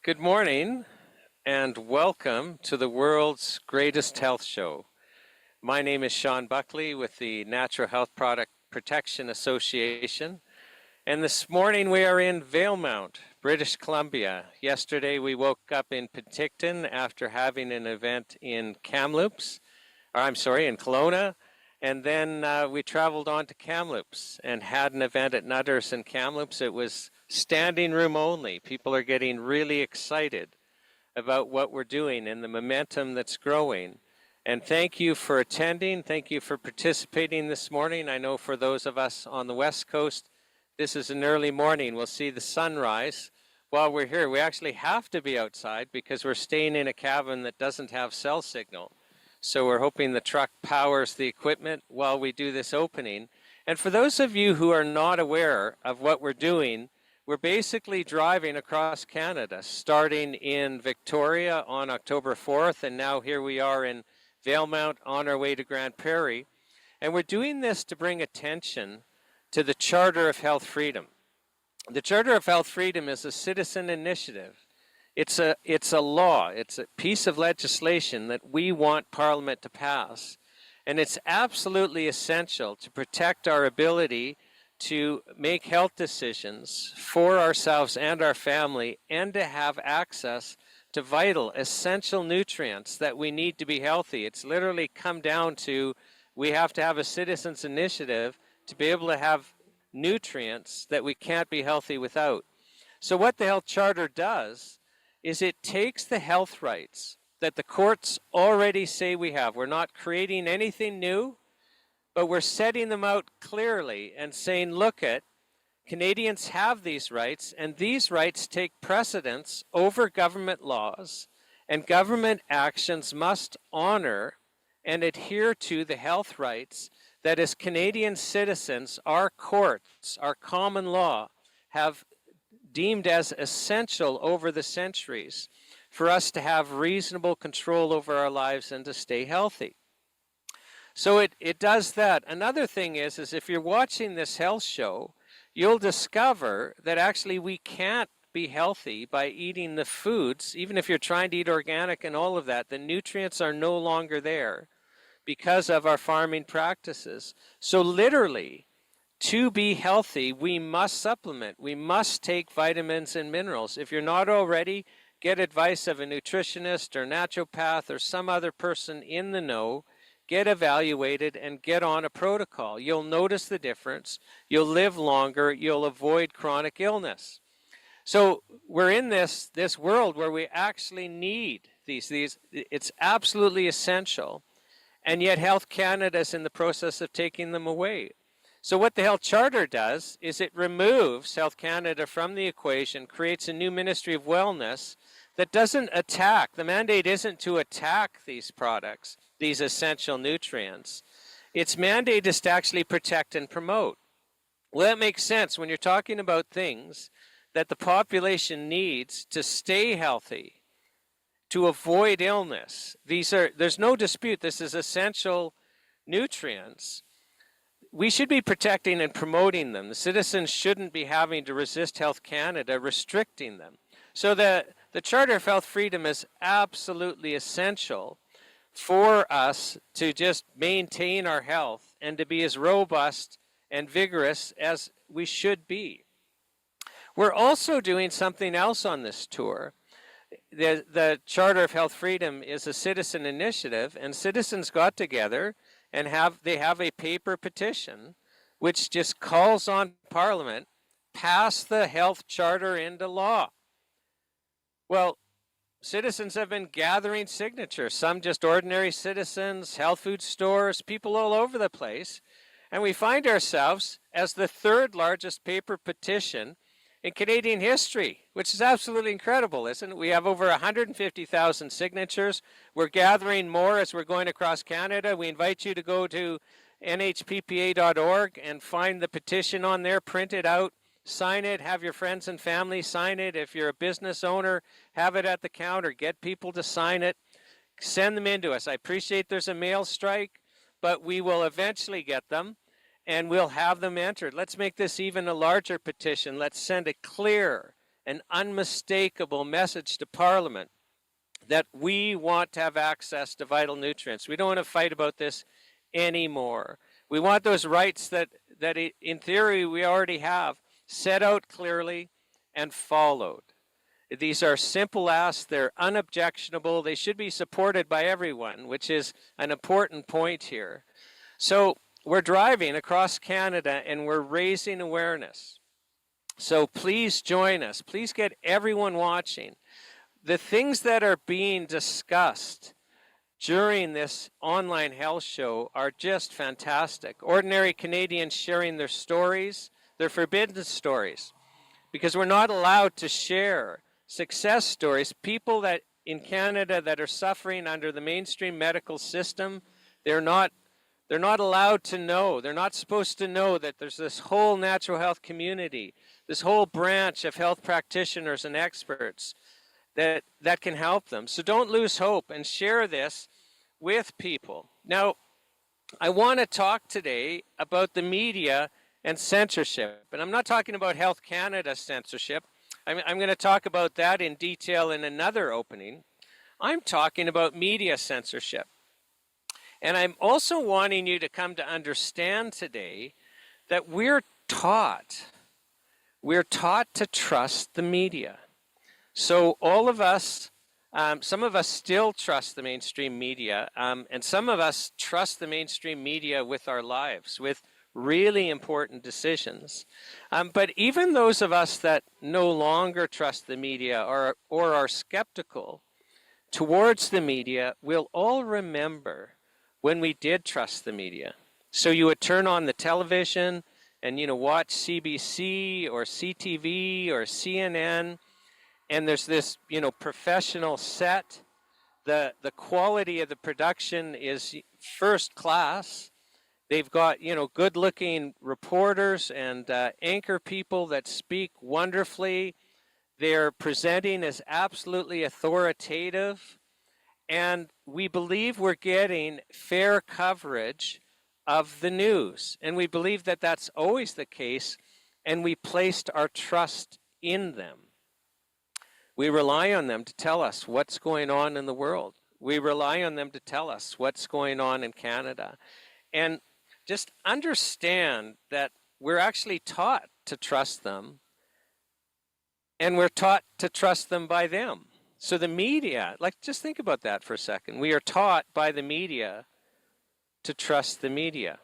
Good morning and welcome to the world's greatest health show. My name is Shawn Buckley with the Natural Health Product Protection Association, and this morning we are in Valemount, British Columbia. Yesterday we woke up in Penticton after having an event in in Kelowna, and then we traveled on to Kamloops and had an event at Nutters in Kamloops. It was standing room only. People are getting really excited about what we're doing and the momentum that's growing. And thank you for attending. Thank you for participating this morning. I know for those of us on the West Coast, this is an early morning. We'll see the sunrise while we're here. We actually have to be outside because we're staying in a cabin that doesn't have cell signal. So we're hoping the truck powers the equipment while we do this opening. And for those of you who are not aware of what we're doing, we're basically driving across Canada, starting in Victoria on October 4th, and now here we are in Valemount on our way to Grande Prairie. And we're doing this to bring attention to the Charter of Health Freedom. The Charter of Health Freedom is a citizen initiative. It's a law. It's a piece of legislation that we want Parliament to pass. And it's absolutely essential to protect our ability to make health decisions for ourselves and our family, and to have access to vital, essential nutrients that we need to be healthy. It's literally come down to we have to have a citizens initiative to be able to have nutrients that we can't be healthy without. So what the Health Charter does is it takes the health rights that the courts already say we have. We're not creating anything new, but we're setting them out clearly and saying, look at, Canadians have these rights, and these rights take precedence over government laws, and government actions must honor and adhere to the health rights that as Canadian citizens, our courts, our common law, have deemed as essential over the centuries for us to have reasonable control over our lives and to stay healthy. So it does that. Another thing is if you're watching this health show, you'll discover that actually we can't be healthy by eating the foods, even if you're trying to eat organic and all of that. The nutrients are no longer there because of our farming practices. So literally, to be healthy, we must supplement. We must take vitamins and minerals. If you're not already, get advice of a nutritionist or naturopath or some other person in the know. Get evaluated and get on a protocol. You'll notice the difference. You'll live longer. You'll avoid chronic illness. So we're in this world where we actually need these. It's absolutely essential. And yet Health Canada is in the process of taking them away. So what the Health Charter does is it removes Health Canada from the equation, creates a new Ministry of Wellness that doesn't attack. The mandate isn't to attack these products, these essential nutrients. Its mandate is to actually protect and promote. Well, that makes sense when you're talking about things that the population needs to stay healthy, to avoid illness. There's no dispute, this is essential nutrients. We should be protecting and promoting them. The citizens shouldn't be having to resist Health Canada restricting them. So the Charter of Health Freedom is absolutely essential for us to just maintain our health and to be as robust and vigorous as we should be. We're also doing something else on this tour. The Charter of Health Freedom is a citizen initiative, and citizens got together and they have a paper petition which just calls on Parliament, pass the Health Charter into law. Well, citizens have been gathering signatures, some just ordinary citizens, health food stores, people all over the place. And we find ourselves as the third largest paper petition in Canadian history, which is absolutely incredible, isn't it? We have over 150,000 signatures. We're gathering more as we're going across Canada. We invite you to go to NHPPA.org and find the petition on there, print it out, sign it, have your friends and family sign it. If you're a business owner, have it at the counter, get people to sign it, send them in to us. I appreciate there's a mail strike, but we will eventually get them and we'll have them entered. Let's make this even a larger petition. Let's send a clear an unmistakable message to Parliament that we want to have access to vital nutrients. We don't want to fight about this anymore. We want those rights that in theory we already have set out clearly and followed. These are simple asks, they're unobjectionable, they should be supported by everyone, which is an important point here. So we're driving across Canada and we're raising awareness. So please join us, please get everyone watching. The things that are being discussed during this online health show are just fantastic. Ordinary Canadians sharing their stories, their forbidden stories, because we're not allowed to share success stories. People that in Canada that are suffering under the mainstream medical system, they're not allowed to know. They're not supposed to know that there's this whole natural health community, this whole branch of health practitioners and experts that can help them. So don't lose hope and share this with people. Now, I want to talk today about the media and censorship. And I'm not talking about Health Canada censorship. I'm going to talk about that in detail in another opening. I'm talking about media censorship. And I'm also wanting you to come to understand today that we're taught to trust the media. So all of us, some of us still trust the mainstream media, and some of us trust the mainstream media with our lives, with really important decisions. But even those of us that no longer trust the media or are skeptical towards the media will all remember when we did trust the media. So you would turn on the television and watch CBC or CTV or CNN, and there's this professional set. The quality of the production is first class. They've got good-looking reporters and anchor people that speak wonderfully. They're presenting as absolutely authoritative, and we believe we're getting fair coverage of the news, and we believe that that's always the case, and we placed our trust in them. We rely on them to tell us what's going on in the world. We rely on them to tell us what's going on in Canada. And just understand that we're actually taught to trust them, and we're taught to trust them by them. So the media, just think about that for a second. We are taught by the media to trust the media.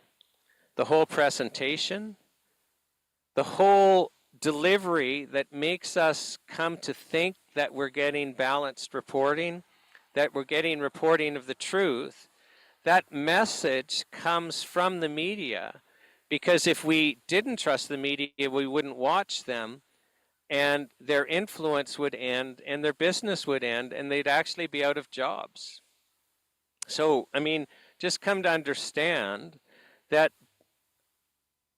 The whole presentation, the whole delivery that makes us come to think that we're getting balanced reporting, that we're getting reporting of the truth, that message comes from the media, because if we didn't trust the media, we wouldn't watch them, and their influence would end, and their business would end, and they'd actually be out of jobs. So, just come to understand that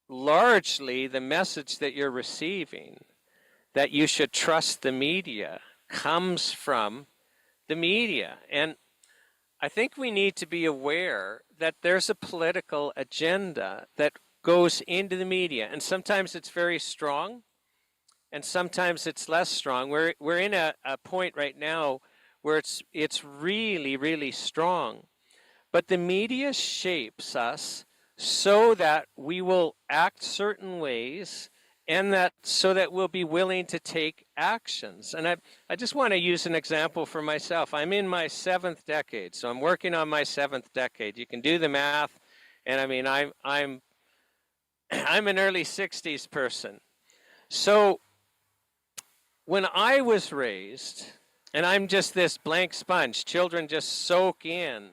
largely the message that you're receiving, that you should trust the media, comes from the media. And I think we need to be aware that there's a political agenda that goes into the media, and sometimes it's very strong, and sometimes it's less strong. We're in a point right now where it's really, really strong. But the media shapes us so that we will act certain ways, and so that we'll be willing to take actions. And I just want to use an example for myself. I'm in my 7th decade, so I'm working on my 7th decade. You can do the math, and I'm an early 60s person. So when I was raised, and I'm just this blank sponge, children just soak in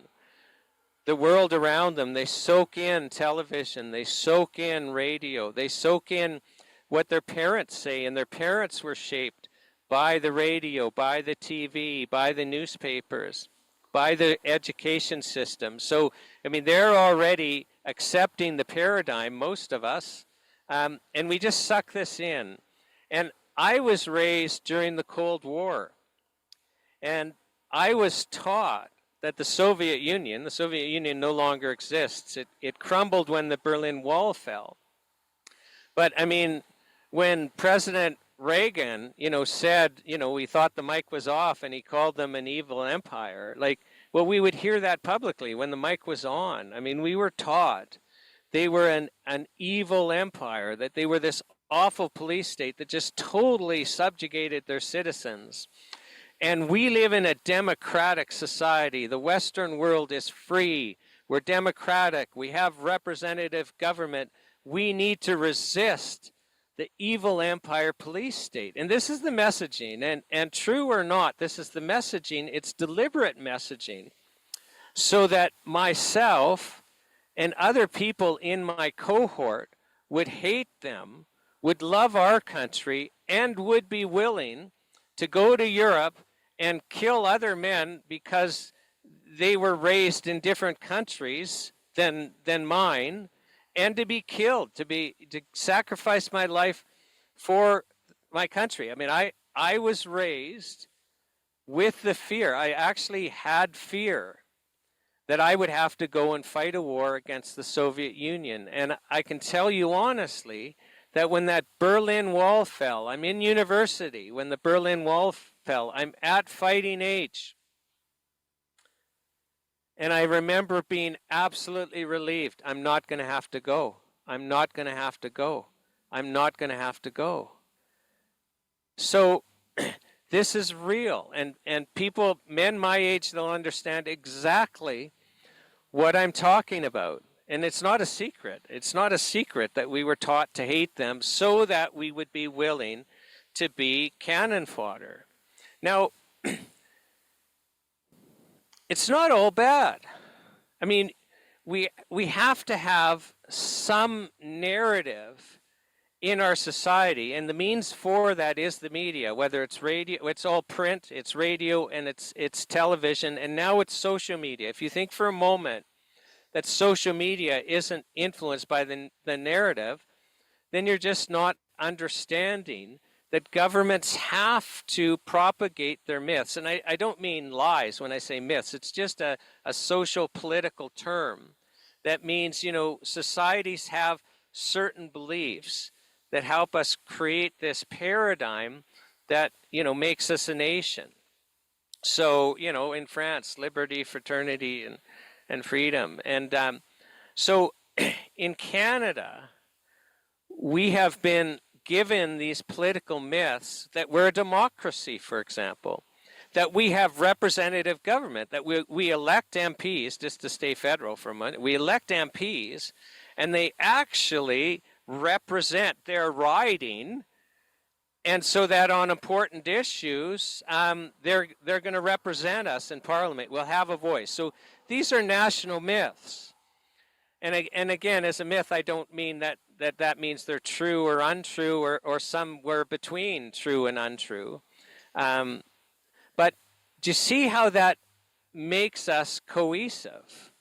the world around them. They soak in television, they soak in radio, they soak in what their parents say, and their parents were shaped by the radio, by the TV, by the newspapers, by the education system. So, they're already accepting the paradigm, most of us, and we just suck this in. And I was raised during the Cold War, and I was taught that the Soviet Union no longer exists. It crumbled when the Berlin Wall fell. But when President Reagan, said, we thought the mic was off and he called them an evil empire. Well, we would hear that publicly when the mic was on. I mean, we were taught they were an evil empire, that they were this awful police state that just totally subjugated their citizens. And we live in a democratic society. The Western world is free. We're democratic. We have representative government. We need to resist the evil empire police state. And this is the messaging. And true or not, this is the messaging. It's deliberate messaging so that myself and other people in my cohort would hate them, would love our country, and would be willing to go to Europe and kill other men because they were raised in different countries than mine, and to be killed, to sacrifice my life for my country. I mean, I was raised with the fear. I actually had fear that I would have to go and fight a war against the Soviet Union. And I can tell you honestly that when that Berlin Wall fell, I'm in university when the Berlin Wall fell, I'm at fighting age. And I remember being absolutely relieved. I'm not going to have to go. I'm not going to have to go. I'm not going to have to go. So this is real. And people, men my age, they'll understand exactly what I'm talking about. And it's not a secret. It's not a secret that we were taught to hate them so that we would be willing to be cannon fodder. Now, it's not all bad. I mean, we have to have some narrative in our society, and the means for that is the media, whether it's radio, it's all print, it's radio, and it's television, and now it's social media. If you think for a moment that social media isn't influenced by the narrative, then you're just not understanding that governments have to propagate their myths. And I don't mean lies when I say myths. It's just a social political term that means, societies have certain beliefs that help us create this paradigm that, makes us a nation. So, in France, liberty, fraternity, and freedom. And so in Canada, we have been given these political myths that we're a democracy, for example, that we have representative government, that we elect MPs, just to stay federal for a minute, we elect MPs, and they actually represent their riding, and so that on important issues, they're going to represent us in Parliament. We'll have a voice. So these are national myths. And again, as a myth, I don't mean that means they're true or untrue or somewhere between true and untrue. But do you see how that makes us cohesive?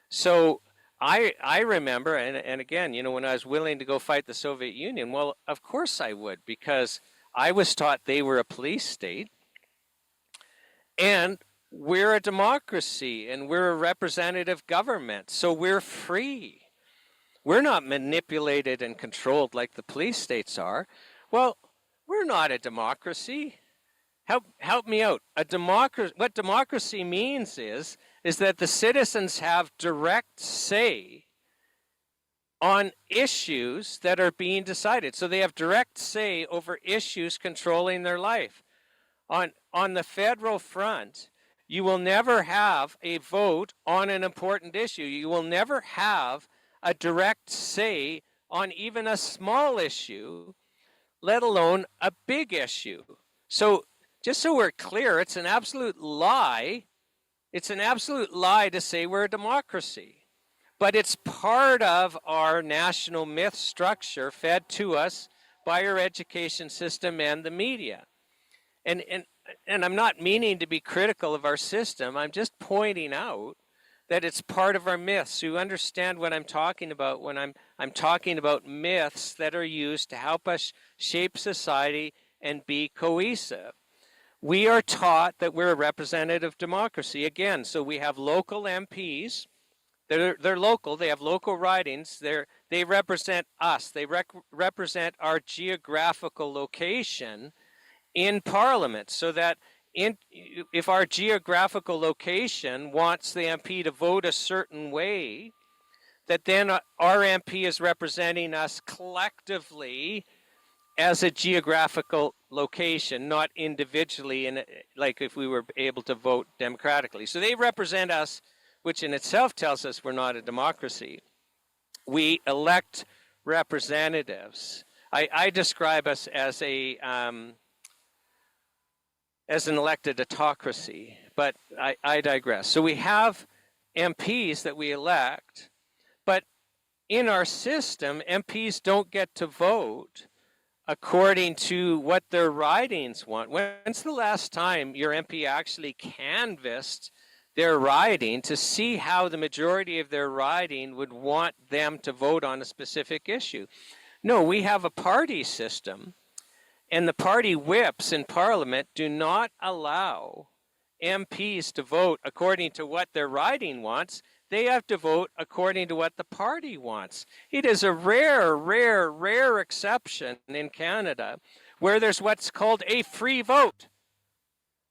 So I remember, and again, when I was willing to go fight the Soviet Union, well, of course I would, because I was taught they were a police state, and we're a democracy, and we're a representative government, so we're free. We're not manipulated and controlled like the police states are. Well, we're not a democracy. Help me out. What democracy means is that the citizens have direct say on issues that are being decided. So they have direct say over issues controlling their life. On the federal front, you will never have a vote on an important issue. You will never have a direct say on even a small issue, let alone a big issue. So just so we're clear, it's an absolute lie. It's an absolute lie to say we're a democracy. But it's part of our national myth structure fed to us by our education system and the media. And I'm not meaning to be critical of our system. I'm just pointing out that it's part of our myths. So you understand what I'm talking about when I'm talking about myths that are used to help us shape society and be cohesive. We are taught that we're a representative democracy. Again, so we have local MPs They're local. They have local ridings. They represent us. They represent our geographical location in Parliament, so that if our geographical location wants the MP to vote a certain way, that then our MP is representing us collectively as a geographical location, not individually, like if we were able to vote democratically. So they represent us, which in itself tells us we're not a democracy. We elect representatives. I describe us as an elected autocracy, but I digress. So we have MPs that we elect, but in our system, MPs don't get to vote according to what their ridings want. When's the last time your MP actually canvassed their riding to see how the majority of their riding would want them to vote on a specific issue? No, we have a party system, and the party whips in Parliament do not allow MPs to vote according to what their riding wants. They have to vote according to what the party wants. It is a rare exception in Canada where there's what's called a free vote,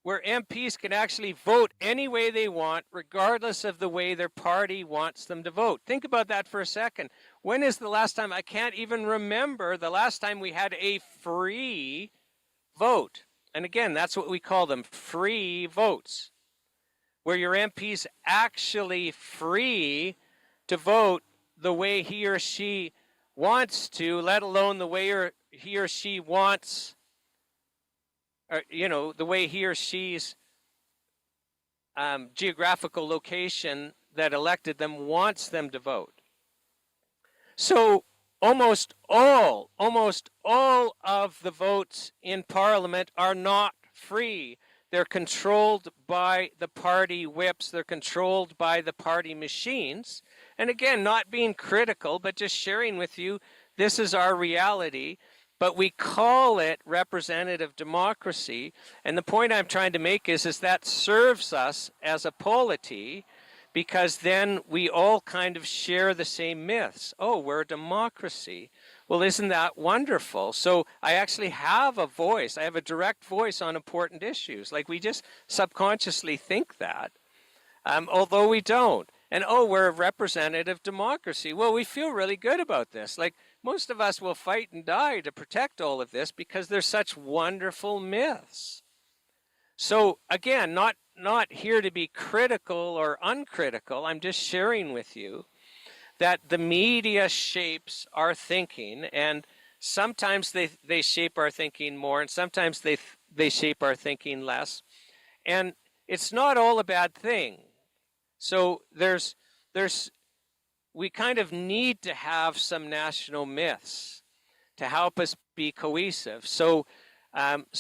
where MPs can actually vote any way they want, regardless of the way their party wants them to vote. Think about that for a second. When is the last time? I can't even remember the last time we had a free vote. And again, that's what we call them, free votes, where your MP's actually free to vote the way he or she wants to, let alone the way he or she wants, or, the way he or she's geographical location that elected them wants them to vote. So almost all of the votes in Parliament are not free. They're controlled by the party whips. They're controlled by the party machines. And again, not being critical, but just sharing with you, this is our reality. But we call it representative democracy. And the point I'm trying to make is that serves us as a polity, because then we all kind of share the same myths. Oh, we're a democracy. Well, isn't that wonderful? So I actually have a voice. I have a direct voice on important issues. Like, we just subconsciously think that, although we don't. And, oh, we're a representative democracy. Well, we feel really good about this. Like, most of us will fight and die to protect all of this because they're such wonderful myths. So, again, not here to be critical or uncritical. I'm just sharing with you that the media shapes our thinking, and sometimes they shape our thinking more, and sometimes they shape our thinking less. And it's not all a bad thing. So we kind of need to have some national myths to help us be cohesive. So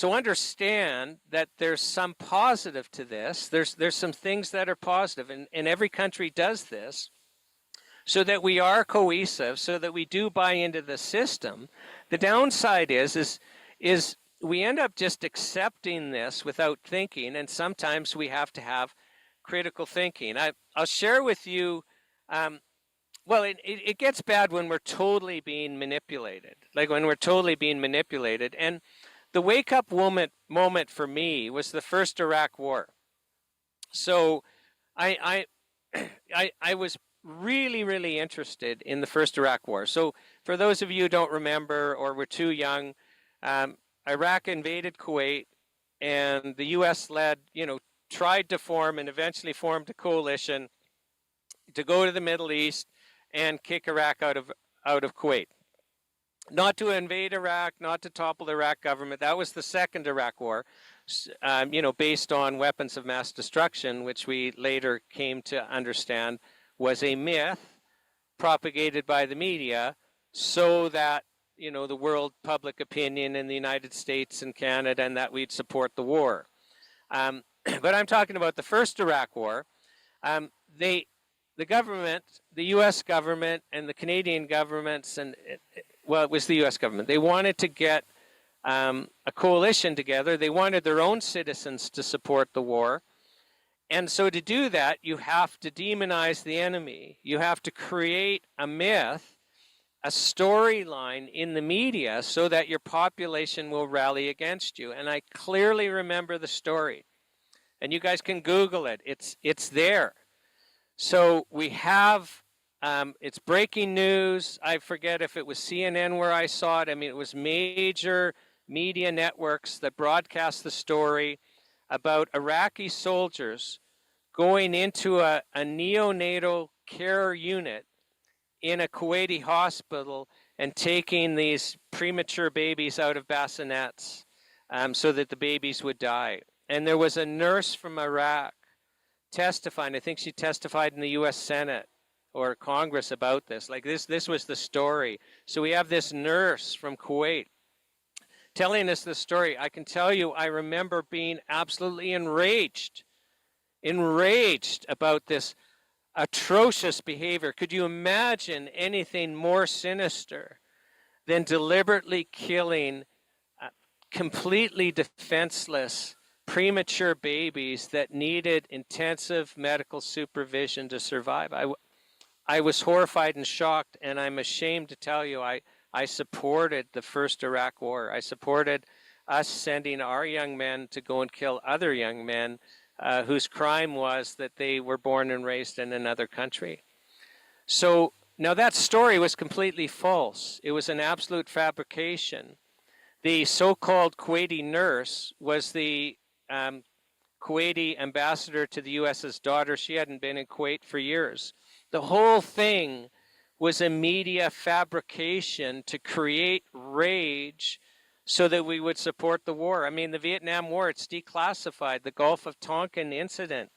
understand that there's some positive to this. There's some things that are positive, and every country does this, so that we are cohesive, so that we do buy into the system. The downside is we end up just accepting this without thinking, and sometimes we have to have critical thinking. I'll share with you, it gets bad when we're totally being manipulated, like when we're totally being manipulated. And the wake-up moment for me was the first Iraq War. So I was really interested in the first Iraq War. So for those of you who don't remember or were too young, Iraq invaded Kuwait, and the U.S. tried to form and eventually formed a coalition to go to the Middle East and kick Iraq out of Kuwait. Not to invade Iraq, not to topple the Iraq government. That was the second Iraq War, based on weapons of mass destruction, which we later came to understand was a myth propagated by the media so that, the world public opinion in the United States and Canada, and that we'd support the war. But I'm talking about the first Iraq War. The government, the U.S. government and the Canadian governments, it was the U.S. government. They wanted to get a coalition together. They wanted their own citizens to support the war. And so to do that, you have to demonize the enemy. You have to create a myth, a storyline in the media so that your population will rally against you. And I clearly remember the story. And you guys can Google it. It's there. So we have, it's breaking news. I forget if it was CNN where I saw it. I mean, it was major media networks that broadcast the story about Iraqi soldiers going into a neonatal care unit in a Kuwaiti hospital and taking these premature babies out of bassinets so that the babies would die. And there was a nurse from Iraq testifying. I think she testified in the U.S. Senate or Congress about this. Like this was the story. So we have this nurse from Kuwait telling us the story. I can tell you, I remember being absolutely enraged about this atrocious behavior. Could you imagine anything more sinister than deliberately killing completely defenseless premature babies that needed intensive medical supervision to survive? I was horrified and shocked, and I'm ashamed to tell you I supported the first Iraq War. I supported us sending our young men to go and kill other young men whose crime was that they were born and raised in another country. So now that story was completely false. It was an absolute fabrication. The so-called Kuwaiti nurse was the Kuwaiti ambassador to the U.S.'s daughter. She hadn't been in Kuwait for years. The whole thing was a media fabrication to create rage so that we would support the war. I mean, the Vietnam War, it's declassified. The Gulf of Tonkin incident,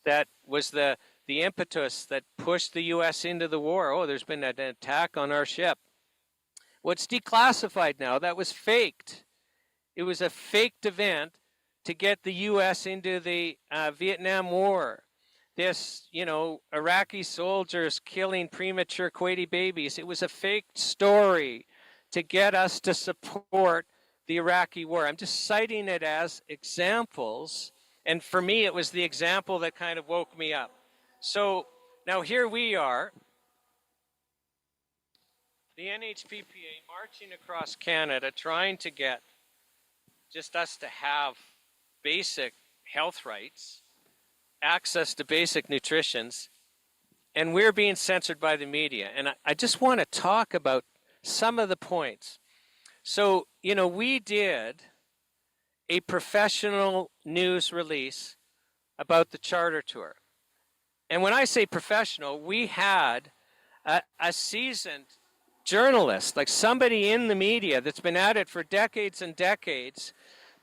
that was the impetus that pushed the U.S. into the war. Oh, there's been an attack on our ship. What's declassified now, that was faked. It was a faked event to get the U.S. into the Vietnam War. This, Iraqi soldiers killing premature Kuwaiti babies, it was a fake story to get us to support the Iraqi war. I'm just citing it as examples, and for me it was the example that kind of woke me up. So now here we are, the NHPPA marching across Canada trying to get just us to have basic health rights, access to basic nutrition, and we're being censored by the media. And I just want to talk about some of the points. So, we did a professional news release about the charter tour. And when I say professional, we had a seasoned journalist, like somebody in the media that's been at it for decades and decades.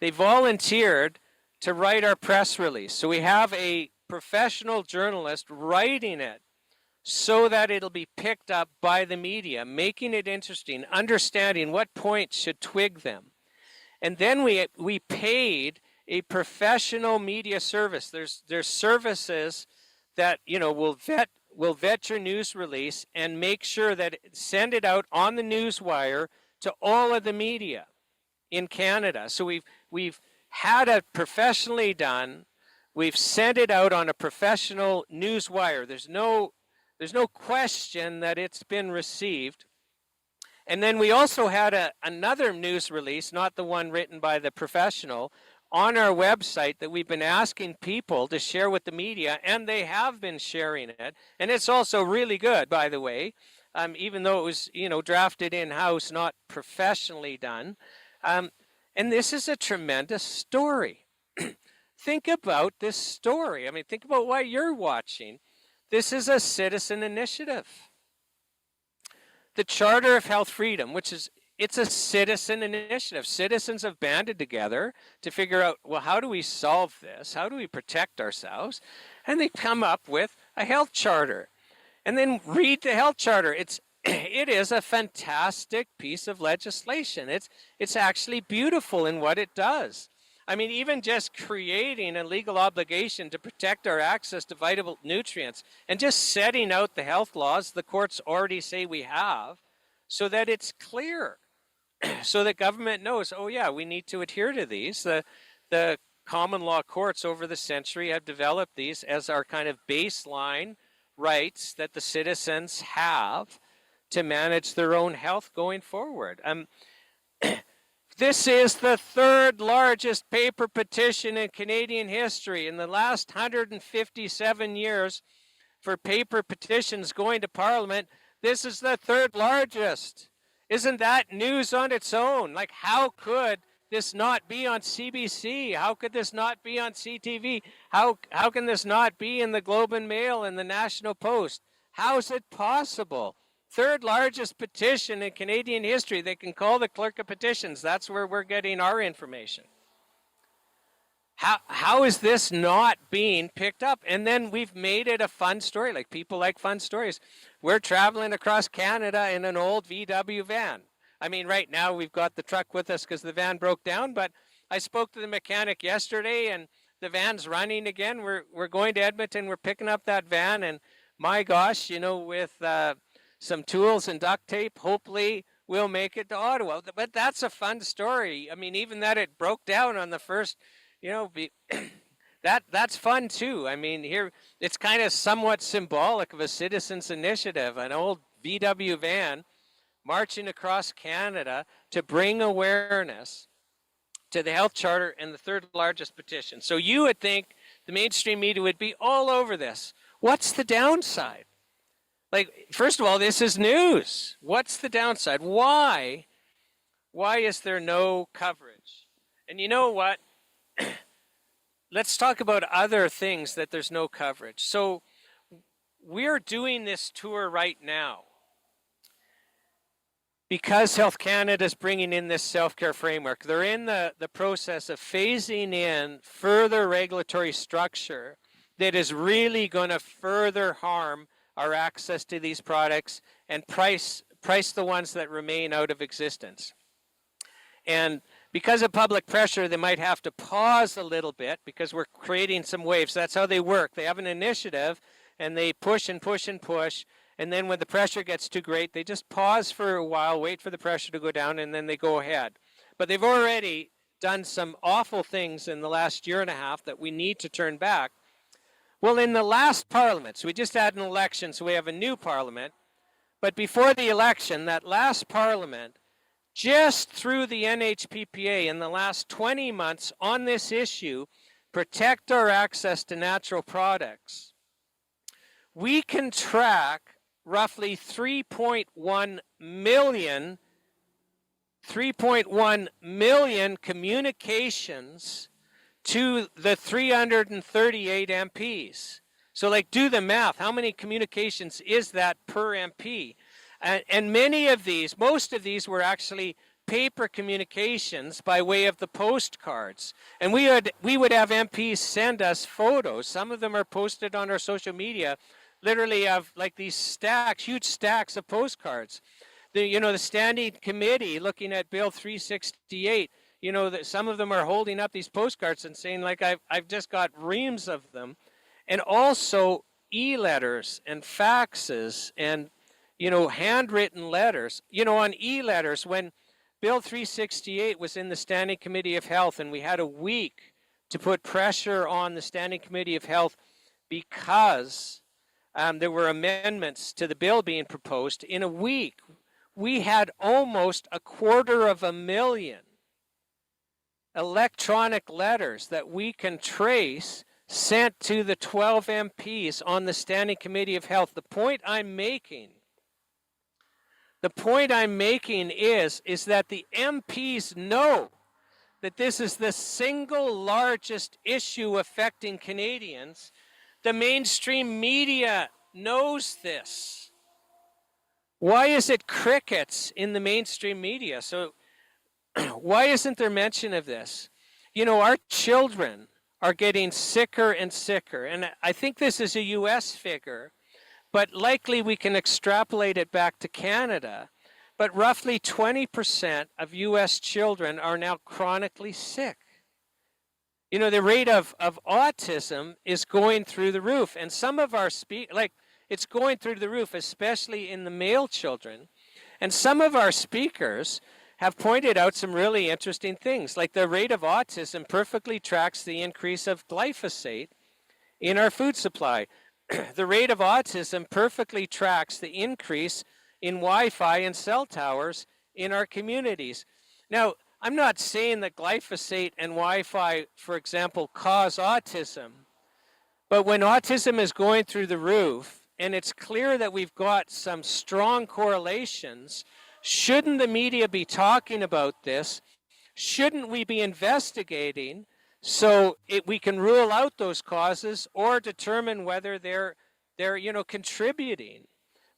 They volunteered to write our press release. So we have a professional journalist writing it so that it'll be picked up by the media, making it interesting, understanding what points should twig them. And then we paid a professional media service. There's services that will vet your news release and make sure that send it out on the newswire to all of the media in Canada. So we've had it professionally done. We've sent it out on a professional newswire. There's no question that it's been received. And then we also had another news release, not the one written by the professional, on our website that we've been asking people to share with the media, and they have been sharing it. And it's also really good, by the way, even though it was, drafted in-house, not professionally done. And this is a tremendous story. Think about this story. I mean, think about why you're watching. This is a citizen initiative. The Charter of Health Freedom, it's a citizen initiative. Citizens have banded together to figure out, well, how do we solve this? How do we protect ourselves? And they come up with a health charter. And then read the health charter. It is a fantastic piece of legislation. It's actually beautiful in what it does. I mean, even just creating a legal obligation to protect our access to vital nutrients and just setting out the health laws the courts already say we have so that it's clear, so that government knows, oh yeah, we need to adhere to these. The common law courts over the century have developed these as our kind of baseline rights that the citizens have to manage their own health going forward. This is the third largest paper petition in Canadian history. In the last 157 years for paper petitions going to Parliament, this is the third largest. Isn't that news on its own? Like, how could this not be on CBC? How could this not be on CTV? How can this not be in the Globe and Mail and the National Post? How is it possible? Third largest petition in Canadian history. They can call the clerk of petitions. That's where we're getting our information. How is this not being picked up? And then we've made it a fun story. Like, people like fun stories. We're traveling across Canada in an old VW van. I mean, right now we've got the truck with us because the van broke down, but I spoke to the mechanic yesterday and the van's running again. We're going to Edmonton. We're picking up that van, and my gosh, you know, with some tools and duct tape, hopefully we'll make it to Ottawa. But that's a fun story. I mean, even that it broke down on the first, you know, that's fun too. I mean, here it's kind of somewhat symbolic of a citizens' initiative, an old VW van marching across Canada to bring awareness to the health charter and the third largest petition. So you would think the mainstream media would be all over this. What's the downside? Like, first of all, this is news. What's the downside? Why is there no coverage? And you know what? Let's talk about other things that there's no coverage. So we're doing this tour right now because Health Canada is bringing in this self-care framework. They're in the process of phasing in further regulatory structure that is really going to further harm our access to these products and price the ones that remain out of existence. And because of public pressure, they might have to pause a little bit because we're creating some waves. That's how they work. They have an initiative and they push and push and push. And then when the pressure gets too great, they just pause for a while, wait for the pressure to go down, and then they go ahead. But they've already done some awful things in the last year and a half that we need to turn back. Well, in the last parliament, so we just had an election, so we have a new parliament. But before the election, that last parliament, just through the NHPPA in the last 20 months on this issue, protect our access to natural products, we can track roughly 3.1 million communications to the 338 MPs. So, like, do the math. How many communications is that per MP? And many of these, most of these were actually paper communications by way of the postcards. And we would have MPs send us photos. Some of them are posted on our social media, literally of like these stacks, huge stacks of postcards. The standing committee looking at Bill 368, some of them are holding up these postcards and saying, like, I've just got reams of them. And also e-letters and faxes and, handwritten letters. On e-letters, when Bill 368 was in the Standing Committee of Health and we had a week to put pressure on the Standing Committee of Health because there were amendments to the bill being proposed, in a week we had almost 250,000 electronic letters that we can trace sent to the 12 MPs on the Standing Committee of Health. The point I'm making is that the MPs know that this is the single largest issue affecting Canadians. The mainstream media knows this. Why is it crickets in the mainstream media? So why isn't there mention of this? Our children are getting sicker and sicker. And I think this is a U.S. figure, but likely we can extrapolate it back to Canada. But roughly 20% of U.S. children are now chronically sick. The rate of autism is going through the roof. And some of our it's going through the roof, especially in the male children. And some of our speakers have pointed out some really interesting things, like the rate of autism perfectly tracks the increase of glyphosate in our food supply. The rate of autism perfectly tracks the increase in Wi-Fi and cell towers in our communities. Now, I'm not saying that glyphosate and Wi-Fi, for example, cause autism, but when autism is going through the roof, and it's clear that we've got some strong correlations, shouldn't the media be talking about this? Shouldn't we be investigating so we can rule out those causes or determine whether they're contributing?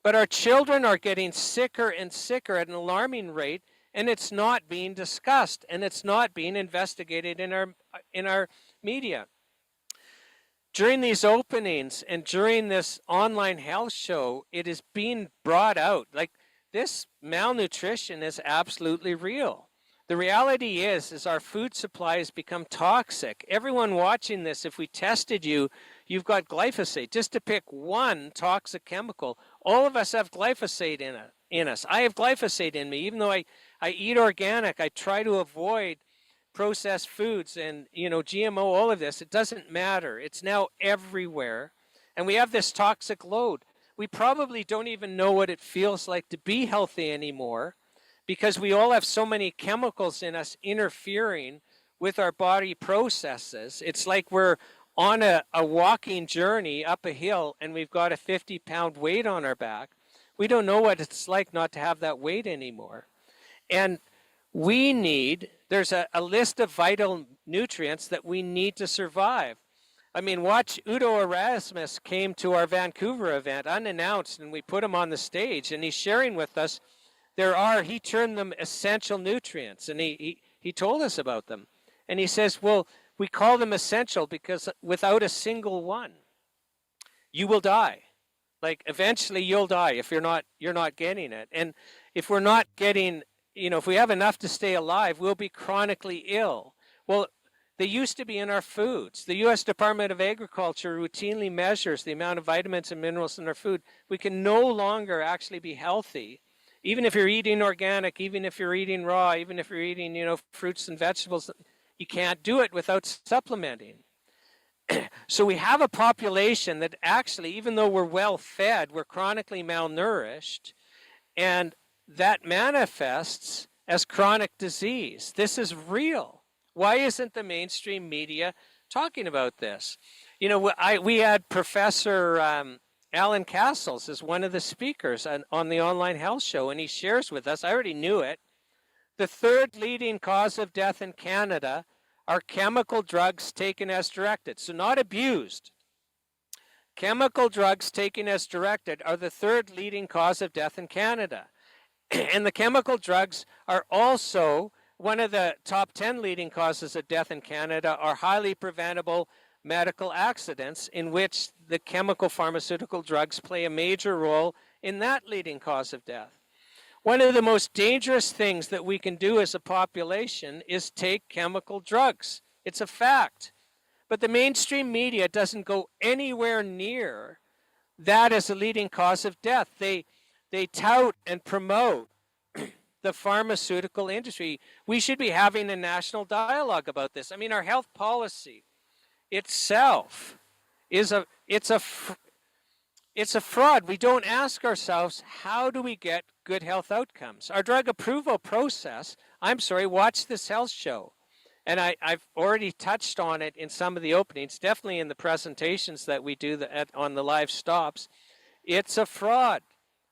But our children are getting sicker and sicker at an alarming rate, and it's not being discussed, and it's not being investigated in our media. During these openings and during this online health show, it is being brought out. Like, this malnutrition is absolutely real. The reality is our food supply has become toxic. Everyone watching this, if we tested you, you've got glyphosate. Just to pick one toxic chemical, all of us have glyphosate in us. I have glyphosate in me. Even though I eat organic, I try to avoid processed foods and GMO, all of this. It doesn't matter. It's now everywhere. And we have this toxic load. We probably don't even know what it feels like to be healthy anymore, because we all have so many chemicals in us interfering with our body processes. It's like we're on a walking journey up a hill and we've got a 50-pound weight on our back. We don't know what it's like not to have that weight anymore. And there's a list of vital nutrients that we need to survive. I mean, watch Udo Erasmus came to our Vancouver event unannounced, and we put him on the stage, and he's sharing with us he termed them essential nutrients, and he told us about them. And he says, well, we call them essential because without a single one, you will die. Like, eventually you'll die if you're not getting it. And if we're not getting, if we have enough to stay alive, we'll be chronically ill. Well, they used to be in our foods. The U.S. Department of Agriculture routinely measures the amount of vitamins and minerals in our food. We can no longer actually be healthy, even if you're eating organic, even if you're eating raw, even if you're eating, fruits and vegetables. You can't do it without supplementing. So we have a population that actually, even though we're well fed, we're chronically malnourished, and that manifests as chronic disease. This is real. Why isn't the mainstream media talking about this? We had Professor Alan Castles as one of the speakers on the online health show, and he shares with us, I already knew it, the third leading cause of death in Canada are chemical drugs taken as directed, so not abused. Chemical drugs taken as directed are the third leading cause of death in Canada. And the chemical drugs are also one of the top 10 leading causes of death in Canada are highly preventable medical accidents in which the chemical pharmaceutical drugs play a major role in that leading cause of death. One of the most dangerous things that we can do as a population is take chemical drugs. It's a fact. But the mainstream media doesn't go anywhere near that as a leading cause of death. They tout and promote the pharmaceutical industry. We should be having a national dialogue about this. I mean, our health policy itself is a fraud. We don't ask ourselves, how do we get good health outcomes? Our drug approval process, watch this health show. And I've already touched on it in some of the openings, definitely in the presentations that we do on the live stops. It's a fraud.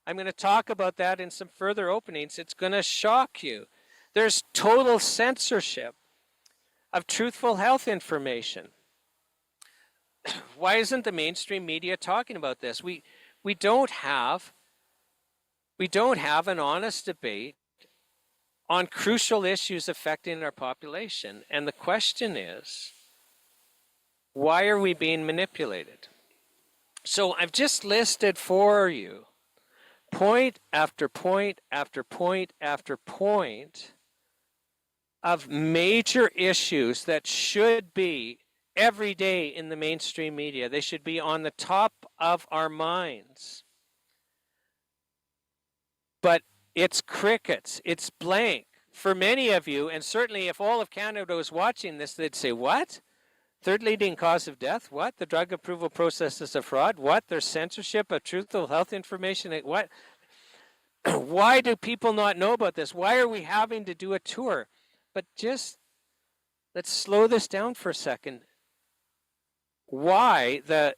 I'm going to talk about that in some further openings. It's going to shock you. There's total censorship of truthful health information. Why isn't the mainstream media talking about this? We don't have an honest debate on crucial issues affecting our population. And the question is, why are we being manipulated? So I've just listed for you point after point after point after point of major issues that should be every day in the mainstream media. They should be on the top of our minds. But it's crickets, it's blank for many of you, and certainly if all of Canada was watching this, they'd say, what? Third leading cause of death? What? The drug approval process is a fraud? What? There's censorship of truthful health information? What? Why do people not know about this? Why are we having to do a tour? But just let's slow this down for a second. Why? The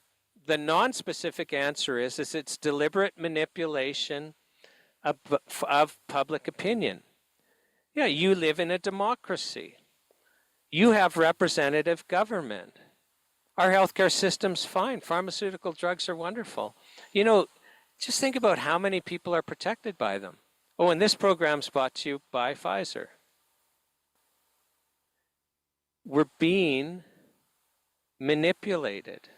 non-specific answer is it's deliberate manipulation of public opinion. Yeah, you live in a democracy. You have representative government. Our healthcare system's fine. Pharmaceutical drugs are wonderful. You know, just think about how many people are protected by them. Oh, and this program's brought to you by Pfizer. We're being manipulated.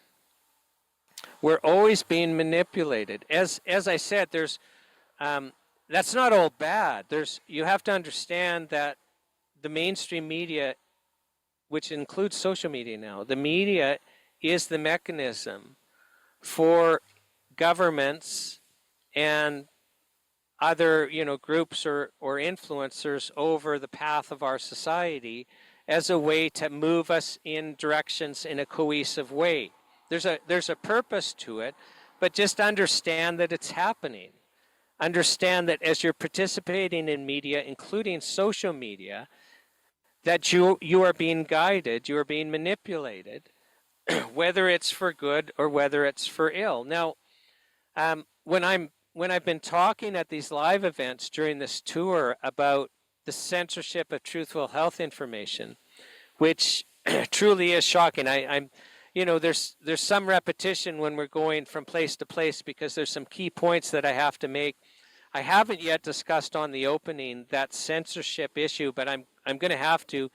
We're always being manipulated. As I said, there's that's not all bad. You have to understand that the mainstream media, which includes social media now, the media is the mechanism for governments and other groups or influencers over the path of our society as a way to move us in directions in a cohesive way. There's a purpose to it, but just understand that it's happening. Understand that as you're participating in media, including social media, that you are being guided, you are being manipulated, whether it's for good or whether it's for ill. Now, when I've been talking at these live events during this tour about the censorship of truthful health information, which truly is shocking. There's some repetition when we're going from place to place because there's some key points that I have to make. I haven't yet discussed on the opening that censorship issue, but I'm going to have to.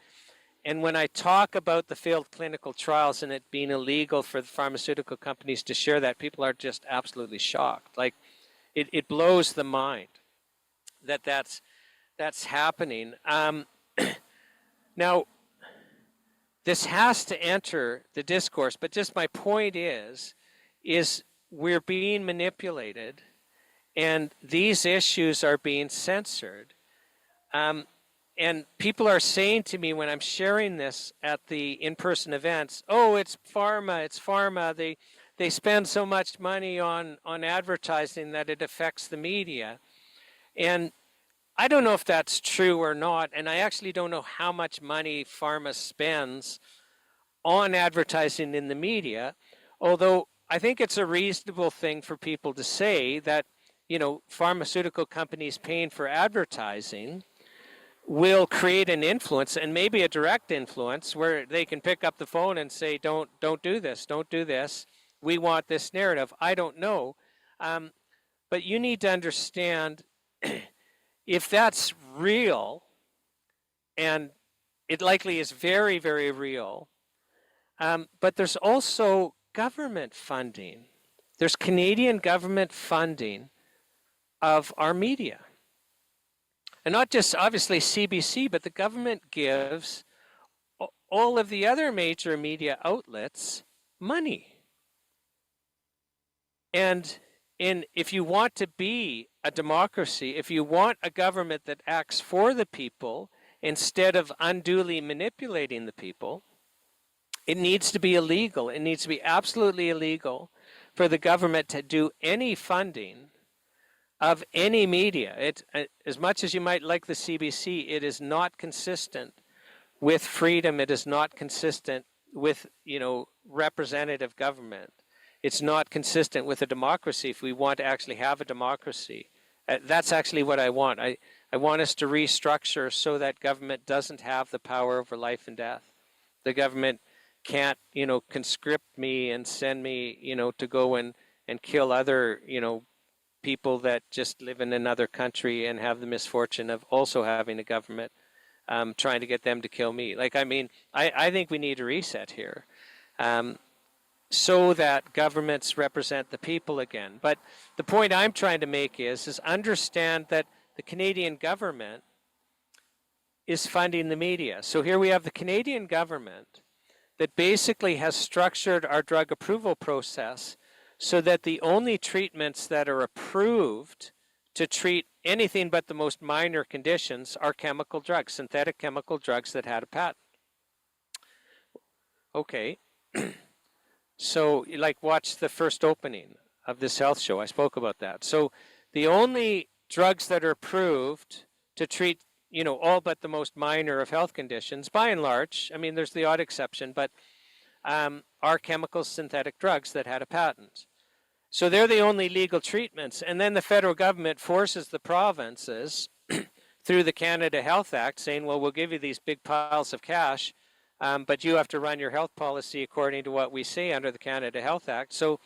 And when I talk about the failed clinical trials and it being illegal for the pharmaceutical companies to share that, people are just absolutely shocked. Like, it blows the mind that that's happening. Now, this has to enter the discourse, but just my point is we're being manipulated, and these issues are being censored. And people are saying to me when I'm sharing this at the in-person events, oh, it's pharma. They spend so much money on advertising that it affects the media. And I don't know if that's true or not, and I actually don't know how much money pharma spends on advertising in the media, although I think it's a reasonable thing for people to say that, pharmaceutical companies paying for advertising will create an influence, and maybe a direct influence, where they can pick up the phone and say, don't do this, we want this narrative. I don't know. But you need to understand, if that's real, and it likely is very, very real, but there's also government funding. There's Canadian government funding of our media. And not just, obviously, CBC, but the government gives all of the other major media outlets money. And if you want to be a democracy, if you want a government that acts for the people instead of unduly manipulating the people, it needs to be illegal. It needs to be absolutely illegal for the government to do any funding of any media. As much as you might like the CBC, it is not consistent with freedom. It is not consistent with, representative government. It's not consistent with a democracy if we want to actually have a democracy. That's actually what I want. I want us to restructure so that government doesn't have the power over life and death. The government can't, conscript me and send me, to go and kill other, people that just live in another country and have the misfortune of also having a government trying to get them to kill me. I think we need a reset here so that governments represent the people again. But the point I'm trying to make is understand that the Canadian government is funding the media. So here we have the Canadian government that basically has structured our drug approval process so that the only treatments that are approved to treat anything but the most minor conditions are chemical drugs, synthetic chemical drugs that had a patent. Okay, so like watch the first opening of this health show. I spoke about that. So the only drugs that are approved to treat, you know, all but the most minor of health conditions, by and large, I mean, there's the odd exception, but are chemical synthetic drugs that had a patent. So they're the only legal treatments. And then the federal government forces the provinces through the Canada Health Act saying, well, we'll give you these big piles of cash, but you have to run your health policy according to what we say under the Canada Health Act. So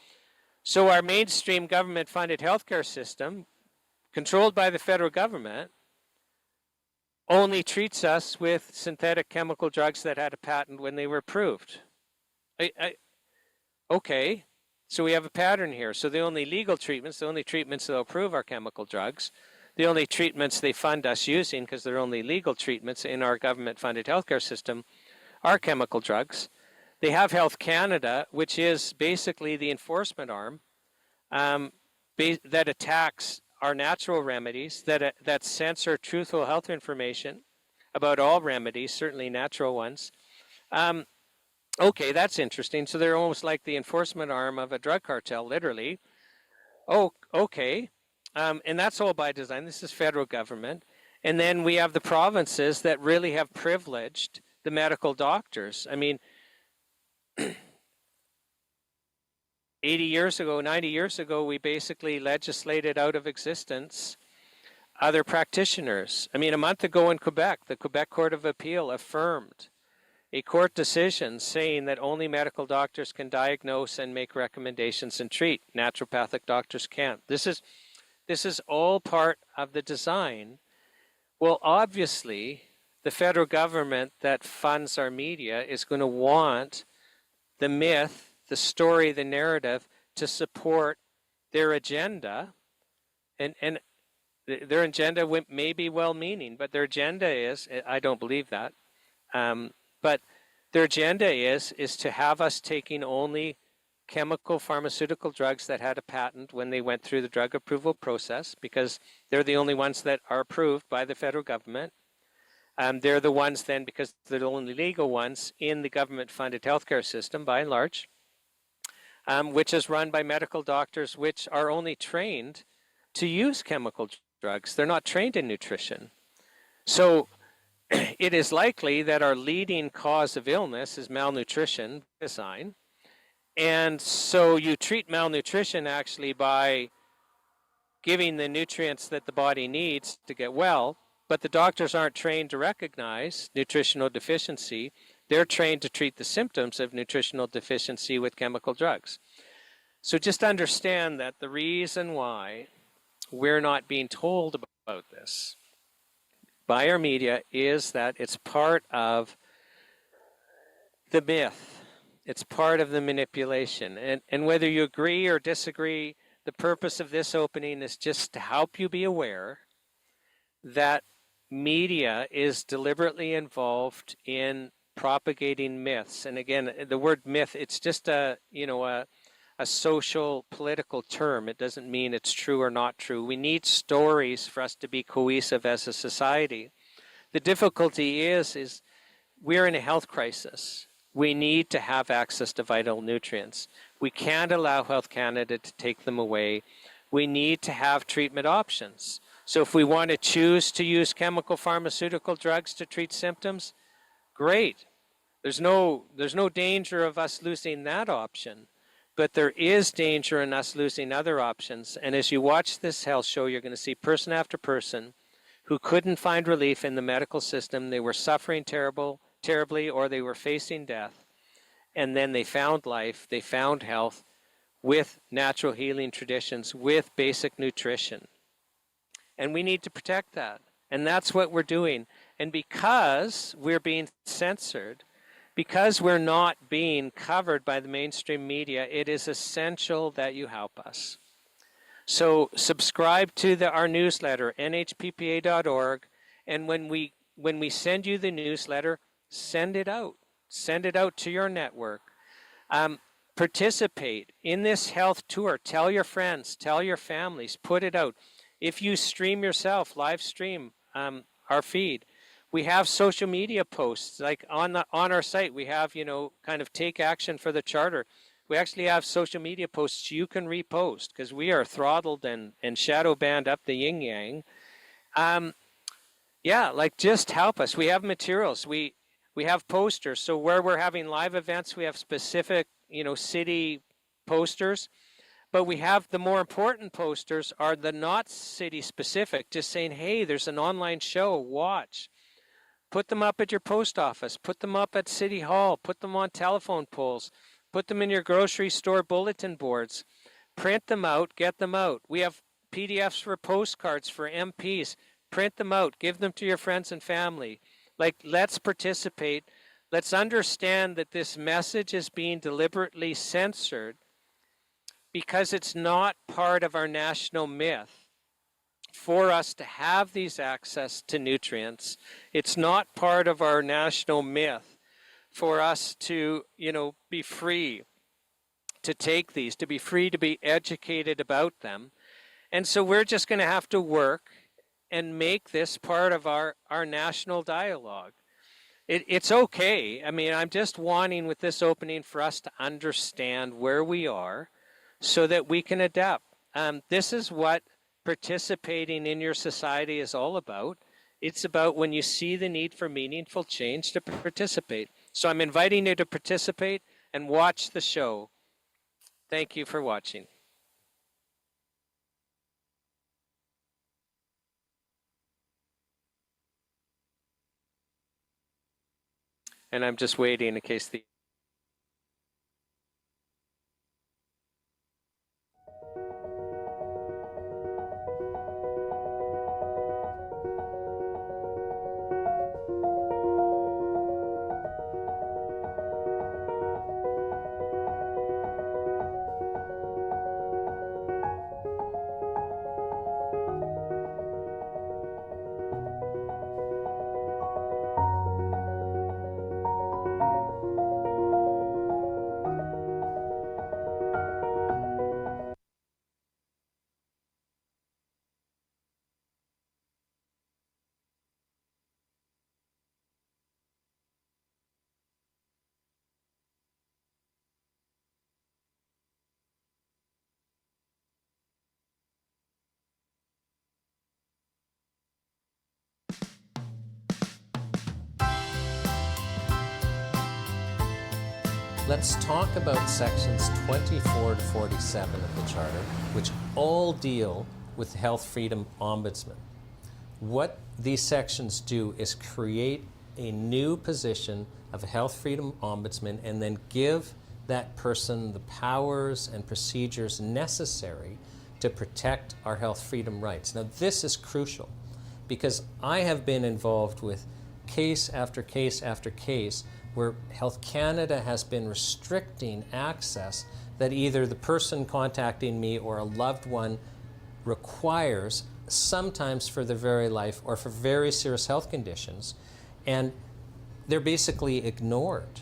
our mainstream government-funded healthcare system, controlled by the federal government, only treats us with synthetic chemical drugs that had a patent when they were approved. Okay, so we have a pattern here. So the only legal treatments, the only treatments they'll approve are chemical drugs. The only treatments they fund us using, because they're only legal treatments in our government-funded healthcare system, are chemical drugs. They have Health Canada, which is basically the enforcement arm that attacks our natural remedies, that censor truthful health information about all remedies, certainly natural ones. Okay, that's interesting. So they're almost like the enforcement arm of a drug cartel, literally. Oh, okay. And that's all by design. This is federal government. And then we have the provinces that really have privileged the medical doctors. I mean, 80 years ago, 90 years ago, we basically legislated out of existence other practitioners. I mean, a month ago in Quebec, the Quebec Court of Appeal affirmed a court decision saying that only medical doctors can diagnose and make recommendations and treat. Naturopathic doctors can't. This is all part of the design. Well, obviously, the federal government that funds our media is going to want the myth, the story, the narrative to support their agenda. And their agenda may be well-meaning, but their agenda is, I don't believe that, but their agenda is to have us taking only chemical pharmaceutical drugs that had a patent when they went through the drug approval process, because they're the only ones that are approved by the federal government. They're the ones then, because they're the only legal ones in the government-funded healthcare system, by and large, which is run by medical doctors, which are only trained to use chemical drugs. They're not trained in nutrition. So it is likely that our leading cause of illness is malnutrition design. And so you treat malnutrition actually by giving the nutrients that the body needs to get well, but the doctors aren't trained to recognize nutritional deficiency. They're trained to treat the symptoms of nutritional deficiency with chemical drugs. So just understand that the reason why we're not being told about this by our media is that it's part of the myth. It's part of the manipulation. And whether you agree or disagree, the purpose of this opening is just to help you be aware that media is deliberately involved in propagating myths. And again, the word myth, it's just a social political term. It doesn't mean it's true or not true. We need stories for us to be cohesive as a society. The difficulty is we're in a health crisis. We need to have access to vital nutrients. We can't allow Health Canada to take them away. We need to have treatment options. So if we want to choose to use chemical pharmaceutical drugs to treat symptoms, great. There's no danger of us losing that option, but there is danger in us losing other options. And as you watch this health show, you're going to see person after person who couldn't find relief in the medical system. They were suffering terribly, or they were facing death. And then they found life, they found health with natural healing traditions, with basic nutrition. And we need to protect that. And that's what we're doing. And because we're being censored, because we're not being covered by the mainstream media, it is essential that you help us. So subscribe to our newsletter, NHPPA.org. And when we send you the newsletter, send it out. Send it out to your network. Participate in this health tour. Tell your friends, tell your families, put it out. If you stream yourself, live stream our feed. We have social media posts, like on our site. We have, kind of take action for the charter. We actually have social media posts you can repost because we are throttled and shadow banned up the yin yang. Yeah, like just help us. We have materials. We have posters. So where we're having live events, we have specific, city posters. But we have the more important posters are the not city specific, just saying, hey, there's an online show, watch. Put them up at your post office, put them up at City Hall, put them on telephone poles, put them in your grocery store bulletin boards, print them out, get them out. We have PDFs for postcards for MPs, print them out, give them to your friends and family. Like, let's participate. Let's understand that this message is being deliberately censored because it's not part of our national myth for us to have these access to nutrients. It's not part of our national myth for us to, be free to take these, to be free to be educated about them. And so we're just going to have to work and make this part of our national dialogue. It's okay. I mean, I'm just wanting with this opening for us to understand where we are so that we can adapt. This is what participating in your society is all about. It's about when you see the need for meaningful change to participate. So I'm inviting you to participate and watch the show. Thank you for watching. And I'm just waiting in case the Let's talk about sections 24 to 47 of the Charter, which all deal with the Health Freedom Ombudsman. What these sections do is create a new position of a Health Freedom Ombudsman and then give that person the powers and procedures necessary to protect our health freedom rights. Now, this is crucial because I have been involved with case after case after case where Health Canada has been restricting access that either the person contacting me or a loved one requires, sometimes for their very life or for very serious health conditions, and they're basically ignored.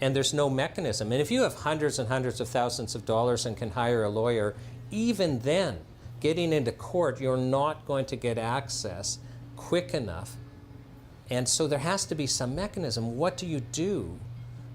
And there's no mechanism. And if you have hundreds and hundreds of thousands of dollars and can hire a lawyer, even then, getting into court, you're not going to get access quick enough. And so there has to be some mechanism. What do you do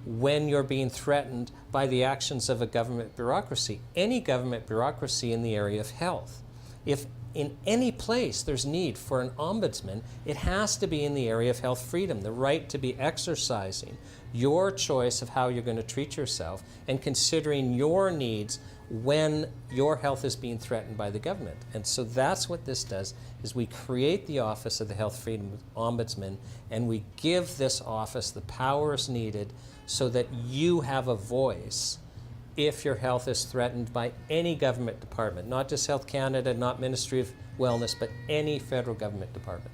when you're being threatened by the actions of a government bureaucracy? Any government bureaucracy in the area of health. If in any place there's need for an ombudsman, it has to be in the area of health freedom, the right to be exercising your choice of how you're going to treat yourself and considering your needs when your health is being threatened by the government. And so that's what this does, is we create the Office of the Health Freedom Ombudsman and we give this office the powers needed so that you have a voice if your health is threatened by any government department, not just Health Canada, not Ministry of Wellness, but any federal government department.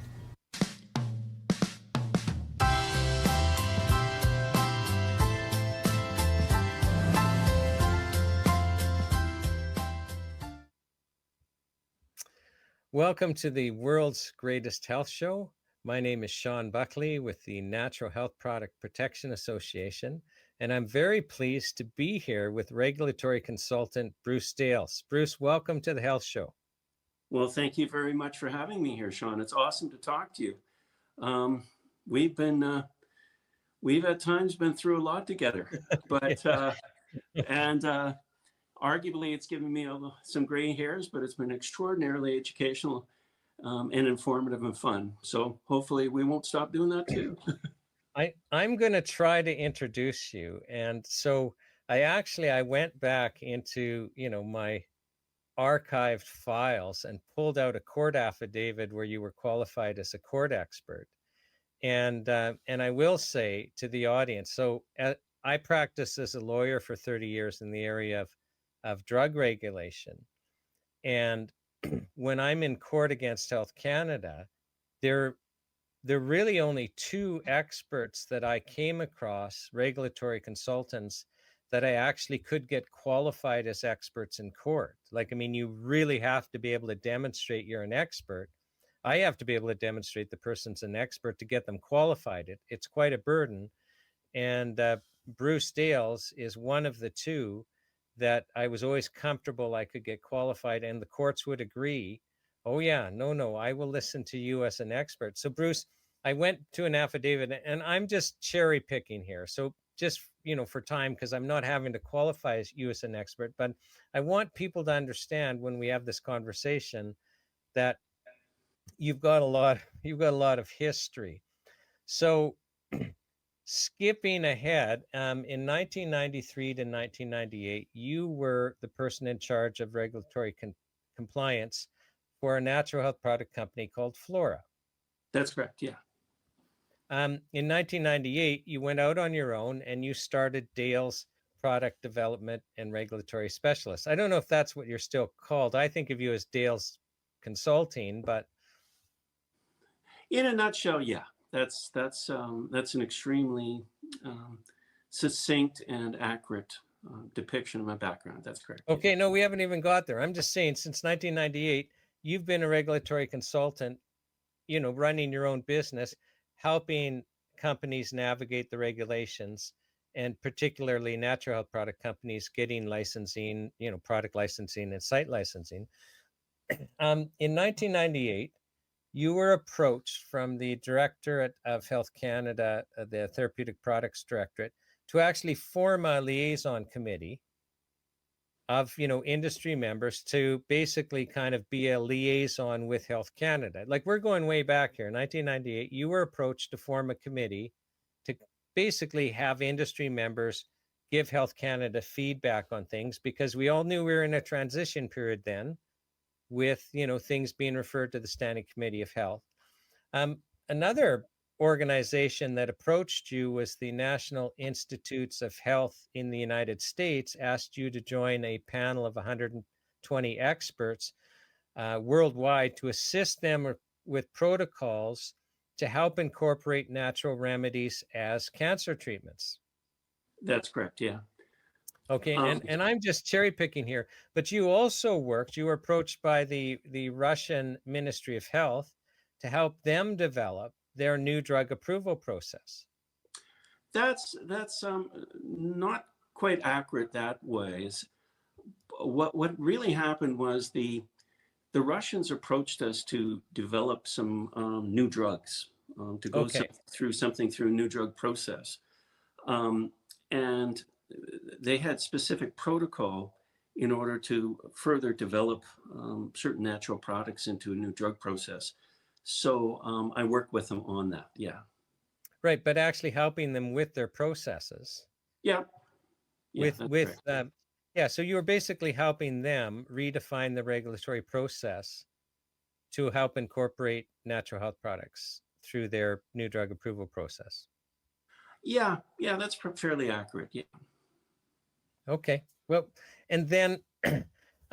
Welcome to the world's greatest health show. My name is Shawn Buckley with the Natural Health Product Protection Association, and I'm very pleased to be here with regulatory consultant Bruce Dales. Bruce, welcome to the health show. Well, thank you very much for having me here, Shawn. It's awesome to talk to you. We've been, we've at times been through a lot together, but, and arguably it's given me some gray hairs, but it's been extraordinarily educational and informative and fun. So hopefully we won't stop doing that too. I'm going to try to introduce you. And so I went back into, my archived files and pulled out a court affidavit where you were qualified as a court expert. And I will say to the audience, so I practiced as a lawyer for 30 years in the area of drug regulation. And when I'm in court against Health Canada, there are really only two experts that I came across, regulatory consultants, that I actually could get qualified as experts in court. Like, I mean, you really have to be able to demonstrate you're an expert. I have to be able to demonstrate the person's an expert to get them qualified. It's quite a burden. And Bruce Dales is one of the two that I was always comfortable I could get qualified, and the courts would agree, oh yeah, no, I will listen to you as an expert. So Bruce, I went to an affidavit, and I'm just cherry picking here. So just, for time, because I'm not having to qualify as you as an expert, but I want people to understand when we have this conversation that you've got a lot of history. So skipping ahead, in 1993 to 1998, you were the person in charge of regulatory compliance for a natural health product company called Flora. That's correct, yeah. In 1998, you went out on your own and you started Dale's Product Development and Regulatory Specialist. I don't know if that's what you're still called. I think of you as Dale's Consulting, but in a nutshell, yeah. That's an extremely succinct and accurate depiction of my background. That's correct. Okay, no, we haven't even got there. I'm just saying, since 1998, you've been a regulatory consultant, running your own business, helping companies navigate the regulations, and particularly natural health product companies getting licensing, product licensing and site licensing. In 1998, you were approached from the Directorate of Health Canada, the Therapeutic Products Directorate, to actually form a liaison committee of, industry members to basically kind of be a liaison with Health Canada. Like, we're going way back here. 1998, you were approached to form a committee to basically have industry members give Health Canada feedback on things, because we all knew we were in a transition period then, with, things being referred to the Standing Committee of Health. Another organization that approached you was the National Institutes of Health in the United States, asked you to join a panel of 120 experts worldwide to assist them with protocols to help incorporate natural remedies as cancer treatments. That's correct, yeah. Okay, and I'm just cherry picking here, but you also you were approached by the Russian Ministry of Health to help them develop their new drug approval process. That's not quite accurate that way. What really happened was the Russians approached us to develop some new drugs, to go through a new drug process, and they had specific protocol in order to further develop certain natural products into a new drug process. So I work with them on that. Yeah. Right, but actually helping them with their processes. Yeah. So you were basically helping them redefine the regulatory process to help incorporate natural health products through their new drug approval process. Yeah, that's fairly accurate. Yeah. Okay. Well, and then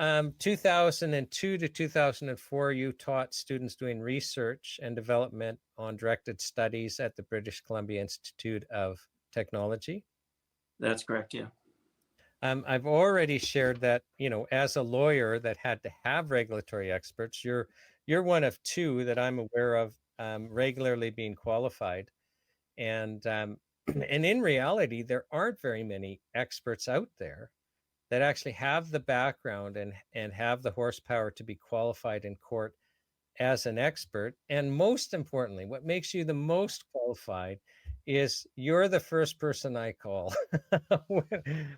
2002 to 2004, you taught students doing research and development on directed studies at the British Columbia Institute of Technology. That's correct, yeah. I've already shared that, as a lawyer that had to have regulatory experts, you're one of two that I'm aware of regularly being qualified. And in reality, there aren't very many experts out there that actually have the background and have the horsepower to be qualified in court as an expert. And most importantly, what makes you the most qualified is you're the first person I call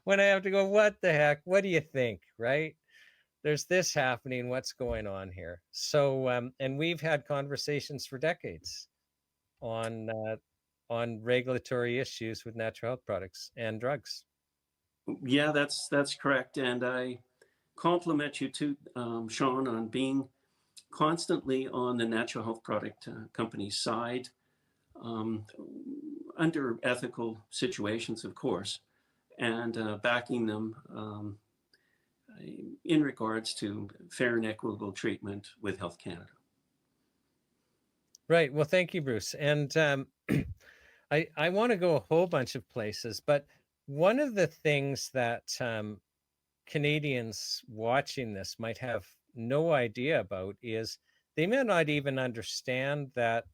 when I have to go, what the heck, what do you think, right? There's this happening, what's going on here? So, and we've had conversations for decades on regulatory issues with natural health products and drugs. Yeah, that's correct. And I compliment you too, Shawn, on being constantly on the natural health product company's side, under ethical situations, of course, and backing them in regards to fair and equitable treatment with Health Canada. Right. Well, thank you, Bruce. And I want to go a whole bunch of places, but one of the things that Canadians watching this might have no idea about is they may not even understand that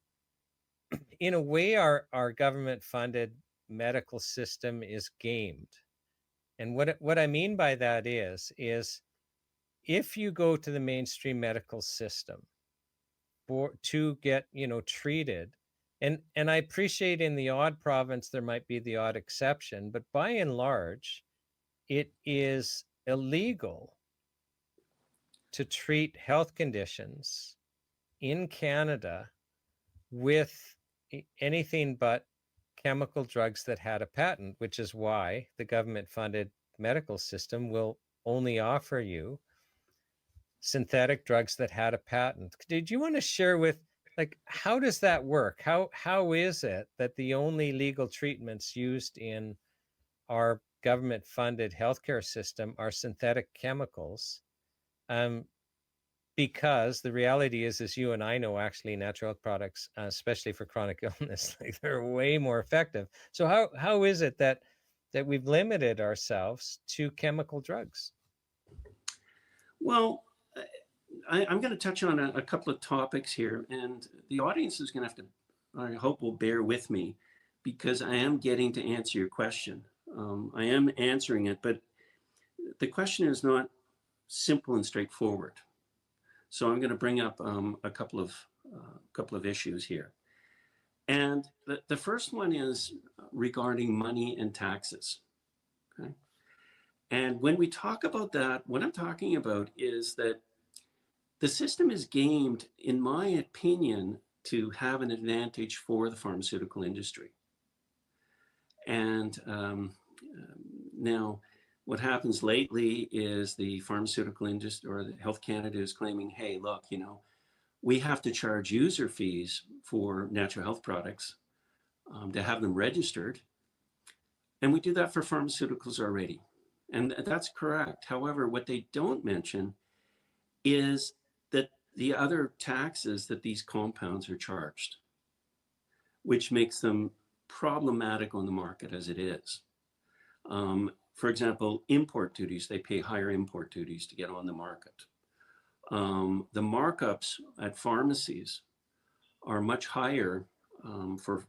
in a way our government funded medical system is gamed. And what I mean by that is if you go to the mainstream medical system to get, treated, and I appreciate in the odd province there might be the odd exception, but by and large, it is illegal to treat health conditions in Canada with anything but chemical drugs that had a patent, which is why the government-funded medical system will only offer you synthetic drugs that had a patent. Did you want to share with, how does that work? How is it that the only legal treatments used in our government-funded healthcare system are synthetic chemicals? Because the reality is you and I know actually natural health products, especially for chronic illness, they're way more effective. So how is it that we've limited ourselves to chemical drugs? Well, I'm going to touch on a couple of topics here, and the audience is going to have to, I hope, will bear with me, because I am getting to answer your question. I am answering it, but the question is not simple and straightforward. So I'm going to bring up a couple of issues here. And the first one is regarding money and taxes. Okay? And when we talk about that, what I'm talking about is that the system is gamed, in my opinion, to have an advantage for the pharmaceutical industry. And now, what happens lately is the pharmaceutical industry or the Health Canada is claiming, hey, look, we have to charge user fees for natural health products to have them registered. And we do that for pharmaceuticals already. And that's correct. However, what they don't mention is that the other taxes that these compounds are charged, which makes them problematic on the market as it is. For example, import duties, they pay higher import duties to get on the market. The markups at pharmacies are much higher for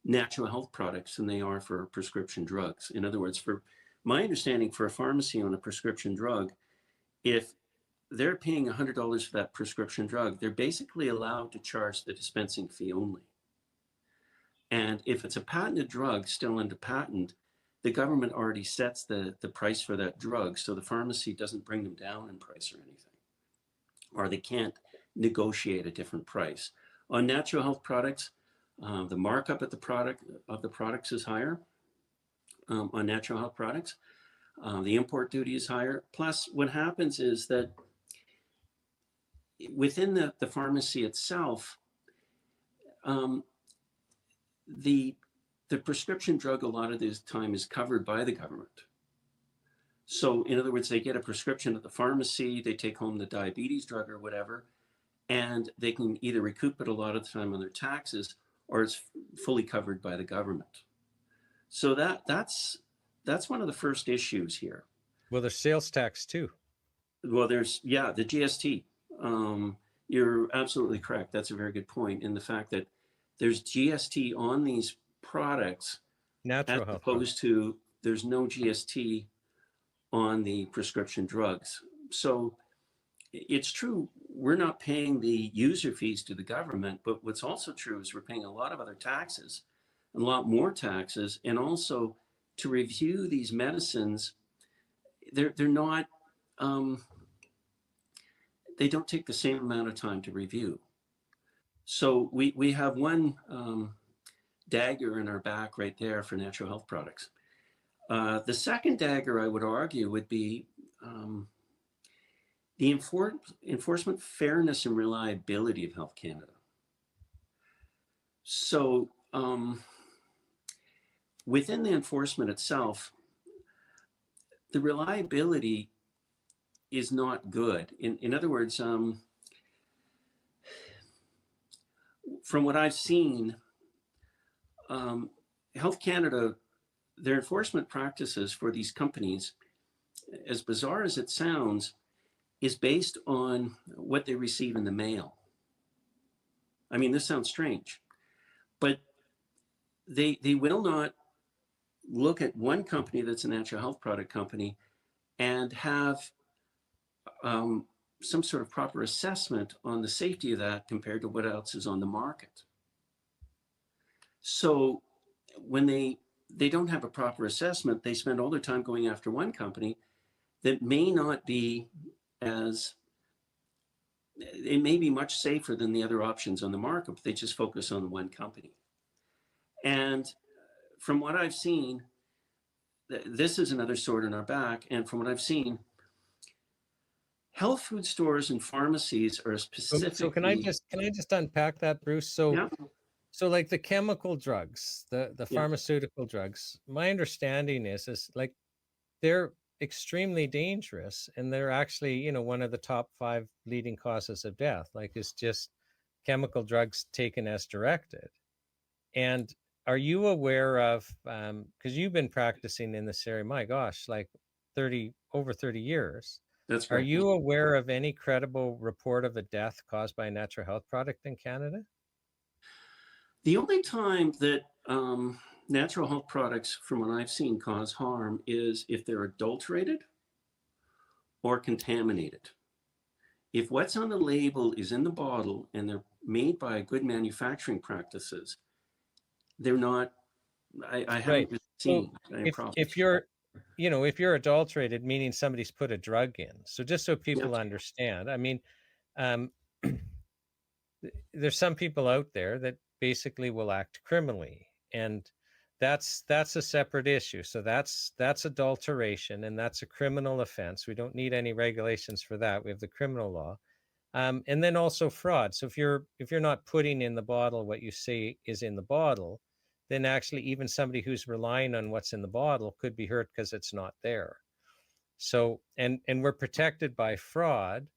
natural health products than they are for prescription drugs. In other words, for my understanding, for a pharmacy on a prescription drug, if they're paying $100 for that prescription drug, they're basically allowed to charge the dispensing fee only. And if it's a patented drug still under patent, the government already sets the price for that drug, so the pharmacy doesn't bring them down in price or anything, or they can't negotiate a different price. On natural health products, the markup of the products is higher. On natural health products, the import duty is higher. Plus, what happens is that within the pharmacy itself, the prescription drug a lot of this time is covered by the government. So in other words, they get a prescription at the pharmacy, they take home the diabetes drug or whatever, and they can either recoup it a lot of the time on their taxes, or it's fully covered by the government. So that's one of the first issues here. Well, there's sales tax too. Well, the GST. You're absolutely correct. That's a very good point in the fact that there's GST on these products, natural as health opposed to there's no GST on the prescription drugs. So it's true, we're not paying the user fees to the government, but what's also true is we're paying a lot of other taxes, a lot more taxes, and also to review these medicines, they're not, they don't take the same amount of time to review. So we have one dagger in our back right there for natural health products. The second dagger, I would argue, would be the enforcement fairness and reliability of Health Canada. So within the enforcement itself, the reliability is not good. In other words, from what I've seen, Health Canada, their enforcement practices for these companies, as bizarre as it sounds, is based on what they receive in the mail. I mean, this sounds strange, but they will not look at one company that's a natural health product company and have some sort of proper assessment on the safety of that compared to what else is on the market. So when they don't have a proper assessment, they spend all their time going after one company that may not be as, it may be much safer than the other options on the market, but they just focus on one company. And from what I've seen, this is another sword in our back. And from what I've seen, health food stores and pharmacies are specifically. So can I just unpack that, Bruce? So, yeah. So like the chemical drugs, the pharmaceutical drugs, my understanding is like they're extremely dangerous, and they're actually, you know, one of the top 5 leading causes of death. Like it's just chemical drugs taken as directed. And are you aware of, because you've been practicing in this area, my gosh, like over 30 years. That's right. Are you aware of any credible report of a death caused by a natural health product in Canada? The only time that natural health products, from what I've seen, cause harm is if they're adulterated or contaminated. If what's on the label is in the bottle and they're made by good manufacturing practices, they're not, I haven't really seen any problems. If you're, you know, if you're adulterated, meaning somebody's put a drug in. So just so people understand, I mean, there's some people out there that basically will act criminally, and that's a separate issue. So that's adulteration, and that's a criminal offense. We don't need any regulations for that. We have the criminal law. And then also fraud. So if you're not putting in the bottle what you say is in the bottle, then actually even somebody who's relying on what's in the bottle could be hurt because it's not there. So and we're protected by fraud.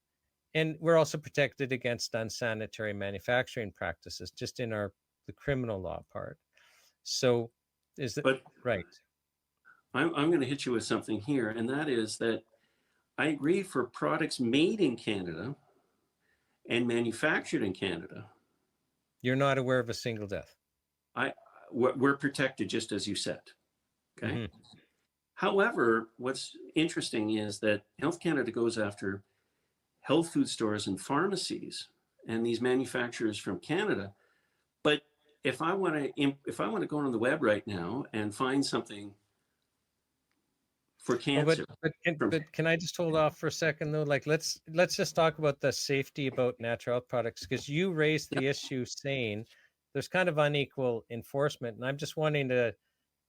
And we're also protected against unsanitary manufacturing practices, just in the criminal law part. So is that right? I'm going to hit you with something here, and that is that I agree for products made in Canada and manufactured in Canada. You're not aware of a single death? We're protected, just as you said. Okay. Mm-hmm. However, what's interesting is that Health Canada goes after health food stores and pharmacies and these manufacturers from Canada. But if I want to go on the web right now and find something for cancer. But can I just hold off for a second though? Like let's just talk about the safety about natural health products, because you raised the issue saying there's kind of unequal enforcement. And I'm just wanting to,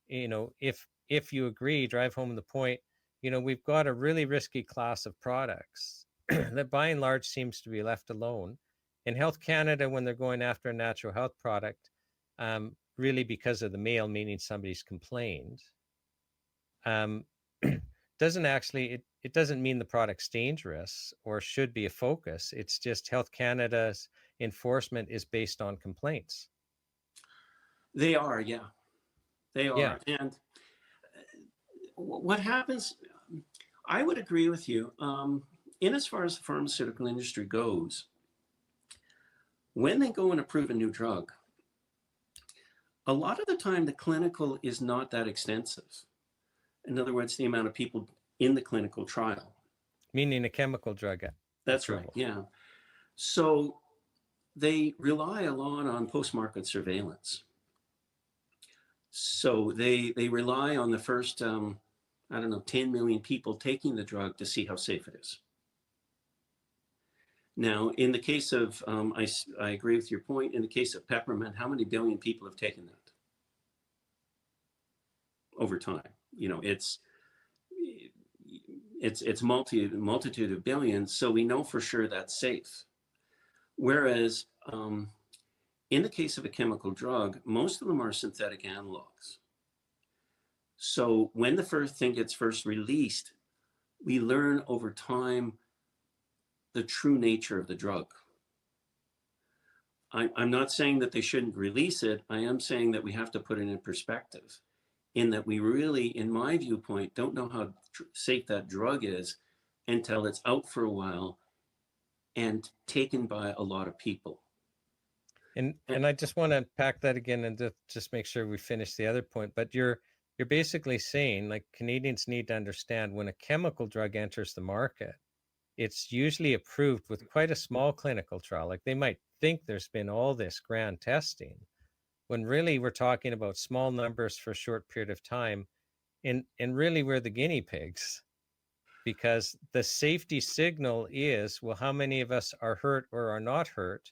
you know, if you agree, drive home the point, you know, we've got a really risky class of products that by and large seems to be left alone. In Health Canada, when they're going after a natural health product, really because of the mail, meaning somebody's complained, doesn't actually, it doesn't mean the product's dangerous or should be a focus. It's just Health Canada's enforcement is based on complaints. They are, yeah. They are. Yeah. And what happens, I would agree with you. In as far as the pharmaceutical industry goes, when they go and approve a new drug, a lot of the time the clinical is not that extensive. In other words, the amount of people in the clinical trial. Meaning a chemical drug That's approval. right, yeah. So they rely a lot on post-market surveillance. So they rely on the first, I don't know, 10 million people taking the drug to see how safe it is. Now, in the case of, I agree with your point, in the case of peppermint, how many billion people have taken that over time? You know, it's multitude of billions, so we know for sure that's safe. Whereas in the case of a chemical drug, most of them are synthetic analogs. So when the first thing gets first released, we learn over time the true nature of the drug. I'm not saying that they shouldn't release it. I am saying that we have to put it in perspective, in that we really, in my viewpoint, don't know how safe that drug is until it's out for a while and taken by a lot of people. And I just want to unpack that again and just make sure we finish the other point. But you're basically saying, like, Canadians need to understand, when a chemical drug enters the market, it's usually approved with quite a small clinical trial. Like, they might think there's been all this grand testing, when really we're talking about small numbers for a short period of time. And really we're the guinea pigs, because the safety signal is, well, how many of us are hurt or are not hurt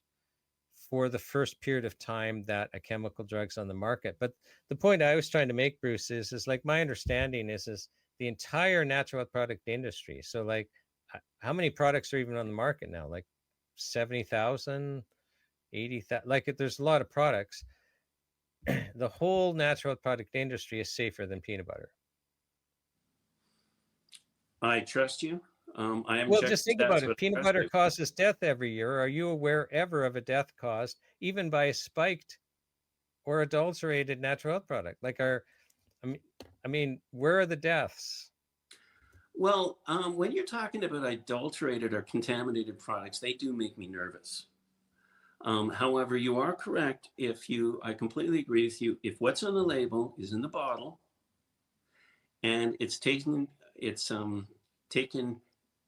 for the first period of time that a chemical drug's on the market. But the point I was trying to make, Bruce, is like, my understanding is the entire natural health product industry. So like, how many products are even on the market now? Like 70,000, 80,000, like, there's a lot of products. The whole natural health product industry is safer than peanut butter. I trust you. I haven't Well, checked just think the stats, about it. but Peanut butter causes death every year. Are you aware ever of a death caused even by a spiked or adulterated natural health product? Like, I mean, where are the deaths? Well, when you're talking about adulterated or contaminated products, they do make me nervous. However, you are correct. I completely agree with you. If what's on the label is in the bottle and it's taken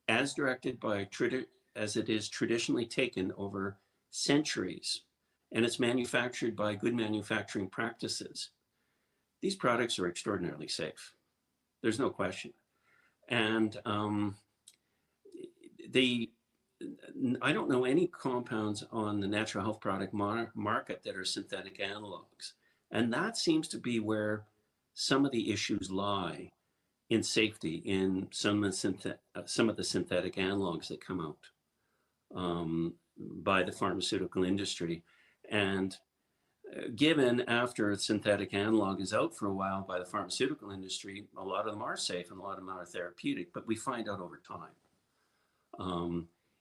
as directed by as it is traditionally taken over centuries, and it's manufactured by good manufacturing practices, these products are extraordinarily safe. There's no question. And I don't know any compounds on the natural health product market that are synthetic analogs. And that seems to be where some of the issues lie in safety in some of the synthetic analogs that come out by the pharmaceutical industry. And given after a synthetic analog is out for a while by the pharmaceutical industry, a lot of them are safe and a lot of them are therapeutic, but we find out over time.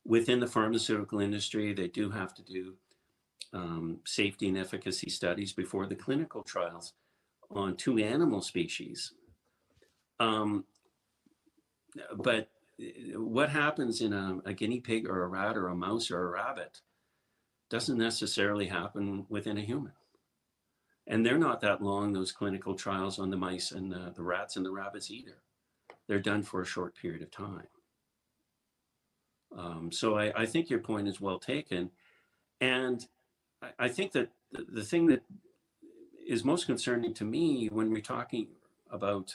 Within the pharmaceutical industry, they do have to do safety and efficacy studies before the clinical trials on 2 animal species. But what happens in a guinea pig or a rat or a mouse or a rabbit doesn't necessarily happen within a human. And they're not that long, those clinical trials on the mice and the rats and the rabbits either. They're done for a short period of time. So I think your point is well taken. And I think that the thing that is most concerning to me when we're talking about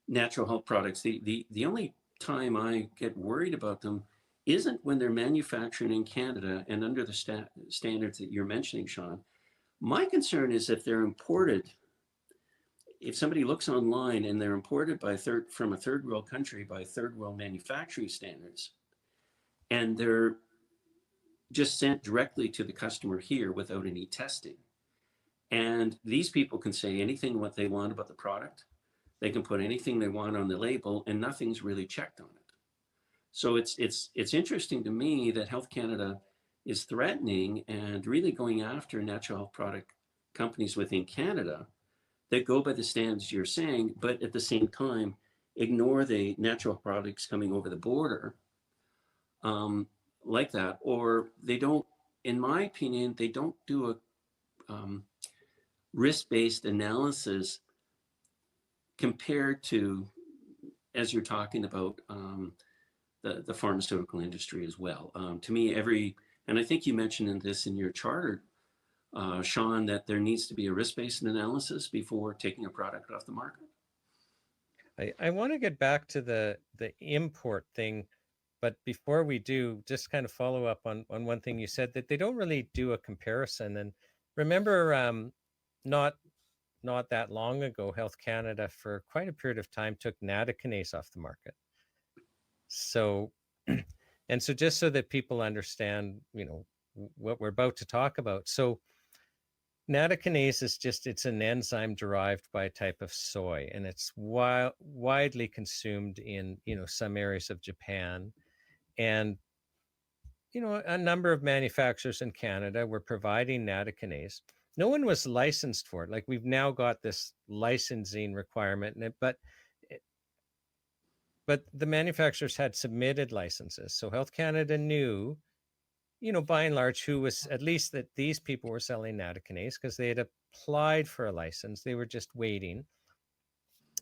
natural health products, the only time I get worried about them isn't when they're manufactured in Canada and under the standards that you're mentioning, Shawn. My concern is if they're imported, if somebody looks online and they're imported from a third world country by third world manufacturing standards, and they're just sent directly to the customer here without any testing. And these people can say anything what they want about the product. They can put anything they want on the label and nothing's really checked on it. So it's interesting to me that Health Canada is threatening and really going after natural health product companies within Canada that go by the standards you're saying, but at the same time, ignore the natural products coming over the border like that. Or they don't, in my opinion, they don't do a risk-based analysis compared to as you're talking about the pharmaceutical industry as well. To me, and I think you mentioned this in your charter, Shawn, that there needs to be a risk-based analysis before taking a product off the market. I want to get back to the import thing, but before we do, just kind of follow up on one thing you said, that they don't really do a comparison. And remember, not that long ago, Health Canada for quite a period of time took natokinase off the market. So, and so just so that people understand, what we're about to talk about. So natokinase is it's an enzyme derived by a type of soy, and it's widely consumed in, some areas of Japan. And, a number of manufacturers in Canada were providing natokinase. No one was licensed for it. Like, we've now got this licensing requirement, but the manufacturers had submitted licenses. So Health Canada knew, by and large, who was, at least that these people were selling natokinase because they had applied for a license. They were just waiting.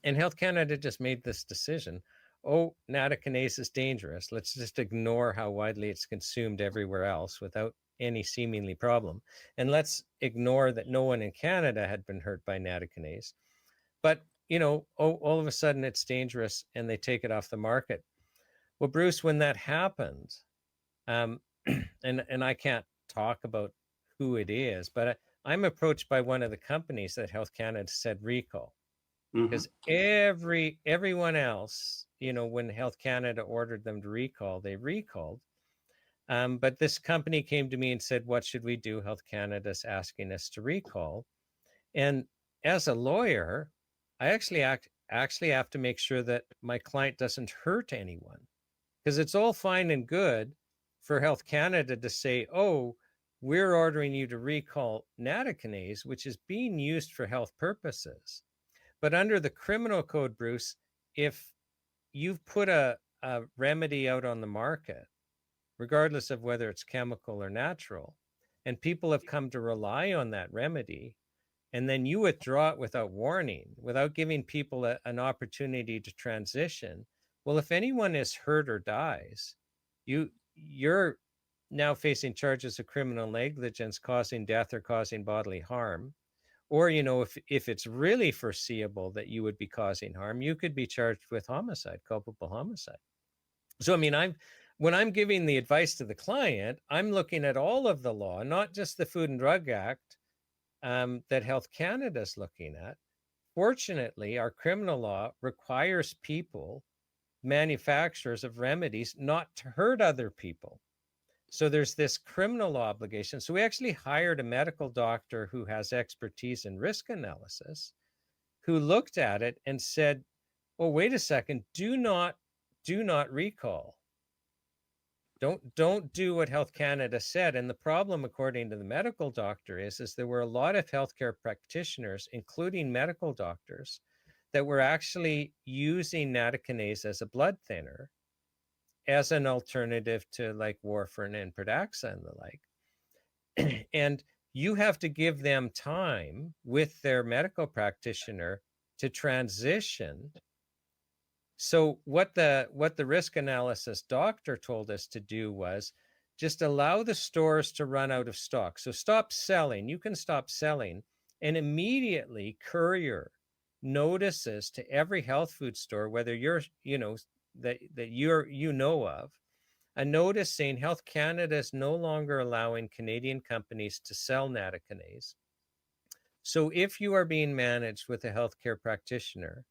And Health Canada just made this decision. Oh, natokinase is dangerous. Let's just ignore how widely it's consumed everywhere else without any seemingly problem. And let's ignore that no one in Canada had been hurt by natokinase. But, all of a sudden it's dangerous and they take it off the market. Well, Bruce, when that happened, and I can't talk about who it is, but I'm approached by one of the companies that Health Canada said recall. Because everyone else, when Health Canada ordered them to recall, they recalled. But this company came to me and said, what should we do? Health Canada's asking us to recall. And as a lawyer, I actually have to make sure that my client doesn't hurt anyone. Because it's all fine and good for Health Canada to say, oh, we're ordering you to recall natokinase, which is being used for health purposes. But under the criminal code, Bruce, if you've put a remedy out on the market, regardless of whether it's chemical or natural, and people have come to rely on that remedy, and then you withdraw it without warning, without giving people an opportunity to transition, well, if anyone is hurt or dies, you're now facing charges of criminal negligence, causing death or causing bodily harm. Or, if it's really foreseeable that you would be causing harm, you could be charged with homicide, culpable homicide. So, when I'm giving the advice to the client, I'm looking at all of the law, not just the Food and Drug Act that Health Canada is looking at. Fortunately, our criminal law requires people, manufacturers of remedies, not to hurt other people. So there's this criminal obligation. So we actually hired a medical doctor who has expertise in risk analysis, who looked at it and said, well, wait a second, do not recall. Don't do what Health Canada said. And the problem, according to the medical doctor, is there were a lot of healthcare practitioners, including medical doctors, that were actually using natokinase as a blood thinner, as an alternative to like warfarin and Pradaxa and the like. And you have to give them time with their medical practitioner to transition. So what the risk analysis doctor told us to do was just allow the stores to run out of stock. So stop selling. You can stop selling, and immediately courier notices to every health food store, whether you're, that you know of, a notice saying Health Canada is no longer allowing Canadian companies to sell natokinase. So if you are being managed with a healthcare practitioner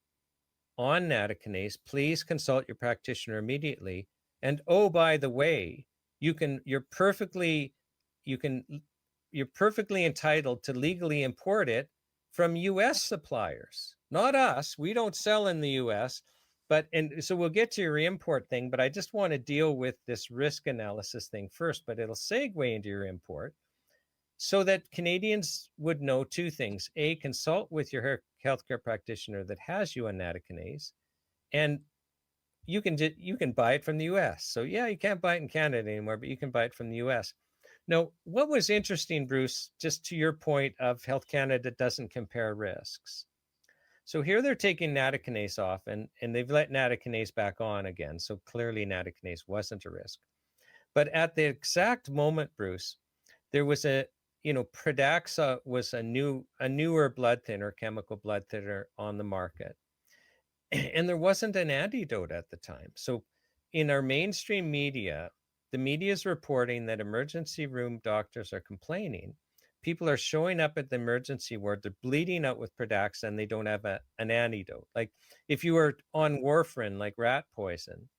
on natokinase, please consult your practitioner immediately. And oh, by the way, you're perfectly entitled to legally import it from US suppliers, not us. We don't sell in the US. And so we'll get to your import thing, but I just want to deal with this risk analysis thing first, but it'll segue into your import so that Canadians would know two things. A, consult with your healthcare practitioner that has you on natokinase, and you can buy it from the US. So yeah, you can't buy it in Canada anymore, but you can buy it from the US. Now, what was interesting, Bruce, just to your point of Health Canada doesn't compare risks. So here they're taking nattokinase off, and they've let nattokinase back on again. So clearly nattokinase wasn't a risk. But at the exact moment, Bruce, there was Pradaxa was a newer blood thinner, chemical blood thinner on the market. And there wasn't an antidote at the time. So in our mainstream media, the media is reporting that emergency room doctors are complaining. People are showing up at the emergency ward, they're bleeding out with Pradaxa and they don't have an antidote. Like if you were on warfarin, like rat poison,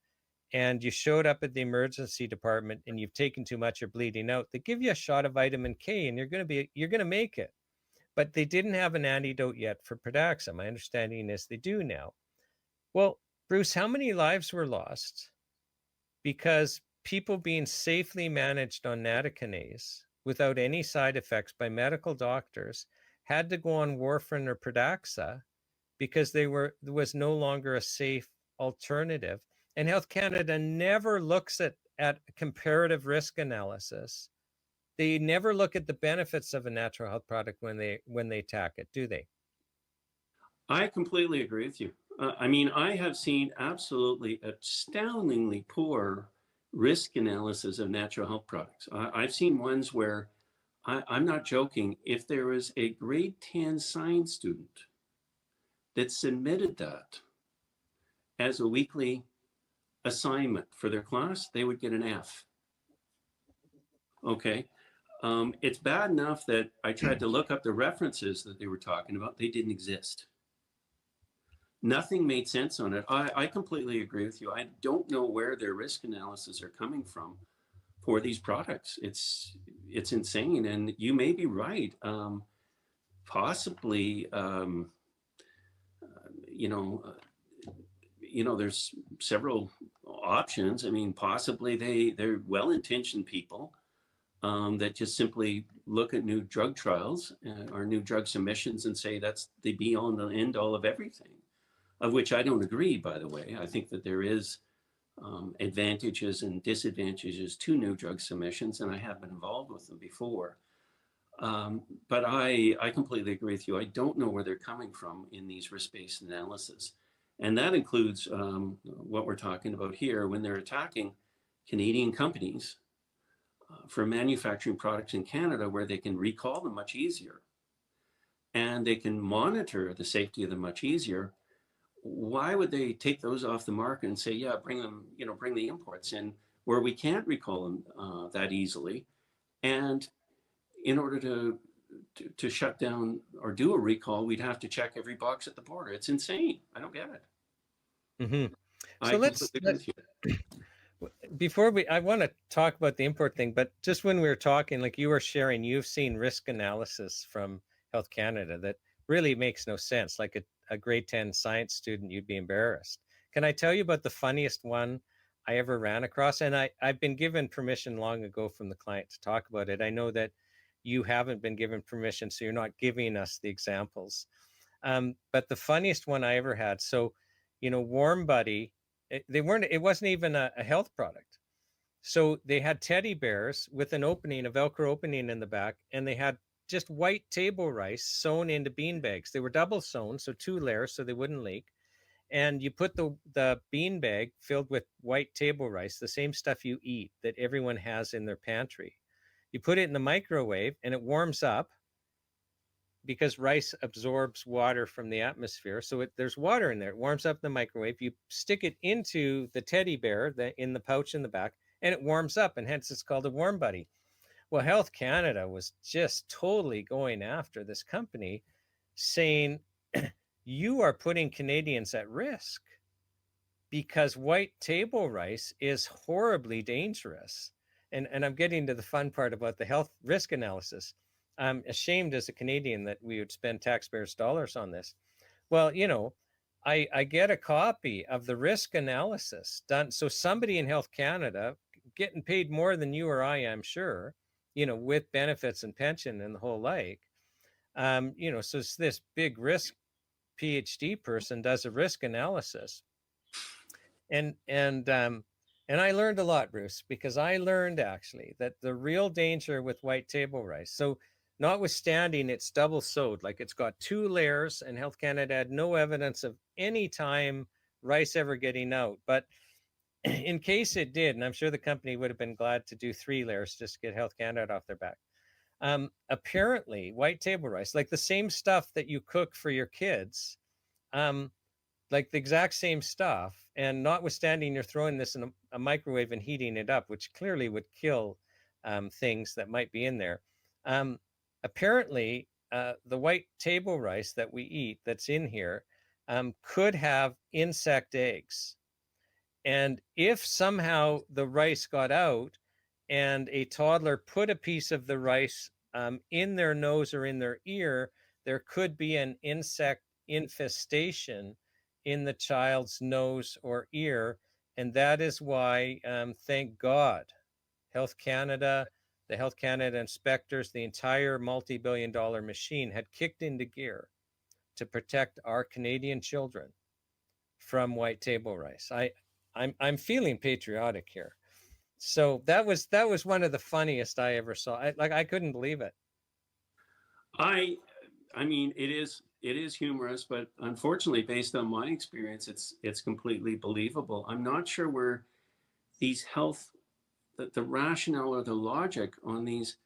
and you showed up at the emergency department and you've taken too much, you're bleeding out, they give you a shot of vitamin K and you're going to make it. But they didn't have an antidote yet for Pradaxa. My understanding is they do now. Well, Bruce, how many lives were lost because people being safely managed on nattokinase without any side effects by medical doctors had to go on warfarin or Pradaxa because there was no longer a safe alternative. And Health Canada never looks at comparative risk analysis. They never look at the benefits of a natural health product when they attack it, do they? I completely agree with you. I mean, I have seen absolutely astoundingly poor risk analysis of natural health products. I've seen ones where I'm not joking. If there was a grade 10 science student that submitted that as a weekly assignment for their class, they would get an F. Okay. It's bad enough that I tried to look up the references that they were talking about. They didn't exist. Nothing made sense on it. I completely agree with you. I don't know where their risk analysis are coming from for these products. It's insane. And you may be right. Possibly, there's several options. I mean, possibly they're well-intentioned people that just simply look at new drug trials or new drug submissions and say that's the be-all and the end-all of everything, of which I don't agree, by the way. I think that there is advantages and disadvantages to new drug submissions, and I have been involved with them before. But I completely agree with you. I don't know where they're coming from in these risk-based analysis. And that includes what we're talking about here when they're attacking Canadian companies for manufacturing products in Canada, where they can recall them much easier and they can monitor the safety of them much easier. Why would they take those off the market and say, yeah, bring the imports in where we can't recall them that easily? And in order to shut down or do a recall, we'd have to check every box at the border. It's insane. I don't get it. Mm-hmm. So let's before I want to talk about the import thing, but just when we were talking, like you were sharing, you've seen risk analysis from Health Canada that really makes no sense. Like a grade 10 science student, you'd be embarrassed. Can I tell you about the funniest one I ever ran across? And I've been given permission long ago from the client to talk about it. I know that you haven't been given permission, so you're not giving us the examples. But the funniest one I ever had, so, Warm Buddy, it wasn't even a health product. So they had teddy bears with an opening, a Velcro opening in the back, and they had just white table rice sewn into bean bags. They were double sewn, so 2 layers so they wouldn't leak. And you put the bean bag filled with white table rice, the same stuff you eat that everyone has in their pantry. You put it in the microwave and it warms up because rice absorbs water from the atmosphere. So there's water in there. It warms up in the microwave. You stick it into the teddy bear in the pouch in the back, and it warms up, and hence it's called a Warm Buddy. Well, Health Canada was just totally going after this company, saying, you are putting Canadians at risk because white table rice is horribly dangerous. And I'm getting to the fun part about the health risk analysis. I'm ashamed as a Canadian that we would spend taxpayers' dollars on this. Well, I get a copy of the risk analysis done. So somebody in Health Canada getting paid more than you or I am sure, with benefits and pension and the whole like. So it's this big risk PhD person does a risk analysis. And I learned a lot, Bruce, because I learned actually that the real danger with white table rice. So notwithstanding it's double sowed, like it's got 2 layers, and Health Canada had no evidence of any time rice ever getting out. But in case it did, and I'm sure the company would have been glad to do 3 layers just to get Health Canada off their back. Apparently, white table rice, like the same stuff that you cook for your kids, like the exact same stuff, and notwithstanding you're throwing this in a microwave and heating it up, which clearly would kill things that might be in there. Apparently, the white table rice that we eat that's in here could have insect eggs. And if somehow the rice got out and a toddler put a piece of the rice in their nose or in their ear, there could be an insect infestation in the child's nose or ear. And that is why, thank God, Health Canada, the Health Canada inspectors, the entire multi-billion-dollar machine had kicked into gear to protect our Canadian children from white table rice. I'm feeling patriotic here. So that was one of the funniest I ever saw. I couldn't believe it. I mean, it is humorous, but unfortunately, based on my experience, it's completely believable. I'm not sure where these the rationale or the logic on these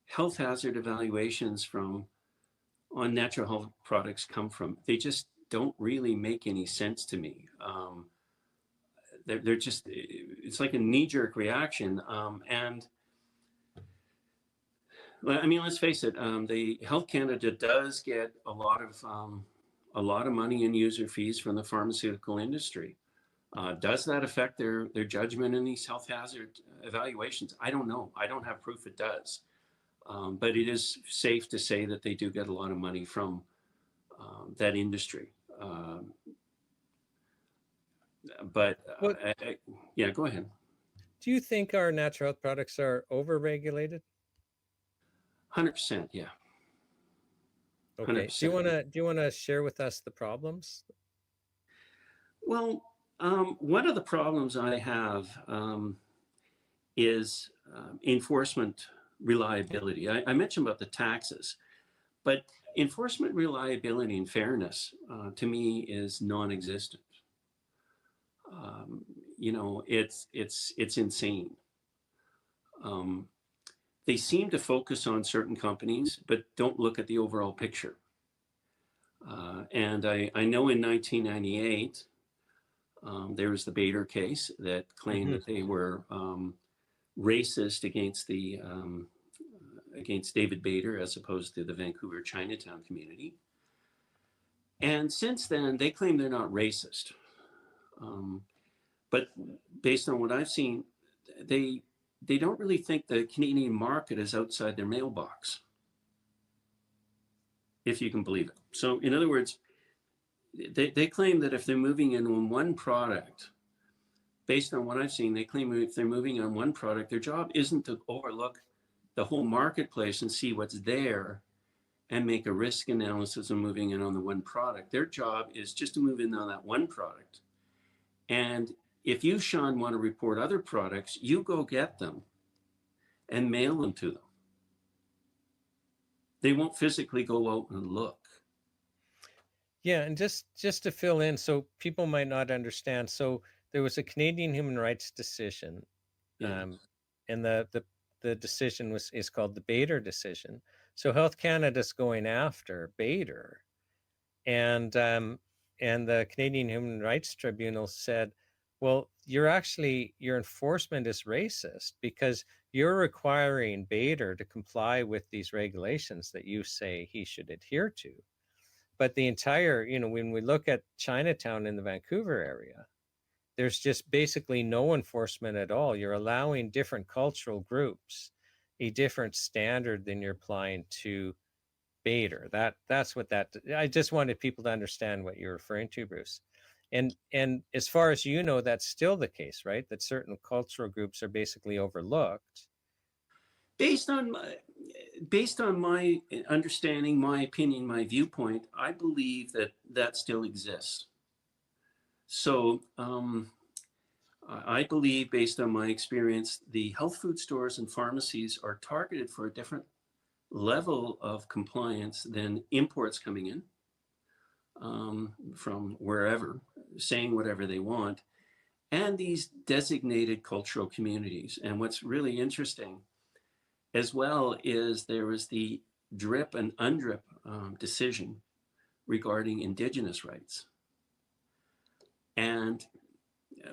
health hazard evaluations on natural health products come from. They just don't really make any sense to me. They're just, it's like a knee-jerk reaction. And I mean, let's face it, the Health Canada does get a lot of money in user fees from the pharmaceutical industry. Does that affect their judgment in these health hazard evaluations? I don't know. I don't have proof it does. But it is safe to say that they do get a lot of money from that industry. Yeah, go ahead. Do you think our natural health products are overregulated? 100%, yeah. Okay. 100%. Do you want to share with us the problems? Well, one of the problems I have is enforcement reliability. I mentioned about the taxes, but enforcement reliability and fairness to me is non-existent. You know, it's insane. They seem to focus on certain companies, but don't look at the overall picture. And I know in 1998, there was the Bader case that claimed that they were racist against David Bader as opposed to the Vancouver Chinatown community. And since then, they claim they're not racist. But based on what I've seen, they don't really think the Canadian market is outside their mailbox, if you can believe it. So in other words, they claim that if they're moving in on one product, based on what I've seen, they claim if they're moving on one product, their job isn't to overlook the whole marketplace and see what's there and make a risk analysis of moving in on the one product. Their job is just to move in on that one product. And if you, Shawn, want to report other products, you go get them and mail them to them. They won't physically go out and look. Yeah, and just to fill in, so people might not understand. So there was a Canadian human rights decision, and the decision is called the Bader decision. So Health Canada's going after Bader, and the Canadian Human Rights Tribunal said, well, your enforcement is racist because you're requiring Bader to comply with these regulations that you say he should adhere to. But the entire, when we look at Chinatown in the Vancouver area, there's just basically no enforcement at all. You're allowing different cultural groups a different standard than you're applying to Bader. That's what I just wanted people to understand what you're referring to, Bruce. And as far as you know, that's still the case, right? That certain cultural groups are basically overlooked. Based on my understanding, my opinion, my viewpoint, I believe that still exists. So I believe, based on my experience, the health food stores and pharmacies are targeted for a different level of compliance than imports coming in from wherever, saying whatever they want, and these designated cultural communities. And what's really interesting as well is there was the drip and undrip decision regarding Indigenous rights. And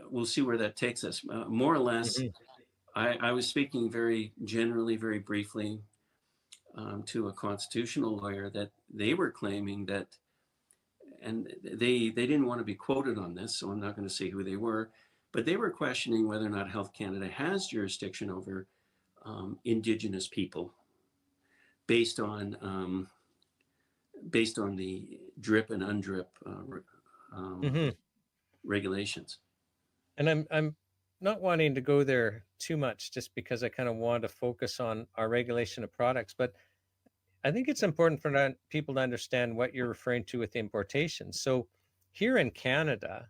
we'll see where that takes us. More or less, I was speaking very generally, very briefly to a constitutional lawyer that they were claiming that, and they didn't want to be quoted on this, so I'm not going to say who they were, but they were questioning whether or not Health Canada has jurisdiction over Indigenous people based on the drip and undrip regulations. And I'm not wanting to go there too much just because I kind of want to focus on our regulation of products, but I think it's important for people to understand what you're referring to with importation. So here in Canada,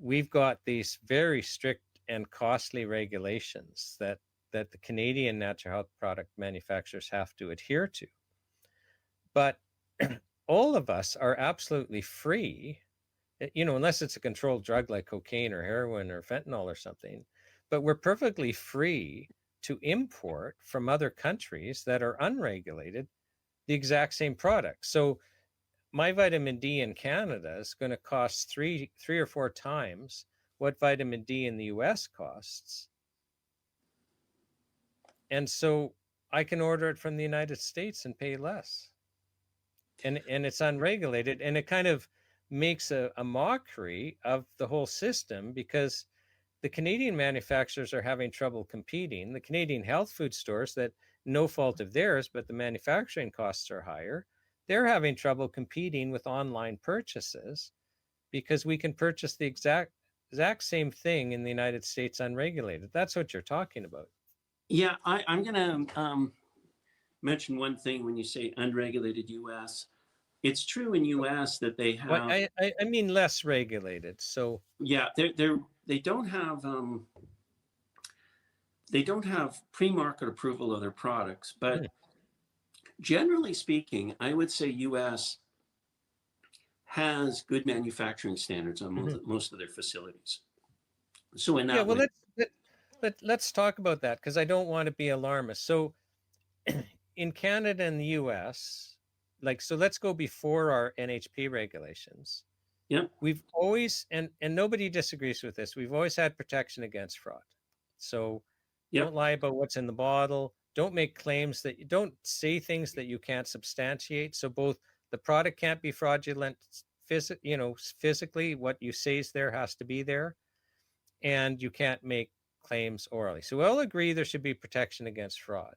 we've got these very strict and costly regulations that the Canadian natural health product manufacturers have to adhere to. But all of us are absolutely free, unless it's a controlled drug like cocaine or heroin or fentanyl or something, but we're perfectly free to import from other countries that are unregulated the exact same product. So my vitamin D in Canada is going to cost three or four times what vitamin D in the US costs. And so I can order it from the United States and pay less. And it's unregulated, and it kind of makes a mockery of the whole system because the Canadian manufacturers are having trouble competing. The Canadian health food stores, that no fault of theirs, but the manufacturing costs are higher, they're having trouble competing with online purchases because we can purchase the exact same thing in the United States unregulated. That's what you're talking about. Yeah, I'm going to mention one thing when you say unregulated U.S. It's true in U.S. that they have. Well, I mean less regulated. So yeah, they don't have pre-market approval of their products, but generally speaking, I would say U.S. has good manufacturing standards on most of their facilities. So in that way, let's talk about that because I don't want to be alarmist. So in Canada and the U.S., so let's go before our NHP regulations. Yeah, we've always, and nobody disagrees with this, we've always had protection against fraud. So don't lie about what's in the bottle. Don't make claims that you don't say things that you can't substantiate. So both the product can't be fraudulent physically, what you say is there has to be there, and you can't make claims orally. So we all agree there should be protection against fraud.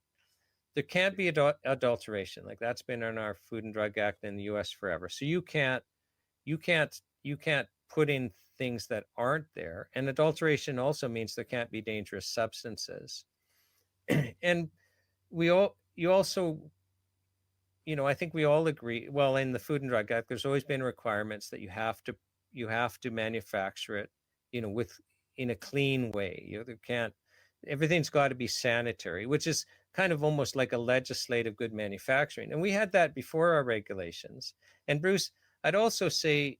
There can't be adulteration. Like that's been in our Food and Drug Act in the US forever. So you can't put in things that aren't there. And adulteration also means there can't be dangerous substances. And I think we all agree, well, in the Food and Drug Act, there's always been requirements that you have to manufacture it, in a clean way. Everything's got to be sanitary, which is kind of almost like a legislative good manufacturing. And we had that before our regulations. And Bruce, I'd also say,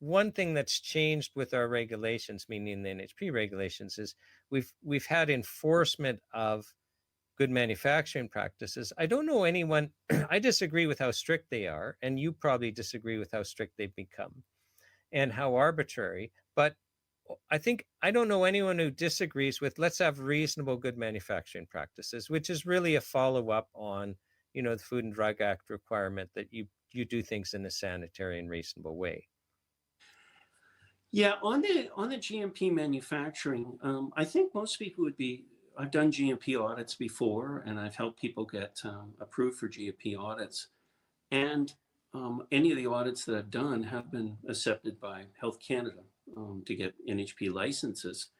one thing that's changed with our regulations, meaning the NHP regulations, is we've had enforcement of good manufacturing practices. I don't know anyone, I disagree with how strict they are, and you probably disagree with how strict they've become and how arbitrary, but I don't know anyone who disagrees with let's have reasonable good manufacturing practices, which is really a follow-up on, the Food and Drug Act requirement that you do things in a sanitary and reasonable way. Yeah, on the GMP manufacturing, I think most people would be. I've done GMP audits before, and I've helped people get approved for GMP audits, and any of the audits that I've done have been accepted by Health Canada to get NHP licenses.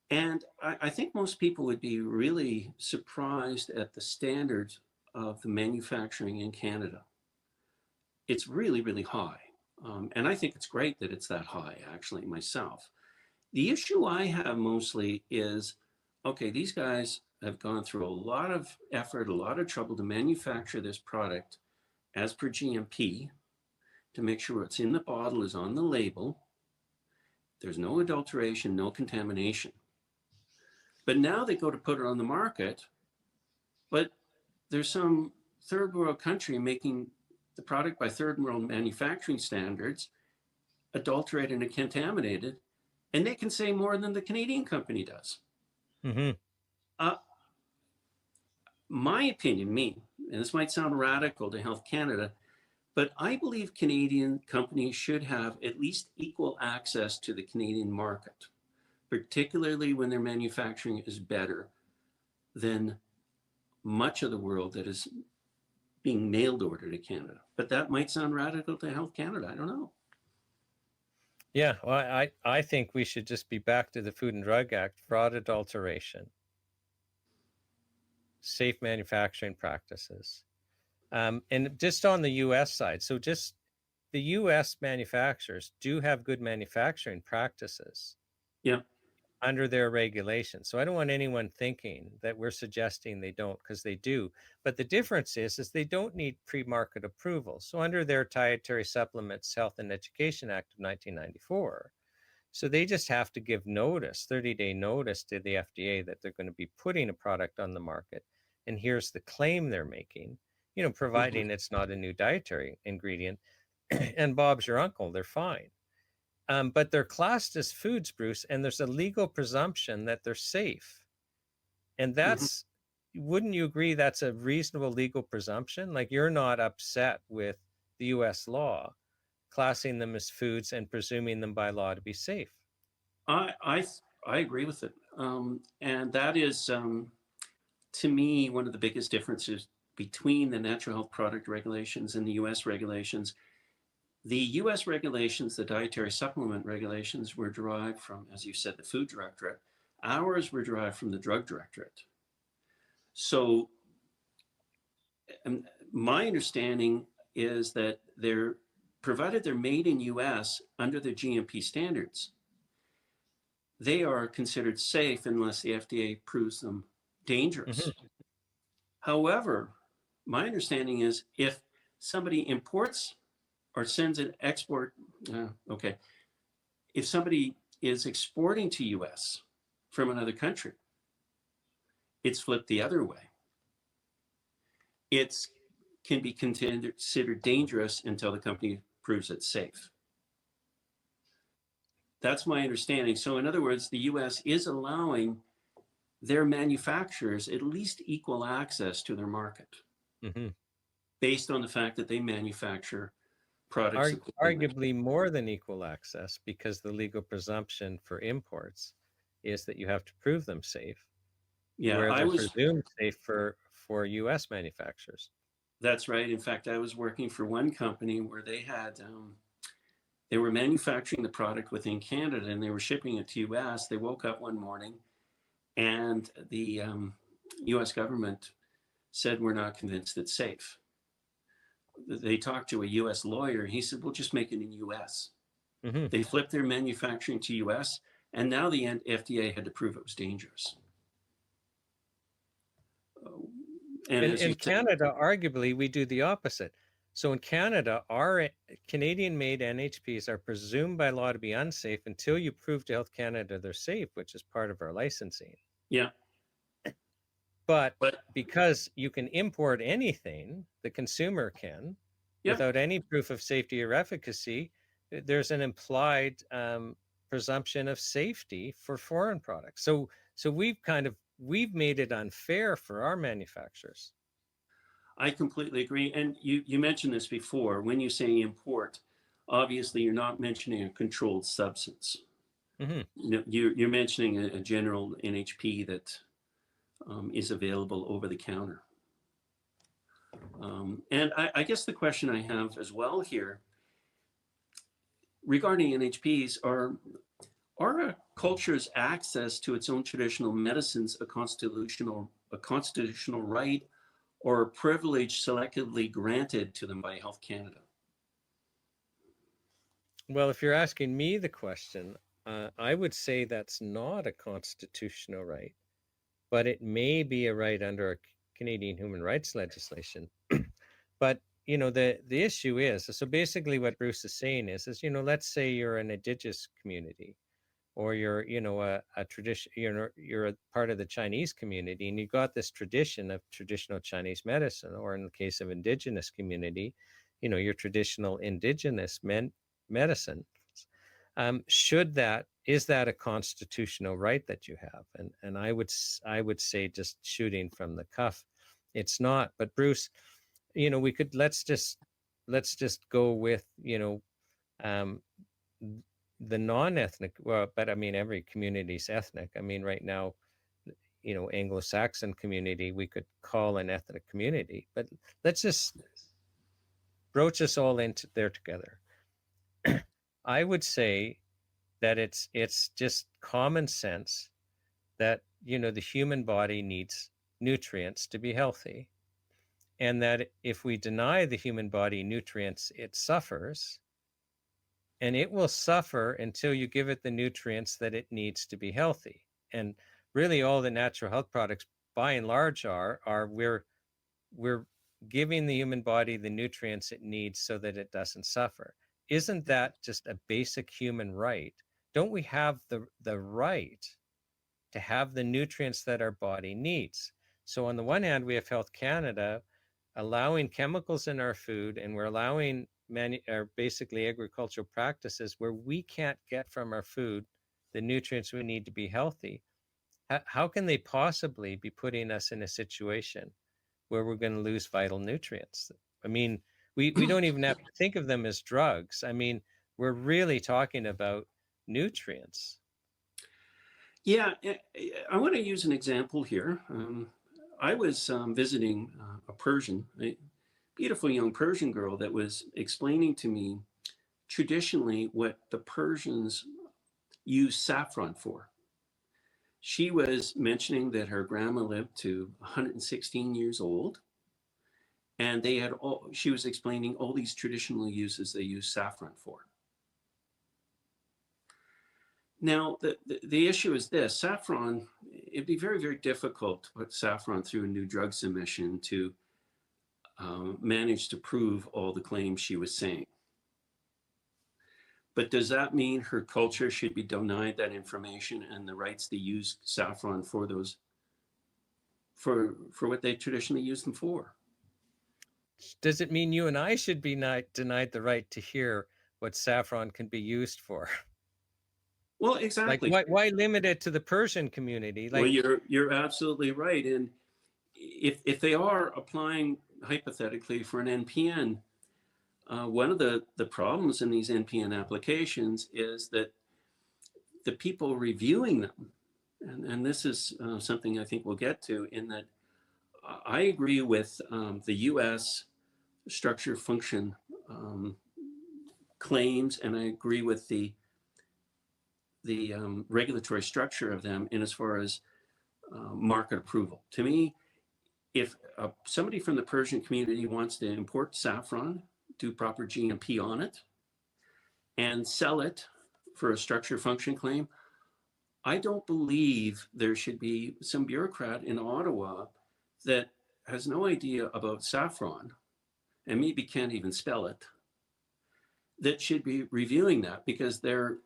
And I think most people would be really surprised at the standards of the manufacturing in Canada. It's really, really high. And I think it's great that it's that high, actually, myself. The issue I have mostly is, okay, these guys have gone through a lot of effort, a lot of trouble to manufacture this product as per GMP, to make sure what's in the bottle is on the label. There's no adulteration, no contamination. But now they go to put it on the market, but there's some third world country making the product by third world manufacturing standards, adulterated and contaminated, and they can say more than the Canadian company does. Mm-hmm. My opinion, and this might sound radical to Health Canada, but I believe Canadian companies should have at least equal access to the Canadian market, particularly when their manufacturing is better than much of the world that is being mailed order to Canada. But that might sound radical to Health Canada. I don't know. Yeah, well, I think we should just be back to the Food and Drug Act, fraud, adulteration, safe manufacturing practices. And just on the US side, so just the US manufacturers do have good manufacturing practices. Yeah. Under their regulations. So I don't want anyone thinking that we're suggesting they don't, because they do. But the difference is they don't need pre-market approval. So under their Dietary Supplements Health and Education Act of 1994, so they just have to give notice, 30-day notice to the FDA that they're going to be putting a product on the market. And here's the claim they're making, providing it's not a new dietary ingredient. And Bob's your uncle, they're fine. But they're classed as foods, Bruce, and there's a legal presumption that they're safe. And that's, wouldn't you agree that's a reasonable legal presumption? Like, you're not upset with the US law classing them as foods and presuming them by law to be safe. I agree with it. And that is, to me, one of the biggest differences between the natural health product regulations and the US regulations. The US regulations, the dietary supplement regulations, were derived from, as you said, the Food Directorate. Ours were derived from the Drug Directorate. So my understanding is that provided they're made in US under the GMP standards, they are considered safe unless the FDA proves them dangerous. However, my understanding is if somebody imports or sends an export, if somebody is exporting to US from another country, it's flipped the other way. It can be considered dangerous until the company proves it's safe. That's my understanding. So in other words, the US is allowing their manufacturers at least equal access to their market, based on the fact that they manufacture products. Arguably more than equal access, because the legal presumption for imports is that you have to prove them safe. Yeah, where they're presumed safe for US manufacturers. That's right. In fact, I was working for one company where they had, they were manufacturing the product within Canada and they were shipping it to US. They woke up one morning and the US government said, we're not convinced it's safe. They talked to a US lawyer. He said, we'll just make it in US. They flipped their manufacturing to US, and now the FDA had to prove it was dangerous. And in Canada, arguably, we do the opposite. So in Canada, our Canadian-made NHPs are presumed by law to be unsafe until you prove to Health Canada they're safe, which is part of our licensing. Yeah. But because you can import anything, the consumer can, without any proof of safety or efficacy, there's an implied presumption of safety for foreign products. So we've made it unfair for our manufacturers. I completely agree. And you mentioned this before. When you say import, obviously you're not mentioning a controlled substance. You're mentioning a general NHP that is available over the counter. And I guess the question I have as well here regarding NHPs are a culture's access to its own traditional medicines a constitutional right or a privilege selectively granted to them by Health Canada? Well, if you're asking me the question, I would say that's not a constitutional right. but it may be a right under Canadian human rights legislation. But the issue is, so basically what Bruce is saying is let's say you're an Indigenous community, or you're a tradition, you're a part of the Chinese community, and you've got this tradition of traditional Chinese medicine, or in the case of Indigenous community, your traditional Indigenous medicine. Is that a constitutional right that you have? And I would say, just shooting from the cuff, it's not. But Bruce, we could let's just go with the non-ethnic. Well, but I mean, every community's ethnic. I mean, right now, Anglo-Saxon community we could call an ethnic community, but let's just broach us all into there together. I would say that it's just common sense that the human body needs nutrients to be healthy, and that if we deny the human body nutrients, it suffers, and it will suffer until you give it the nutrients that it needs to be healthy. And really, all the natural health products, by and large, are we're giving the human body the nutrients it needs so that it doesn't suffer. Isn't that just a basic human right? Don't we have the right to have the nutrients that our body needs? So on the one hand, we have Health Canada allowing chemicals in our food, and we're allowing basically agricultural practices where we can't get from our food the nutrients we need to be healthy. How can they possibly be putting us in a situation where we're going to lose vital nutrients? I mean, we don't even have to think of them as drugs. I mean, we're really talking about nutrients. Yeah, I want to use an example here. I was visiting a beautiful young Persian girl that was explaining to me traditionally what the Persians use saffron for. She was mentioning that her grandma lived to 116 years old, and she was explaining all these traditional uses they use saffron for. Now, the issue is this: saffron, it'd be very, very difficult to put saffron through a new drug submission to manage to prove all the claims she was saying. But does that mean her culture should be denied that information and the rights to use saffron for those, for what they traditionally use them for? Does it mean you and I should be denied the right to hear what saffron can be used for? Well, exactly. Like, why limit it to the Persian community? Well, you're absolutely right. And if they are applying hypothetically for an NPN, one of the problems in these NPN applications is that the people reviewing them, and this is something I think we'll get to, in that I agree with the US structure function claims, and I agree with the regulatory structure of them in as far as market approval. To me, if somebody from the Persian community wants to import saffron, do proper GMP on it, and sell it for a structure function claim, I don't believe there should be some bureaucrat in Ottawa that has no idea about saffron and maybe can't even spell it, that should be reviewing that, because they're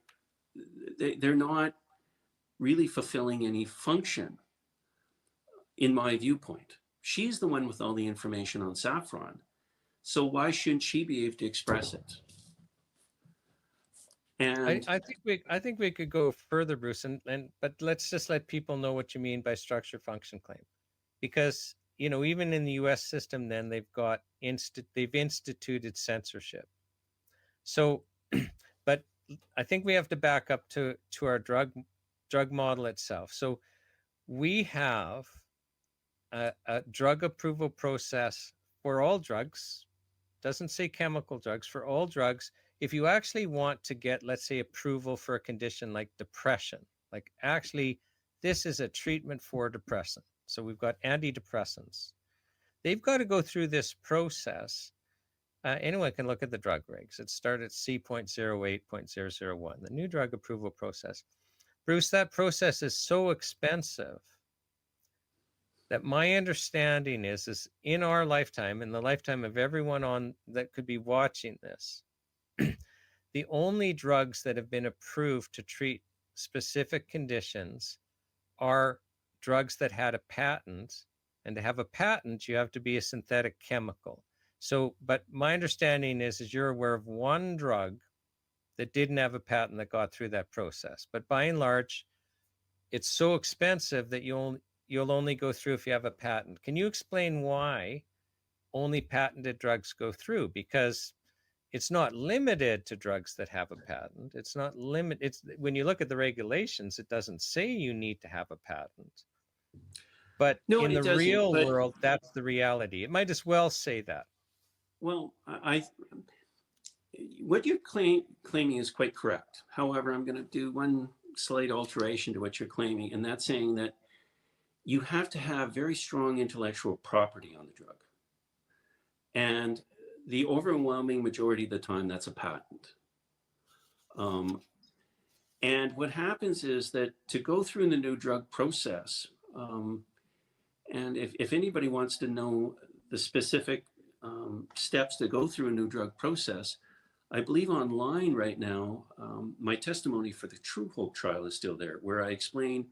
not really fulfilling any function, in my viewpoint. She's the one with all the information on saffron, so why shouldn't she be able to express it? And I think we could go further, Bruce, but let's just let people know what you mean by structure function claim, because even in the U.S. system, then they've instituted censorship. So, but I think we have to back up to our drug model itself. So we have a drug approval process for all drugs. Doesn't say chemical drugs, for all drugs. If you actually want to get, let's say, approval for a condition like depression, like actually this is a treatment for depression, so we've got antidepressants, they've got to go through this process. Anyone can look at the drug regs. It started at C.08.001, the new drug approval process. Bruce, that process is so expensive that my understanding is in our lifetime, in the lifetime of everyone on that could be watching this, the only drugs that have been approved to treat specific conditions are drugs that had a patent. And to have a patent, you have to be a synthetic chemical. So, but my understanding is you're aware of one drug that didn't have a patent that got through that process. But by and large, it's so expensive that you'll only go through if you have a patent. Can you explain why only patented drugs go through? Because it's not limited to drugs that have a patent. It's not limited. It's when you look at the regulations, it doesn't say you need to have a patent. But No, in it the doesn't. real But world, that's the reality. It might as well say that. well, what you're claiming is quite correct. However, I'm going to do one slight alteration to what you're claiming, and that's saying that you have to have very strong intellectual property on the drug. And the overwhelming majority of the time, that's a patent. And what happens is that to go through the new drug process, and if anybody wants to know the specific steps to go through a new drug process, I believe online right now, my testimony for the True Hope trial is still there, where I explain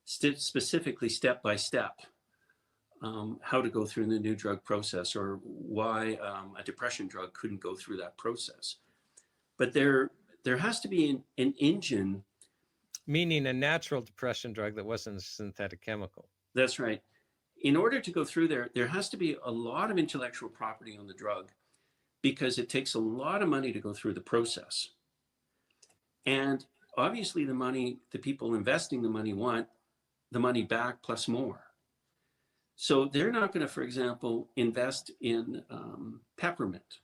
specifically step by step how to go through the new drug process, or why a depression drug couldn't go through that process. But there has to be an engine. Meaning a natural depression drug that wasn't a synthetic chemical. That's right. In order to go through there has to be a lot of intellectual property on the drug, because it takes a lot of money to go through the process. And obviously the people investing the money want the money back plus more. So they're not going to, for example, invest in peppermint.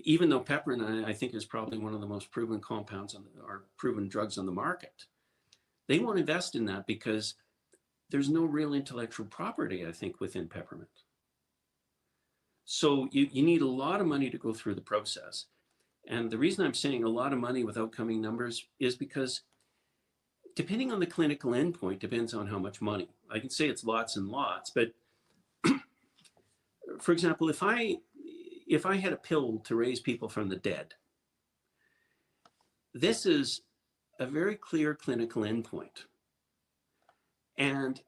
Even though peppermint, I think, is probably one of the most proven compounds or proven drugs on the market. They won't invest in that because there's no real intellectual property, I think, within peppermint. So you need a lot of money to go through the process. And the reason I'm saying a lot of money without coming numbers is because depending on the clinical endpoint, depends on how much money. I can say it's lots and lots, but for example, if I had a pill to raise people from the dead, this is a very clear clinical endpoint. And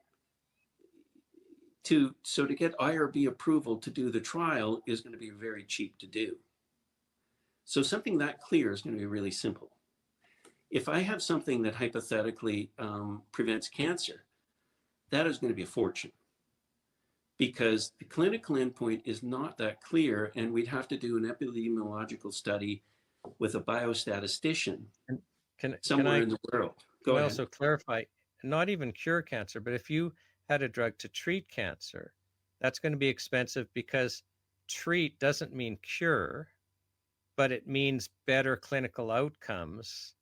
to get IRB approval to do the trial is going to be very cheap to do. So something that clear is going to be really simple. If I have something that hypothetically prevents cancer, that is going to be a fortune, because the clinical endpoint is not that clear, and we'd have to do an epidemiological study with a biostatistician somewhere in the world. Go ahead. Also clarify, not even cure cancer, but if you had a drug to treat cancer, that's going to be expensive, because treat doesn't mean cure, but it means better clinical outcomes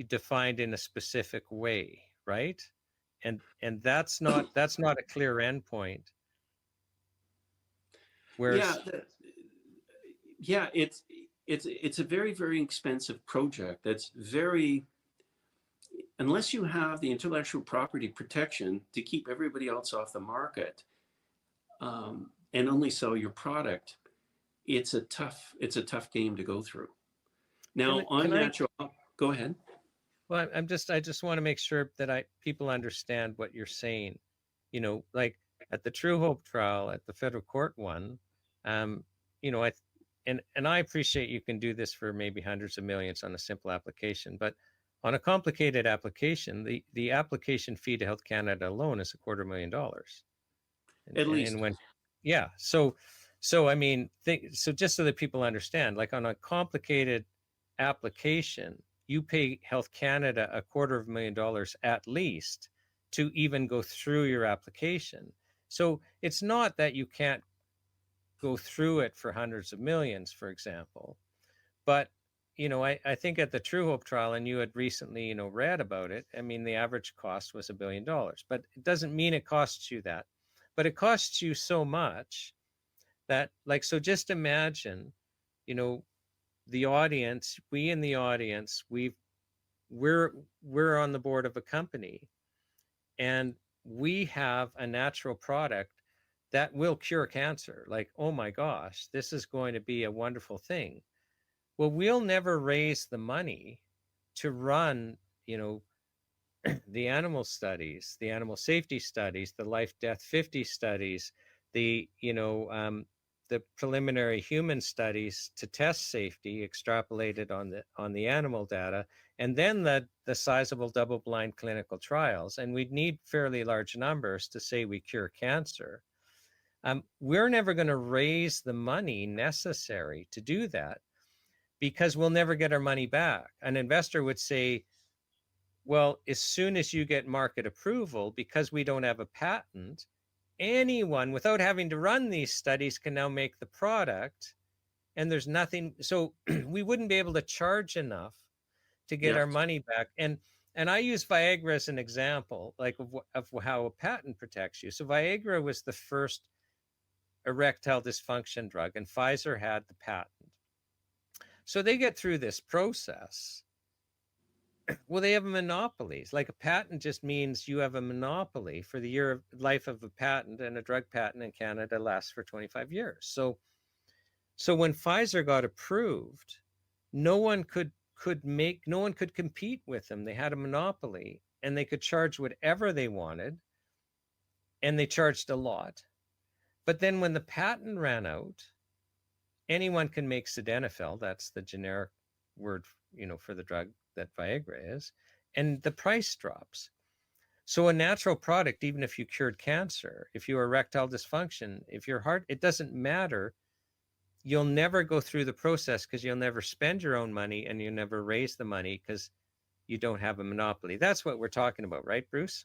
defined in a specific way, right? And that's not a clear endpoint. Whereas, it's a very, very expensive project. That's very, unless you have the intellectual property protection to keep everybody else off the market, and only sell your product, it's a tough game to go through. Now, go ahead. Well, I just want to make sure that people understand what you're saying. You know, like at the True Hope trial at the federal court one, you know, I appreciate you can do this for maybe hundreds of millions on a simple application, but on a complicated application, the application fee to Health Canada alone is $250,000. At least. So I mean, so just so that people understand, like on a complicated application, you pay Health Canada $250,000 at least to even go through your application. So it's not that you can't go through it for hundreds of millions, for example. But, you know, I think at the True Hope trial, and you had recently, you know, read about it, I mean, the average cost was $1 billion, but it doesn't mean it costs you that. But it costs you so much that, like, so just imagine, you know, the audience, we in the audience, we're on the board of a company, and we have a natural product that will cure cancer. Like, oh my gosh, this is going to be a wonderful thing. Well, we'll never raise the money to run, the animal studies, the animal safety studies, the life death 50 studies, the preliminary human studies to test safety extrapolated on the animal data, and then the sizable double-blind clinical trials. And we'd need fairly large numbers to say we cure cancer. We're never going to raise the money necessary to do that because we'll never get our money back. An investor would say, well, as soon as you get market approval, because we don't have a patent, anyone without having to run these studies can now make the product, and there's nothing. So we wouldn't be able to charge enough to get our money back. And I use Viagra as an example, like of how a patent protects you. So Viagra was the first erectile dysfunction drug, and Pfizer had the patent. So they get through this process. Well, they have monopolies. Like a patent just means you have a monopoly for the year of life of a patent, and a drug patent in Canada lasts for 25 years. So when Pfizer got approved, no one could compete with them. They had a monopoly, and they could charge whatever they wanted, and they charged a lot. But then when the patent ran out, anyone can make sildenafil. That's the generic word, for the drug that Viagra is, and the price drops. So a natural product, even if you cured cancer, if you erectile dysfunction, if your heart, it doesn't matter. You'll never go through the process because you'll never spend your own money, and you'll never raise the money because you don't have a monopoly. That's what we're talking about, right, Bruce?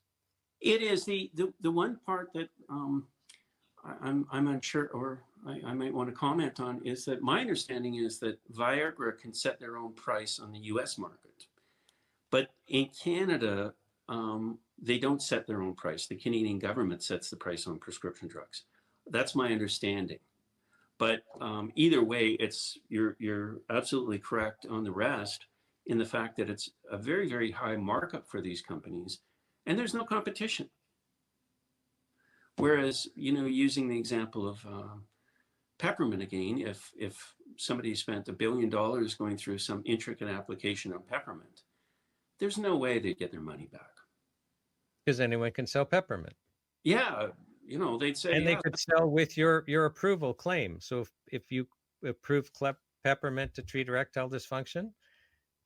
It is the one part that I'm unsure, or I might want to comment on, is that my understanding is that Viagra can set their own price on the US market. But in Canada, they don't set their own price. The Canadian government sets the price on prescription drugs. That's my understanding. But either way, you're absolutely correct on the rest, in the fact that it's a very, very high markup for these companies, and there's no competition. Whereas, using the example of peppermint again, if somebody spent $1 billion going through some intricate application on peppermint, there's no way they'd get their money back. Because anyone can sell peppermint. Yeah, they'd say, and they could sell with your approval claim. So if you approve peppermint to treat erectile dysfunction,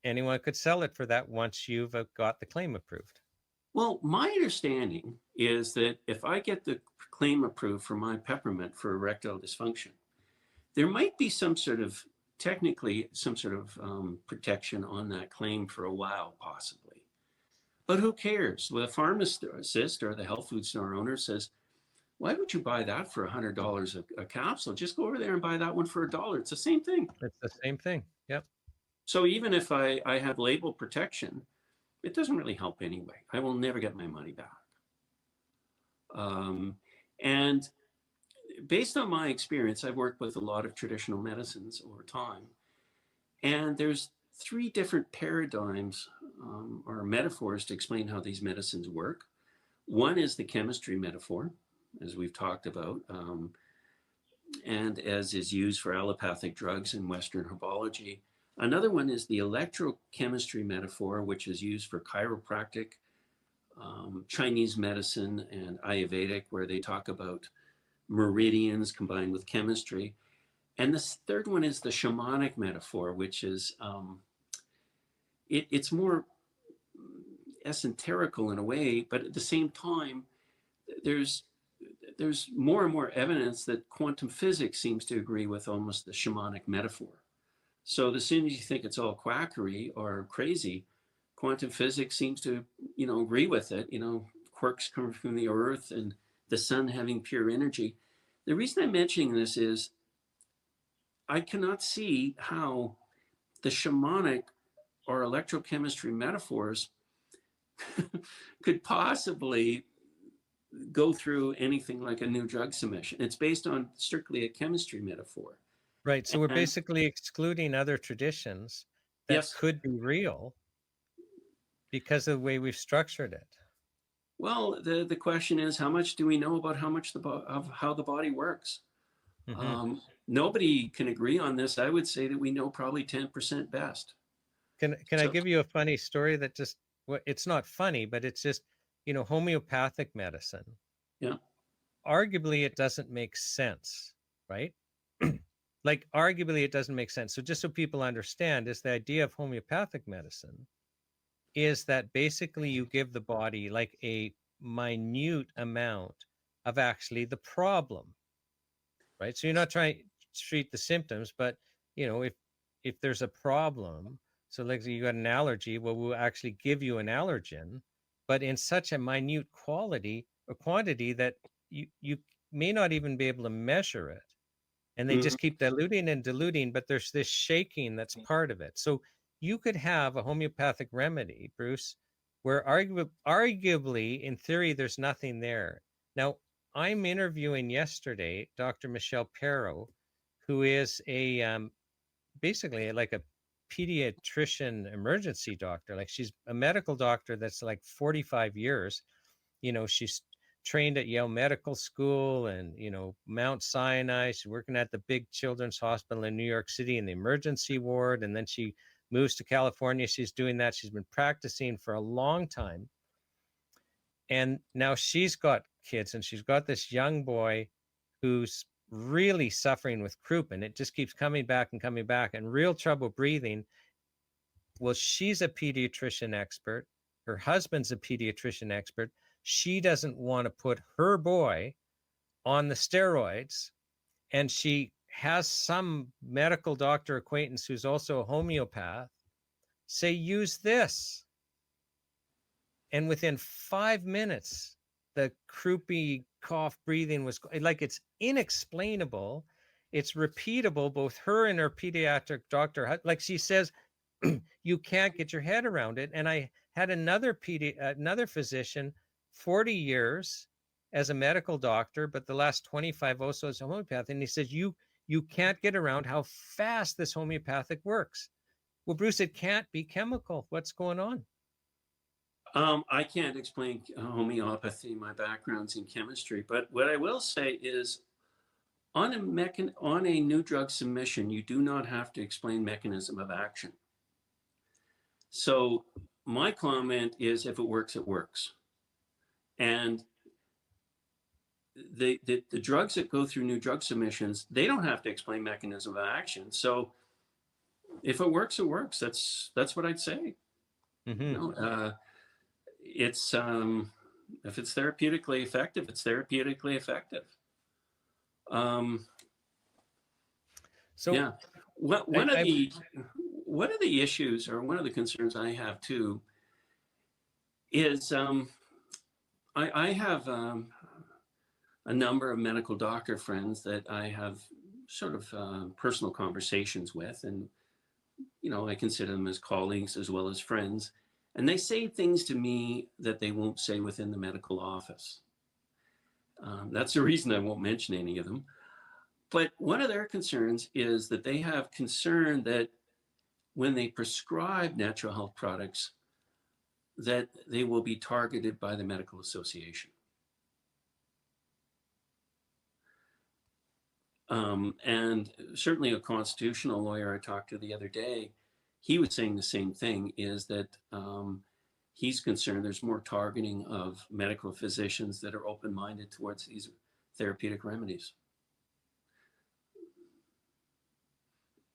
anyone could sell it for that once you've got the claim approved. Well, my understanding is that if I get the claim approved for my peppermint for erectile dysfunction, there might be technically some sort of protection on that claim for a while, possibly. But who cares? Well, the pharmacist or the health food store owner says, why would you buy that for $100 a capsule? Just go over there and buy that one for $1. It's the same thing. It's the same thing. Yep. So even if I have label protection, it doesn't really help anyway. I will never get my money back. And based on my experience, I've worked with a lot of traditional medicines over time. And there's 3 different paradigms or metaphors to explain how these medicines work. One is the chemistry metaphor, as we've talked about, and as is used for allopathic drugs in Western herbology. Another one is the electrochemistry metaphor, which is used for chiropractic, Chinese medicine, and Ayurvedic, where they talk about meridians combined with chemistry. And the third one is the shamanic metaphor, which is, it's more esoterical in a way, but at the same time, there's more and more evidence that quantum physics seems to agree with almost the shamanic metaphor. So as soon as you think it's all quackery or crazy, quantum physics seems to, agree with it. Quarks coming from the earth and the sun having pure energy. The reason I'm mentioning this is I cannot see how the shamanic or electrochemistry metaphors could possibly go through anything like a new drug submission. It's based on strictly a chemistry metaphor. Right. So we're basically excluding other traditions that could be real because of the way we've structured it. Well, the question is, how much do we know about of how the body works? Mm-hmm. Nobody can agree on this. I would say that we know probably 10% best. Can I So, give you a funny story that just, well, it's not funny, but it's just, homeopathic medicine. yeah. Arguably, it doesn't make sense, right? Like, arguably, it doesn't make sense. So just so people understand, is the idea of homeopathic medicine is that basically you give the body like a minute amount of actually the problem, right? So you're not trying to treat the symptoms, but if there's a problem, so like you got an allergy, well, we'll actually give you an allergen, but in such a minute quality or quantity that you may not even be able to measure it, and they Mhm. just keep diluting and diluting, but there's this shaking that's part of it. So you could have a homeopathic remedy, Bruce, where arguably in theory there's nothing there. Now, I'm interviewing yesterday Dr. Michelle Perro, who is a basically like a pediatrician emergency doctor. Like, she's a medical doctor that's like 45 years. She's trained at Yale Medical School and, Mount Sinai. She's working at the big children's hospital in New York City in the emergency ward. And then she moves to California. She's doing that. She's been practicing for a long time. And now she's got kids, and she's got this young boy who's really suffering with croup, and it just keeps coming back and real trouble breathing. Well, she's a pediatrician expert. Her husband's a pediatrician expert. She doesn't want to put her boy on the steroids. And she has some medical doctor acquaintance who's also a homeopath say, use this. And within 5 minutes, the croupy cough breathing was like, it's inexplainable. It's repeatable. Both her and her pediatric doctor, like she says, you can't get your head around it. And I had another physician, 40 years as a medical doctor, but the last 25 also as a homeopath. And he says, you can't get around how fast this homeopathic works. Well, Bruce, it can't be chemical. What's going on? I can't explain homeopathy. My background's in chemistry, but what I will say is, on a new drug submission, you do not have to explain mechanism of action. So my comment is, if it works, it works. And the drugs that go through new drug submissions, they don't have to explain mechanism of action. So if it works, it works. That's what I'd say. Mm-hmm. It's if it's therapeutically effective, it's therapeutically effective. So yeah, one of the issues, or one of the concerns I have too, is I have a number of medical doctor friends that I have sort of personal conversations with, and I consider them as colleagues as well as friends. And they say things to me that they won't say within the medical office. That's the reason I won't mention any of them. But one of their concerns is that they have concern that when they prescribe natural health products, that they will be targeted by the medical association. And certainly a constitutional lawyer I talked to the other day, he was saying the same thing, is that he's concerned there's more targeting of medical physicians that are open-minded towards these therapeutic remedies.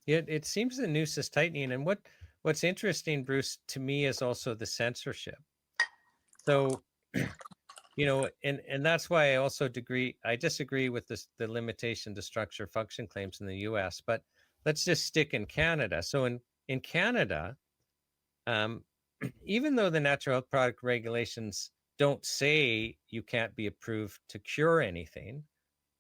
It seems the noose is tightening. And what's interesting, Bruce, to me is also the censorship. So, and that's why I also disagree with the limitation to structure function claims in the US, but let's just stick in Canada. So in Canada, even though the natural health product regulations don't say you can't be approved to cure anything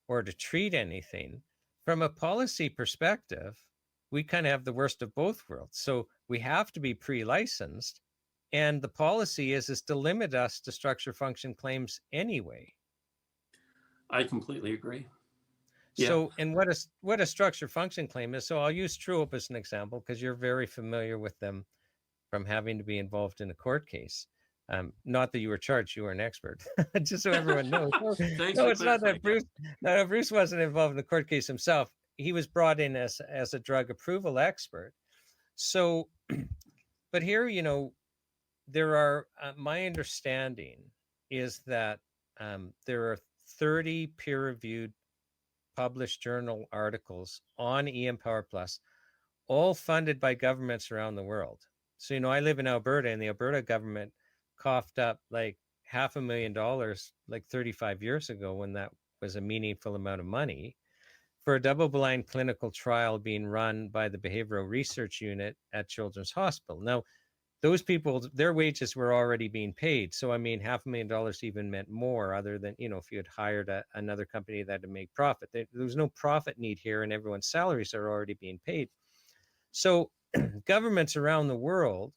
or to treat anything, from a policy perspective, we kind of have the worst of both worlds. So we have to be pre-licensed, and the policy is to limit us to structure function claims anyway. I completely agree. So, and what a structure function claim is. So I'll use TrueHope as an example because you're very familiar with them from having to be involved in a court case. Not that you were charged, you were an expert, just so everyone knows. Thanks No, for it's not clarifying. that Bruce. No, Bruce wasn't involved in the court case himself. He was brought in as a drug approval expert. So, but here, there are. My understanding is that there are 30 peer-reviewed published journal articles on eMpower Plus, all funded by governments around the world. So, I live in Alberta, and the Alberta government coughed up like $500,000 like 35 years ago, when that was a meaningful amount of money, for a double-blind clinical trial being run by the Behavioral Research Unit at Children's Hospital. Now, those people, their wages were already being paid. So, I mean, $500,000 even meant more, other than, if you had hired another company that had made profit. There was no profit need here, and everyone's salaries are already being paid. So governments around the world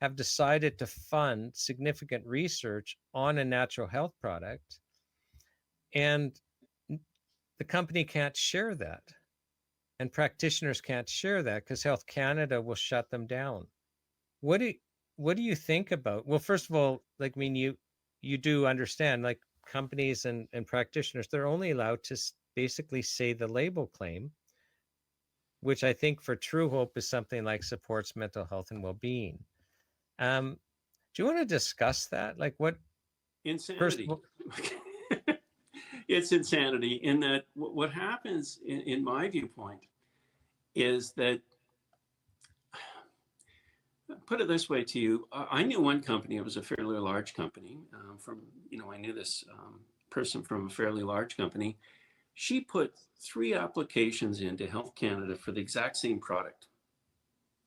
have decided to fund significant research on a natural health product, and the company can't share that. And practitioners can't share that because Health Canada will shut them down. What do you think about, well, first of all, like, I mean, you do understand, like, companies and practitioners, they're only allowed to basically say the label claim, which I think for True Hope is something like supports mental health and well-being. Do you want to discuss that? Like, what? Insanity. It's insanity in that what happens, in my viewpoint, is that, put it this way to you, I knew one company, it was a fairly large company, I knew this person from a fairly large company. She put 3 applications into Health Canada for the exact same product,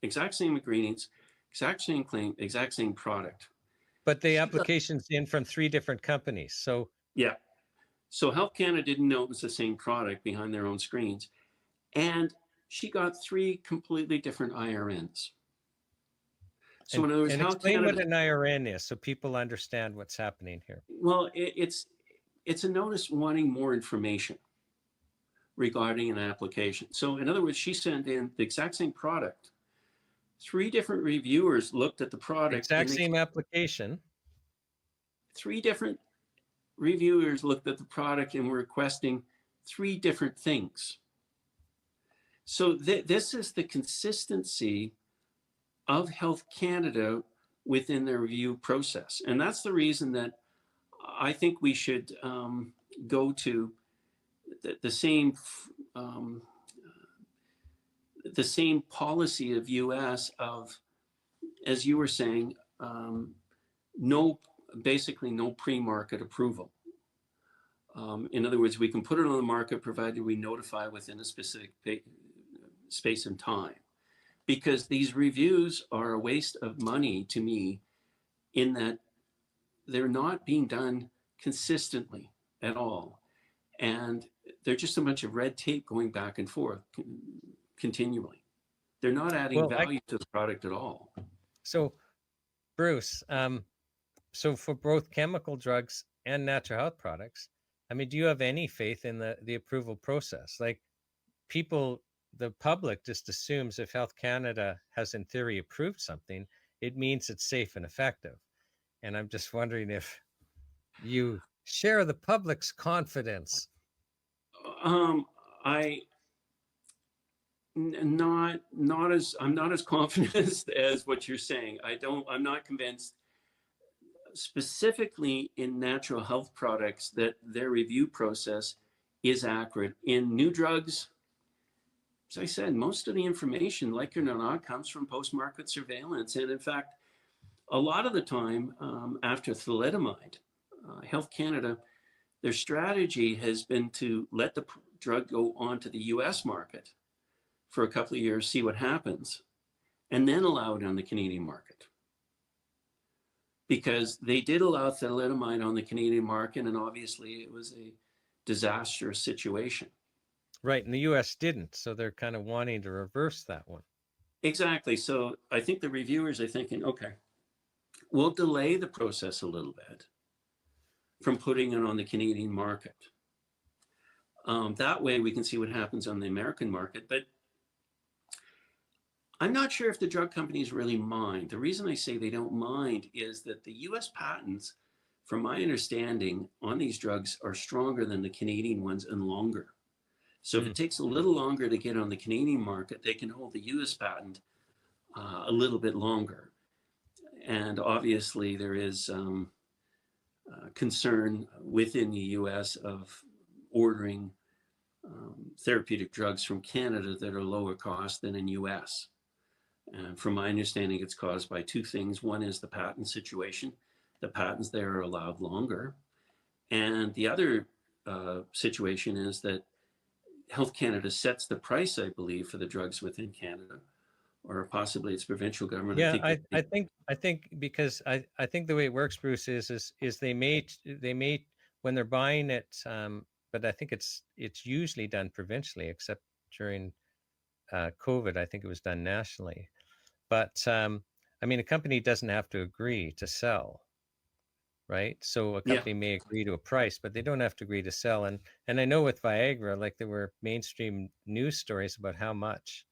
exact same ingredients, exact same claim, exact same product. But the application's in from 3 different companies. So yeah. So Health Canada didn't know it was the same product behind their own screens. And she got 3 completely different IRNs. So in other words, Health explain Canada, what an IRN is so people understand what's happening here. Well, it's a notice wanting more information regarding an application. So in other words, she sent in the exact same product. 3 different reviewers looked at the product. Exact same application. 3 different reviewers looked at the product and were requesting 3 different things. So this is the consistency of Health Canada within their review process. And that's the reason that I think we should go to the same policy of US of, as you were saying, basically no pre-market approval. In other words, we can put it on the market provided we notify within a specific space and time. Because these reviews are a waste of money to me, in that they're not being done consistently at all. And they're just a bunch of red tape going back and forth continually. They're not adding value to the product at all. So, Bruce, so for both chemical drugs and natural health products, I mean, do you have any faith in the approval process? Like, the public just assumes if Health Canada has in theory approved something, it means it's safe and effective. And I'm just wondering if you share the public's confidence. I'm not as confident as what you're saying. I'm not convinced specifically in natural health products that their review process is accurate. In new drugs, as I said, most of the information, like it or not, comes from post-market surveillance. And in fact, a lot of the time after thalidomide, Health Canada, their strategy has been to let the drug go onto the US market for a couple of years, see what happens, and then allow it on the Canadian market. Because they did allow thalidomide on the Canadian market, and obviously it was a disastrous situation. Right, and the US didn't, so they're kind of wanting to reverse that one. Exactly. So I think the reviewers are thinking, okay, we'll delay the process a little bit from putting it on the Canadian market. That way we can see what happens on the American market. But I'm not sure if the drug companies really mind. The reason I say they don't mind is that the US patents, from my understanding, on these drugs are stronger than the Canadian ones and longer. So if it takes a little longer to get on the Canadian market, they can hold the US patent a little bit longer. And obviously there is concern within the US of ordering therapeutic drugs from Canada that are lower cost than in US. And from my understanding, it's caused by two things. One is the patent situation. The patents there are allowed longer. And the other situation is that Health Canada sets the price, I believe, for the drugs within Canada, or possibly its provincial government. Yeah, I think because I think the way it works, Bruce, is they may when they're buying it, but I think it's usually done provincially, except during COVID, I think it was done nationally. But I mean, a company doesn't have to agree to sell, right? So a company may agree to a price, but they don't have to agree to sell. And I know with Viagra, like there were mainstream news stories about how much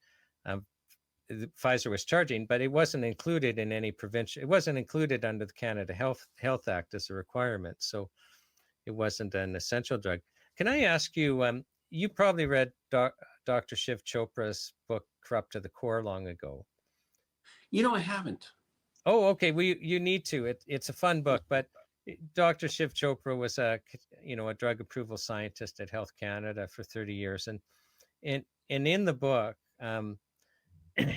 Pfizer was charging, but it wasn't included in any provincial. It wasn't included under the Canada Health Act as a requirement, so it wasn't an essential drug. Can I ask you? You probably read Dr. Shiv Chopra's book "Corrupt to the Core" long ago. I haven't. Oh, okay. Well, you need to. It's a fun book, but Dr. Shiv Chopra was a drug approval scientist at Health Canada for 30 years, and in the book,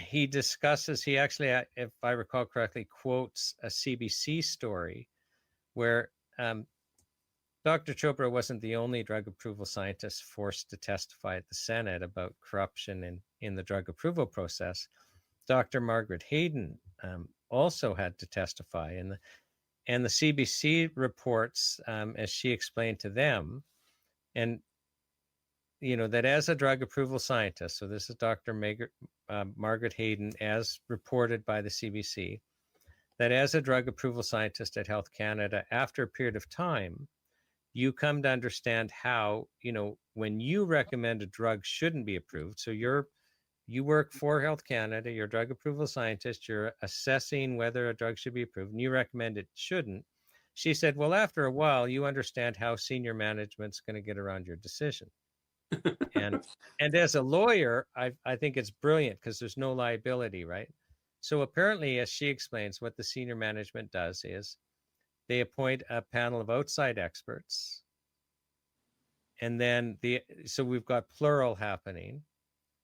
he discusses. He actually, if I recall correctly, quotes a CBC story where Dr. Chopra wasn't the only drug approval scientist forced to testify at the Senate about corruption in the drug approval process. Dr. Margaret Hayden also had to testify, and the CBC reports, as she explained to them, and that as a drug approval scientist, so this is Dr. Margaret Hayden, as reported by the CBC, that as a drug approval scientist at Health Canada, after a period of time, you come to understand how, when you recommend a drug shouldn't be approved, so you work for Health Canada, you're a drug approval scientist, you're assessing whether a drug should be approved, and you recommend it shouldn't. She said, well, after a while, you understand how senior management's going to get around your decision. and as a lawyer, I think it's brilliant because there's no liability, right? So apparently, as she explains, what the senior management does is they appoint a panel of outside experts. And then so we've got plural happening.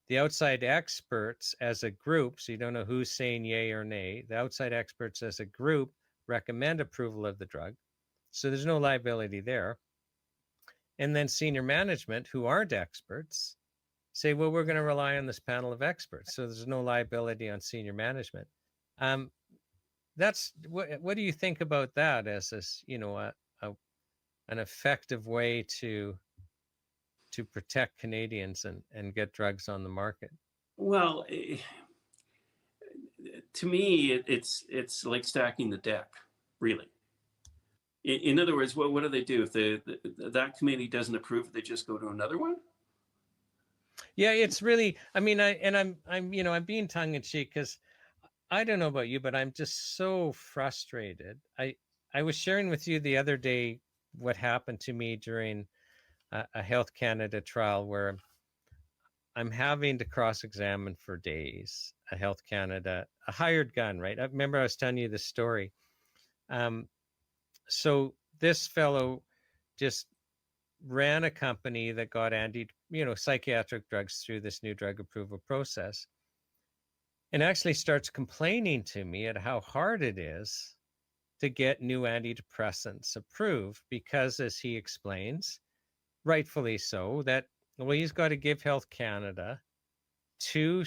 The outside experts as a group, so you don't know who's saying yay or nay, the outside experts as a group recommend approval of the drug. So there's no liability there. And then senior management, who aren't experts, say, well, we're going to rely on this panel of experts. So there's no liability on senior management. That's what do you think about that as this, an effective way to protect Canadians and get drugs on the market? Well, to me, it's like stacking the deck, really. In other words, what do they do if that committee doesn't approve? They just go to another one. Yeah, it's really. I mean, I'm being tongue in cheek because I don't know about you, but I'm just so frustrated. I was sharing with you the other day what happened to me during a Health Canada trial where I'm having to cross-examine for days a Health Canada, a hired gun, right? I remember I was telling you this story. So this fellow just ran a company that got psychiatric drugs through this new drug approval process, and actually starts complaining to me at how hard it is to get new antidepressants approved because, as he explains, rightfully so, that, well, he's got to give Health Canada two,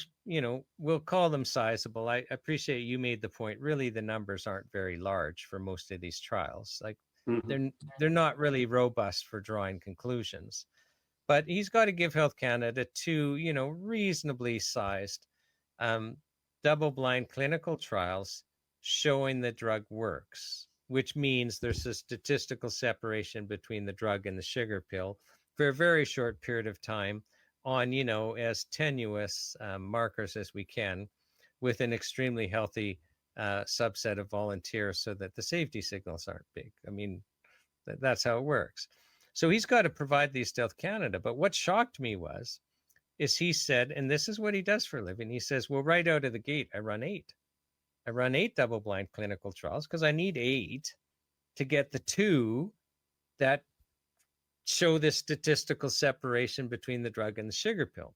we'll call them sizable. I appreciate you made the point. Really, the numbers aren't very large for most of these trials. Like they're not really robust for drawing conclusions. But he's got to give Health Canada two, reasonably sized double-blind clinical trials showing the drug works, which means there's a statistical separation between the drug and the sugar pill for a very short period of time on, as tenuous markers as we can, with an extremely healthy subset of volunteers so that the safety signals aren't big. I mean, that's how it works. So he's got to provide these to Health Canada. But what shocked me is he said, and this is what he does for a living, he says, well, right out of the gate, I run 8. I run 8 double-blind clinical trials because I need 8 to get the 2 that show the statistical separation between the drug and the sugar pill.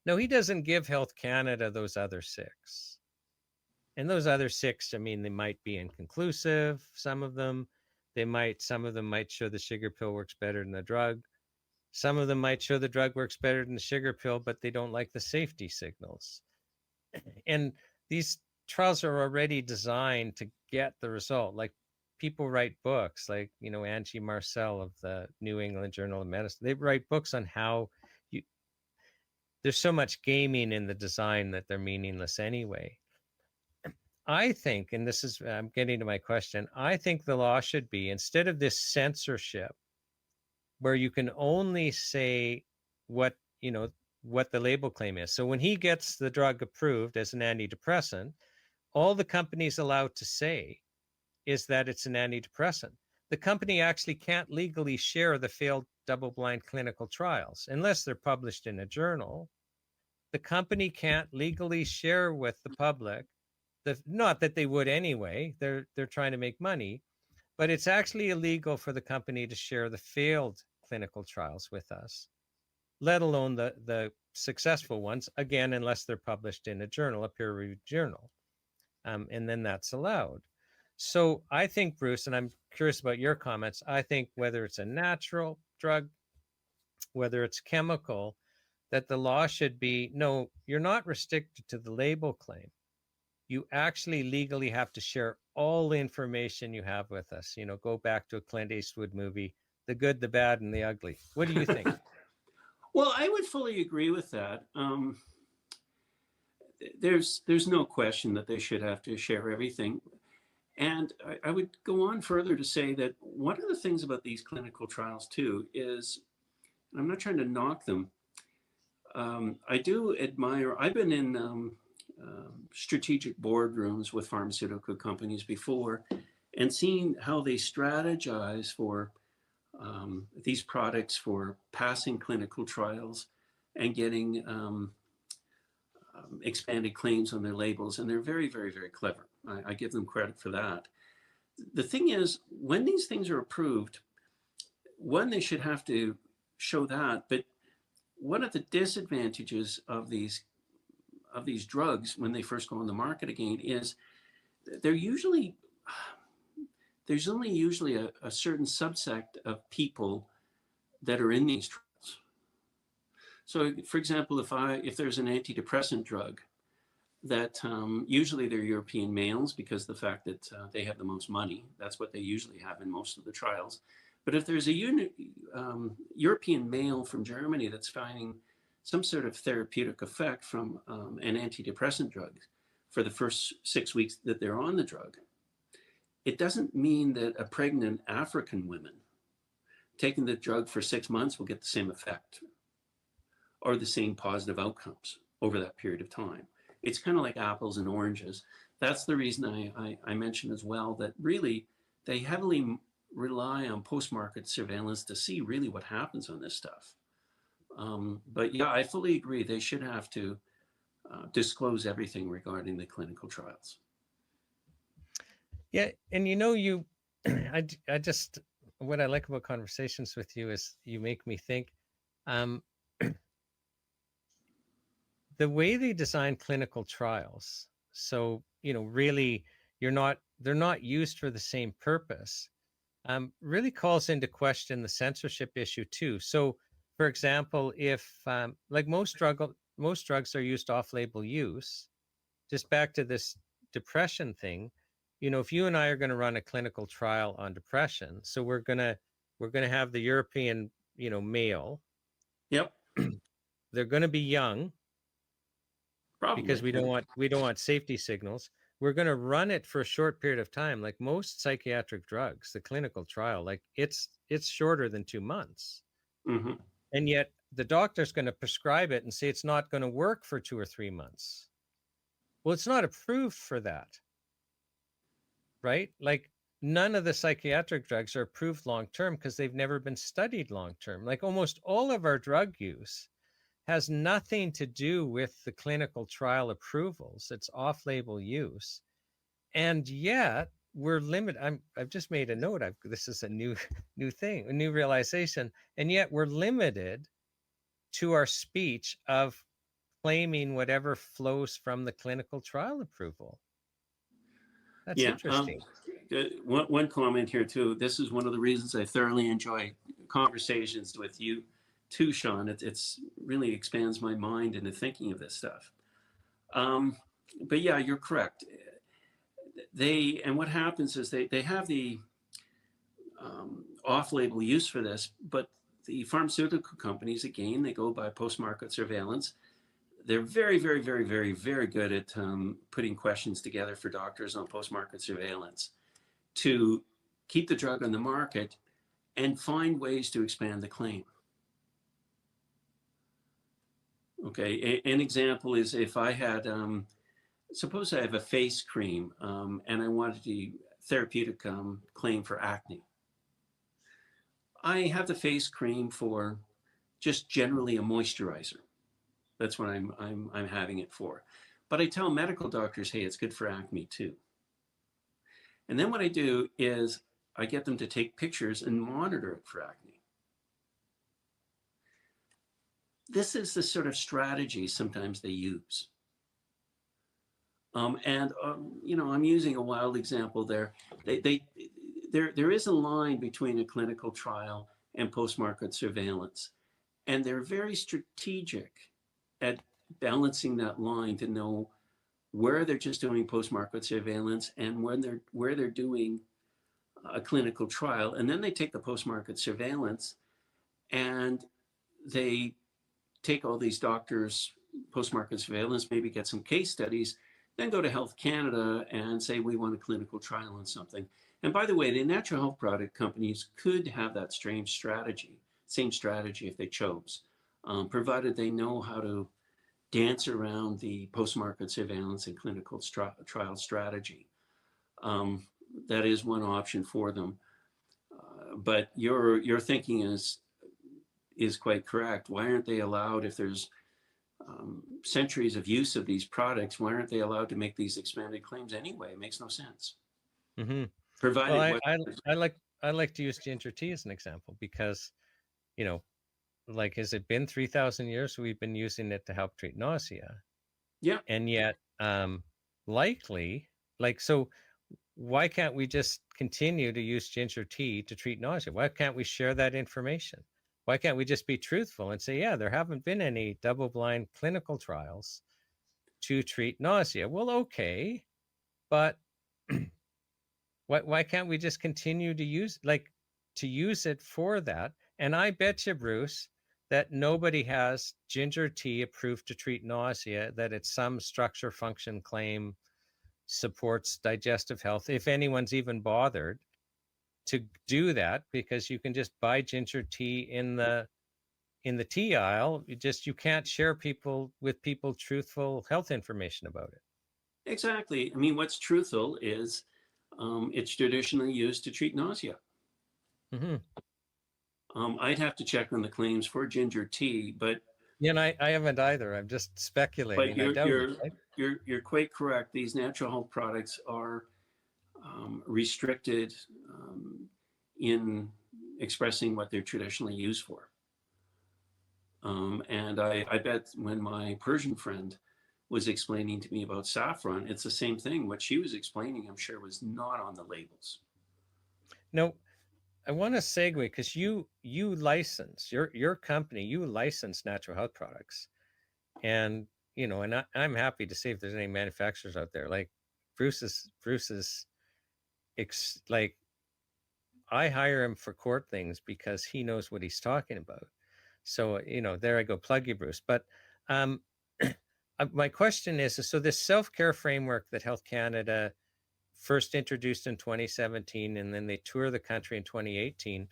No, he doesn't give Health Canada those other 6. And those other 6, I mean, they might be inconclusive, some of them. Some of them might show the sugar pill works better than the drug. Some of them might show the drug works better than the sugar pill, but they don't like the safety signals. And these trials are already designed to get the result. Like, people write books, like, Angie Marcel of the New England Journal of Medicine. They write books on how there's so much gaming in the design that they're meaningless anyway. I think, and I'm getting to my question, I think the law should be, instead of this censorship, where you can only say what the label claim is. So when he gets the drug approved as an antidepressant, all the company's allowed to say is that it's an antidepressant. The company actually can't legally share the failed double-blind clinical trials unless they're published in a journal. The company can't legally share with the public, not that they would anyway, they're trying to make money, but it's actually illegal for the company to share the failed clinical trials with us, let alone the successful ones, again, unless they're published in a journal, a peer-reviewed journal. And then that's allowed. So I think, Bruce, and I'm curious about your comments, I think whether it's a natural drug, whether it's chemical, that the law should be, no, you're not restricted to the label claim. You actually legally have to share all the information you have with us. Go back to a Clint Eastwood movie, The Good, the Bad, and the Ugly. What do you think? Well, I would fully agree with that. There's no question that they should have to share everything. And I would go on further to say that one of the things about these clinical trials too is, I'm not trying to knock them, I do admire, I've been in strategic boardrooms with pharmaceutical companies before and seeing how they strategize for these products for passing clinical trials and getting expanded claims on their labels. And they're very, very, very clever. I give them credit for that. The thing is, when these things are approved, one, they should have to show that, but one of the disadvantages of these drugs when they first go on the market again is there's only usually a certain subset of people that are in these trials. So, for example, if there's an antidepressant drug that usually they're European males because the fact that they have the most money, that's what they usually have in most of the trials. But if there's a European male from Germany that's finding some sort of therapeutic effect from an antidepressant drug for the first 6 weeks that they're on the drug, it doesn't mean that a pregnant African woman taking the drug for 6 months will get the same effect or the same positive outcomes over that period of time. It's kind of like apples and oranges. That's the reason I mentioned as well that really they heavily rely on post-market surveillance to see really what happens on this stuff. But yeah, I fully agree. They should have to disclose everything regarding the clinical trials. Yeah, and I just, what I like about conversations with you is you make me think, the way they design clinical trials, so, really they're not used for the same purpose, really calls into question the censorship issue too. So, for example, if like most drugs are used off-label use, just back to this depression thing, if you and I are going to run a clinical trial on depression, so we're going to have the European, male. Yep. They're going to be young. Probably. Because we don't want safety signals. We're going to run it for a short period of time. Like most psychiatric drugs, the clinical trial, like it's shorter than 2 months. Mm-hmm. And yet the doctor's going to prescribe it and say it's not going to work for 2 or 3 months. Well, it's not approved for that, right? Like none of the psychiatric drugs are approved long-term because they've never been studied long-term. Like almost all of our drug use has nothing to do with the clinical trial approvals. It's off-label use. And yet we're limited. I've just made a note. This is a new thing, a new realization. And yet we're limited to our speech of claiming whatever flows from the clinical trial approval. That's interesting. One comment here too. This is one of the reasons I thoroughly enjoy conversations with you too, Shawn. It's really expands my mind into thinking of this stuff. But yeah, you're correct. And what happens is they have the off-label use for this, but the pharmaceutical companies, again, they go by post-market surveillance. They're very, very, very, very, very good at putting questions together for doctors on post-market surveillance to keep the drug on the market and find ways to expand the claim. Okay, an example is if I had, suppose I have a face cream and I wanted the therapeutic claim for acne. I have the face cream for just generally a moisturizer. That's what I'm having it for. But I tell medical doctors, hey, it's good for acne too. And then what I do is I get them to take pictures and monitor it for acne. This is the sort of strategy sometimes they use. You know, I'm using a wild example there. There is a line between a clinical trial and post-market surveillance. And they're very strategic at balancing that line to know where they're just doing post-market surveillance and where they're doing a clinical trial. And then they take the post-market surveillance and they take all these doctors' post-market surveillance, maybe get some case studies, then go to Health Canada and say, we want a clinical trial on something. And by the way, the natural health product companies could have that same strategy if they chose, provided they know how to dance around the post-market surveillance and clinical trial strategy. That is one option for them. But your thinking is quite correct. Why aren't they allowed, if there's centuries of use of these products, why aren't they allowed to make these expanded claims anyway? It makes no sense. Mm-hmm. Provided well, I like to use ginger tea as an example because, you know, like, has it been 3,000 years we've been using it to help treat nausea? Yeah. And yet, likely, like, so why can't we just continue to use ginger tea to treat nausea? Why can't we share that information? Why can't we just be truthful and say, yeah, there haven't been any double-blind clinical trials to treat nausea? Well, okay, but why can't we just continue to use it for that? And I bet you, Bruce, that nobody has ginger tea approved to treat nausea, that it's some structure function claim, supports digestive health, if anyone's even bothered to do that, because you can just buy ginger tea in the tea aisle. You can't share with people truthful health information about it. Exactly. I mean, what's truthful is it's traditionally used to treat nausea. Mm-hmm. I'd have to check on the claims for ginger tea, but yeah, and I haven't either. I'm just speculating. But you're quite correct. These natural health products are restricted in expressing what they're traditionally used for. And I bet when my Persian friend was explaining to me about saffron, it's the same thing. What she was explaining, I'm sure, was not on the labels. No, I want to segue because you license your company, you license natural health products, and you know, and I'm happy to see if there's any manufacturers out there like Bruce's like, I hire him for court things because he knows what he's talking about. So, you know, there I go, plug you, Bruce. But my question is, so this self-care framework that Health Canada first introduced in 2017, and then they tour the country in 2018,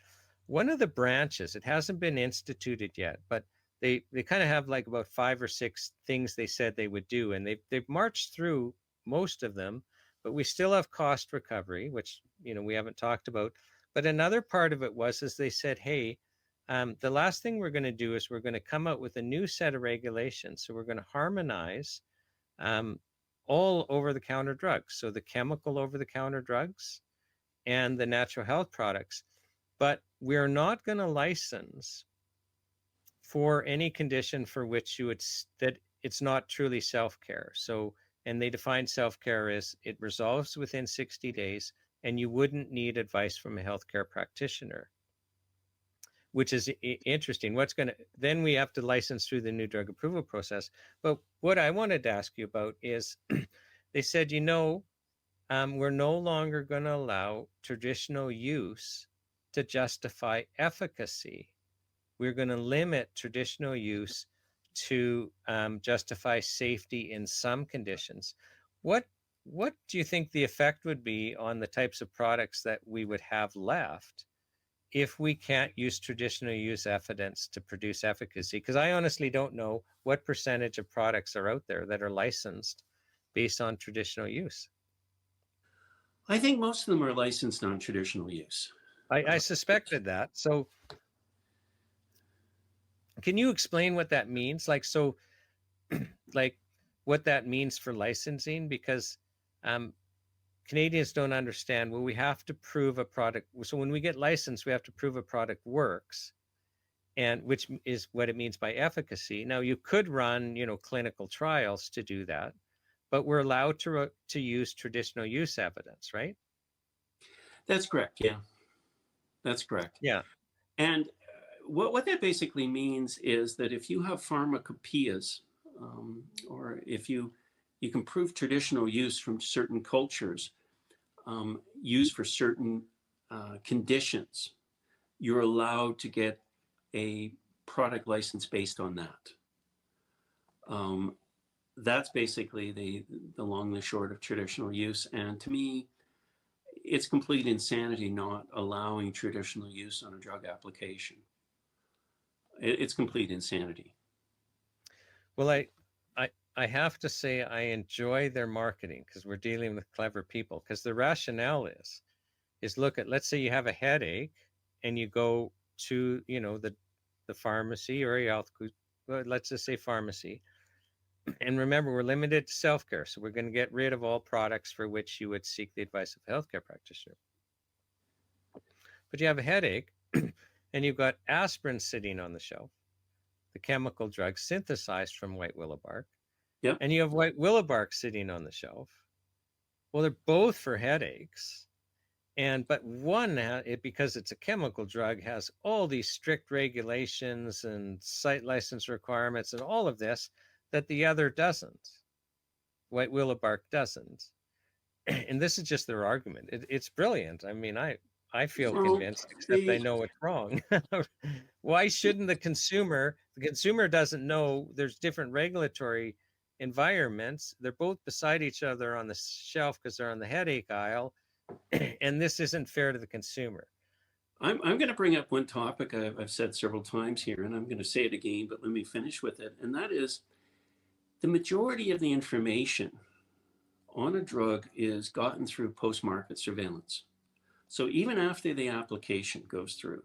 one of the branches, it hasn't been instituted yet, but they kind of have like about 5 or 6 things they said they would do, and they've marched through most of them, but we still have cost recovery, which we haven't talked about. But another part of it is they said, hey, the last thing we're going to do is we're going to come out with a new set of regulations. So we're going to harmonize all over-the-counter drugs, so the chemical over-the-counter drugs and the natural health products, but we're not going to license for any condition for which that it's not truly self-care. So, and they define self-care as it resolves within 60 days and you wouldn't need advice from a healthcare practitioner, which is interesting. Then we have to license through the new drug approval process. But what I wanted to ask you about is they said, we're no longer going to allow traditional use to justify efficacy. We're going to limit traditional use to justify safety in some conditions. What do you think the effect would be on the types of products that we would have left if we can't use traditional use evidence to produce efficacy? Because I honestly don't know what percentage of products are out there that are licensed based on traditional use. I think most of them are licensed on traditional use. I suspected that. So can you explain what that means? Like what that means for licensing? Because Canadians don't understand. Well, we have to prove a product. So when we get licensed, we have to prove a product works, and which is what it means by efficacy. Now, you could run, clinical trials to do that, but we're allowed to use traditional use evidence, right? That's correct. Yeah, that's correct. Yeah. And what that basically means is that if you have pharmacopoeias, or if you can prove traditional use from certain cultures, used for certain conditions, you're allowed to get a product license based on that. That's basically the long and the short of traditional use. And to me, it's complete insanity not allowing traditional use on a drug application. It's complete insanity. Well, I have to say I enjoy their marketing because we're dealing with clever people. Because the rationale is let's say you have a headache and you go to the pharmacy or your health, let's just say pharmacy. And remember, we're limited to self-care, so we're going to get rid of all products for which you would seek the advice of a healthcare practitioner. But you have a headache and you've got aspirin sitting on the shelf, the chemical drug synthesized from white willow bark. Yep. And you have white willow bark sitting on the shelf. Well, they're both for headaches. But one, because it's a chemical drug, has all these strict regulations and site license requirements and all of this that the other doesn't. White willow bark doesn't. And this is just their argument. It's brilliant. I mean, I feel convinced, except I know it's wrong. Why shouldn't the consumer doesn't know there's different regulatory environments. They're both beside each other on the shelf because they're on the headache aisle. And this isn't fair to the consumer. I'm going to bring up one topic I've said several times here, and I'm going to say it again, but let me finish with it. And that is the majority of the information on a drug is gotten through post-market surveillance. So even after the application goes through,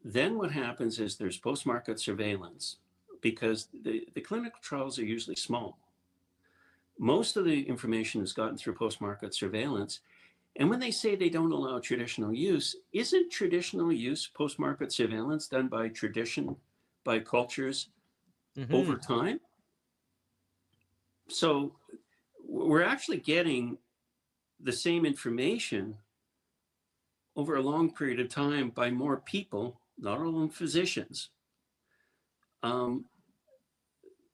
then what happens is there's post-market surveillance because the clinical trials are usually small. Most of the information is gotten through post-market surveillance. And when they say they don't allow traditional use, isn't traditional use post-market surveillance done by tradition, by cultures over time? So we're actually getting the same information over a long period of time by more people, not all of them physicians.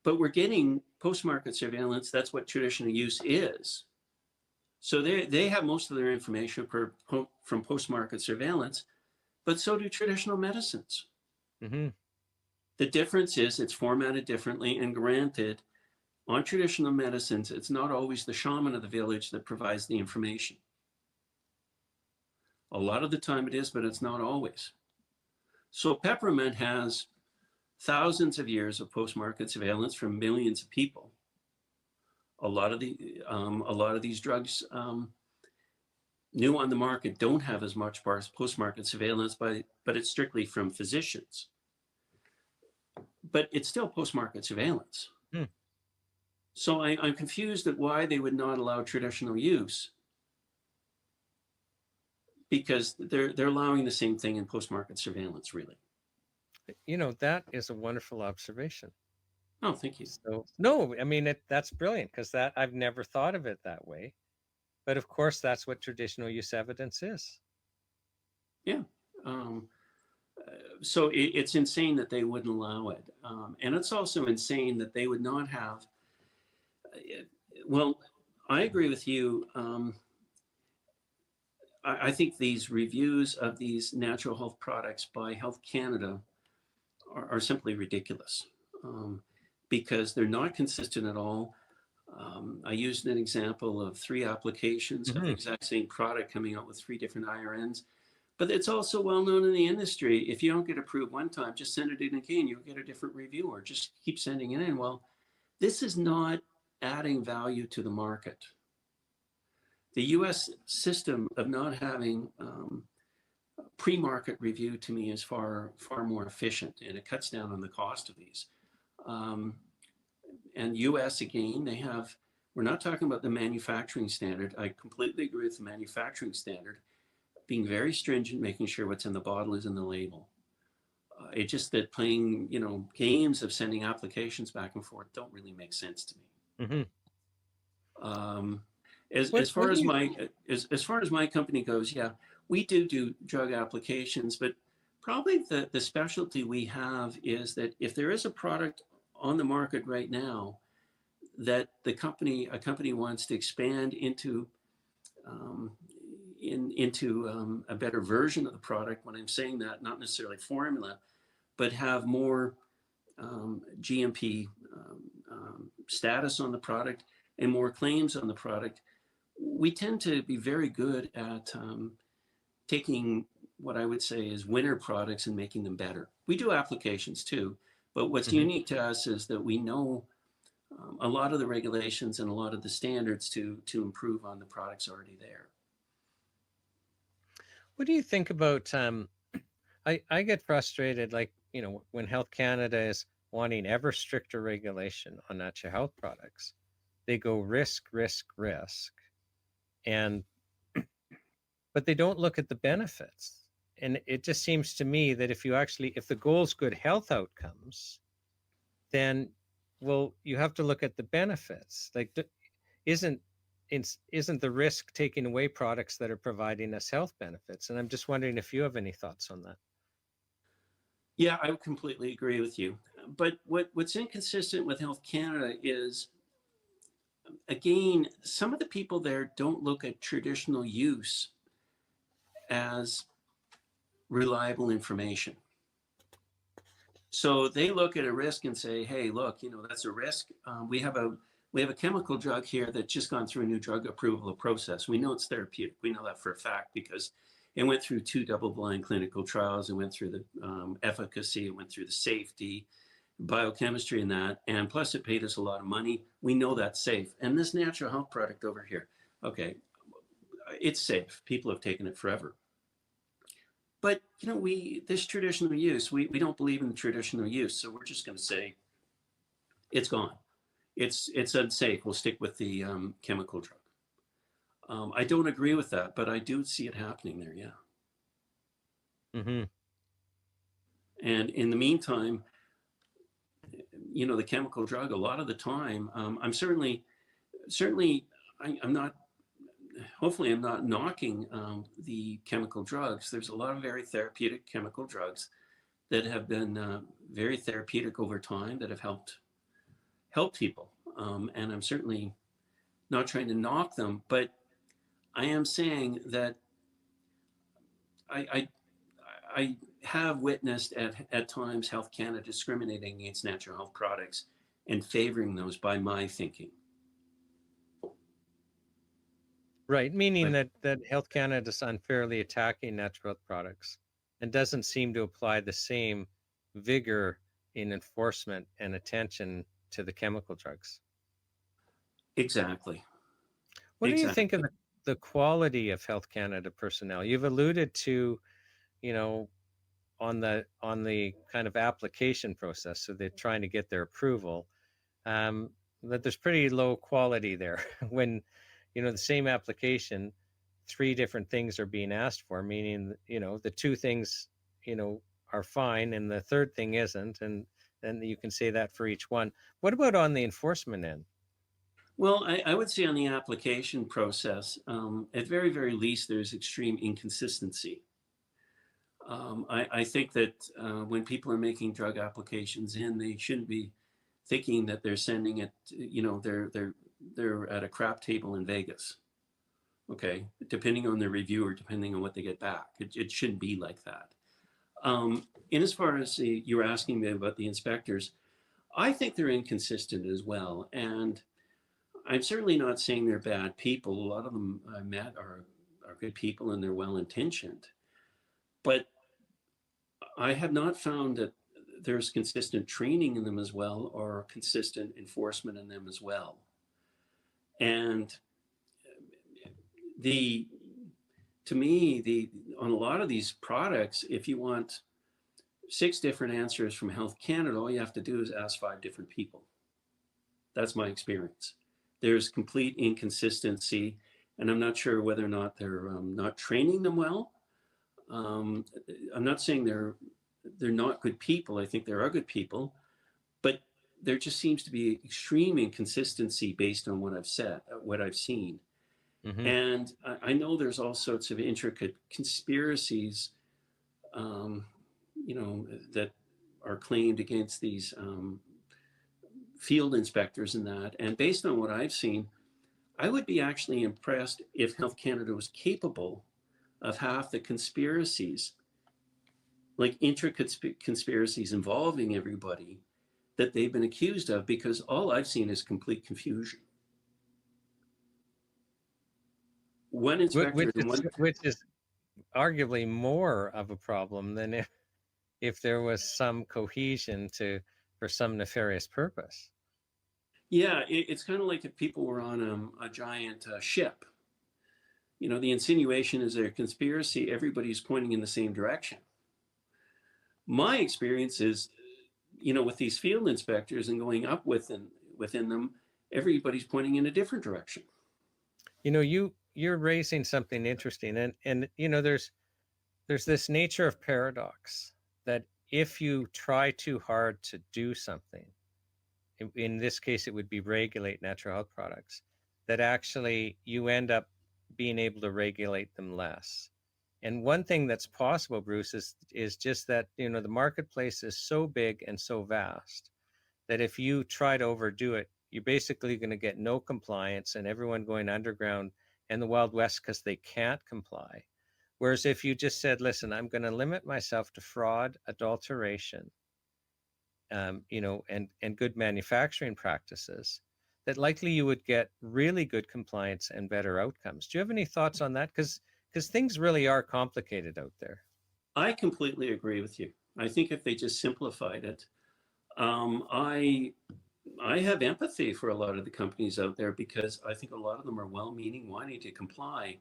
But we're getting post-market surveillance. That's what traditional use is. So they have most of their information from post-market surveillance, but so do traditional medicines. Mm-hmm. The difference is it's formatted differently, and granted, on traditional medicines, it's not always the shaman of the village that provides the information. A lot of the time it is, but it's not always. So peppermint has thousands of years of post-market surveillance from millions of people. A lot of these drugs new on the market don't have as much post-market surveillance, but it's strictly from physicians. But it's still post-market surveillance. So I'm confused at why they would not allow traditional use, because they're allowing the same thing in post-market surveillance, really. That is a wonderful observation. Oh, thank you. So, no, I mean, that's brilliant, because I've never thought of it that way. But of course, that's what traditional use evidence is. Yeah. So it's insane that they wouldn't allow it. And it's also insane that they would not have. Well, I agree with you. I think these reviews of these natural health products by Health Canada are simply ridiculous, because they're not consistent at all. I used an example of 3 applications of the exact same product coming out with 3 different IRNs. But it's also well known in the industry, if you don't get approved one time, just send it in again, you'll get a different review, or just keep sending it in. Well, this is not adding value to the market. The US system of not having pre-market review, to me, is far more efficient, and it cuts down on the cost of these. And US, again, we're not talking about the manufacturing standard. I completely agree with the manufacturing standard being very stringent, making sure what's in the bottle is in the label. It's just that playing, games of sending applications back and forth don't really make sense to me. As far as my company goes, yeah, we do drug applications, but probably the specialty we have is that if there is a product on the market right now that a company wants to expand into a better version of the product. When I'm saying that, not necessarily formula, but have more GMP status on the product and more claims on the product, we tend to be very good at taking what I would say is winner products and making them better. We do applications too, but what's unique to us is that we know a lot of the regulations and a lot of the standards to improve on the products already there. What do you think about, I get frustrated, like, when Health Canada is wanting ever stricter regulation on natural health products. They go risk, but they don't look at the benefits. And it just seems to me that if the goal is good health outcomes, then, well, you have to look at the benefits. Like, isn't the risk taking away products that are providing us health benefits? And I'm just wondering if you have any thoughts on that. Yeah, I would completely agree with you. But what's inconsistent with Health Canada is, again, some of the people there don't look at traditional use as reliable information. So they look at a risk and say, hey, look, that's a risk. We have a chemical drug here that's just gone through a new drug approval process. We know it's therapeutic. We know that for a fact because it went through 2 double-blind clinical trials. It went through the efficacy. It went through the safety, biochemistry, and that. And plus, it paid us a lot of money. We know that's safe. And this natural health product over here, okay, it's safe. People have taken it forever. But, this traditional use, we don't believe in the traditional use. So we're just going to say it's gone. It's unsafe. We'll stick with the chemical drug. I don't agree with that, but I do see it happening there, yeah. And in the meantime, the chemical drug, a lot of the time, I'm certainly, I'm not, hopefully I'm not knocking the chemical drugs. There's a lot of very therapeutic chemical drugs that have been very therapeutic over time that have helped people. And I'm certainly not trying to knock them, but I am saying that I have witnessed at times Health Canada discriminating against natural health products and favoring those by my thinking. Right, meaning that Health Canada is unfairly attacking natural health products and doesn't seem to apply the same vigor in enforcement and attention to the chemical drugs. Exactly. What do you think of the quality of Health Canada personnel? You've alluded to, you know, on the kind of application process, so they're trying to get their approval, that there's pretty low quality there. When, you know, the same application, 3 different things are being asked for, meaning, you know, the 2 things, you know, are fine and the 3rd thing isn't, and then you can say that for each one. What about on the enforcement end? Well, I would say on the application process, at very, very least, there's extreme inconsistency. I think that when people are making drug applications in, they shouldn't be thinking that they're sending it, you know, they're at a crap table in Vegas. Okay, depending on the reviewer, depending on what they get back, it shouldn't be like that. And as far as you were asking me about the inspectors, I think they're inconsistent as well. And I'm certainly not saying they're bad people. A lot of them I met are good people and they're well-intentioned. But I have not found that there's consistent training in them as well, or consistent enforcement in them as well. And to me, on a lot of these products, if you want 6 different answers from Health Canada, all you have to do is ask 5 different people. That's my experience. There's complete inconsistency, and I'm not sure whether or not they're not training them well. I'm not saying they're not good people. I think there are good people, but there just seems to be extreme inconsistency based on what I've seen. Mm-hmm. And I know there's all sorts of intricate conspiracies, you know, that are claimed against these field inspectors and that. And based on what I've seen, I would be actually impressed if Health Canada was capable of half the conspiracies, like intricate conspiracies involving everybody, that they've been accused of, because all I've seen is complete confusion. One inspector, which is arguably more of a problem than if there was some cohesion for some nefarious purpose. Yeah, it's kind of like if people were on a giant ship. You know, the insinuation is a conspiracy. Everybody's pointing in the same direction. My experience is, you know, with these field inspectors and going up within them, everybody's pointing in a different direction. You know, you're raising something interesting, and you know, there's this nature of paradox that if you try too hard to do something, in this case it would be regulate natural health products, that actually you end up being able to regulate them less. And one thing that's possible, Bruce, is just that, you know, the marketplace is so big and so vast that if you try to overdo it, you're basically going to get no compliance and everyone going underground and the Wild West because they can't comply. Whereas if you just said, listen, I'm going to limit myself to fraud, adulteration, you know, and good manufacturing practices, that likely you would get really good compliance and better outcomes. Do you have any thoughts on that? Because things really are complicated out there. I completely agree with you. I think if they just simplified it, I have empathy for a lot of the companies out there, because I think a lot of them are well-meaning, wanting to comply.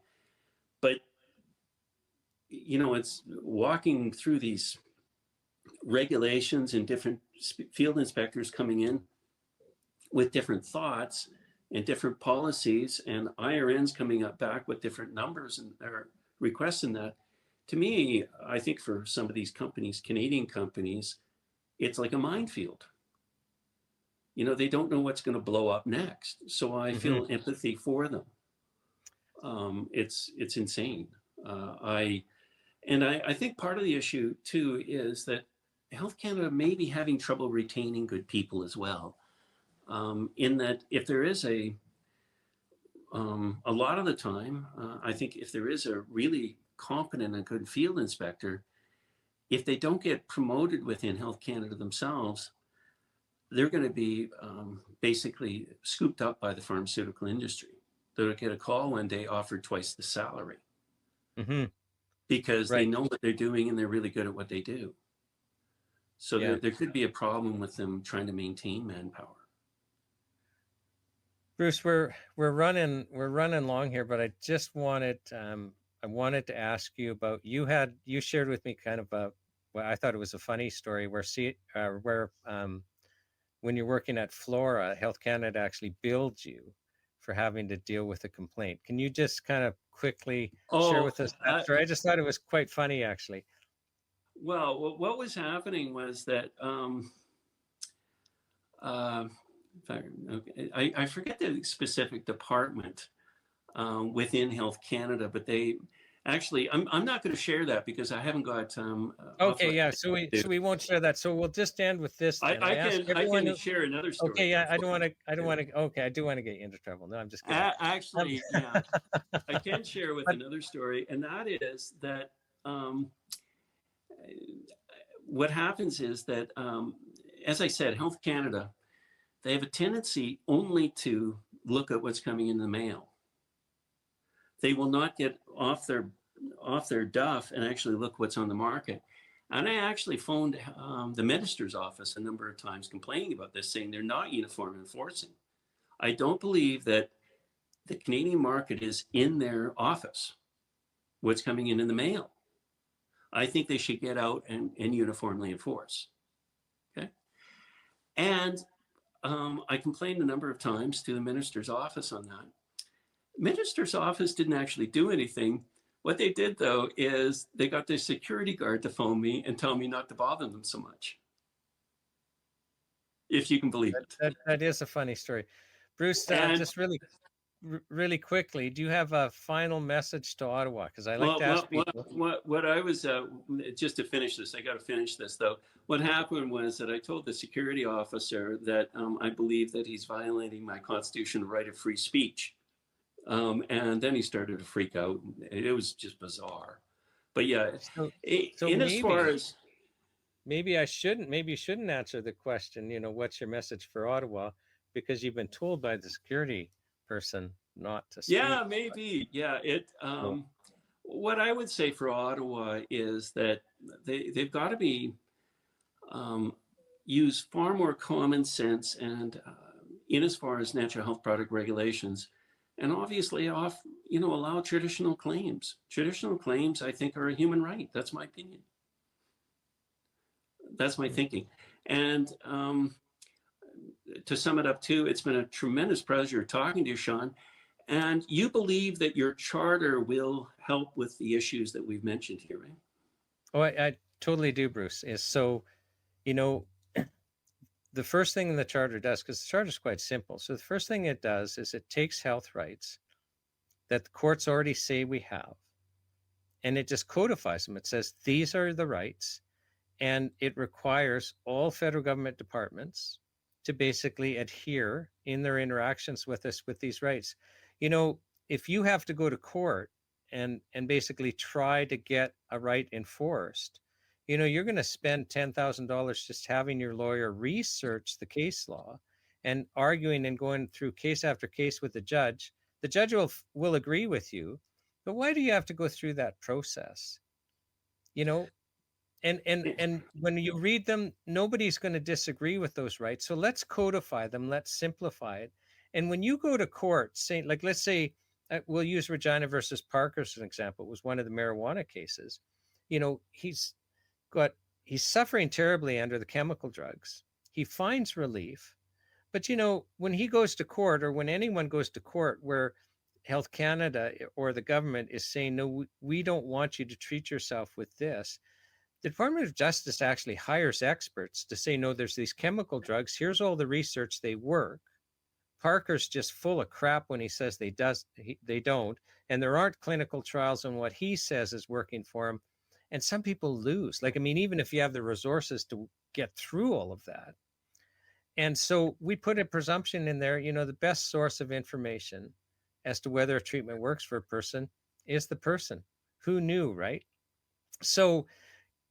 But, you know, it's walking through these regulations and different field inspectors coming in with different thoughts and different policies, and IRNs coming up back with different numbers and their requests in that. To me, I think for some of these companies, Canadian companies, it's like a minefield. You know, they don't know what's going to blow up next. So I feel empathy for them. It's insane. I think part of the issue too is that Health Canada may be having trouble retaining good people as well. In that, if there is a lot of the time, I think if there is a really competent and good field inspector, if they don't get promoted within Health Canada themselves, they're going to be basically scooped up by the pharmaceutical industry. They'll get a call one day offered twice the salary, because they know what they're doing and they're really good at what they do. So Yeah. there could be a problem with them trying to maintain manpower. Bruce, we're running long here, but I just wanted I wanted to ask you about you shared with me kind of well, I thought it was a funny story where when you're working at Flora, Health Canada actually billed you for having to deal with a complaint. Can you just kind of quickly share with us that story? I just thought it was quite funny, actually. Well, what was happening was that I forget the specific department within Health Canada, but they actually, I'm not going to share that because I haven't got. Okay, yeah. So we won't share that. So we'll just end with this. Then. I can share another story. Okay, yeah. I don't want to. Okay, I do want to get you into trouble. No, I'm just kidding. Actually, yeah, I can share with another story, and that is that what happens is that, as I said, Health Canada, they have a tendency only to look at what's coming in the mail. They will not get off their duff and actually look what's on the market. And I actually phoned the minister's office a number of times complaining about this, saying they're not uniform enforcing. I don't believe that the Canadian market is in their office, what's coming in the mail. I think they should get out and uniformly enforce. Okay. And I complained a number of times to the minister's office on that. Minister's office didn't actually do anything. What they did, though, is they got their security guard to phone me and tell me not to bother them so much. If you can believe it. That is a funny story. Bruce, just really quickly, do you have a final message to Ottawa? Because I like to ask people. What I was, just to finish this, I got to finish this, though. What happened was that I told the security officer that I believe that he's violating my constitutional right of free speech. And then he started to freak out. It was just bizarre. But yeah, as far as maybe you shouldn't answer the question, what's your message for Ottawa? Because you've been told by the security person not to speak. Yeah, maybe. Yeah. What I would say for Ottawa is that they've got to be use far more common sense and in as far as natural health product regulations. And obviously allow traditional claims. Traditional claims, I think, are a human right. That's my opinion. That's my thinking. And to sum it up too, it's been a tremendous pleasure talking to you, Shawn. And you believe that your charter will help with the issues that we've mentioned here, right? Oh, I totally do, Bruce. The first thing the charter does, because the charter is quite simple. So the first thing it does is it takes health rights that the courts already say we have, and it just codifies them. It says these are the rights, and it requires all federal government departments to basically adhere in their interactions with us with these rights. If you have to go to court and basically try to get a right enforced, you're going to spend $10,000 just having your lawyer research the case law and arguing and going through case after case with the judge. The judge will agree with you, but why do you have to go through that process? And when you read them, nobody's going to disagree with those rights. So let's codify them. Let's simplify it. And when you go to court, let's say, we'll use Regina versus Parker as an example. It was one of the marijuana cases. He's suffering terribly under the chemical drugs. He finds relief. But, when he goes to court, or when anyone goes to court where Health Canada or the government is saying, no, we don't want you to treat yourself with this, the Department of Justice actually hires experts to say, no, there's these chemical drugs. Here's all the research, they work. Parker's just full of crap when he says they don't. And there aren't clinical trials on what he says is working for him. And some people lose. Even if you have the resources to get through all of that. And so we put a presumption in there, the best source of information as to whether a treatment works for a person is the person. Who knew, right? So,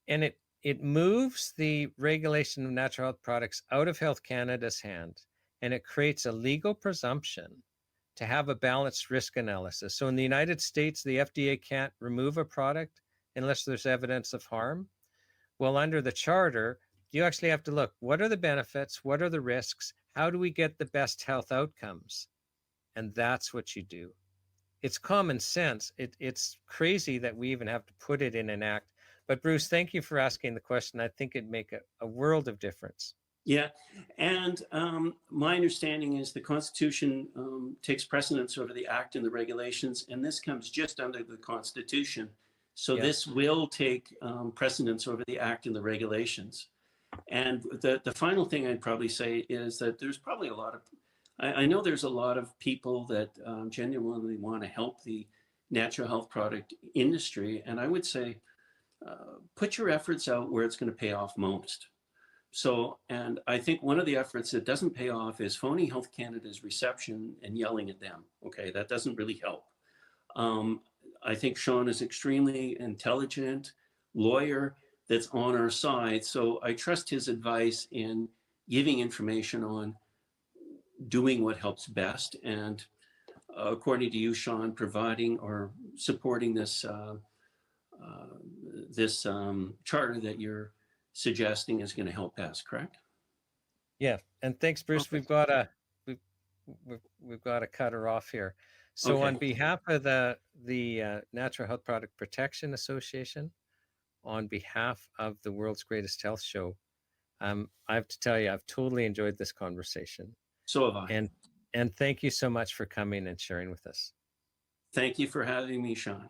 and it moves the regulation of natural health products out of Health Canada's hand, and it creates a legal presumption to have a balanced risk analysis. So in the United States, the FDA can't remove a product unless there's evidence of harm. Well, under the charter, You actually have to look, what are the benefits? What are the risks? How do we get the best health outcomes? And that's what you do. It's common sense. It's crazy that we even have to put it in an act. But Bruce, thank you for asking the question. I think it'd make a world of difference. Yeah, and my understanding is the Constitution takes precedence over the Act and the regulations, and this comes just under the Constitution. So this will take precedence over the Act and the regulations. And the final thing I'd probably say is that there's probably a lot of, I know there's a lot of people that genuinely want to help the natural health product industry, and I would say put your efforts out where it's going to pay off most. So, and I think one of the efforts that doesn't pay off is phoning Health Canada's reception and yelling at them. Okay, that doesn't really help. I think Shawn is extremely intelligent lawyer that's on our side. So I trust his advice in giving information on doing what helps best. And according to you, Shawn, providing or supporting this charter that you're suggesting is going to help us, correct? Yeah, and thanks, Bruce. Okay. We've got to cut her off here. So Okay. on behalf of the Natural Health Product Protection Association, on behalf of the World's Greatest Health Show, I have to tell you, I've totally enjoyed this conversation. So have I. And thank you so much for coming and sharing with us. Thank you for having me, Shawn.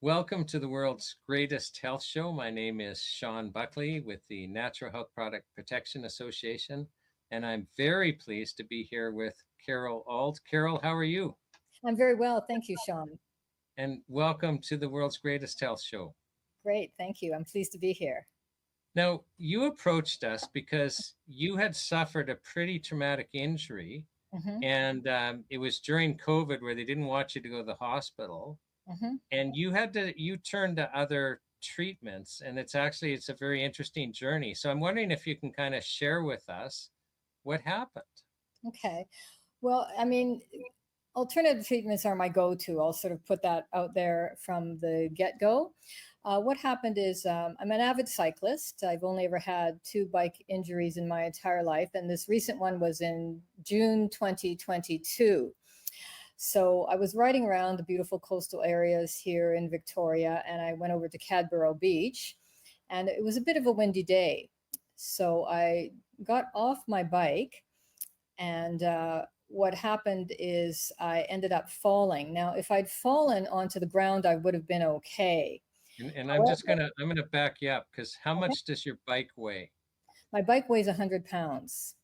Welcome to the World's Greatest Health Show. My name is Shawn Buckley with the Natural Health Product Protection Association, and I'm very pleased to be here with Carol Auld. Carol, how are you? I'm very well. Thank you, Shawn. And welcome to the World's Greatest Health Show. Great. Thank you. I'm pleased to be here. Now, you approached us because you had suffered a pretty traumatic injury, and it was during COVID where they didn't want you to go to the hospital. And you turned to other treatments, and it's a very interesting journey. So I'm wondering if you can kind of share with us what happened. Okay. Well, I mean, alternative treatments are my go-to. I'll sort of put that out there from the get-go. What happened is I'm an avid cyclist. I've only ever had 2 bike injuries in my entire life, and this recent one was in June 2022. So I was riding around the beautiful coastal areas here in Victoria, and I went over to Cadborough Beach, and it was a bit of a windy day. So I got off my bike, and what happened is I ended up falling. Now, if I'd fallen onto the ground, I would have been okay. And I'm going to back you up, because how much does your bike weigh? My bike weighs 100 pounds.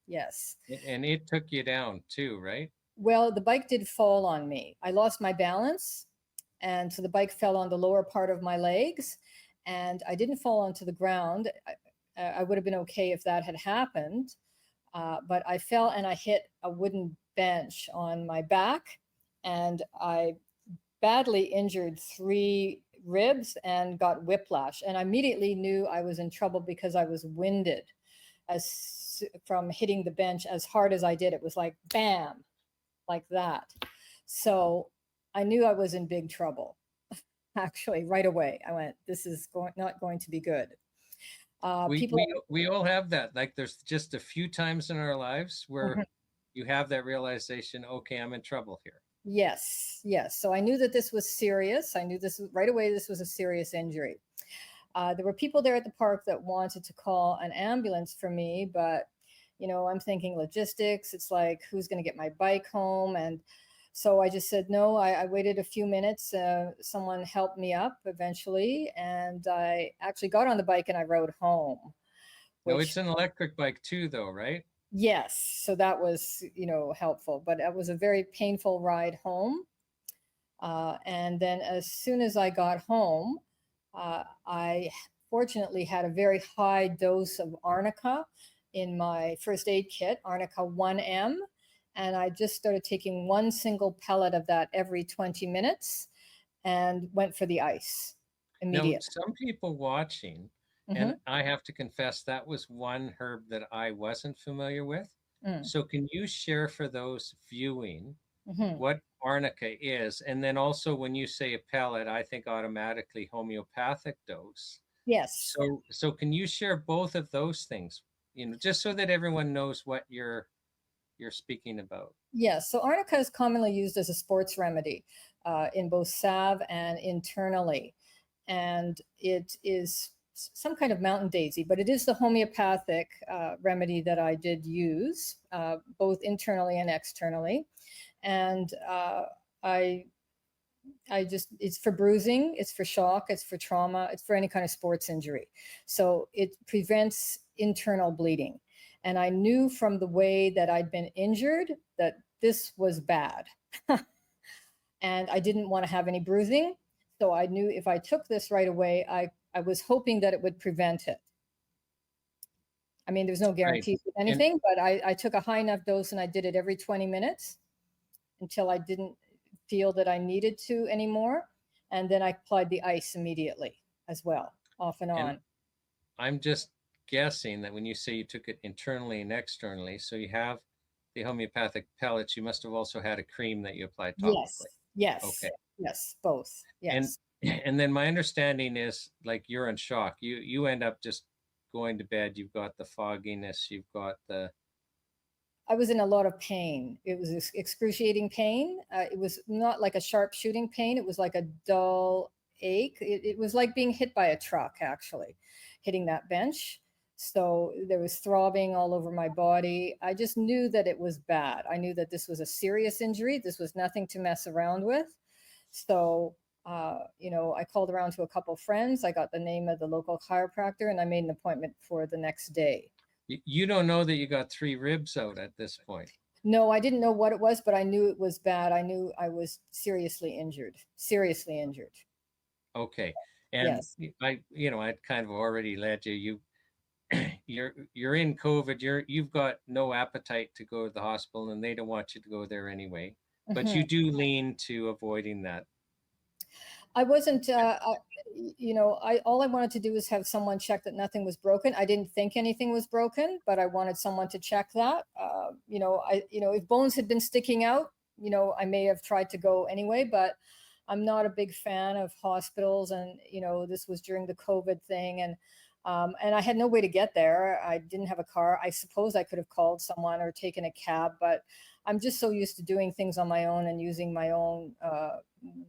Yes. And it took you down too, right? Well, the bike did fall on me. I lost my balance, and so the bike fell on the lower part of my legs, and I didn't fall onto the ground. I would have been okay if that had happened, but I fell and I hit a wooden bench on my back, and I badly injured 3 ribs and got whiplash, and I immediately knew I was in trouble because I was winded from hitting the bench as hard as I did. It was like bam, like that. So I knew I was in big trouble. Actually, right away, I went, this is not going to be good. We, People, we all have that. Like there's just a few times in our lives where Mhm. you have that realization, okay, I'm in trouble here. Yes, yes. So I knew that this was serious. I knew right away this was a serious injury. There were people there at the park that wanted to call an ambulance for me, but I'm thinking logistics. It's like, who's going to get my bike home? And so I just said no. I waited a few minutes. Someone helped me up eventually, and I actually got on the bike and I rode home. No, Which, it's an electric bike too, though, right? yes, so that was helpful, but it was a very painful ride home. And then as soon as I got home, I fortunately had a very high dose of arnica in my first aid kit, arnica 1M. And I just started taking one single pellet of that every 20 minutes and went for the ice Now, immediately. some people watching, Mhm. and I have to confess that was one herb that I wasn't familiar with. Mm. So can you share for those viewing Mhm. what arnica is? And then also when you say a pellet, I think automatically homeopathic dose. Yes. So can you share both of those things, just so that everyone knows what you're speaking about? Yes. So arnica is commonly used as a sports remedy in both salve and internally. And it is some kind of mountain daisy, but it is the homeopathic remedy that I did use both internally and externally. And it's for bruising, it's for shock, it's for trauma, it's for any kind of sports injury. So it prevents internal bleeding. And I knew from the way that I'd been injured that this was bad. And I didn't want to have any bruising. So I knew if I took this right away, I was hoping that it would prevent it. I mean, there's no guarantees with anything, but I took a high enough dose and I did it every 20 minutes until I didn't feel that I needed to anymore. And then I applied the ice immediately as well, off and on. And I'm just guessing that when you say you took it internally and externally, so you have the homeopathic pellets, you must have also had a cream that you applied topically. Yes, yes, Okay. yes, both. Yes. And then my understanding is like you're in shock. You end up just going to bed. You've got the fogginess. You've got the. I was in a lot of pain. It was excruciating pain. It was not like a sharp shooting pain. It was like a dull ache. It was like being hit by a truck, actually, hitting that bench. So there was throbbing all over my body. I just knew that it was bad. I knew that this was a serious injury. This was nothing to mess around with. So, I called around to a couple friends. I got the name of the local chiropractor and I made an appointment for the next day. You don't know that you got 3 ribs out at this point. No, I didn't know what it was, but I knew it was bad. I knew I was seriously injured. Okay. And Yes. I'd kind of already led you're in COVID, you've got no appetite to go to the hospital and they don't want you to go there anyway. But you do lean to avoiding that. I wasn't, all I wanted to do was have someone check that nothing was broken. I didn't think anything was broken, but I wanted someone to check that. If bones had been sticking out, I may have tried to go anyway, but I'm not a big fan of hospitals. And, this was during the COVID thing. And I had no way to get there. I didn't have a car. I suppose I could have called someone or taken a cab, but I'm just so used to doing things on my own and using my own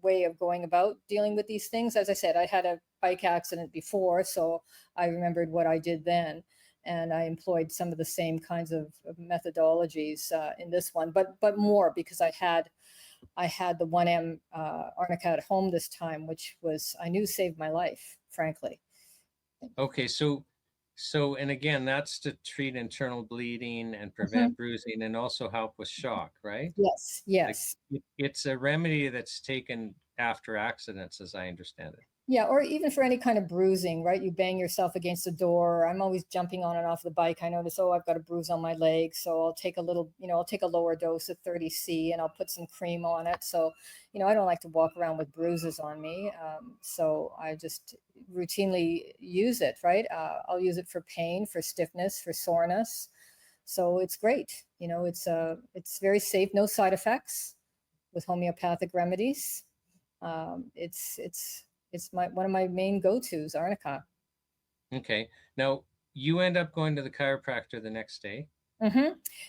way of going about dealing with these things. As I said, I had a bike accident before, so I remembered what I did then. And I employed some of the same kinds of methodologies in this one, but more because I had the 1M arnica at home this time, which I knew saved my life, frankly. Okay, so and again, that's to treat internal bleeding and prevent bruising and also help with shock, right? Yes. Like, it's a remedy that's taken after accidents, as I understand it. Yeah, or even for any kind of bruising, right? You bang yourself against a door. I'm always jumping on and off the bike. I notice, I've got a bruise on my leg. So I'll take I'll take a lower dose of 30C and I'll put some cream on it. So, I don't like to walk around with bruises on me. So I just routinely use it, right? I'll use it for pain, for stiffness, for soreness. So it's great. It's very safe, no side effects with homeopathic remedies. It's one of my main go-tos, arnica. Okay. Now, you end up going to the chiropractor the next day.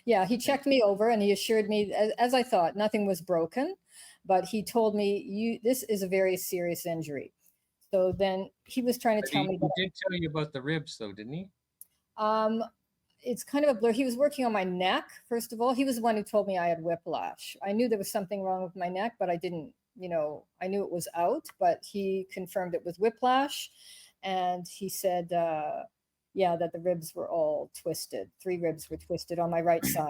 Yeah, he checked me over and he assured me, as I thought, nothing was broken, but he told me, this is a very serious injury. So then he was trying to But tell me he did tell you about the ribs, though, didn't he? It's kind of a blur. He was working on my neck, first of all. He was the one who told me I had whiplash. I knew there was something wrong with my neck, but I didn't, I knew it was out, but he confirmed it was whiplash. And he said, yeah, that the ribs were all twisted. 3 ribs were twisted on my right side.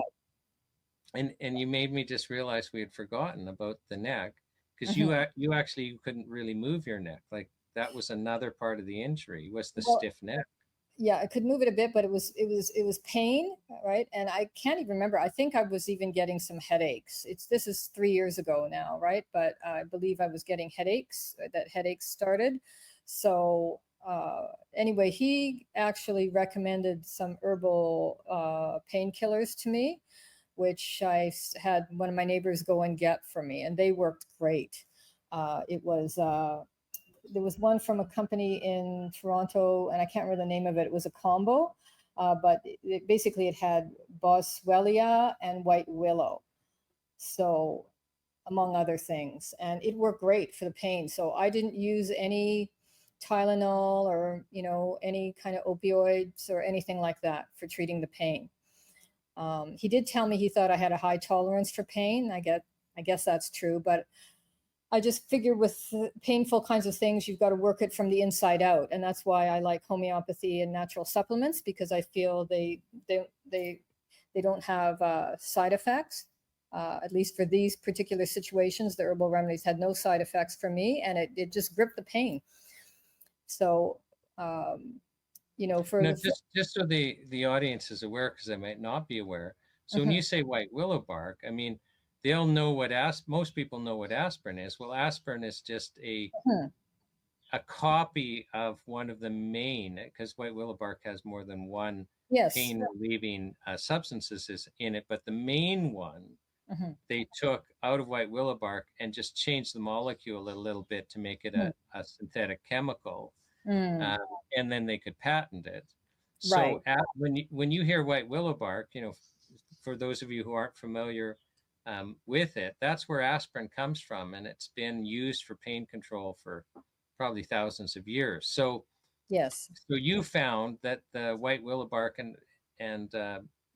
And you made me just realize we had forgotten about the neck, because you actually couldn't really move your neck. Like, that was another part of the injury, was the stiff neck. Yeah, I could move it a bit, but it was pain, right? And I can't even remember. I think I was even getting some headaches. This is 3 years ago now, right? But I believe I was getting headaches. That headaches started. So anyway, he actually recommended some herbal painkillers to me, which I had one of my neighbors go and get for me, and they worked great. There was one from a company in Toronto, and I can't remember the name of it. It was a combo, but basically it had boswellia and white willow, so among other things, and it worked great for the pain. So I didn't use any Tylenol or any kind of opioids or anything like that for treating the pain. He did tell me he thought I had a high tolerance for pain. I guess that's true, but I just figure with painful kinds of things, you've got to work it from the inside out. And that's why I like homeopathy and natural supplements, because I feel they don't have side effects. At least for these particular situations, the herbal remedies had no side effects for me, and it just gripped the pain. So, just so the audience is aware, because they might not be aware. So when you say white willow bark, I mean, they'll know what most people know what aspirin is. Well, aspirin is just a copy of one of the main, because white willow bark has more than one pain relieving substances in it, but the main one they took out of white willow bark and just changed the molecule a little bit to make it a synthetic chemical, and then they could patent it. So when you hear white willow bark, for those of you who aren't familiar with it, that's where aspirin comes from, and it's been used for pain control for probably thousands of years. So yes, so you found that the white willow bark and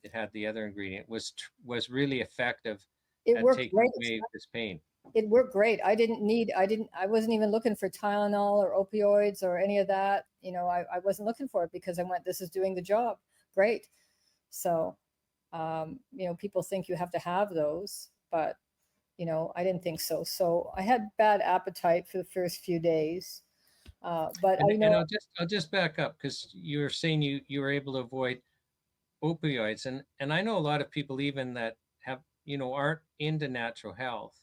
it had the other ingredient was really effective at taking away this pain. It worked great. I wasn't even looking for Tylenol or opioids or any of that. I wasn't looking for it, because I went, this is doing the job. Great. So people think you have to have those, but I didn't think so. So I had bad appetite for the first few days, but I'll just back up, because you were saying you were able to avoid opioids, and I know a lot of people even that have aren't into natural health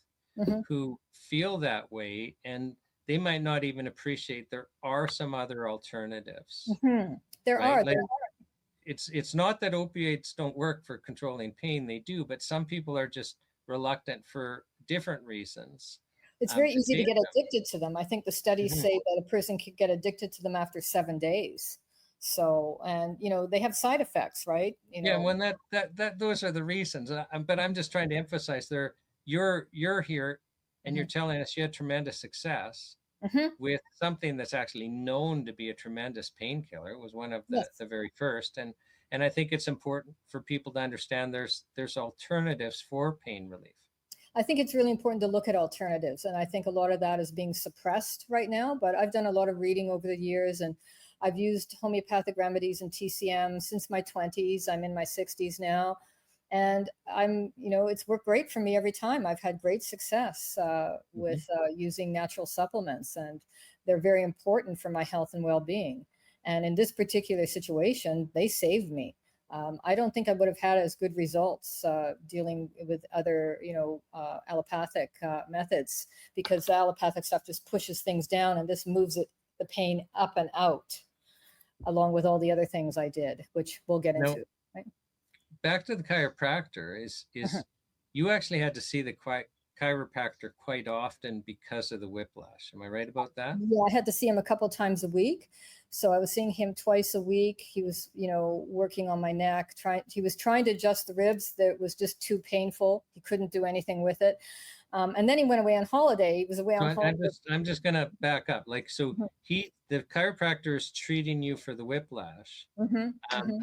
who feel that way, and they might not even appreciate there are some other alternatives. There are. It's not that opioids don't work for controlling pain, they do, but some people are just reluctant for different reasons. It's very easy to get addicted to them. I think the studies say that a person could get addicted to them after 7 days. So, and they have side effects, right? Yeah, when that those are the reasons. But I'm just trying to emphasize you're here, and you're telling us you had tremendous success with something that's actually known to be a tremendous painkiller. It was one of the very first, and I think it's important for people to understand there's alternatives for pain relief. I think it's really important to look at alternatives, and I think a lot of that is being suppressed right now. But I've done a lot of reading over the years, and I've used homeopathic remedies and TCM since my 20s. I'm in my 60s now, and it's worked great for me every time. I've had great success with using natural supplements, and they're very important for my health and well-being. And in this particular situation, they saved me. I don't think I would have had as good results dealing with other, allopathic methods, because the allopathic stuff just pushes things down, and this moves the pain up and out, along with all the other things I did, which we'll get into. Right? Back to the chiropractor is you actually had to see the chiropractor quite often because of the whiplash. Am I right about that? Yeah, I had to see him a couple times a week. So I was seeing him twice a week. He was, working on my neck. He was trying to adjust the ribs. That was just too painful. He couldn't do anything with it. And then he went away on holiday. He was away on holiday. I'm just gonna back up. Like, so Mhm. the chiropractor is treating you for the whiplash. Mm-hmm.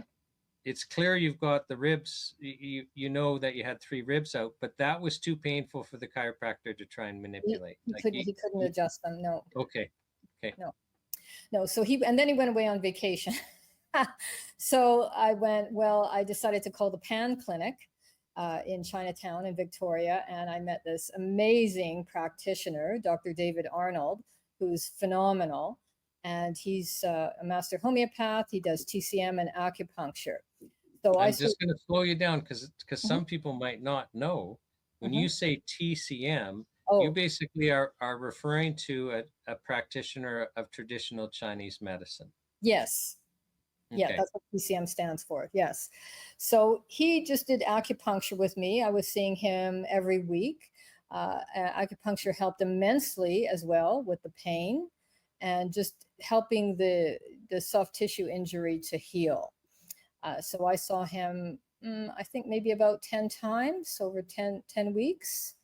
It's clear you've got the ribs. You know that you had 3 ribs out, but that was too painful for the chiropractor to try and manipulate. He couldn't adjust them. No. Okay. No. So and then he went away on vacation. So I decided to call the Pan Clinic in Chinatown in Victoria. And I met this amazing practitioner, Dr. David Arnold, who's phenomenal. And he's a master homeopath. He does TCM and acupuncture. So I'm just going to slow you down because some people might not know. When you Mhm. say TCM, Oh, you basically are referring to a practitioner of traditional Chinese medicine. yes. Yeah, Okay. that's what TCM stands for. Yes. So he just did acupuncture with me. I was seeing him every week. Acupuncture helped immensely as well with the pain and just helping the soft tissue injury to heal. So I saw him, I think maybe about 10 times over 10 weeks.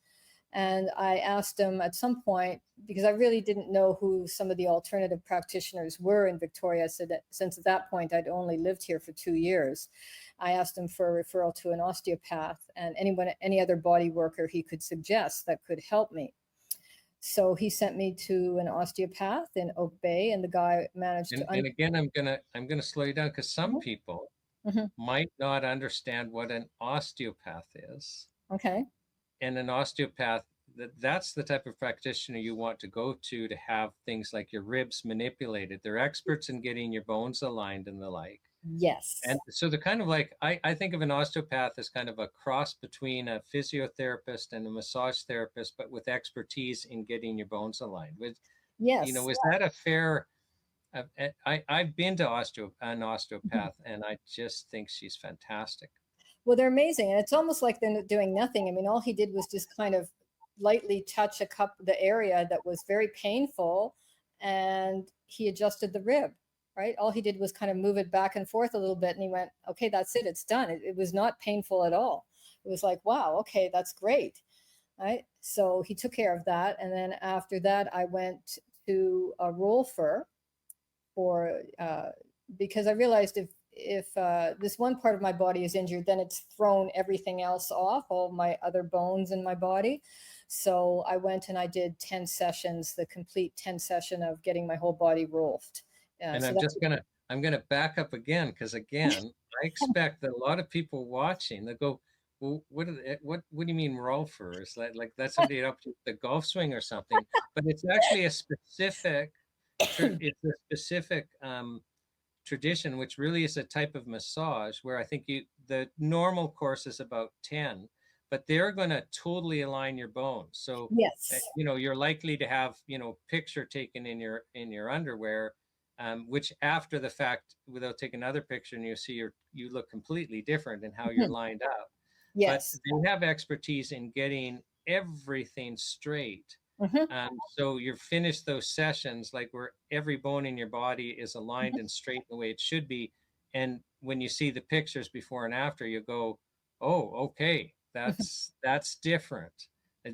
And I asked him at some point, because I really didn't know who some of the alternative practitioners were in Victoria, so that since at that point I'd only lived here for 2 years, I asked him for a referral to an osteopath and any other body worker he could suggest that could help me. So he sent me to an osteopath in Oak Bay, and the guy managed to. And again, I'm gonna slow you down because some Mhm. people Mhm. might not understand what an osteopath is. Okay. And an osteopath, that's the type of practitioner you want to go to have things like your ribs manipulated. They're experts in getting your bones aligned and the like. Yes. And so they're kind of like, I think of an osteopath as kind of a cross between a physiotherapist and a massage therapist, but with expertise in getting your bones aligned. Yes. Is that a fair? I've been to an osteopath, and I just think she's fantastic. Well, they're amazing. And it's almost like they're doing nothing. I mean, all he did was just kind of lightly touch the area that was very painful, and he adjusted the rib, right? All he did was kind of move it back and forth a little bit, and he went, okay, that's it. It's done. It was not painful at all. It was like, wow, okay, that's great. Right. So he took care of that. And then after that, I went to a Rolfer because I realized if this one part of my body is injured, then it's thrown everything else off, all my other bones in my body. So I went and I did 10 sessions, the complete 10 session of getting my whole body rolfed. And so I'm gonna back up again because again, I expect that a lot of people watching, they go, well, what do you mean rolfer? Is like that's somebody up to the golf swing or something? But it's actually a specific tradition, which really is a type of massage where I think the normal course is about 10, but they're going to totally align your bones. So yes, you're likely to have picture taken in your underwear, which after the fact, without taking another picture, and you see you look completely different in how you're lined up. yes. But they have expertise in getting everything straight. So you're finished those sessions like where every bone in your body is aligned and straight the way it should be. And when you see the pictures before and after, you go, oh, okay, that's different.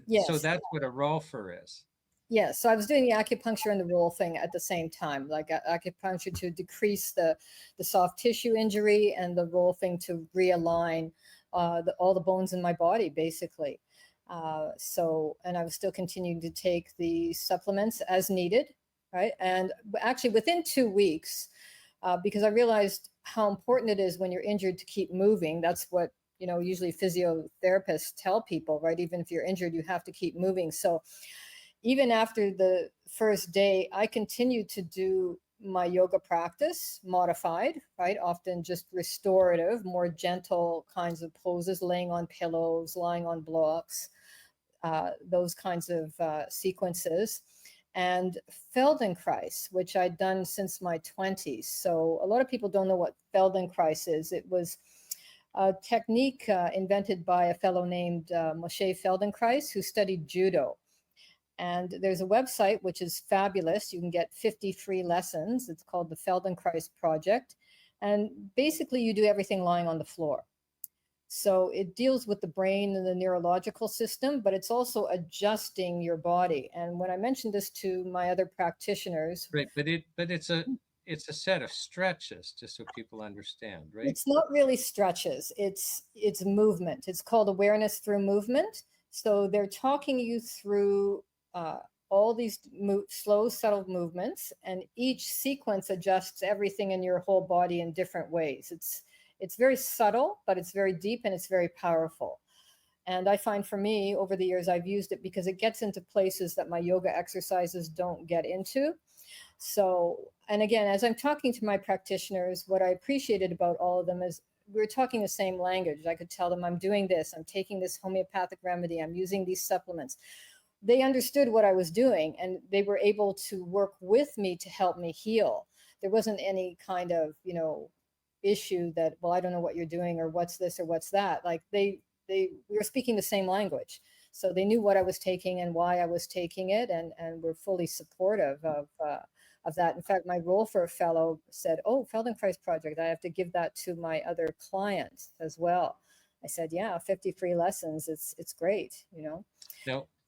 Yes. So that's what a rolfer is. Yes. So I was doing the acupuncture and the roll thing at the same time, like acupuncture to decrease the soft tissue injury and the roll thing to realign all the bones in my body, basically. And I was still continuing to take the supplements as needed, right? And actually within 2 weeks, because I realized how important it is when you're injured to keep moving. That's what, usually physiotherapists tell people, right? Even if you're injured, you have to keep moving. So even after the first day, I continued to do my yoga practice modified, right? Often just restorative, more gentle kinds of poses, laying on pillows, lying on blocks, those kinds of sequences, and Feldenkrais, which I'd done since my 20s. So a lot of people don't know what Feldenkrais is. It was a technique invented by a fellow named Moshe Feldenkrais, who studied judo. And there's a website which is fabulous. You can get 50 free lessons. It's called the Feldenkrais Project. And basically you do everything lying on the floor. So it deals with the brain and the neurological system, but it's also adjusting your body. And when I mentioned this to my other practitioners, Right, but it's a set of stretches, just so people understand, right? it's not really stretches. It's movement. It's called awareness through movement. So they're talking you through all these slow, subtle movements, and each sequence adjusts everything in your whole body in different ways. It's very subtle, but it's very deep and it's very powerful. And I find for me, over the years, I've used it because it gets into places that my yoga exercises don't get into. So, and again, as I'm talking to my practitioners, what I appreciated about all of them is we're talking the same language. I could tell them I'm doing this, I'm taking this homeopathic remedy, I'm using these supplements. They understood what I was doing, and they were able to work with me to help me heal. There wasn't any kind of, issue that, well, I don't know what you're doing, or what's this or what's that. Like we were speaking the same language. So they knew what I was taking and why I was taking it, and were fully supportive of that. In fact, my role for a fellow said, "Oh, Feldenkrais Project, I have to give that to my other clients as well." I said, "Yeah, 50 free lessons. It's great, Now,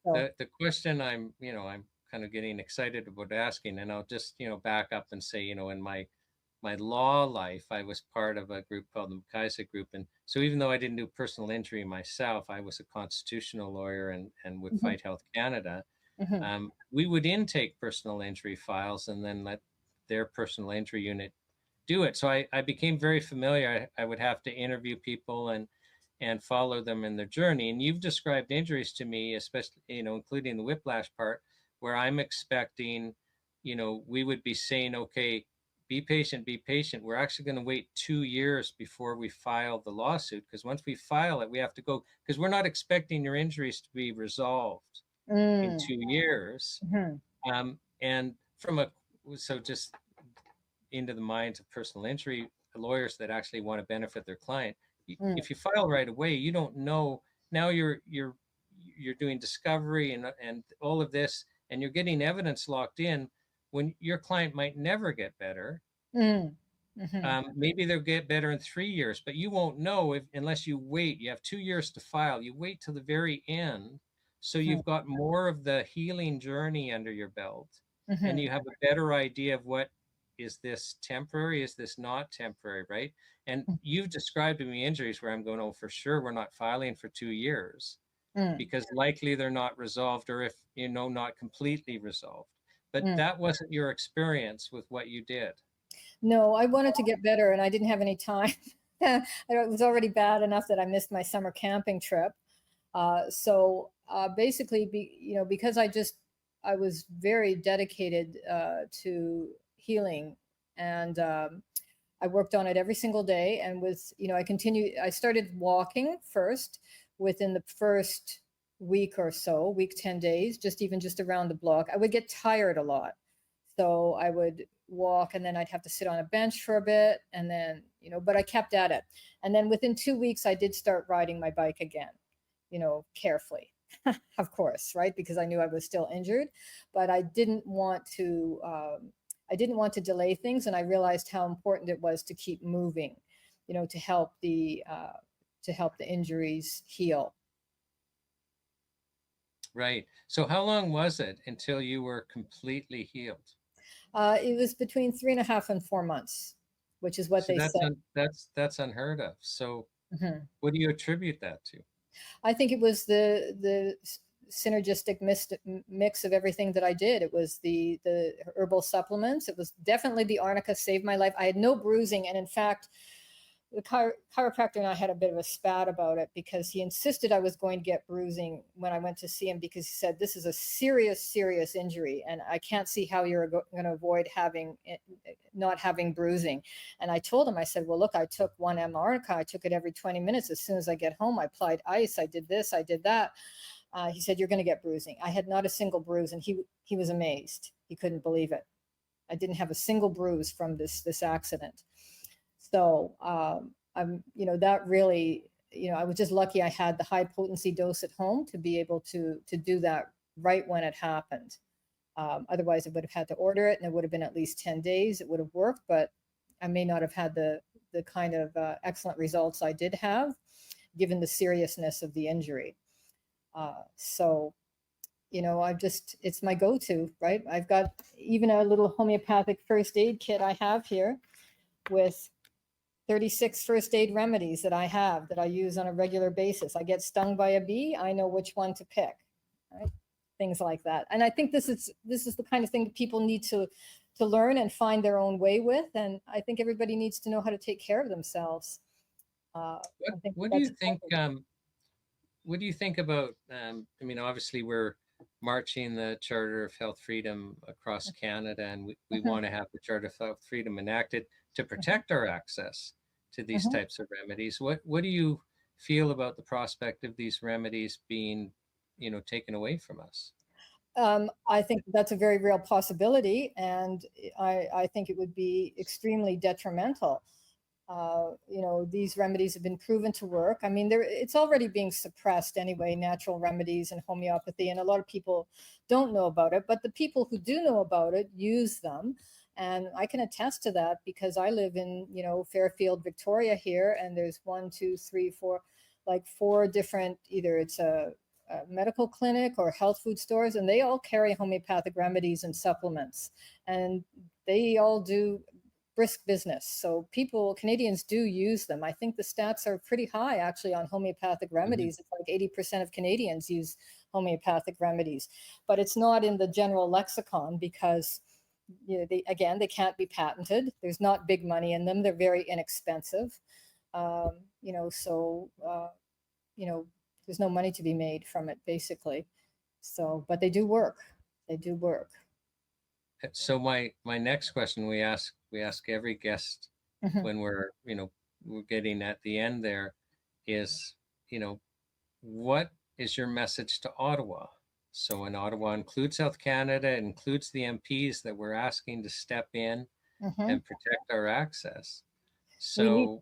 So, the question I'm kind of getting excited about asking, and I'll just, back up and say, in my law life, I was part of a group called the Kaiser Group. And so even though I didn't do personal injury myself, I was a constitutional lawyer and would fight Health Canada. mhm. We would intake personal injury files and then let their personal injury unit do it. So I became very familiar. I would have to interview people and follow them in their journey. And you've described injuries to me, especially, including the whiplash part, where I'm expecting, we would be saying, okay, be patient, be patient. We're actually going to wait 2 years before we file the lawsuit, because once we file it, we have to go, because we're not expecting your injuries to be resolved in 2 years. Mhm. And so just into the minds of personal injury lawyers that actually want to benefit their client, Mm. if you file right away, you don't know. Now you're doing discovery and all of this, and you're getting evidence locked in when your client might never get better. Mm. Mhm. Maybe they'll get better in 3 years, but you won't know unless you wait. You have 2 years to file. You wait till the very end, so Mhm. you've got more of the healing journey under your belt, and Mhm. you have a better idea of what is this temporary, is this not temporary, right? And you've described to me injuries where I'm going, oh, for sure we're not filing for 2 years, Mm. because likely they're not resolved, or if not completely resolved. But Mm. that wasn't your experience with what you did. No, I wanted to get better, and I didn't have any time. It was already bad enough that I missed my summer camping trip. So basically, because I was very dedicated to healing, and I worked on it every single day. And I started walking first. Within the first week or so, week 10 days, just around the block. I would get tired a lot. So I would walk, and then I'd have to sit on a bench for a bit, and then, but I kept at it. And then within 2 weeks, I did start riding my bike again, carefully, of course, right? Because I knew I was still injured, but I didn't want to delay things. And I realized how important it was to keep moving, to help the injuries heal. Right. So how long was it until you were completely healed? It was between 3.5 and 4 months, which is what So they said. that's unheard of. So Mhm. what do you attribute that to? I think it was the synergistic mix of everything that I did. It was the herbal supplements. It was definitely the arnica saved my life. I had no bruising, and in fact, the chiropractor and I had a bit of a spat about it, because he insisted I was going to get bruising when I went to see him, because he said, this is a serious, serious injury, and I can't see how you're going to avoid not having bruising. And I told him, I said, well, look, I took 1 arnica. I took it every 20 minutes. As soon as I get home, I applied ice. I did this, I did that. He said, you're going to get bruising. I had not a single bruise, and he was amazed. He couldn't believe it. I didn't have a single bruise from this accident. So that really, I was just lucky I had the high potency dose at home to be able to do that right when it happened. Otherwise, I would have had to order it, and it would have been at least 10 days. It would have worked, but I may not have had the kind of excellent results I did have, given the seriousness of the injury. So, you know, it's my go-to, right? I've got even a little homeopathic first aid kit I have here with 36 first aid remedies that I use on a regular basis. I get stung by a bee, I know which one to pick, right? Things like that. And I think this is the kind of thing that people need to learn and find their own way with. And I think everybody needs to know how to take care of themselves. What do you think? What do you think about? I mean, obviously, we're marching the Charter of Health Freedom across Canada, and we want to have the Charter of Health Freedom enacted to protect our access to these types of remedies. What do you feel about the prospect of these remedies being, you know, taken away from us? I think that's a very real possibility, and I think it would be extremely detrimental. You know, these remedies have been proven to work. I mean, it's already being suppressed anyway, natural remedies and homeopathy, and a lot of people don't know about it, but the people who do know about it use them. And I can attest to that because I live in, you know, Fairfield, Victoria here, and there's 1, 2, 3, 4, like 4 different, either it's a medical clinic or health food stores, and they all carry homeopathic remedies and supplements, and they all do brisk business. So Canadians do use them. I think the stats are pretty high actually on homeopathic remedies. It's like 80% of Canadians use homeopathic remedies, but it's not in the general lexicon because, you know, they can't be patented. There's not big money in them. They're very inexpensive. You know, so, you know, there's no money to be made from it basically. So, but they do work. They do work. So my next question we ask every guest when we're getting at the end there is, you know, what is your message to Ottawa? So in Ottawa includes Health Canada, it includes the MPs that we're asking to step in and protect our access. So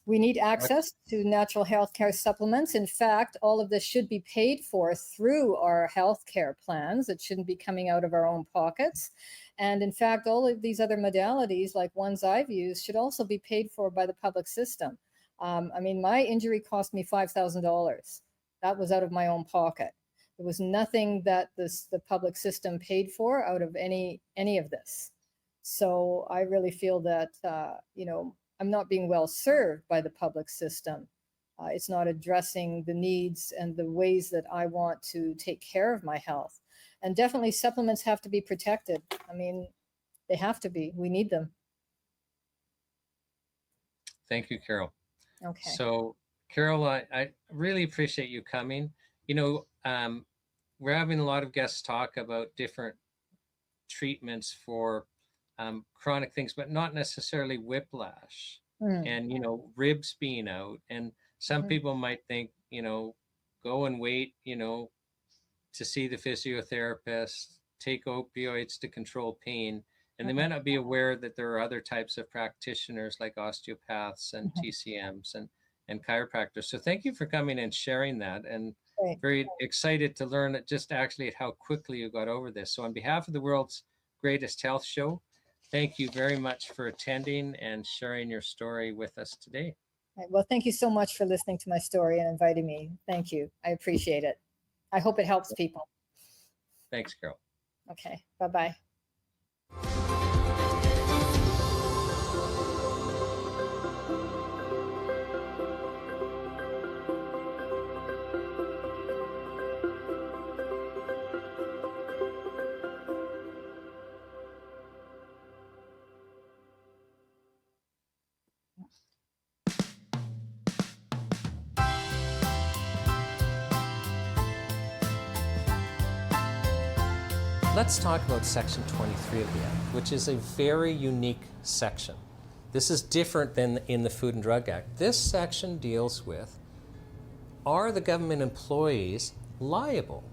we need access to natural health care supplements. In fact, all of this should be paid for through our health care plans. It shouldn't be coming out of our own pockets. And in fact, all of these other modalities, like ones I've used, should also be paid for by the public system. I mean, my injury cost me $5,000. That was out of my own pocket. There was nothing that the public system paid for out of any of this. So I really feel that, you know, I'm not being well served by the public system. It's not addressing the needs and the ways that I want to take care of my health. And definitely supplements have to be protected. I mean, they have to be. We need them. Thank you, Carol. Okay. So, Carol, I really appreciate you coming. You know, we're having a lot of guests talk about different treatments for chronic things, but not necessarily whiplash and, you know, ribs being out. And some people might think, you know, go and wait, you know, to see the physiotherapist, take opioids to control pain. And they might not be aware that there are other types of practitioners like osteopaths and TCMs and chiropractors. So thank you for coming and sharing that. And very excited to learn just actually how quickly you got over this. So on behalf of the world's greatest health show, thank you very much for attending and sharing your story with us today. Well, thank you so much for listening to my story and inviting me. Thank you. I appreciate it. I hope it helps people. Thanks, Carol. Okay. Bye-bye. Let's talk about Section 23 of the Act, which is a very unique section. This is different than in the Food and Drug Act. This section deals with, are the government employees liable?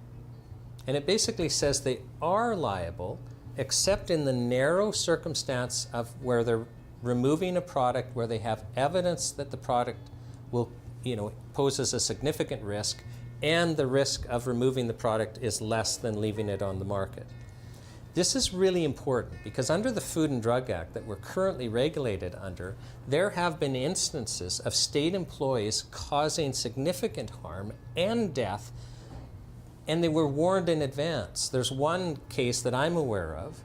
And it basically says they are liable, except in the narrow circumstance of where they're removing a product where they have evidence that the product will, poses a significant risk, and the risk of removing the product is less than leaving it on the market. This is really important because under the Food and Drug Act that we're currently regulated under, there have been instances of state employees causing significant harm and death, and they were warned in advance. There's one case that I'm aware of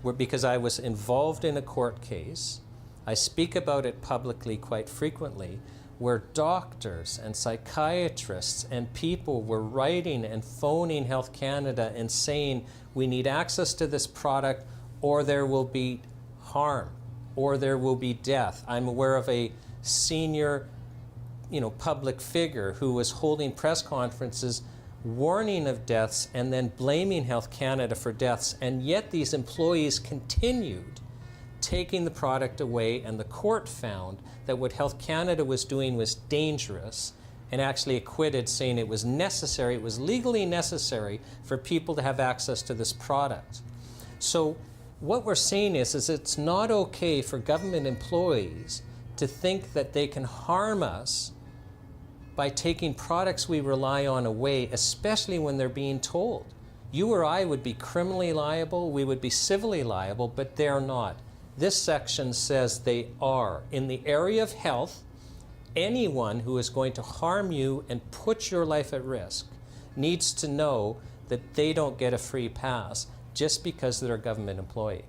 where, because I was involved in a court case, I speak about it publicly quite frequently, where doctors and psychiatrists and people were writing and phoning Health Canada and saying, we need access to this product or there will be harm or there will be death. I'm aware of a senior, public figure who was holding press conferences warning of deaths and then blaming Health Canada for deaths, and yet these employees continued taking the product away, and the court found that what Health Canada was doing was dangerous and actually acquitted, saying it was necessary, it was legally necessary for people to have access to this product. So what we're saying is it's not okay for government employees to think that they can harm us by taking products we rely on away, especially when they're being told. You or I would be criminally liable, we would be civilly liable, but they're not. This section says they are. In the area of health, anyone who is going to harm you and put your life at risk needs to know that they don't get a free pass just because they're a government employee.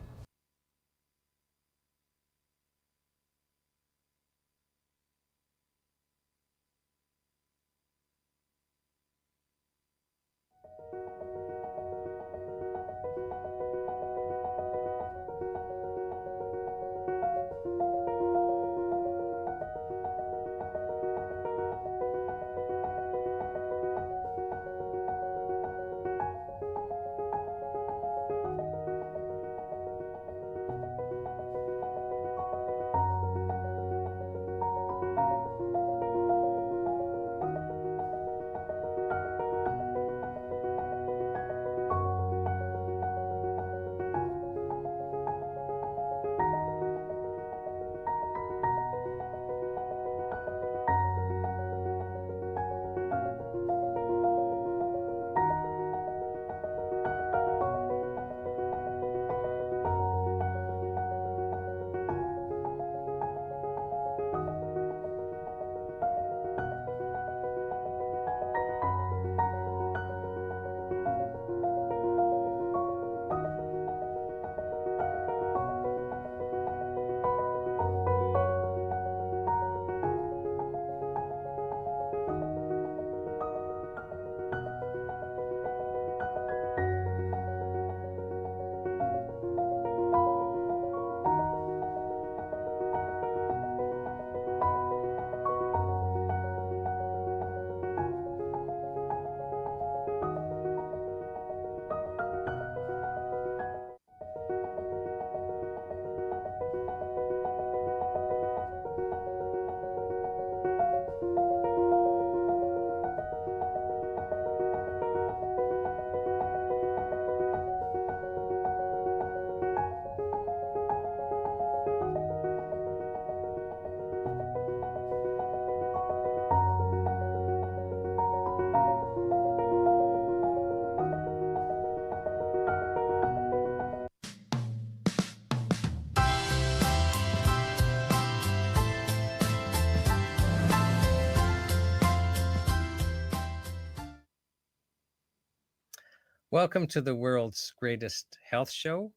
Welcome to the world's greatest health show.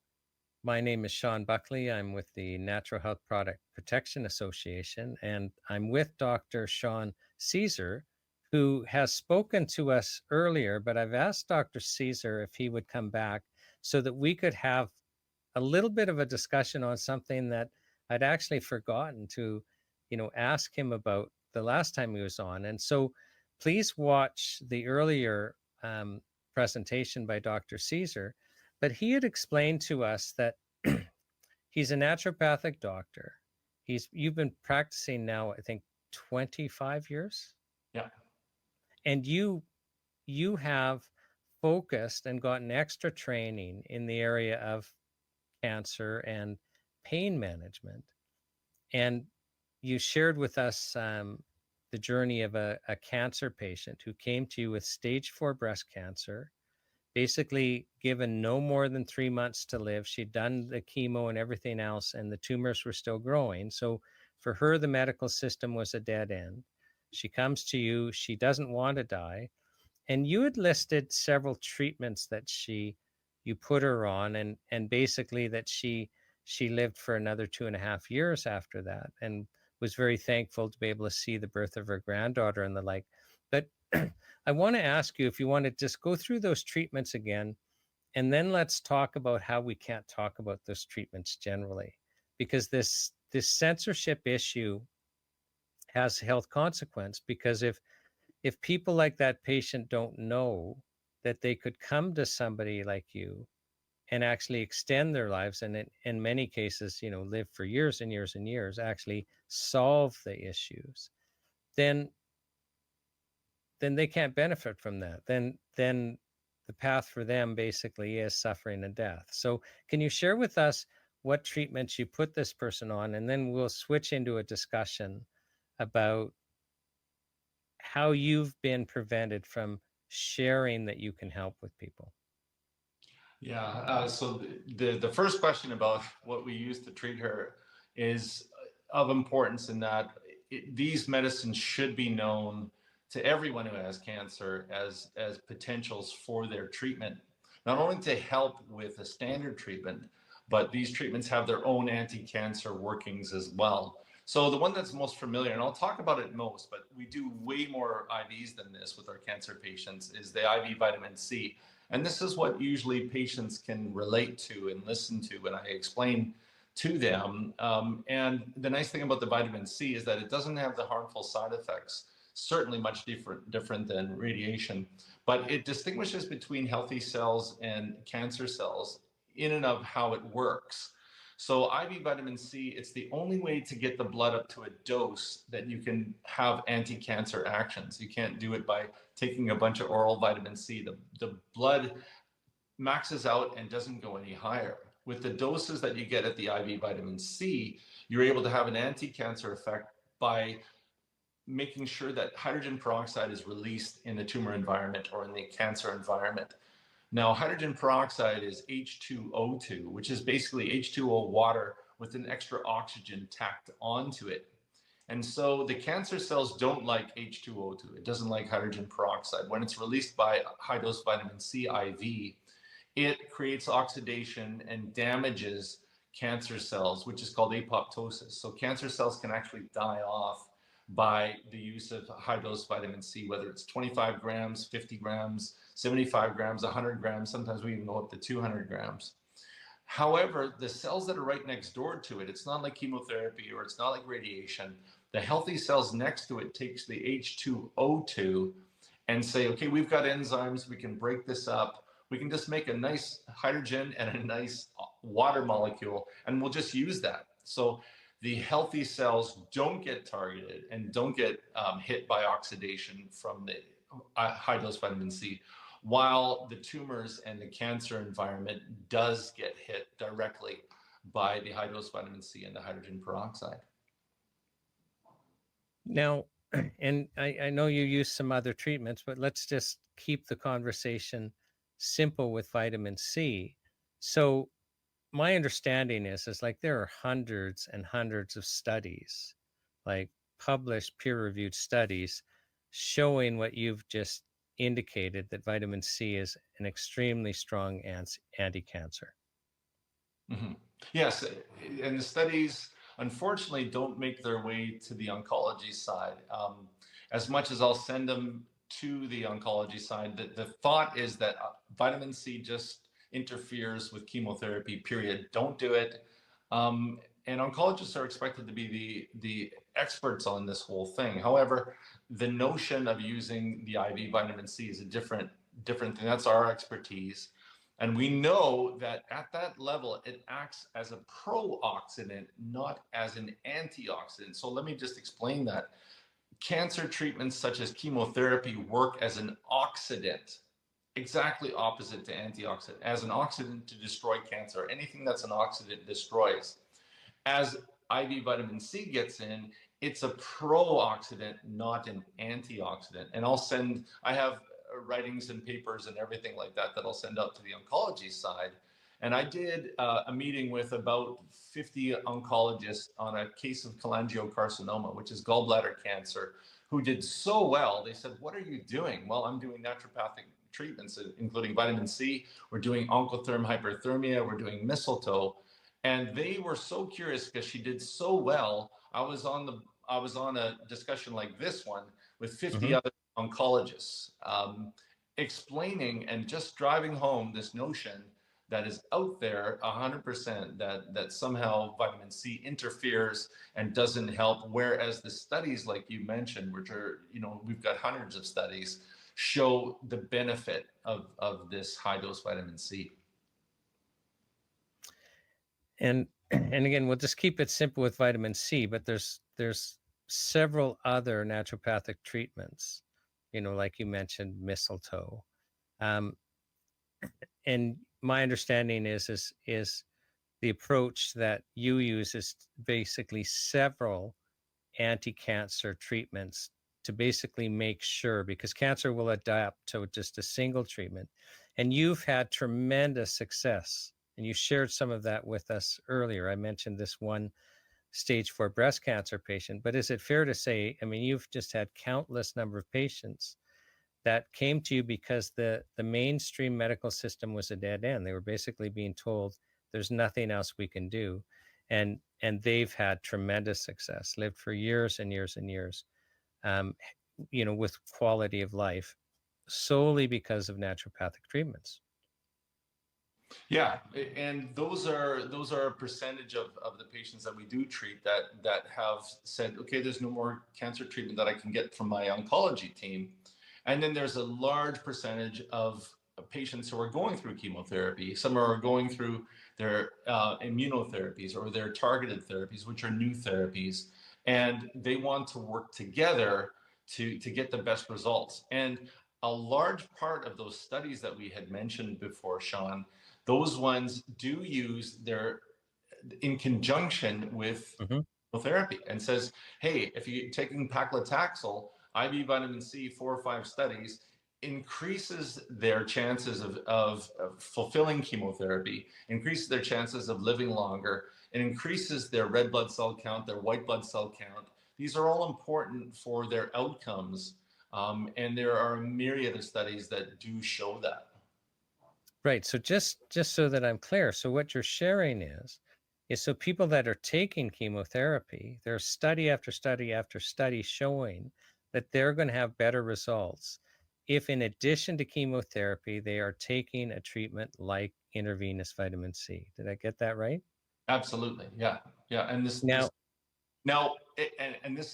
My name is Shawn Buckley. I'm with the Natural Health Product Protection Association, and I'm with Dr. Shawn Caesar, who has spoken to us earlier, but I've asked Dr. Caesar if he would come back so that we could have a little bit of a discussion on something that I'd actually forgotten to, ask him about the last time he was on. And so please watch the earlier presentation by Dr. Caesar, but he had explained to us that he's a naturopathic doctor. You've been practicing now, I think, 25 years. Yeah. And you have focused and gotten extra training in the area of cancer and pain management. And you shared with us the the journey of a cancer patient who came to you with stage 4 breast cancer, basically given no more than 3 months to live. She'd done the chemo and everything else, and the tumors were still growing. So for her, the medical system was a dead end. She comes to you, she doesn't want to die. And you had listed several treatments that you put her on, and basically that she lived for another 2.5 years after that, and was very thankful to be able to see the birth of her granddaughter and the like. But I want to ask you if you want to just go through those treatments again, and then let's talk about how we can't talk about those treatments generally, because this censorship issue has health consequence. Because if people like that patient don't know that they could come to somebody like you and actually extend their lives, and in many cases, live for years and years and years, actually solve the issues, then they can't benefit from that. Then the path for them basically is suffering and death. So can you share with us what treatments you put this person on, and then we'll switch into a discussion about how you've been prevented from sharing that you can help with people. Yeah, so the first question about what we use to treat her is of importance in that these medicines should be known to everyone who has cancer as potentials for their treatment, not only to help with a standard treatment, but these treatments have their own anti-cancer workings as well. So the one that's most familiar, and I'll talk about it most, but we do way more IVs than this with our cancer patients, is the IV vitamin C. And this is what usually patients can relate to and listen to when I explain to them. And the nice thing about the vitamin C is that it doesn't have the harmful side effects, certainly much different than radiation, but it distinguishes between healthy cells and cancer cells in and of how it works. So IV vitamin C, it's the only way to get the blood up to a dose that you can have anti-cancer actions. You can't do it by taking a bunch of oral vitamin C. The blood maxes out and doesn't go any higher. With the doses that you get at the IV vitamin C, you're able to have an anti-cancer effect by making sure that hydrogen peroxide is released in the tumor environment or in the cancer environment. Now, hydrogen peroxide is H2O2, which is basically H2O water with an extra oxygen tacked onto it. And so the cancer cells don't like H2O2. It doesn't like hydrogen peroxide. When it's released by high-dose vitamin C IV, it creates oxidation and damages cancer cells, which is called apoptosis. So cancer cells can actually die off by the use of high-dose vitamin C, whether it's 25 grams, 50 grams, 75 grams, 100 grams, sometimes we even go up to 200 grams. However, the cells that are right next door to it, it's not like chemotherapy or it's not like radiation. The healthy cells next to it takes the H2O2 and say, okay, we've got enzymes, we can break this up. We can just make a nice hydrogen and a nice water molecule, and we'll just use that. So the healthy cells don't get targeted and don't get hit by oxidation from the high-dose vitamin C, while the tumors and the cancer environment does get hit directly by the high-dose vitamin C and the hydrogen peroxide. Now, and I know you use some other treatments, but let's just keep the conversation simple with vitamin C. So my understanding is like there are hundreds and hundreds of studies, like published peer-reviewed studies, showing what you've just indicated, that vitamin C is an extremely strong anti-cancer. Mm-hmm. Yes, and the studies unfortunately don't make their way to the oncology side. As much as I'll send them to the oncology side, the thought is that vitamin C just interferes with chemotherapy, period. Don't do it. And oncologists are expected to be the experts on this whole thing. However, the notion of using the IV vitamin C is a different thing. That's our expertise. And we know that at that level, it acts as a pro-oxidant, not as an antioxidant. So let me just explain that. Cancer treatments such as chemotherapy work as an oxidant, exactly opposite to antioxidant, as an oxidant to destroy cancer. Anything that's an oxidant destroys. As IV vitamin C gets in, it's a pro-oxidant, not an antioxidant. And I have writings and papers and everything like that I'll send out to the oncology side. And I did a meeting with about 50 oncologists on a case of cholangiocarcinoma, which is gallbladder cancer, who did so well. They said, what are you doing? Well, I'm doing naturopathic treatments, including vitamin C. We're doing oncotherm hyperthermia. We're doing mistletoe. And they were so curious because she did so well. I was on a discussion like this one with 50 other oncologists, explaining and just driving home this notion that is out there 100% that somehow vitamin C interferes and doesn't help. Whereas the studies, like you mentioned, which are, we've got hundreds of studies, show the benefit of this high dose vitamin C. And again, we'll just keep it simple with vitamin C, but there's several other naturopathic treatments, like you mentioned, mistletoe. And my understanding is the approach that you use is basically several anti-cancer treatments to basically make sure, because cancer will adapt to just a single treatment. And you've had tremendous success, and you shared some of that with us earlier. I mentioned this one stage 4 breast cancer patient, but is it fair to say, I mean, you've just had countless number of patients that came to you because the mainstream medical system was a dead end. They were basically being told there's nothing else we can do. And they've had tremendous success, lived for years and years and years, with quality of life, solely because of naturopathic treatments. Yeah, and those are a percentage of the patients that we do treat that have said, okay, there's no more cancer treatment that I can get from my oncology team. And then there's a large percentage of patients who are going through chemotherapy. Some are going through their immunotherapies or their targeted therapies, which are new therapies, and they want to work together to get the best results. And a large part of those studies that we had mentioned before, Shawn, those ones do use in conjunction with chemotherapy, and says, hey, if you're taking paclitaxel, IV vitamin C, 4 or 5 studies, increases their chances of fulfilling chemotherapy, increases their chances of living longer, and increases their red blood cell count, their white blood cell count. These are all important for their outcomes. And there are a myriad of studies that do show that. Right. So just so that I'm clear, so what you're sharing is so people that are taking chemotherapy, there's study after study after study showing that they're going to have better results if, in addition to chemotherapy, they are taking a treatment like intravenous vitamin C. Did I get that right? Absolutely. Yeah. And this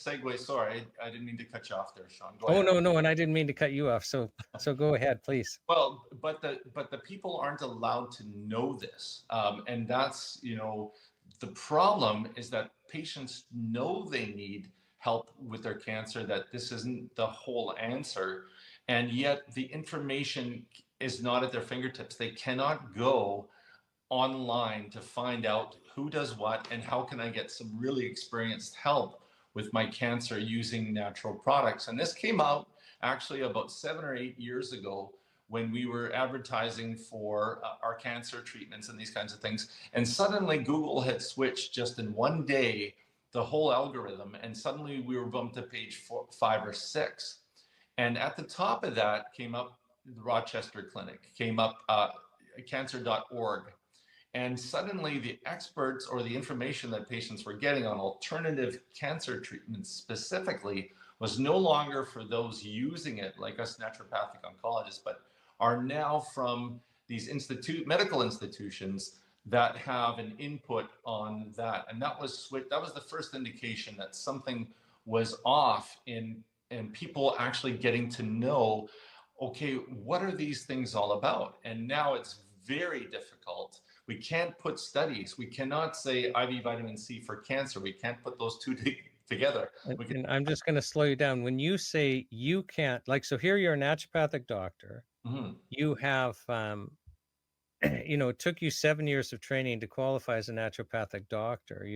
segue, sorry, I didn't mean to cut you off there, Shawn. Go ahead. No, and I didn't mean to cut you off. So go ahead, please. Well, but the people aren't allowed to know this, and that's the problem is that patients know they need help with their cancer, that this isn't the whole answer, and yet the information is not at their fingertips. They cannot go online to find out who does what and how can I get some really experienced help with my cancer using natural products. And this came out actually about 7 or 8 years ago when we were advertising for our cancer treatments and these kinds of things. And suddenly Google had switched just in one day the whole algorithm, and suddenly we were bumped to page 5 or 6. And at the top of that came up the Rochester Clinic, came up cancer.org. And suddenly the experts or the information that patients were getting on alternative cancer treatments specifically was no longer for those using it, like us naturopathic oncologists, but are now from these medical institutions that have an input on that. And that was the first indication that something was off in people actually getting to know, okay, what are these things all about? And now it's very difficult. We can't put studies. We cannot say IV vitamin C for cancer. We can't put those two together. And I'm just going to slow you down. When you say you can't, so here you're a naturopathic doctor. You have, it took you 7 years of training to qualify as a naturopathic doctor.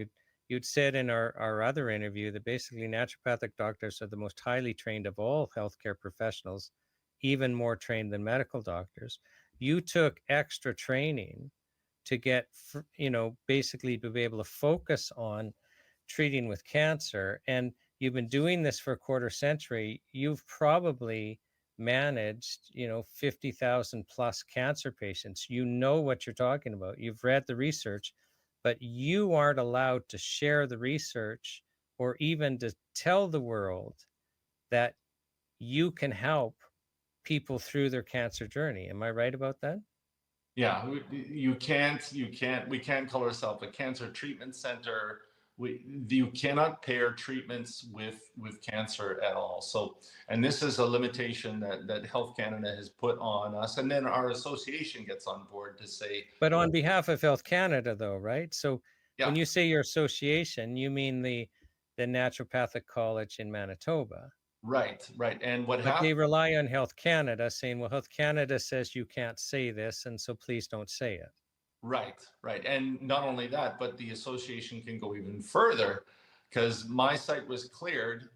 you'd said in our other interview that basically naturopathic doctors are the most highly trained of all healthcare professionals, even more trained than medical doctors. You took extra training to get, basically to be able to focus on treating with cancer. And you've been doing this for a quarter century. You've probably managed, 50,000 plus cancer patients. You know what you're talking about. You've read the research, but you aren't allowed to share the research or even to tell the world that you can help people through their cancer journey. Am I right about that? Yeah, we can't call ourselves a cancer treatment center. You cannot pair treatments with cancer at all. So, and this is a limitation that Health Canada has put on us. And then our association gets on board to say, But on behalf of Health Canada, though, right? So yeah, when you say your association, you mean the Naturopathic College in Manitoba. right. And what But happened? they rely on Health Canada saying, well, Health Canada says you can't say this, and so please don't say it. Right. And not only that, but the association can go even further because my site was cleared.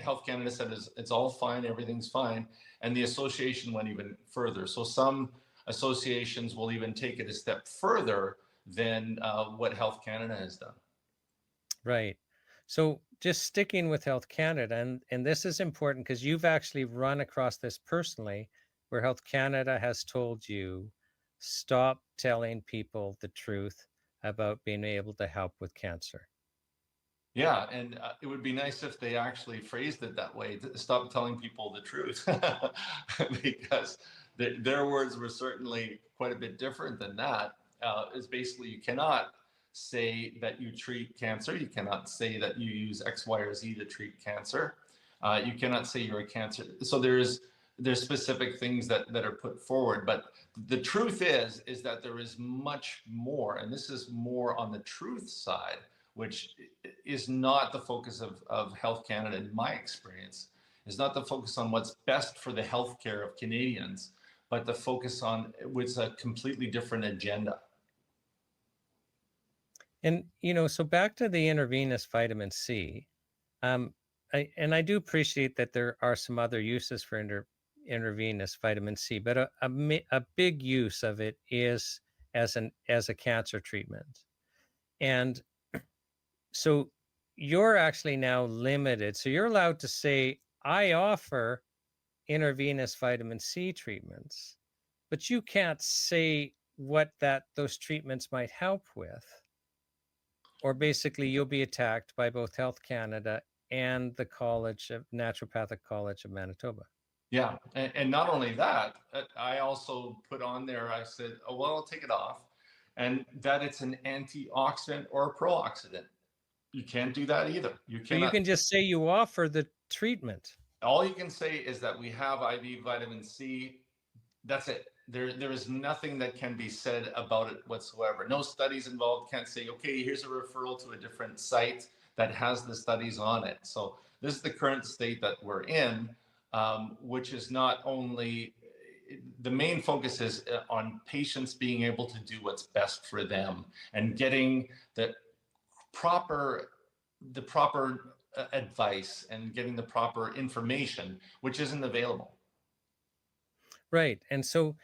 Health Canada said it's all fine, everything's fine. And the association went even further. So some associations will even take it a step further than what Health Canada has done. Right. So just sticking with Health Canada, and this is important because you've actually run across this personally, where Health Canada has told you, stop telling people the truth about being able to help with cancer. Yeah, and it would be nice if they actually phrased it that way, to stop telling people the truth, because their words were certainly quite a bit different than that. Is basically you cannot say that you treat cancer. You cannot say that you use X, Y, or Z to treat cancer. You cannot say you're a cancer. So there's specific things that are put forward. But the truth is that there is much more, and this is more on the truth side, which is not the focus of Health Canada, in my experience, is not the focus on what's best for the healthcare of Canadians, but the focus on what's a completely different agenda. And, so back to the intravenous vitamin C, I do appreciate that there are some other uses for intravenous vitamin C, but a big use of it is as a cancer treatment. And so you're actually now limited. So you're allowed to say, I offer intravenous vitamin C treatments, but you can't say what those treatments might help with. Or basically you'll be attacked by both Health Canada and the Naturopathic College of Manitoba. Yeah, and not only that, I also put on there, I said, oh, well, I'll take it off, and that it's an antioxidant or a pro-oxidant. You can't do that either. You So you can just say you offer the treatment. All you can say is that we have IV vitamin C. That's it. There is nothing that can be said about it whatsoever. No studies involved. Can't say, okay, here's a referral to a different site that has the studies on it. So this is the current state that we're in, which is not only, the main focus is on patients being able to do what's best for them and getting the proper advice and getting the proper information, which isn't available. Right. And so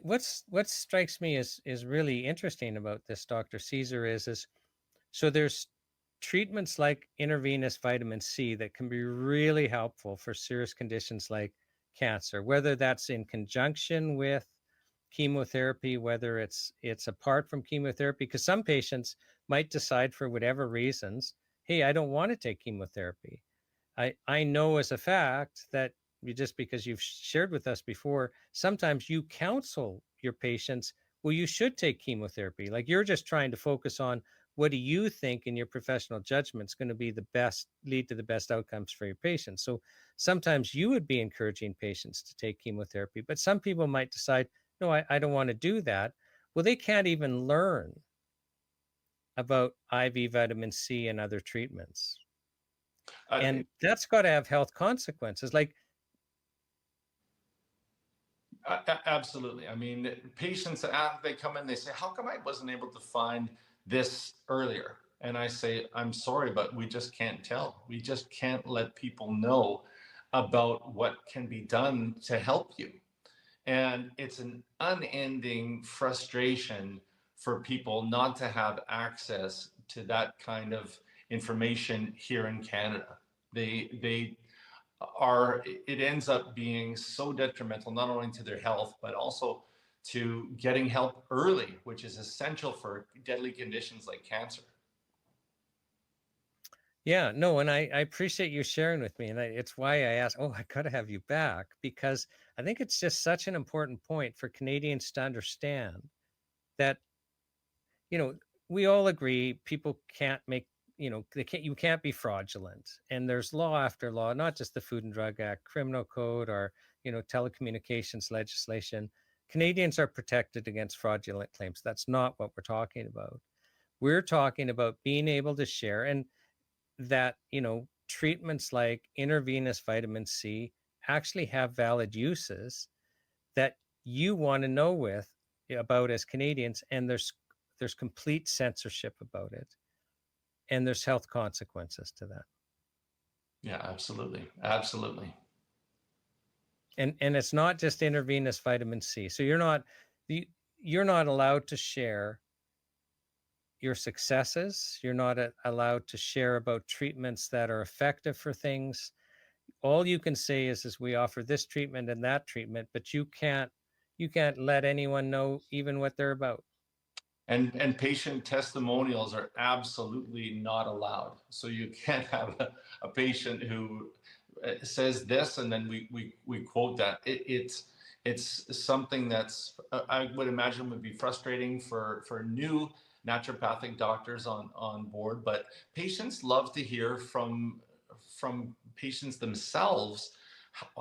what strikes me is really interesting about this, Dr. Caesar, is so there's treatments like intravenous vitamin C that can be really helpful for serious conditions like cancer, whether that's in conjunction with chemotherapy, whether it's apart from chemotherapy, because some patients might decide for whatever reasons, hey, I don't want to take chemotherapy. I know as a fact that just because you've shared with us before, sometimes you counsel your patients, well, you should take chemotherapy. Like you're just trying to focus on what do you think in your professional judgment is going to be lead to the best outcomes for your patients. So sometimes you would be encouraging patients to take chemotherapy, but some people might decide, no, I don't want to do that. Well, they can't even learn about IV vitamin C and other treatments. And that's got to have health consequences. Like, absolutely. I mean, patients, they come in, they say, how come I wasn't able to find this earlier? And I say, I'm sorry, but we just can't tell. We just can't let people know about what can be done to help you. And it's an unending frustration for people not to have access to that kind of information here in Canada. They are, it ends up being so detrimental, not only to their health, but also to getting help early, which is essential for deadly conditions like cancer. Yeah, no, and I appreciate you sharing with me. And it's why I asked, oh, I got to have you back, because I think it's just such an important point for Canadians to understand that, you know, we all agree people can't make, you can't be fraudulent. And there's law after law, not just the Food and Drug Act, Criminal Code, or, telecommunications legislation. Canadians are protected against fraudulent claims. That's not what we're talking about. We're talking about being able to share, and that, treatments like intravenous vitamin C actually have valid uses that you want to know about as Canadians, and there's complete censorship about it, and there's health consequences to that. Yeah, absolutely. Absolutely. And it's not just intravenous vitamin C. So you're not allowed to share your successes. You're not allowed to share about treatments that are effective for things. All you can say is we offer this treatment and that treatment, but you can't let anyone know even what they're about. And patient testimonials are absolutely not allowed. So you can't have a patient who says this and then we quote that. It's something that's, I would imagine, would be frustrating for new naturopathic doctors on board, but patients love to hear from patients themselves.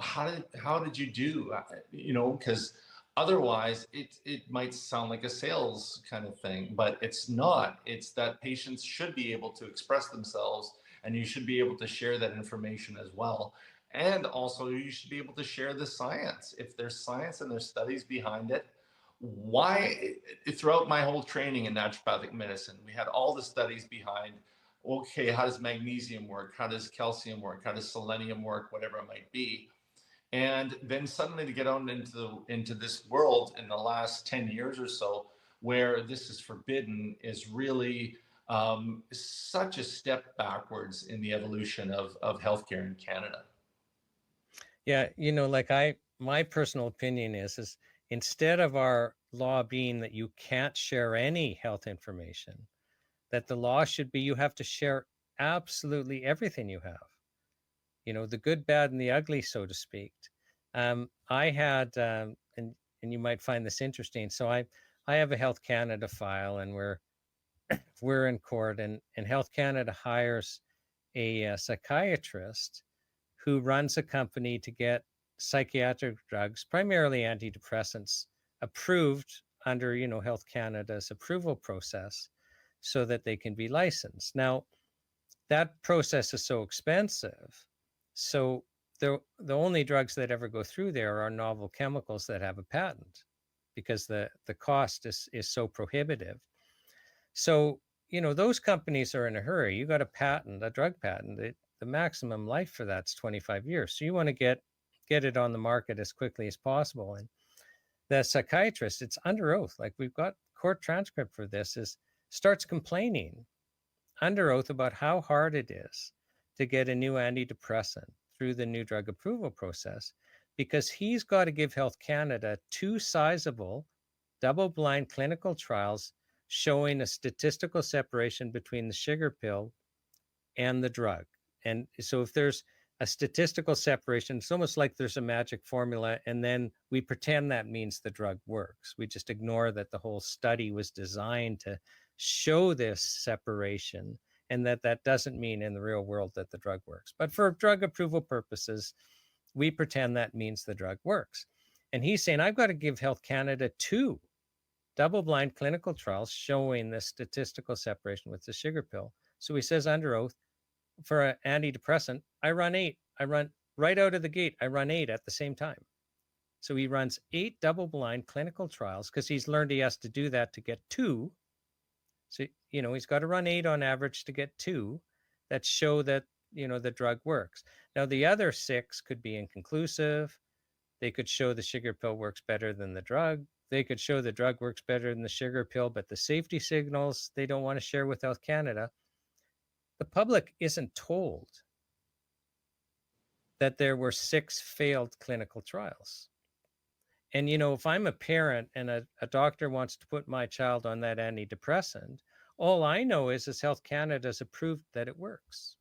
How did you do? Because otherwise it might sound like a sales kind of thing, but it's not. It's that patients should be able to express themselves, and you should be able to share that information as well. And also you should be able to share the science. If there's science and there's studies behind it, why, throughout my whole training in naturopathic medicine, we had all the studies behind, okay, how does magnesium work? How does calcium work? How does selenium work? Whatever it might be. And then suddenly to get on into this world in the last 10 years or so, where this is forbidden, is really such a step backwards in the evolution of healthcare in Canada. Yeah, my personal opinion is instead of our law being that you can't share any health information, that the law should be you have to share absolutely everything you have. The good, bad, and the ugly, so to speak. I had, and you might find this interesting. So I have a Health Canada file, and we're in court, and Health Canada hires a psychiatrist who runs a company to get psychiatric drugs, primarily antidepressants, approved under, Health Canada's approval process so that they can be licensed. Now, that process is so expensive. So the only drugs that ever go through there are novel chemicals that have a patent, because the cost is so prohibitive. So, those companies are in a hurry. You got a patent, a drug patent. The maximum life for that's 25 years. So you want to get it on the market as quickly as possible. And the psychiatrist, it's under oath. Like, we've got court transcript for this, starts complaining under oath about how hard it is to get a new antidepressant through the new drug approval process, because he's got to give Health Canada 2 sizable double-blind clinical trials showing a statistical separation between the sugar pill and the drug. And so if there's a statistical separation, it's almost like there's a magic formula, and then we pretend that means the drug works. We just ignore that the whole study was designed to show this separation, and that doesn't mean in the real world that the drug works. But for drug approval purposes, we pretend that means the drug works. And he's saying, I've got to give Health Canada 2 double-blind clinical trials showing the statistical separation with the sugar pill. So he says under oath, for an antidepressant, I run 8. I run right out of the gate. I run 8 at the same time. So he runs 8 double-blind clinical trials, because he's learned he has to do that to get 2 So, he's got to run 8 on average to get 2 that show that, the drug works. Now, the other 6 could be inconclusive. They could show the sugar pill works better than the drug. They could show the drug works better than the sugar pill, but the safety signals they don't want to share with Health Canada. The public isn't told that there were 6 failed clinical trials. And, if I'm a parent and a doctor wants to put my child on that antidepressant, all I know is Health Canada's approved that it works.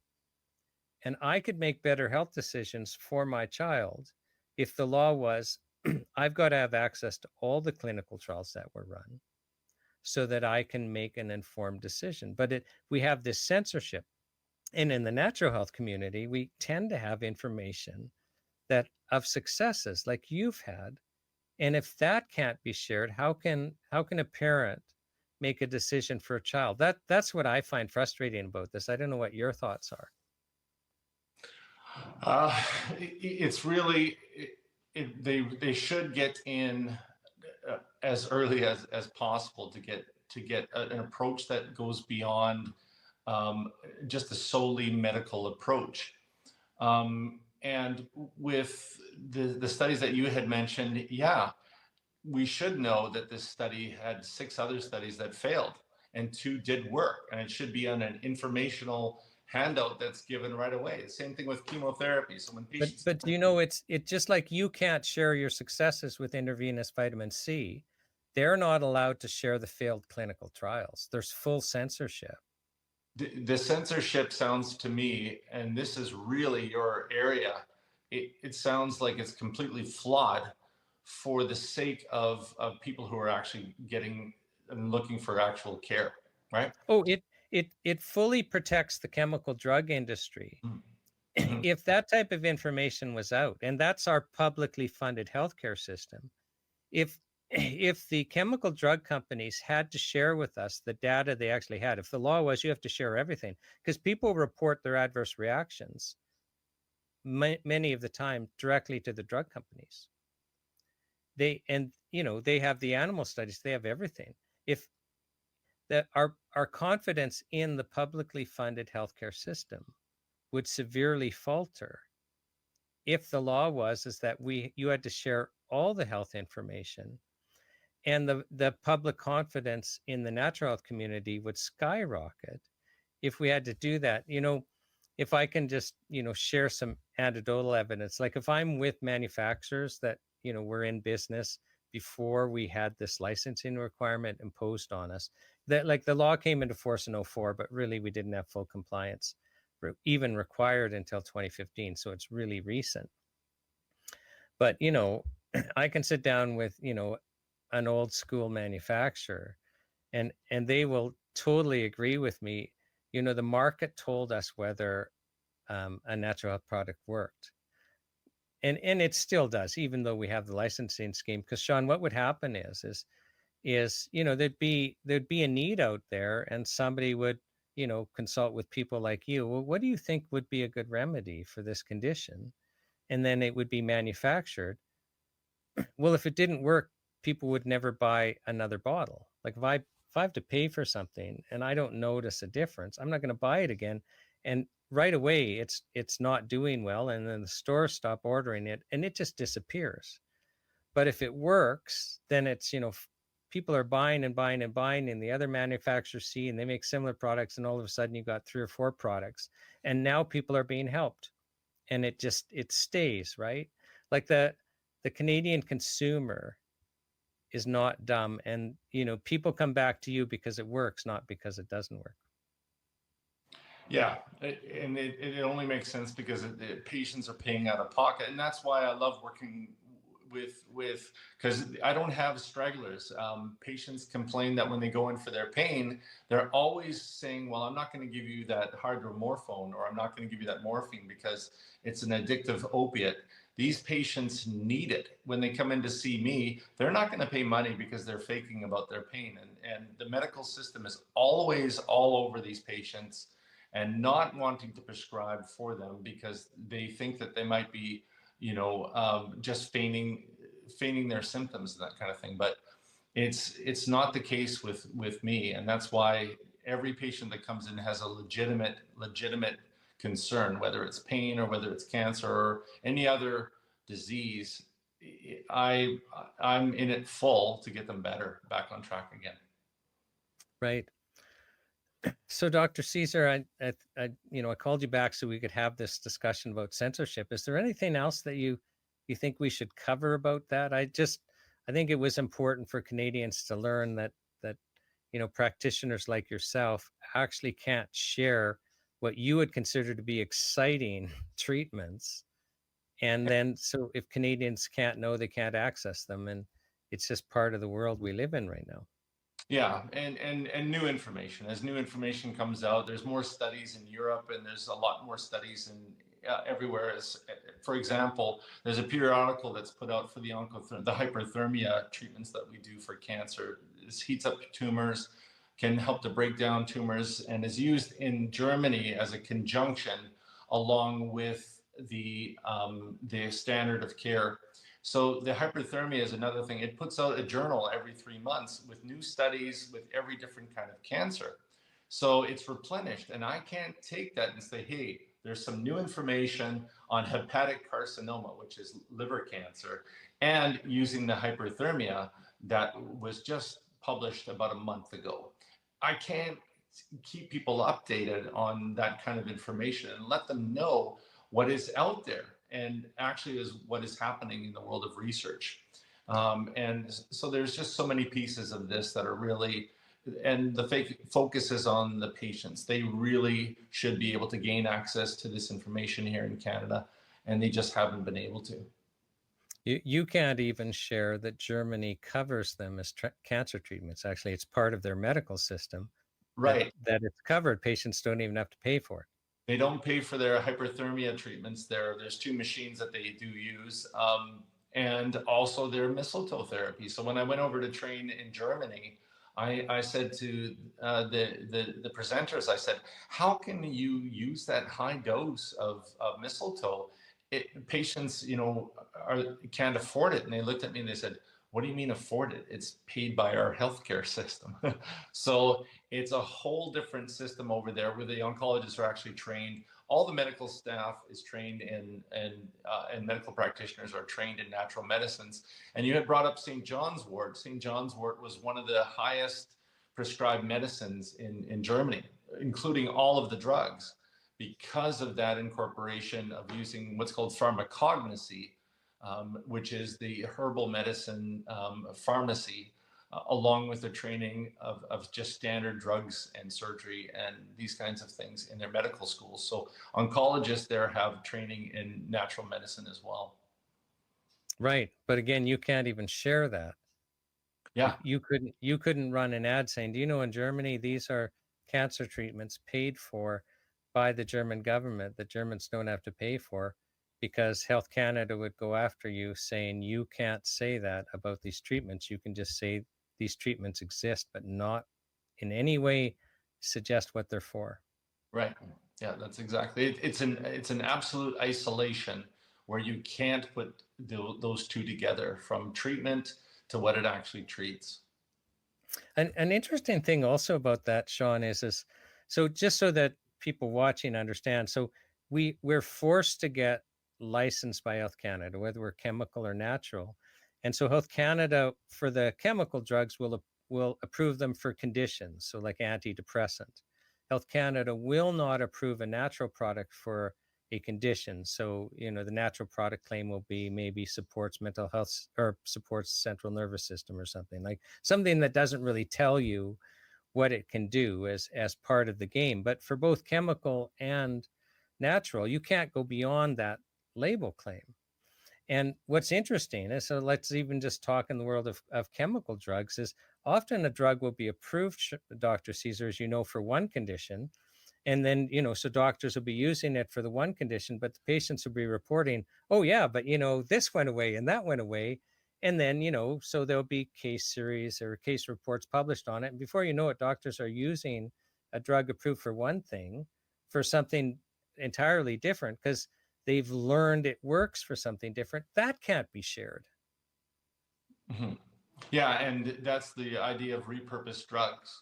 And I could make better health decisions for my child if the law was, I've got to have access to all the clinical trials that were run so that I can make an informed decision. But we have this censorship. And in the natural health community, we tend to have information that of successes like you've had. And if that can't be shared, how can a parent make a decision for a child? That's what I find frustrating about this. I don't know what your thoughts are. It's really, they should get in as early as possible to get an approach that goes beyond just a solely medical approach. And with the studies that you had mentioned, yeah, we should know that this study had 6 other studies that failed and 2 did work, and it should be on an informational handout that's given right away. The same thing with chemotherapy. So when patients, but it's just like you can't share your successes with intravenous vitamin C. They're not allowed to share the failed clinical trials. There's full censorship. The censorship sounds to me, and this is really your area, it sounds like it's completely flawed for the sake of people who are actually getting and looking for actual care, right? Oh, it fully protects the chemical drug industry. If that type of information was out, and that's our publicly funded healthcare system, if the chemical drug companies had to share with us the data they actually had, if the law was you have to share everything, because people report their adverse reactions many of the time directly to the drug companies. They have the animal studies, they have everything. If that our confidence in the publicly funded healthcare system would severely falter if the law was that you had to share all the health information, and the public confidence in the natural health community would skyrocket if we had to do that. If I can just, share some anecdotal evidence, like if I'm with manufacturers that, were in business before we had this licensing requirement imposed on us, that like the law came into force in 2004, but really we didn't have full compliance even required until 2015. So it's really recent. But, I can sit down with, an old school manufacturer and they will totally agree with me. The market told us whether a natural health product worked. And it still does, even though we have the licensing scheme. Because Shawn, what would happen is there'd be a need out there, and somebody would consult with people like you. Well, what do you think would be a good remedy for this condition? And then it would be manufactured. Well, if it didn't work, people would never buy another bottle. Like if I have to pay for something and I don't notice a difference, I'm not going to buy it again. And right away, it's not doing well, and then the stores stop ordering it, and it just disappears. But if it works, then it's people are buying and buying and buying, and the other manufacturers see, and they make similar products, and all of a sudden you've got 3 or 4 products, and now people are being helped, and it stays, right? Like the Canadian consumer is not dumb, and people come back to you because it works, not because it doesn't work. Yeah, and it only makes sense because the patients are paying out of pocket, and that's why I love working with because I don't have stragglers. Patients complain that when they go in for their pain, they're always saying, well, I'm not going to give you that hydromorphone, or I'm not going to give you that morphine because it's an addictive opiate. These patients need it. When they come in to see me, they're not going to pay money because they're faking about their pain. And the medical system is always all over these patients and not wanting to prescribe for them because they think that they might be, just feigning their symptoms and that kind of thing. But It's not the case with me, and that's why every patient that comes in has a legitimate concern, whether it's pain or whether it's cancer or any other disease. I'm in it full to get them better, back on track again. Right. So, Dr. Caesar, I called you back so we could have this discussion about censorship. Is there anything else that you think we should cover about that? I think it was important for Canadians to learn that practitioners like yourself actually can't share what you would consider to be exciting treatments. And then, so if Canadians can't know, they can't access them. And it's just part of the world we live in right now. Yeah, and new information. As new information comes out, there's more studies in Europe, and there's a lot more studies in everywhere. As for example, there's a periodical that's put out for the hyperthermia treatments that we do for cancer. This heats up tumors, can help to break down tumors, and is used in Germany as a conjunction along with the standard of care. So the hyperthermia is another thing. It puts out a journal every 3 months with new studies with every different kind of cancer. So it's replenished, and I can't take that and say, hey, there's some new information on hepatic carcinoma, which is liver cancer, and using the hyperthermia that was just published about a month ago. I can't keep people updated on that kind of information and let them know what is out there and actually is what is happening in the world of research. And so there's just so many pieces of this that are really, and the focus is on the patients. They really should be able to gain access to this information here in Canada, and they just haven't been able to. You can't even share that Germany covers them as cancer treatments. Actually, it's part of their medical system. Right. That it's covered. Patients don't even have to pay for it. They don't pay for their hyperthermia treatments there. There's 2 machines that they do use, and also their mistletoe therapy. So when I went over to train in Germany, I said to the presenters, I said, how can you use that high dose of mistletoe? Patients, can't afford it. And they looked at me and they said, what do you mean afford it? It's paid by our healthcare system. So it's a whole different system over there where the oncologists are actually trained. All the medical staff is trained and medical practitioners are trained in natural medicines. And you had brought up St. John's wort. St. John's wort was one of the highest prescribed medicines in Germany, including all of the drugs, because of that incorporation of using what's called pharmacognosy, which is the herbal medicine pharmacy, along with the training of just standard drugs and surgery and these kinds of things in their medical schools. So oncologists there have training in natural medicine as well. Right. But again, you can't even share that. Yeah. You couldn't run an ad saying, do you know in Germany, these are cancer treatments paid for by the German government that Germans don't have to pay for, because Health Canada would go after you saying you can't say that about these treatments. You can just say these treatments exist, but not in any way suggest what they're for. Right. Yeah, that's exactly. It's an absolute isolation where you can't put those two together, from treatment to what it actually treats. An interesting thing also about that, Shawn, is so just so that people watching understand. So we're forced to get licensed by Health Canada, whether we're chemical or natural. And so Health Canada, for the chemical drugs, will approve them for conditions, so like antidepressant. Health Canada will not approve a natural product for a condition. So, the natural product claim will be maybe supports mental health or supports central nervous system or something that doesn't really tell you what it can do as part of the game. But for both chemical and natural, you can't go beyond that label claim. And what's interesting is, so let's even just talk in the world of chemical drugs, is often a drug will be approved, Dr. Caesar, as you know, for one condition. And then, so doctors will be using it for the one condition, but the patients will be reporting, oh yeah, but this went away and that went away. And then, so there'll be case series or case reports published on it. And before you know it, doctors are using a drug approved for one thing for something entirely different because they've learned it works for something different. That can't be shared. Mm-hmm. Yeah, and that's the idea of repurposed drugs.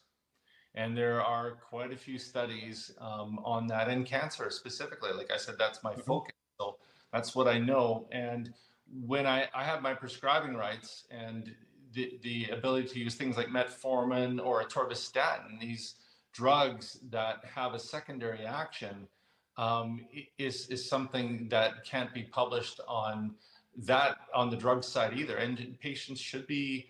And there are quite a few studies on that, and cancer specifically. Like I said, that's my focus. So that's what I know. And when I have my prescribing rights and the ability to use things like metformin or atorvastatin, these drugs that have a secondary action, is something that can't be published on the drug side either. And patients should be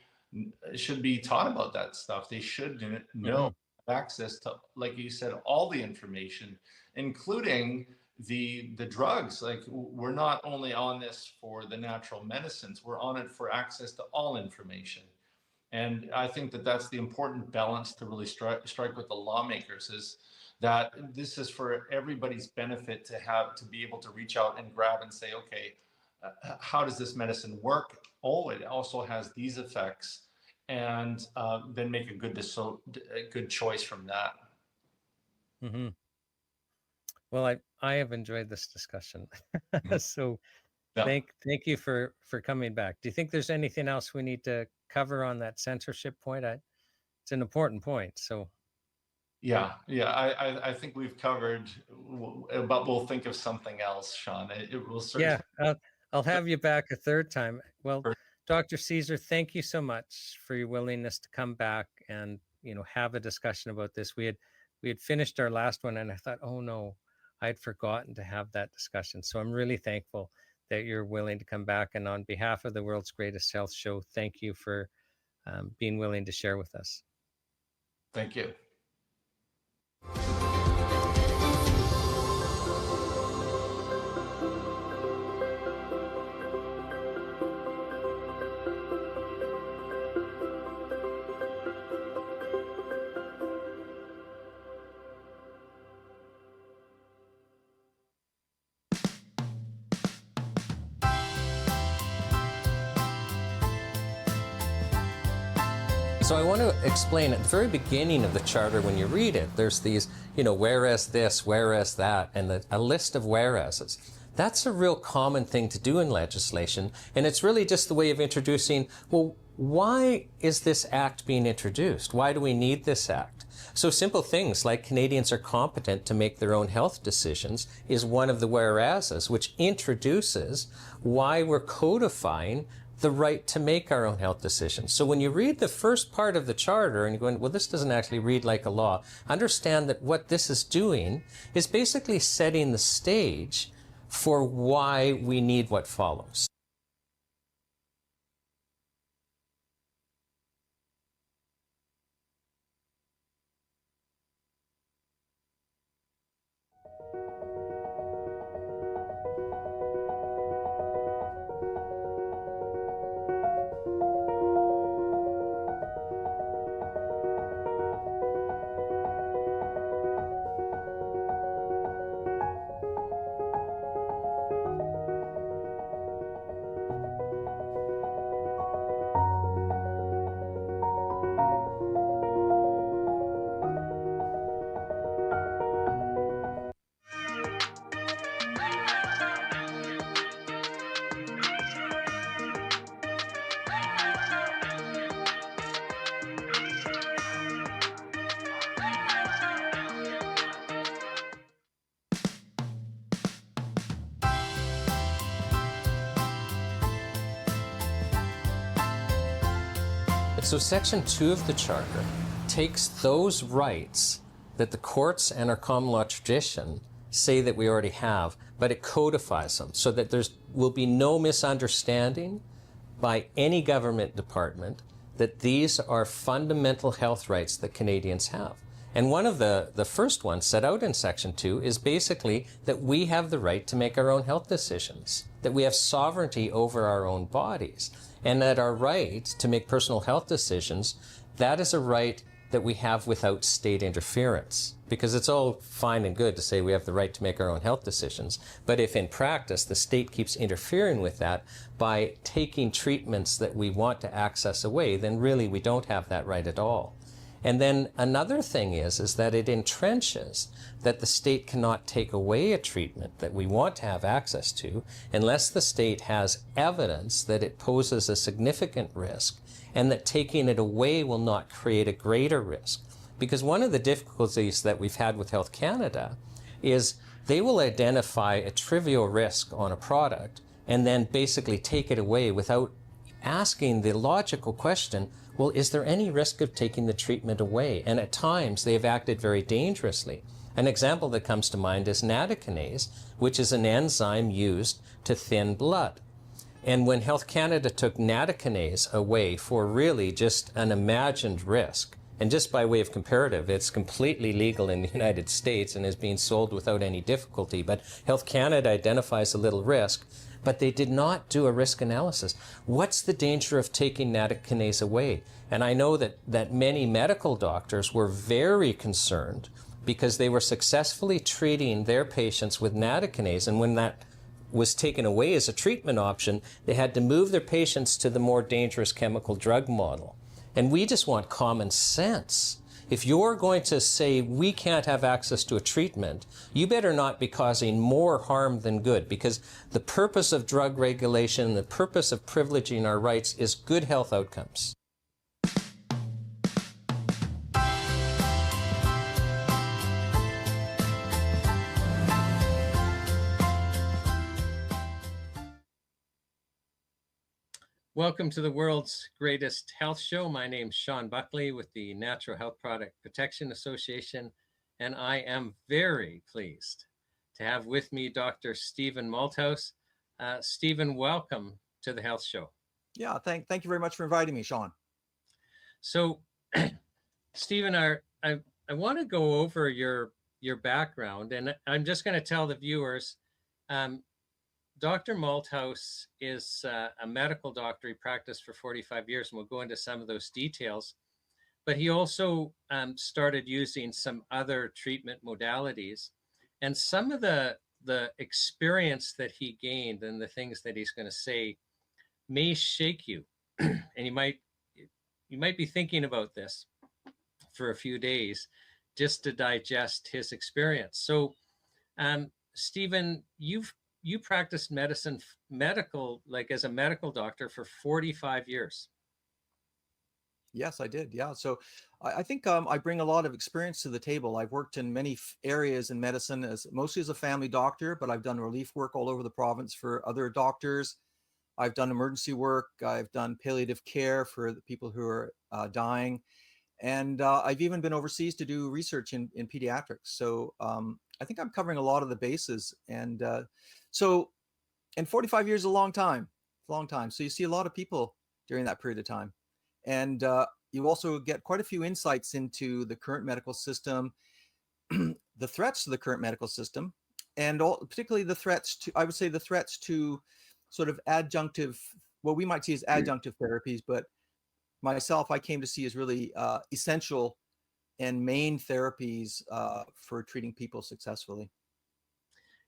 taught about that stuff. They should know access to, like you said, all the information, including the drugs. Like, we're not only on this for the natural medicines, we're on it for access to all information. And I think that that's the important balance to really strike with the lawmakers, is that this is for everybody's benefit to be able to reach out and grab and say, okay, how does this medicine work? Oh, it also has these effects, and then make a good choice from that. Mm-hmm. Well, I have enjoyed this discussion. So Yeah. thank you for coming back. Do you think there's anything else we need to cover on that censorship point? It's an important point. So Yeah. I think we've covered, but we'll think of something else, Shawn. It will certainly. Yeah, I'll have you back a third time. Well, Sure. Dr. Caesar, thank you so much for your willingness to come back and, have a discussion about this. We had finished our last one, and I thought, oh no, I'd forgotten to have that discussion. So I'm really thankful that you're willing to come back. And on behalf of the World's Greatest Health Show, thank you for being willing to share with us. Thank you. So I want to explain at the very beginning of the charter, when you read it, there's these, whereas this, whereas that, and a list of whereases. That's a real common thing to do in legislation, and it's really just the way of introducing, well, why is this act being introduced? Why do we need this act? So simple things like Canadians are competent to make their own health decisions is one of the whereases, which introduces why we're codifying the right to make our own health decisions. So when you read the first part of the charter and you're going, well, this doesn't actually read like a law, understand that what this is doing is basically setting the stage for why we need what follows. So Section 2 of the Charter takes those rights that the courts and our common law tradition say that we already have, but it codifies them so that there will be no misunderstanding by any government department that these are fundamental health rights that Canadians have. And one of the first ones set out in Section 2 is basically that we have the right to make our own health decisions, that we have sovereignty over our own bodies, and that our right to make personal health decisions, that is a right that we have without state interference. Because it's all fine and good to say we have the right to make our own health decisions, but if in practice the state keeps interfering with that by taking treatments that we want to access away, then really we don't have that right at all. And then another thing is that it entrenches that the state cannot take away a treatment that we want to have access to unless the state has evidence that it poses a significant risk and that taking it away will not create a greater risk. Because one of the difficulties that we've had with Health Canada is they will identify a trivial risk on a product and then basically take it away without asking the logical question, well, is there any risk of taking the treatment away? And at times they've acted very dangerously. An example that comes to mind is natokinase, which is an enzyme used to thin blood. And when Health Canada took natokinase away for really just an imagined risk, and just by way of comparative, it's completely legal in the United States and is being sold without any difficulty, but Health Canada identifies a little risk, but they did not do a risk analysis. What's the danger of taking natokinase away? And I know that many medical doctors were very concerned because they were successfully treating their patients with natokinase, and when that was taken away as a treatment option, they had to move their patients to the more dangerous chemical drug model. And we just want common sense. If you're going to say we can't have access to a treatment, you better not be causing more harm than good, because the purpose of drug regulation, the purpose of privileging our rights is good health outcomes. Welcome to the world's greatest health show. My name's Shawn Buckley with the Natural Health Product Protection Association, and I am very pleased to have with me Dr. Stephen Malthouse. Stephen, welcome to the health show. Yeah, thank you very much for inviting me, Shawn. So, Stephen, I want to go over your background, and I'm just going to tell the viewers, Dr. Malthouse is a medical doctor. He practiced for 45 years, and we'll go into some of those details. But he also started using some other treatment modalities. And some of the experience that he gained and the things that he's going to say may shake you. And you might be thinking about this for a few days just to digest his experience. So, Stephen, you practiced as a medical doctor for 45 years. Yes, I did. Yeah. So I think I bring a lot of experience to the table. I've worked in many areas in medicine, mostly as a family doctor, but I've done relief work all over the province for other doctors. I've done emergency work. I've done palliative care for the people who are dying. And I've even been overseas to do research in pediatrics. So I think I'm covering a lot of the bases. And and 45 years is a long time. So you see a lot of people during that period of time. And you also get quite a few insights into the current medical system, the threats to the current medical system, and particularly the threats to sort of adjunctive, what we might see as adjunctive therapies, but myself, I came to see as really essential and main therapies for treating people successfully.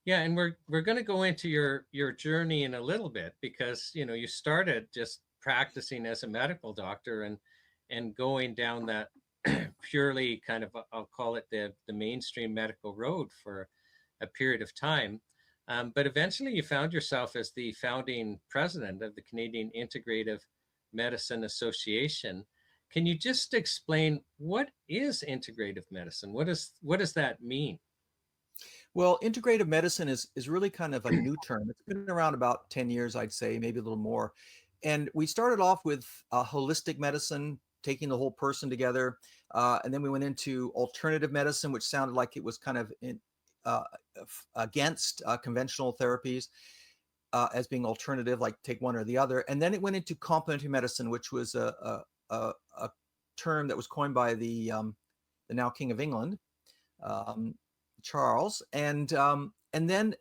Yeah, and we're going to go into your journey in a little bit, because you started just practicing as a medical doctor and going down that purely kind of, I'll call it the mainstream medical road for a period of time. But eventually you found yourself as the founding president of the Canadian Integrative Medicine Association. Can you just explain what is integrative medicine? What does that mean? Well, integrative medicine is really kind of a new term. It's been around about 10 years, I'd say, maybe a little more. And we started off with holistic medicine, taking the whole person together. And then we went into alternative medicine, which sounded like it was kind of against conventional therapies as being alternative, like take one or the other. And then it went into complementary medicine, which was a term that was coined by the now King of England, Charles, and then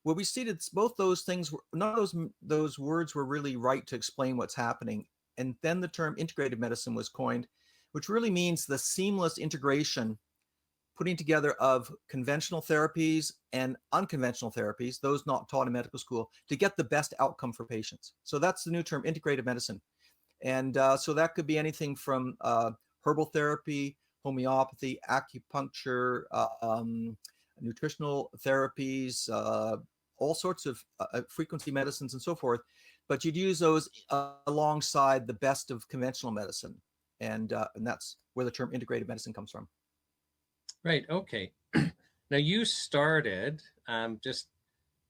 what we see is both those things were, none of those words were really right to explain what's happening. And then the term integrative medicine was coined, which really means the seamless integration, putting together of conventional therapies and unconventional therapies, those not taught in medical school, to get the best outcome for patients. So that's the new term, integrative medicine. And so that could be anything from herbal therapy, homeopathy, acupuncture, nutritional therapies, all sorts of frequency medicines and so forth but you'd use those alongside the best of conventional medicine. And that's where the term integrated medicine comes from. Right. Okay. Now you started just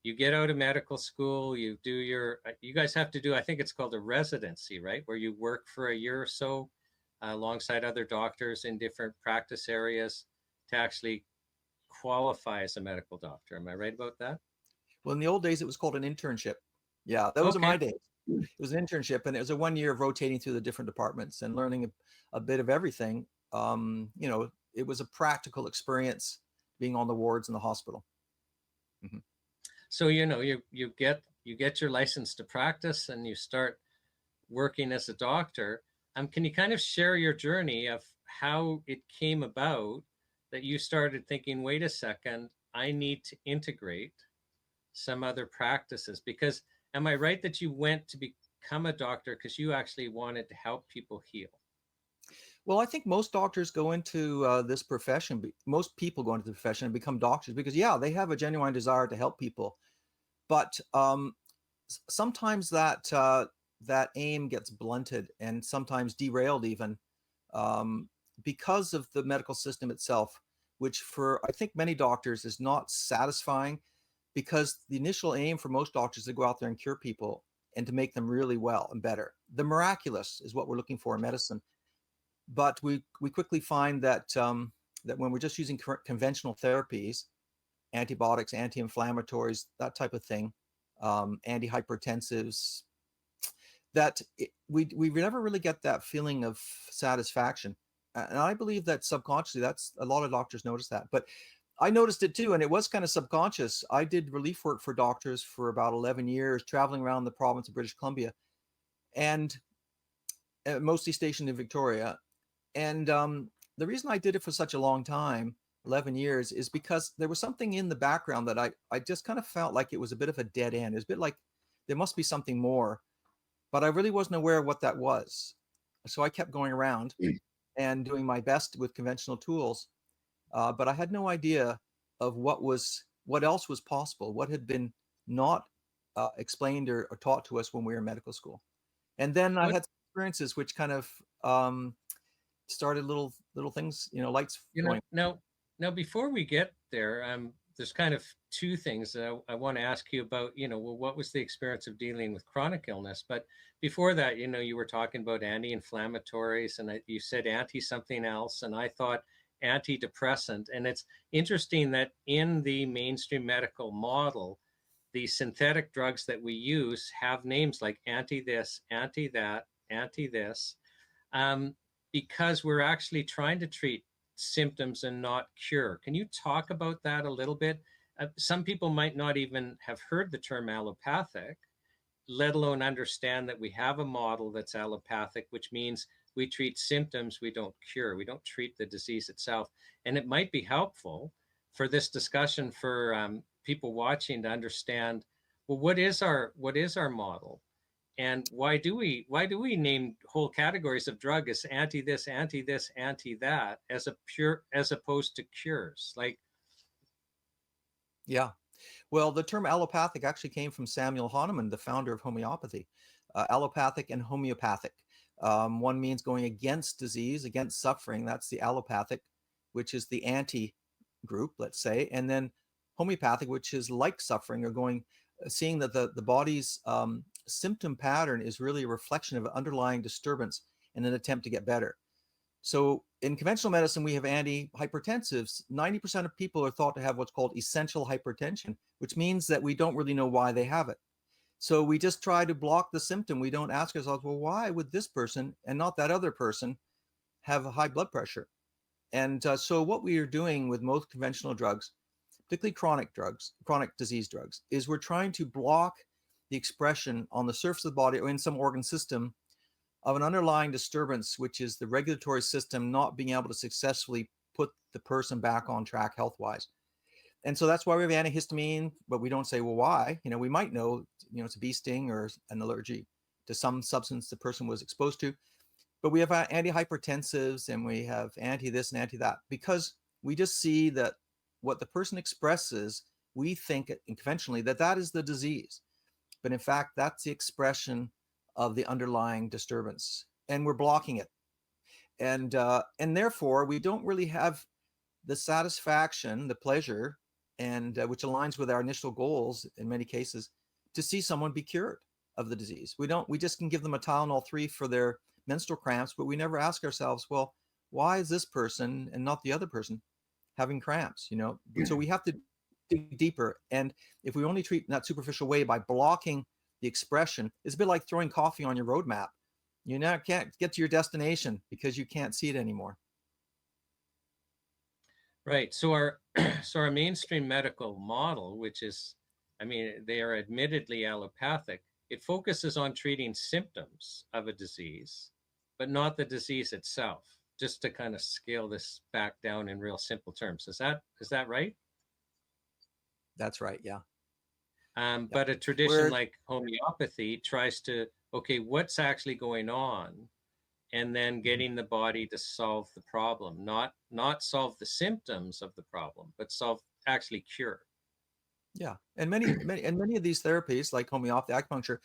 you get out of medical school, you do your you guys have to do, I think it's called a residency, right, where you work for a year or so alongside other doctors in different practice areas to actually qualify as a medical doctor. Am I right about that? Well, in the old days, it was called an internship. Yeah, that was in my days. It was an internship, and it was a 1 year of rotating through the different departments and learning a bit of everything. You know, it was a practical experience being on the wards in the hospital. Mm-hmm. So, you know, you get your license to practice and you start working as a doctor. Can you kind of share your journey of how it came about that you started thinking, wait a second, I need to integrate some other practices? Because am I right that you went to become a doctor because you actually wanted to help people heal? Well, I think most doctors go into this profession, most people go into the profession and become doctors because, yeah, they have a genuine desire to help people. But sometimes that aim gets blunted and sometimes derailed even because of the medical system itself, which for, I think, many doctors is not satisfying, because the initial aim for most doctors is to go out there and cure people and to make them really well and better. The miraculous is what we're looking for in medicine. But we quickly find that that when we're just using conventional therapies, antibiotics, anti-inflammatories, that type of thing, antihypertensives, that we never really get that feeling of satisfaction. And I believe that subconsciously, that's a lot of doctors notice that. But I noticed it too, and it was kind of subconscious. I did relief work for doctors for about 11 years, traveling around the province of British Columbia, and mostly stationed in Victoria. And the reason I did it for such a long time, 11 years, is because there was something in the background that I just kind of felt like it was a bit of a dead end. It was a bit like there must be something more, but I really wasn't aware of what that was. So I kept going around and doing my best with conventional tools, but I had no idea of what else was possible, what had been not explained or taught to us when we were in medical school. And then I had experiences which kind of started little things, lights going. Now before we get there, there's kind of two things that I want to ask you about. Well, what was the experience of dealing with chronic illness? But before that, you were talking about anti-inflammatories, and you said anti something else, and I thought antidepressant. And it's interesting that in the mainstream medical model, the synthetic drugs that we use have names like anti this, anti that, anti this, because we're actually trying to treat symptoms and not cure. Can you talk about that a little bit? Some people might not even have heard the term allopathic, let alone understand that we have a model that's allopathic, which means we treat symptoms, we don't cure, we don't treat the disease itself. And it might be helpful for this discussion for people watching to understand, well, what is our model? And why do we name whole categories of drug as anti this, anti this, anti that, as opposed to cures? Yeah. Well, the term allopathic actually came from Samuel Hahnemann, the founder of homeopathy. Allopathic and homeopathic. One means going against disease, against suffering. That's the allopathic, which is the anti group, let's say. And then homeopathic, which is like suffering, or seeing that the body's symptom pattern is really a reflection of an underlying disturbance in an attempt to get better. So in conventional medicine, we have antihypertensives. 90% of people are thought to have what's called essential hypertension, which means that we don't really know why they have it. So we just try to block the symptom. We don't ask ourselves, well, why would this person and not that other person have a high blood pressure? And so what we are doing with most conventional drugs, particularly chronic disease drugs, is we're trying to block the expression on the surface of the body or in some organ system of an underlying disturbance, which is the regulatory system not being able to successfully put the person back on track health-wise. And so that's why we have antihistamine, but we don't say, well, why? We might know, it's a bee sting or an allergy to some substance the person was exposed to. But we have antihypertensives and we have anti this and anti that, because we just see that what the person expresses, we think conventionally that is the disease. but in fact, that's the expression of the underlying disturbance, and we're blocking it. And therefore, we don't really have the satisfaction, the pleasure, and which aligns with our initial goals in many cases, to see someone be cured of the disease. We just can give them a Tylenol 3 for their menstrual cramps, but we never ask ourselves, well, why is this person and not the other person having cramps? So we have to dig deeper. And if we only treat in that superficial way by blocking the expression, it's a bit like throwing coffee on your roadmap. You now can't get to your destination because you can't see it anymore. Right. So our mainstream medical model, which is, I mean, they are admittedly allopathic, it focuses on treating symptoms of a disease, but not the disease itself, just to kind of scale this back down in real simple terms. Is that right? That's right. Yeah. But a tradition like homeopathy tries to, okay, what's actually going on? And then getting the body to solve the problem, not solve the symptoms of the problem, but actually cure. Yeah. And many of these therapies, like homeopathy, acupuncture,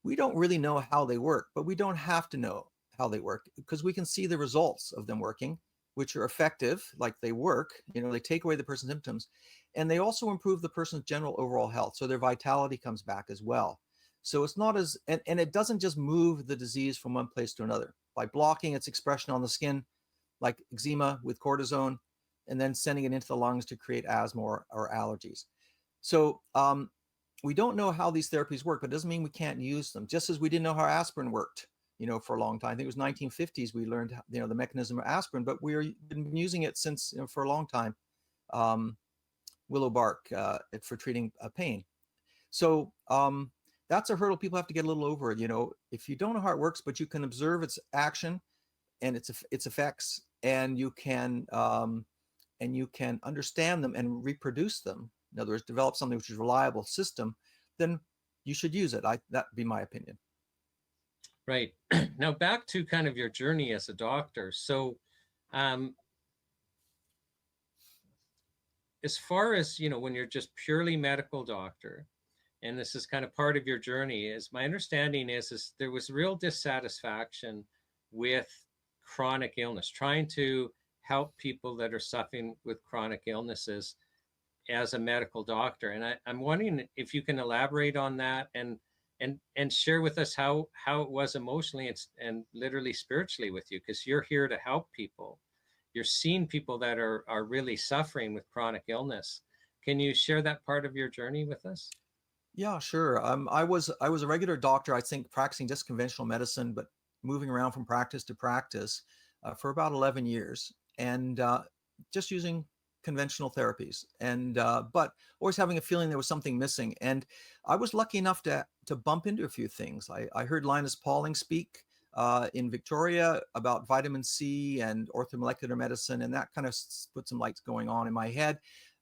we don't really know how they work, but we don't have to know how they work because we can see the results of them working, which are effective, like they work, they take away the person's symptoms, and they also improve the person's general overall health. So their vitality comes back as well. So it's not as, and it doesn't just move the disease from one place to another by blocking its expression on the skin, like eczema with cortisone, and then sending it into the lungs to create asthma or allergies. So we don't know how these therapies work, but it doesn't mean we can't use them. Just as we didn't know how aspirin worked, for a long time. I think it was 1950s we learned, the mechanism of aspirin, but we've been using it since for a long time. Willow bark for treating pain. So that's a hurdle people have to get a little over. If you don't know how it works, but you can observe its action and its effects, and you can understand them and reproduce them. In other words, develop something which is a reliable system, then you should use it. That'd be my opinion. Right. Now back to kind of your journey as a doctor. So as far as, when you're just purely medical doctor, and this is kind of part of your journey, is my understanding is there was real dissatisfaction with chronic illness, trying to help people that are suffering with chronic illnesses as a medical doctor. And I'm wondering if you can elaborate on that and share with us how it was emotionally and literally spiritually with you, because you're here to help people. You're seeing people that are really suffering with chronic illness. Can you share that part of your journey with us? Yeah, sure. I was a regular doctor, I think, practicing just conventional medicine, but moving around from practice to practice for about 11 years, and just using conventional therapies, and but always having a feeling there was something missing. And I was lucky enough to bump into a few things. I heard Linus Pauling speak in Victoria about vitamin C and orthomolecular medicine, and that kind of put some lights going on in my head.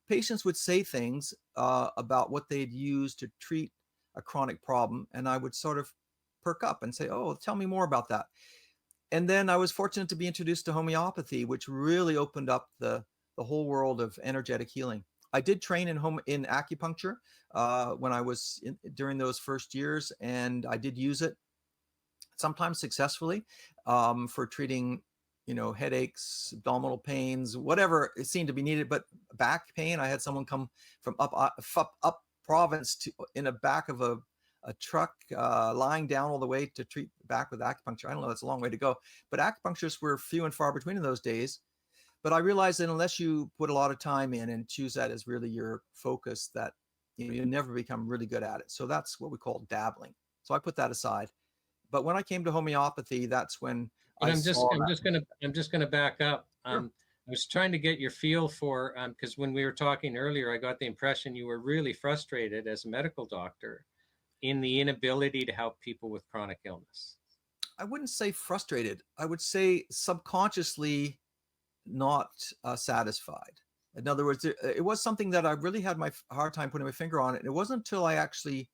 Patients would say things about what they'd used to treat a chronic problem, and I would sort of perk up and say, oh, tell me more about that. And then I was fortunate to be introduced to homeopathy, which really opened up the whole world of energetic healing. I did train in acupuncture when I was during those first years, and I did use it sometimes successfully for treating headaches, abdominal pains, whatever it seemed to be needed. But back pain, I had someone come from up province in the back of a truck, lying down all the way to treat back with acupuncture. I don't know, that's a long way to go. But acupuncturists were few and far between in those days. But I realized that unless you put a lot of time in and choose that as really your focus, that you never become really good at it. So that's what we call dabbling. So I put that aside. But when I came to homeopathy, that's when I'm just gonna back up. Sure. I was trying to get your feel for because when we were talking earlier, I got the impression you were really frustrated as a medical doctor in the inability to help people with chronic illness. I wouldn't say frustrated. I would say subconsciously not satisfied. In other words, it was something that I really had my hard time putting my finger on it. And it wasn't until I actually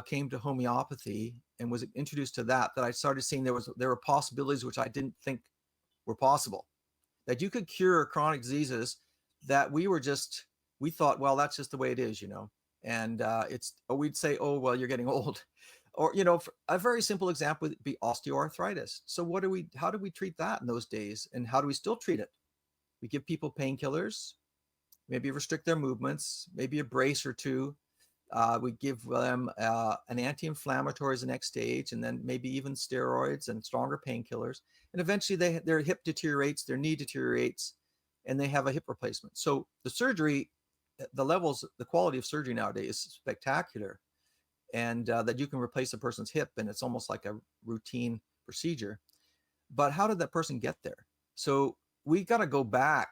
came to homeopathy and was introduced to that I started seeing there were possibilities which I didn't think were possible, that you could cure chronic diseases that we thought, well, that's just the way it is, And we'd say, oh, well, you're getting old. Or, a very simple example would be osteoarthritis. So how do we treat that in those days? And how do we still treat it? We give people painkillers, maybe restrict their movements, maybe a brace or two. We give them an anti-inflammatory as the next stage, and then maybe even steroids and stronger painkillers. And eventually their hip deteriorates, their knee deteriorates, and they have a hip replacement. So the surgery, the quality of surgery nowadays is spectacular. And that you can replace a person's hip, and it's almost like a routine procedure. But how did that person get there? So we got to go back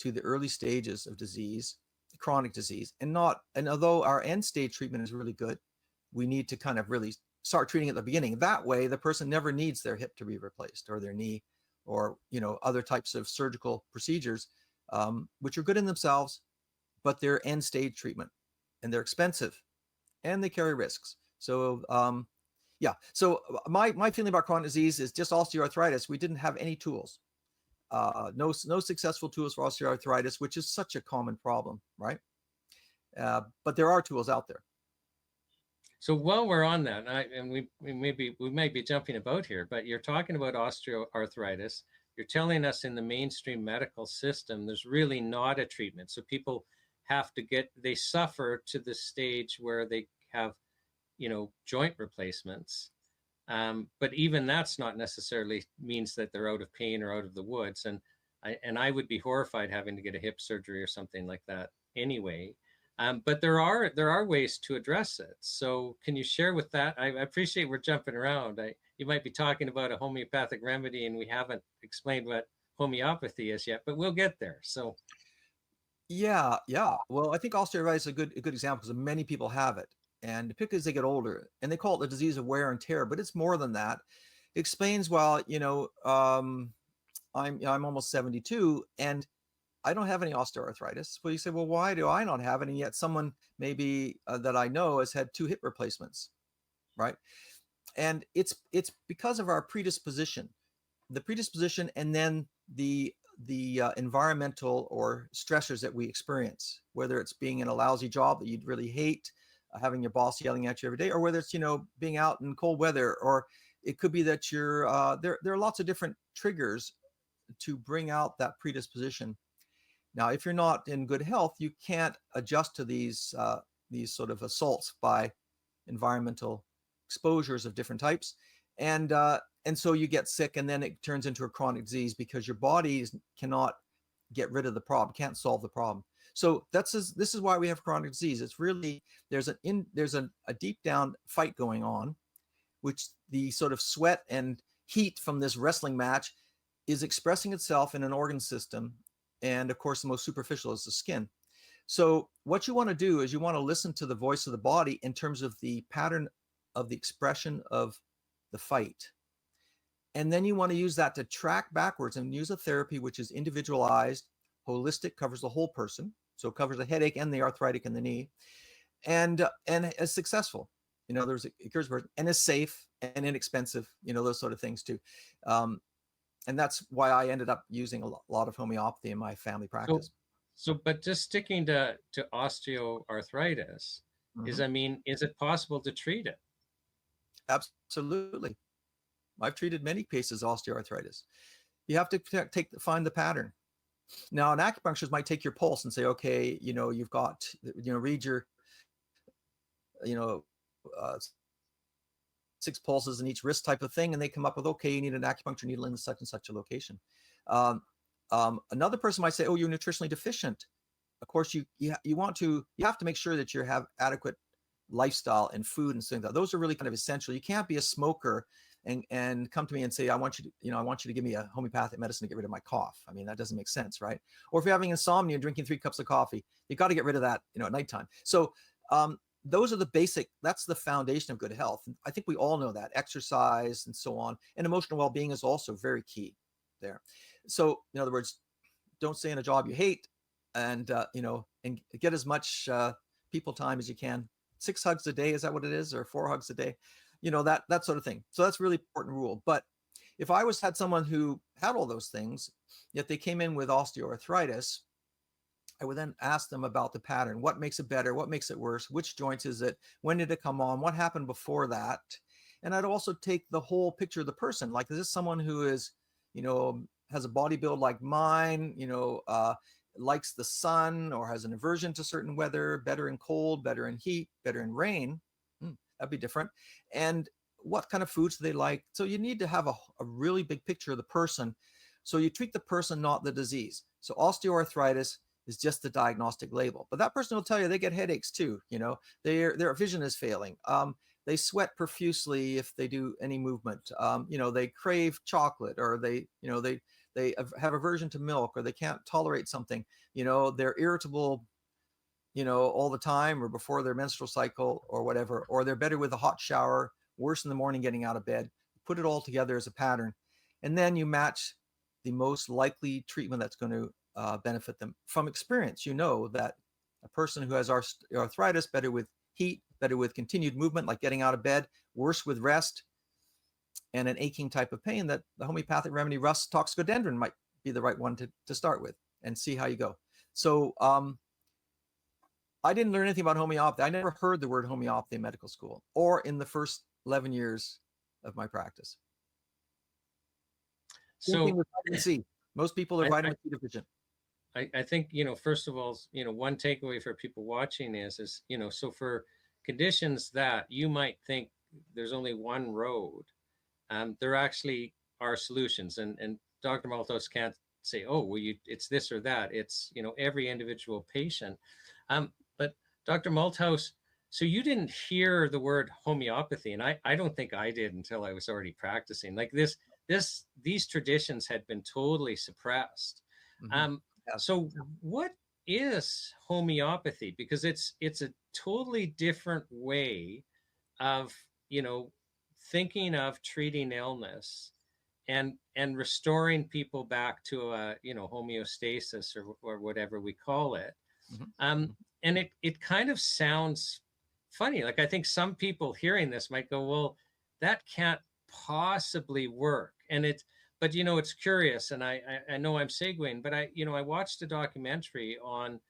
to the early stages of disease, chronic disease, and although our end stage treatment is really good, we need to kind of really start treating at the beginning. That way, the person never needs their hip to be replaced, or their knee, or other types of surgical procedures, which are good in themselves, but they're end stage treatment, and they're expensive, and they carry risks. So So my feeling about chronic disease is just osteoarthritis. We didn't have any tools, no successful tools for osteoarthritis, which is such a common problem, right? But there are tools out there. So while we're on that, we might be jumping about here, but you're talking about osteoarthritis. You're telling us in the mainstream medical system, there's really not a treatment. So people they suffer to the stage where they have, joint replacements. But even that's not necessarily means that they're out of pain or out of the woods. And I would be horrified having to get a hip surgery or something like that anyway. But there are ways to address it. So can you share with that? I appreciate we're jumping around. You might be talking about a homeopathic remedy, and we haven't explained what homeopathy is yet, but we'll get there. So. Yeah. Well, I think osteoarthritis is a good example because many people have it, and particularly as they get older, and they call it the disease of wear and tear, but it's more than that. It explains, well, I'm almost 72, and I don't have any osteoarthritis. Well, you say, well, why do I not have it? And yet someone maybe that I know has had 2 hip replacements, right? And it's because of our predisposition, and then the environmental or stressors that we experience, whether it's being in a lousy job that you'd really hate, having your boss yelling at you every day, or whether it's, being out in cold weather, or it could be that you're, there are lots of different triggers to bring out that predisposition. Now, if you're not in good health, you can't adjust to these sort of assaults by environmental exposures of different types. And so you get sick, and then it turns into a chronic disease because your body cannot get rid of the problem, can't solve the problem. So this is why we have chronic disease. It's really, there's a deep down fight going on, which the sort of sweat and heat from this wrestling match is expressing itself in an organ system. And of course, the most superficial is the skin. So what you want to do is you want to listen to the voice of the body in terms of the pattern of the expression of the fight. And then you want to use that to track backwards and use a therapy which is individualized, holistic, covers the whole person. So it covers the headache and the arthritic in the knee, and is successful. There's it cures person, and is safe and inexpensive. Those sort of things too. And that's why I ended up using a lot of homeopathy in my family practice. But just sticking to osteoarthritis, Mm-hmm. is it possible to treat it? Absolutely. I've treated many cases of osteoarthritis. You have to find the pattern. Now, an acupuncturist might take your pulse and say, okay, you've got, read your, 6 pulses in each wrist type of thing. And they come up with, okay, you need an acupuncture needle in such and such a location. Another person might say, oh, you're nutritionally deficient. Of course, you have to make sure that you have adequate lifestyle and food and things like that. Those are really kind of essential. You can't be a smoker and come to me and say, I want you to give me a homeopathic medicine to get rid of my cough. I mean, that doesn't make sense, right? Or if you're having insomnia and drinking 3 cups of coffee, you got to get rid of that, at nighttime. So those are that's the foundation of good health. I think we all know that. Exercise and so on. And emotional well-being is also very key there. So in other words, don't stay in a job you hate, and and get as much people time as you can. 6 hugs a day, is that what it is? Or 4 hugs a day? That sort of thing. So that's a really important rule. But if I had someone who had all those things, yet they came in with osteoarthritis, I would then ask them about the pattern. What makes it better? What makes it worse? Which joints is it? When did it come on? What happened before that? And I'd also take the whole picture of the person. Like, is this someone who is, has a body build like mine, likes the sun, or has an aversion to certain weather, better in cold, better in heat, better in rain? That'd be different. And what kind of foods do they like? So you need to have a really big picture of the person. So you treat the person, not the disease. So osteoarthritis is just the diagnostic label, but that person will tell you they get headaches too. Their vision is failing. They sweat profusely if they do any movement. They crave chocolate, or they have aversion to milk, or they can't tolerate something. They're irritable, all the time, or before their menstrual cycle or whatever, or they're better with a hot shower, worse in the morning getting out of bed. Put it all together as a pattern. And then you match the most likely treatment that's going to benefit them. From experience, that a person who has arthritis, better with heat, better with continued movement, like getting out of bed, worse with rest, and an aching type of pain, that the homeopathic remedy Rust toxicodendron might be the right one to start with, and see how you go. So I didn't learn anything about homeopathy. I never heard the word homeopathy in medical school or in the first 11 years of my practice. So vitamin C. Most people are vitamin C deficient. I think, first of all, one takeaway for people watching is, so for conditions that you might think there's only one road, there actually are solutions. And Dr. Malthouse can't say, oh, well, it's this or that. It's, every individual patient. But Dr. Malthouse, so you didn't hear the word homeopathy, and I don't think I did until I was already practicing. Like these traditions had been totally suppressed. Mm-hmm. So what is homeopathy? Because it's a totally different way of, thinking of treating illness and restoring people back to a, homeostasis, or whatever we call it. Mm-hmm. And it kind of sounds funny. Like, I think some people hearing this might go, well, that can't possibly work. But it's curious, and I know I'm segueing, but I watched a documentary on,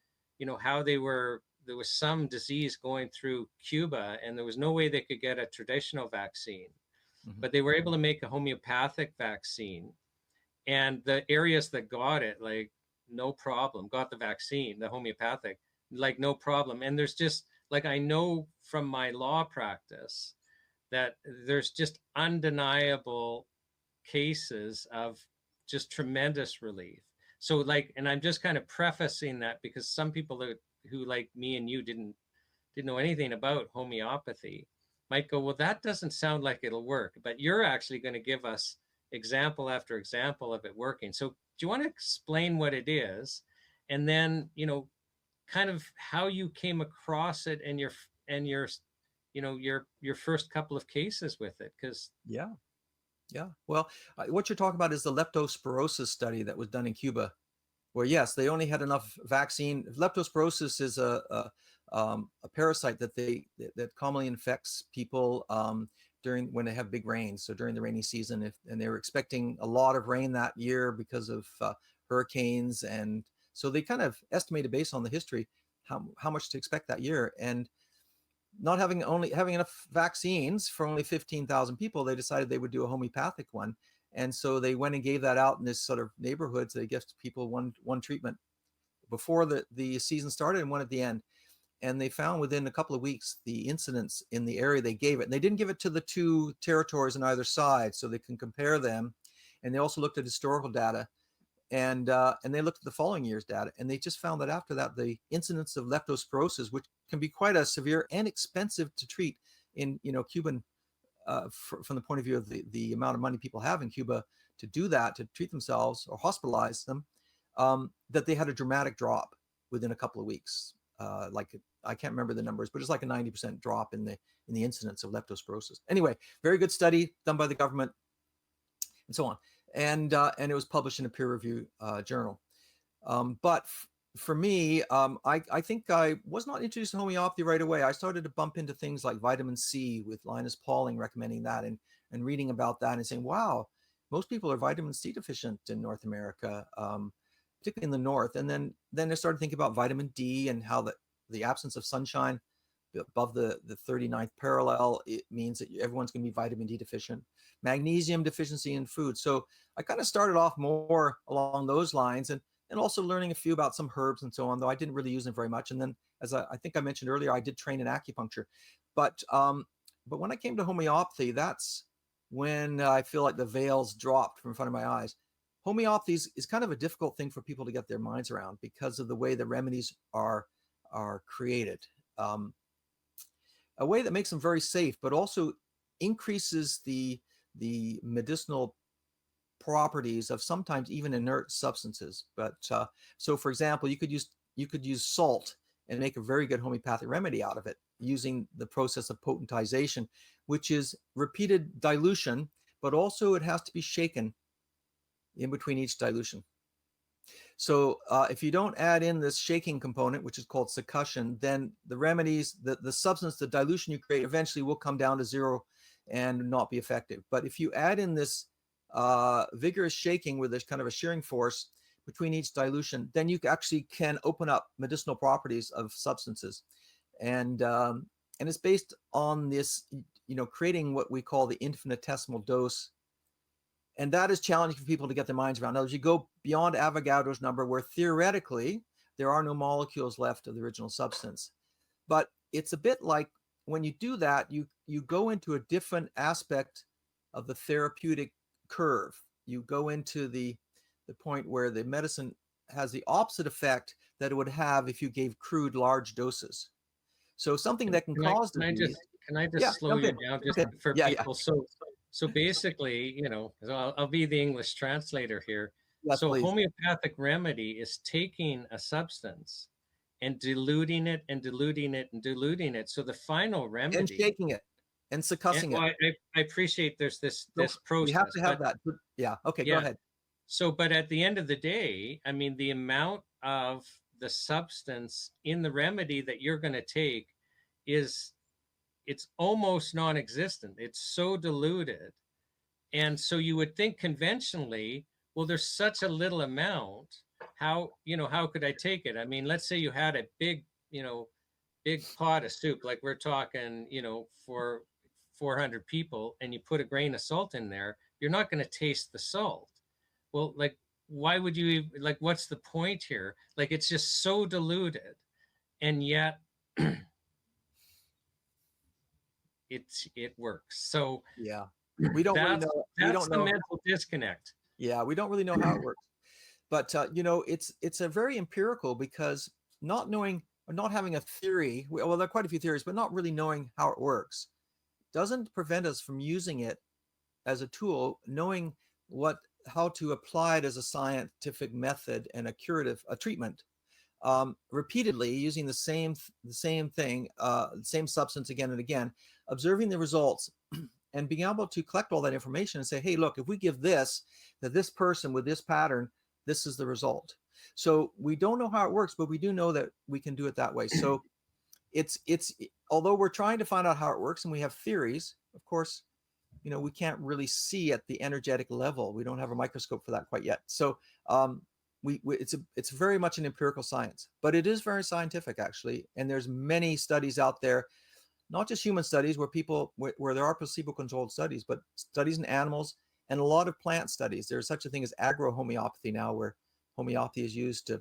how there was some disease going through Cuba, and there was no way they could get a traditional vaccine, Mm-hmm. but they were able to make a homeopathic vaccine, and the areas that got it, like, no problem, got the vaccine, the homeopathic, like, no problem. And there's just, like, I know from my law practice that there's just undeniable cases of just tremendous relief. So, like, and I'm just kind of prefacing that because some people who like me and you didn't know anything about homeopathy might go, well, that doesn't sound like it'll work. But you're actually going to give us example after example of it working. So do you want to explain what it is, and then, kind of how you came across it, and your first couple of cases with it? Because Yeah. Well, what you're talking about is the leptospirosis study that was done in Cuba, where, yes, they only had enough vaccine. Leptospirosis is a parasite that commonly infects people during when they have big rains. So during the rainy season, and they were expecting a lot of rain that year because of hurricanes, and so they kind of estimated based on the history how much to expect that year. And not having enough vaccines for only 15,000 people, they decided they would do a homeopathic one. And so they went and gave that out in this sort of neighborhoods. They gave people one treatment before the season started and one at the end. And they found within a couple of weeks the incidence in the area they gave it. And they didn't give it to the two territories on either side, so they can compare them. And they also looked at historical data. And they looked at the following year's data, and they just found that after that, the incidence of leptospirosis, which can be quite a severe and expensive to treat in Cuban, from the point of view of the amount of money people have in Cuba to do that, to treat themselves or hospitalize them, that they had a dramatic drop within a couple of weeks. Like, I can't remember the numbers, but it's like a 90% drop in the incidence of leptospirosis. Anyway, very good study done by the government, and so on. And it was published in a peer-reviewed journal. But for me, I think I was not introduced to homeopathy right away. I started to bump into things like vitamin C, with Linus Pauling recommending that, and reading about that and saying, wow, most people are vitamin C deficient in North America. particularly in the north. And then I started thinking about vitamin D and how the absence of sunshine above the 39th parallel, it means that everyone's going to be vitamin D deficient. Magnesium deficiency in food. So I kind of started off more along those lines, and also learning a few about some herbs and so on, though I didn't really use them very much. And then, as I think I mentioned earlier, I did train in acupuncture. But when I came to homeopathy, that's when I feel like the veils dropped from in front of my eyes. Homeopathy is kind of a difficult thing for people to get their minds around because of the way the remedies are created. A way that makes them very safe, but also increases the medicinal properties of sometimes even inert substances. But so, for example, you could use salt and make a very good homeopathic remedy out of it using the process of potentization, which is repeated dilution, but also it has to be shaken in between each dilution. So if you don't add in this shaking component, which is called succussion, then the remedies, the substance, the dilution you create eventually will come down to zero and not be effective. But if you add in this vigorous shaking where there's kind of a shearing force between each dilution, then you actually can open up medicinal properties of substances. And it's based on this, creating what we call the infinitesimal dose. And that is challenging for people to get their minds around. Now, as you go beyond Avogadro's number, where theoretically there are no molecules left of the original substance. But it's a bit like when you do that, you go into a different aspect of the therapeutic curve. You go into the point where the medicine has the opposite effect that it would have if you gave crude large doses. So something that can cause disease. Can I just slow you down just for people? Yeah. So basically, I'll be the English translator here. Yes, so please. Homeopathic remedy is taking a substance and diluting it and diluting it and diluting it. So the final remedy. And shaking it and succussing it. I appreciate there's this process. You have to have that. Yeah. Okay, go ahead. So, but at the end of the day, I mean, the amount of the substance in the remedy that you're going to take it's almost non-existent. It's so diluted. And so you would think conventionally, well, there's such a little amount. How could I take it? I mean, let's say you had a big pot of soup, like we're talking, for 400 people, and you put a grain of salt in there, you're not going to taste the salt. Well, like, why would you, like, what's the point here? Like, it's just so diluted. And yet it works. So yeah, we don't really know. That's the mental disconnect. Yeah, we don't really know how it works. But it's a very empirical, because not knowing or not having a theory, well, there are quite a few theories, but not really knowing how it works doesn't prevent us from using it as a tool, knowing how to apply it as a scientific method and a treatment. Repeatedly using the same thing, same substance again and again, observing the results, and being able to collect all that information and say, hey, look, if we give this to this person with this pattern, this is the result. So we don't know how it works, but we do know that we can do it that way. So it's although we're trying to find out how it works and we have theories, of course, we can't really see at the energetic level. We don't have a microscope for that quite yet. So it's very much an empirical science, but it is very scientific, actually. And there's many studies out there, not just human studies where there are placebo-controlled studies, but studies in animals and a lot of plant studies. There's such a thing as agrohomeopathy now, where homeopathy is used to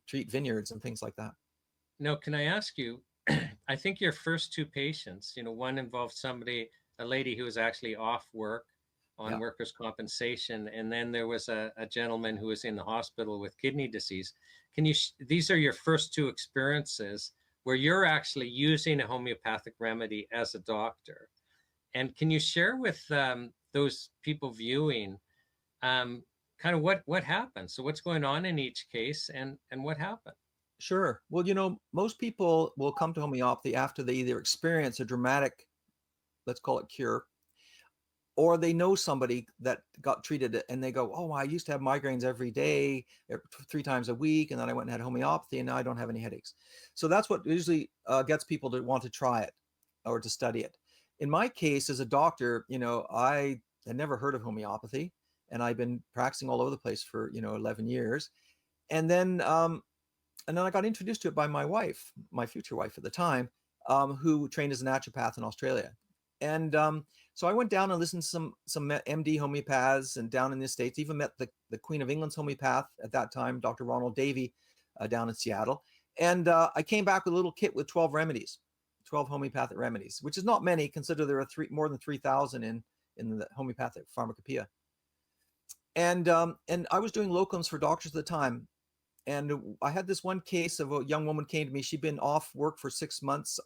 treat vineyards and things like that. Now, can I ask you, I think your first two patients, one involved a lady who was actually off work on workers' compensation. And then there was a gentleman who was in the hospital with kidney disease. These are your first two experiences where you're actually using a homeopathic remedy as a doctor. And can you share with those people viewing kind of what happened? So what's going on in each case and what happened? Sure. Well, most people will come to homeopathy after they either experience a dramatic, let's call it cure, or they know somebody that got treated and they go, oh, I used to have migraines every day, 3 times a week, and then I went and had homeopathy and now I don't have any headaches. So that's what usually gets people to want to try it or to study it. In my case, as a doctor, I had never heard of homeopathy, and I've been practicing all over the place for 11 years. And then I got introduced to it by my wife, my future wife at the time, who trained as a naturopath in Australia. And so I went down and listened to some MD homeopaths and down in the States, even met the Queen of England's homeopath at that time, Dr. Ronald Davey, down in Seattle. And I came back with a little kit with 12 remedies, 12 homeopathic remedies, which is not many, consider there are more than 3,000 in the homeopathic pharmacopoeia. And I was doing locums for doctors at the time. And I had this one case of a young woman came to me. She'd been off work for 6 months,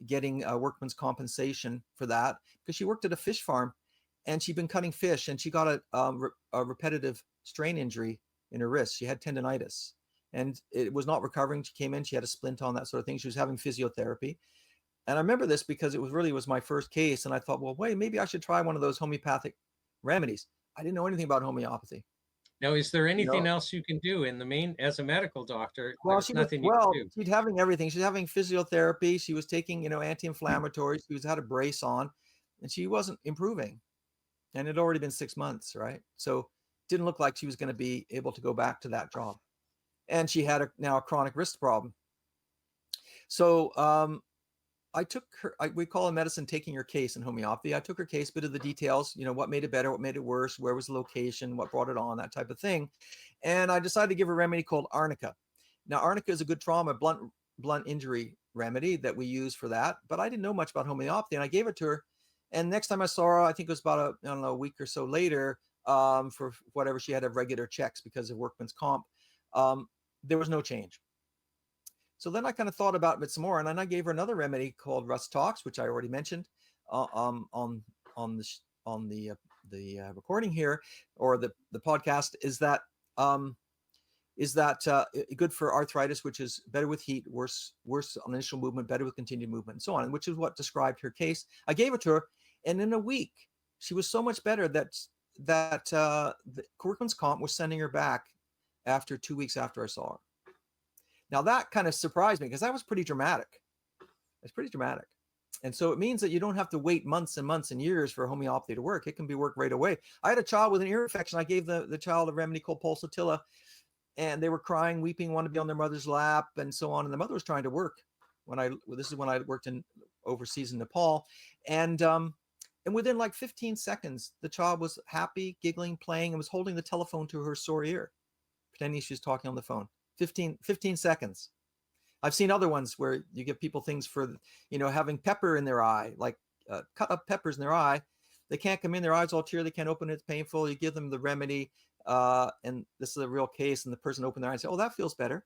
getting workman's compensation for that because she worked at a fish farm, and she'd been cutting fish, and she got a repetitive strain injury in her wrist. She had tendonitis, and it was not recovering. She came in, she had a splint on, that sort of thing. She was having physiotherapy. And I remember this because it was my first case. And I thought, well, wait, maybe I should try one of those homeopathic remedies. I didn't know anything about homeopathy. Now, is there anything else you can do as a medical doctor? Well, There's nothing you can do. she's having everything. She's having physiotherapy. She was taking, anti-inflammatories. She had a brace on, and she wasn't improving. And it had already been 6 months, right? So it didn't look like she was going to be able to go back to that job. And she had now a chronic wrist problem. So I took her, we call in medicine taking your case in homeopathy. I took her case, bit of the details, what made it better, what made it worse, where was the location, what brought it on, that type of thing. And I decided to give her a remedy called arnica. Now, arnica is a good trauma, blunt injury remedy that we use for that. But I didn't know much about homeopathy, and I gave it to her. And next time I saw her, I think it was about a week or so later, for whatever, she had to have regular checks because of workman's comp. There was no change. So then I kind of thought about it some more, and then I gave her another remedy called Rust Talks, which I already mentioned on the recording here, or the podcast. Is that good for arthritis, which is better with heat, worse on initial movement, better with continued movement, and so on, which is what described her case. I gave it to her, and in a week she was so much better that the workman's comp was sending her back after 2 weeks after I saw her. Now that kind of surprised me because that was pretty dramatic. It's pretty dramatic. And so it means that you don't have to wait months and months and years for homeopathy to work. It can be worked right away. I had a child with an ear infection. I gave the child a remedy called pulsatilla, and they were crying, weeping, wanted to be on their mother's lap and so on. And the mother was trying to work this is when I worked overseas in Nepal. And within like 15 seconds, the child was happy, giggling, playing, and was holding the telephone to her sore ear, pretending she was talking on the phone. 15 seconds. I've seen other ones where you give people things for, having pepper in their eye, like cut up peppers in their eye. They can't come in, their eyes all tear, they can't open it, it's painful. You give them the remedy, and this is a real case, and the person opened their eye and said, oh, that feels better.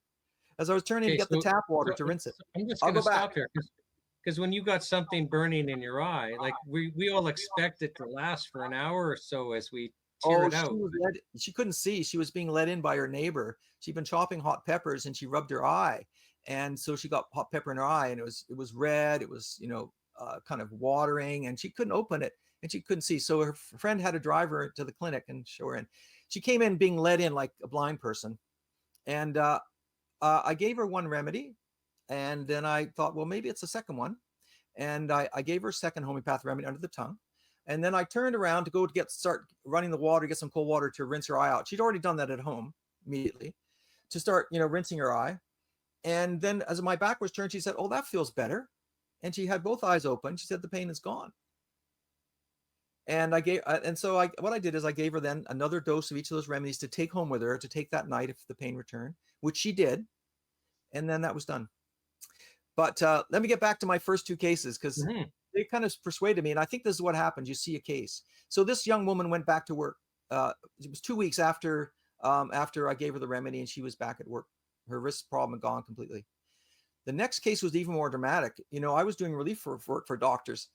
As I was turning to get the tap water to rinse it. I'm just going to stop here because when you got something burning in your eye, like we all expect it to last for an hour or so as we tear it out. She couldn't see. She was being let in by her neighbor. She'd been chopping hot peppers, and she rubbed her eye, and so she got hot pepper in her eye, and it was red. It was kind of watering, and she couldn't open it, and she couldn't see. So her friend had to drive her to the clinic and show her in. She came in being let in like a blind person, and I gave her one remedy, and then I thought, well, maybe it's a second one, and I gave her a second homeopathic remedy under the tongue. And then I turned around to go start running the water, get some cold water to rinse her eye out. She'd already done that at home immediately to start, rinsing her eye. And then as my back was turned, she said, oh, that feels better. And she had both eyes open. She said, the pain is gone. And what I did is I gave her then another dose of each of those remedies to take home with her, to take that night if the pain returned, which she did. And then that was done. But let me get back to my first two cases, because they kind of persuaded me. And I think this is what happens. You see a case. So this young woman went back to work. It was 2 weeks after I gave her the remedy, and she was back at work. Her wrist problem had gone completely. The next case was even more dramatic. I was doing relief work for doctors.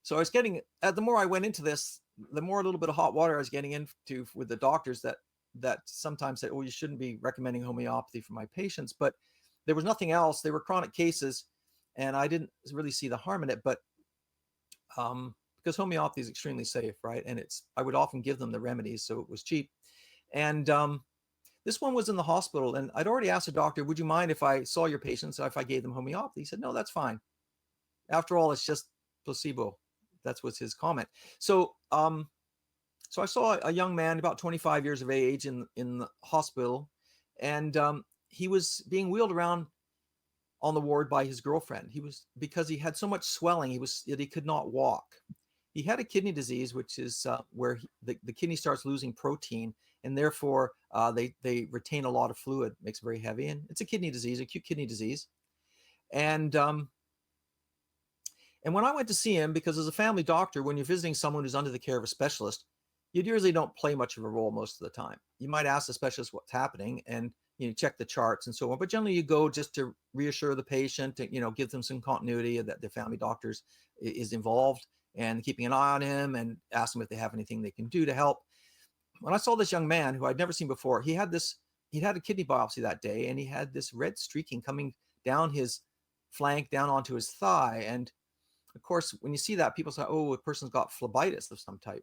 So I was getting, the more I went into this, the more a little bit of hot water I was getting into with the doctors that sometimes said, oh, you shouldn't be recommending homeopathy for my patients. But there was nothing else. They were chronic cases, and I didn't really see the harm in it. But because homeopathy is extremely safe, right? And I would often give them the remedies, so it was cheap. And this one was in the hospital, and I'd already asked the doctor, would you mind if I saw your patients, if I gave them homeopathy? He said, no, that's fine. After all, it's just placebo. That was his comment. So I saw a young man about 25 years of age in the hospital, And he was being wheeled around on the ward by his girlfriend. Because he had so much swelling, that he could not walk. He had a kidney disease, which is where the kidney starts losing protein, and therefore they retain a lot of fluid, makes it very heavy, and it's a kidney disease, acute kidney disease. And when I went to see him, because as a family doctor, when you're visiting someone who's under the care of a specialist, you usually don't play much of a role most of the time. You might ask the specialist what's happening and check the charts and so on, but generally you go just to reassure the patient, to, give them some continuity, that the family doctors is involved and keeping an eye on him, and ask them if they have anything they can do to help. When I saw this young man who I'd never seen before, he'd had a kidney biopsy that day, and he had this red streaking coming down his flank, down onto his thigh. And of course, when you see that, people say, oh, a person's got phlebitis of some type,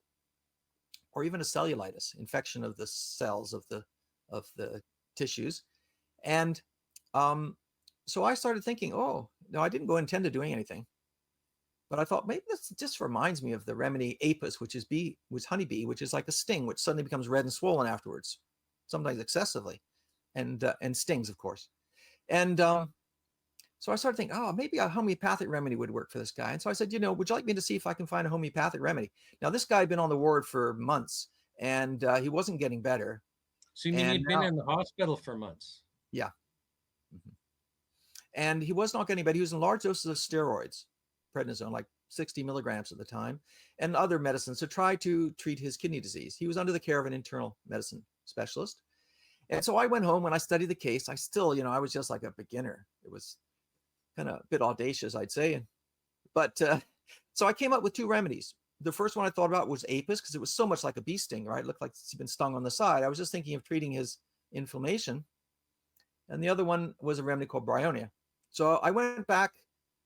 or even a cellulitis, infection of the cells of the tissues. And so I started thinking, oh, no, I didn't go intend to doing anything. But I thought, maybe this just reminds me of the remedy apis, which is honeybee, which is like a sting, which suddenly becomes red and swollen afterwards, sometimes excessively, and stings, of course. And so I started thinking, oh, maybe a homeopathic remedy would work for this guy. And so I said, would you like me to see if I can find a homeopathic remedy? Now, this guy had been on the ward for months, and he wasn't getting better. So you mean he'd been in the hospital for months? Yeah. Mm-hmm. And he was not getting better. He was in large doses of steroids, prednisone, like 60 milligrams at the time, and other medicines to try to treat his kidney disease. He was under the care of an internal medicine specialist. And so I went home and I studied the case. I still, I was just like a beginner. It was kind of a bit audacious, I'd say. But so I came up with two remedies. The first one I thought about was apis, because it was so much like a bee sting, right? It looked like he'd been stung on the side. I was just thinking of treating his inflammation. And the other one was a remedy called bryonia. So I went back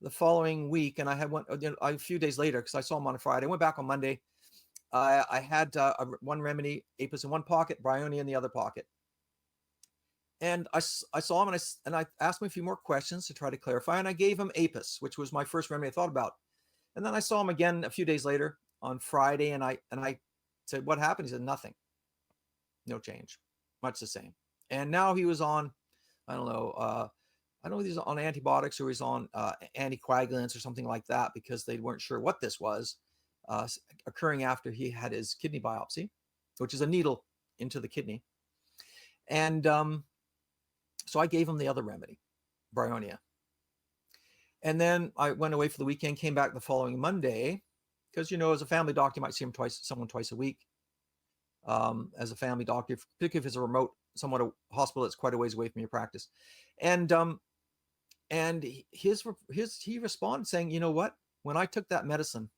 the following week, and I had one a few days later, because I saw him on a Friday. I went back on Monday. I had one remedy, apis, in one pocket, bryonia in the other pocket. And I saw him, and I asked him a few more questions to try to clarify, and I gave him apis, which was my first remedy I thought about. And then I saw him again a few days later on Friday, and I said, what happened? He said, nothing. No change. Much the same. And now he was on, I don't know if he's on antibiotics or he's on anticoagulants or something like that, because they weren't sure what this was, occurring after he had his kidney biopsy, which is a needle into the kidney. And so I gave him the other remedy, bryonia. And then I went away for the weekend, came back the following Monday, because, as a family doctor, you might see someone twice a week. As a family doctor, particularly if it's a remote, somewhat a hospital that's quite a ways away from your practice. And he responded saying, you know what? When I took that medicine,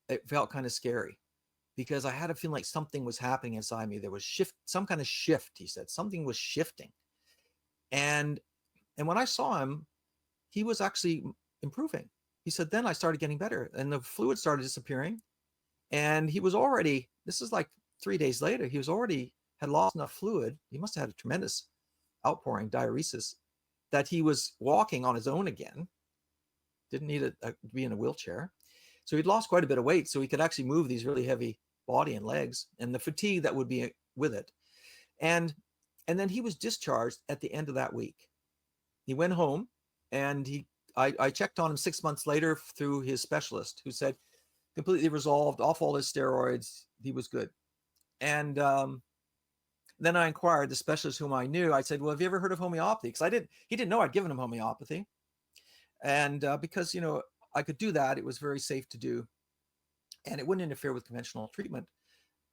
it felt kind of scary, because I had a feeling like something was happening inside me. There was some kind of shift, he said. Something was shifting. And when I saw him, he was actually improving. He said, then I started getting better, and the fluid started disappearing. And he was already, this is like 3 days later, he was already had lost enough fluid. He must have had a tremendous outpouring, diuresis, that he was walking on his own again. Didn't need to be in a wheelchair. So he'd lost quite a bit of weight, so he could actually move these really heavy body and legs, and the fatigue that would be with it. And then he was discharged at the end of that week. He went home, and I checked on him 6 months later through his specialist, who said completely resolved, off all his steroids, he was good. And then I inquired the specialist whom I knew. I said, well, have you ever heard of homeopathy? Because he didn't know I'd given him homeopathy. And because, I could do that, it was very safe to do, and it wouldn't interfere with conventional treatment.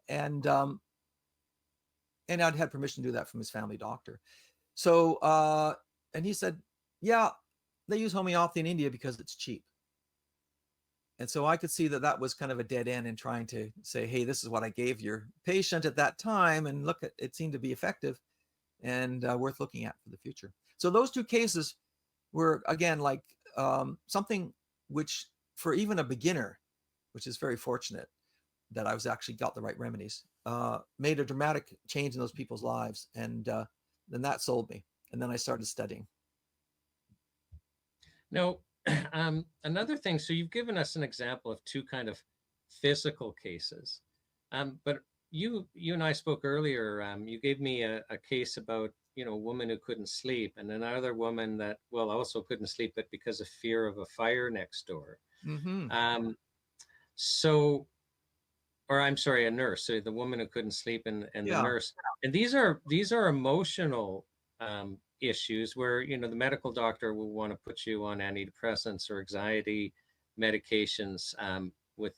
And I'd had permission to do that from his family doctor. So, and he said, yeah, they use homeopathy in India because it's cheap. And so I could see that was kind of a dead end in trying to say, hey, this is what I gave your patient at that time, and look, it seemed to be effective and worth looking at for the future. So those two cases were, again, like something which, for even a beginner, which is very fortunate that I was actually got the right remedies, made a dramatic change in those people's lives. And then that sold me. And then I started studying. Now, another thing, so you've given us an example of two kind of physical cases, but you and I spoke earlier. You gave me a case about a woman who couldn't sleep, and another woman that, well, also couldn't sleep, but because of fear of a fire next door. Mm-hmm. So, or I'm sorry, a nurse. So the woman who couldn't sleep and the nurse. And these are emotional issues where, the medical doctor will want to put you on antidepressants or anxiety medications with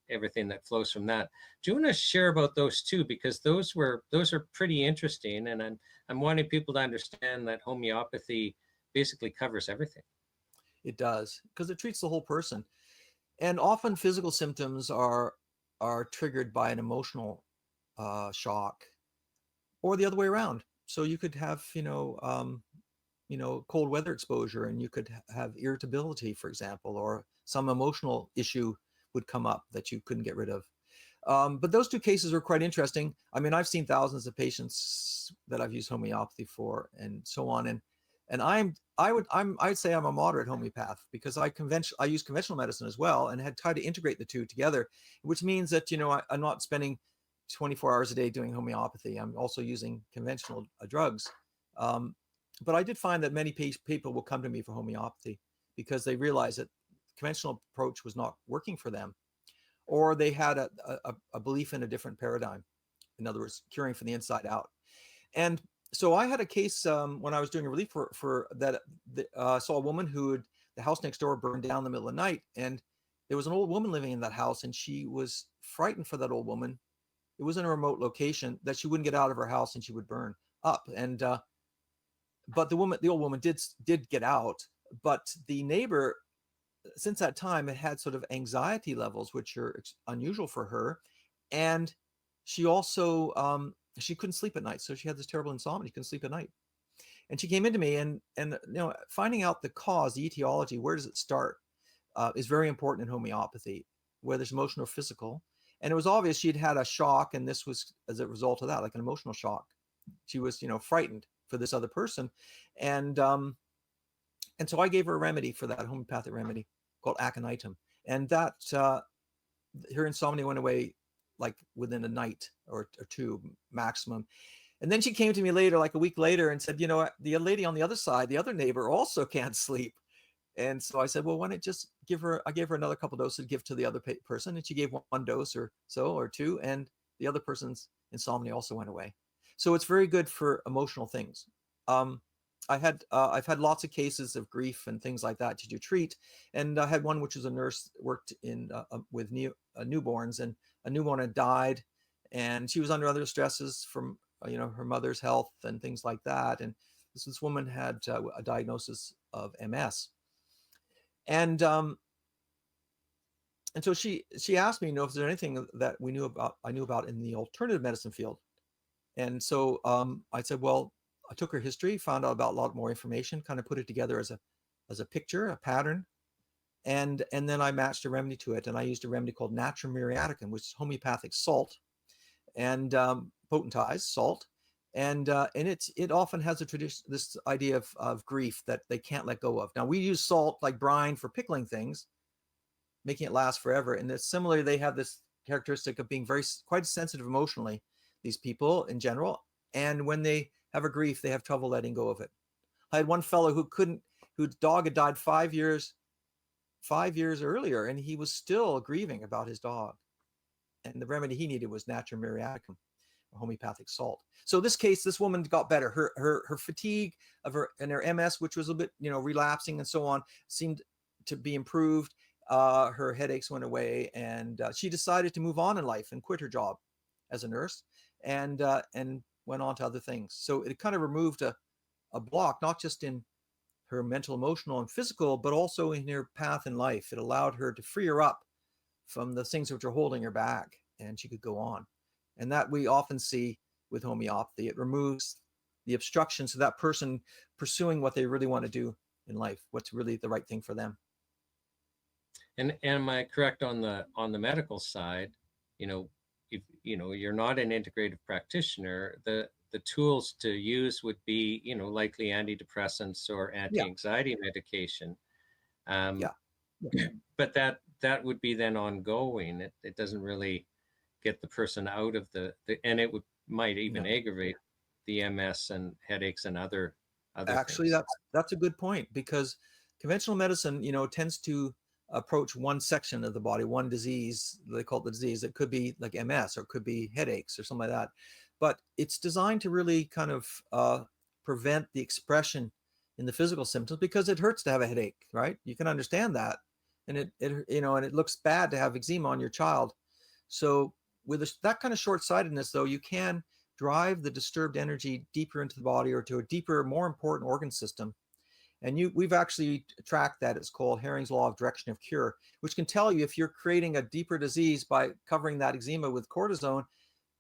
everything that flows from that. Do you want to share about those too? Because those are pretty interesting, and I'm wanting people to understand that homeopathy basically covers everything. It does, because it treats the whole person. And often physical symptoms are triggered by an emotional shock, or the other way around. So you could have, cold weather exposure, and you could have irritability, for example, or some emotional issue would come up that you couldn't get rid of. But those two cases are quite interesting. I mean, I've seen thousands of patients that I've used homeopathy for, and so on. And I'd say I'm a moderate homeopath, because I use conventional medicine as well, and had tried to integrate the two together, which means that, I'm not spending 24 hours a day doing homeopathy. I'm also using conventional drugs. But I did find that many people will come to me for homeopathy because they realize that the conventional approach was not working for them, or they had a belief in a different paradigm. In other words, curing from the inside out. And so I had a case when I was doing a relief for that. Saw a woman the house next door burned down in the middle of the night, and there was an old woman living in that house, and she was frightened for that old woman. It was in a remote location that she wouldn't get out of her house and she would burn up. And but the old woman did get out, but the neighbor, since that time, had sort of anxiety levels which are unusual for her, and she also she couldn't sleep at night. So she had this terrible insomnia. She couldn't sleep at night. And she came into me, and finding out the cause, the etiology, where does it start, is very important in homeopathy, whether it's emotional or physical. And it was obvious she'd had a shock, and this was as a result of that, like an emotional shock. She was, frightened for this other person. And so I gave her a remedy for that, homeopathic remedy called aconitum. And that, her insomnia went away like within a night or two maximum. And then she came to me later, like a week later, and said, the lady on the other side, the other neighbor, also can't sleep. And so I said, well, why don't just I gave her another couple doses to give to the other person. And she gave one dose or so, or two, and the other person's insomnia also went away. So it's very good for emotional things. I've had lots of cases of grief and things like that to treat. And I had one, which was a nurse, worked with newborns, and a newborn had died, and she was under other stresses from, her mother's health and things like that. And this woman had a diagnosis of MS. And so she asked me, if there's anything that I knew about in the alternative medicine field. And so I said, well, I took her history, found out about a lot more information, kind of put it together as a picture, a pattern, and then I matched a remedy to it. And I used a remedy called Natrum muriaticum, which is homeopathic salt, and potentized salt, and it often has a tradition, this idea of grief that they can't let go of. Now we use salt like brine for pickling things, making it last forever. And similarly, they have this characteristic of being quite sensitive emotionally, these people in general. And when they have a grief, they have trouble letting go of it. I had one fellow whose dog had died 5 years earlier, and he was still grieving about his dog. And the remedy he needed was Natrum muriaticum, homeopathic salt. So this woman got better. Her fatigue and her MS, which was a bit, relapsing and so on, seemed to be improved. Her headaches went away, and she decided to move on in life and quit her job as a nurse, and went on to other things. So it kind of removed a block, not just in her mental, emotional, and physical, but also in her path in life. It allowed her to free her up from the things which are holding her back, and she could go on. And that we often see with homeopathy. It removes the obstruction to that person pursuing what they really want to do in life, what's really the right thing for them. And am I correct on the medical side? If you're not an integrative practitioner, the tools to use would be, likely antidepressants or anti-anxiety medication. But that would be then ongoing. It doesn't really get the person out of and it might even aggravate the MS and headaches and other Actually, things? that's a good point, because conventional medicine, tends to approach one section of the body, one disease. They call it the disease. It could be like MS, or it could be headaches or something like that. But it's designed to really kind of prevent the expression in the physical symptoms, because it hurts to have a headache, right? You can understand that, and it looks bad to have eczema on your child. So with that kind of short-sightedness, though, you can drive the disturbed energy deeper into the body, or to a deeper, more important organ system. And we've actually tracked that. It's called Hering's Law of Direction of Cure, which can tell you if you're creating a deeper disease by covering that eczema with cortisone,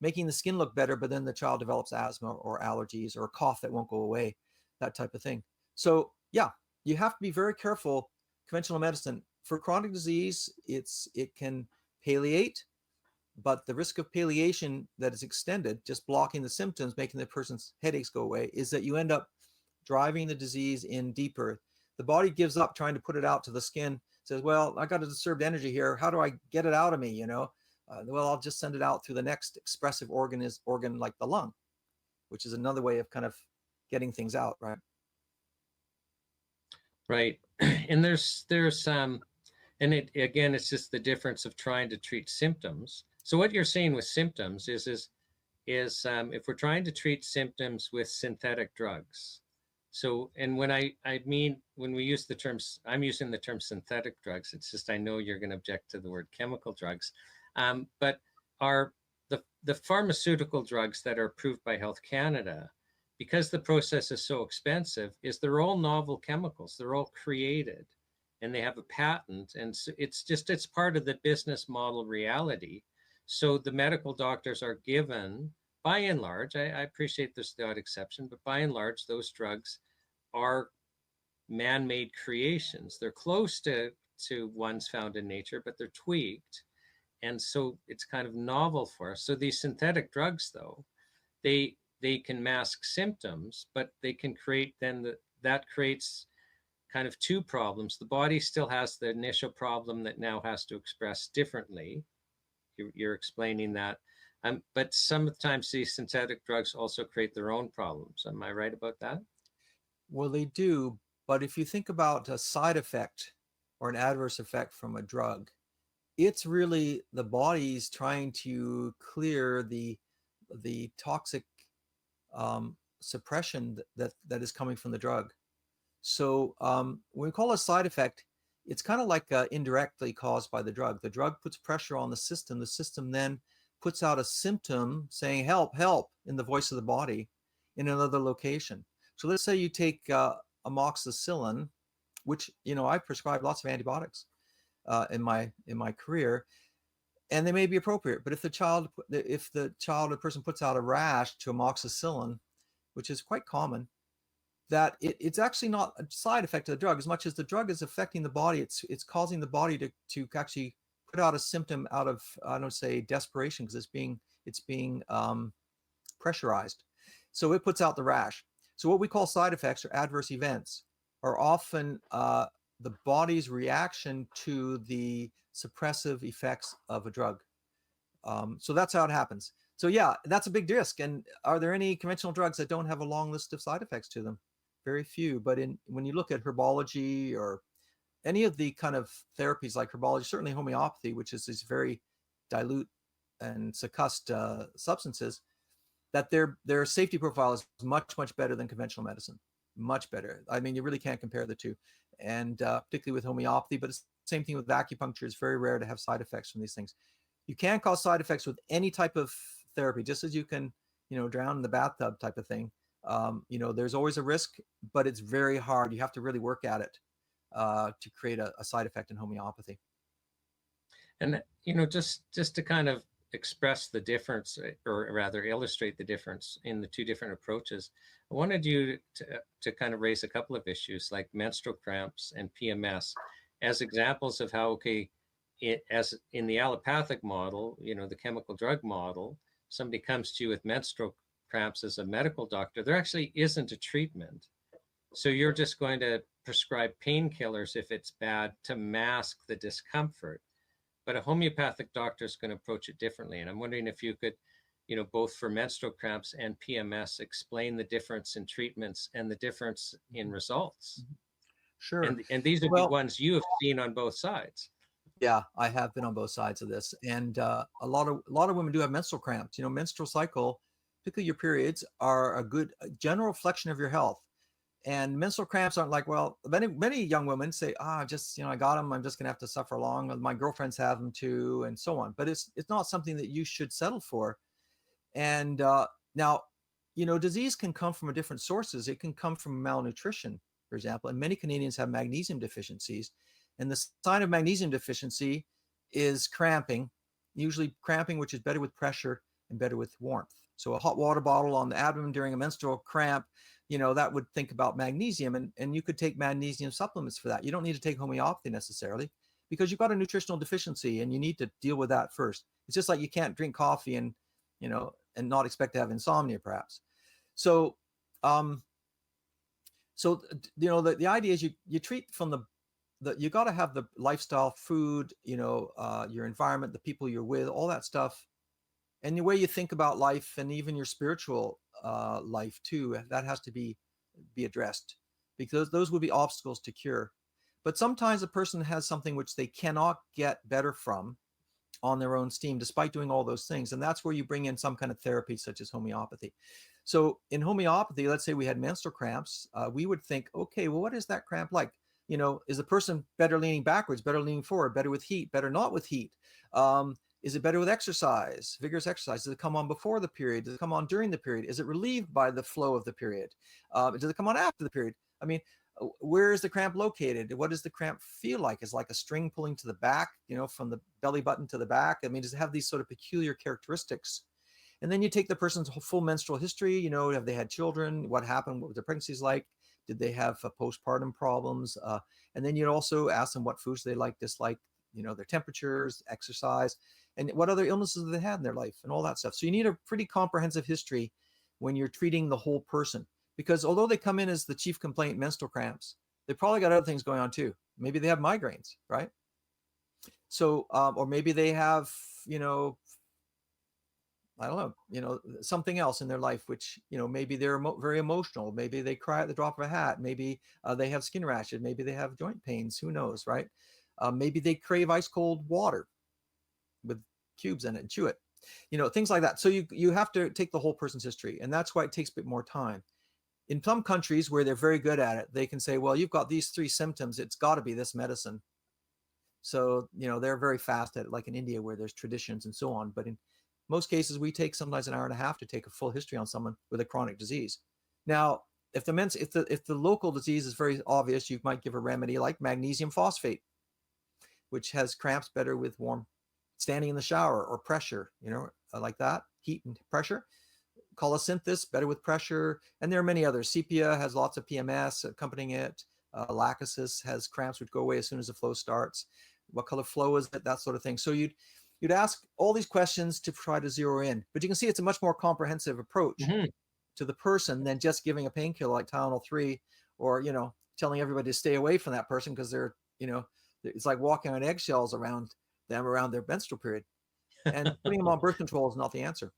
making the skin look better, but then the child develops asthma or allergies or a cough that won't go away, that type of thing. So yeah, you have to be very careful. Conventional medicine for chronic disease, it can palliate, but the risk of palliation that is extended, just blocking the symptoms, making the person's headaches go away, is that you end up driving the disease in deeper. The body gives up trying to put it out to the skin, says, well, I got a disturbed energy here. How do I get it out of me? Well, I'll just send it out through the next expressive organ like the lung, which is another way of kind of getting things out, right? Right. And there's and again, it's just the difference of trying to treat symptoms. So what you're saying with symptoms is if we're trying to treat symptoms with synthetic drugs. So, and when when we use the terms, I'm using the term synthetic drugs. It's just, I know you're going to object to the word chemical drugs, but are the pharmaceutical drugs that are approved by Health Canada, because the process is so expensive, they're all novel chemicals. They're all created, and they have a patent, and so it's part of the business model reality. So the medical doctors are given, by and large, I appreciate there's the odd exception, but by and large, those drugs are man-made creations. They're close to ones found in nature, but they're tweaked. And so it's kind of novel for us. So these synthetic drugs, though, they can mask symptoms, but they can create that creates kind of two problems. The body still has the initial problem that now has to express differently. You're explaining that. But sometimes these synthetic drugs also create their own problems. Am I right about that? Well, they do. But if you think about a side effect or an adverse effect from a drug, it's really the body's trying to clear the toxic suppression that is coming from the drug. So when we call a side effect, it's kind of like indirectly caused by the drug. The drug puts pressure on the system. The system then puts out a symptom saying, help, help, in the voice of the body in another location. So let's say you take amoxicillin, which, I've prescribed lots of antibiotics in my career, and they may be appropriate. But if the person puts out a rash to amoxicillin, which is quite common, that it's actually not a side effect of the drug as much as the drug is affecting the body. It's causing the body to actually put out a symptom out of, I don't say desperation, because it's being pressurized. So it puts out the rash. So what we call side effects or adverse events are often the body's reaction to the suppressive effects of a drug. So that's how it happens. So yeah, that's a big risk. And are there any conventional drugs that don't have a long list of side effects to them? Very few. But when you look at herbology or any of the kind of therapies like herbology, certainly homeopathy, which is these very dilute and succussed substances, that their safety profile is much, much better than conventional medicine. Much better. I mean, you really can't compare the two. And particularly with homeopathy, but it's the same thing with acupuncture. It's very rare to have side effects from these things. You can cause side effects with any type of therapy, just as you can, drown in the bathtub type of thing. There's always a risk, but it's very hard. You have to really work at it to create a side effect in homeopathy. And, just to kind of express the difference, or rather illustrate the difference in the two different approaches, I wanted you to kind of raise a couple of issues like menstrual cramps and PMS as examples of how, as in the allopathic model, the chemical drug model, somebody comes to you with menstrual cramps as a medical doctor, there actually isn't a treatment. So you're just going to prescribe painkillers if it's bad to mask the discomfort. But a homeopathic doctor is going to approach it differently. And I'm wondering if you could both for menstrual cramps and PMS, explain the difference in treatments and the difference in results. Sure. And these are the Well, ones you have seen on both sides. yeah, I have been on both sides of this, and a lot of women do have menstrual cramps. Menstrual cycle, particularly your periods, are a good general reflection of your health. And menstrual cramps aren't like, well, many young women say, just I got them, I'm just gonna have to suffer along. My girlfriends have them too, and so on. But it's not something that you should settle for. And now, disease can come from different sources. It can come from malnutrition, for example, and many Canadians have magnesium deficiencies. And the sign of magnesium deficiency is cramping, usually cramping, which is better with pressure and better with warmth. So a hot water bottle on the abdomen during a menstrual cramp, that would think about magnesium, and you could take magnesium supplements for that. You don't need to take homeopathy necessarily, because you've got a nutritional deficiency and you need to deal with that first. It's just like you can't drink coffee and not expect to have insomnia, perhaps. So, the idea is you treat from you got to have the lifestyle, food, your environment, the people you're with, all that stuff, and the way you think about life, and even your spiritual life too. That has to be addressed, because those would be obstacles to cure. But sometimes a person has something which they cannot get better from on their own steam, despite doing all those things. And that's where you bring in some kind of therapy, such as homeopathy. So in homeopathy, let's say we had menstrual cramps, we would think, okay, well, what is that cramp like? Is the person better leaning backwards, better leaning forward, better with heat, better not with heat? Is it better with exercise, vigorous exercise? Does it come on before the period? Does it come on during the period? Is it relieved by the flow of the period? Does it come on after the period? I mean, where is the cramp located? What does the cramp feel like? Is it like a string pulling to the back, from the belly button to the back? I mean, does it have these sort of peculiar characteristics? And then you take the person's full menstrual history. Have they had children? What happened? What were their pregnancies like? Did they have postpartum problems? And then you'd also ask them what foods they like, dislike, their temperatures, exercise, and what other illnesses they had in their life, and all that stuff. So you need a pretty comprehensive history when you're treating the whole person, because although they come in as the chief complaint, menstrual cramps, they probably got other things going on too. Maybe they have migraines, right? So, or maybe they have, I don't know, something else in their life, which, maybe they're very emotional. Maybe they cry at the drop of a hat. Maybe they have skin rashes. Maybe they have joint pains. Who knows, right? Maybe they crave ice cold water with cubes in it and chew it, things like that. So you have to take the whole person's history, and that's why it takes a bit more time. In some countries where they're very good at it, they can say, well, you've got these 3 symptoms. It's got to be this medicine. So, they're very fast at it, like in India, where there's traditions and so on. But in most cases, we take sometimes an hour and a half to take a full history on someone with a chronic disease. Now, if the local disease is very obvious, you might give a remedy like magnesium phosphate, which has cramps better with warm standing in the shower or pressure, like that, heat and pressure. Colosynthis, better with pressure. And there are many others. Sepia has lots of PMS accompanying it. Lachesis has cramps which go away as soon as the flow starts. What color flow is it? That sort of thing. So you'd ask all these questions to try to zero in. But you can see it's a much more comprehensive approach to the person than just giving a painkiller like Tylenol 3, or, telling everybody to stay away from that person because they're, it's like walking on eggshells around their menstrual period. And putting them on birth control is not the answer.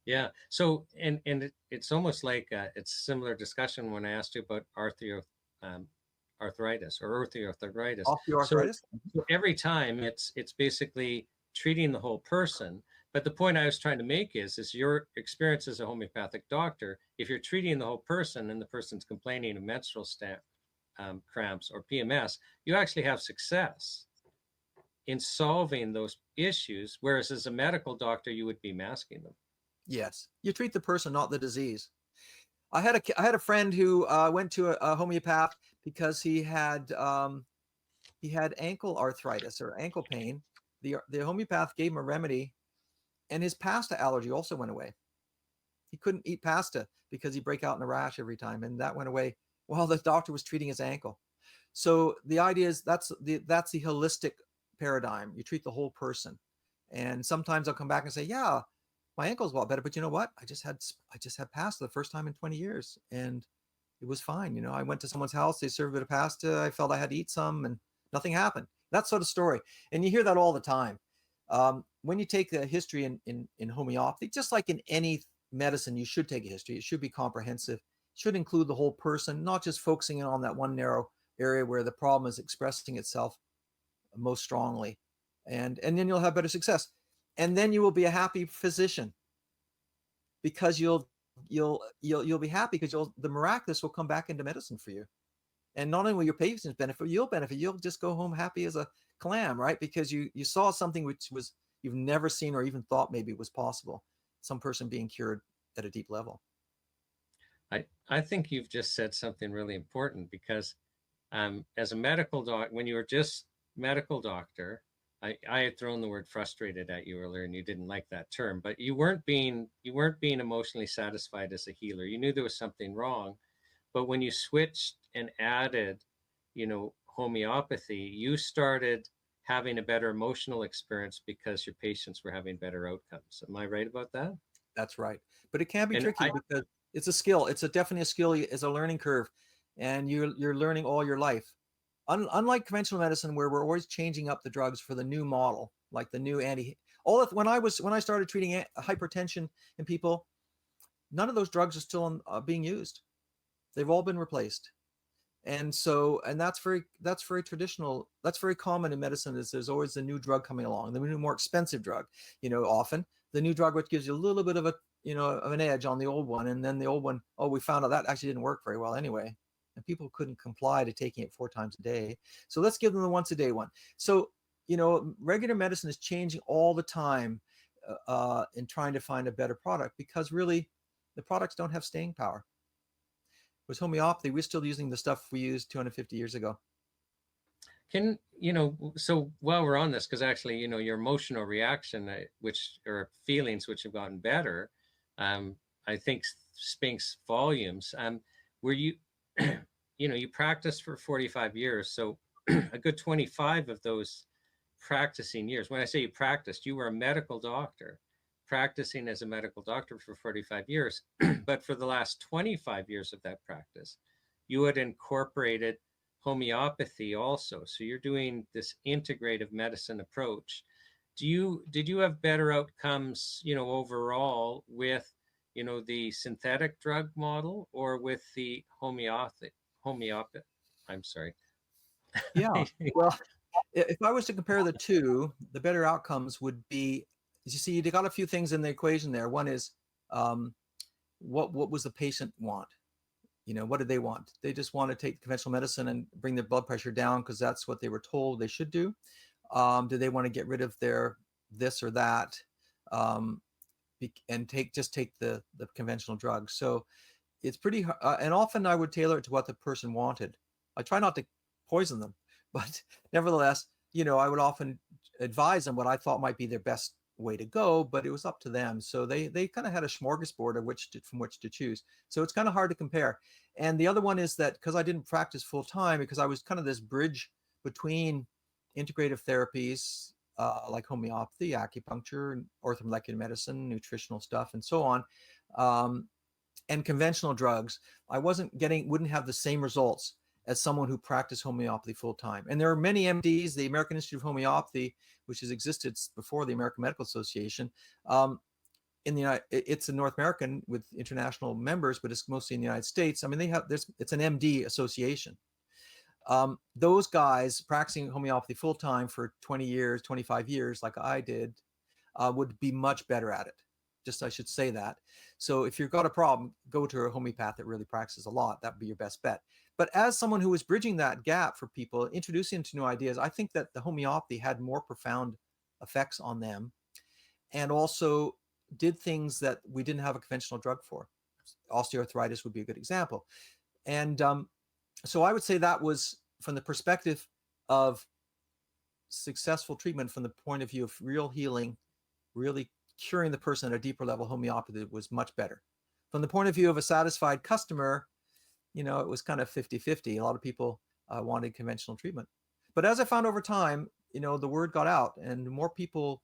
Yeah. So, and it's almost like it's a similar discussion when I asked you about arthritis or osteoarthritis. Osteoarthritis. So every time it's basically treating the whole person. But the point I was trying to make is your experience as a homeopathic doctor, if you're treating the whole person and the person's complaining of menstrual cramps or PMS, you actually have success in solving those issues, whereas as a medical doctor, you would be masking them. Yes, you treat the person, not the disease. I had a friend who went to a homeopath because he had ankle arthritis or ankle pain. The homeopath gave him a remedy, and his pasta allergy also went away. He couldn't eat pasta because he'd break out in a rash every time, and that went away while the doctor was treating his ankle. So the idea is that's the holistic paradigm. You treat the whole person. And sometimes I'll come back and say, yeah, my ankle's a lot better, but you know what? I just had pasta the first time in 20 years and it was fine. I went to someone's house, they served a bit of pasta. I felt I had to eat some and nothing happened. That sort of story. And you hear that all the time. When you take the history in homeopathy, just like in any medicine, you should take a history. It should be comprehensive. It should include the whole person, not just focusing in on that one narrow area where the problem is expressing itself most strongly. And then you'll have better success. And then you will be a happy physician, because you'll be happy because the miraculous will come back into medicine for you. And not only will your patients benefit, you'll benefit. You'll just go home happy as a clam, right? Because you saw something which was you've never seen or even thought maybe was possible. Some person being cured at a deep level. I think you've just said something really important, because as a medical doc, when you were just medical doctor, I had thrown the word frustrated at you earlier, and you didn't like that term, but you weren't being emotionally satisfied as a healer. You knew there was something wrong, but when you switched and added, homeopathy, you started having a better emotional experience because your patients were having better outcomes. Am I right about that? That's right. But it can be And tricky because it's a skill. It's definitely a skill. It's a learning curve, and you're learning all your life. Unlike conventional medicine, where we're always changing up the drugs for the new model, like the new when I started treating hypertension in people, none of those drugs are still being used. They've all been replaced. And that's very traditional. That's very common in medicine, is there's always a new drug coming along, the new, more expensive drug, often the new drug, which gives you a little bit of of an edge on the old one. And then the old one, oh, we found out that actually didn't work very well anyway. And people couldn't comply to taking it 4 times a day. So let's give them the once a day one. So, regular medicine is changing all the time in trying to find a better product, because really the products don't have staying power. With homeopathy, we're still using the stuff we used 250 years ago. So while we're on this, because actually, your emotional reaction, or feelings which have gotten better, I think speaks volumes. Were you, you practiced for 45 years. So a good 25 of those practicing years, when I say you practiced, you were a medical doctor practicing as a medical doctor for 45 years. But for the last 25 years of that practice, you had incorporated homeopathy also. So you're doing this integrative medicine approach. Did you have better outcomes, overall with, the synthetic drug model, or with the homeopathic? I'm sorry. Yeah. Well, if I was to compare the two, the better outcomes would be, you see, you got a few things in the equation there. One is, what was the patient want? What did they want? They just want to take conventional medicine and bring their blood pressure down because that's what they were told they should do. Do they want to get rid of their this or that, and take the conventional drugs? So it's pretty, and often I would tailor it to what the person wanted. I try not to poison them, but nevertheless, I would often advise them what I thought might be their best way to go, but it was up to them. So they kind of had a smorgasbord from which to choose. So it's kind of hard to compare. And the other one is that because I didn't practice full time, because I was kind of this bridge between integrative therapies like homeopathy, acupuncture, orthomolecular medicine, nutritional stuff, and so on, and conventional drugs, I wouldn't have the same results as someone who practiced homeopathy full time. And there are many MDs, the American Institute of Homeopathy, which has existed before the American Medical Association. It's a North American with international members, but it's mostly in the United States. I mean, it's an MD association. Those guys practicing homeopathy full time for 20 years, 25 years, like I did, would be much better at it. I should say that. So if you've got a problem, go to a homeopath that really practices a lot. That would be your best bet. But as someone who was bridging that gap for people, introducing them to new ideas, I think that the homeopathy had more profound effects on them, and also did things that we didn't have a conventional drug for. Osteoarthritis would be a good example. And so I would say that was, from the perspective of successful treatment, from the point of view of real healing, really curing the person at a deeper level, homeopathy was much better. From the point of view of a satisfied customer, it was kind of 50-50. A lot of people wanted conventional treatment. But as I found over time, the word got out, and more people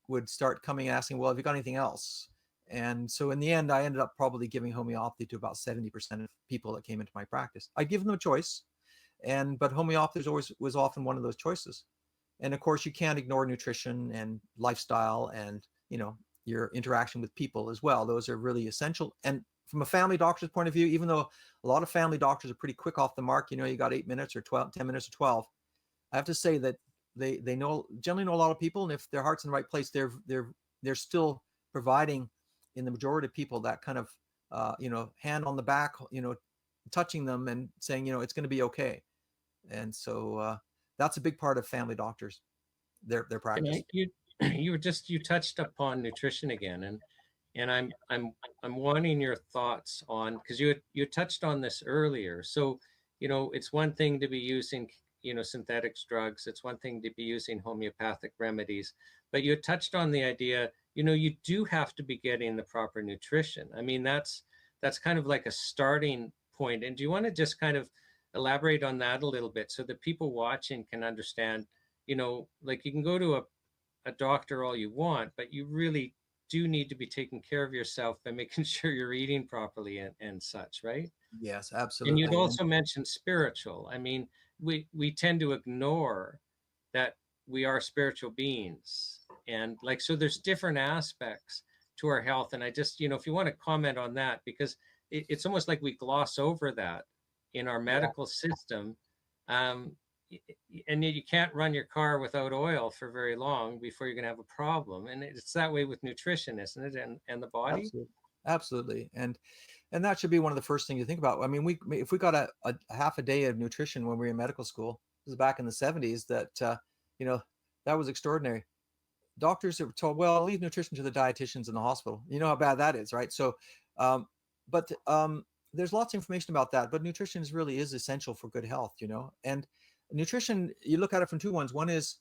would start coming asking, well, have you got anything else? And so in the end, I ended up probably giving homeopathy to about 70% of people that came into my practice. I'd give them a choice, but homeopathy was often one of those choices. And of course, you can't ignore nutrition and lifestyle and, you know, your interaction with people as well. Those are really essential. And from a family doctor's point of view, even though a lot of family doctors are pretty quick off the mark, you know, you got 8 minutes or 10 minutes or 12. I have to say that they generally know a lot of people, and if their heart's in the right place, they're still providing, in the majority of people, that kind of you know, hand on the back, you know, touching them and saying, you know, it's going to be okay. And so that's a big part of family doctors, their practice. You touched upon nutrition again, and I'm wanting your thoughts on, because you touched on this earlier. So, you know, it's one thing to be using, you know, synthetics drugs. It's one thing to be using homeopathic remedies, but you touched on the idea, you know, you do have to be getting the proper nutrition. I mean, that's kind of like a starting point. And do you want to just kind of elaborate on that a little bit so that people watching can understand, you know, like you can go to a doctor all you want, but you really do need to be taking care of yourself by making sure you're eating properly and such, right? Yes, And absolutely. you'd also mentioned spiritual. I mean, we tend to ignore that we are spiritual beings. And like, so there's different aspects to our health. And I just, you know, if you want to comment on that, because it's almost like we gloss over that in our medical system. And yet you can't run your car without oil for very long before you're going to have a problem. And it's that way with nutrition, isn't it? And the body. Absolutely. And that should be one of the first things you think about. I mean, if we got a half a day of nutrition when we were in medical school, this is back in the 70s, that you know, that was extraordinary. Doctors are told, well, leave nutrition to the dietitians in the hospital. You know how bad that is, right? So but there's lots of information about that, but nutrition really is essential for good health, you know. And nutrition, you look at it from two ones. One is,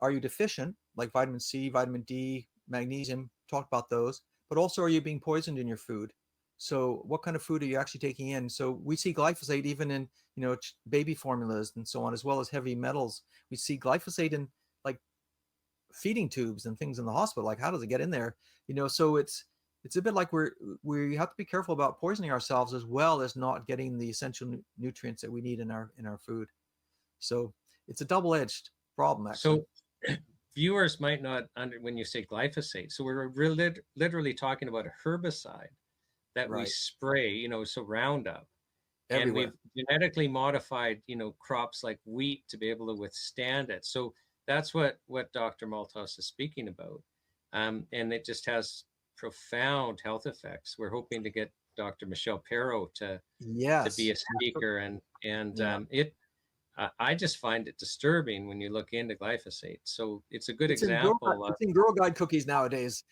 are you deficient, like vitamin C, vitamin D, magnesium, talked about those, but also, are you being poisoned in your food? So what kind of food are you actually taking in? So we see glyphosate even in, you know, baby formulas and so on, as well as heavy metals. We see glyphosate in like feeding tubes and things in the hospital. Like, how does it get in there? You know, so it's a bit like we have to be careful about poisoning ourselves, as well as not getting the essential nutrients that we need in our food. So it's a double-edged problem, actually. So viewers might not when you say glyphosate. So we're really literally talking about a herbicide that we spray, you know, so Roundup. Everywhere. And we've genetically modified, you know, crops like wheat to be able to withstand it. So that's what Dr. Malthouse is speaking about. And it just has profound health effects. We're hoping to get Dr. Michelle Perot to be a speaker, and I just find it disturbing when you look into glyphosate. So it's a good example. It's in Girl Guide cookies nowadays,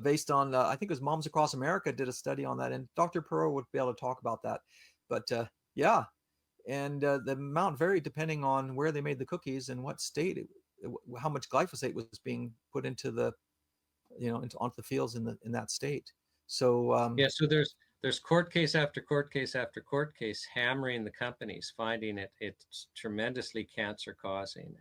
based on, I think it was Moms Across America did a study on that, and Dr. Perot would be able to talk about that. But yeah, and the amount varied depending on where they made the cookies and what state, how much glyphosate was being put into the, you know, onto the fields in that state. So yeah, so there's court case after court case after court case hammering the companies, finding it's tremendously cancer causing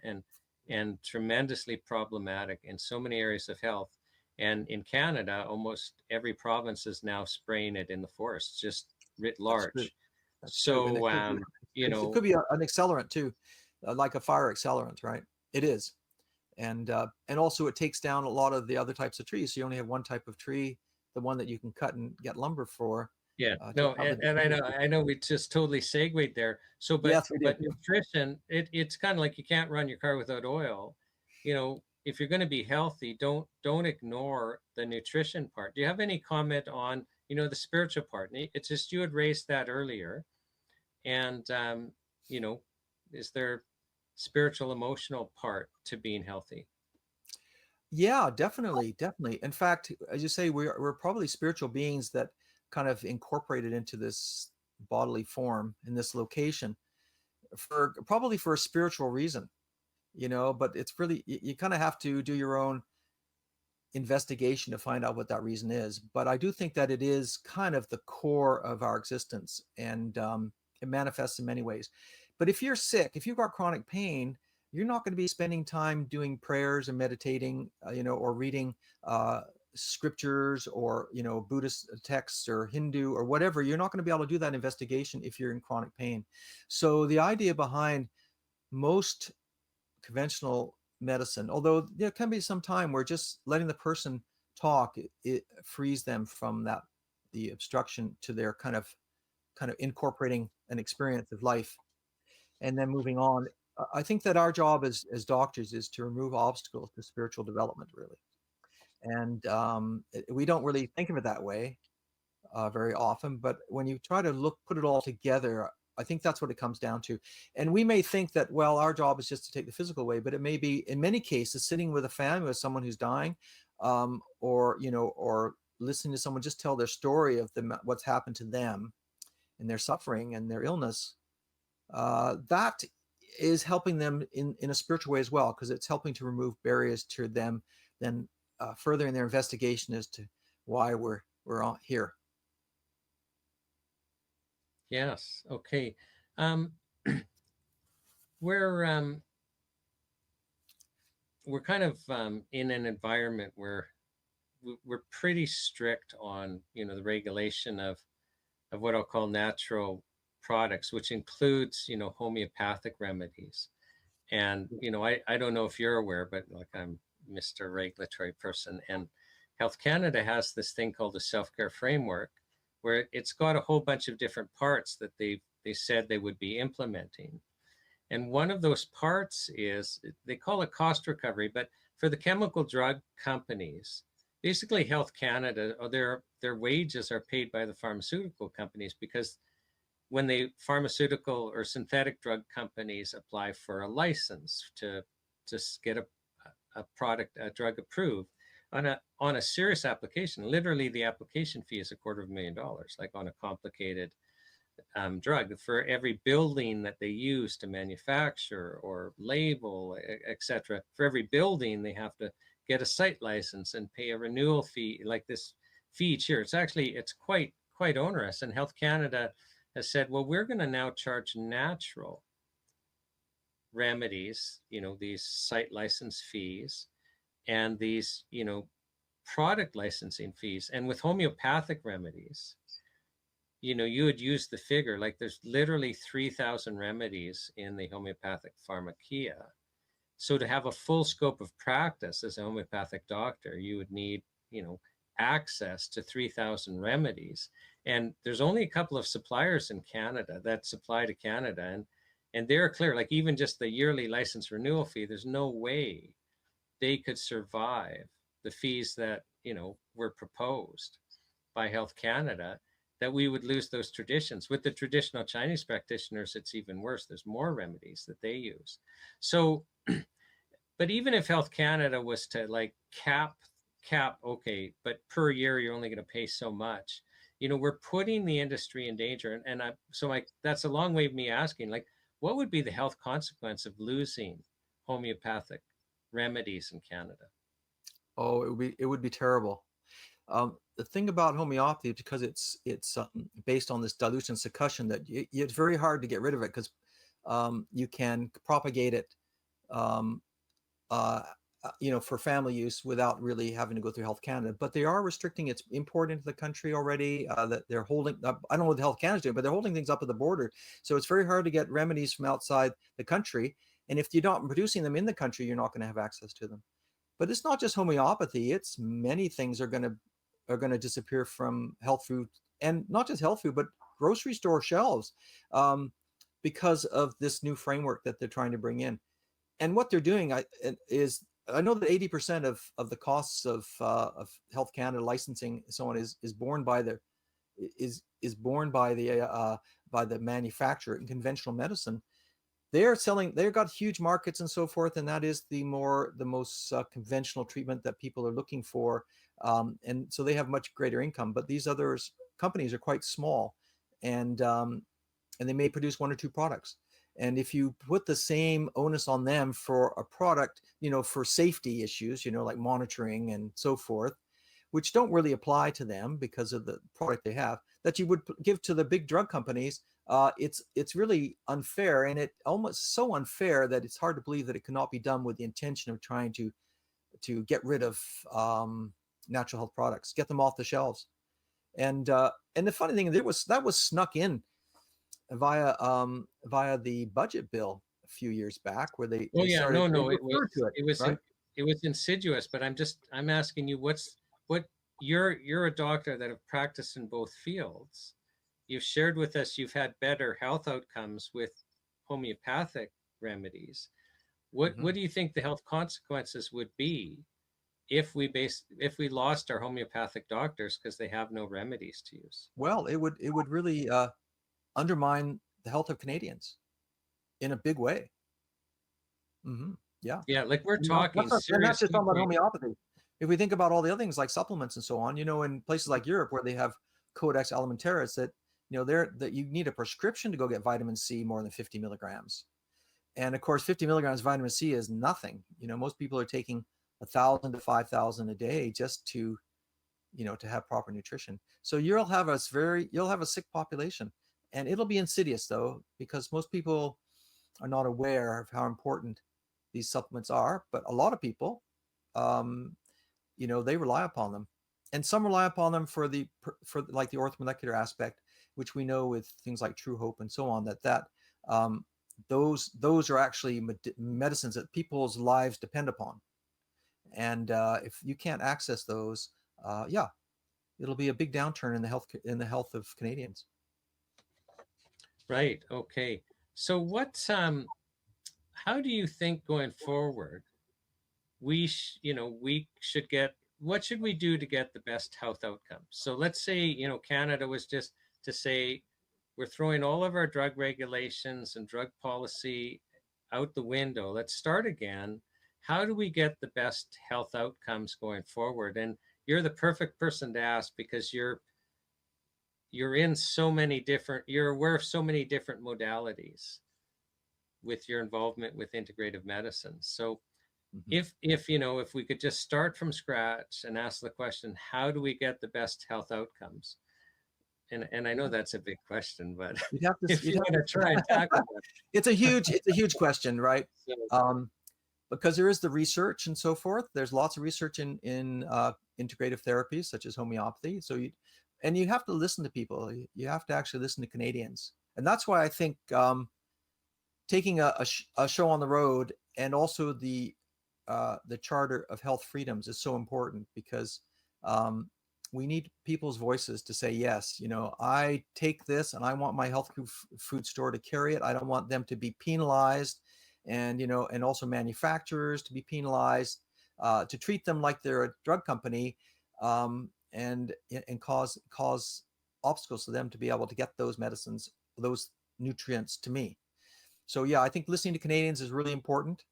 and tremendously problematic in so many areas of health. And in Canada, almost every province is now spraying it in the forests, just writ large. So you know, it could be an accelerant too, like a fire accelerant, right? It is. And also it takes down a lot of the other types of trees. So you only have one type of tree, the one that you can cut and get lumber for. Yeah, no, and I know we just totally segued there. So, but yes, but nutrition, it's kind of like you can't run your car without oil. You know, if you're going to be healthy, don't ignore the nutrition part. Do you have any comment on, you know, the spiritual part? It's just, you had raised that earlier, and you know, is there spiritual, emotional part to being healthy? Yeah, definitely. In fact, as you say, we're probably spiritual beings that kind of incorporated into this bodily form in this location probably for a spiritual reason, you know. But it's really, you kind of have to do your own investigation to find out what that reason is. But I do think that it is kind of the core of our existence, and it manifests in many ways. But if you're sick, if you've got chronic pain, you're not going to be spending time doing prayers and meditating, you know, or reading scriptures, or, you know, Buddhist texts or Hindu or whatever. You're not going to be able to do that investigation if you're in chronic pain. So the idea behind most conventional medicine, although there can be some time where just letting the person talk, it frees them from the obstruction to their kind of incorporating an experience of life and then moving on. I think that our job as doctors is to remove obstacles to spiritual development, really. And we don't really think of it that way very often, but when you try to put it all together, I think that's what it comes down to. And we may think that, well, our job is just to take the physical way, but it may be, in many cases, sitting with a family with someone who's dying, or listening to someone just tell their story of what's happened to them and their suffering and their illness. That is helping them in a spiritual way as well, because it's helping to remove barriers to them then further in their investigation as to why we're here. Yes. Okay. We're kind of in an environment where we're pretty strict on, the regulation of what I'll call natural products, which includes, homeopathic remedies. And, I don't know if you're aware, but like I'm Mr. Regulatory person, and Health Canada has this thing called the self-care framework, where it's got a whole bunch of different parts that they said they would be implementing. And one of those parts is, they call it cost recovery, but for the chemical drug companies, basically Health Canada, their wages are paid by the pharmaceutical companies, because when the pharmaceutical or synthetic drug companies apply for a license to get a drug approved, on a serious application, literally the application fee is $250,000, like on a complicated drug. For every building that they use to manufacture or label, etc., for every building they have to get a site license and pay a renewal fee, like this fee each year. It's quite onerous. And Health Canada has said, well, we're going to now charge natural remedies, these site license fees, and these, product licensing fees. And with homeopathic remedies, you would use the figure, like there's literally 3,000 remedies in the homeopathic pharmacia. So to have a full scope of practice as a homeopathic doctor, you would need, access to 3,000 remedies. And there's only a couple of suppliers in Canada that supply to Canada. And they're clear, like even just the yearly license renewal fee, there's no way they could survive the fees that, were proposed by Health Canada, that we would lose those traditions. With the traditional Chinese practitioners, it's even worse. There's more remedies that they use. So, but even if Health Canada was to like cap, okay, but per year, you're only going to pay so much, we're putting the industry in danger. And that's a long way of me asking, like, what would be the health consequence of losing homeopathic remedies in Canada? Oh, it would be terrible. The thing about homeopathy, because it's based on this dilution succussion, that it's very hard to get rid of it, because you can propagate it, for family use without really having to go through Health Canada. But they are restricting its import into the country already. That they're holding. I don't know what the Health Canada's doing, but they're holding things up at the border. So it's very hard to get remedies from outside the country. And if you're not producing them in the country, you're not going to have access to them. But it's not just homeopathy. It's many things are going to disappear from health food, and not just health food, but grocery store shelves, because of this new framework that they're trying to bring in. And what they're doing is, I know that 80% of the costs of Health Canada licensing and so on is borne by the manufacturer in conventional medicine. They've got huge markets and so forth, and that is the most conventional treatment that people are looking for, and so they have much greater income. But these other companies are quite small, and they may produce one or two products. And if you put the same onus on them for a product, for safety issues, like monitoring and so forth, which don't really apply to them because of the product they have, that you would give to the big drug companies, it's really unfair, and it almost so unfair that it's hard to believe that it cannot be done with the intention of trying to get rid of natural health products, get them off the shelves. And the funny thing, that was snuck in via the budget bill a few years back where they Oh yeah, started no, they no, referred to right? it was insidious. But I'm asking you, what you're a doctor that have practiced in both fields. You've shared with us you've had better health outcomes with homeopathic remedies. What do you think the health consequences would be if we lost our homeopathic doctors because they have no remedies to use? Well, it would really undermine the health of Canadians in a big way. Yeah. Yeah, like we're And talking we're not serious just talking about heat wave. homeopathy. If we think about all the other things like supplements and so on, you know, in places like Europe where they have Codex Alimentaris that, you know, that you need a prescription to go get vitamin C more than 50 milligrams. And of course, 50 milligrams of vitamin C is nothing. You know, most people are taking 1,000 to 5,000 a day just to, you know, to have proper nutrition. So you'll have a sick population, and it'll be insidious though, because most people are not aware of how important these supplements are. But a lot of people, you know, they rely upon them, and some rely upon them for like the orthomolecular aspect, which we know with things like True Hope and so on, that those are actually medicines that people's lives depend upon. And if you can't access those, yeah, it'll be a big downturn in the health of Canadians. Right. Okay. So how do you think going forward we should get, what should we do to get the best health outcomes? So let's say, you know, Canada was just to say, we're throwing all of our drug regulations and drug policy out the window. Let's start again. How do we get the best health outcomes going forward? And you're the perfect person to ask because you're in so many different, you're aware of so many different modalities with your involvement with integrative medicine. So if you know, if we could just start from scratch and ask the question, how do we get the best health outcomes? And I know that's a big question, but if you want to try and tackle it. It's a huge question, right? So, because there is the research and so forth. There's lots of research in integrative therapies such as homeopathy. So you have to listen to people. You have to actually listen to Canadians, and that's why I think taking a show on the road and also the Charter of Health Freedoms is so important, because we need people's voices to say, yes, you know, I take this and I want my health food store to carry it. I don't want them to be penalized, and, you know, and also manufacturers to be penalized, to treat them like they're a drug company, and cause obstacles to them to be able to get those medicines, those nutrients to me. So yeah, I think listening to Canadians is really important,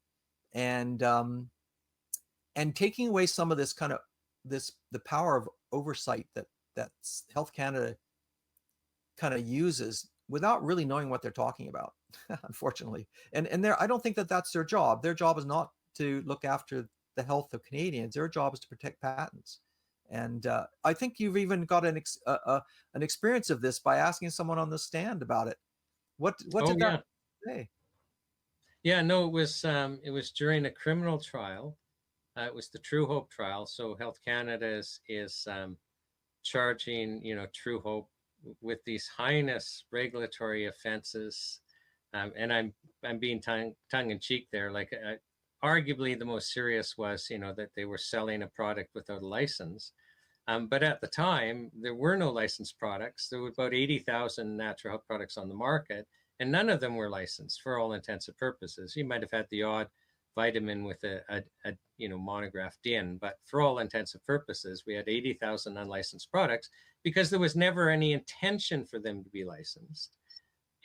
and taking away some of this kind of the power of oversight that Health Canada kind of uses without really knowing what they're talking about, unfortunately. And I don't think that that's their job. Their job is not to look after the health of Canadians. Their job is to protect patents. And I think you've even got an experience of this by asking someone on the stand about it. What did that say? Yeah, no, it was during a criminal trial. It was the True Hope trial. So Health Canada is charging, you know, True Hope with these heinous regulatory offenses, and I'm being tongue in cheek there. Like, arguably the most serious was, you know, that they were selling a product without a license. But at the time, there were no licensed products. There were about 80,000 natural health products on the market, and none of them were licensed for all intents and purposes. You might have had the odd vitamin with a you know, monographed in, but for all intents and purposes, we had 80,000 unlicensed products because there was never any intention for them to be licensed.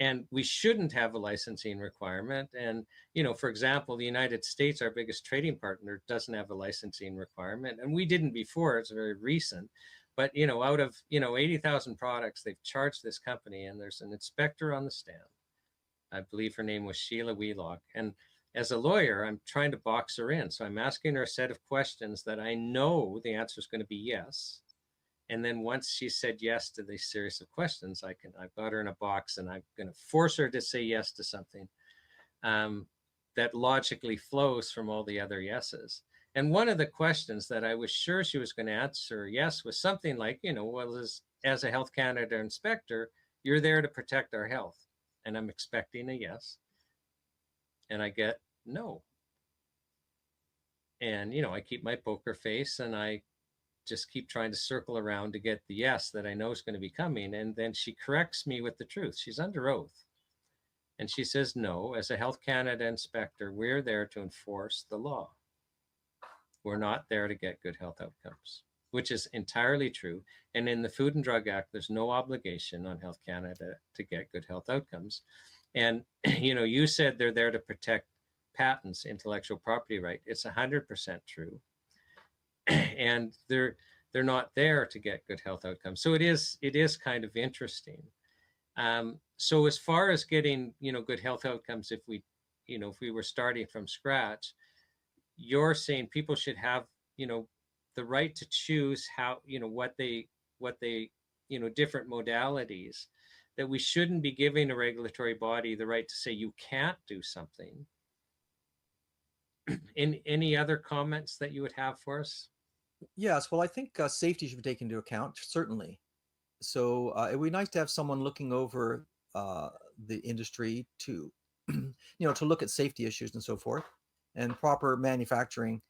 And we shouldn't have a licensing requirement. And, you know, for example, the United States, our biggest trading partner, doesn't have a licensing requirement. And we didn't before, it's very recent. But, you know, out of, you know, 80,000 products, they've charged this company, and there's an inspector on the stand. I believe her name was Sheila Wheelock. And as a lawyer, I'm trying to box her in. So I'm asking her a set of questions that I know the answer is going to be yes. And then once she said yes to this series of questions, I've got her in a box, and I'm going to force her to say yes to something that logically flows from all the other yeses. And one of the questions that I was sure she was going to answer yes was something like, you know, well, as a Health Canada inspector, you're there to protect our health. And I'm expecting a yes. And I get no. And, I keep my poker face and I just keep trying to circle around to get the yes that I know is going to be coming. And then she corrects me with the truth. She's under oath. And she says, no, as a Health Canada inspector, we're there to enforce the law. We're not there to get good health outcomes, which is entirely true. And in the Food and Drug Act, there's no obligation on Health Canada to get good health outcomes. And, you said they're there to protect patents, intellectual property right. It's 100% true. And they're not there to get good health outcomes. So it is kind of interesting. So as far as getting, good health outcomes, if we were starting from scratch, you're saying people should have, the right to choose how, what they, different modalities, that we shouldn't be giving a regulatory body the right to say you can't do something. Any other comments that you would have for us? Yes, well, I think safety should be taken into account, certainly. So it would be nice to have someone looking over the industry to, to look at safety issues and so forth, and proper manufacturing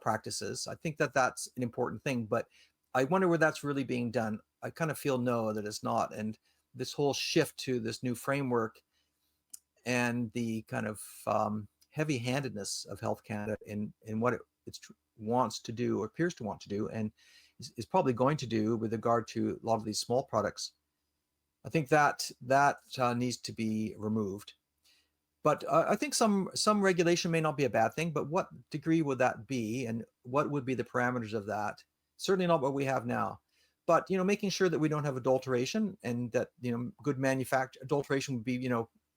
practices. I think that that's an important thing, but I wonder where that's really being done. I kind of feel no, that it's not. And this whole shift to this new framework and the kind of heavy-handedness of Health Canada in what it wants to do or appears to want to do, and is probably going to do with regard to a lot of these small products. I think that needs to be removed. But I think some regulation may not be a bad thing, but what degree would that be, and what would be the parameters of that? Certainly not what we have now. But making sure that we don't have adulteration, and that good adulteration would be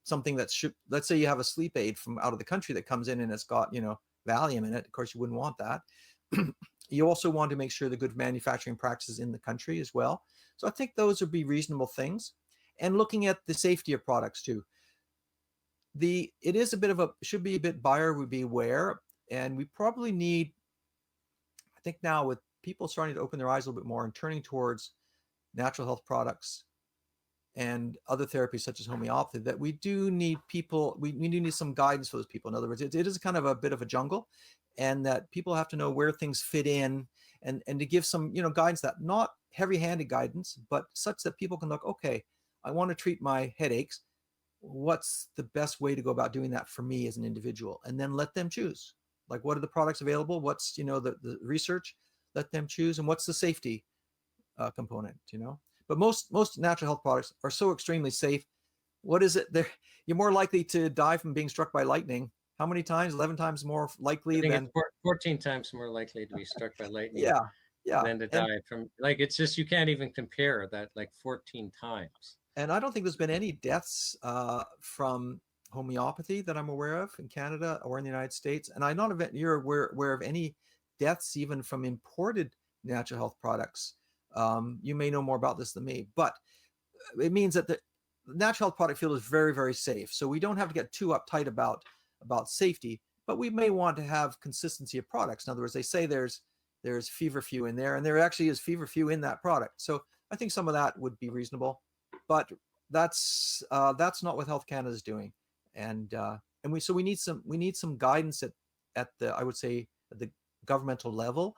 something that should, let's say you have a sleep aid from out of the country that comes in and it's got Valium in it. Of course, you wouldn't want that. You also want to make sure the good manufacturing practices in the country as well. So I think those would be reasonable things. And looking at the safety of products too. It is should be a bit buyer beware, and we probably need, I think now with people starting to open their eyes a little bit more and turning towards natural health products and other therapies such as homeopathy, that we do need people, we do need some guidance for those people. In other words, it is kind of a bit of a jungle, and that people have to know where things fit in, and to give some, guidance, that not heavy-handed guidance, but such that people can look, okay, I want to treat my headaches. What's the best way to go about doing that for me as an individual? And then let them choose. Like, what are the products available? What's, the research? Let them choose. And what's the safety component, But most natural health products are so extremely safe. What is it? You're more likely to die from being struck by lightning. How many times? 11 times more likely than... 14 times more likely to be struck by lightning. Yeah. Than to die from, it's just, you can't even compare that, 14 times. And I don't think there's been any deaths from homeopathy that I'm aware of in Canada or in the United States. And I'm not you're aware of any deaths even from imported natural health products. You may know more about this than me, but it means that the natural health product field is very, very safe. So we don't have to get too uptight about safety, but we may want to have consistency of products. In other words, they say there's feverfew in there, and there actually is feverfew in that product. So I think some of that would be reasonable. But that's not what Health Canada is doing, and we need some guidance at the, I would say, at the governmental level,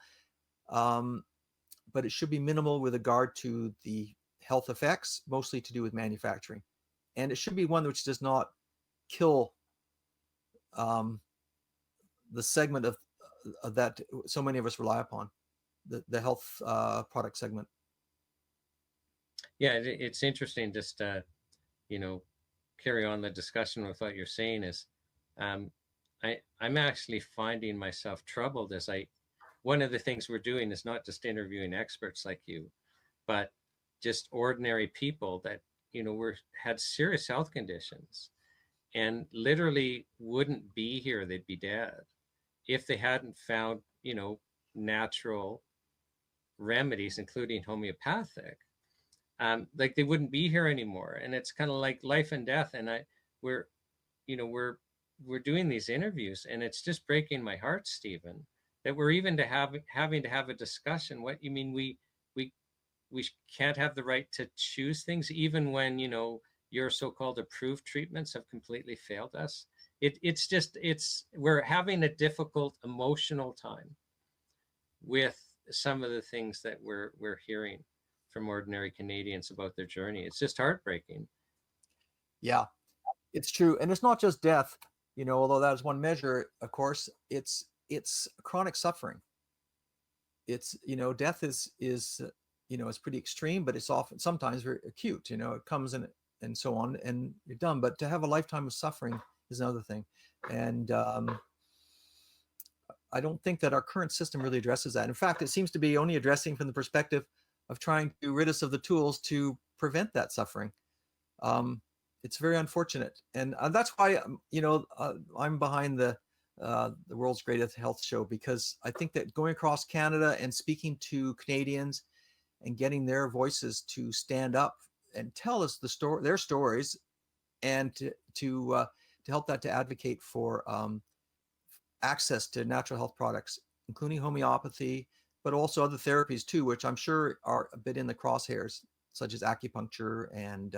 but it should be minimal with regard to the health effects, mostly to do with manufacturing, and it should be one which does not kill the segment of that so many of us rely upon, the health product segment. Yeah, it's interesting just carry on the discussion with what you're saying is I'm actually finding myself troubled as one of the things we're doing is not just interviewing experts like you, but just ordinary people that had serious health conditions and literally wouldn't be here, they'd be dead if they hadn't found natural remedies, including homeopathic. They wouldn't be here anymore. And it's kind of like life and death. And we're doing these interviews, and it's just breaking my heart, Stephen, that we're even having to have a discussion. What you mean we can't have the right to choose things, even when your so-called approved treatments have completely failed us? we're having a difficult emotional time with some of the things that we're hearing from ordinary Canadians about their journey. It's just heartbreaking. Yeah, it's true. And it's not just death, although that is one measure, of course. It's chronic suffering. It's, death is it's pretty extreme, but it's often sometimes very acute. It comes in and so on, and you're done. But to have a lifetime of suffering is another thing. And I don't think that our current system really addresses that. In fact, it seems to be only addressing from the perspective of trying to rid us of the tools to prevent that suffering. It's very unfortunate, and that's why I'm behind the world's greatest health show, because I think that going across Canada and speaking to Canadians and getting their voices to stand up and tell us their stories, and to help that to advocate for access to natural health products, including homeopathy, but also other therapies too, which I'm sure are a bit in the crosshairs, such as acupuncture and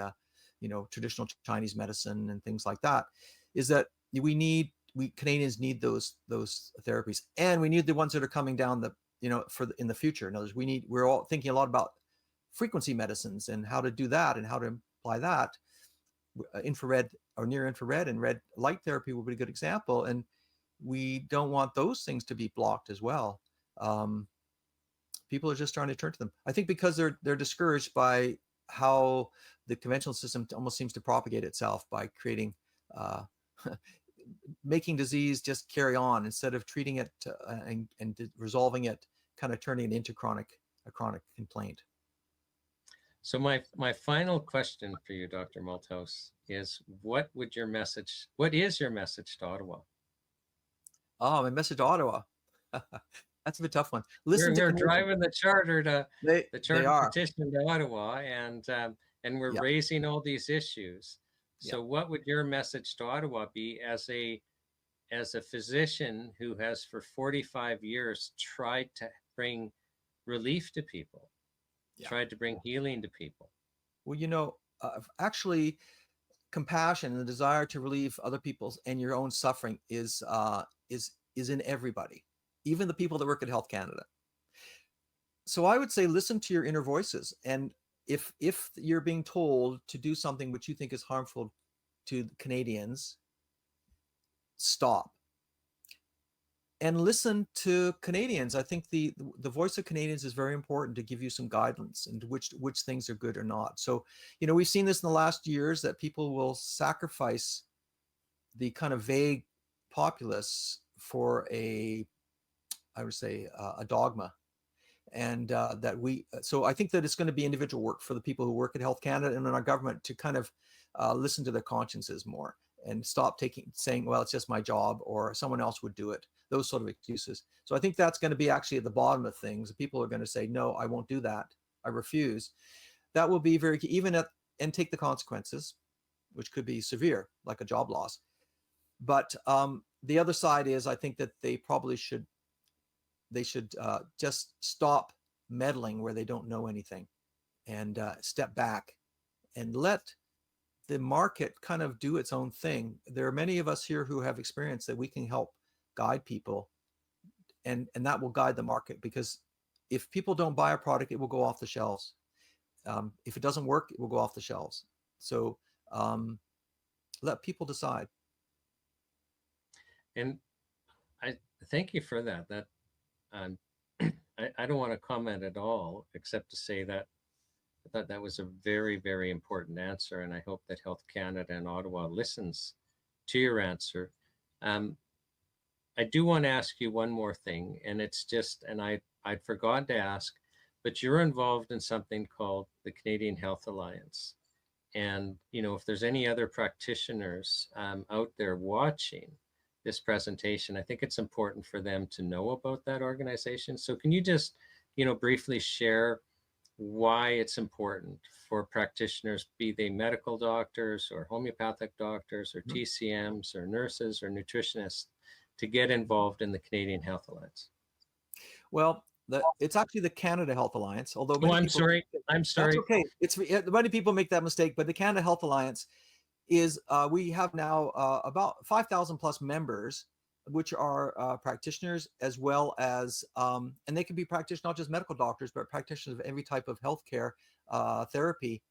traditional Chinese medicine and things like that, is that we Canadians need those therapies, and we need the ones that are coming down in the future. In other words, we're all thinking a lot about frequency medicines and how to do that and how to apply that. Infrared or near infrared and red light therapy would be a good example, and we don't want those things to be blocked as well. People are just trying to turn to them, I think, because they're discouraged by how the conventional system almost seems to propagate itself by creating making disease just carry on instead of treating it and resolving it, kind of turning it into a chronic complaint. So my final question for you, Dr. Malthouse, is what is your message to Ottawa? Oh, my message to Ottawa. That's a bit tough one. Listen, we're driving the charter to petition to Ottawa, and we're raising all these issues. So what would your message to Ottawa be as a physician who has for 45 years tried to bring relief to people, tried to bring healing to people? Well, actually, compassion and the desire to relieve other people's and your own suffering is in everybody, even the people that work at Health Canada. So I would say, listen to your inner voices. And if you're being told to do something which you think is harmful to Canadians, stop. And listen to Canadians. I think the voice of Canadians is very important to give you some guidance into which things are good or not. So, we've seen this in the last years, that people will sacrifice the kind of vague populace for a dogma. And so I think that it's going to be individual work for the people who work at Health Canada and in our government to kind of listen to their consciences more and stop saying, well, it's just my job, or someone else would do it, those sort of excuses. So I think that's going to be actually at the bottom of things. People are going to say, no, I won't do that. I refuse. That will be very key, and take the consequences, which could be severe, like a job loss. But the other side is, I think that they probably should just stop meddling where they don't know anything, and step back and let the market kind of do its own thing. There are many of us here who have experience that we can help guide people, and that will guide the market, because if people don't buy a product, it will go off the shelves. If it doesn't work, it will go off the shelves. So let people decide. And I thank you for that. That I don't want to comment at all, except to say that I thought that was a very, very important answer, and I hope that Health Canada and Ottawa listens to your answer. I do want to ask you one more thing, and it's just, and I'd forgot to ask, but you're involved in something called the Canadian Health Alliance. And, if there's any other practitioners out there watching this presentation, I think it's important for them to know about that organization. So can you just, briefly share why it's important for practitioners, be they medical doctors or homeopathic doctors or TCMs or nurses or nutritionists, to get involved in the Canadian Health Alliance? Well, it's actually the Canada Health Alliance, although I'm sorry. That's okay. Many people make that mistake, but the Canada Health Alliance is we have now about 5,000 plus members, which are practitioners, as well as, and they can be practitioners, not just medical doctors, but practitioners of every type of healthcare therapy,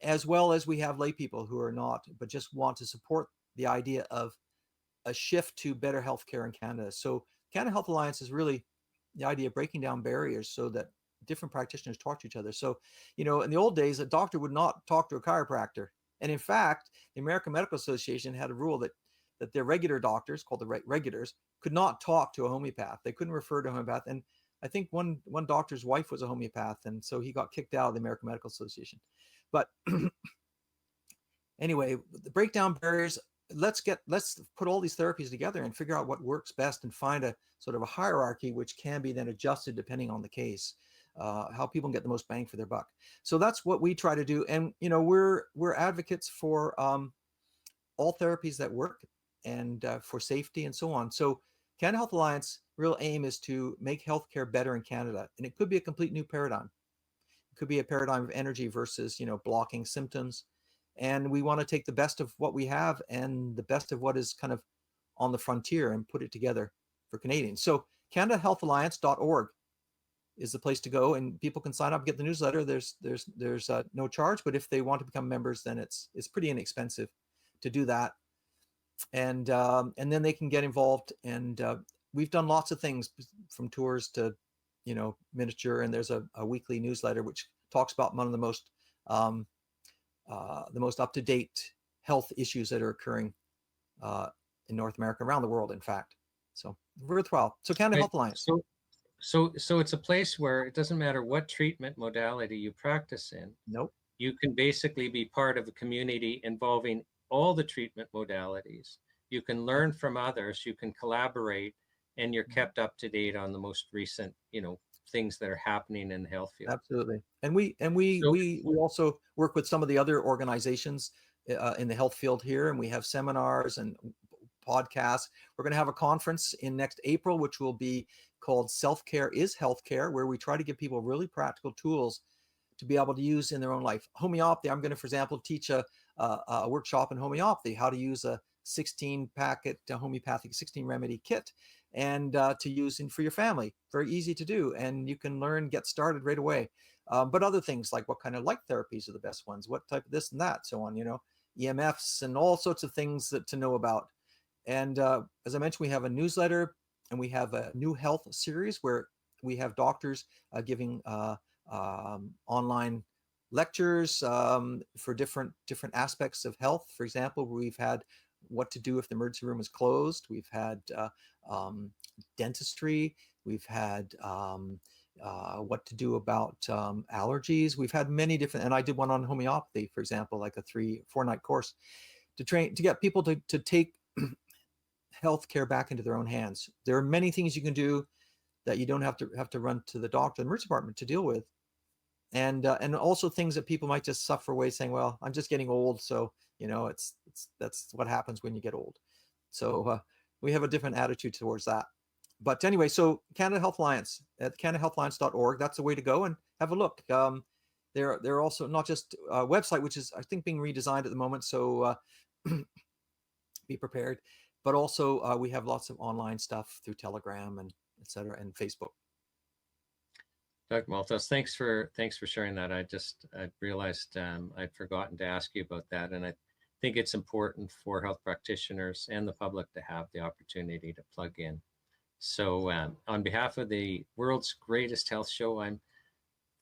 as well as we have lay people who are not, but just want to support the idea of a shift to better healthcare in Canada. So Canada Health Alliance is really the idea of breaking down barriers so that different practitioners talk to each other. So, in the old days, a doctor would not talk to a chiropractor. And in fact, the American Medical Association had a rule that their regular doctors, called the regulars, could not talk to a homeopath. They couldn't refer to a homeopath. And I think one doctor's wife was a homeopath, and so he got kicked out of the American Medical Association. But anyway, the breakdown barriers. Let's put all these therapies together and figure out what works best, and find a sort of a hierarchy which can be then adjusted depending on the case, how people can get the most bang for their buck. So that's what we try to do. And we're advocates for all therapies that work, and for safety and so on. So Canada Health Alliance real aim is to make healthcare better in Canada, and it could be a complete new paradigm. It could be a paradigm of energy versus blocking symptoms. And we want to take the best of what we have and the best of what is kind of on the frontier and put it together for Canadians. So CanadaHealthAlliance.org is the place to go, and people can sign up, get the newsletter. There's no charge, but if they want to become members, then it's pretty inexpensive to do that. And then they can get involved. And we've done lots of things, from tours to miniature. And there's a weekly newsletter which talks about one of the most up-to-date health issues that are occurring in North America, around the world, in fact. So worthwhile. So Canada Health Alliance. So it's a place where it doesn't matter what treatment modality you practice in. Nope. You can basically be part of a community involving all the treatment modalities. You can learn from others, you can collaborate, and you're kept up to date on the most recent, things that are happening in the health field. Absolutely. And we also work with some of the other organizations in the health field here, and we have seminars and podcasts. We're going to have a conference in next April, which will be called Self-Care is Healthcare, where we try to give people really practical tools to be able to use in their own life. Homeopathy, I'm going to, for example, teach a workshop in homeopathy, how to use a 16-packet homeopathic 16-remedy kit, and to use for your family. Very easy to do, and you can get started right away. But other things like what kind of light therapies are the best ones, what type of this and that, so on, EMFs and all sorts of things to know about. And as I mentioned, we have a newsletter, and we have a new health series where we have doctors giving online lectures for different aspects of health. For example, we've had what to do if the emergency room is closed. We've had dentistry. We've had what to do about allergies. We've had many different, and I did one on homeopathy, for example, like a 3-4 night course to get people to take healthcare back into their own hands. There are many things you can do that you don't have to run to the doctor, the emergency department to deal with. And also things that people might just suffer away, saying, well, I'm just getting old. So, that's what happens when you get old. So we have a different attitude towards that. But anyway, so Canada Health Alliance at CanadaHealthAlliance.org, that's the way to go and have a look. They're also not just a website, which is, I think, being redesigned at the moment. So be prepared. But also we have lots of online stuff through Telegram and et cetera, and Facebook. Dr. Malthouse, thanks for sharing that. I realized I'd forgotten to ask you about that, and I think it's important for health practitioners and the public to have the opportunity to plug in. So on behalf of the world's greatest health show, I'm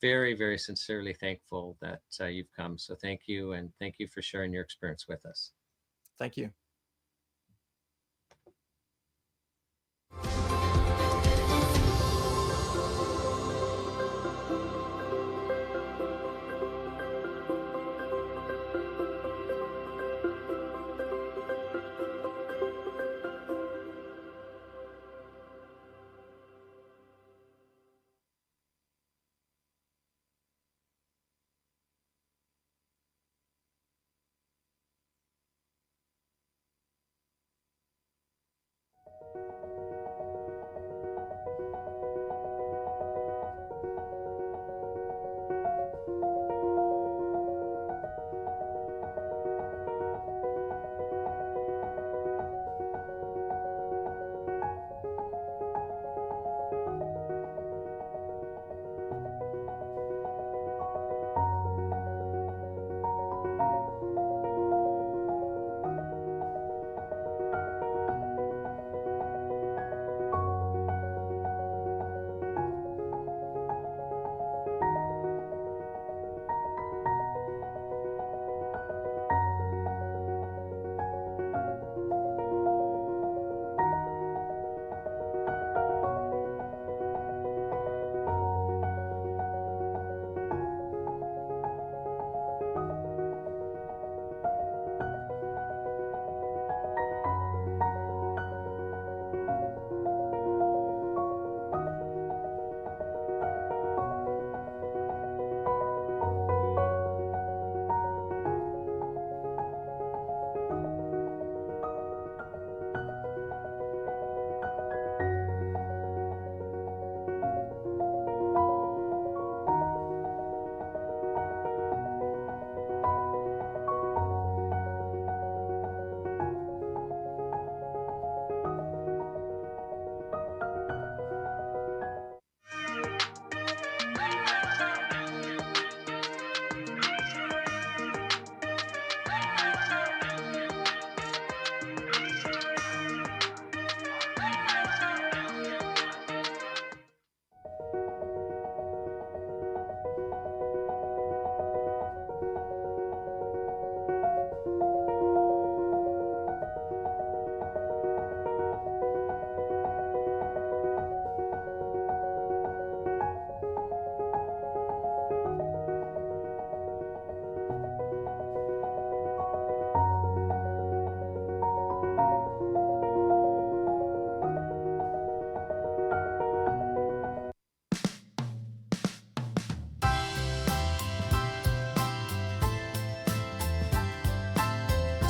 very, very sincerely thankful that you've come. So thank you, and thank you for sharing your experience with us. Thank you.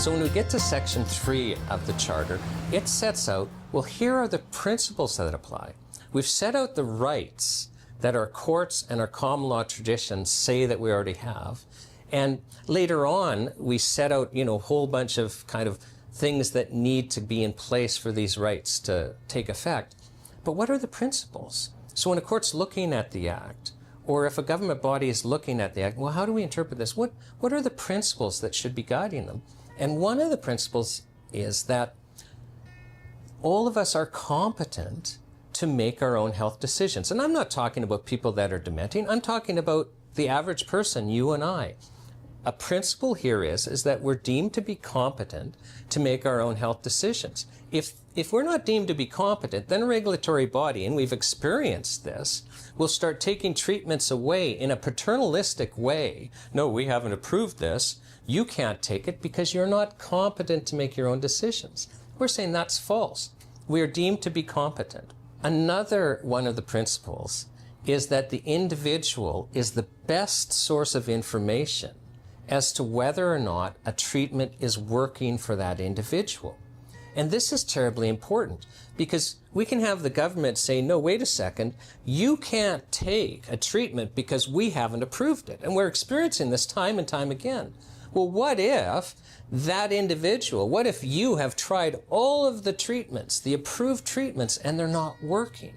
So when we get to section 3 of the Charter, it sets out, well, here are the principles that apply. We've set out the rights that our courts and our common law traditions say that we already have. And later on, we set out, a whole bunch of kind of things that need to be in place for these rights to take effect. But what are the principles? So when a court's looking at the Act, or if a government body is looking at the Act, well, how do we interpret this? What are the principles that should be guiding them? And one of the principles is that all of us are competent to make our own health decisions. And I'm not talking about people that are dementing. I'm talking about the average person, you and I. A principle here is that we're deemed to be competent to make our own health decisions. If we're not deemed to be competent, then a regulatory body, and we've experienced this, will start taking treatments away in a paternalistic way. No, we haven't approved this. You can't take it because you're not competent to make your own decisions. We're saying that's false. We are deemed to be competent. Another one of the principles is that the individual is the best source of information as to whether or not a treatment is working for that individual. And this is terribly important because we can have the government say, no, wait a second, you can't take a treatment because we haven't approved it. And we're experiencing this time and time again. Well, what if that individual, what if you have tried all of the treatments, the approved treatments, and they're not working?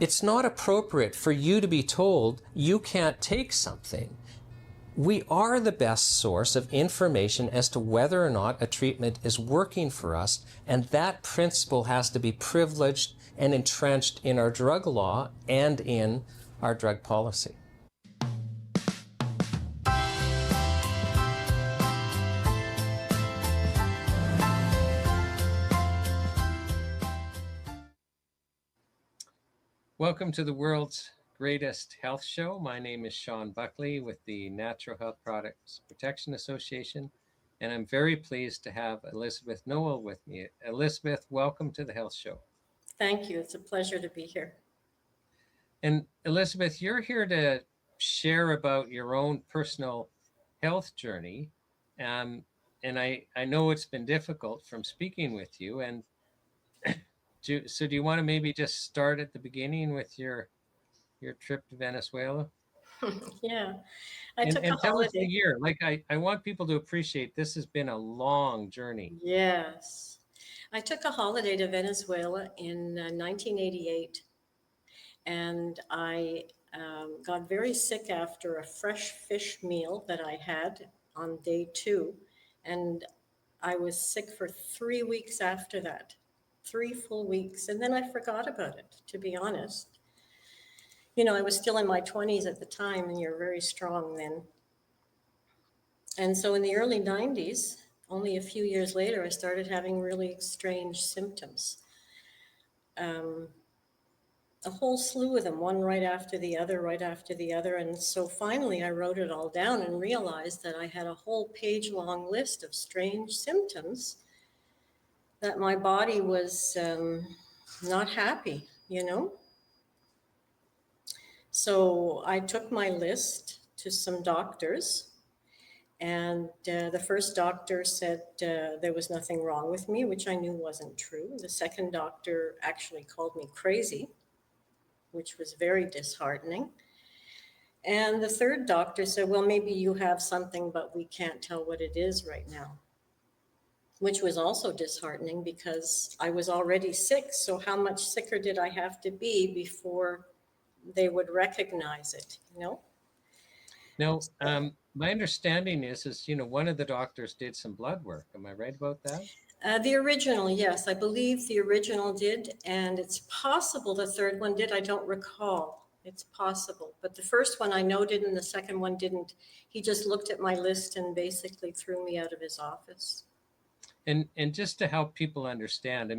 It's not appropriate for you to be told you can't take something. We are the best source of information as to whether or not a treatment is working for us, and that principle has to be privileged and entrenched in our drug law and in our drug policy. Welcome to the world's greatest health show. My name is Shawn Buckley with the Natural Health Products Protection Association, and I'm very pleased to have Elizabeth Nowell with me. Elizabeth, welcome to the health show. Thank you. It's a pleasure to be here. And Elizabeth, you're here to share about your own personal health journey. And I know it's been difficult from speaking with you. And do you want to maybe just start at the beginning with your trip to Venezuela? Yeah, And took a tell us the holiday. year. Like I want people to appreciate this has been a long journey. Yes, I took a holiday to Venezuela in 1988, and I got very sick after a fresh fish meal that I had on day 2, and I was sick for 3 weeks after that, 3 full weeks, and then I forgot about it, to be honest. I was still in my 20s at the time, and you're very strong then. And so in the early 90s, only a few years later, I started having really strange symptoms. A whole slew of them, one right after the other. And so finally I wrote it all down and realized that I had a whole page-long list of strange symptoms that my body was not happy, So I took my list to some doctors, and the first doctor said there was nothing wrong with me, which I knew wasn't true. The second doctor actually called me crazy, which was very disheartening. And the third doctor said, well, maybe you have something, but we can't tell what it is right now, which was also disheartening because I was already sick. So how much sicker did I have to be before they would recognize it, Now, my understanding is one of the doctors did some blood work. Am I right about that? The original, yes, I believe the original did, and it's possible the third one did. I don't recall. It's possible, but the first one I know did, and the second one didn't. He just looked at my list and basically threw me out of his office. And just to help people understand,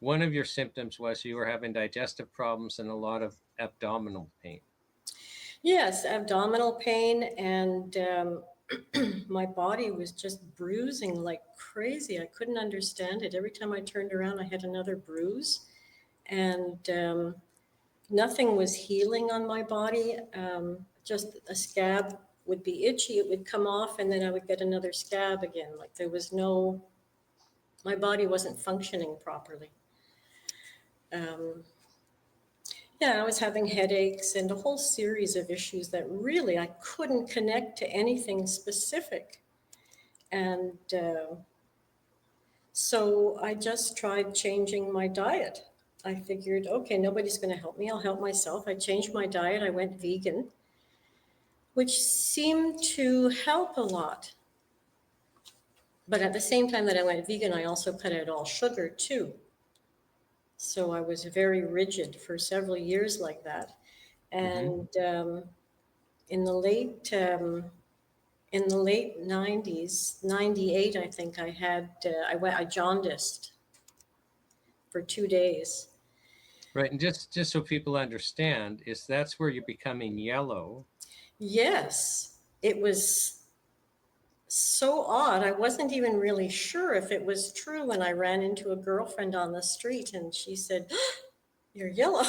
one of your symptoms was you were having digestive problems and a lot of abdominal pain. Yes, abdominal pain, and my body was just bruising like crazy. I couldn't understand it. Every time I turned around, I had another bruise, and nothing was healing on my body. Just a scab would be itchy, it would come off, and then I would get another scab again. Like there was no, my body wasn't functioning properly. Yeah, I was having headaches and a whole series of issues that really I couldn't connect to anything specific. And so I just tried changing my diet. I figured, okay, nobody's going to help me. I'll help myself. I changed my diet. I went vegan, which seemed to help a lot. But at the same time that I went vegan, I also cut out all sugar too. So I was very rigid for several years like that. And in the late 90s, 98, I think I jaundiced for 2 days. Right, and just so people understand, is that's where you're becoming yellow. Yes, it was so odd. I wasn't even really sure if it was true when I ran into a girlfriend on the street and she said, "You're yellow."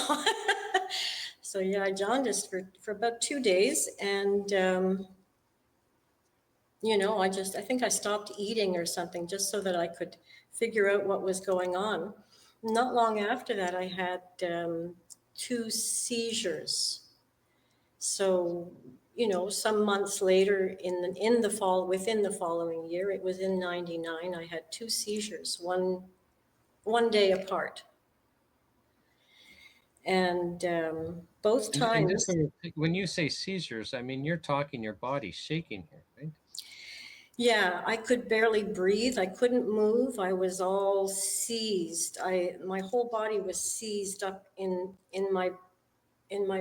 So yeah, I jaundiced for about 2 days. And, I think I stopped eating or something just so that I could figure out what was going on. Not long after that, I had 2 seizures. So, some months later within the following year, it was in 99, I had 2 seizures, one day apart. And both times. And just when you say seizures, I mean, you're talking your body shaking here, right? Yeah, I could barely breathe. I couldn't move. I was all seized. My whole body was seized up in my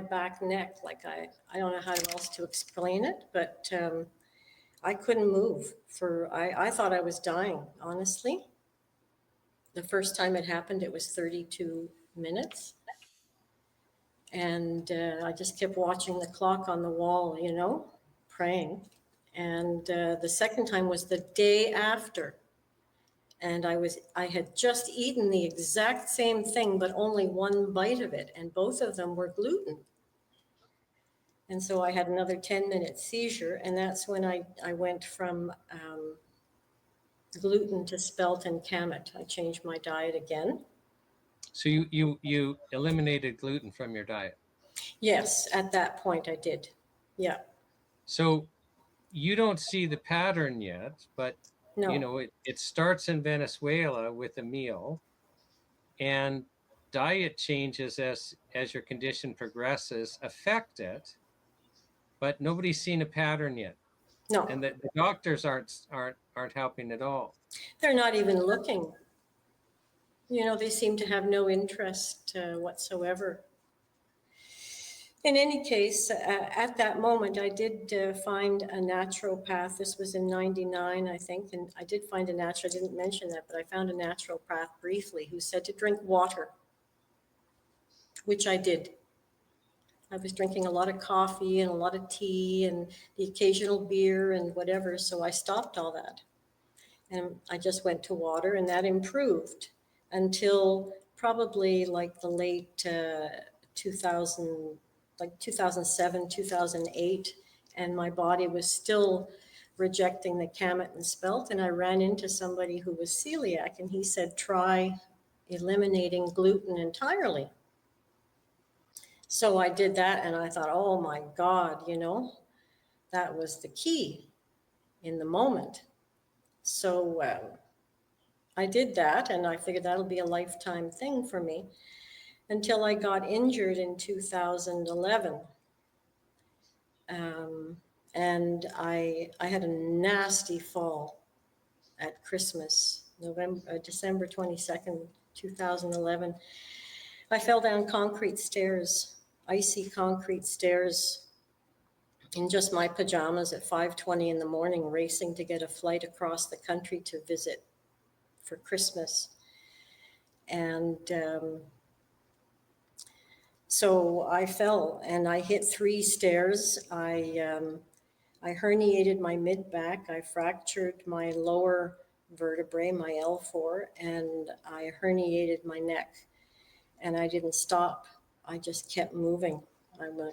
back neck. Like I don't know how else to explain it, but I couldn't move I thought I was dying, honestly. The first time it happened, it was 32 minutes. And I just kept watching the clock on the wall, praying. And the second time was the day after. And I had just eaten the exact same thing, but only one bite of it. And both of them were gluten. And so I had another 10-minute seizure. And that's when I went from gluten to spelt and kamut. I changed my diet again. So you eliminated gluten from your diet? Yes, at that point I did. Yeah. So you don't see the pattern yet, but No. it starts in Venezuela with a meal, and diet changes as your condition progresses affect it, but nobody's seen a pattern yet. No. And the doctors aren't helping at all. They're not even looking. They seem to have no interest whatsoever. In any case, at that moment, I did find a naturopath. This was in 99, I think. And I did find I didn't mention that, but I found a naturopath briefly who said to drink water, which I did. I was drinking a lot of coffee and a lot of tea and the occasional beer and whatever. So I stopped all that. And I just went to water, and that improved until probably like the late 2000, like 2007, 2008. And my body was still rejecting the kamut and spelt. And I ran into somebody who was celiac, and he said, try eliminating gluten entirely. So I did that, and I thought, oh my God, that was the key in the moment. So I did that, and I figured that'll be a lifetime thing for me until I got injured in 2011. And I had a nasty fall at Christmas, December 22nd, 2011. I fell down concrete stairs, icy concrete stairs, in just my pajamas at 5:20 in the morning, racing to get a flight across the country to visit for Christmas. And so I fell and I hit 3 stairs. I herniated my mid-back. I fractured my lower vertebrae, my L4, and I herniated my neck. And I didn't stop. I just kept moving.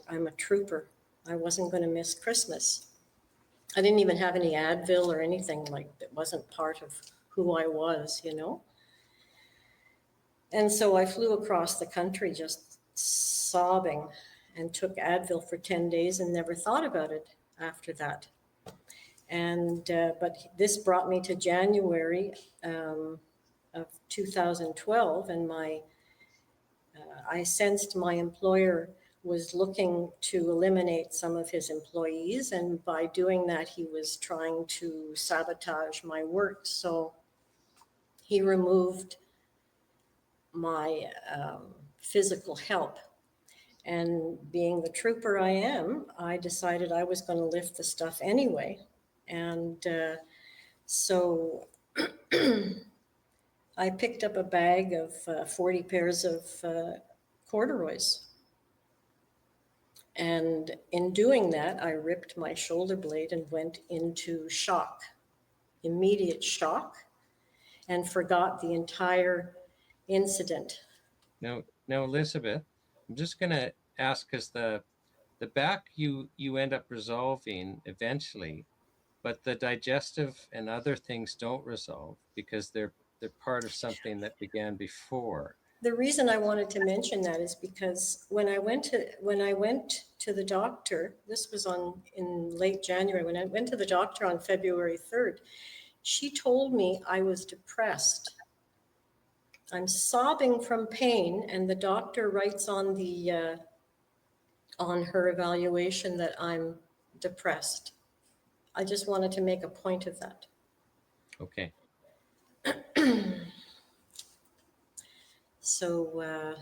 I'm a trooper. I wasn't going to miss Christmas. I didn't even have any Advil or anything, like that wasn't part of who I was, you know. And so I flew across the country just sobbing and took Advil for 10 days and never thought about it after that. And but this brought me to January of 2012, and I sensed my employer was looking to eliminate some of his employees, and by doing that, he was trying to sabotage my work. So he removed my physical help. And being the trooper I am, I decided I was going to lift the stuff anyway. And so I picked up a bag of 40 pairs of corduroys. And in doing that, I ripped my shoulder blade and went into shock, immediate shock, and forgot the entire incident. Now, Elizabeth, I'm just going to ask, because the back you end up resolving eventually, but the digestive and other things don't resolve because they're part of something that began before. The reason I wanted to mention that is because when I went to the doctor, this was in late January, when I went to the doctor on February 3rd, she told me I was depressed. I'm sobbing from pain, and the doctor writes on the on her evaluation that I'm depressed. I just wanted to make a point of that. Okay. So,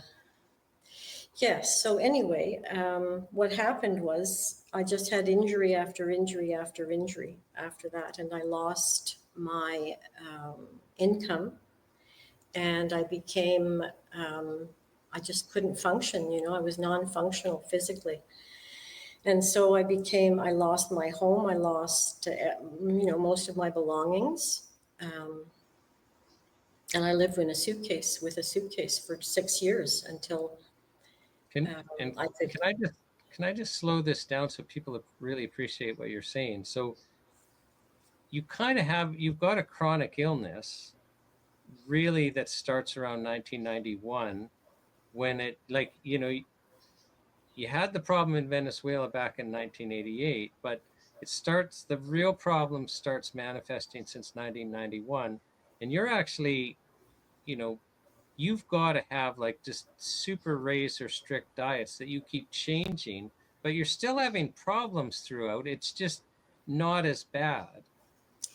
yes. So anyway, what happened was I just had injury after injury after injury after that, and I lost my income, and I became, I just couldn't function. You know, I was non-functional physically. And so I lost my home. I lost, most of my belongings. And I lived with a suitcase for 6 years until Can I just slow this down so people really appreciate what you're saying? So you've got a chronic illness really that starts around 1991 when it, like, you had the problem in Venezuela back in 1988, but the real problem starts manifesting since 1991. And you're actually, you've got to have like just super razor strict diets that you keep changing, but you're still having problems throughout. It's just not as bad.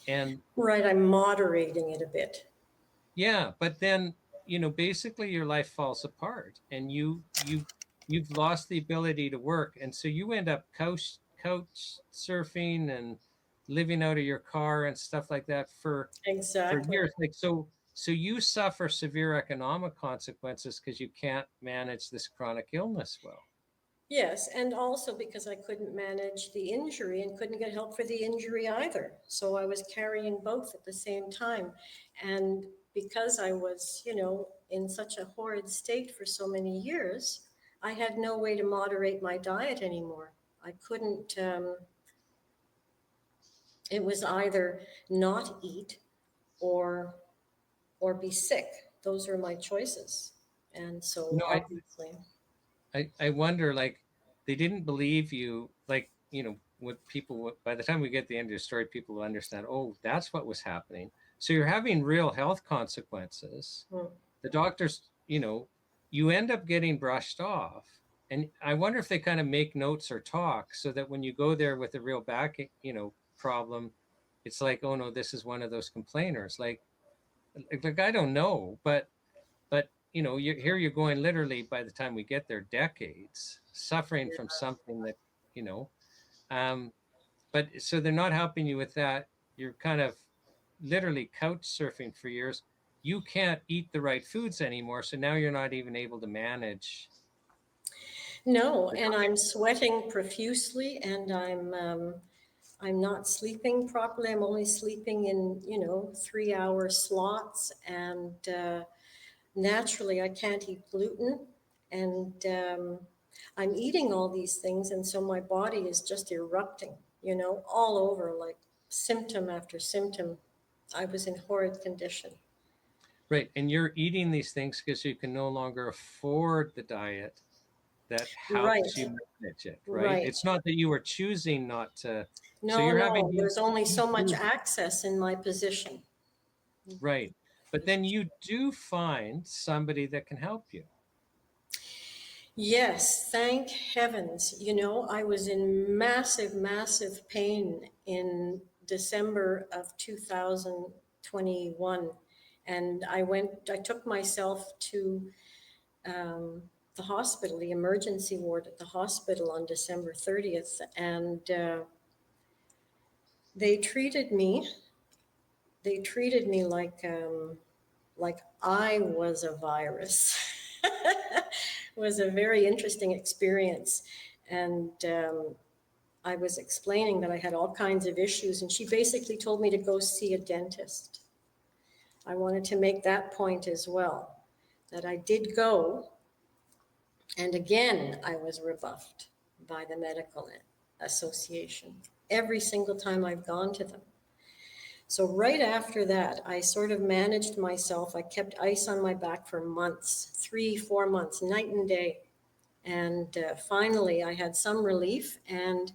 And right, I'm moderating it a bit. yeah, but then, basically your life falls apart and you've lost the ability to work. And so you end up couch surfing and living out of your car and stuff like that for years. Like, so you suffer severe economic consequences because you can't manage this chronic illness well. Yes, and also because I couldn't manage the injury and couldn't get help for the injury either. So I was carrying both at the same time. And because I was, in such a horrid state for so many years, I had no way to moderate my diet anymore. I couldn't, it was either not eat or be sick. Those are my choices. And so obviously. I wonder, like, they didn't believe you, like, by the time we get to the end of the story, people will understand, oh, that's what was happening. So you're having real health consequences. The doctors, you end up getting brushed off. And I wonder if they kind of make notes or talk so that when you go there with a real back, problem, it's like, oh no, this is one of those complainers. Like I don't know, but you're going literally, by the time we get there, decades suffering from something that, but so they're not helping you with that. You're kind of literally couch surfing for years. You can't eat the right foods anymore. So now you're not even able to manage. No, and I'm sweating profusely, and I'm not sleeping properly. I'm only sleeping in, 3-hour slots, and naturally I can't eat gluten, and I'm eating all these things, and so my body is just erupting. you know, all over, like symptom after symptom. I was in horrid condition. Right. And you're eating these things because you can no longer afford the diet that Right, helps you manage it, right? right. It's not that you were choosing not to. So No, you're having no, these there's only so much foods, access in my position. right? But then you do find somebody that can help you. Yes, thank heavens. You know, I was in massive, massive pain in December of 2021. And I took myself to the hospital, the emergency ward at the hospital on December 30th. And they treated me like I was a virus. It was a very interesting experience. And I was explaining that I had all kinds of issues, and she basically told me to go see a dentist. I wanted to make that point as well, that I did go, and again, I was rebuffed by the medical association every single time I've gone to them. So right after that, I sort of managed myself. I kept ice on my back for months, 3-4 months, night and day. And finally, I had some relief. And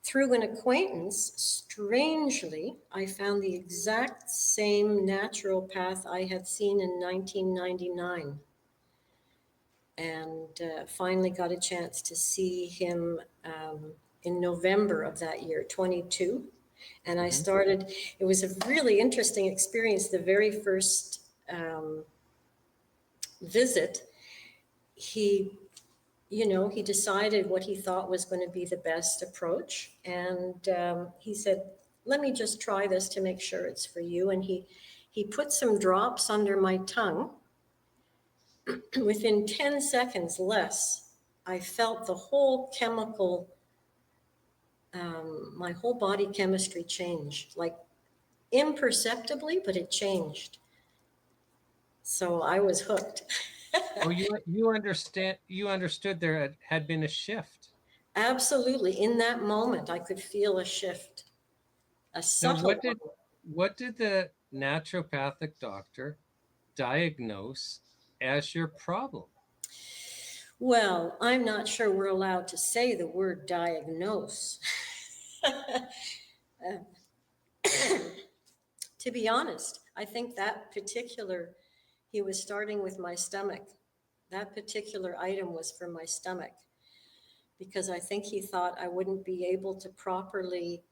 through an acquaintance, strangely, I found the exact same naturopath I had seen in 1999. And finally got a chance to see him in November of that year, 22. And I started, it was a really interesting experience. The very first visit, he decided what he thought was going to be the best approach. And he said, let me just try this to make sure it's for you. And he put some drops under my tongue. Within 10 seconds less, I felt the whole chemical my whole body chemistry changed, like imperceptibly, but it changed. So I was hooked. Oh, you understood there had been a shift. Absolutely. In that moment, I could feel a shift, a subtle Now, what did the naturopathic doctor diagnose as your problem? Well, I'm not sure we're allowed to say the word diagnose. To be honest, I think he was starting with my stomach. That particular item was for my stomach, because I think he thought I wouldn't be able to properly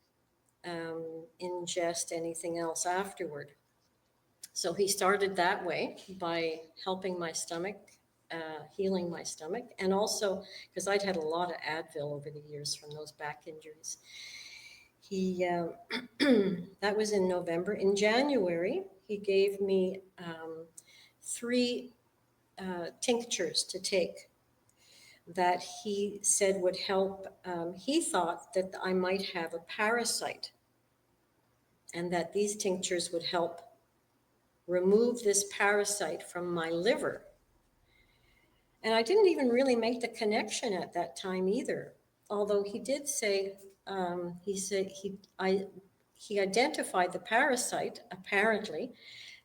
ingest anything else afterward. So he started that way by helping my stomach, healing my stomach, and also because I'd had a lot of Advil over the years from those back injuries. He that was in November. In January, he gave me 3 tinctures to take that he said would help. He thought that I might have a parasite, and that these tinctures would help remove this parasite from my liver. And I didn't even really make the connection at that time either. Although he did say, he identified the parasite apparently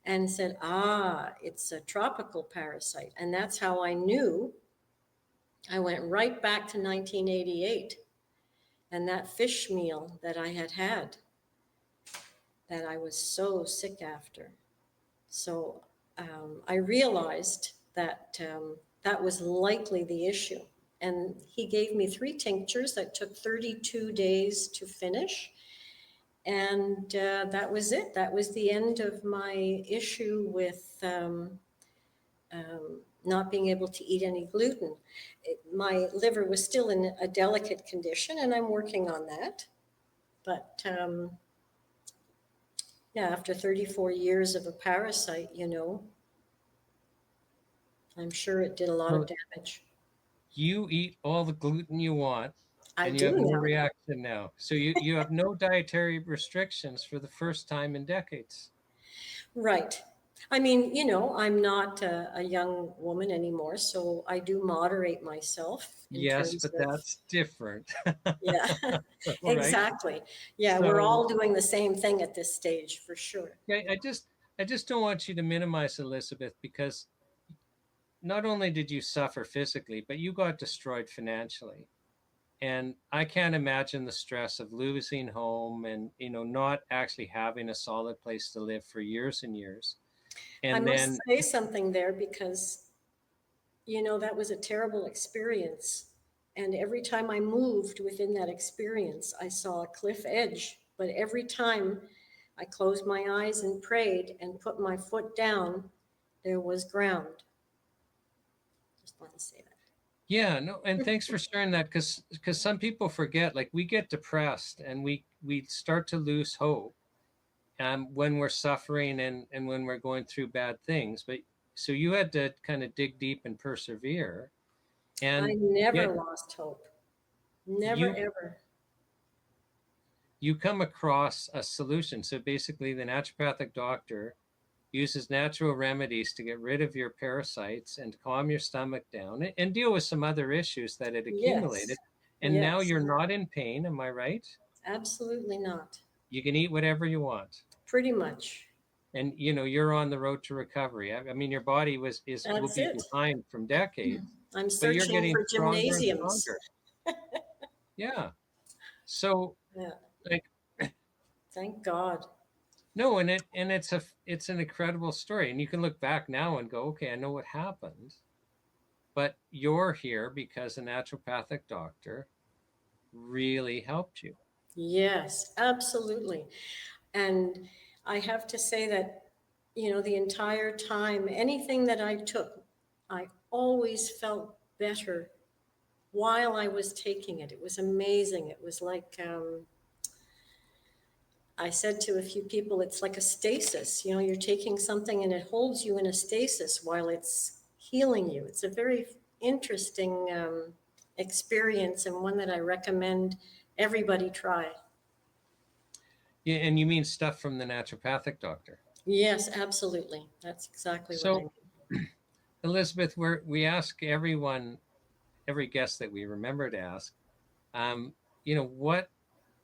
and said, it's a tropical parasite. And that's how I knew. I went right back to 1988 and that fish meal that I had that I was so sick after. So I realized that that was likely the issue. And he gave me 3 tinctures that took 32 days to finish. And that was it. That was the end of my issue with not being able to eat any gluten. My liver was still in a delicate condition, and I'm working on that. But yeah, after 34 years of a parasite, I'm sure it did a lot of damage. You eat all the gluten you want, and you have no reaction now. So you have no dietary restrictions for the first time in decades. Right. I mean, I'm not a young woman anymore, so I do moderate myself in Yes, terms but of, that's different. yeah, All right. exactly. Yeah, we're So all doing the same thing at this stage for sure. yeah, I just don't want you to minimize, Elizabeth, because not only did you suffer physically, but you got destroyed financially. And I can't imagine the stress of losing home and, not actually having a solid place to live for years and years. I And must then, say something there because, that was a terrible experience. And every time I moved within that experience, I saw a cliff edge. But every time I closed my eyes and prayed and put my foot down, there was ground. Just want to say that. yeah, no, and thanks for sharing that, because some people forget, like we get depressed and we start to lose hope when we're suffering and when we're going through bad things. But so you had to kind of dig deep and persevere. And I never yet lost hope. Never, you ever. you come across a solution. So basically, the naturopathic doctor uses natural remedies to get rid of your parasites and calm your stomach down and deal with some other issues that had accumulated. Yes. And now Yes. you're not in pain. Am I right? Absolutely not. You can eat whatever you want. Pretty much. And you're on the road to recovery. I mean, your body will That's be it. behind from decades, I'm but you're searching getting for stronger and gymnasiums. stronger. Yeah. So Yeah. like Thank God. no, and it's an incredible story. And you can look back now and go, okay, I know what happened. But you're here because a naturopathic doctor really helped you. Yes, absolutely. And I have to say that, the entire time, anything that I took, I always felt better while I was taking it. It was amazing. It was like, I said to a few people, it's like a stasis. You're taking something and it holds you in a stasis while it's healing you. It's a very interesting experience, and one that I recommend everybody try. Yeah, and you mean stuff from the naturopathic doctor? Yes, absolutely. That's exactly what I So, mean. Elizabeth, we ask every guest that we remember to ask,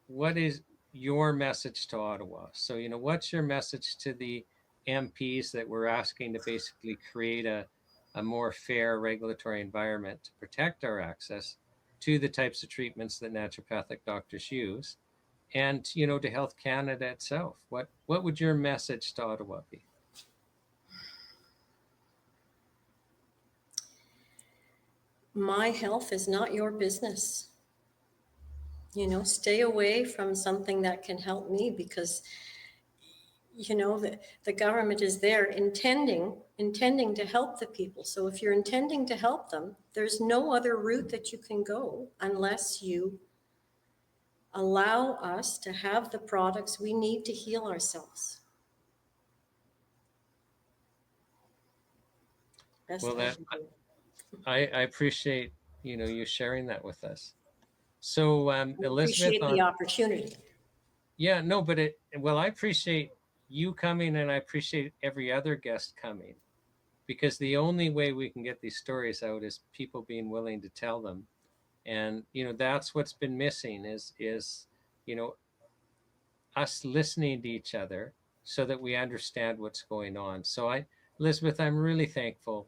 what is your message to Ottawa? So, what's your message to the MPs that we're asking to basically create a more fair regulatory environment to protect our access to the types of treatments that naturopathic doctors use, and to Health Canada itself? What would your message to Ottawa be? My health is not your business. Stay away from something that can help me, because the government is there intending to help the people. So if you're intending to help them, there's no other route that you can go unless you allow us to have the products we need to heal ourselves. Best Well, I that can do. I appreciate you sharing that with us. So I Elizabeth, appreciate the opportunity. yeah, no, but I appreciate you coming, and I appreciate every other guest coming, because the only way we can get these stories out is people being willing to tell them. And that's what's been missing is us listening to each other so that we understand what's going on. So Elizabeth, I'm really thankful.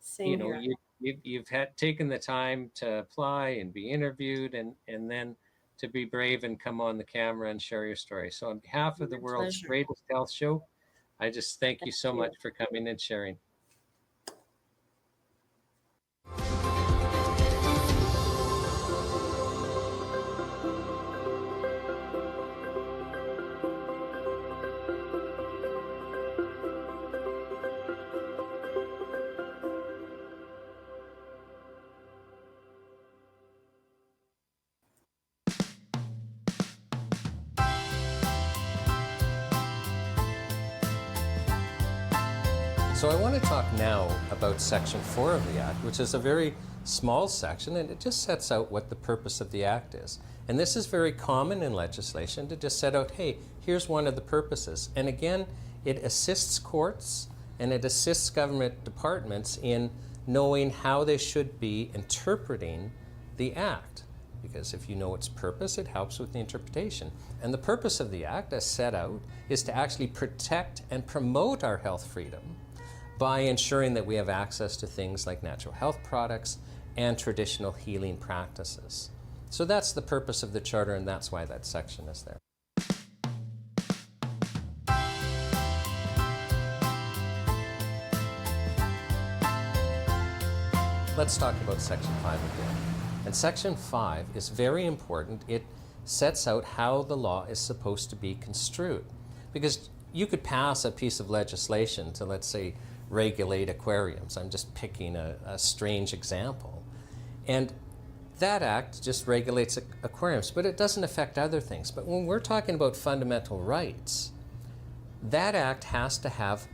Same here. You've had taken the time to apply and be interviewed, and then to be brave and come on the camera and share your story. So on behalf of the My world's pleasure. greatest health show, I just thank you so you. much for coming and sharing. So I want to talk now about Section 4 of the Act, which is a very small section, and it just sets out what the purpose of the Act is. And this is very common in legislation, to just set out, hey, here's one of the purposes. And again, it assists courts and it assists government departments in knowing how they should be interpreting the Act. Because if you know its purpose, it helps with the interpretation. And the purpose of the Act, as set out, is to actually protect and promote our health freedom by ensuring that we have access to things like natural health products and traditional healing practices. So that's the purpose of the Charter, and that's why that section is there. Let's talk about Section 5 again. And Section 5 is very important. It sets out how the law is supposed to be construed. Because you could pass a piece of legislation to, let's say, regulate aquariums. I'm just picking a strange example. And that act just regulates aquariums, but it doesn't affect other things. But when we're talking about fundamental rights, that act has to have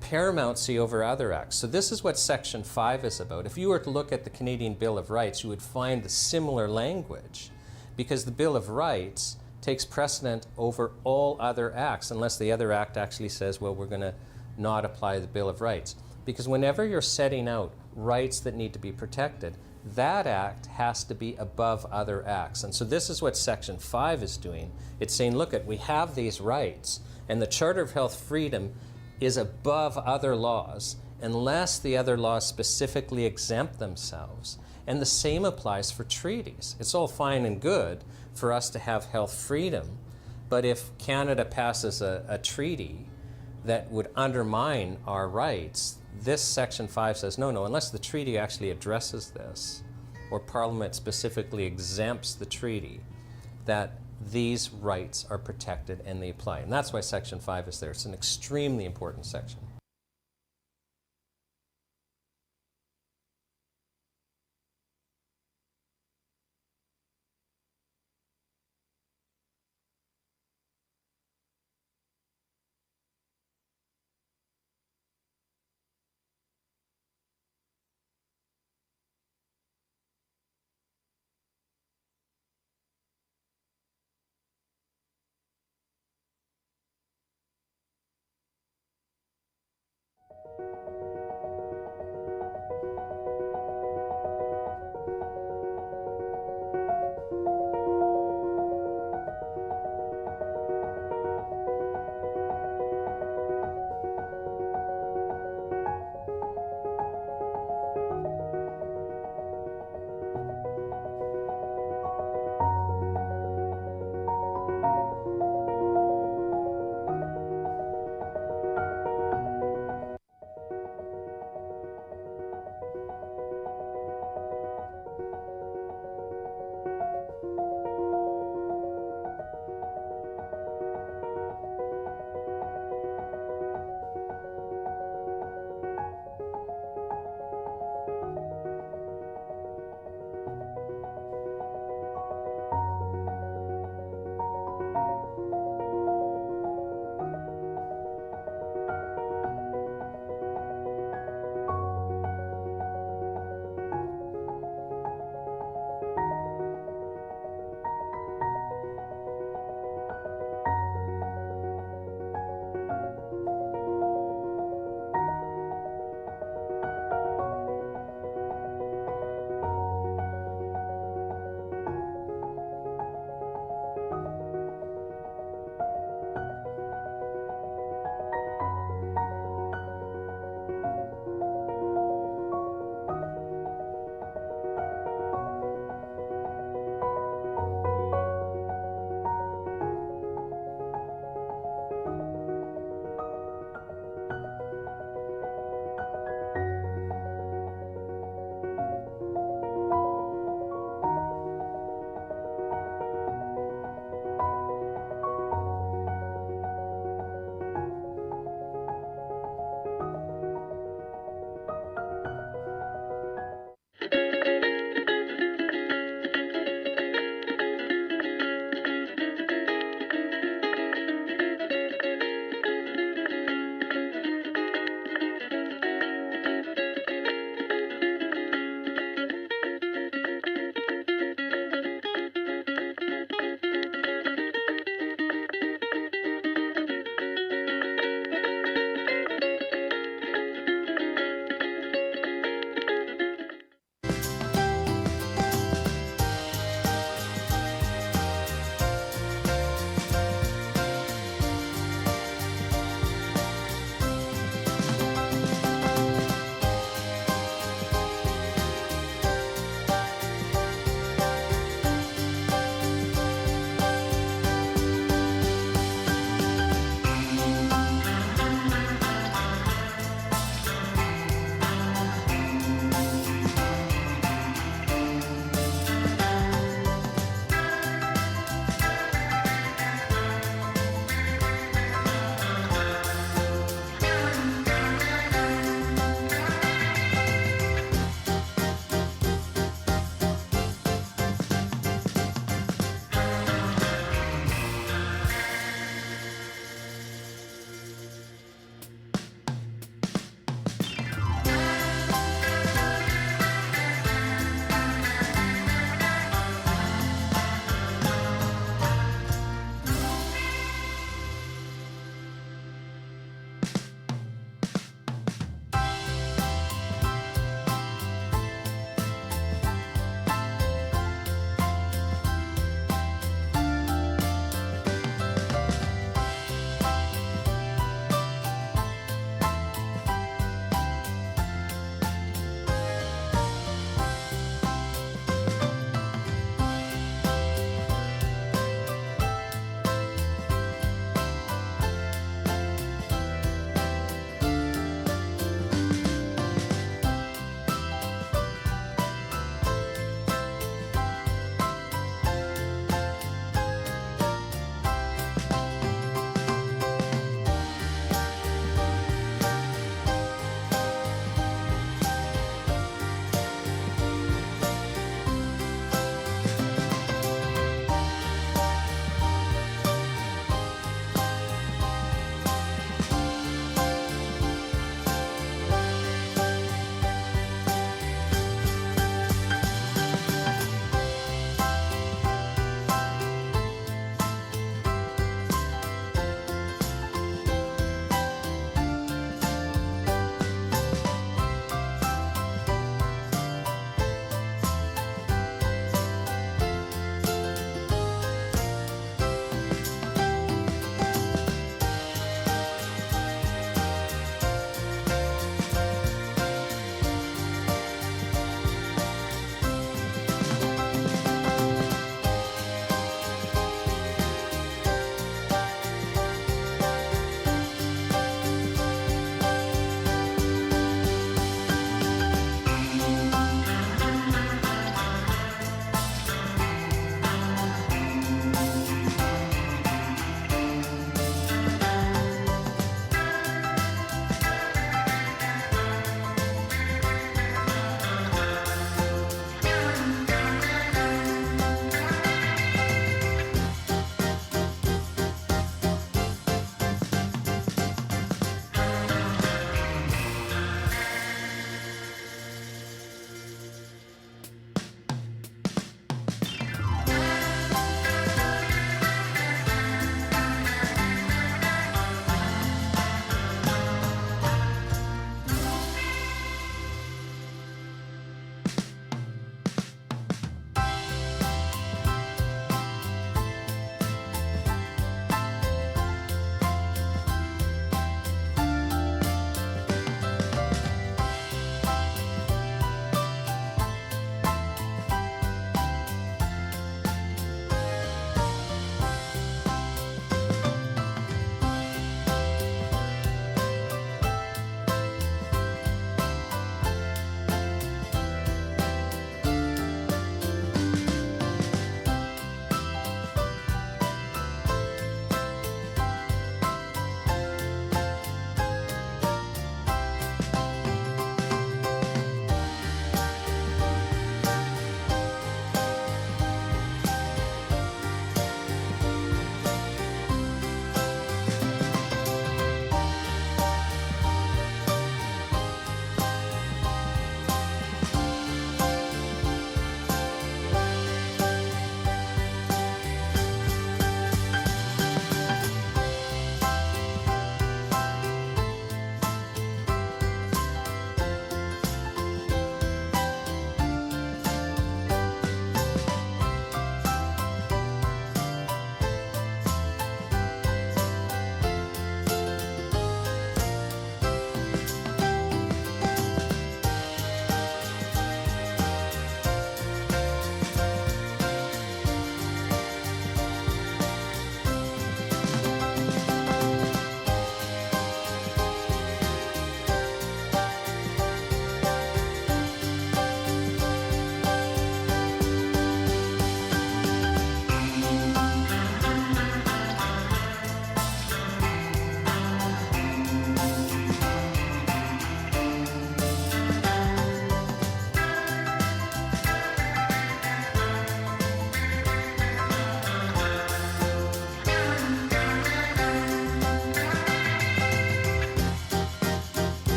paramountcy over other acts. So this is what Section 5 is about. If you were to look at the Canadian Bill of Rights, you would find the similar language, because the Bill of Rights takes precedent over all other acts, unless the other act actually says, well, we're going to not apply the Bill of Rights. Because whenever you're setting out rights that need to be protected, that act has to be above other acts. And so this is what Section 5 is doing. It's saying, look, we have these rights, and the Charter of Health Freedom is above other laws unless the other laws specifically exempt themselves. And the same applies for treaties. It's all fine and good for us to have health freedom, but if Canada passes a treaty that would undermine our rights, this Section 5 says, no, unless the treaty actually addresses this, or Parliament specifically exempts the treaty, that these rights are protected and they apply. And that's why Section 5 is there. It's an extremely important section.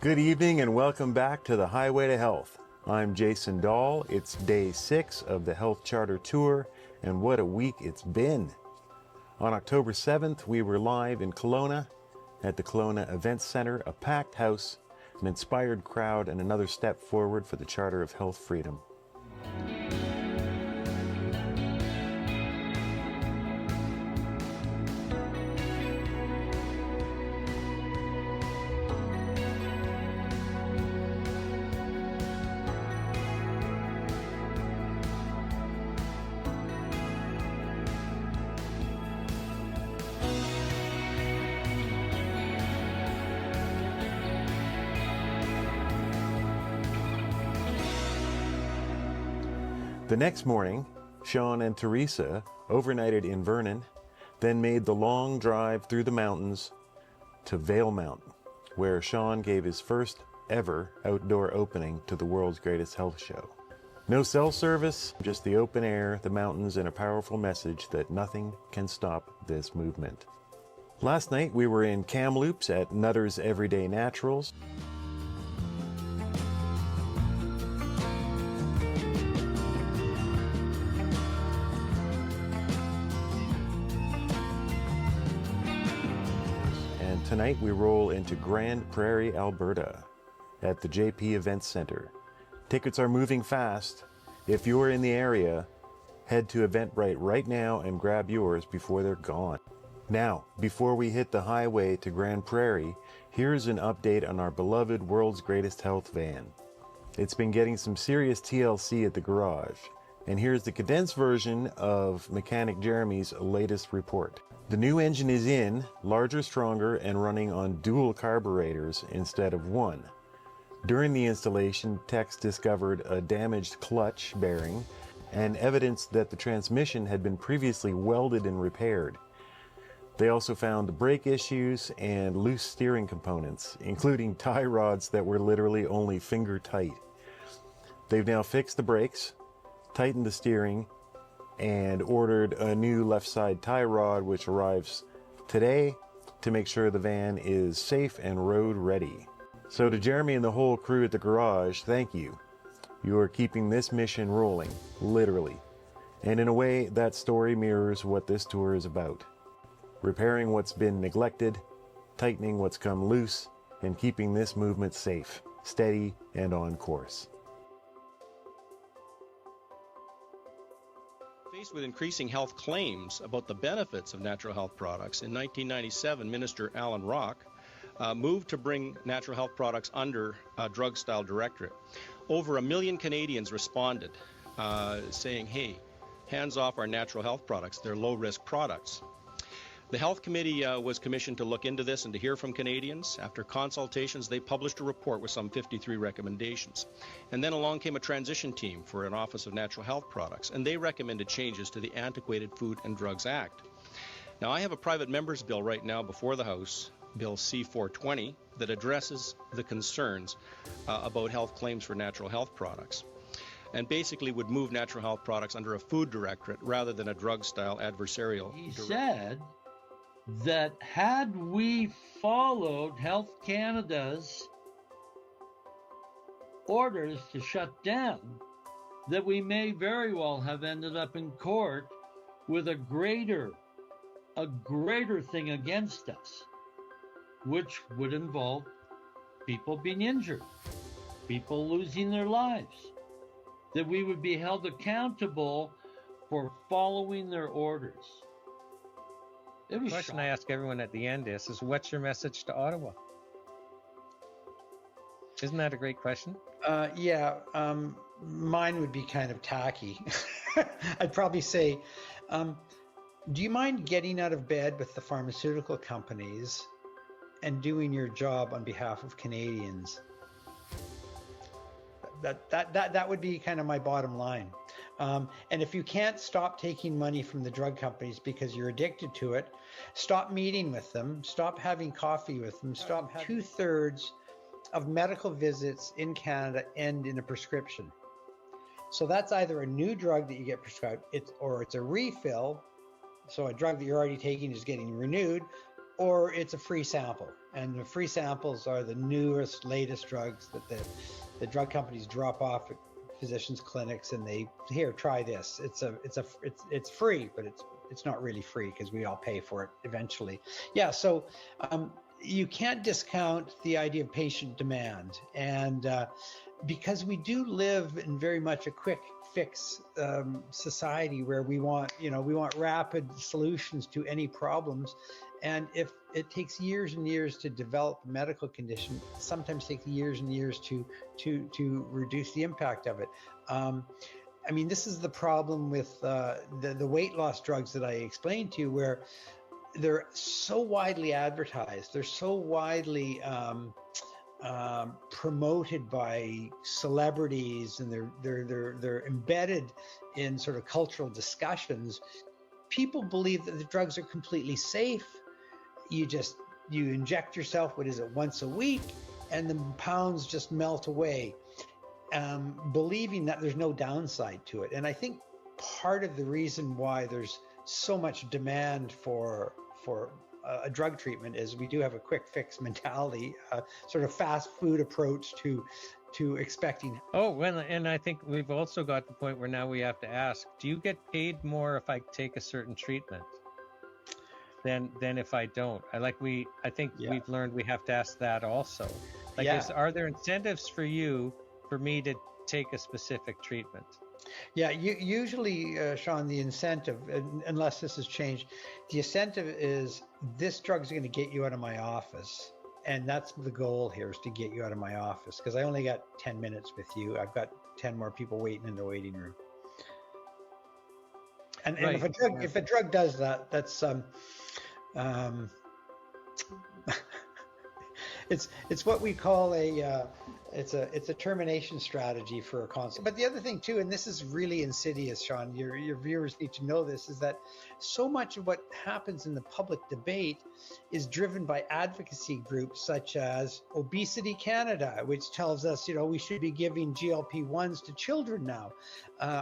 Good evening and welcome back to the Highway to Health. I'm Jason Dahl. It's day 6 of the Health Charter Tour, and what a week it's been. On October 7th, we were live in Kelowna at the Kelowna Events Center, a packed house, an inspired crowd, and another step forward for the Charter of Health Freedom. The next morning, Shawn and Teresa overnighted in Vernon, then made the long drive through the mountains to Vail Mountain, where Shawn gave his first ever outdoor opening to the world's greatest health show. No cell service, just the open air, the mountains, and a powerful message that nothing can stop this movement. Last night we were in Kamloops at Nutter's Everyday Naturals. Tonight we roll into Grande Prairie, Alberta at the JP Events Center. Tickets are moving fast. If you're in the area, head to Eventbrite right now and grab yours before they're gone. Now, before we hit the highway to Grande Prairie, here's an update on our beloved World's Greatest Health van. It's been getting some serious TLC at the garage, and here's the condensed version of mechanic Jeremy's latest report. The new engine is in, larger, stronger, and running on dual carburetors instead of one. During the installation, techs discovered a damaged clutch bearing and evidence that the transmission had been previously welded and repaired. They also found brake issues and loose steering components, including tie rods that were literally only finger tight. They've now fixed the brakes, tightened the steering, and ordered a new left side tie rod, which arrives today to make sure the van is safe and road ready. So to Jeremy and the whole crew at the garage, thank you. You are keeping this mission rolling, literally. And in a way, that story mirrors what this tour is about. Repairing what's been neglected, tightening what's come loose, and keeping this movement safe, steady, and on course. Faced with increasing health claims about the benefits of natural health products, in 1997, Minister Alan Rock moved to bring natural health products under a drug-style directorate. Over 1 million Canadians responded, saying, hey, hands off our natural health products, they're low-risk products. The Health Committee was commissioned to look into this and to hear from Canadians. After consultations, they published a report with some 53 recommendations. And then along came a transition team for an Office of Natural Health Products, and they recommended changes to the Antiquated Food and Drugs Act. Now, I have a private member's bill right now before the House, Bill C-420, that addresses the concerns about health claims for natural health products, and basically would move natural health products under a food directorate rather than a drug-style adversarial He directorate. said that had we followed Health Canada's orders to shut down, that we may very well have ended up in court with a greater thing against us, which would involve people being injured, people losing their lives, that we would be held accountable for following their orders. The question I ask everyone at the end is what's your message to Ottawa? Isn't that a great question? Mine would be kind of tacky. I'd probably say, do you mind getting out of bed with the pharmaceutical companies and doing your job on behalf of Canadians? That would be kind of my bottom line. And if you can't stop taking money from the drug companies because you're addicted to it, stop meeting with them, stop having coffee with them, stop. 2/3 of medical visits in Canada end in a prescription. So that's either a new drug that you get prescribed, or it's a refill. So a drug that you're already taking is getting renewed, or it's a free sample. And the free samples are the newest, latest drugs that the drug companies drop off at physicians' clinics, and they, here, try this. It's free, but it's not really free because we all pay for it eventually. Yeah, so you can't discount the idea of patient demand, and because we do live in very much a quick fix society where we want rapid solutions to any problems. And if it takes years and years to develop a medical condition, sometimes takes years and years to reduce the impact of it. I mean, this is the problem with the weight loss drugs that I explained to you, where they're so widely advertised, they're so widely promoted by celebrities, and they're embedded in sort of cultural discussions. People believe that the drugs are completely safe. You inject yourself, once a week, and the pounds just melt away, believing that there's no downside to it. And I think part of the reason why there's so much demand for a drug treatment is we do have a quick fix mentality, sort of fast food approach to expecting. Oh, well, and I think we've also got the point where now we have to ask, do you get paid more if I take a certain treatment than if I don't? I think we've learned we have to ask that also. Like, are there incentives for me to take a specific treatment? Yeah, usually, Shawn, the incentive, unless this has changed, the incentive is this drug's going to get you out of my office. And that's the goal here, is to get you out of my office, because I only got 10 minutes with you. I've got 10 more people waiting in the waiting room. And if a drug does that, that's it's what we call it's a termination strategy for a consult. But the other thing too, and this is really insidious, Shawn, your viewers need to know this, is that so much of what happens in the public debate is driven by advocacy groups such as Obesity Canada, which tells us, we should be giving GLP-1s to children now.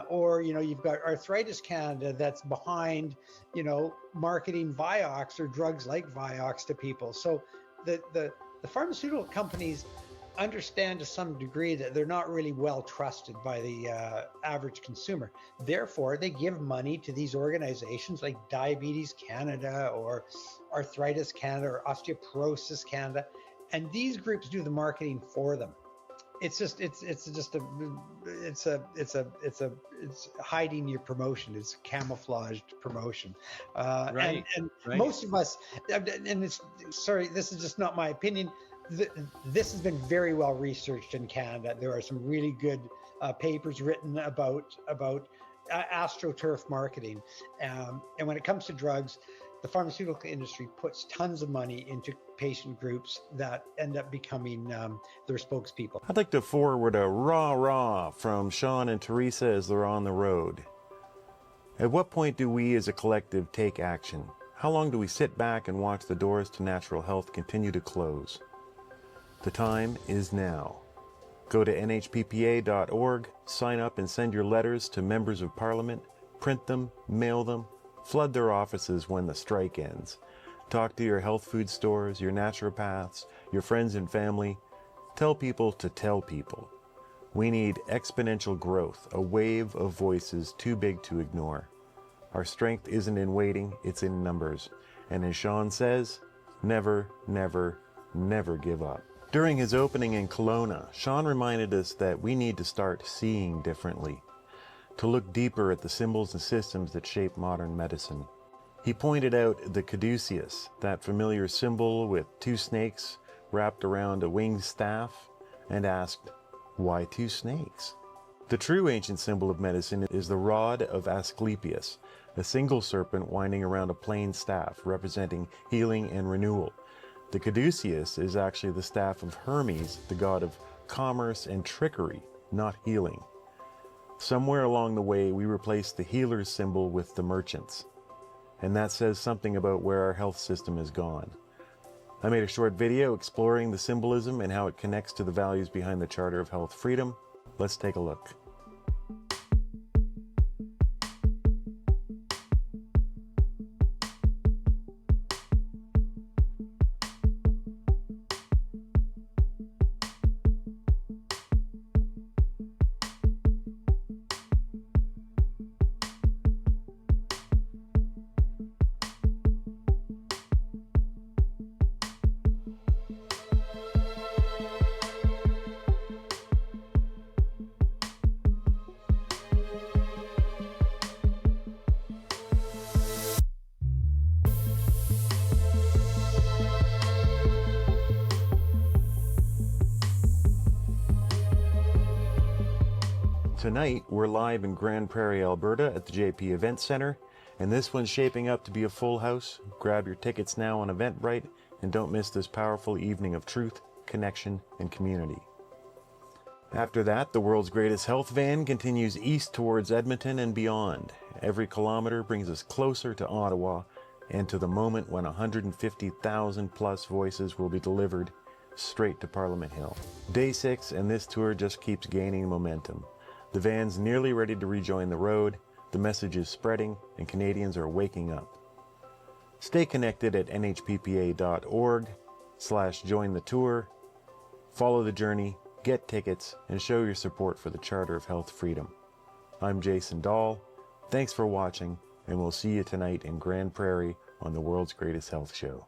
Or, you've got Arthritis Canada that's behind, marketing Vioxx or drugs like Vioxx to people. So the pharmaceutical companies understand to some degree that they're not really well trusted by the average consumer. Therefore, they give money to these organizations like Diabetes Canada or Arthritis Canada or Osteoporosis Canada, and these groups do the marketing for them. It's hiding your promotion. It's camouflaged promotion. Right. And most of us, and this is just not my opinion. This has been very well researched in Canada. There are some really good papers written about AstroTurf marketing. And when it comes to drugs, the pharmaceutical industry puts tons of money into patient groups that end up becoming their spokespeople. I'd like to forward a rah-rah from Shawn and Teresa as they're on the road. At what point do we as a collective take action? How long do we sit back and watch the doors to natural health continue to close? The time is now. Go to NHPPA.org, sign up and send your letters to members of parliament, print them, mail them, flood their offices when the strike ends. Talk to your health food stores, your naturopaths, your friends and family. Tell people to tell people. We need exponential growth, a wave of voices too big to ignore. Our strength isn't in waiting, it's in numbers. And as Shawn says, never, never, never give up. During his opening in Kelowna, Shawn reminded us that we need to start seeing differently, to look deeper at the symbols and systems that shape modern medicine. He pointed out the caduceus, that familiar symbol with two snakes wrapped around a winged staff, and asked, why two snakes? The true ancient symbol of medicine is the rod of Asclepius, a single serpent winding around a plain staff representing healing and renewal. The caduceus is actually the staff of Hermes, the god of commerce and trickery, not healing. Somewhere along the way, we replaced the healer's symbol with the merchant's. And that says something about where our health system has gone. I made a short video exploring the symbolism and how it connects to the values behind the Charter of Health Freedom. Let's take a look. Tonight, we're live in Grande Prairie, Alberta at the JP Event Center, and this one's shaping up to be a full house. Grab your tickets now on Eventbrite, and don't miss this powerful evening of truth, connection, and community. After that, the world's greatest health van continues east towards Edmonton and beyond. Every kilometer brings us closer to Ottawa and to the moment when 150,000 plus voices will be delivered straight to Parliament Hill. Day 6, and this tour just keeps gaining momentum. The van's nearly ready to rejoin the road, the message is spreading, and Canadians are waking up. Stay connected at nhppa.org/join the tour. Follow the journey, get tickets, and show your support for the Charter of Health Freedom. I'm Jason Dahl. Thanks for watching, and we'll see you tonight in Grande Prairie on the world's greatest health show.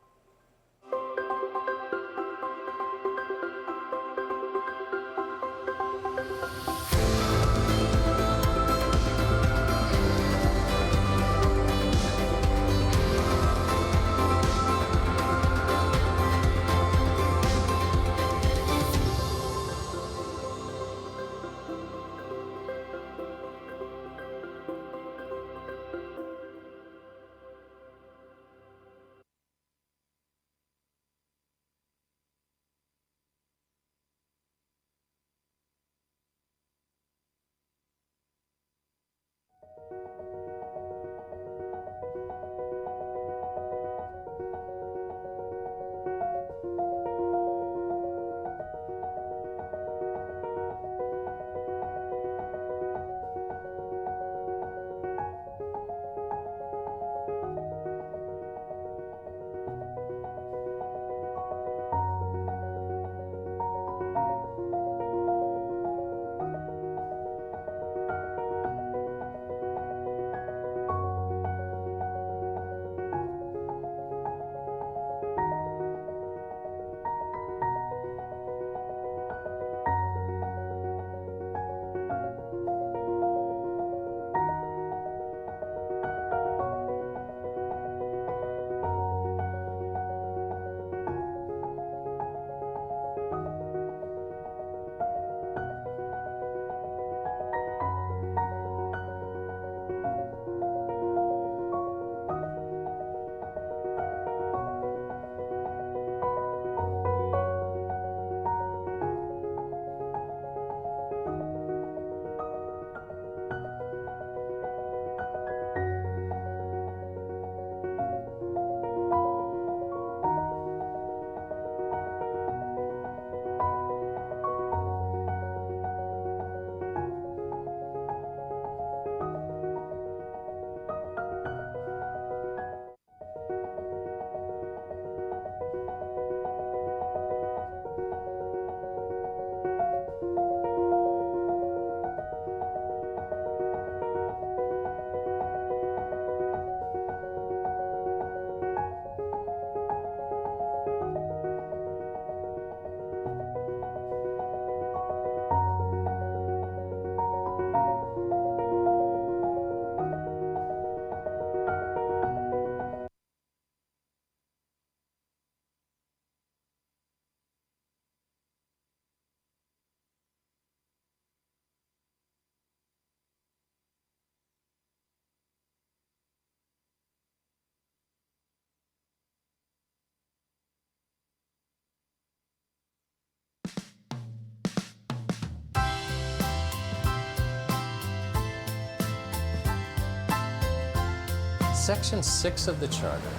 Section 6 of the Charter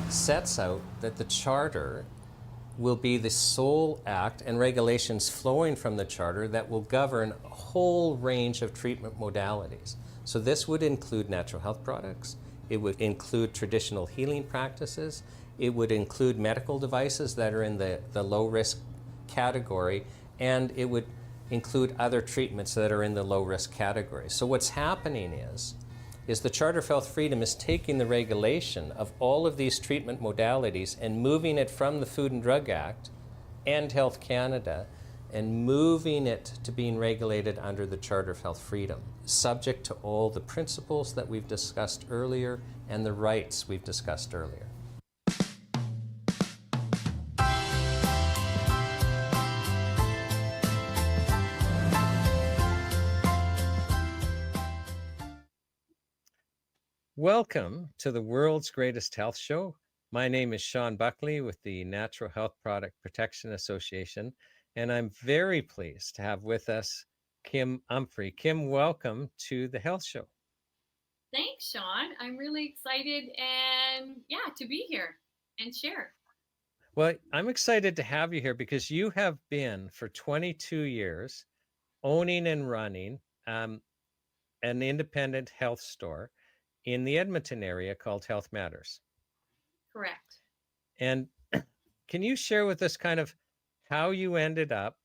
sets out that the Charter will be the sole act and regulations flowing from the Charter that will govern a whole range of treatment modalities. So this would include natural health products, it would include traditional healing practices, it would include medical devices that are in the low-risk category, and it would include other treatments that are in the low-risk category. So what's happening is the Charter of Health Freedom is taking the regulation of all of these treatment modalities and moving it from the Food and Drug Act and Health Canada and moving it to being regulated under the Charter of Health Freedom, subject to all the principles that we've discussed earlier and the rights we've discussed earlier. Welcome to the world's greatest health show. My name is Shawn Buckley with the Natural Health Product Protection Association, and I'm very pleased to have with us Kim Umphrey. Kim, welcome to the health show. Thanks, Shawn. I'm really excited and to be here and share. Well, I'm excited to have you here because you have been for 22 years owning and running an independent health store in the Edmonton area called Health Matters. Correct. And can you share with us kind of how you ended up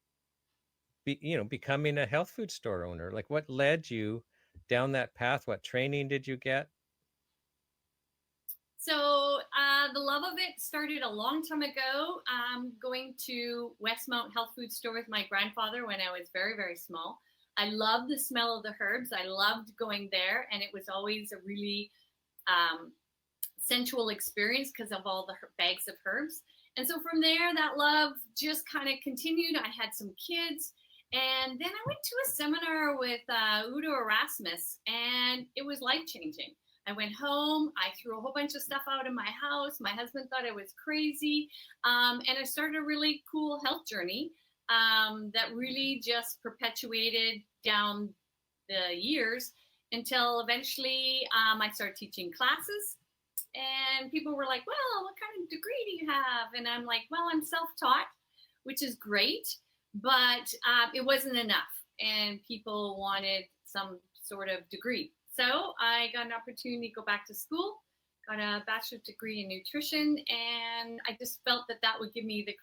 becoming a health food store owner? Like what led you down that path? What training did you get? So the love of it started a long time ago, going to Westmount Health Food Store with my grandfather when I was very, very small. I loved the smell of the herbs. I loved going there, and it was always a really sensual experience because of all the bags of herbs. And so from there, that love just kind of continued. I had some kids, and then I went to a seminar with Udo Erasmus, and it was life-changing. I went home, I threw a whole bunch of stuff out of my house. My husband thought I was crazy, and I started a really cool health journey that really just perpetuated down the years until eventually I started teaching classes. And people were like, well, what kind of degree do you have? And I'm like, well, I'm self-taught, which is great, but it wasn't enough. And people wanted some sort of degree. So I got an opportunity to go back to school, got a bachelor's degree in nutrition, and I just felt that that would give me the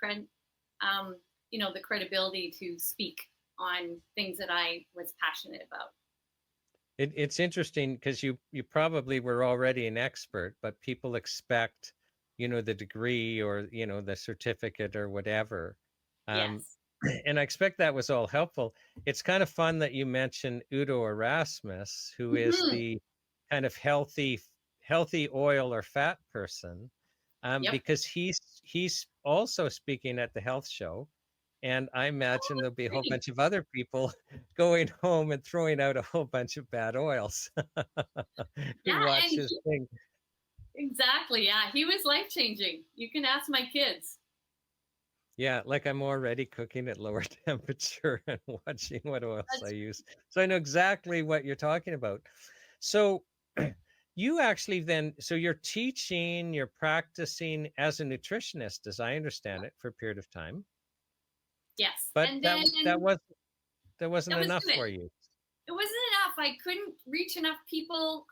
the credibility to speak on things that I was passionate about. It's interesting because you probably were already an expert, but people expect, the degree or, the certificate or whatever. Yes. And I expect that was all helpful. It's kind of fun that you mentioned Udo Erasmus, who is the kind of healthy oil or fat person, because he's also speaking at the health show. And I imagine there'll be a whole bunch of other people going home and throwing out a whole bunch of bad oils. Watch his thing. Exactly. Yeah. He was life-changing. You can ask my kids. Yeah, like I'm already cooking at lower temperature and watching what oils I use. So I know exactly what you're talking about. So you actually so you're teaching, you're practicing as a nutritionist, as I understand it, for a period of time. Yes. But and that wasn't enough for you. It wasn't enough. I couldn't reach enough people.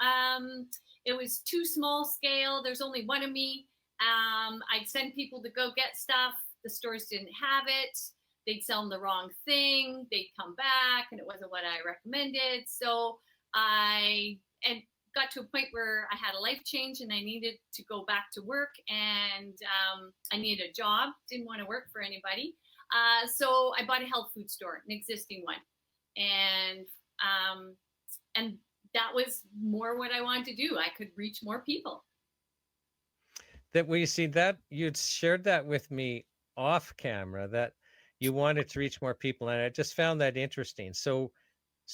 It was too small scale. There's only one of me. I'd send people to go get stuff. The stores didn't have it. They'd sell them the wrong thing. They'd come back and it wasn't what I recommended. So I got to a point where I had a life change and I needed to go back to work, and I needed a job. Didn't want to work for anybody. So I bought a health food store, an existing one. And that was more what I wanted to do. I could reach more people. That we see that you'd shared that with me off camera, that you wanted to reach more people, and I just found that interesting. So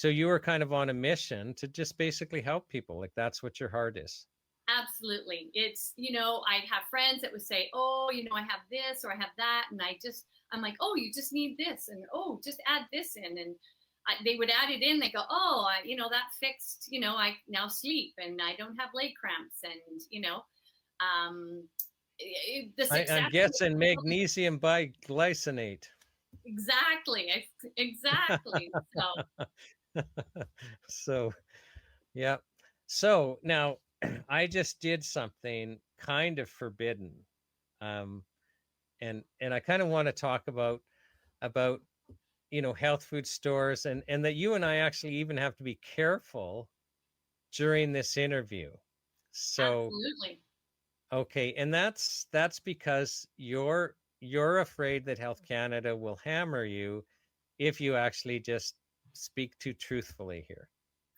you were kind of on a mission to just basically help people. Like that's what your heart is. Absolutely. It's, I'd have friends that would say, oh, I have this or I have that, and I'm like, oh, you just need this, and oh, just add this in, and they would add it in. They go, oh, that fixed, I now sleep and I don't have leg cramps, and I'm guessing magnesium biglycinate. Exactly. So, yeah. So now I just did something kind of forbidden, and I kind of want to talk about health food stores, and that you and I actually even have to be careful during this interview. So absolutely. Okay, and that's because you're afraid that Health Canada will hammer you if you actually just speak too truthfully here.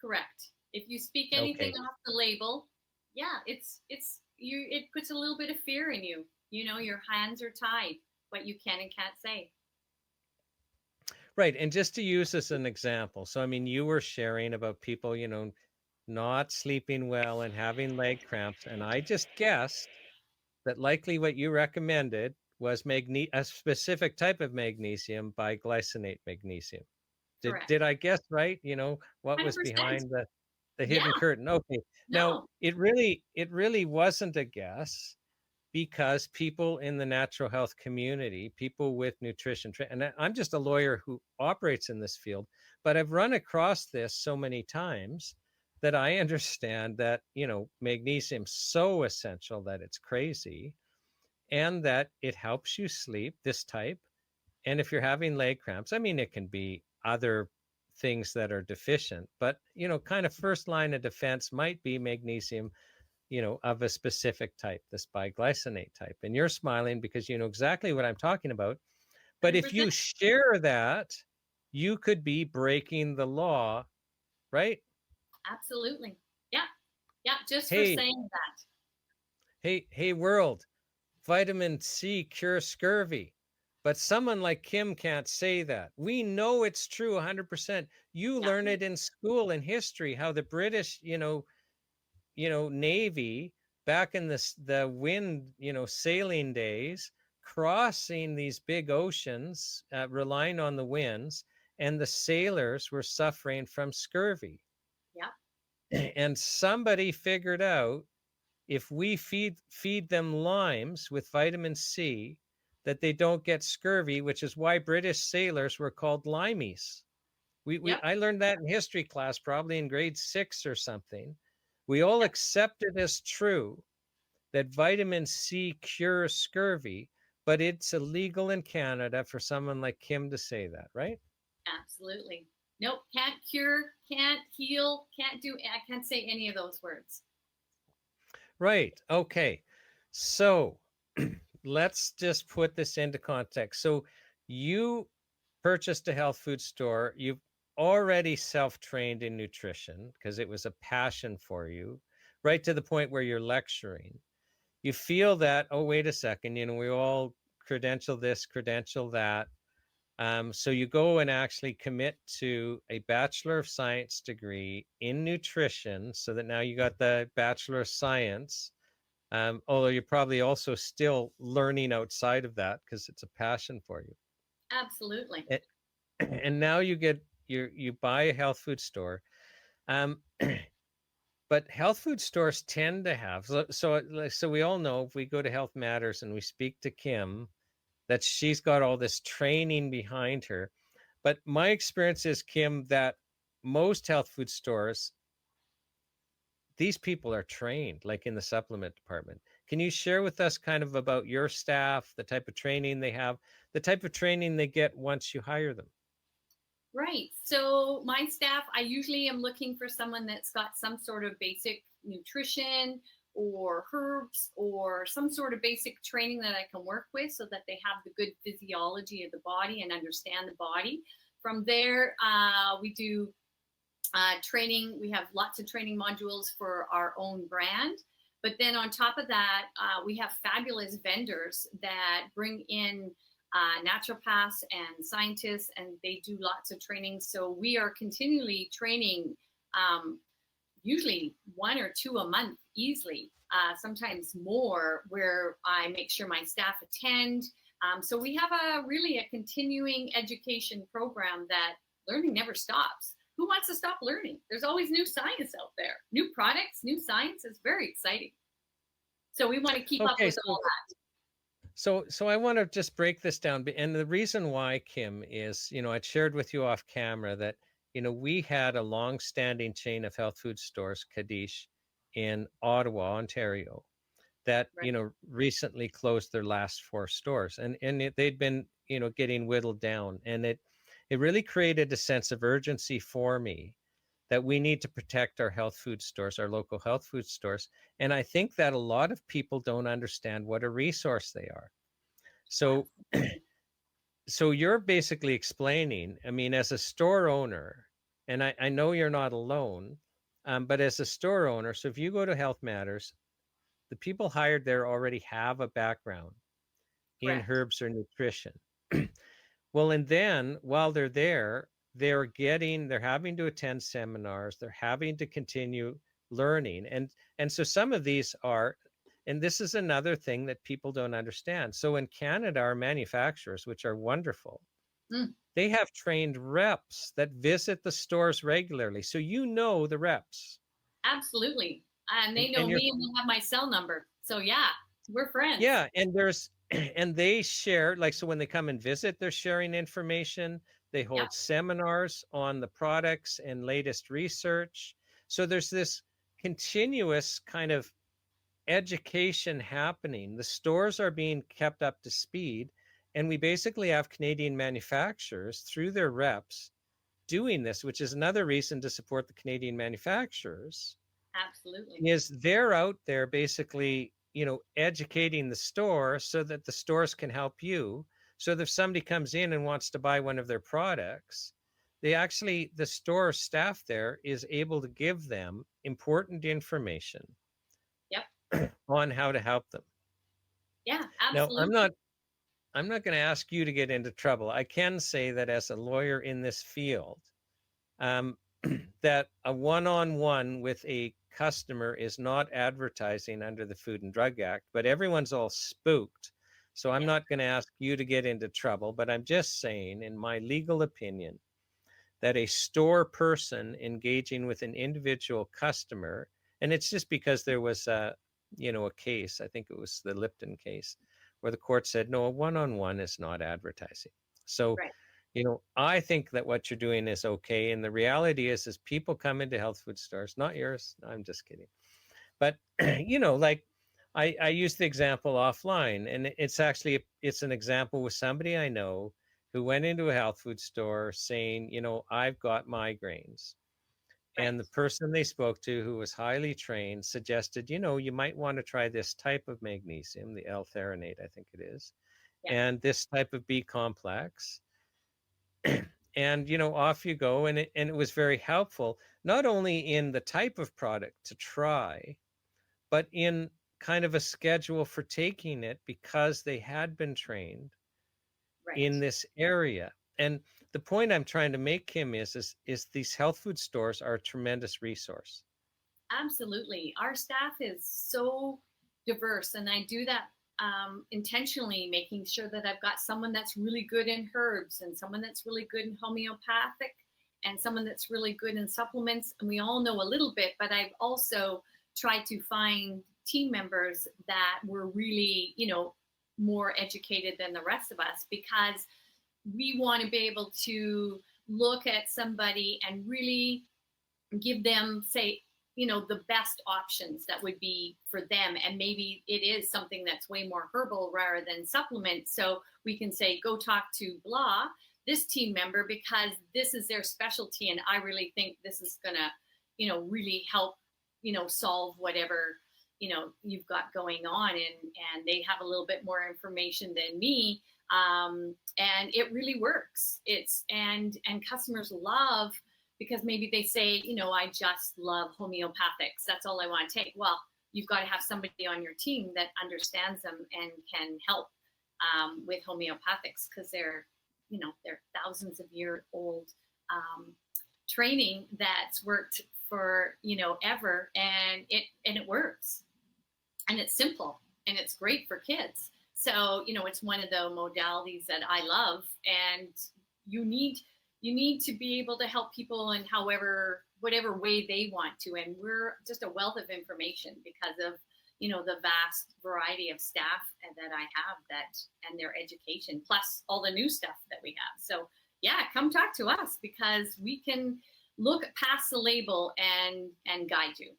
Correct. If you speak anything off the label, it puts a little bit of fear in you. Your hands are tied, what you can and can't say. Right, and just to use as an example, so I mean, you were sharing about people, not sleeping well and having leg cramps. And I just guessed that likely what you recommended was a specific type of magnesium, biglycinate magnesium. Correct. Did I guess right? You know, what was 100%. behind the Yeah. hidden curtain? Okay. Now, No. it really wasn't a guess, because people in the natural health community, people with nutrition, and I'm just a lawyer who operates in this field, but I've run across this so many times that I understand that, you know, magnesium's so essential that it's crazy, and that it helps you sleep, this type. And if you're having leg cramps, I mean, it can be other things that are deficient, but, you know, kind of first line of defense might be magnesium, you know, of a specific type, this biglycinate type. And you're smiling because you know exactly what I'm talking about. But if you 100%. share that, you could be breaking the law, right? Absolutely. Yeah. Yeah. Just for Hey, saying that. hey, world, vitamin C cures scurvy. But someone like Kim can't say that. We know it's true 100%. You Yeah. learn it in school in history, how the British, you know, Navy back in the wind, you know, sailing days, crossing these big oceans, relying on the winds, and the sailors were suffering from scurvy. Yeah. And somebody figured out, if we feed them limes with vitamin C, that they don't get scurvy, which is why British sailors were called limeys. Yep. I learned that in history class, probably in grade 6 or something. We all Yep. accepted as true that vitamin C cures scurvy, but it's illegal in Canada for someone like Kim to say that, right? Absolutely. Nope. Can't cure, can't heal, I can't say any of those words. Right. Okay. So let's just put this into context. So you purchased a health food store. You've already self-trained in nutrition because it was a passion for you, right to the point where you're lecturing. You feel that, oh, wait a second, you know, we all credential this, credential that. So you go and actually commit to a Bachelor of Science degree in nutrition, so that now you got the Bachelor of Science. Although you're probably also still learning outside of that because it's a passion for you. Absolutely. And now you buy a health food store. But health food stores tend to have, so we all know, if we go to Health Matters and we speak to Kim, that she's got all this training behind her. But my experience is, Kim, that most health food stores, these people are trained, like in the supplement department. Can you share with us kind of about your staff, the type of training they have, the type of training they get once you hire them? Right. So my staff, I usually am looking for someone that's got some sort of basic nutrition or herbs or some sort of basic training that I can work with, so that they have the good physiology of the body and understand the body. From there, we do training. We have lots of training modules for our own brand. But then on top of that, we have fabulous vendors that bring in naturopaths and scientists, and they do lots of training. So we are continually training, usually 1 or 2 a month easily, sometimes more, where I make sure my staff attend. So we have really a continuing education program that learning never stops. Who wants to stop learning? There's always new science out there, new products, new science. Is very exciting. So we want to keep up with all that. So I want to just break this down. And the reason why, Kim, is, you know, I shared with you off camera that, you know, we had a long-standing chain of health food stores, Kadish, in Ottawa, Ontario, that, Right. you know, recently closed their last 4 stores. And they'd been, you know, getting whittled down. And it really created a sense of urgency for me that we need to protect our health food stores, our local health food stores. And I think that a lot of people don't understand what a resource they are. So, so you're basically explaining, I mean, as a store owner, and I know you're not alone, but as a store owner, so if you go to Health Matters, the people hired there already have a background in Correct. herbs or nutrition. Well, and then while they're there, they're having to attend seminars, they're having to continue learning. And so some of these are, and this is another thing that people don't understand. So in Canada, our manufacturers, which are wonderful, they have trained reps that visit the stores regularly. So you know the reps. Absolutely. And they know me and they have my cell number. So yeah, we're friends. Yeah. And they share, like, so when they come and visit, they're sharing information. They hold seminars on the products and latest research. So there's this continuous kind of education happening. The stores are being kept up to speed. And we basically have Canadian manufacturers through their reps doing this, which is another reason to support the Canadian manufacturers. Absolutely. Is they're out there basically, educating the store so that the stores can help you. So that if somebody comes in and wants to buy one of their products, the store staff there is able to give them important information on how to help them. Yeah, absolutely. Now, I'm not going to ask you to get into trouble. I can say that as a lawyer in this field, that a one-on-one with a customer is not advertising under the Food and Drug Act, but everyone's all spooked. So I'm not going to ask you to get into trouble, but I'm just saying, in my legal opinion, that a store person engaging with an individual customer, and it's just because there was a case, I think it was the Lipton case, where the court said, no, a one-on-one is not advertising. So, I think that what you're doing is okay. And the reality is people come into health food stores, not yours. I'm just kidding. But, like I use the example offline, and it's an example with somebody I know who went into a health food store saying, I've got migraines. And the person they spoke to, who was highly trained, suggested, you might want to try this type of magnesium, the L-theranate, I think it is, and this type of B complex. And, off you go. And it was very helpful, not only in the type of product to try, but in kind of a schedule for taking it, because they had been trained in this area. And the point I'm trying to make, Kim, is these health food stores are a tremendous resource. Absolutely. Our staff is so diverse, and I do that intentionally, making sure that I've got someone that's really good in herbs, and someone that's really good in homeopathic, and someone that's really good in supplements. And we all know a little bit, but I've also tried to find team members that were really, more educated than the rest of us, because we want to be able to look at somebody and really give them, say, the best options that would be for them. And maybe it is something that's way more herbal rather than supplement. So we can say, go talk to blah, this team member, because this is their specialty. And I really think this is going to, really help, solve whatever, you've got going on. And they have a little bit more information than me. And it really works. And customers love, because maybe they say, I just love homeopathics. That's all I want to take. Well, you've got to have somebody on your team that understands them and can help with homeopathics, because they're thousands of year old training that's worked for, ever. And it works, and it's simple, and it's great for kids. So, it's one of the modalities that I love, and you need to be able to help people in whatever way they want to. And we're just a wealth of information because of, the vast variety of staff that I have and their education, plus all the new stuff that we have. So yeah, come talk to us, because we can look past the label and guide you.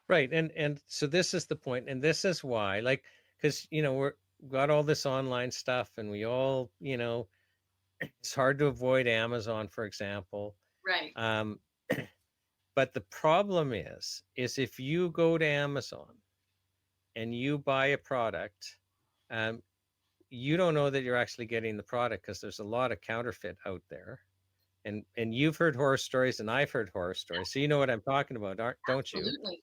Right. And so this is the point, and this is why, like, because, we've got all this online stuff, and we all, it's hard to avoid Amazon, for example. Right. But the problem is if you go to Amazon and you buy a product, you don't know that you're actually getting the product, because there's a lot of counterfeit out there. And you've heard horror stories, and I've heard horror stories. So you know what I'm talking about, don't you? Absolutely.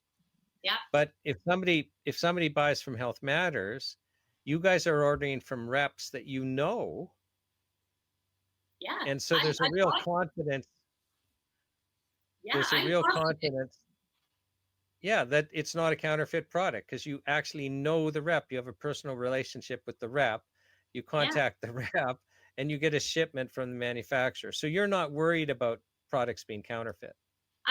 Yeah. But if somebody buys from Health Matters, you guys are ordering from reps that Yeah. And so there's a I real thought- confidence. Yeah, There's a I'm real positive. confidence. Yeah, that it's not a counterfeit product because you actually know the rep. You have a personal relationship with the rep. You contact the rep and you get a shipment from the manufacturer. So you're not worried about products being counterfeit.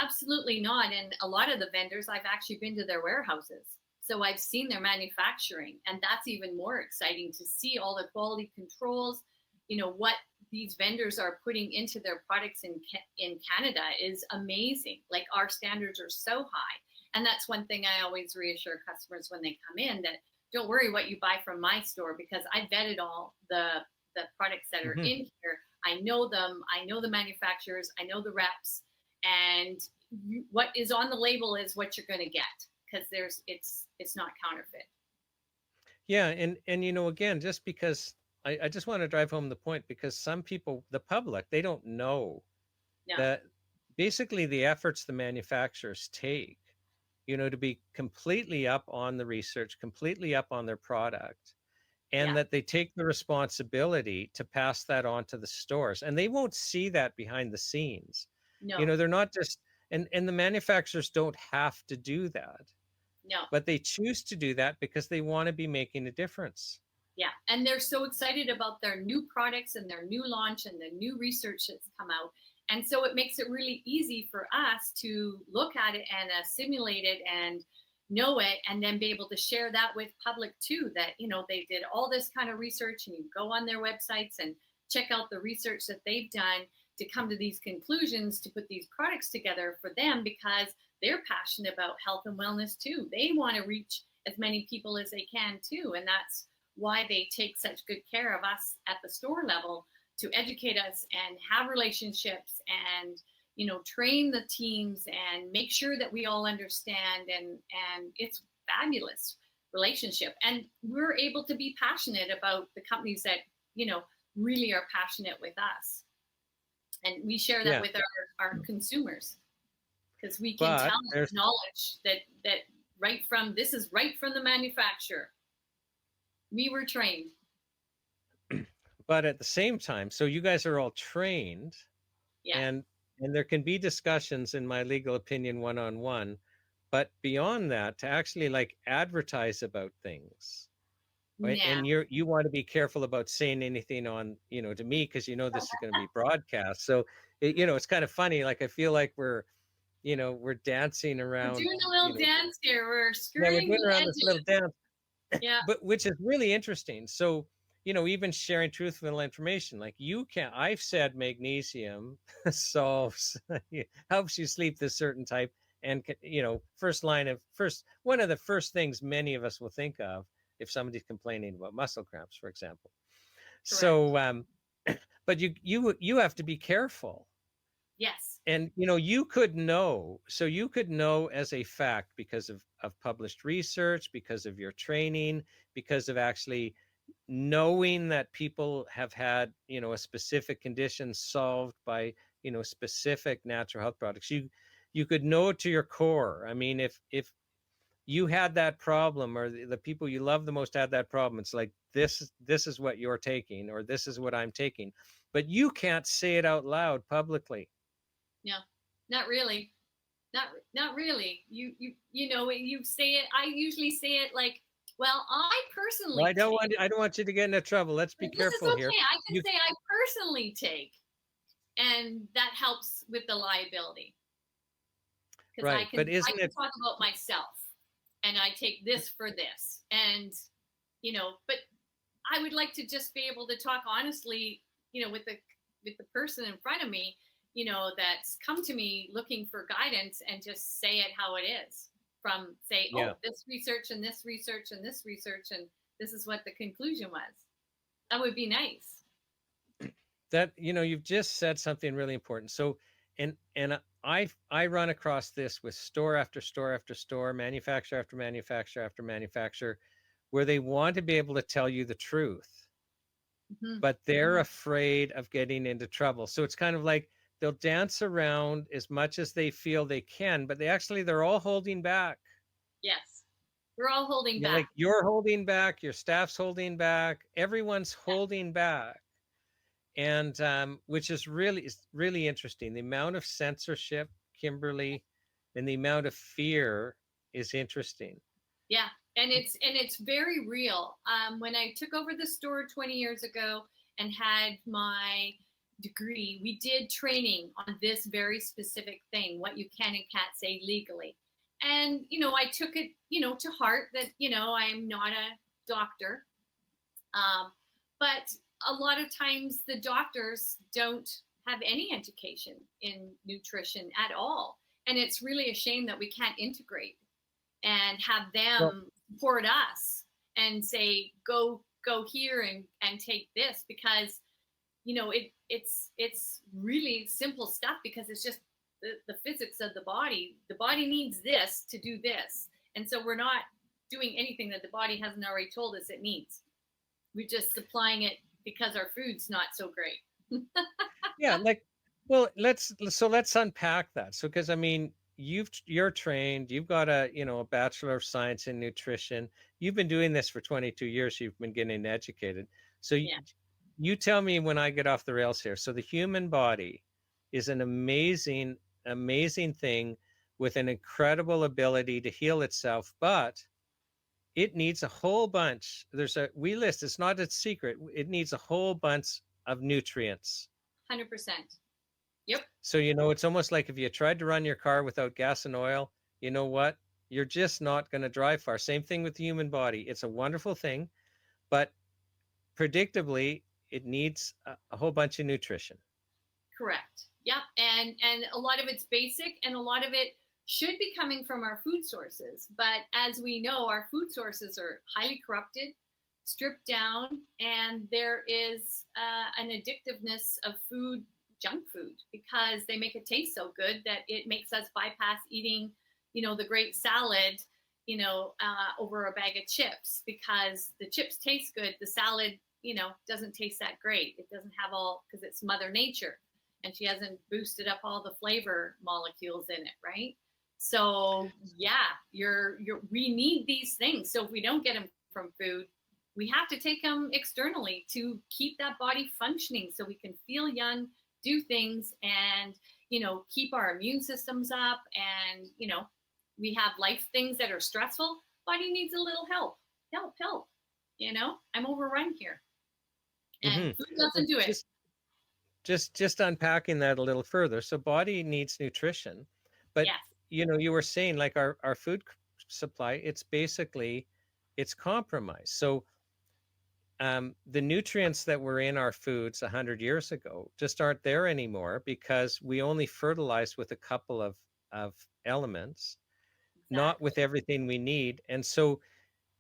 Absolutely not. And a lot of the vendors, I've actually been to their warehouses. So I've seen their manufacturing, and that's even more exciting to see all the quality controls. You know, what these vendors are putting into their products in Canada is amazing. Like, our standards are so high. And that's one thing I always reassure customers when they come in, that don't worry what you buy from my store, because I vetted all the products that are in here. I know them. I know the manufacturers. I know the reps. And what is on the label is what you're going to get, because it's not counterfeit. Yeah, and you know, again, just because I just want to drive home the point, because some people, the public, they don't know that basically the efforts the manufacturers take, you know, to be completely up on the research, completely up on their product, and that they take the responsibility to pass that on to the stores, and they won't see that behind the scenes. No. You know, they're not just, and the manufacturers don't have to do that. No. But they choose to do that because they want to be making a difference. Yeah. And they're so excited about their new products and their new launch and the new research that's come out. And so it makes it really easy for us to look at it and simulate it and know it, and then be able to share that with public too, that, you know, they did all this kind of research, and you go on their websites and check out the research that they've done to come to these conclusions, to put these products together for them, because they're passionate about health and wellness too. They want to reach as many people as they can too. And that's why they take such good care of us at the store level, to educate us and have relationships and, you know, train the teams and make sure that we all understand. And it's fabulous relationship. And we're able to be passionate about the companies that, you know, really are passionate with us. And we share that with our consumers, because we can tell them knowledge that this is right from the manufacturer. We were trained. But at the same time, so you guys are all trained, and there can be discussions, in my legal opinion, one-on-one, but beyond that, to actually like advertise about things, right? And you want to be careful about saying anything on, you know, to me, because you know this is going to be broadcast. So you know, it's kind of funny. Like, I feel like we're dancing around. We're doing a little dance here. We're screwing we're doing around this little dance. Yeah. But which is really interesting. So, you know, even sharing truthful information, like I've said magnesium solves, helps you sleep this certain type. And, you know, one of the first things many of us will think of if somebody's complaining about muscle cramps, for example. Correct. So, but you have to be careful. Yes. And, you know, you could know as a fact, because of published research, because of your training, because of actually knowing that people have had, you know, a specific condition solved by, you know, specific natural health products. You could know it to your core. I mean, if you had that problem, or the people you love the most had that problem, it's like, this is what you're taking, or this is what I'm taking, but you can't say it out loud publicly. No, not really. Not really. You know, you say it. I usually say it like, well, I personally. Well, I don't want you to get into trouble. Let's be careful okay. here. I can say I personally take, and that helps with the liability. Right, but I can talk about myself, and I take this for this, and, you know, but I would like to just be able to talk honestly, you know, with the person in front of me, you know, that's come to me looking for guidance, and just say it how it is, from this research and this research and this research, and this is what the conclusion was. That would be nice. That, you know, you've just said something really important. So, and I run across this with store after store after store, manufacturer after manufacturer after manufacturer, where they want to be able to tell you the truth, but they're afraid of getting into trouble. So it's kind of like, they'll dance around as much as they feel they can, but they're all holding back. Yes, we're all holding back. Like, you're holding back, your staff's holding back, everyone's holding back. and which is really interesting. The amount of censorship, Kimberly, and the amount of fear is interesting. Yeah, and it's very real. When I took over the store 20 years ago and had my degree, we did training on this very specific thing, what you can and can't say legally. And, I took it, to heart that, I'm not a doctor. But a lot of times the doctors don't have any education in nutrition at all. And it's really a shame that we can't integrate and have them support us and say, go here and take this, because, it's really simple stuff, because it's just the physics of the body. The body needs this to do this. And so we're not doing anything that the body hasn't already told us it needs. We're just supplying it because our food's not so great. Yeah, let's unpack that. So, because you're trained, you've got a Bachelor of Science in Nutrition. You've been doing this for 22 years. You've been getting educated. So you tell me when I get off the rails here. So the human body is an amazing thing with an incredible ability to heal itself, but it needs a whole bunch. We list, it's not a secret. It needs a whole bunch of nutrients. 100%. Yep. So, it's almost like if you tried to run your car without gas and oil, you know what? You're just not going to drive far. Same thing with the human body. It's a wonderful thing, but predictably, it needs a whole bunch of nutrition. Correct. Yep. And a lot of it's basic, and a lot of it should be coming from our food sources. But as we know, our food sources are highly corrupted, stripped down, and there is an addictiveness of food, junk food, because they make it taste so good that it makes us bypass eating, the great salad, over a bag of chips, because the chips taste good. The salad, doesn't taste that great. It doesn't have all, because it's Mother Nature, and she hasn't boosted up all the flavor molecules in it, right? So we need these things. So if we don't get them from food, we have to take them externally to keep that body functioning, so we can feel young, do things, and keep our immune systems up. And we have life things that are stressful. Body needs a little help. I'm overrun here, and food doesn't do it. Just unpacking that a little further. So body needs nutrition, but yes. You were saying, like, our food supply, it's compromised. So the nutrients that were in our foods 100 years ago just aren't there anymore, because we only fertilized with a couple of elements, not with everything we need. And so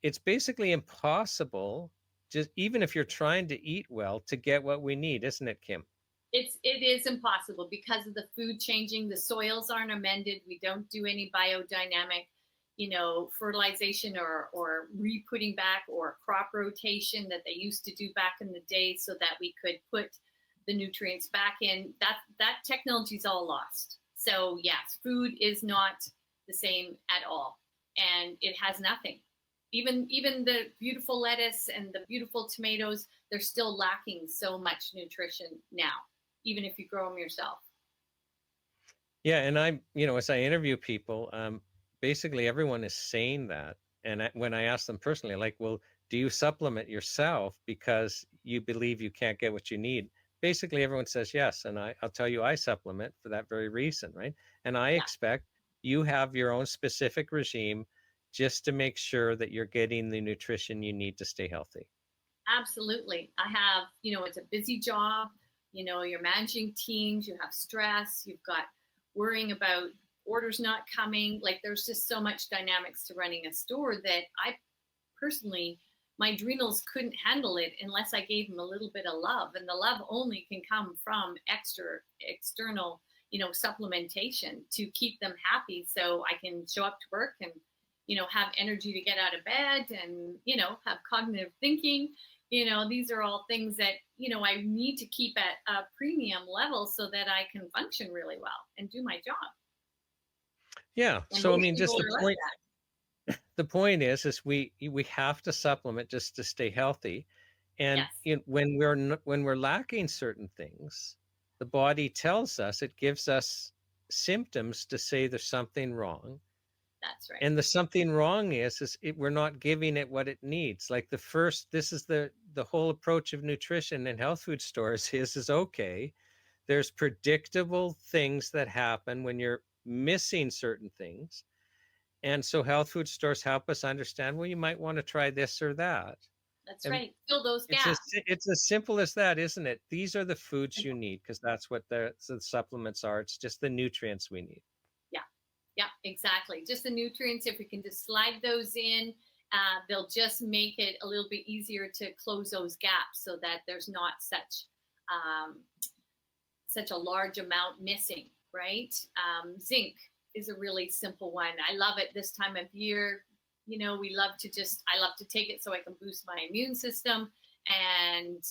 it's basically impossible, just even if you're trying to eat well, to get what we need, isn't it, Kim? It is impossible because of the food changing. The soils aren't amended. We don't do any biodynamic, fertilization or re-putting back or crop rotation that they used to do back in the day, so that we could put the nutrients back in. That technology is all lost. So yes, food is not the same at all, and it has nothing. Even the beautiful lettuce and the beautiful tomatoes, they're still lacking so much nutrition now, even if you grow them yourself. Yeah, and as I interview people, basically everyone is saying that. And when I ask them personally, like, well, do you supplement yourself because you believe you can't get what you need? Basically, everyone says yes. And I'll tell you, I supplement for that very reason, right? And I expect you have your own specific regime just to make sure that you're getting the nutrition you need to stay healthy. Absolutely. I have, it's a busy job. You're managing teams, you have stress, you've got worrying about orders not coming. Like, there's just so much dynamics to running a store that I personally, my adrenals couldn't handle it unless I gave them a little bit of love. And the love only can come from external, supplementation to keep them happy, so I can show up to work and, have energy to get out of bed and, have cognitive thinking. These are all things that, I need to keep at a premium level so that I can function really well and do my job. Yeah. And So, just the point is we have to supplement just to stay healthy. And Yes. when we're lacking certain things, the body tells us, it gives us symptoms to say there's something wrong. That's right. And the something wrong we're not giving it what it needs. Like this is the whole approach of nutrition and health food stores is okay. There's predictable things that happen when you're missing certain things. And so health food stores help us understand, well, you might want to try this or that. That's And right. Fill those it's gaps. it's as simple as that, isn't it? These are the foods you need because that's what the supplements are. It's just the nutrients we need. Yeah, exactly. Just the nutrients. If we can just slide those in, they'll just make it a little bit easier to close those gaps so that there's not such a large amount missing, right? Zinc is a really simple one. I love it this time of year. You know, I love to take it so I can boost my immune system. And,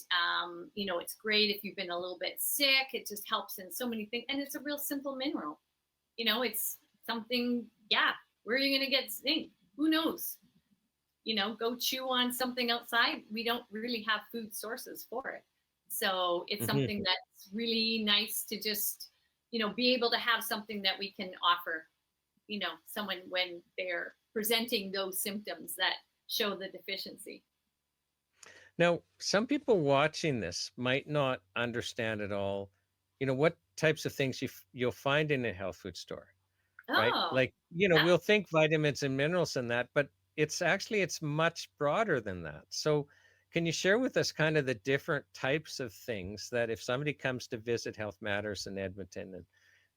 you know, it's great if you've been a little bit sick. It just helps in so many things. And it's a real simple mineral. You know, it's something, where are you going to get zinc? Who knows? You know, go chew on something outside. We don't really have food sources for it. So it's something that's really nice to just, you know, be able to have something that we can offer, you know, someone when they're presenting those symptoms that show the deficiency. Now, some people watching this might not understand at all, you know, what types of things you'll find in a health food store, right? Like, you know, we'll think vitamins and minerals and that, but it's much broader than that. So can you share with us kind of the different types of things that if somebody comes to visit Health Matters in Edmonton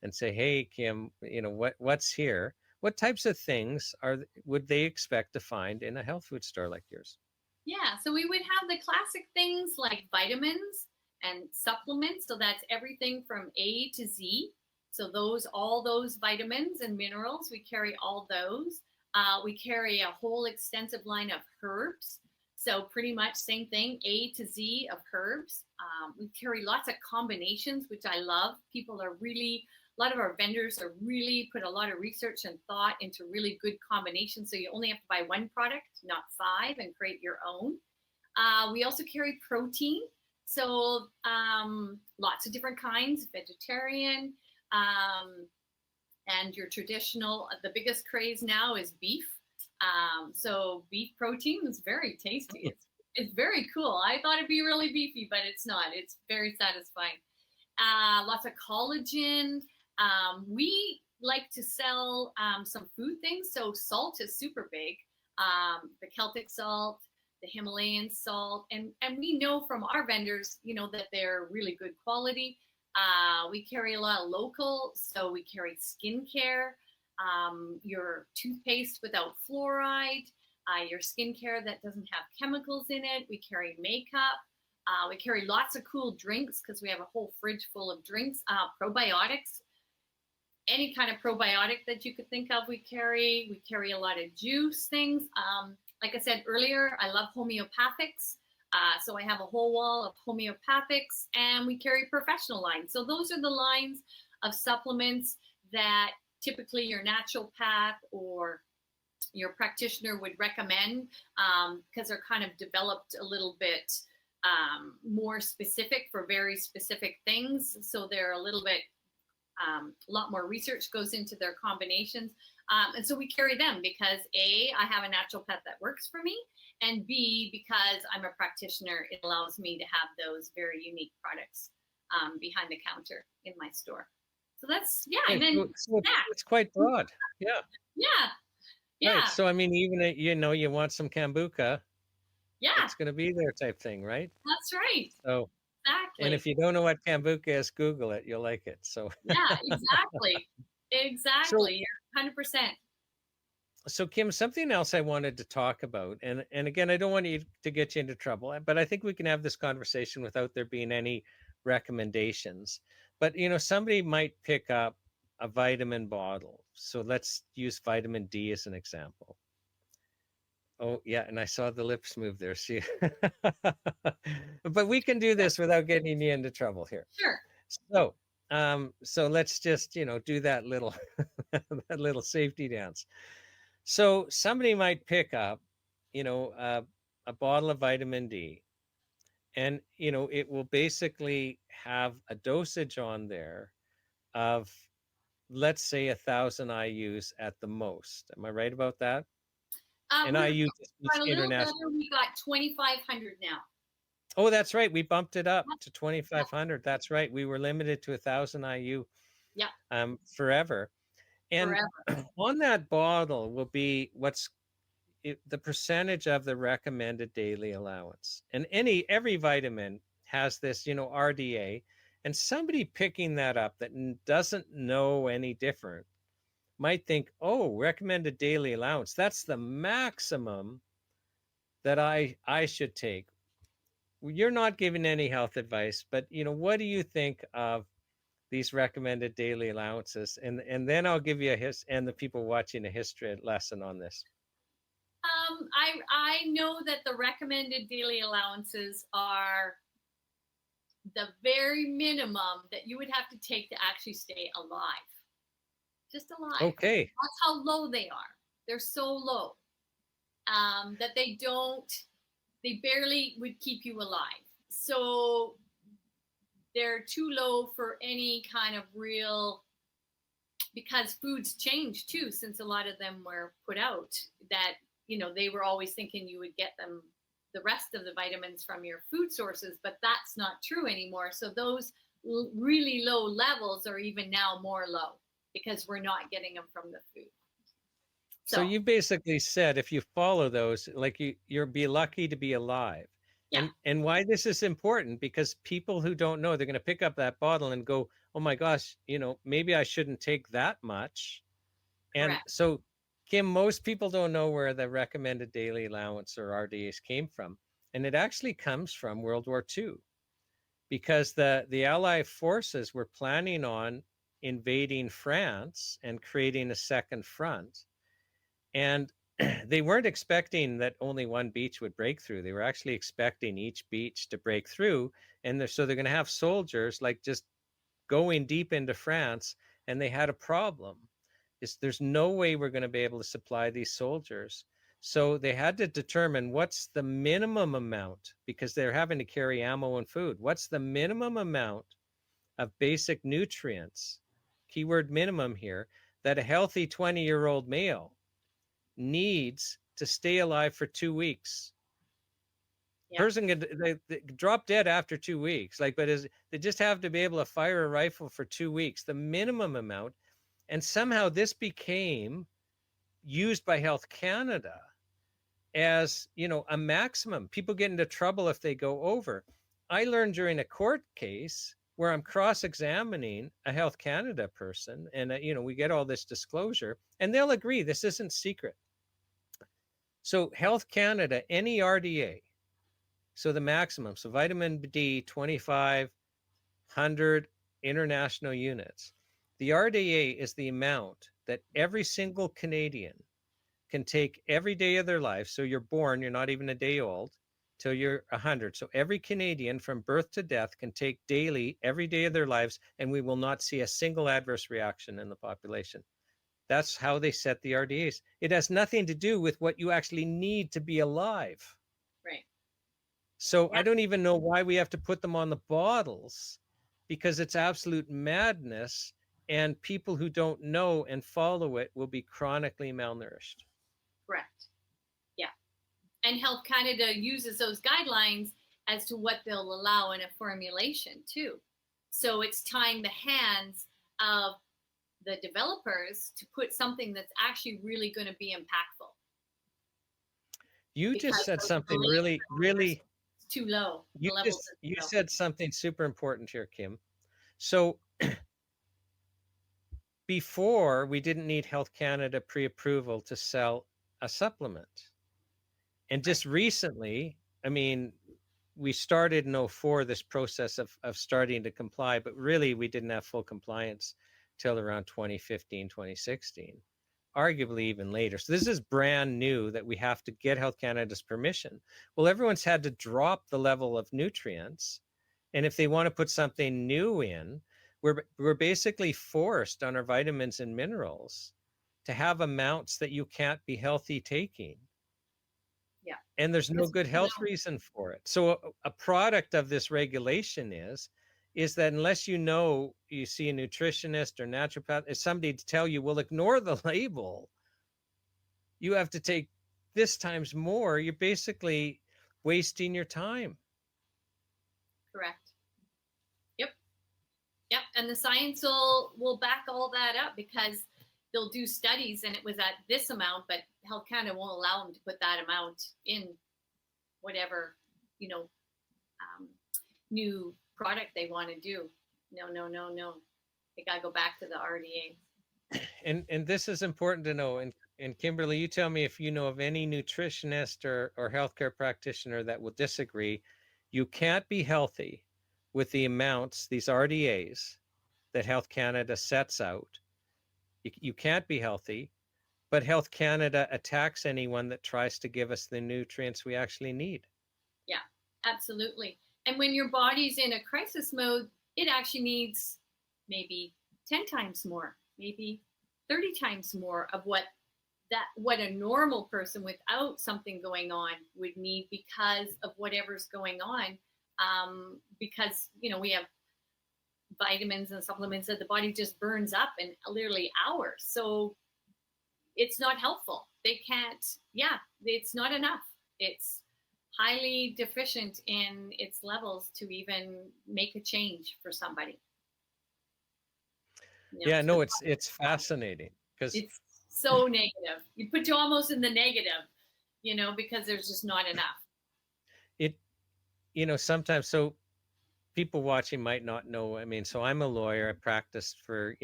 and say, hey, Kim, you know, what's here? What types of things would they expect to find in a health food store like yours? Yeah, so we would have the classic things like vitamins and supplements. So that's everything from A to Z. So all those vitamins and minerals, we carry all those. We carry a whole extensive line of herbs. So pretty much same thing, A to Z of herbs. We carry lots of combinations, which I love. A lot of our vendors are really put a lot of research and thought into really good combinations. So you only have to buy one product, not 5, and create your own. We also carry protein. So lots of different kinds, vegetarian, and your traditional. The biggest craze now is beef. So beef protein is very tasty. It's very cool. I thought it'd be really beefy, but it's not. It's very satisfying. Lots of collagen. We like to sell some food things. So salt is super big. The Celtic salt, the Himalayan salt, and we know from our vendors, you know, that they're really good quality. We carry a lot of local, so we carry skincare, your toothpaste without fluoride, your skincare that doesn't have chemicals in it. We carry makeup. We carry lots of cool drinks because we have a whole fridge full of drinks, probiotics. Any kind of probiotic that you could think of, we carry. We carry a lot of juice things. Like I said earlier, I love homeopathics. So I have a whole wall of homeopathics, and we carry professional lines. So those are the lines of supplements that typically your naturopath or your practitioner would recommend because they're kind of developed a little bit more specific for very specific things. So they're a little bit, a lot more research goes into their combinations. And so we carry them because A, I have a naturopath that works for me, and B, because I'm a practitioner, it allows me to have those very unique products behind the counter in my store. So that's, and then it's quite broad. Yeah. Right. So, I mean, even, you know, you want some kombucha, it's going to be there type thing, right? That's right. So, exactly. And if you don't know what kombucha is, Google it. You'll like it. So, yeah, exactly. Exactly. You're 100%. So, Kim, something else I wanted to talk about, and again, I don't want to get you into trouble, but I think we can have this conversation without there being any recommendations. But, you know, somebody might pick up a vitamin bottle. So let's use vitamin D as an example. Oh, yeah, and I saw the lips move there. See, but we can do this without getting you into trouble here. Sure. So let's just, you know, do that little that little safety dance. So somebody might pick up, you know, a bottle of vitamin D, And, you know, it will basically have a dosage on there of, let's say, 1,000 IUs at the most. Am I right about that? And IU just means got a little international. better. We got 2,500 now. Oh, that's right. We bumped it up to 2,500. That's right. We were limited to 1,000 IU. Yeah. Forever. And Forever. on that bottle will be the percentage of the recommended daily allowance. And every vitamin has this, you know, RDA, and somebody picking that up that doesn't know any different might think, oh, recommended daily allowance, that's the maximum that I should take. You're not giving any health advice, but, you know, what do you think of these recommended daily allowances? And then I'll give you and the people watching a history lesson on this. I know that the recommended daily allowances are the very minimum that you would have to take to actually stay alive. Just alive. Okay. That's how low they are. They're so low that they barely would keep you alive. So they're too low for any kind of real, because foods change too, since a lot of them were put out, that, you know, they were always thinking you would get them, the rest of the vitamins, from your food sources, but that's not true anymore. So those really low levels are even now more low because we're not getting them from the food. So you basically said, if you follow those, like you'll be lucky to be alive. Yeah. And why this is important, because people who don't know, they're going to pick up that bottle and go, oh my gosh, you know, maybe I shouldn't take that much. And Correct. so, Kim, most people don't know where the recommended daily allowance or RDAs came from. And it actually comes from World War II, because the Allied forces were planning on invading France and creating a second front. And they weren't expecting that only one beach would break through. They were actually expecting each beach to break through. And so they're going to have soldiers like just going deep into France. And they had a problem. There's no way we're going to be able to supply these soldiers. So they had to determine what's the minimum amount, because they're having to carry ammo and food. What's the minimum amount of basic nutrients, keyword minimum here, that a healthy 20-year-old male needs to stay alive for 2 weeks? Yeah. Person can they drop dead after 2 weeks, but they just have to be able to fire a rifle for 2 weeks, the minimum amount. And somehow this became used by Health Canada as, you know, a maximum. People get into trouble if they go over. I learned during a court case where I'm cross-examining a Health Canada person, and you know, we get all this disclosure, and they'll agree this isn't secret. So Health Canada, any RDA, so the maximum, so vitamin D, 2,500 international units. The RDA is the amount that every single Canadian can take every day of their life. So you're born, you're not even a day old, till you're 100. So every Canadian from birth to death can take daily, every day of their lives, and we will not see a single adverse reaction in the population. That's how they set the RDAs. It has nothing to do with what you actually need to be alive. Right. So I don't even know why we have to put them on the bottles, because it's absolute madness, and people who don't know and follow it will be chronically malnourished. Correct. Yeah. And Health Canada uses those guidelines as to what they'll allow in a formulation too. So it's tying the hands of the developers to put something that's actually really going to be impactful. You just said something really too low. You said something super important here, Kim. So before, we didn't need Health Canada pre-approval to sell a supplement. And just recently, I mean, we started in 2004 this process of starting to comply, but really we didn't have full compliance till around 2015, 2016, arguably even later. So this is brand new that we have to get Health Canada's permission. Well, everyone's had to drop the level of nutrients. And if they want to put something new in, we're basically forced on our vitamins and minerals to have amounts that you can't be healthy taking. Yeah. And there's no Because good we health know. reason for it. So a product of this regulation is that unless you know, you see a nutritionist or naturopath, if somebody to tell you, well, ignore the label, you have to take this times more, you're basically wasting your time. Correct. Yep. And the science will back all that up, because they'll do studies and it was at this amount, but Health Canada won't allow them to put that amount in whatever, new product they want to do. No. They got to go back to the RDA. And this is important to know. And Kimberly, you tell me if you know of any nutritionist or healthcare practitioner that will disagree. You can't be healthy with the amounts, these RDAs that Health Canada sets out. You can't be healthy, but Health Canada attacks anyone that tries to give us the nutrients we actually need. Yeah, absolutely. And when your body's in a crisis mode, it actually needs maybe 10 times more, maybe 30 times more of what a normal person without something going on would need, because of whatever's going on. Because, we have vitamins and supplements that the body just burns up in literally hours. So it's not helpful. They can't, it's not enough. It's highly deficient in its levels to even make a change for somebody. Yeah, no, it's fascinating because it's so negative. You put you almost in the negative, because there's just not enough. Sometimes, so people watching might not know. I mean, so I'm a lawyer. I practiced for,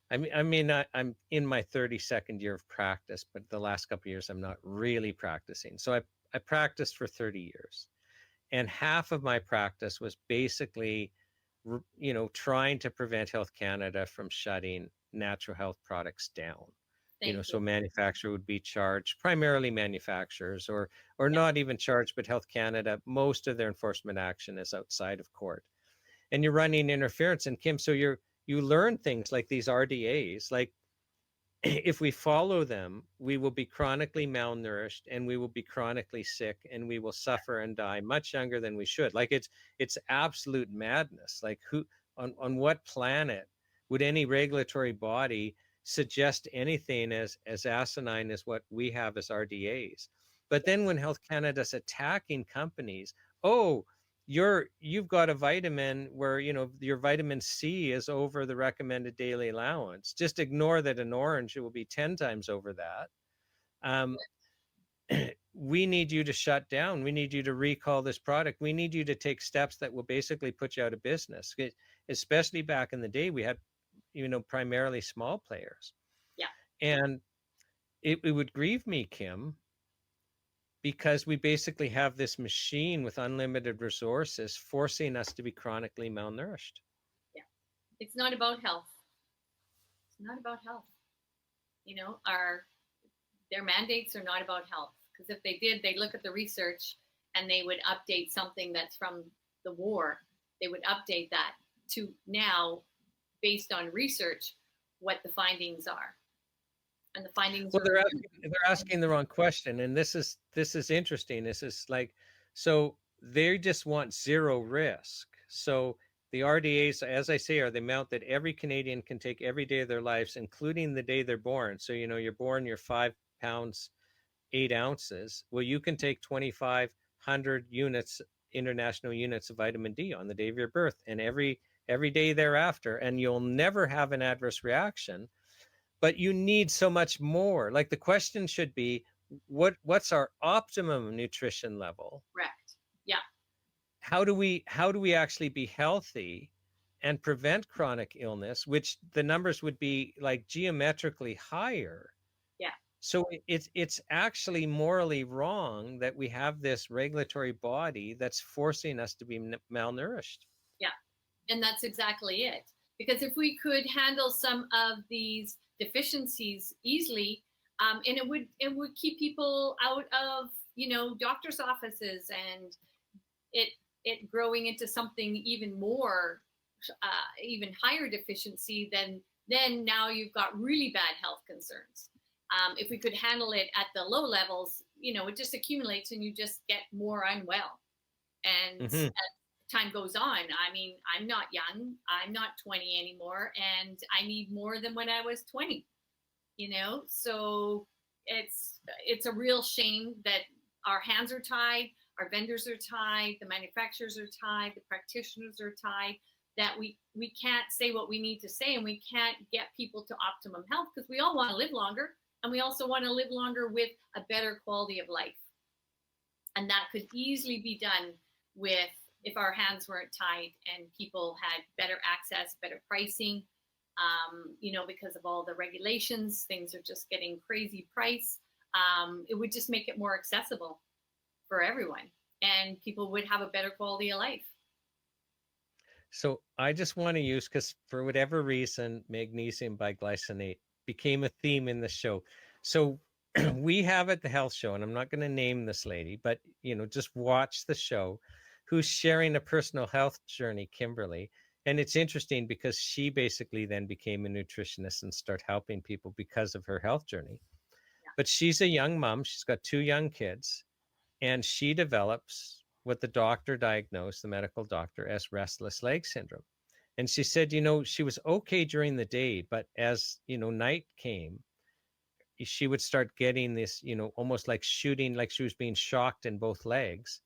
I'm in my 32nd year of practice, but the last couple of years, I'm not really practicing. So I practiced for 30 years, and half of my practice was basically, trying to prevent Health Canada from shutting natural health products down. So manufacturer would be charged, primarily manufacturers, or not even charged, but Health Canada, most of their enforcement action is outside of court. And you're running interference. And Kim, so you learn things like these RDAs, like if we follow them, we will be chronically malnourished and we will be chronically sick and we will suffer and die much younger than we should. Like it's absolute madness. Like on what planet would any regulatory body suggest anything as asinine as what we have as RDAs? But then when Health Canada's attacking companies, you've got a vitamin where your vitamin C is over the recommended daily allowance. Just ignore that an orange, it will be 10 times over that. We need you to shut down. We need you to recall this product. We need you to take steps that will basically put you out of business. Especially back in the day, we had primarily small players. Yeah. And it would grieve me, Kim, because we basically have this machine with unlimited resources forcing us to be chronically malnourished. Yeah. It's not about health. It's not about health. Their mandates are not about health, because if they did, they'd look at the research and they would update something that's from the war. They would update that to now, based on research, what the findings are. And the findings they're asking the wrong question. And this is interesting. This is like, so they just want zero risk. So the RDAs, as I say, are the amount that every Canadian can take every day of their lives, including the day they're born. So, you're born, you're 5 pounds, 8 ounces. Well, you can take 2,500 units, international units of vitamin D on the day of your birth, and every day thereafter, and you'll never have an adverse reaction. But you need so much more. Like the question should be, what's our optimum nutrition level? Correct. Yeah. How do we actually be healthy and prevent chronic illness, which the numbers would be like geometrically higher? Yeah. So it's actually morally wrong that we have this regulatory body that's forcing us to be malnourished. Yeah. And that's exactly it. Because if we could handle some of these deficiencies easily, and it would keep people out of, doctor's offices, and it growing into something even more, even higher deficiency, then now you've got really bad health concerns. If we could handle it at the low levels, it just accumulates and you just get more unwell. And Mhm. as time goes on, I mean, I'm not young, I'm not 20 anymore, and I need more than when I was 20, so it's a real shame that our hands are tied, our vendors are tied, the manufacturers are tied, the practitioners are tied, that we can't say what we need to say, and we can't get people to optimum health, because we all want to live longer, and we also want to live longer with a better quality of life. And that could easily be done with, if our hands weren't tied and people had better access, better pricing, because of all the regulations, things are just getting crazy price. It would just make it more accessible for everyone, and people would have a better quality of life. So I just want to use, because for whatever reason, magnesium biglycinate became a theme in the show. So we have at the health show, and I'm not going to name this lady, but just watch the show, who's sharing a personal health journey, Kimberly. And it's interesting because she basically then became a nutritionist and started helping people because of her health journey. Yeah. But she's a young mom. She's got 2 young kids, and she develops what the doctor diagnosed, the medical doctor, as restless leg syndrome. And she said, she was okay during the day, but as, night came, she would start getting this, almost like shooting, like she was being shocked in both legs.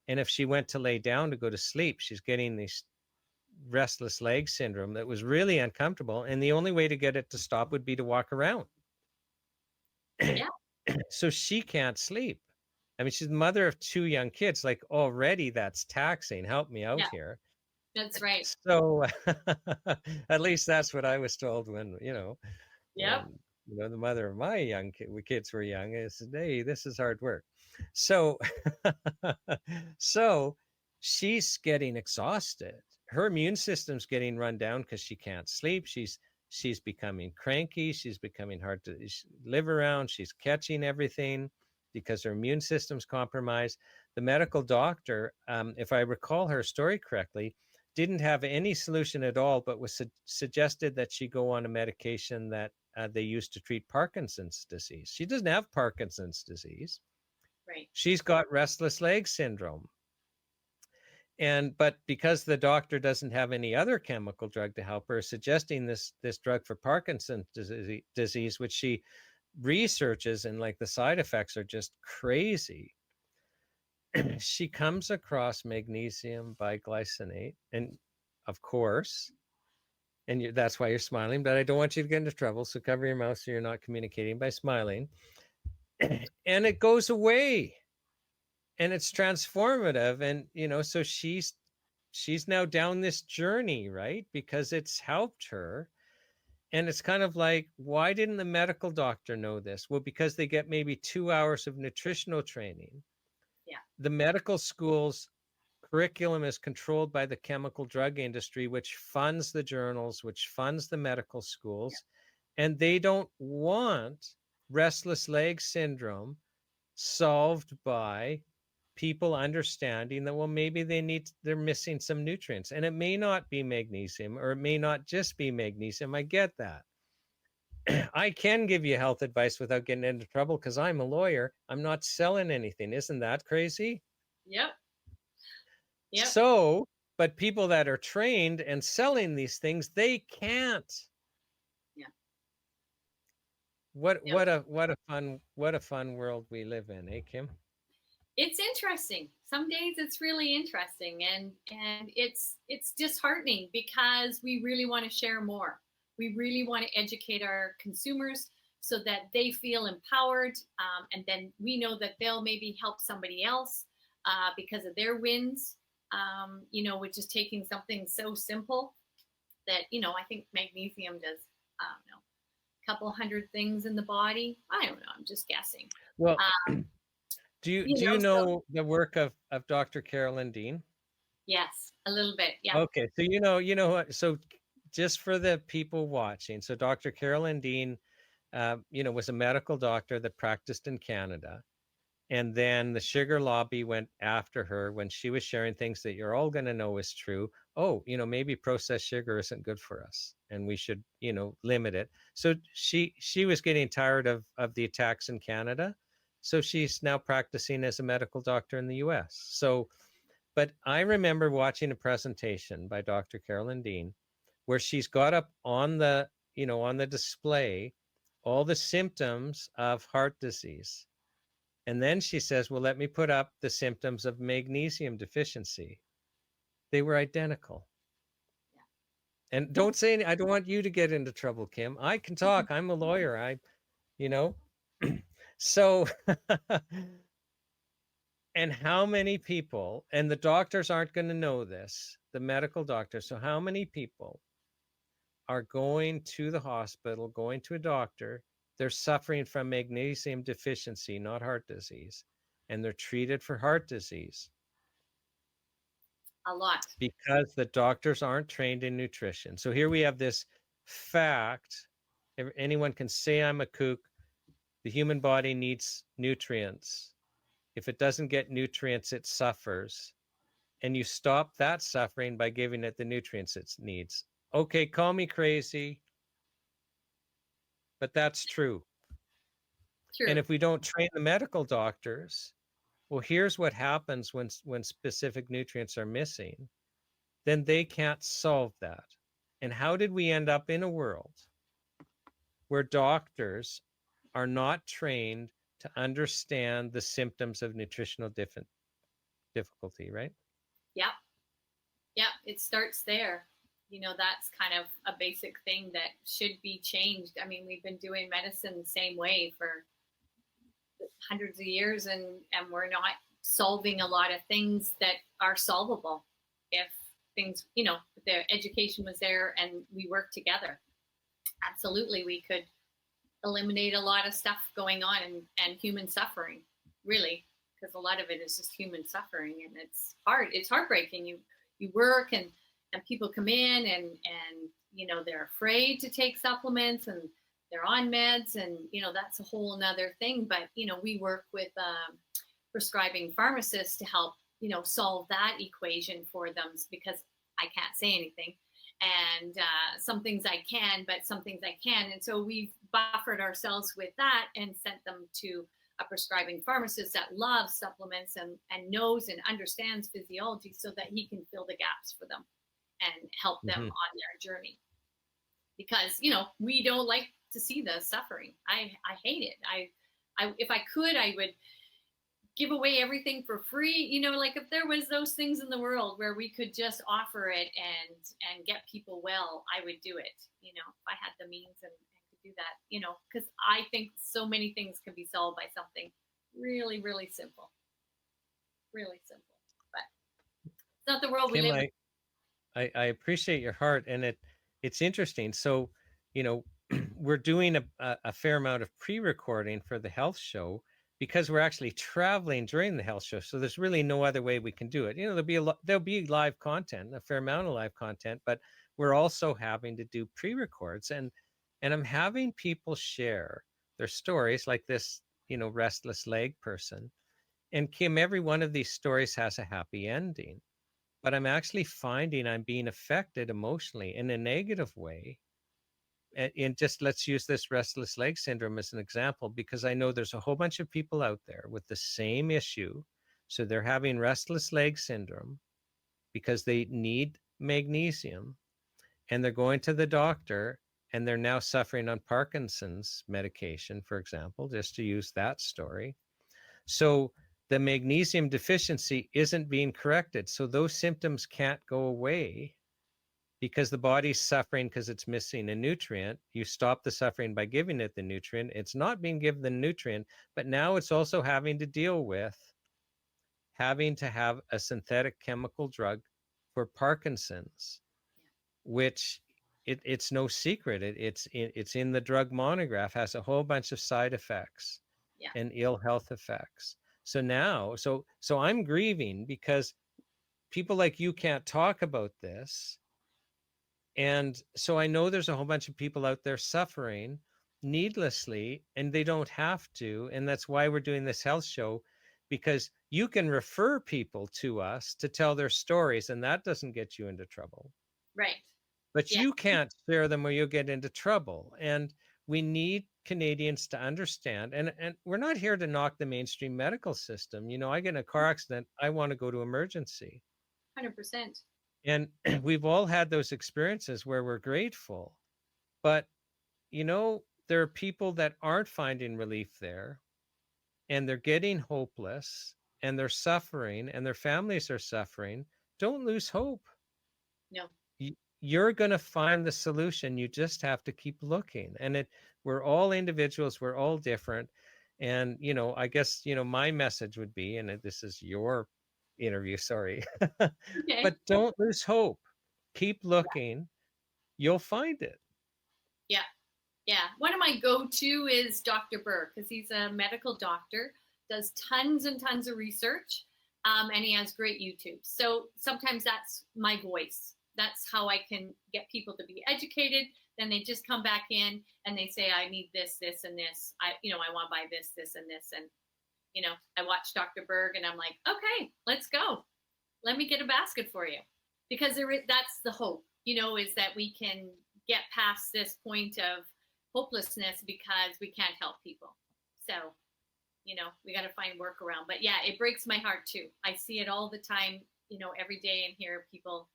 And if she went to lay down to go to sleep, she's getting this restless leg syndrome that was really uncomfortable. And the only way to get it to stop would be to walk around. Yeah. So she can't sleep. I mean, she's the mother of 2 young kids. Like, already that's taxing. Help me out here. That's right. So at least that's what I was told when, Yep. when, the mother of my young kids were young. I said, hey, this is hard work. So, so she's getting exhausted. Her immune system's getting run down because she can't sleep. She's becoming cranky. She's becoming hard to live around. She's catching everything because her immune system's compromised. The medical doctor, if I recall her story correctly, didn't have any solution at all, but was suggested that she go on a medication that they use to treat Parkinson's disease. She doesn't have Parkinson's disease. Right. She's got restless leg syndrome. But because the doctor doesn't have any other chemical drug to help her, suggesting this drug for Parkinson's disease, which she researches, and like the side effects are just crazy. She comes across magnesium biglycinate, and of course, and that's why you're smiling, but I don't want you to get into trouble, so cover your mouth so you're not communicating by smiling. And it goes away, and it's transformative. And so she's now down this journey, right? Because it's helped her. And it's kind of like, why didn't the medical doctor know this? Well, because they get maybe 2 hours of nutritional training. Yeah. The medical school's curriculum is controlled by the chemical drug industry, which funds the journals, which funds the medical schools. Yeah. And they don't want restless leg syndrome solved by people understanding that, well, maybe they're missing some nutrients, and it may not be magnesium, or it may not just be magnesium. I get that. I can give you health advice without getting into trouble because I'm a lawyer. I'm not selling anything. Isn't that crazy? Yep. Yep. So, but people that are trained and selling these things, they can't. Yeah. What a fun world we live in, eh, Kim? It's interesting. Some days it's really interesting, and it's disheartening because we really want to share more. We really want to educate our consumers so that they feel empowered, and then we know that they'll maybe help somebody else because of their wins. With just taking something so simple that I think magnesium does. I don't know, a couple hundred things in the body. I don't know. I'm just guessing. Well. Do you know the work of Dr. Carolyn Dean? Yes, a little bit. Yeah. Okay, so you know what? So just for the people watching, so Dr. Carolyn Dean, was a medical doctor that practiced in Canada, and then the sugar lobby went after her when she was sharing things that you're all going to know is true. Oh, maybe processed sugar isn't good for us, and we should limit it. So she was getting tired of the attacks in Canada. So she's now practicing as a medical doctor in the US. So, but I remember watching a presentation by Dr. Carolyn Dean where she's got up on the, on the display, all the symptoms of heart disease. And then she says, well, let me put up the symptoms of magnesium deficiency. They were identical. And don't say any, I don't want you to get into trouble, Kim. I can talk. I'm a lawyer. So, and how many people, and the doctors aren't going to know this, the medical doctors. So how many people are going to the hospital, going to a doctor, they're suffering from magnesium deficiency, not heart disease, and they're treated for heart disease? A lot. Because the doctors aren't trained in nutrition. So here we have this fact. Anyone can say I'm a kook. The human body needs nutrients. If it doesn't get nutrients, it suffers. And you stop that suffering by giving it the nutrients it needs. Okay, call me crazy, but that's true. True. And if we don't train the medical doctors, well, here's what happens when specific nutrients are missing. Then they can't solve that. And how did we end up in a world where doctors are not trained to understand the symptoms of nutritional difficulty, right? Yep. Yep. It starts there. That's kind of a basic thing that should be changed. I mean, we've been doing medicine the same way for hundreds of years, and we're not solving a lot of things that are solvable if things, the education was there and we worked together. Absolutely, we could eliminate a lot of stuff going on and human suffering, really, because a lot of it is just human suffering, and it's hard. It's heartbreaking. You work and people come in and they're afraid to take supplements and they're on meds, and that's a whole nother thing. But we work with prescribing pharmacists to help solve that equation for them, because I can't say anything, and some things I can, but some things I can't. And so we've buffered ourselves with that and sent them to a prescribing pharmacist that loves supplements and knows and understands physiology, so that he can fill the gaps for them and help them on their journey. Because we don't like to see the suffering. I hate it. I if I could, I would give away everything for free. Like if there was those things in the world where we could just offer it and get people well, I would do it. If I had the means and could do that. Because I think so many things can be solved by something really, really simple. Really simple. But it's not the world we live in. I appreciate your heart, and it's interesting. So, we're doing a fair amount of pre-recording for the health show because we're actually traveling during the health show. So there's really no other way we can do it. There'll be live content, a fair amount of live content, but we're also having to do pre-records, and I'm having people share their stories, like this, restless leg person. And Kim, every one of these stories has a happy ending. But I'm actually finding I'm being affected emotionally in a negative way. And just let's use this restless leg syndrome as an example, because I know there's a whole bunch of people out there with the same issue. So they're having restless leg syndrome because they need magnesium, and they're going to the doctor, and they're now suffering on Parkinson's medication, for example, just to use that story. So the magnesium deficiency isn't being corrected. So those symptoms can't go away because the body's suffering because it's missing a nutrient. You stop the suffering by giving it the nutrient. It's not being given the nutrient, but now it's also having to deal with having to have a synthetic chemical drug for Parkinson's, which it's no secret. It's in the drug monograph, has a whole bunch of side effects and ill health effects. So now, so I'm grieving because people like you can't talk about this. And so I know there's a whole bunch of people out there suffering needlessly, and they don't have to. And that's why we're doing this health show, because you can refer people to us to tell their stories, and that doesn't get you into trouble. Right. But you can't share them or you'll get into trouble. And we need Canadians to understand, and we're not here to knock the mainstream medical system. You know, I get in a car accident, I want to go to emergency. 100%. And we've all had those experiences where we're grateful. But, you know, there are people that aren't finding relief there, and they're getting hopeless, and they're suffering, and their families are suffering. Don't lose hope. No. You're going to find the solution. You just have to keep looking. And we're all individuals. We're all different. And, you know, I guess, you know, my message would be, and this is your interview, sorry, Okay. but don't lose hope. Keep looking. You'll find it. Yeah. Yeah. One of my go-to is Dr. Burr, because he's a medical doctor, does tons and tons of research, and he has great YouTube. So sometimes that's my voice. That's how I can get people to be educated. Then they just come back in and they say, I need this, this, and this. I want to buy this, this, and this. And, you know, I watch Dr. Berg and I'm like, okay, let's go. Let me get a basket for you. Because that's the hope, you know, is that we can get past this point of hopelessness because we can't help people. So, you know, we got to find workaround. But yeah, it breaks my heart too. I see it all the time, you know, every day, and hear people,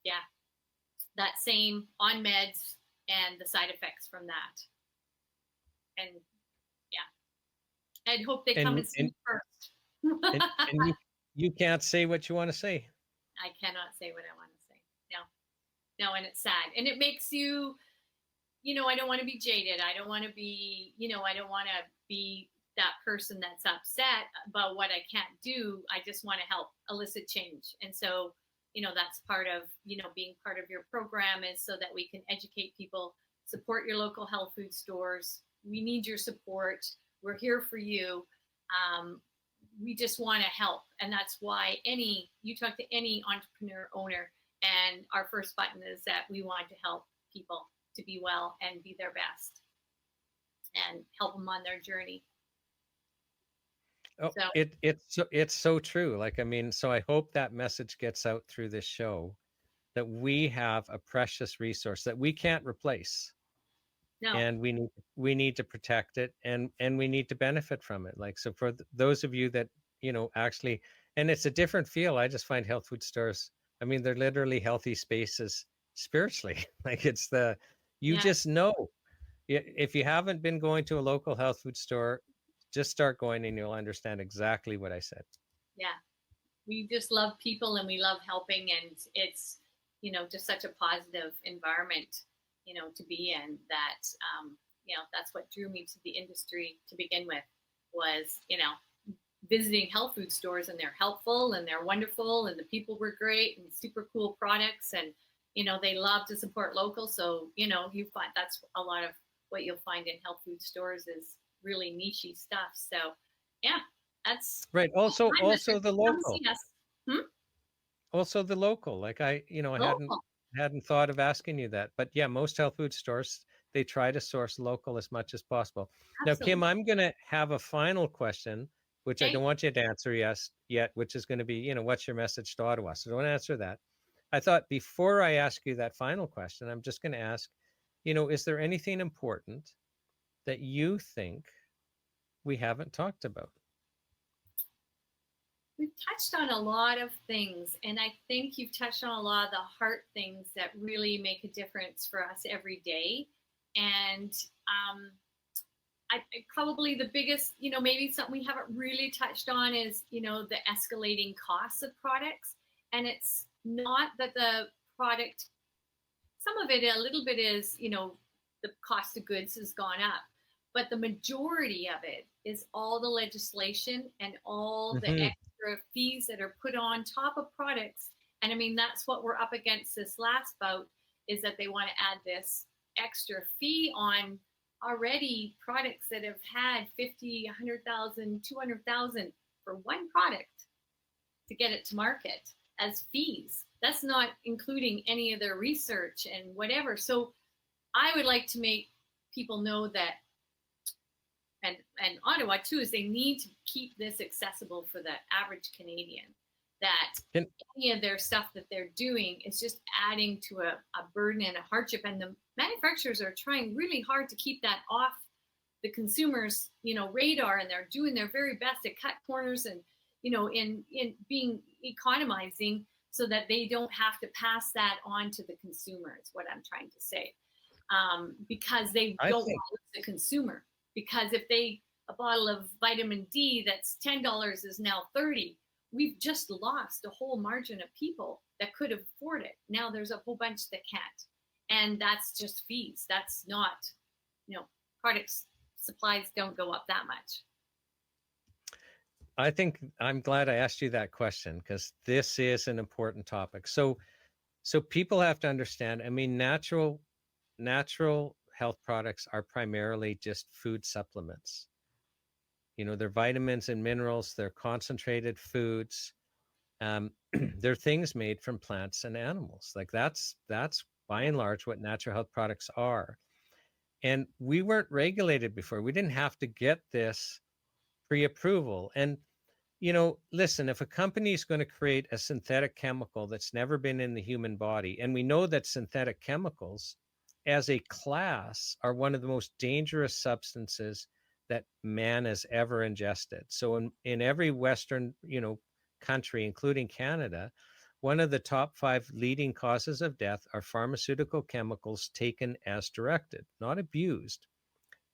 yeah, that same on meds and the side effects from that. And yeah, I'd hope they come and see me first. and you can't say what you want to say. I cannot say what I want to say. No, and it's sad. And it makes you, you know, I don't want to be jaded. I don't want to be, you know, I don't want to be that person that's upset about what I can't do. I just want to help elicit change. And so, you know, that's part of, you know, being part of your program, is so that we can educate people, support your local health food stores. We need your support. We're here for you. We just want to help. And that's why you talk to any entrepreneur owner, and our first button is that we want to help people to be well and be their best and help them on their journey. Oh, So, it's so true. Like, I mean, so I hope that message gets out through this show, that we have a precious resource that we can't replace. no. And we need to protect it, and we need to benefit from it. Like, so for those of you that, you know, actually, and it's a different feel. I just find health food stores, I mean, they're literally healthy spaces spiritually. Like, it's you just know, if you haven't been going to a local health food store, just start going and you'll understand exactly what I said. Yeah. We just love people and we love helping, and it's, you know, just such a positive environment, you know, to be in, that, you know, that's what drew me to the industry to begin with, was, you know, visiting health food stores, and they're helpful and they're wonderful and the people were great and super cool products, and, you know, they love to support local. So, you know, you find that's a lot of what you'll find in health food stores is really niche-y stuff. So yeah, that's right. Also the local. Also the local. Like, I hadn't thought of asking you that, but yeah, most health food stores, they try to source local as much as possible. Absolutely. Now, Kim, I'm going to have a final question, which Okay. I don't want you to answer yet, which is going to be, you know, what's your message to Ottawa? So don't answer that. I thought before I ask you that final question, I'm just going to ask, you know, is there anything important that you think we haven't talked about? We've touched on a lot of things, and I think you've touched on a lot of the heart things that really make a difference for us every day. And I probably the biggest, you know, maybe something we haven't really touched on is, you know, the escalating costs of products. And it's not that the product, some of it, a little bit is, you know, the cost of goods has gone up, but the majority of it is all the legislation and all the extra fees that are put on top of products. And I mean, that's what we're up against this last bout, is that they want to add this extra fee on already products that have had 50, 100,000, 200,000 for one product to get it to market as fees. That's not including any of their research and whatever. So I would like to make people know that, and Ottawa too, is they need to keep this accessible for the average Canadian, that any of their stuff that they're doing is just adding to a burden and a hardship. And the manufacturers are trying really hard to keep that off the consumers, radar, and they're doing their very best to cut corners and, in being economizing so that they don't have to pass that on to the consumer, is what I'm trying to say. Because they don't want to lose the consumer. Because if a bottle of vitamin D that's $10 is now $30, we've just lost a whole margin of people that could afford it. Now there's a whole bunch that can't. And that's just fees. That's not, products, supplies don't go up that much. I think I'm glad I asked you that question, because this is an important topic. So people have to understand, I mean, natural health products are primarily just food supplements. They're vitamins and minerals, they're concentrated foods. They're things made from plants and animals. Like that's by and large what natural health products are. And we weren't regulated before. We didn't have to get this pre-approval. And, listen, if a company is going to create a synthetic chemical that's never been in the human body, and we know that synthetic chemicals as a class are one of the most dangerous substances that man has ever ingested. So in every Western, country, including Canada, one of the top 5 leading causes of death are pharmaceutical chemicals taken as directed, not abused,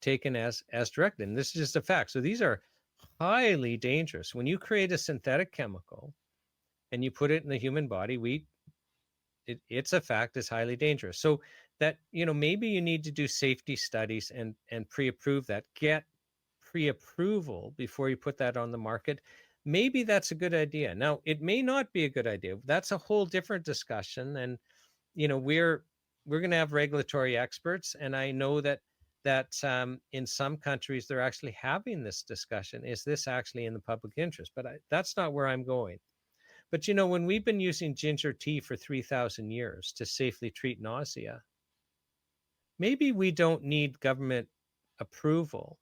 taken as directed. And this is just a fact. So these are highly dangerous. When you create a synthetic chemical and you put it in the human body, it's a fact, it's highly dangerous. So that, maybe you need to do safety studies and pre-approve that, get pre-approval before you put that on the market. Maybe that's a good idea. Now, it may not be a good idea. That's a whole different discussion. And, we're going to have regulatory experts. And I know that in some countries, they're actually having this discussion. Is this actually in the public interest? But that's not where I'm going. But, when we've been using ginger tea for 3,000 years to safely treat nausea, maybe we don't need government approval.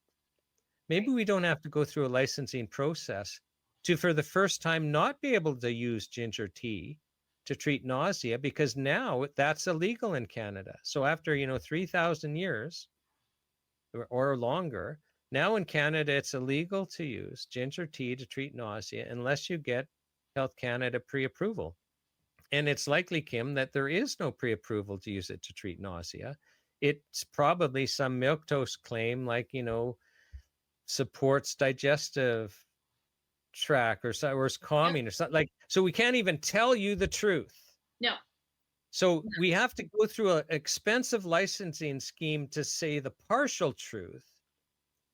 Maybe we don't have to go through a licensing process to, for the first time, not be able to use ginger tea to treat nausea, because now that's illegal in Canada. So after, 3,000 years or longer, now in Canada, it's illegal to use ginger tea to treat nausea unless you get Health Canada pre-approval. And it's likely, Kim, that there is no pre-approval to use it to treat nausea. It's probably some milquetoast claim like, supports digestive tract or is calming or something like. So we can't even tell you the truth. No. So we have to go through an expensive licensing scheme to say the partial truth.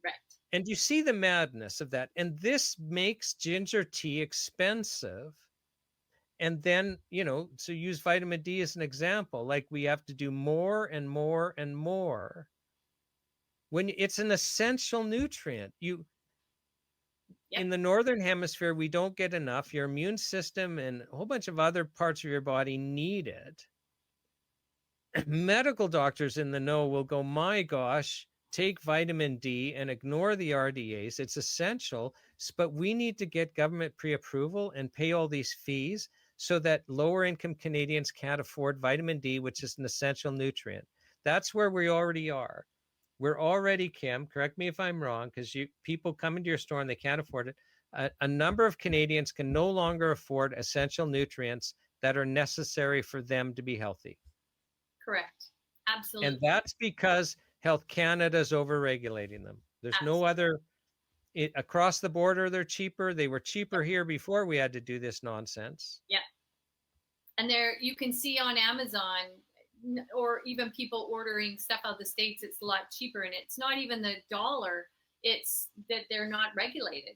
Right. And you see the madness of that. And this makes ginger tea expensive. And then, so use vitamin D as an example, like we have to do more and more and more when it's an essential nutrient. In the Northern Hemisphere, we don't get enough. Your immune system and a whole bunch of other parts of your body need it. Medical doctors in the know will go, my gosh, take vitamin D and ignore the RDAs. It's essential, but we need to get government pre-approval and pay all these fees so that lower income Canadians can't afford vitamin D, which is an essential nutrient. That's where we already are. We're already, Kim, correct me if I'm wrong, because people come into your store and they can't afford it. A number of Canadians can no longer afford essential nutrients that are necessary for them to be healthy. Correct. Absolutely. And that's because Health Canada is over-regulating them. There's no other, across the border, they're cheaper. They were cheaper here before we had to do this nonsense. Yeah. And there, you can see on Amazon, or even people ordering stuff out of the States, it's a lot cheaper. And it's not even the dollar, it's that they're not regulated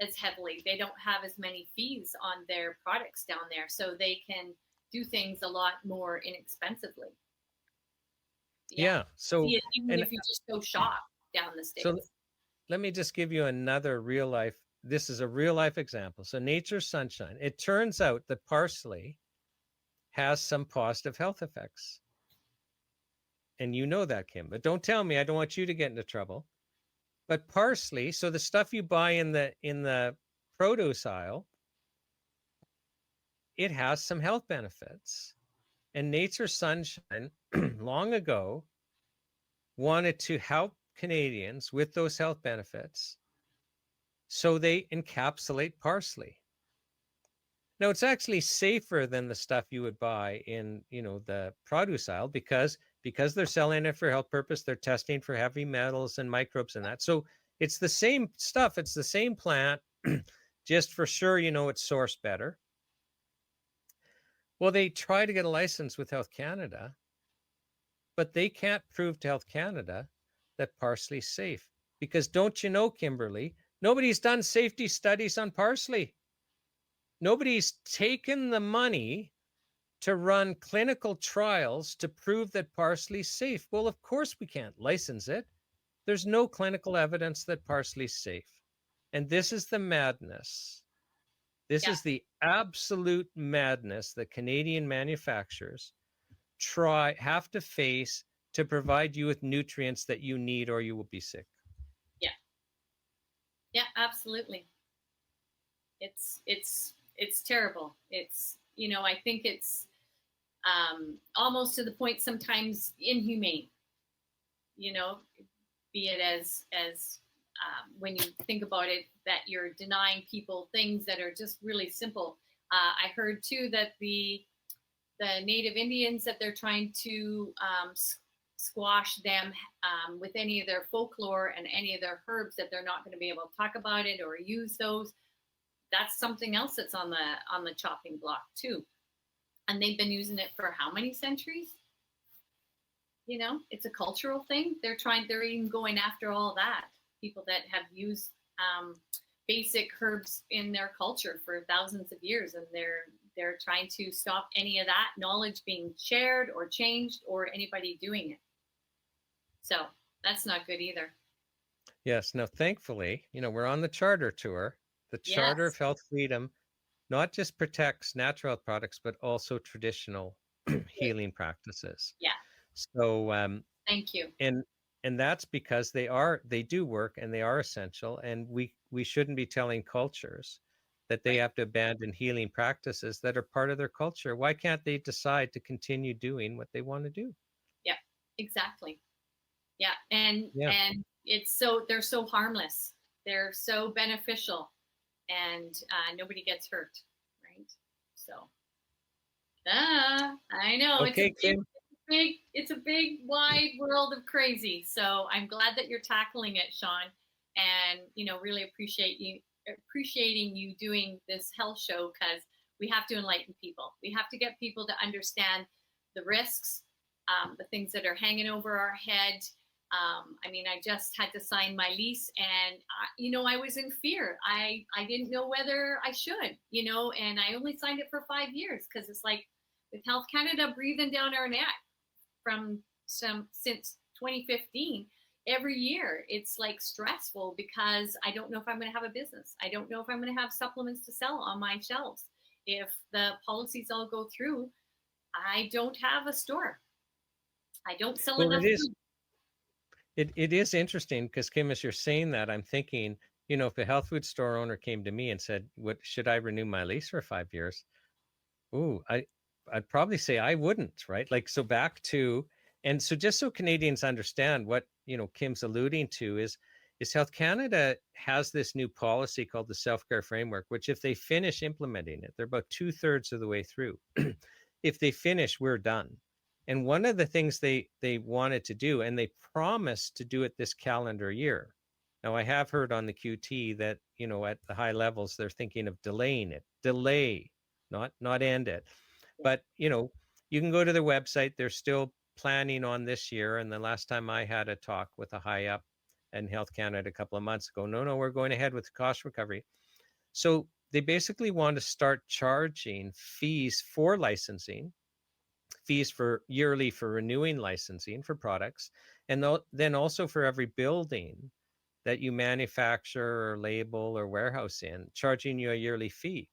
as heavily. They don't have as many fees on their products down there. So they can do things a lot more inexpensively. Yeah. So even if you just go shop down the States. So let me just give you another real life. This is a real life example. So Nature's Sunshine. It turns out that parsley has some positive health effects. And you know that, Kim, but don't tell me. I don't want you to get into trouble. But parsley, so the stuff you buy in the produce aisle, it has some health benefits. And Nature Sunshine long ago wanted to help Canadians with those health benefits. So they encapsulate parsley. Now it's actually safer than the stuff you would buy in, the produce aisle because they're selling it for health purpose. They're testing for heavy metals and microbes and that. So it's the same stuff. It's the same plant, just for sure, it's sourced better. Well, they try to get a license with Health Canada, but they can't prove to Health Canada that parsley's safe. Because don't you know, Kimberly, nobody's done safety studies on parsley. Nobody's taken the money to run clinical trials to prove that parsley's safe. Well, of course we can't license it. There's no clinical evidence that parsley's safe. And this is the madness. This is the absolute madness that Canadian manufacturers have to face to provide you with nutrients that you need or you will be sick. Yeah, absolutely. It's terrible. It's, I think it's almost to the point sometimes inhumane, be it as when you think about it, that you're denying people things that are just really simple. I heard too that the Native Indians, that they're trying to squash them with any of their folklore and any of their herbs, that they're not going to be able to talk about it or use those. That's something else that's on the chopping block too. And they've been using it for how many centuries? It's a cultural thing. They're even going after all that. People that have used basic herbs in their culture for thousands of years, and they're trying to stop any of that knowledge being shared or changed or anybody doing it. So that's not good either. Yes. Now, thankfully, we're on the Charter Tour. The Charter of Health Freedom not just protects natural health products, but also traditional healing practices. Yeah. So thank you. And that's because they do work and they are essential. And we shouldn't be telling cultures that they have to abandon healing practices that are part of their culture. Why can't they decide to continue doing what they want to do? Yeah, exactly. Yeah. And they're so harmless. They're so beneficial, and nobody gets hurt. Right. So, I know. Okay, It's a big, wide world of crazy. So I'm glad that you're tackling it, Shawn, and really appreciating you doing this health show, because we have to enlighten people. We have to get people to understand the risks, the things that are hanging over our head. I just had to sign my lease, and I was in fear. I didn't know whether I should, and I only signed it for 5 years, because it's like with Health Canada breathing down our neck since 2015. Every year it's like stressful, because I don't know if I'm going to have a business. I don't know if I'm going to have supplements to sell on my shelves. If the policies all go through, I don't have a store. I don't sell enough food. It is interesting, because Kim, as you're saying that, I'm thinking, if a health food store owner came to me and said, "What should I renew my lease for 5 years?" Ooh, I'd probably say I wouldn't, right? Like, so back to, and so just so Canadians understand what, Kim's alluding to is Health Canada has this new policy called the Self-Care Framework, which if they finish implementing it, they're about 2/3 of the way through. If they finish, we're done. And one of the things they wanted to do, and they promised to do it this calendar year. Now, I have heard on the QT that, at the high levels, they're thinking of delaying it. Delay, not end it. But, you can go to their website. They're still planning on this year. And the last time I had a talk with a high up in Health Canada a couple of months ago, no, we're going ahead with cost recovery. So they basically want to start charging fees for licensing, fees for yearly for renewing licensing for products, and then also for every building that you manufacture or label or warehouse in, charging you a yearly fee.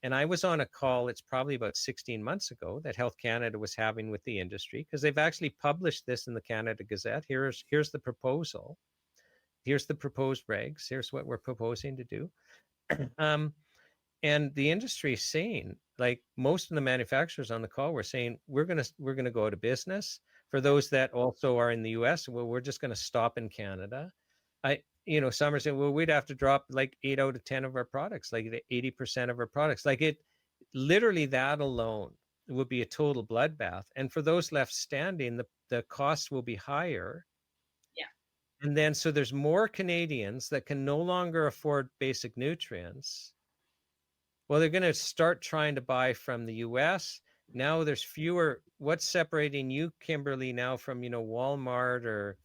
And I was on a call, it's probably about 16 months ago, that Health Canada was having with the industry, because they've actually published this in the Canada Gazette. Here's the proposal. Here's the proposed regs. Here's what we're proposing to do. And the industry is saying, like most of the manufacturers on the call were saying, we're gonna go out of business. For those that also are in the US, well, we're just gonna stop in Canada. Some are saying, well, we'd have to drop like 8 out of 10 of our products, like 80% of our products. Like literally that alone would be a total bloodbath. And for those left standing, the cost will be higher. Yeah. And then so there's more Canadians that can no longer afford basic nutrients. Well, they're going to start trying to buy from the US. Now there's fewer. What's separating you, Kimberly, now from, Walmart or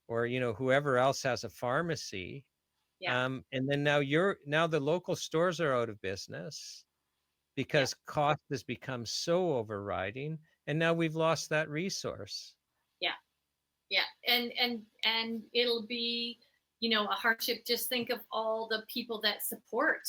whoever else has a pharmacy? Yeah. And then now the local stores are out of business because cost has become so overriding, and now we've lost that resource. Yeah. And it'll be, a hardship. Just think of all the people that support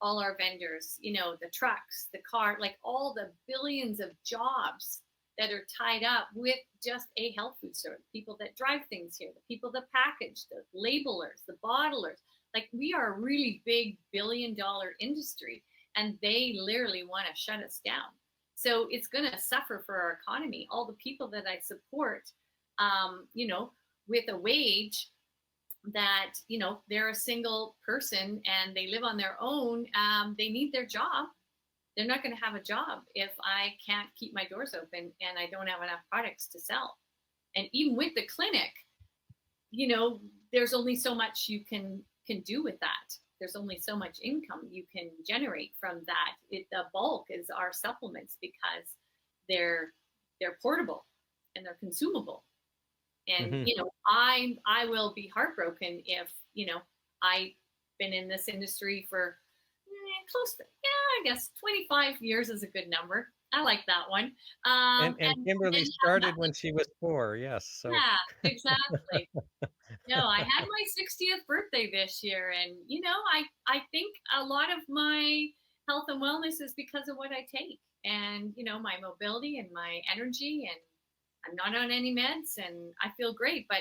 all our vendors, the trucks, the car, like all the billions of jobs that are tied up with just a health food store, the people that drive things here, the people that package, the labelers, the bottlers. Like, we are a really big billion-dollar industry, and they literally want to shut us down. So it's going to suffer for our economy. All the people that I support, with a wage that, they're a single person and they live on their own, they need their job. They're not going to have a job if I can't keep my doors open and I don't have enough products to sell. And even with the clinic, there's only so much you can do with that. There's only so much income you can generate from that. The bulk is our supplements because they're portable and they're consumable. And, I will be heartbroken if, I've been in this industry for close to, I guess 25 years is a good number. I like that one. And Kimberly started when she was 4. Yes. So. Yeah, exactly. I had my 60th birthday this year, and I think a lot of my health and wellness is because of what I take, and my mobility and my energy, and I'm not on any meds, and I feel great. But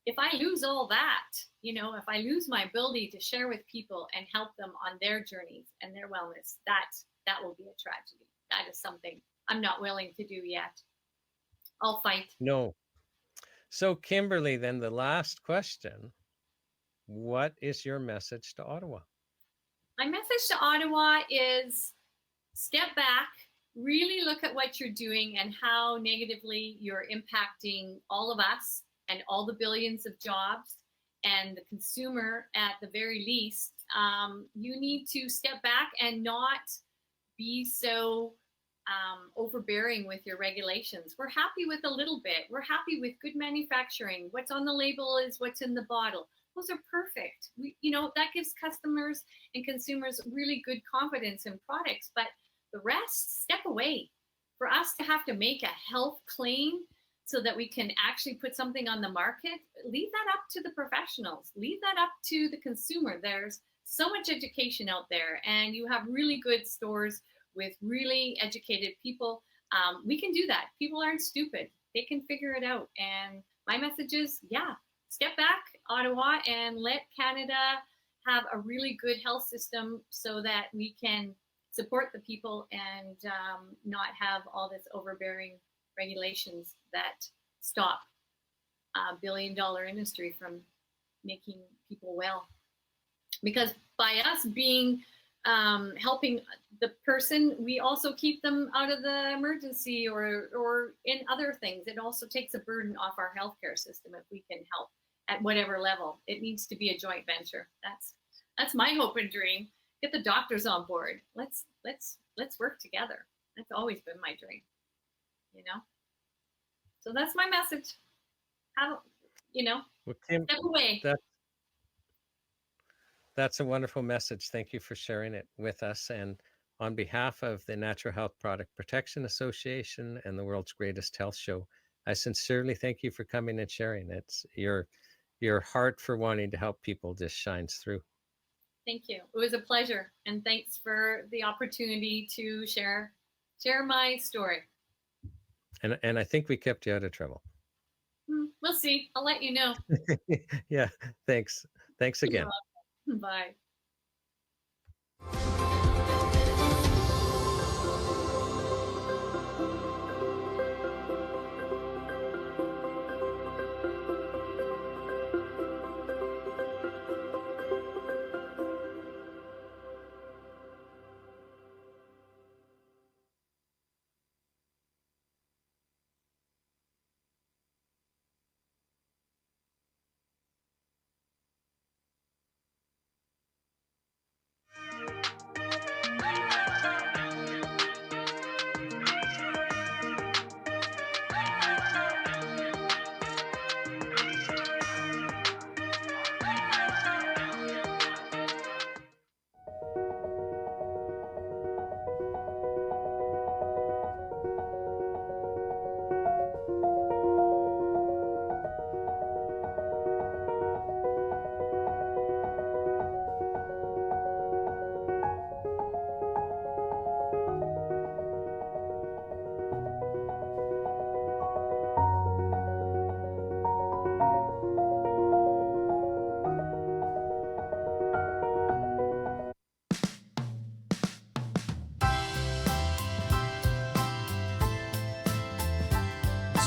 if I lose all that, if I lose my ability to share with people and help them on their journeys and their wellness, that will be a tragedy. That is something I'm not willing to do yet. I'll fight. No. So, Kimberly, then the last question, what is your message to Ottawa? My message to Ottawa is step back, really look at what you're doing and how negatively you're impacting all of us and all the billions of jobs and the consumer at the very least. You need to step back and not be so overbearing with your regulations. We're happy with a little bit. We're happy with good manufacturing. What's on the label is what's in the bottle. Those are perfect. That gives customers and consumers really good confidence in products, but the rest, step away. For us to have to make a health claim so that we can actually put something on the market, leave that up to the professionals. Leave that up to the consumer. There's so much education out there, and you have really good stores with really educated people. We can do that. People aren't stupid. They can figure it out. And my message is, step back, Ottawa, and let Canada have a really good health system so that we can support the people and not have all this overbearing regulations that stop a billion-dollar industry from making people well. Because by us being helping the person, we also keep them out of the emergency or in other things. It also takes a burden off our healthcare system if we can help at whatever level. It needs to be a joint venture. That's my hope and dream. Get the doctors on board. Let's work together. That's always been my dream. So that's my message. Step away. That's a wonderful message. Thank you for sharing it with us. And on behalf of the Natural Health Product Protection Association and the World's Greatest Health Show, I sincerely thank you for coming and sharing. It's your heart for wanting to help people just shines through. Thank you. It was a pleasure. And thanks for the opportunity to share my story. And I think we kept you out of trouble. We'll see. I'll let you know. Yeah. Thanks. Thanks again. Bye.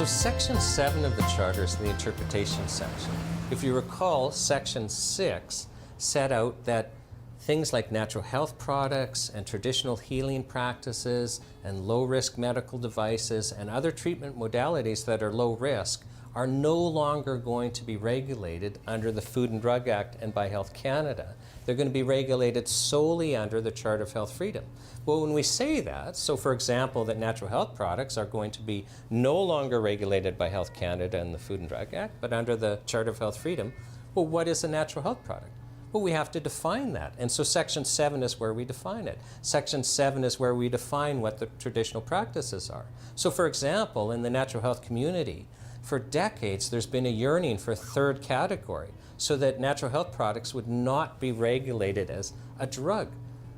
So Section 7 of the Charter is the interpretation section. If you recall, Section 6 set out that things like natural health products and traditional healing practices and low-risk medical devices and other treatment modalities that are low risk are no longer going to be regulated under the Food and Drug Act and by Health Canada. They're going to be regulated solely under the Charter of Health Freedom. Well, when we say that, so for example, that natural health products are going to be no longer regulated by Health Canada and the Food and Drug Act, but under the Charter of Health Freedom, well, what is a natural health product? Well, we have to define that. And so Section 7 is where we define it. Section 7 is where we define what the traditional practices are. So for example, in the natural health community, for decades, there's been a yearning for a third category so that natural health products would not be regulated as a drug.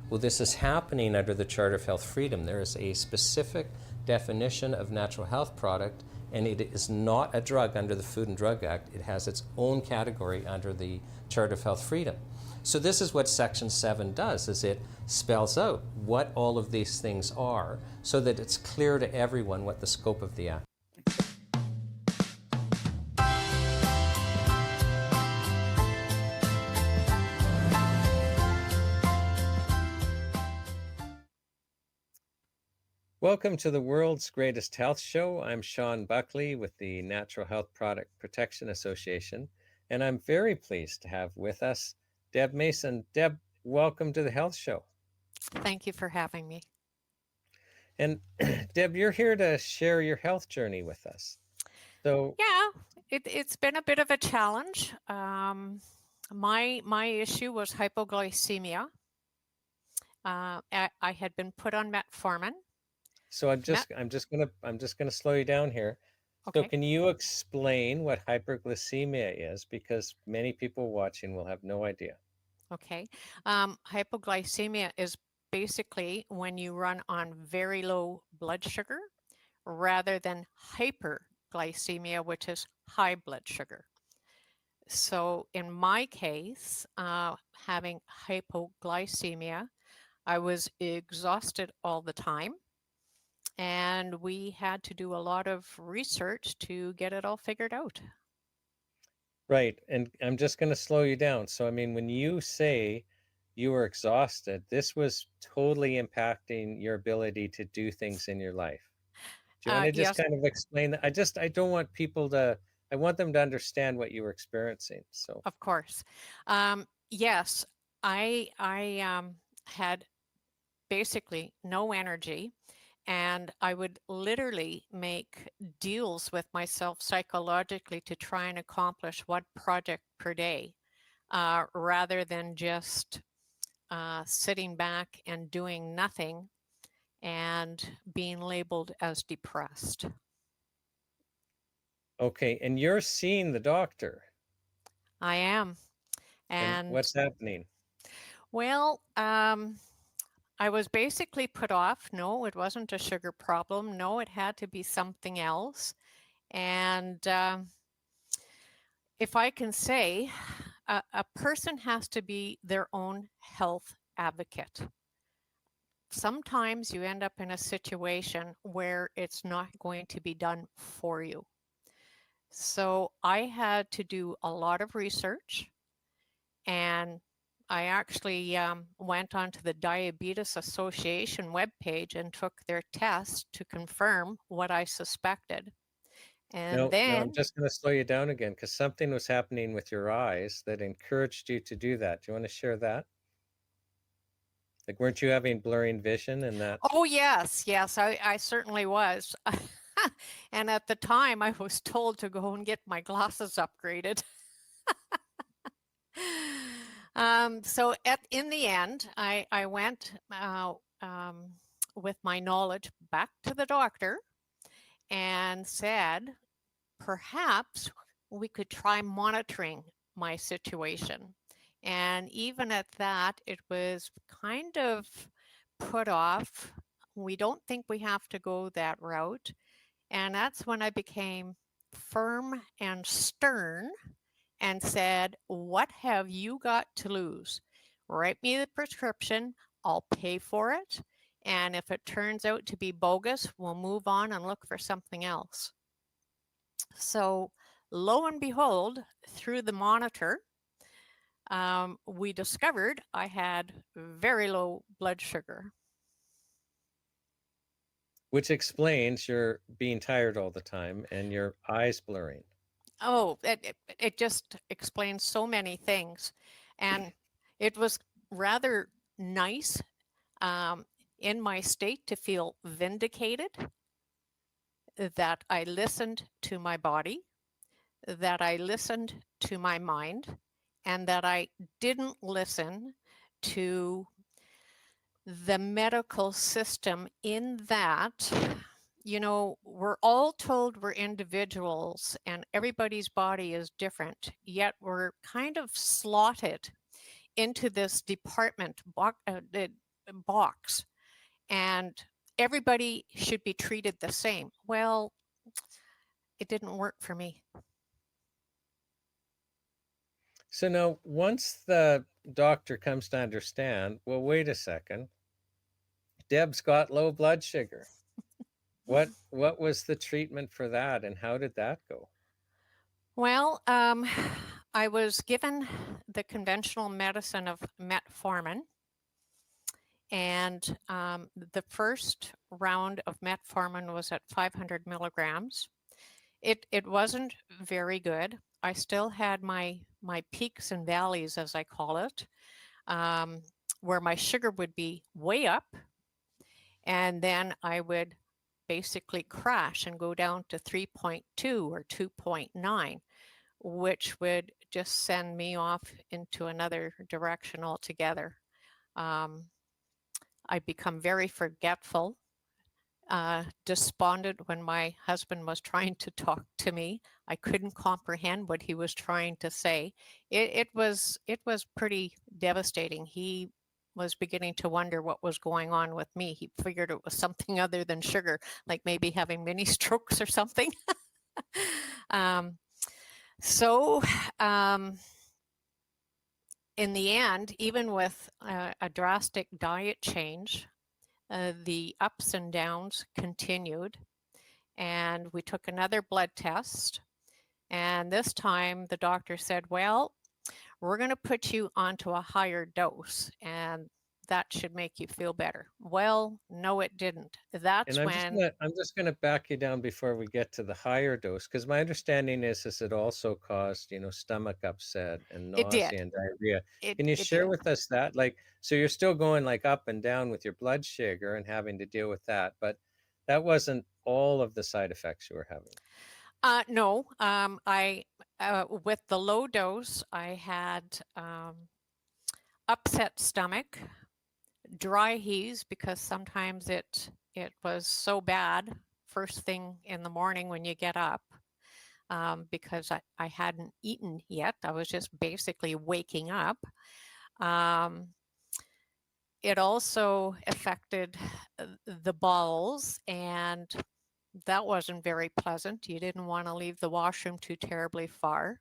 Well, this is happening under the Charter of Health Freedom. There is a specific definition of natural health product, and it is not a drug under the Food and Drug Act. It has its own category under the Charter of Health Freedom. So this is what Section 7 does, is it spells out what all of these things are so that it's clear to everyone what the scope of the act. Welcome to the world's greatest health show. I'm Shawn Buckley with the Natural Health Product Protection Association, and I'm very pleased to have with us Deb Mason. Deb, welcome to the health show. Thank you for having me. And Deb, you're here to share your health journey with us. So yeah, it's been a bit of a challenge. My issue was hypoglycemia. I had been put on metformin. So I'm just gonna slow you down here. Okay. So can you explain what hyperglycemia is? Because many people watching will have no idea. Okay. Hypoglycemia is basically when you run on very low blood sugar rather than hyperglycemia, which is high blood sugar. So in my case, having hypoglycemia, I was exhausted all the time. And we had to do a lot of research to get it all figured out. Right. And I'm just going to slow you down. So, I mean, when you say you were exhausted, this was totally impacting your ability to do things in your life. Do you want to just yes. kind of explain that? I don't want people to, I want them to understand what you were experiencing. So, Of course. Yes, I had basically no energy. And I would literally make deals with myself psychologically to try and accomplish one project per day, rather than just sitting back and doing nothing and being labeled as depressed. okay. And you're seeing the doctor. I am. And what's happening? Well, I was basically put off. No, it wasn't a sugar problem. No, it had to be something else. And if I can say, a person has to be their own health advocate. Sometimes you end up in a situation where it's not going to be done for you. So I had to do a lot of research, and I actually went onto the Diabetes Association webpage and took their test to confirm what I suspected. And No, then I'm just going to slow you down again because something was happening with your eyes that encouraged you to do that. Do you want to share that? Like, weren't you having blurring vision and that? Oh, yes, I certainly was. And at the time, I was told to go and get my glasses upgraded. So in the end, I went with my knowledge back to the doctor and said, perhaps we could try monitoring my situation. And even at that, it was kind of put off. We don't think we have to go that route. And that's when I became firm and stern and said, what have you got to lose? Write me the prescription, I'll pay for it. And if it turns out to be bogus, we'll move on and look for something else. So lo and behold, through the monitor, we discovered I had very low blood sugar. Which explains your being tired all the time and your eyes blurring. Oh, it just explains so many things. And it was rather nice in my state to feel vindicated, that I listened to my body, that I listened to my mind, and that I didn't listen to the medical system, in that, you know, we're all told we're individuals and everybody's body is different, yet we're kind of slotted into this department box, and everybody should be treated the same. Well, it didn't work for me. So now, once the doctor comes to understand, well, wait a second, Deb's got low blood sugar. What was the treatment for that, and how did that go? Well, I was given the conventional medicine of metformin, and the first round of metformin was at 500 milligrams. It wasn't very good. I still had my peaks and valleys, as I call it, where my sugar would be way up, and then I would basically crash and go down to 3.2 or 2.9, which would just send me off into another direction altogether. I'd become very forgetful, despondent when my husband was trying to talk to me. I couldn't comprehend what he was trying to say. It was pretty devastating. He was beginning to wonder what was going on with me. He figured it was something other than sugar, like maybe having mini strokes or something. In the end, even with a drastic diet change, the ups and downs continued, and we took another blood test, and this time the doctor said, well, we're going to put you onto a higher dose, and that should make you feel better. Well, no, it didn't. That's And when I'm just going to back you down before we get to the higher dose, because my understanding is it also caused, you know, stomach upset and it nausea did. and diarrhea. It, Can you it share did. with us that? Like, so you're still going like up and down with your blood sugar and having to deal with that, but that wasn't all of the side effects you were having. No, I with the low dose, I had upset stomach, dry heaves, because sometimes it was so bad first thing in the morning when you get up, because I hadn't eaten yet. I was just basically waking up. It also affected the bowels, and that wasn't very pleasant. You didn't want to leave the washroom too terribly far.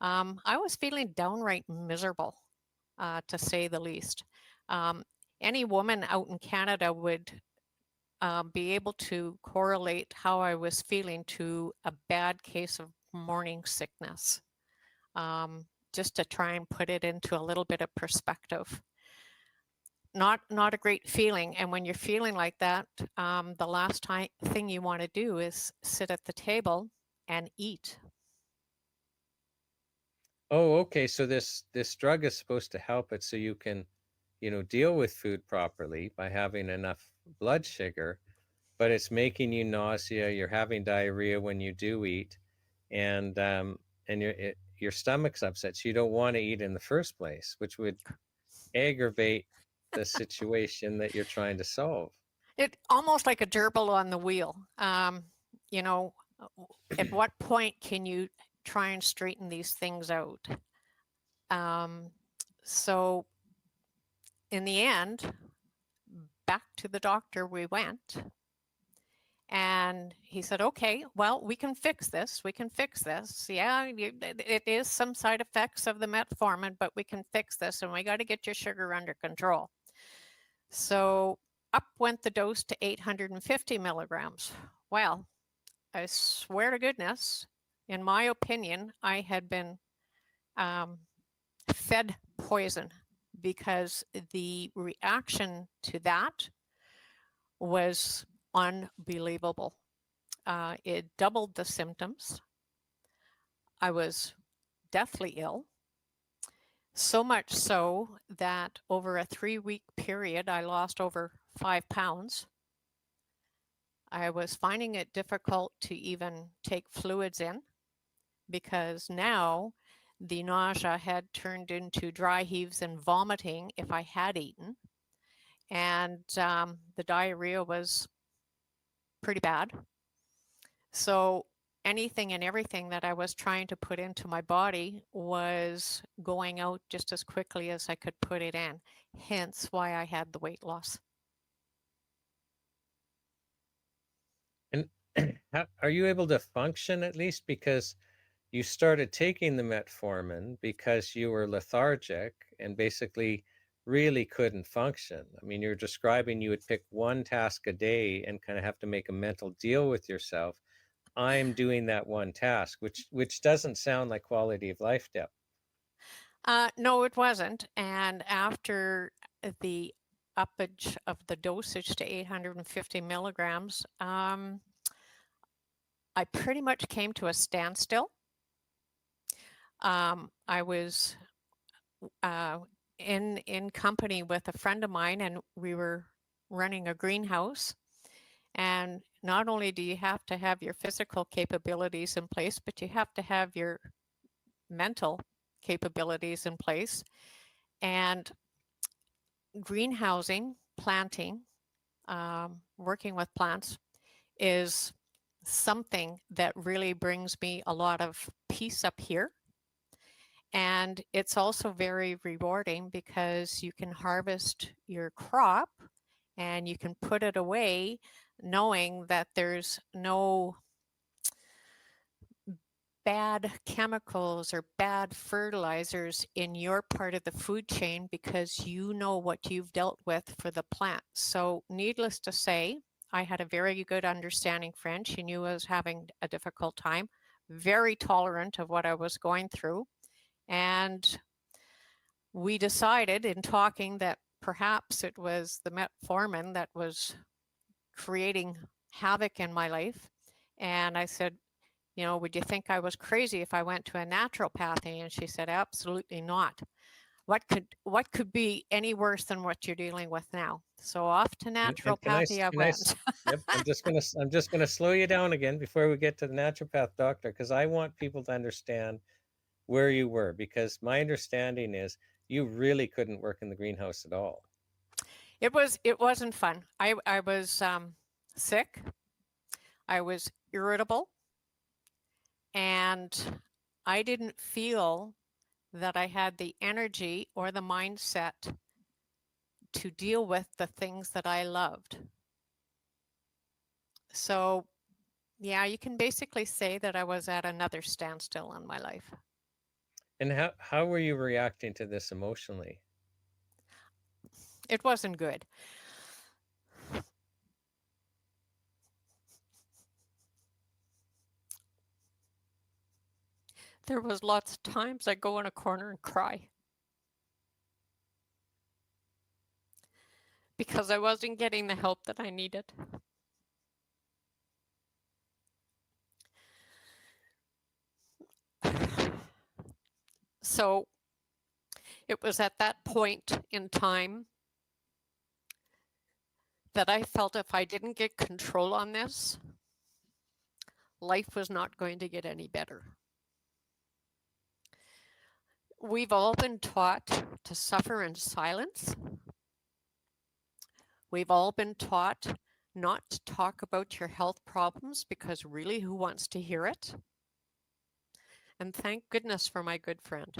I was feeling downright miserable, to say the least. Any woman out in Canada would be able to correlate how I was feeling to a bad case of morning sickness, just to try and put it into a little bit of perspective. Not a great feeling. And when you're feeling like that, the last thing you want to do is sit at the table and eat. Oh, okay. So this drug is supposed to help it so you can, you know, deal with food properly by having enough blood sugar, but it's making you nausea. You're having diarrhea when you do eat, and your stomach's upset. So you don't want to eat in the first place, which would aggravate the situation that you're trying to solve. It almost like a gerbil on the wheel. You know, at what point can you try and straighten these things out? So in the end, back to the doctor we went, and he said, okay, well, we can fix this. We can fix this. Yeah, it is some side effects of the metformin, but we can fix this, and we got to get your sugar under control. So up went the dose to 850 milligrams. Well, I swear to goodness, in my opinion, I had been fed poison, because the reaction to that was unbelievable. It doubled the symptoms. I was deathly ill, so much so that over a 3-week period, I lost over 5 pounds. I was finding it difficult to even take fluids in, because now the nausea had turned into dry heaves and vomiting if I had eaten. And the diarrhea was pretty bad. So anything and everything that I was trying to put into my body was going out just as quickly as I could put it in, hence why I had the weight loss. And are you able to function at least? Because you started taking the metformin because you were lethargic and basically really couldn't function. I mean, you're describing you would pick one task a day and kind of have to make a mental deal with yourself. I'm doing that one task, which doesn't sound like quality of life, Deb. No, it wasn't. And after the uppage of the dosage to 850 milligrams, I pretty much came to a standstill. I was in company with a friend of mine, and we were running a greenhouse. And not only do you have to have your physical capabilities in place, but you have to have your mental capabilities in place. And greenhousing, planting, working with plants is something that really brings me a lot of peace up here. And it's also very rewarding because you can harvest your crop and you can put it away knowing that there's no bad chemicals or bad fertilizers in your part of the food chain, because you know what you've dealt with for the plant. So needless to say, I had a very good understanding French. She knew I was having a difficult time, very tolerant of what I was going through. And we decided in talking that perhaps it was the metformin that was creating havoc in my life. And I said, you know, would you think I was crazy if I went to a naturopathy? And she said, absolutely not. What could be any worse than what you're dealing with now? So off to naturopathy I went. Yep, I'm just gonna slow you down again before we get to the naturopath doctor, because I want people to understand where you were, because my understanding is you really couldn't work in the greenhouse at all. It wasn't fun. I was sick. I was irritable, and I didn't feel that I had the energy or the mindset to deal with the things that I loved. So yeah, you can basically say that I was at another standstill in my life. And how were you reacting to this emotionally? It wasn't good. There was lots of times I go in a corner and cry because I wasn't getting the help that I needed. So it was at that point in time that I felt if I didn't get control on this, life was not going to get any better. We've all been taught to suffer in silence. We've all been taught not to talk about your health problems because really, who wants to hear it? And thank goodness for my good friend.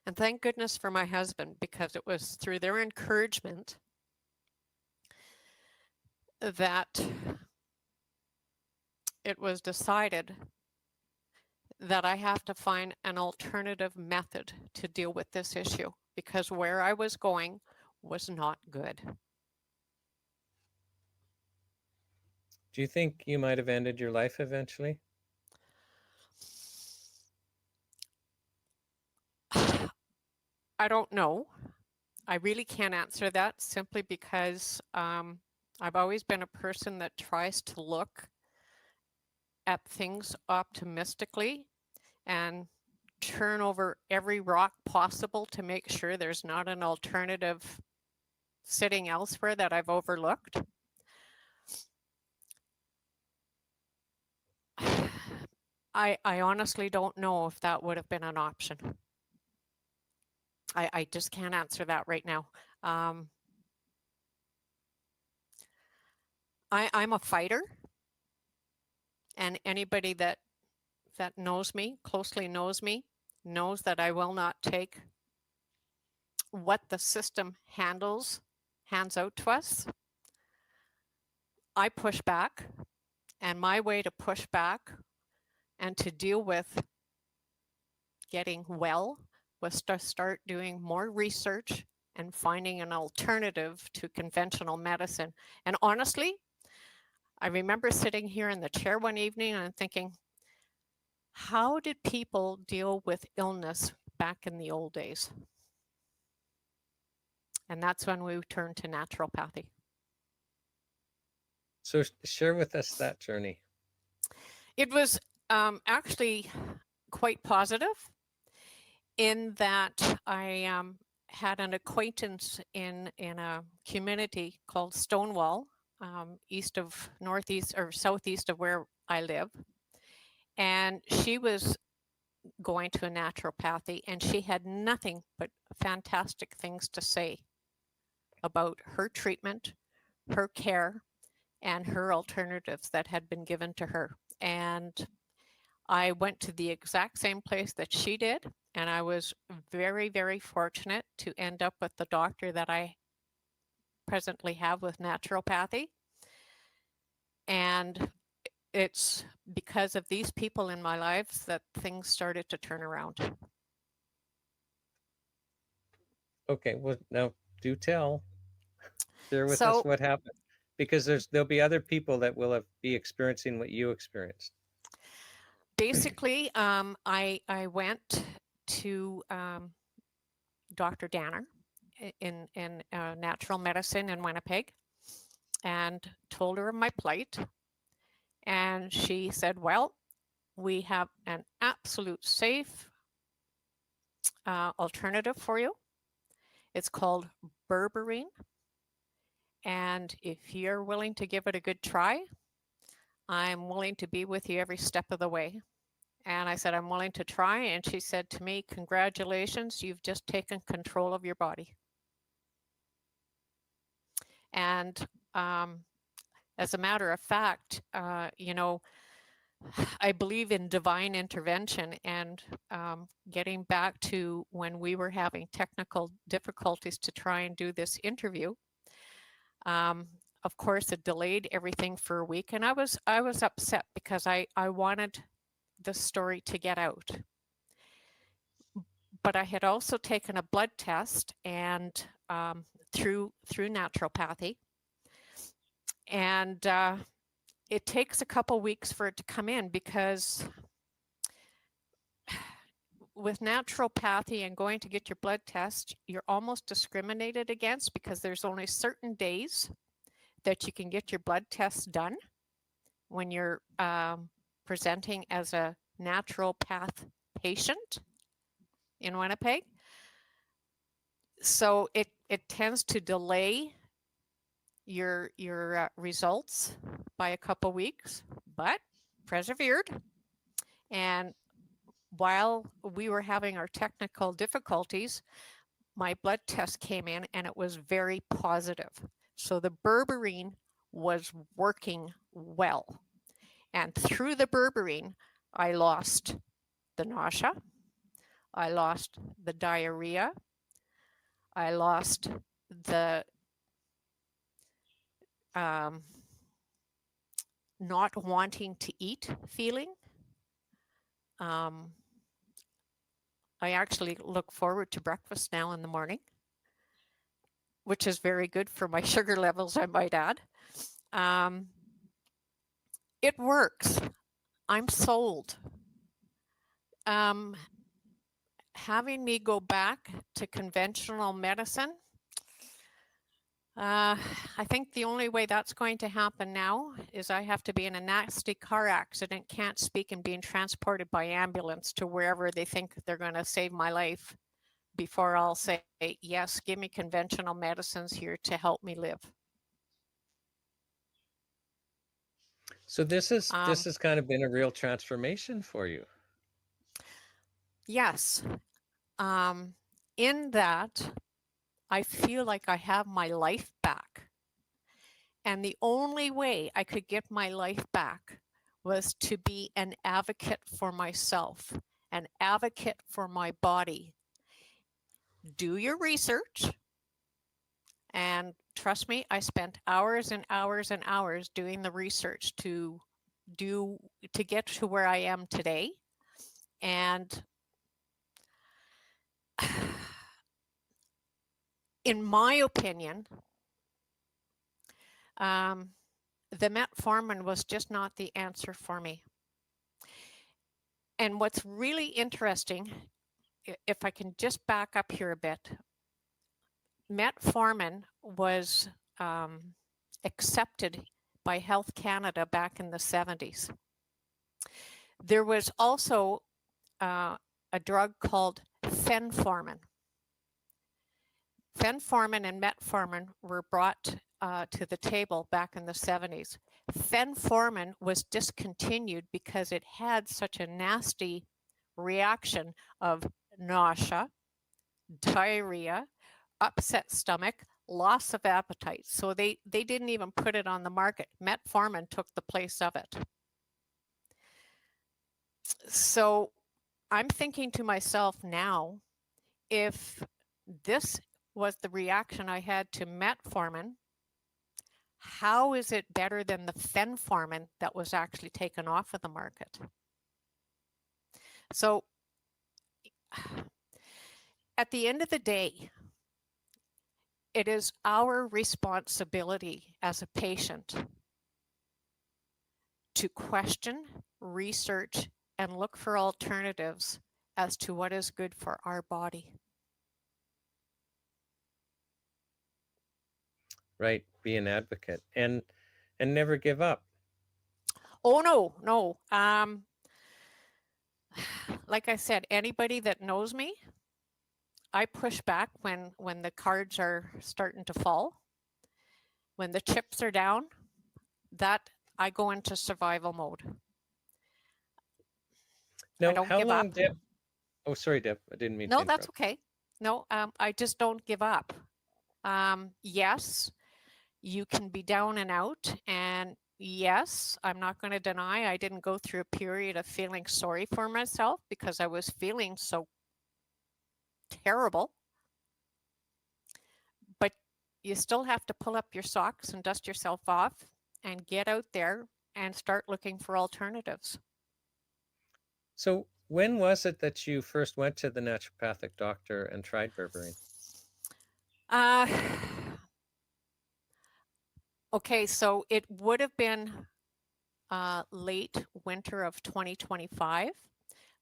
And thank goodness for my husband, because it was through their encouragement that it was decided that I have to find an alternative method to deal with this issue, because where I was going was not good. Do you think you might have ended your life eventually? I don't know. I really can't answer that simply because I've always been a person that tries to look at things optimistically and turn over every rock possible to make sure there's not an alternative sitting elsewhere that I've overlooked. I honestly don't know if that would have been an option. I just can't answer that right now. I'm a fighter, and anybody that knows me, closely knows me, knows that I will not take what the system hands out to us. I push back, and my way to push back and to deal with getting well was to start doing more research and finding an alternative to conventional medicine. And honestly, I remember sitting here in the chair one evening and thinking, how did people deal with illness back in the old days? And that's when we turned to naturopathy. So share with us that journey. It was actually quite positive in that I had an acquaintance in a community called Stonewall, northeast or southeast of where I live. And she was going to a naturopathy, and she had nothing but fantastic things to say about her treatment, her care, and her alternatives that had been given to her. And I went to the exact same place that she did, and I was very, very fortunate to end up with the doctor that I presently have with naturopathy. And it's because of these people in my life that things started to turn around. Okay, well, now do tell. Share with us what happened, because there'll be other people that will be experiencing what you experienced. Basically, I went to Dr. Danner in natural medicine in Winnipeg and told her my plight. And she said, well, we have an absolute safe alternative for you. It's called berberine. And if you're willing to give it a good try, I'm willing to be with you every step of the way. And I said, I'm willing to try. And she said to me, congratulations, you've just taken control of your body. And as a matter of fact, you know, I believe in divine intervention, and getting back to when we were having technical difficulties to try and do this interview. Of course, it delayed everything for a week, and I was upset because I wanted the story to get out. But I had also taken a blood test and through naturopathy, and it takes a couple weeks for it to come in, because with naturopathy and going to get your blood test, you're almost discriminated against, because there's only certain days that you can get your blood tests done when you're presenting as a naturopath patient in Winnipeg. So it tends to delay your results by a couple weeks, but persevered. And while we were having our technical difficulties, my blood test came in and it was very positive. So the berberine was working well. And through the berberine, I lost the nausea, I lost the diarrhea, I lost the not wanting to eat feeling. I actually look forward to breakfast now in the morning, which is very good for my sugar levels, I might add. It works. I'm sold. Having me go back to conventional medicine, I think the only way that's going to happen now is I have to be in a nasty car accident, can't speak, and being transported by ambulance to wherever they think they're going to save my life before I'll say, yes, give me conventional medicines here to help me live. So this has kind of been a real transformation for you. Yes. In that, I feel like I have my life back. And the only way I could get my life back was to be an advocate for myself, an advocate for my body. Do your research. And trust me, I spent hours and hours and hours doing the research to get to where I am today. And in my opinion, the metformin was just not the answer for me. And what's really interesting, if I can just back up here a bit, metformin was accepted by Health Canada back in the 70s. There was also a drug called fenformin. Fenformin and metformin were brought to the table back in the 70s. Fenformin was discontinued because it had such a nasty reaction of nausea, diarrhea, upset stomach, loss of appetite. So they didn't even put it on the market. Metformin took the place of it. So I'm thinking to myself now, if this was the reaction I had to metformin, how is it better than the fenformin that was actually taken off of the market? So at the end of the day, it is our responsibility as a patient to question, research, and look for alternatives as to what is good for our body. Right, be an advocate and never give up. Oh no. Like I said, anybody that knows me, I push back when the cards are starting to fall. When the chips are down, that I go into survival mode. Now, how long, Deb? Oh, sorry, Deb. I didn't mean to interrupt. No, that's okay. No, I just don't give up. Yes, you can be down and out. And yes, I'm not going to deny I didn't go through a period of feeling sorry for myself because I was feeling so terrible. But you still have to pull up your socks and dust yourself off and get out there and start looking for alternatives. So when was it that you first went to the naturopathic doctor and tried berberine? Okay, so it would have been late winter of 2025,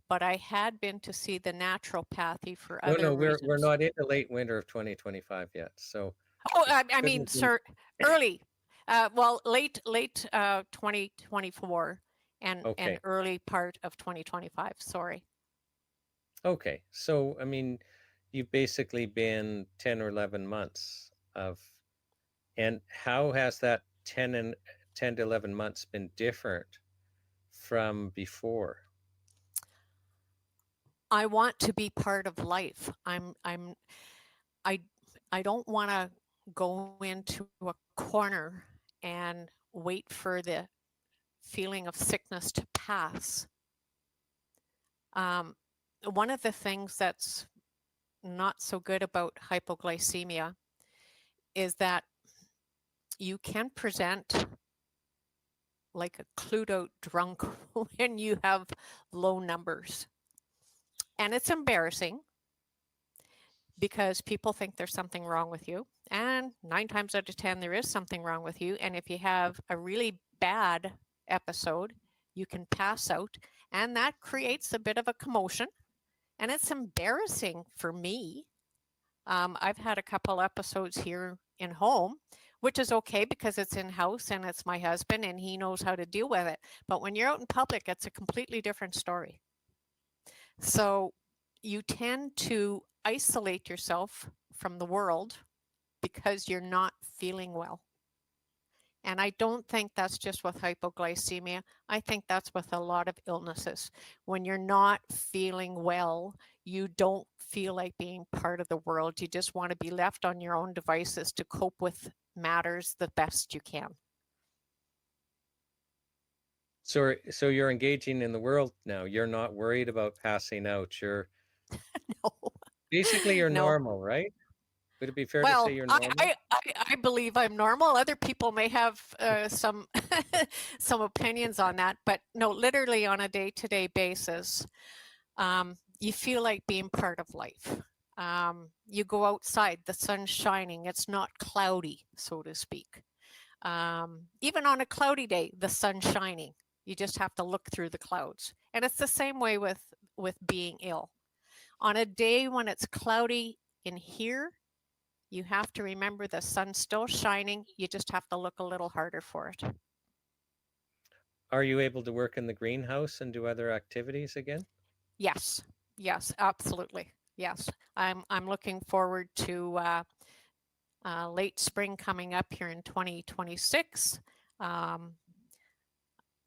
but I had been to see the naturopathy for other reasons. We're not in the late winter of 2025 yet. So. Oh, I mean, sir, early. Well, late 2024 and early part of 2025. Sorry. Okay, so I mean, you've basically been 10 or 11 months of. And how has that 10 to 11 months been different from before? I want to be part of life. I don't want to go into a corner and wait for the feeling of sickness to pass. One of the things that's not so good about hypoglycemia is that you can present like a clued out drunk when you have low numbers. And it's embarrassing because people think there's something wrong with you. And 9 times out of 10, there is something wrong with you. And if you have a really bad episode, you can pass out, and that creates a bit of a commotion, and it's embarrassing for me. I've had a couple episodes here in home, which is okay because it's in-house and it's my husband and he knows how to deal with it. But when you're out in public, it's a completely different story. So you tend to isolate yourself from the world because you're not feeling well. And I don't think that's just with hypoglycemia. I think that's with a lot of illnesses. When you're not feeling well, you don't feel like being part of the world. You just want to be left on your own devices to cope with matters the best you can. So you're engaging in the world now. You're not worried about passing out. You're No. basically you're No. normal, right? Would it be fair Well, to say you're normal? I believe I'm normal. Other people may have some some opinions on that, but no, literally on a day-to-day basis, you feel like being part of life. You go outside, the sun's shining, it's not cloudy, so to speak. Even on a cloudy day, the sun's shining. You just have to look through the clouds. And it's the same way with being ill. On a day when it's cloudy in here, you have to remember the sun's still shining. You just have to look a little harder for it. Are you able to work in the greenhouse and do other activities again? Yes, yes, absolutely. Yes, I'm looking forward to late spring coming up here in 2026.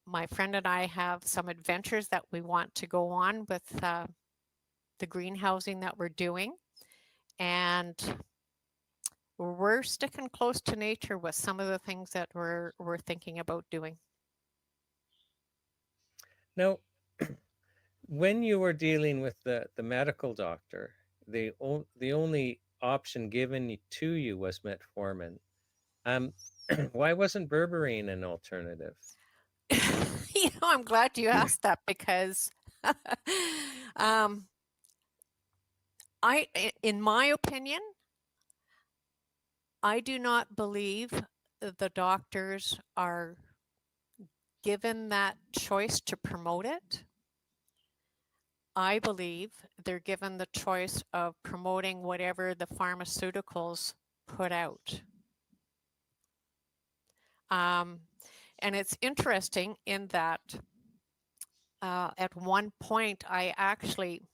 My friend and I have some adventures that we want to go on with the greenhousing that we're doing. And we're sticking close to nature with some of the things that we're thinking about doing. Now, when you were dealing with the medical doctor, the only option given to you was metformin. Why wasn't berberine an alternative? I'm glad you asked that because in my opinion, I do not believe the doctors are given that choice to promote it. I believe they're given the choice of promoting whatever the pharmaceuticals put out. And it's interesting in that at one point, I actually,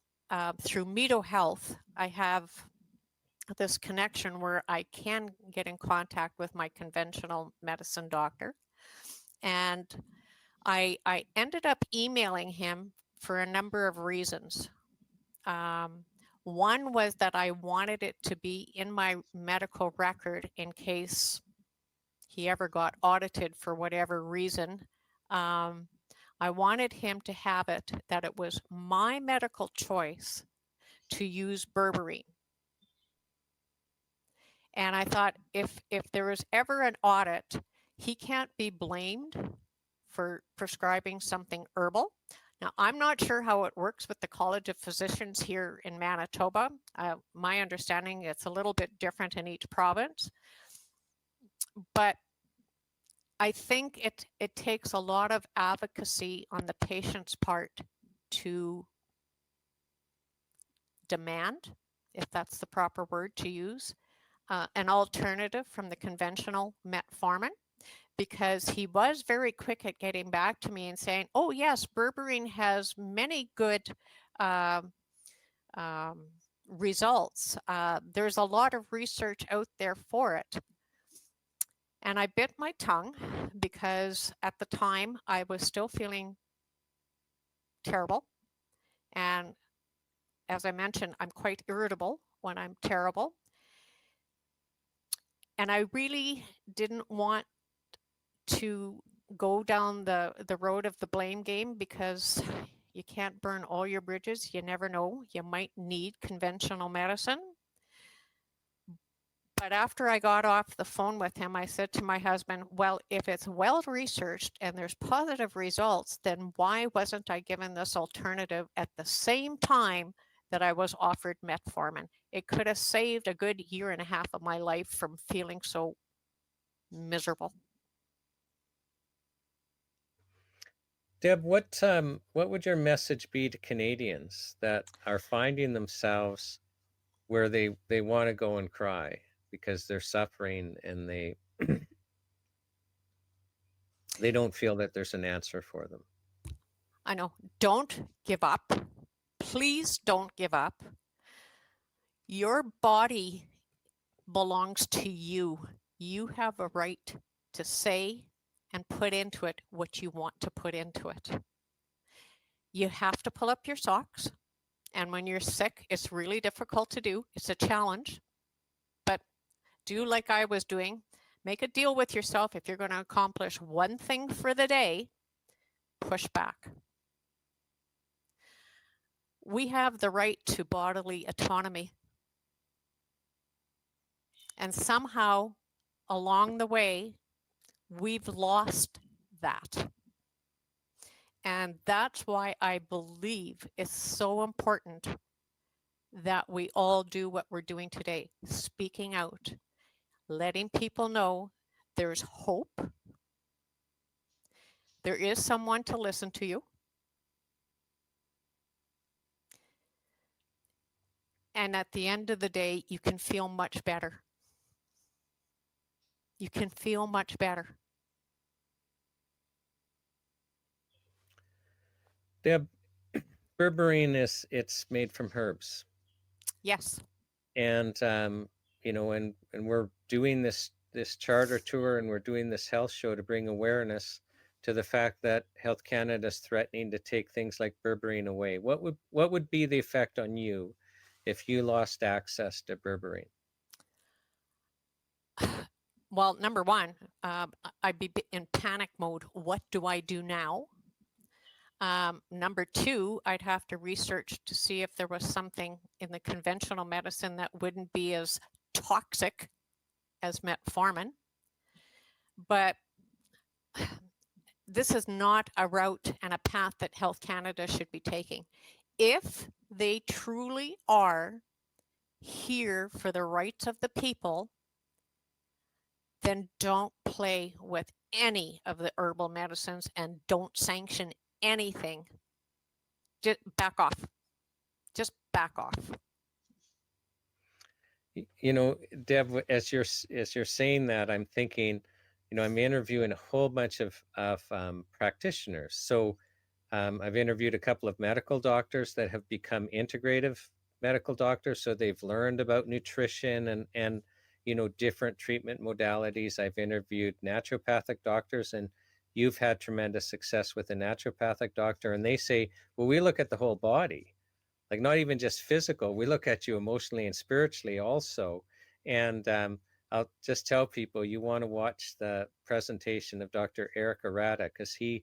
through Meadow Health, I have this connection where I can get in contact with my conventional medicine doctor. And I ended up emailing him for a number of reasons. One was that I wanted it to be in my medical record in case he ever got audited for whatever reason. I wanted him to have it that it was my medical choice to use berberine. And I thought if there was ever an audit, he can't be blamed for prescribing something herbal. Now, I'm not sure how it works with the College of Physicians here in Manitoba. My understanding, it's a little bit different in each province. But I think it takes a lot of advocacy on the patient's part to demand, if that's the proper word to use, an alternative from the conventional metformin, because he was very quick at getting back to me and saying, oh yes, berberine has many good results. There's a lot of research out there for it. And I bit my tongue because at the time I was still feeling terrible. And as I mentioned, I'm quite irritable when I'm terrible. And I really didn't want to go down the road of the blame game because you can't burn all your bridges. You never know. You might need conventional medicine. But after I got off the phone with him, I said to my husband, well, if it's well researched and there's positive results, then why wasn't I given this alternative at the same time that I was offered metformin? It could have saved a good year and a half of my life from feeling so miserable. Deb, what would your message be to Canadians that are finding themselves where they want to go and cry because they're suffering and they they don't feel that there's an answer for them? I know. Don't give up. Please don't give up. Your body belongs to you. You have a right to say and put into it what you want to put into it. You have to pull up your socks. And when you're sick, it's really difficult to do. It's a challenge. But do like I was doing. Make a deal with yourself. If you're going to accomplish one thing for the day, push back. We have the right to bodily autonomy. And somehow along the way, we've lost that. And that's why I believe it's so important that we all do what we're doing today, speaking out, letting people know there's hope. There is someone to listen to you. And at the end of the day, you can feel much better. You can feel much better. Deb, berberine it's made from herbs. Yes. And you know, and we're doing this charter tour, and we're doing this health show to bring awareness to the fact that Health Canada is threatening to take things like berberine away. What would be the effect on you if you lost access to berberine? Well, number one, I'd be in panic mode. What do I do now? Number two, I'd have to research to see if there was something in the conventional medicine that wouldn't be as toxic as metformin. But this is not a route and a path that Health Canada should be taking. If they truly are here for the rights of the people, then don't play with any of the herbal medicines and don't sanction anything. Just back off. Just back off. You know, Deb, as you're saying that, I'm thinking, you know, I'm interviewing a whole bunch of practitioners. So I've interviewed a couple of medical doctors that have become integrative medical doctors. So they've learned about nutrition and you know, different treatment modalities. I've interviewed naturopathic doctors, and you've had tremendous success with a naturopathic doctor. And they say, well, we look at the whole body, like not even just physical. We look at you emotionally and spiritually also. And I'll just tell people, you want to watch the presentation of Dr. Arra, because he,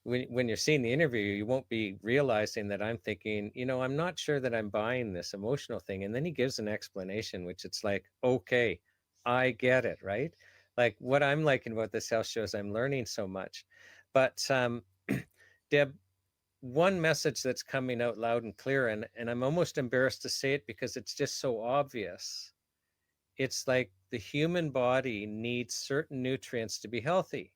when you're seeing the interview, you won't be realizing that I'm thinking, you know, I'm not sure that I'm buying this emotional thing. And then he gives an explanation, which it's like, okay, I get it, right? Like what I'm liking about this health show is I'm learning so much. But Deb, one message that's coming out loud and clear, and I'm almost embarrassed to say it because it's just so obvious. It's like the human body needs certain nutrients to be healthy.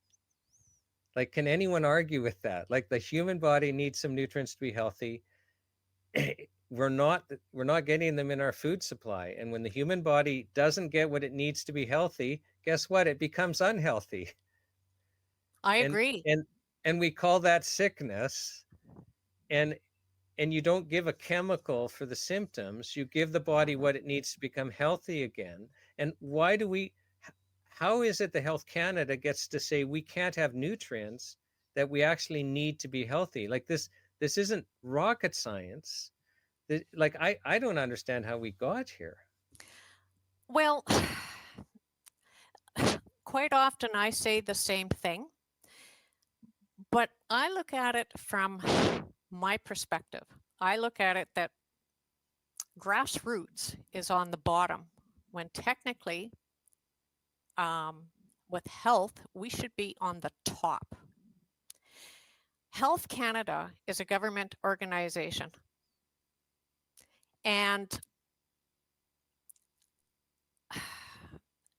Like, can anyone argue with that? Like the human body needs some nutrients to be healthy. We're not getting them in our food supply. And when the human body doesn't get what it needs to be healthy, guess what? It becomes unhealthy. I agree. And we call that sickness. And you don't give a chemical for the symptoms. You give the body what it needs to become healthy again. And how is it the Health Canada gets to say we can't have nutrients that we actually need to be healthy? Like this isn't rocket science. Like I don't understand how we got here. Well, quite often I say the same thing, but I look at it from my perspective. I look at it that grassroots is on the bottom when technically with health, we should be on the top. Health Canada is a government organization. And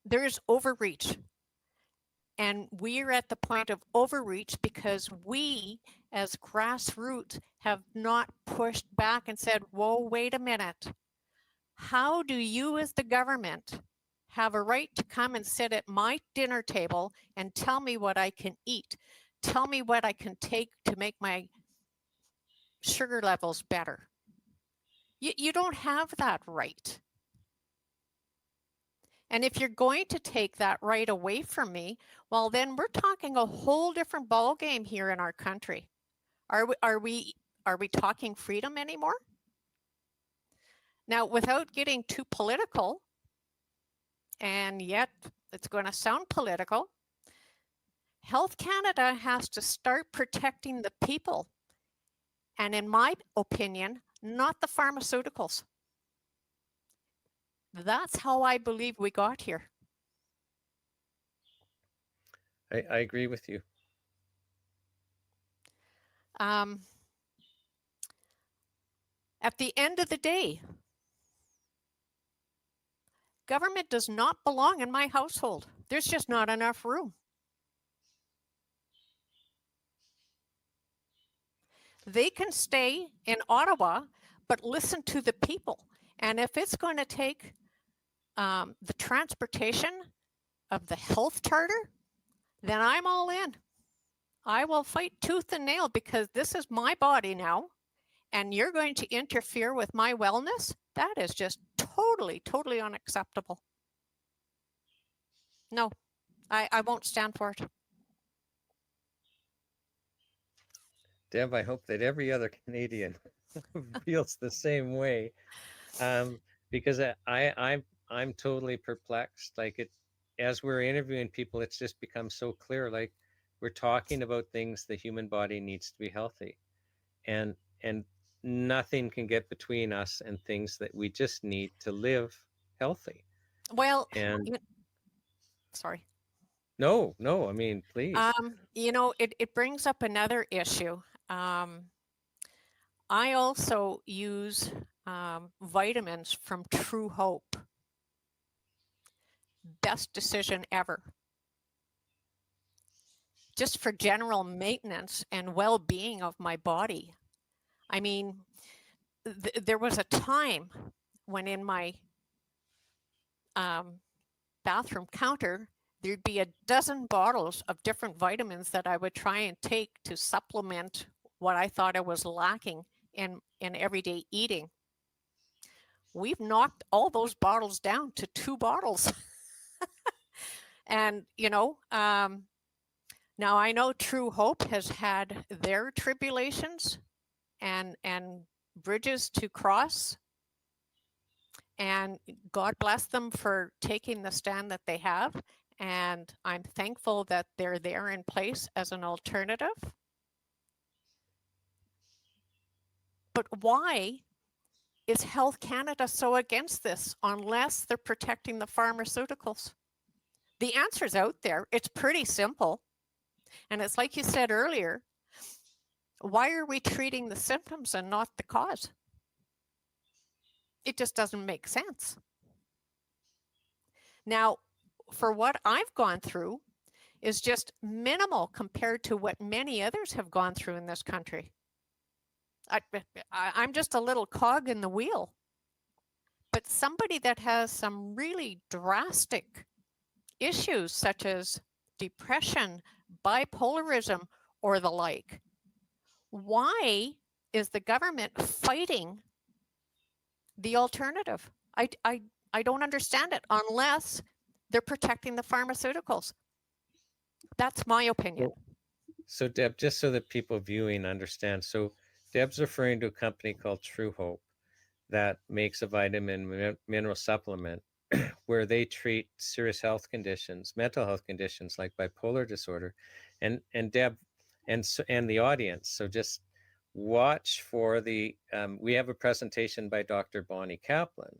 there is overreach. And we're at the point of overreach because we, as grassroots, have not pushed back and said, whoa, wait a minute. How do you as the government have a right to come and sit at my dinner table and tell me what I can eat? Tell me what I can take to make my sugar levels better. You don't have that right. And if you're going to take that right away from me, well, then we're talking a whole different ballgame here in our country. Are we talking freedom anymore? Now, without getting too political, and yet it's going to sound political, Health Canada has to start protecting the people. And in my opinion, not the pharmaceuticals. That's how I believe we got here. I agree with you. At the end of the day, government does not belong in my household. There's just not enough room. They can stay in Ottawa, but listen to the people. And if it's going to take the transportation of the health charter, then I'm all in. I will fight tooth and nail because this is my body now, and you're going to interfere with my wellness? That is just totally, totally unacceptable. No, I won't stand for it. Deb, I hope that every other Canadian feels the same way, because I'm totally perplexed. Like, it, as we're interviewing people, it's just become so clear. Like, we're talking about things the human body needs to be healthy, and nothing can get between us and things that we just need to live healthy. Well, and sorry. No, I mean, please. You know, it brings up another issue. I also use vitamins from True Hope. Best decision ever. Just for general maintenance and well-being of my body. I mean, there was a time when in my bathroom counter, there'd be a dozen bottles of different vitamins that I would try and take to supplement what I thought I was lacking in everyday eating. We've knocked all those bottles down to 2 bottles. And, you know, now I know True Hope has had their tribulations and bridges to cross. And God bless them for taking the stand that they have. And I'm thankful that they're there in place as an alternative. But why is Health Canada so against this unless they're protecting the pharmaceuticals? The answer's out there. It's pretty simple. And it's like you said earlier, why are we treating the symptoms and not the cause? It just doesn't make sense. Now, for what I've gone through is just minimal compared to what many others have gone through in this country. I'm just a little cog in the wheel. But somebody that has some really drastic issues such as depression, bipolarism, or the like, why is the government fighting the alternative? I don't understand it unless they're protecting the pharmaceuticals. That's my opinion. So Deb, just so that people viewing understand, so Deb's referring to a company called True Hope that makes a vitamin mineral supplement where they treat serious health conditions, mental health conditions like bipolar disorder. And Deb and the audience, so just watch for the, we have a presentation by Dr. Bonnie Kaplan,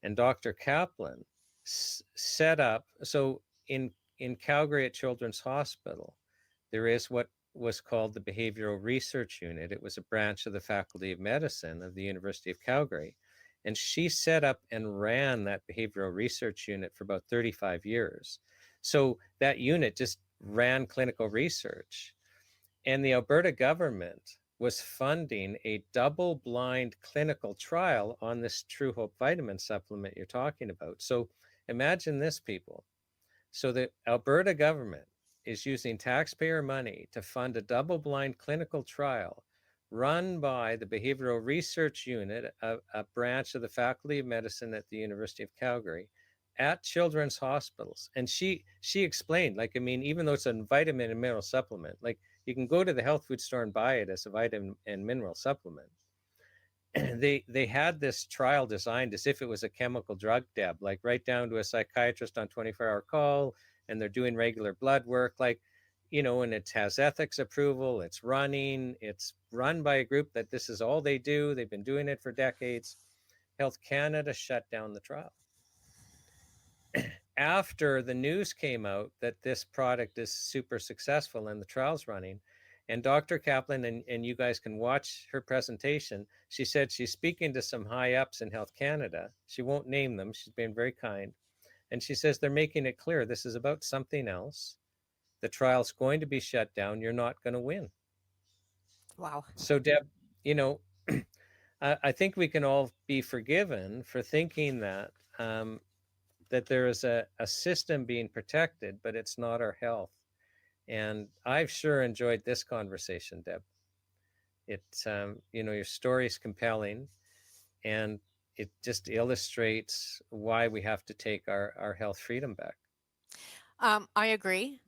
and Dr. Kaplan set up, so in Calgary at Children's Hospital, there is what was called the Behavioral Research Unit. It was a branch of the Faculty of Medicine of the University of Calgary. And she set up and ran that Behavioral Research Unit for about 35 years. So that unit just ran clinical research. And the Alberta government was funding a double-blind clinical trial on this True Hope vitamin supplement you're talking about. So imagine this, people. So the Alberta government is using taxpayer money to fund a double-blind clinical trial run by the Behavioral Research Unit, a branch of the Faculty of Medicine at the University of Calgary, at children's hospitals. And she explained, like, I mean, even though it's a vitamin and mineral supplement, like, you can go to the health food store and buy it as a vitamin and mineral supplement. They had this trial designed as if it was a chemical drug, Deb, like right down to a psychiatrist on 24-hour call, and they're doing regular blood work, like, you know, and it has ethics approval, it's run by a group that this is all they do. They've been doing it for decades. Health Canada shut down the trial. After the news came out that this product is super successful and the trial's running, and Dr. Kaplan, and you guys can watch her presentation, she said she's speaking to some high ups in Health Canada. She won't name them. She's been very kind. And she says they're making it clear this is about something else. The trial's going to be shut down. You're not going to win. Wow. So, Deb, you know, I think we can all be forgiven for thinking that that there is a system being protected, but it's not our health. And I've sure enjoyed this conversation, Deb. It's, you know, your story is compelling, and it just illustrates why we have to take our health freedom back. I agree.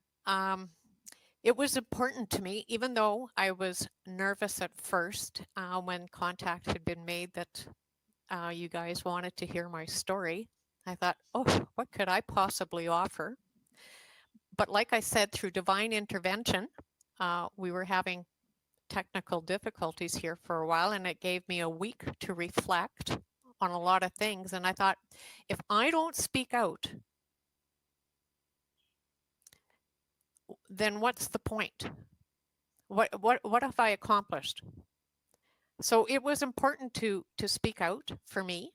It was important to me, even though I was nervous at first when contact had been made that you guys wanted to hear my story. I thought, oh, what could I possibly offer? But like I said, through divine intervention, we were having technical difficulties here for a while, and it gave me a week to reflect on a lot of things. And I thought, if I don't speak out, then what's the point? What have I accomplished? So it was important to speak out for me.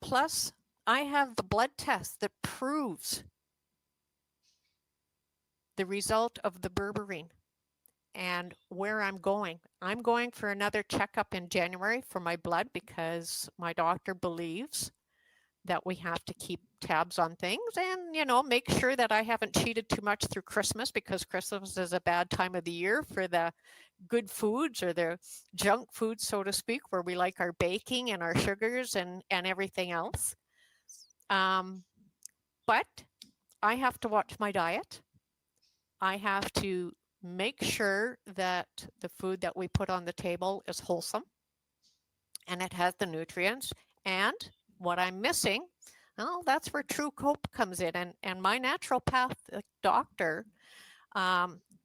Plus, I have the blood test that proves the result of the berberine and where I'm going. I'm going for another checkup in January for my blood because my doctor believes that we have to keep tabs on things and, you know, make sure that I haven't cheated too much through Christmas, because Christmas is a bad time of the year for the good foods or the junk food, so to speak, where we like our baking and our sugars and everything else. But I have to watch my diet. I have to make sure that the food that we put on the table is wholesome and it has the nutrients. And what I'm missing, well, that's where True Hope comes in. And my naturopath doctor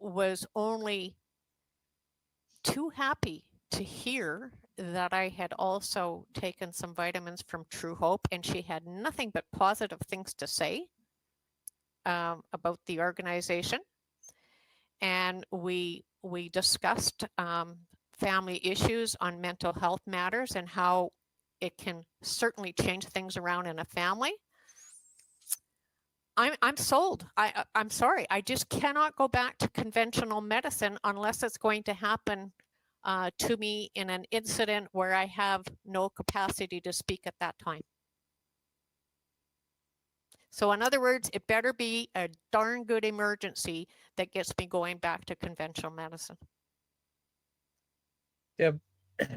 was only too happy to hear that I had also taken some vitamins from True Hope, and she had nothing but positive things to say about the organization. And we discussed family issues on mental health matters and how it can certainly change things around in a family. I'm sold. I'm sorry. I just cannot go back to conventional medicine unless it's going to happen to me in an incident where I have no capacity to speak at that time. So in other words, it better be a darn good emergency that gets me going back to conventional medicine. Deb,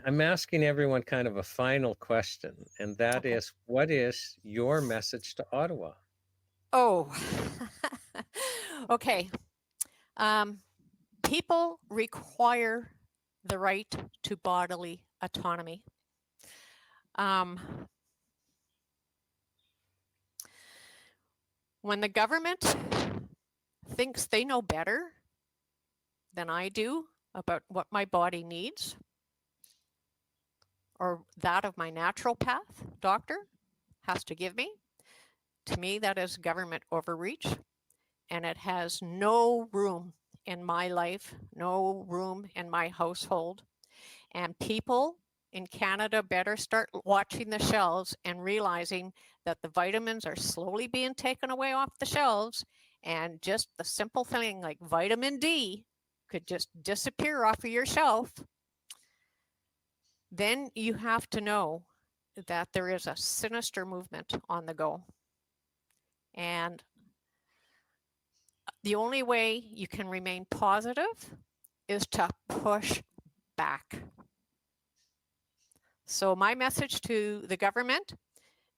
I'm asking everyone kind of a final question, and that is, what is your message to Ottawa? Oh, okay. People require the right to bodily autonomy. When the government thinks they know better than I do about what my body needs, or that of my naturopath doctor has to give me, to me that is government overreach, and it has no room in my life, no room in my household. And people in Canada better start watching the shelves and realizing that the vitamins are slowly being taken away off the shelves, and just the simple thing like vitamin D could just disappear off of your shelf, then you have to know that there is a sinister movement on the go. And the only way you can remain positive is to push back. So my message to the government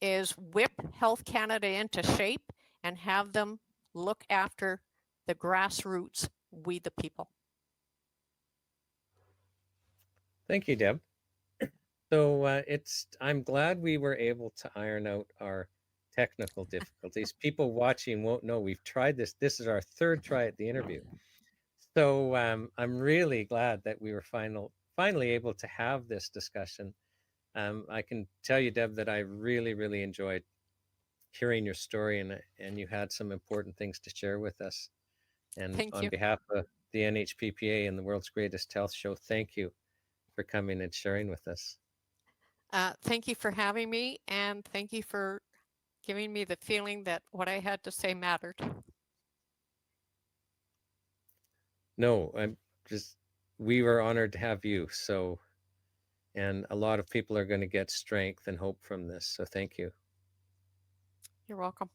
is whip Health Canada into shape and have them look after the grassroots, we the people. Thank you, Deb. So I'm glad we were able to iron out our technical difficulties. People watching won't know we've tried this. This is our third try at the interview. So I'm really glad that we were finally able to have this discussion. I can tell you, Deb, that I really, really enjoyed hearing your story, and you had some important things to share with us. And Thank on you. behalf of the NHPPA and the World's Greatest Health Show, thank you for coming and sharing with us. Thank you for having me, and thank you for giving me the feeling that what I had to say mattered. No, we were honored to have you. So, and a lot of people are going to get strength and hope from this. So thank you. You're welcome.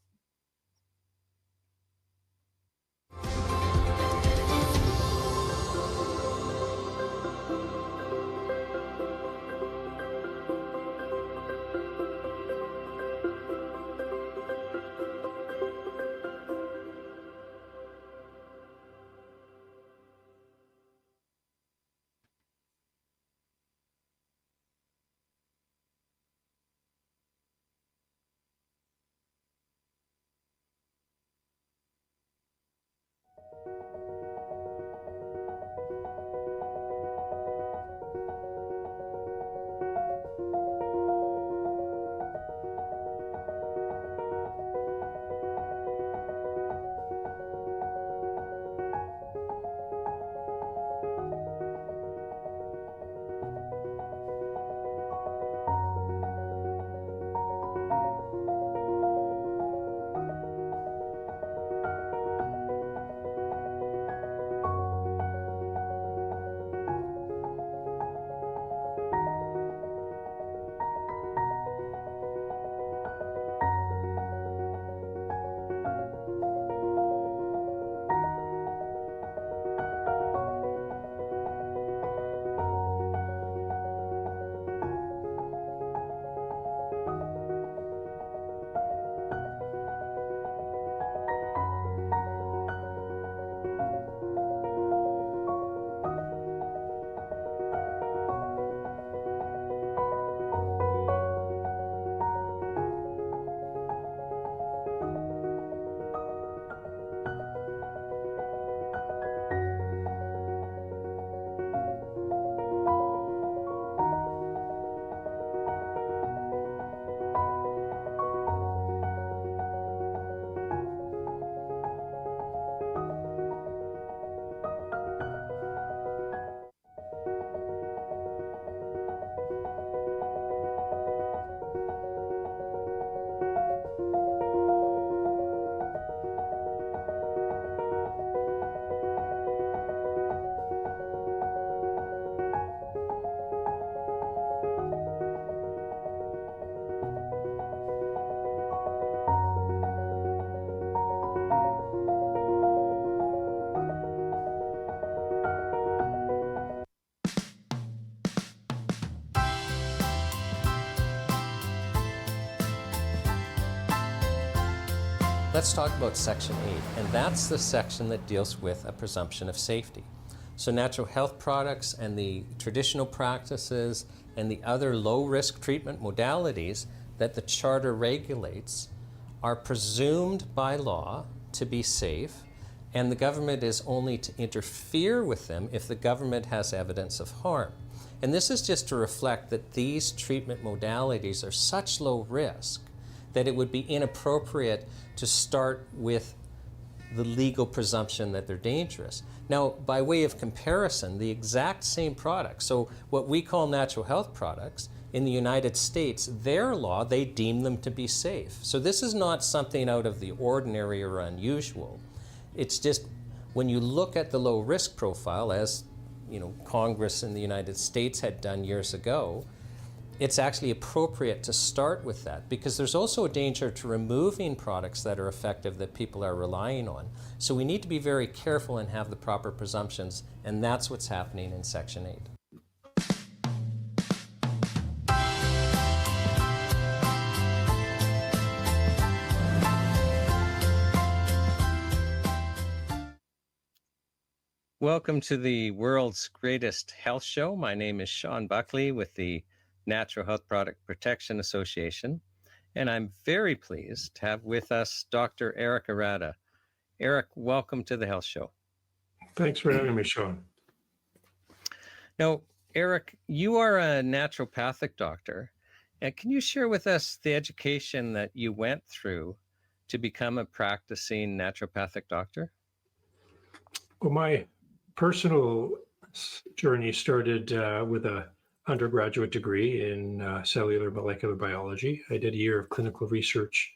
Let's talk about Section 8, and that's the section that deals with a presumption of safety. So natural health products and the traditional practices and the other low-risk treatment modalities that the Charter regulates are presumed by law to be safe, and the government is only to interfere with them if the government has evidence of harm. And this is just to reflect that these treatment modalities are such low risk that it would be inappropriate to start with the legal presumption that they're dangerous. Now, by way of comparison, the exact same products, so what we call natural health products, in the United States, their law, they deem them to be safe. So this is not something out of the ordinary or unusual. It's just when you look at the low risk profile, as Congress in the United States had done years ago, it's actually appropriate to start with that, because there's also a danger to removing products that are effective that people are relying on. So we need to be very careful and have the proper presumptions, and that's what's happening in Section 8. Welcome to the world's greatest health show. My name is Shawn Buckley with the Natural Health Product Protection Association, and I'm very pleased to have with us Dr. Arra. Eric, welcome to the health show. Thanks for having me, Shawn. Now, Eric, you are a naturopathic doctor, and can you share with us the education that you went through to become a practicing naturopathic doctor? Well, my personal journey started with a undergraduate degree in cellular molecular biology. I did a year of clinical research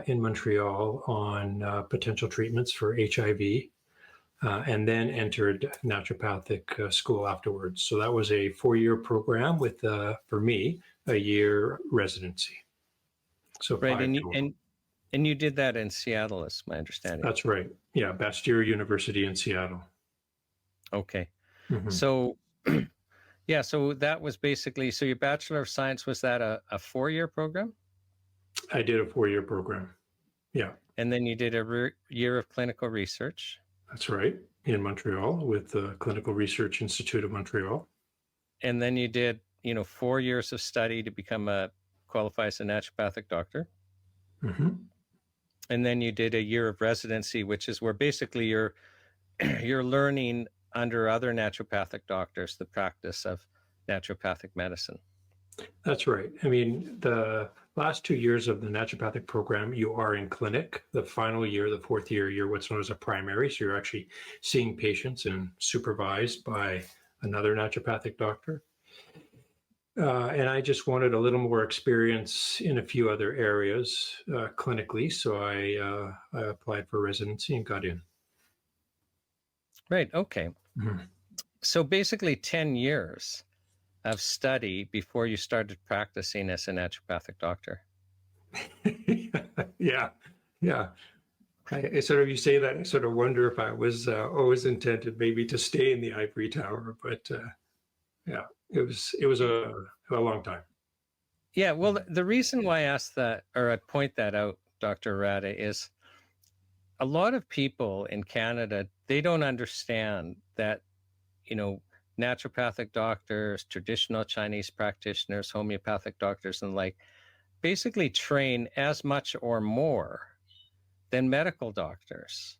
in Montreal on potential treatments for HIV, and then entered naturopathic school afterwards. So that was a 4-year program with, for me, a year residency. So right, and you did that in Seattle, is my understanding. That's right. Yeah, Bastyr University in Seattle. Okay. Mm-hmm. So yeah, so that was basically, so your Bachelor of Science, was that a 4-year program? I did a 4-year program. Yeah. And then you did a year of clinical research. That's right. In Montreal with the Clinical Research Institute of Montreal. And then you did, 4 years of study to qualify as a naturopathic doctor. Mm-hmm. And then you did a year of residency, which is where basically you're learning under other naturopathic doctors the practice of naturopathic medicine. That's right. I mean, the last 2 years of the naturopathic program, you are in clinic. The final year, the 4th year, you're what's known as a primary. So you're actually seeing patients and supervised by another naturopathic doctor. And I just wanted a little more experience in a few other areas clinically. So I applied for residency and got in. Right. Okay. Mm-hmm. So basically 10 years of study before you started practicing as a naturopathic doctor. Yeah. I sort of, you say that, I sort of wonder if I was always intended maybe to stay in the ivory tower, but yeah, it was a long time. Yeah. Well, the reason why I asked that, or I point that out, Dr. Arra, is a lot of people in Canada, they don't understand that, naturopathic doctors, traditional Chinese practitioners, homeopathic doctors, and like basically train as much or more than medical doctors.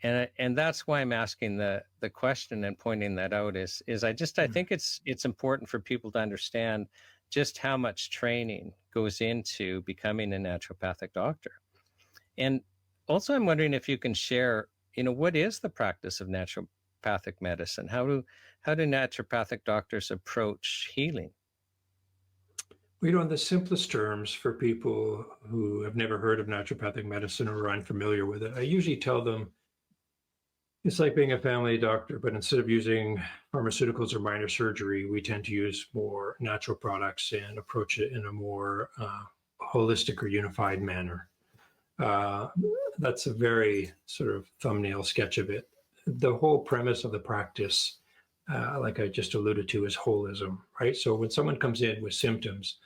And that's why I'm asking the question and pointing that out is I think it's important for people to understand just how much training goes into becoming a naturopathic doctor. And also, I'm wondering if you can share, what is the practice of naturopathic medicine? How do naturopathic doctors approach healing? Well, in the simplest terms for people who have never heard of naturopathic medicine or are unfamiliar with it, I usually tell them it's like being a family doctor, but instead of using pharmaceuticals or minor surgery, we tend to use more natural products and approach it in a more holistic or unified manner. That's a very sort of thumbnail sketch of it. The whole premise of the practice, like I just alluded to, is holism, right? So when someone comes in with symptoms,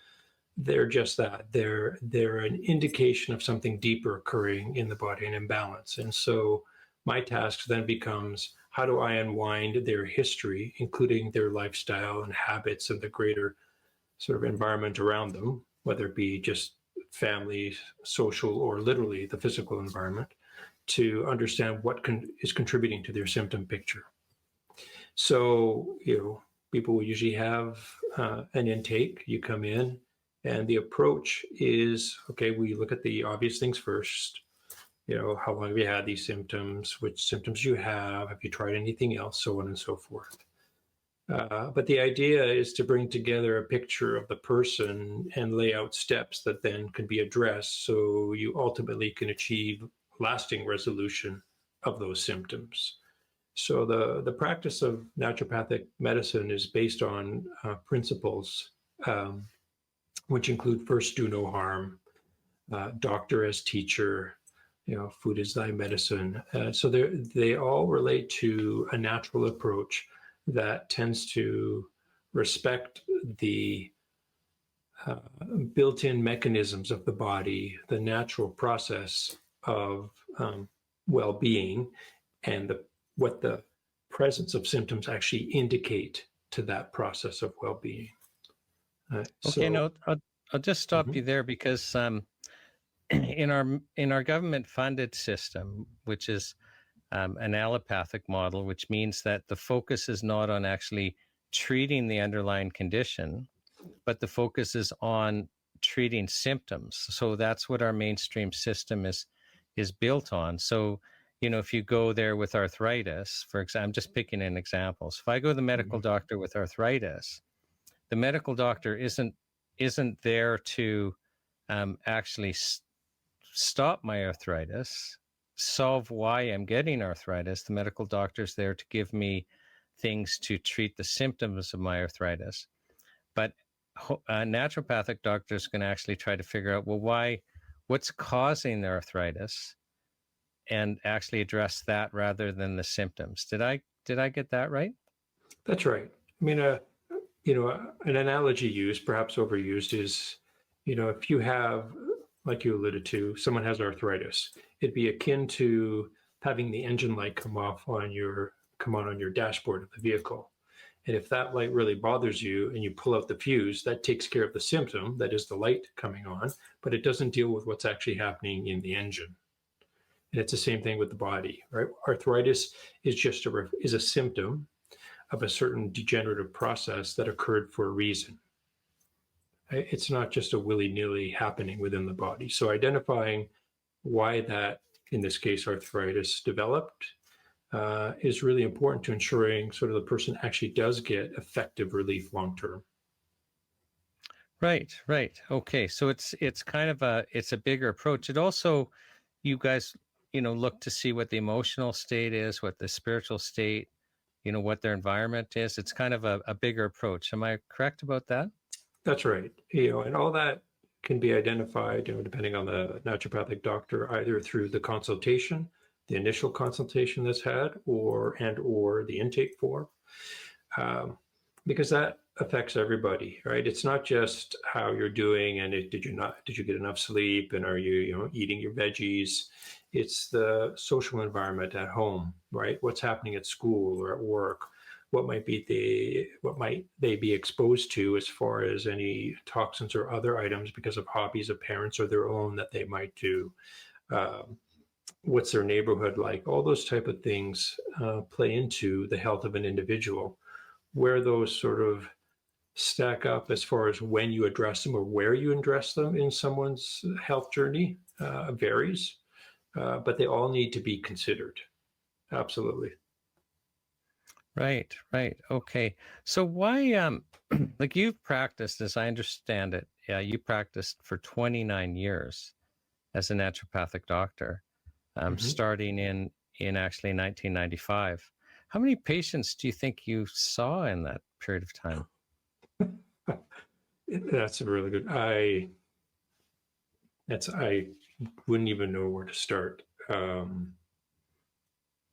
they're just that. They're an indication of something deeper occurring in the body, an imbalance. And so my task then becomes, how do I unwind their history, including their lifestyle and habits and the greater sort of environment around them, whether it be just family, social, or literally the physical environment, to understand what is contributing to their symptom picture. So, people will usually have an intake. You come in, and the approach is, okay, we look at the obvious things first. How long have you had these symptoms? Which symptoms you have? Have you tried anything else? So on and so forth. But the idea is to bring together a picture of the person and lay out steps that then can be addressed so you ultimately can achieve lasting resolution of those symptoms. So the practice of naturopathic medicine is based on principles which include first, do no harm, doctor as teacher, food is thy medicine. So they all relate to a natural approach that tends to respect the built-in mechanisms of the body, the natural process of well-being, and what the presence of symptoms actually indicate to that process of well-being. Okay, no, I'll just stop you there, because in our government-funded system, which is an allopathic model, which means that the focus is not on actually treating the underlying condition, but the focus is on treating symptoms. So that's what our mainstream system is built on. So, if you go there with arthritis, for example, I'm just picking an example. So if I go to the medical doctor with arthritis, the medical doctor isn't there to actually stop my arthritis, solve why I'm getting arthritis. The medical doctor is there to give me things to treat the symptoms of my arthritis. But naturopathic doctors can actually try to figure out, well, what's causing the arthritis, and actually address that rather than the symptoms. Did I get that right? That's right. I mean, an analogy used, perhaps overused, is, if you have, like you alluded to, someone has arthritis, it'd be akin to having the engine light come on your dashboard of the vehicle. And if that light really bothers you and you pull out the fuse, that takes care of the symptom, that is the light coming on, but it doesn't deal with what's actually happening in the engine. And it's the same thing with the body, right? Arthritis is just a symptom of a certain degenerative process that occurred for a reason. It's not just a willy-nilly happening within the body. So identifying why that, in this case, arthritis developed, is really important to ensuring sort of the person actually does get effective relief long-term. Right. Okay. So it's kind of a bigger approach. It also, you guys, look to see what the emotional state is, what the spiritual state, what their environment is. It's kind of a bigger approach. Am I correct about that? That's right. And all that can be identified, depending on the naturopathic doctor, either through the consultation, the initial consultation that's had, or the intake form, because that affects everybody, right? It's not just how you're doing and did you get enough sleep, and are you eating your veggies? It's the social environment at home, right? What's happening at school or at work? What might they be exposed to as far as any toxins or other items because of hobbies of parents or their own that they might do? What's their neighborhood like? All those type of things play into the health of an individual. Where those sort of stack up as far as when you address them or where you address them in someone's health journey varies, but they all need to be considered. Absolutely. Right. Okay. So why, like you've practiced, as I understand it, you practiced for 29 years as a naturopathic doctor, starting in actually 1995. How many patients do you think you saw in that period of time? That's a really good. I wouldn't even know where to start.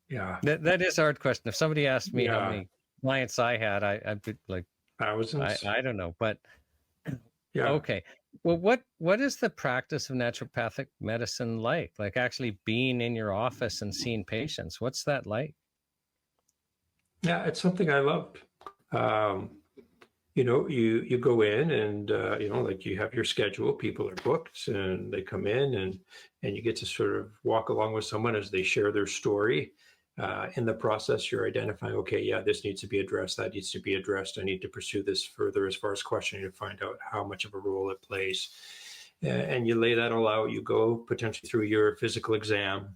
Yeah, that is a hard question. If somebody asked me how many clients I had, I'd be like thousands. I don't know, but yeah. Okay. Well, what is the practice of naturopathic medicine like? Like actually being in your office and seeing patients. What's that like? Yeah, it's something I loved. You go in and like you have your schedule. People are booked and they come in and you get to sort of walk along with someone as they share their story. In the process, you're identifying, okay, yeah, this needs to be addressed, that needs to be addressed. I need to pursue this further as far as questioning to find out how much of a role it plays. And you lay that all out. You go potentially through your physical exam.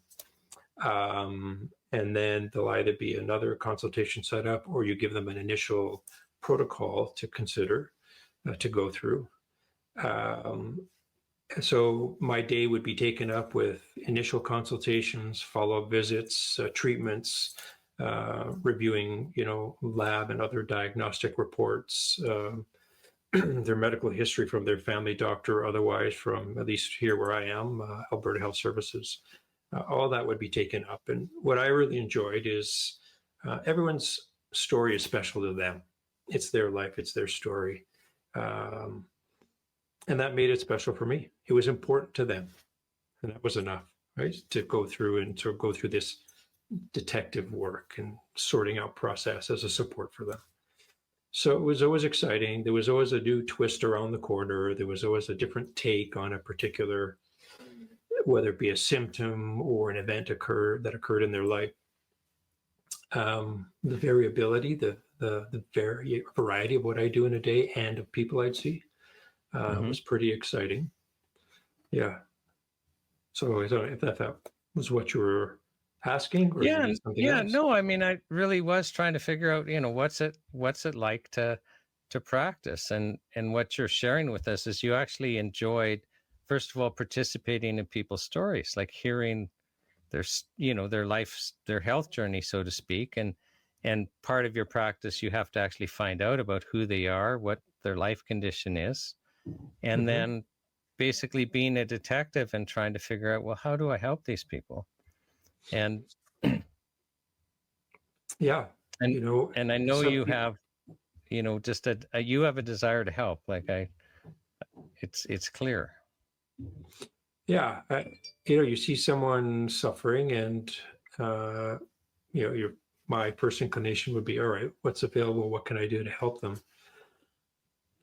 And then there'll either be another consultation set up or you give them an initial protocol to consider, to go through. So my day would be taken up with initial consultations, follow-up visits, treatments, reviewing, lab and other diagnostic reports, their medical history from their family doctor, or otherwise from, at least here where I am, Alberta Health Services. All that would be taken up. And what I really enjoyed is everyone's story is special to them. It's their life, it's their story. And that made it special for me. It was important to them. And that was enough, right? To go through this detective work and sorting out process as a support for them. So it was always exciting. There was always a new twist around the corner. There was always a different take on a particular, whether it be a symptom or an event that occurred in their life. The variability, the variety of what I do in a day and of people I'd see was pretty exciting. Yeah. So I don't know if that was what you were asking, or something else? No, I mean, I really was trying to figure out, what's it like to practice, and what you're sharing with us is you actually enjoyed, first of all, participating in people's stories, like hearing their life, their health journey, so to speak, and part of your practice, you have to actually find out about who they are, what their life condition is, and then basically being a detective and trying to figure out, well, how do I help these people? And yeah, and I know you have, just you have a desire to help. Like it's clear. Yeah, you see someone suffering, and my first inclination would be, all right, what's available? What can I do to help them?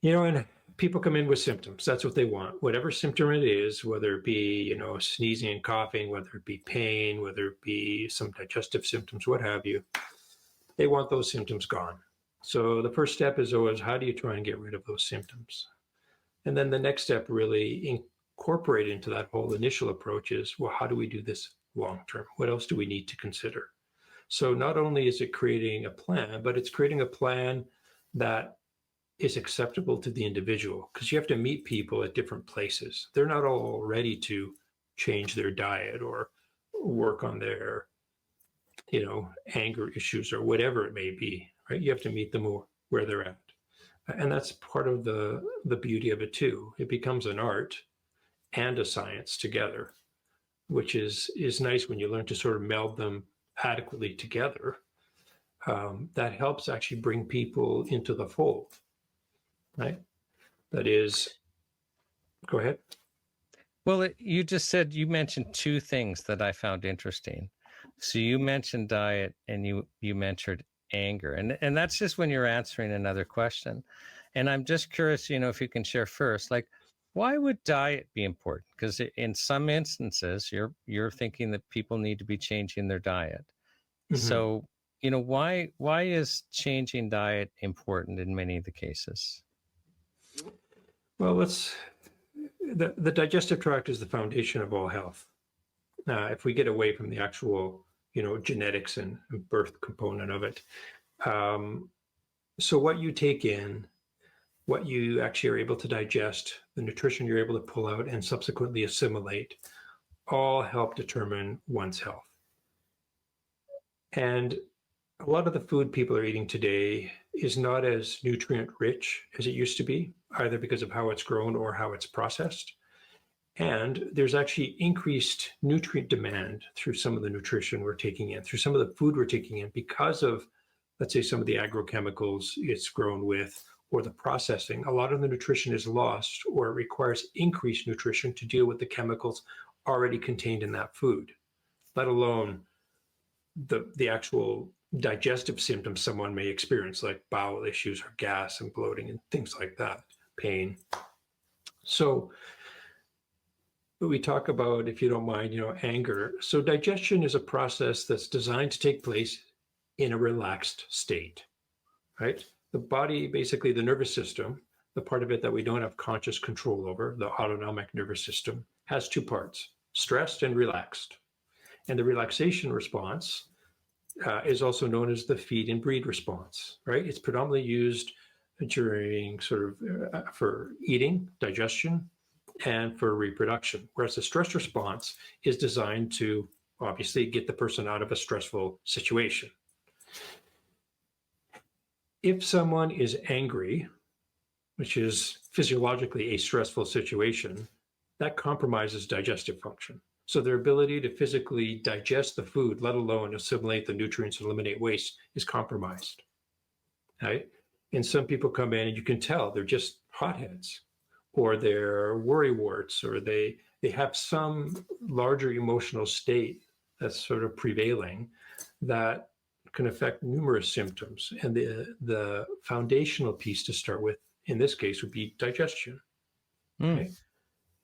And people come in with symptoms. That's what they want. Whatever symptom it is, whether it be, sneezing and coughing, whether it be pain, whether it be some digestive symptoms, what have you, they want those symptoms gone. So the first step is always, how do you try and get rid of those symptoms? And then the next step, really incorporate into that whole initial approach, is, well, how do we do this long term? What else do we need to consider? So not only is it creating a plan, but it's creating a plan that is acceptable to the individual, because you have to meet people at different places. They're not all ready to change their diet or work on their, anger issues or whatever it may be, right? You have to meet them where they're at. And that's part of the beauty of it too. It becomes an art and a science together, which is nice when you learn to sort of meld them adequately together. That helps actually bring people into the fold. Right? That is, go ahead. Well, you just said, you mentioned two things that I found interesting. So you mentioned diet, and you mentioned anger, and that's just when you're answering another question. And I'm just curious, if you can share first, like, why would diet be important? Because in some instances, you're thinking that people need to be changing their diet. So, why is changing diet important in many of the cases? Well, the digestive tract is the foundation of all health. If we get away from the actual, genetics and birth component of it. So what you take in, what you actually are able to digest, the nutrition you're able to pull out and subsequently assimilate, all help determine one's health. And a lot of the food people are eating today is not as nutrient rich as it used to be, either because of how it's grown or how it's processed. And there's actually increased nutrient demand through some of the nutrition we're taking in, through some of the food we're taking in, because of, let's say, some of the agrochemicals it's grown with, or the processing. A lot of the nutrition is lost, or it requires increased nutrition to deal with the chemicals already contained in that food, let alone the actual digestive symptoms someone may experience, like bowel issues or gas and bloating and things like that, pain. So we talk about, if you don't mind, anger. So digestion is a process that's designed to take place in a relaxed state, right? The body, basically the nervous system, the part of it that we don't have conscious control over, the autonomic nervous system, has two parts, stressed and relaxed. And the relaxation response is also known as the feed and breathe response, right? It's predominantly used during sort of for eating, digestion, and for reproduction. Whereas the stress response is designed to obviously get the person out of a stressful situation. If someone is angry, which is physiologically a stressful situation, that compromises digestive function. So their ability to physically digest the food, let alone assimilate the nutrients and eliminate waste, is compromised, right? And some people come in and you can tell they're just hotheads, or they're worrywarts, or they have some larger emotional state that's sort of prevailing that can affect numerous symptoms. And the foundational piece to start with in this case would be digestion. Okay?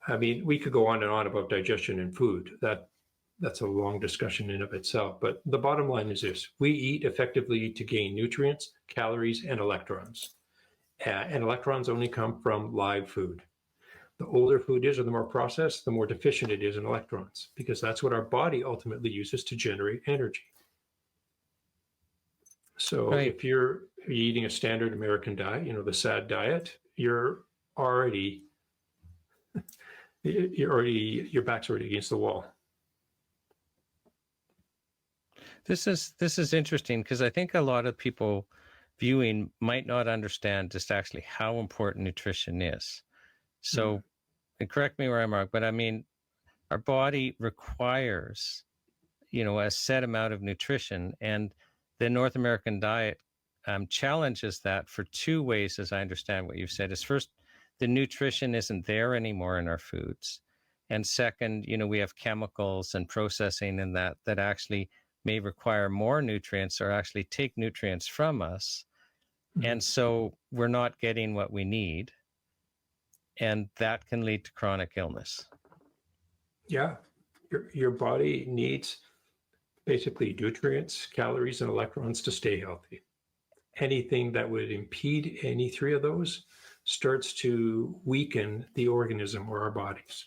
I mean, we could go on and on about digestion and food. That's a long discussion in of itself. But the bottom line is this: we eat effectively to gain nutrients, calories, and electrons. And electrons only come from live food. The older food is, or the more processed, the more deficient it is in electrons, because that's what our body ultimately uses to generate energy. So if you're eating a standard American diet, you know, the SAD diet, your back's already against the wall. This is interesting, because I think a lot of people viewing might not understand just actually how important nutrition is. So, and correct me where I'm wrong, but I mean, our body requires, you know, a set amount of nutrition, and the North American diet challenges that for two ways, as I understand what you've said. Is first, the nutrition isn't there anymore in our foods, and second, you know, we have chemicals and processing in that actually may require more nutrients or actually take nutrients from us. And so we're not getting what we need. And that can lead to chronic illness. Yeah. Your body needs basically nutrients, calories, and electrons to stay healthy. Anything that would impede any three of those starts to weaken the organism or our bodies.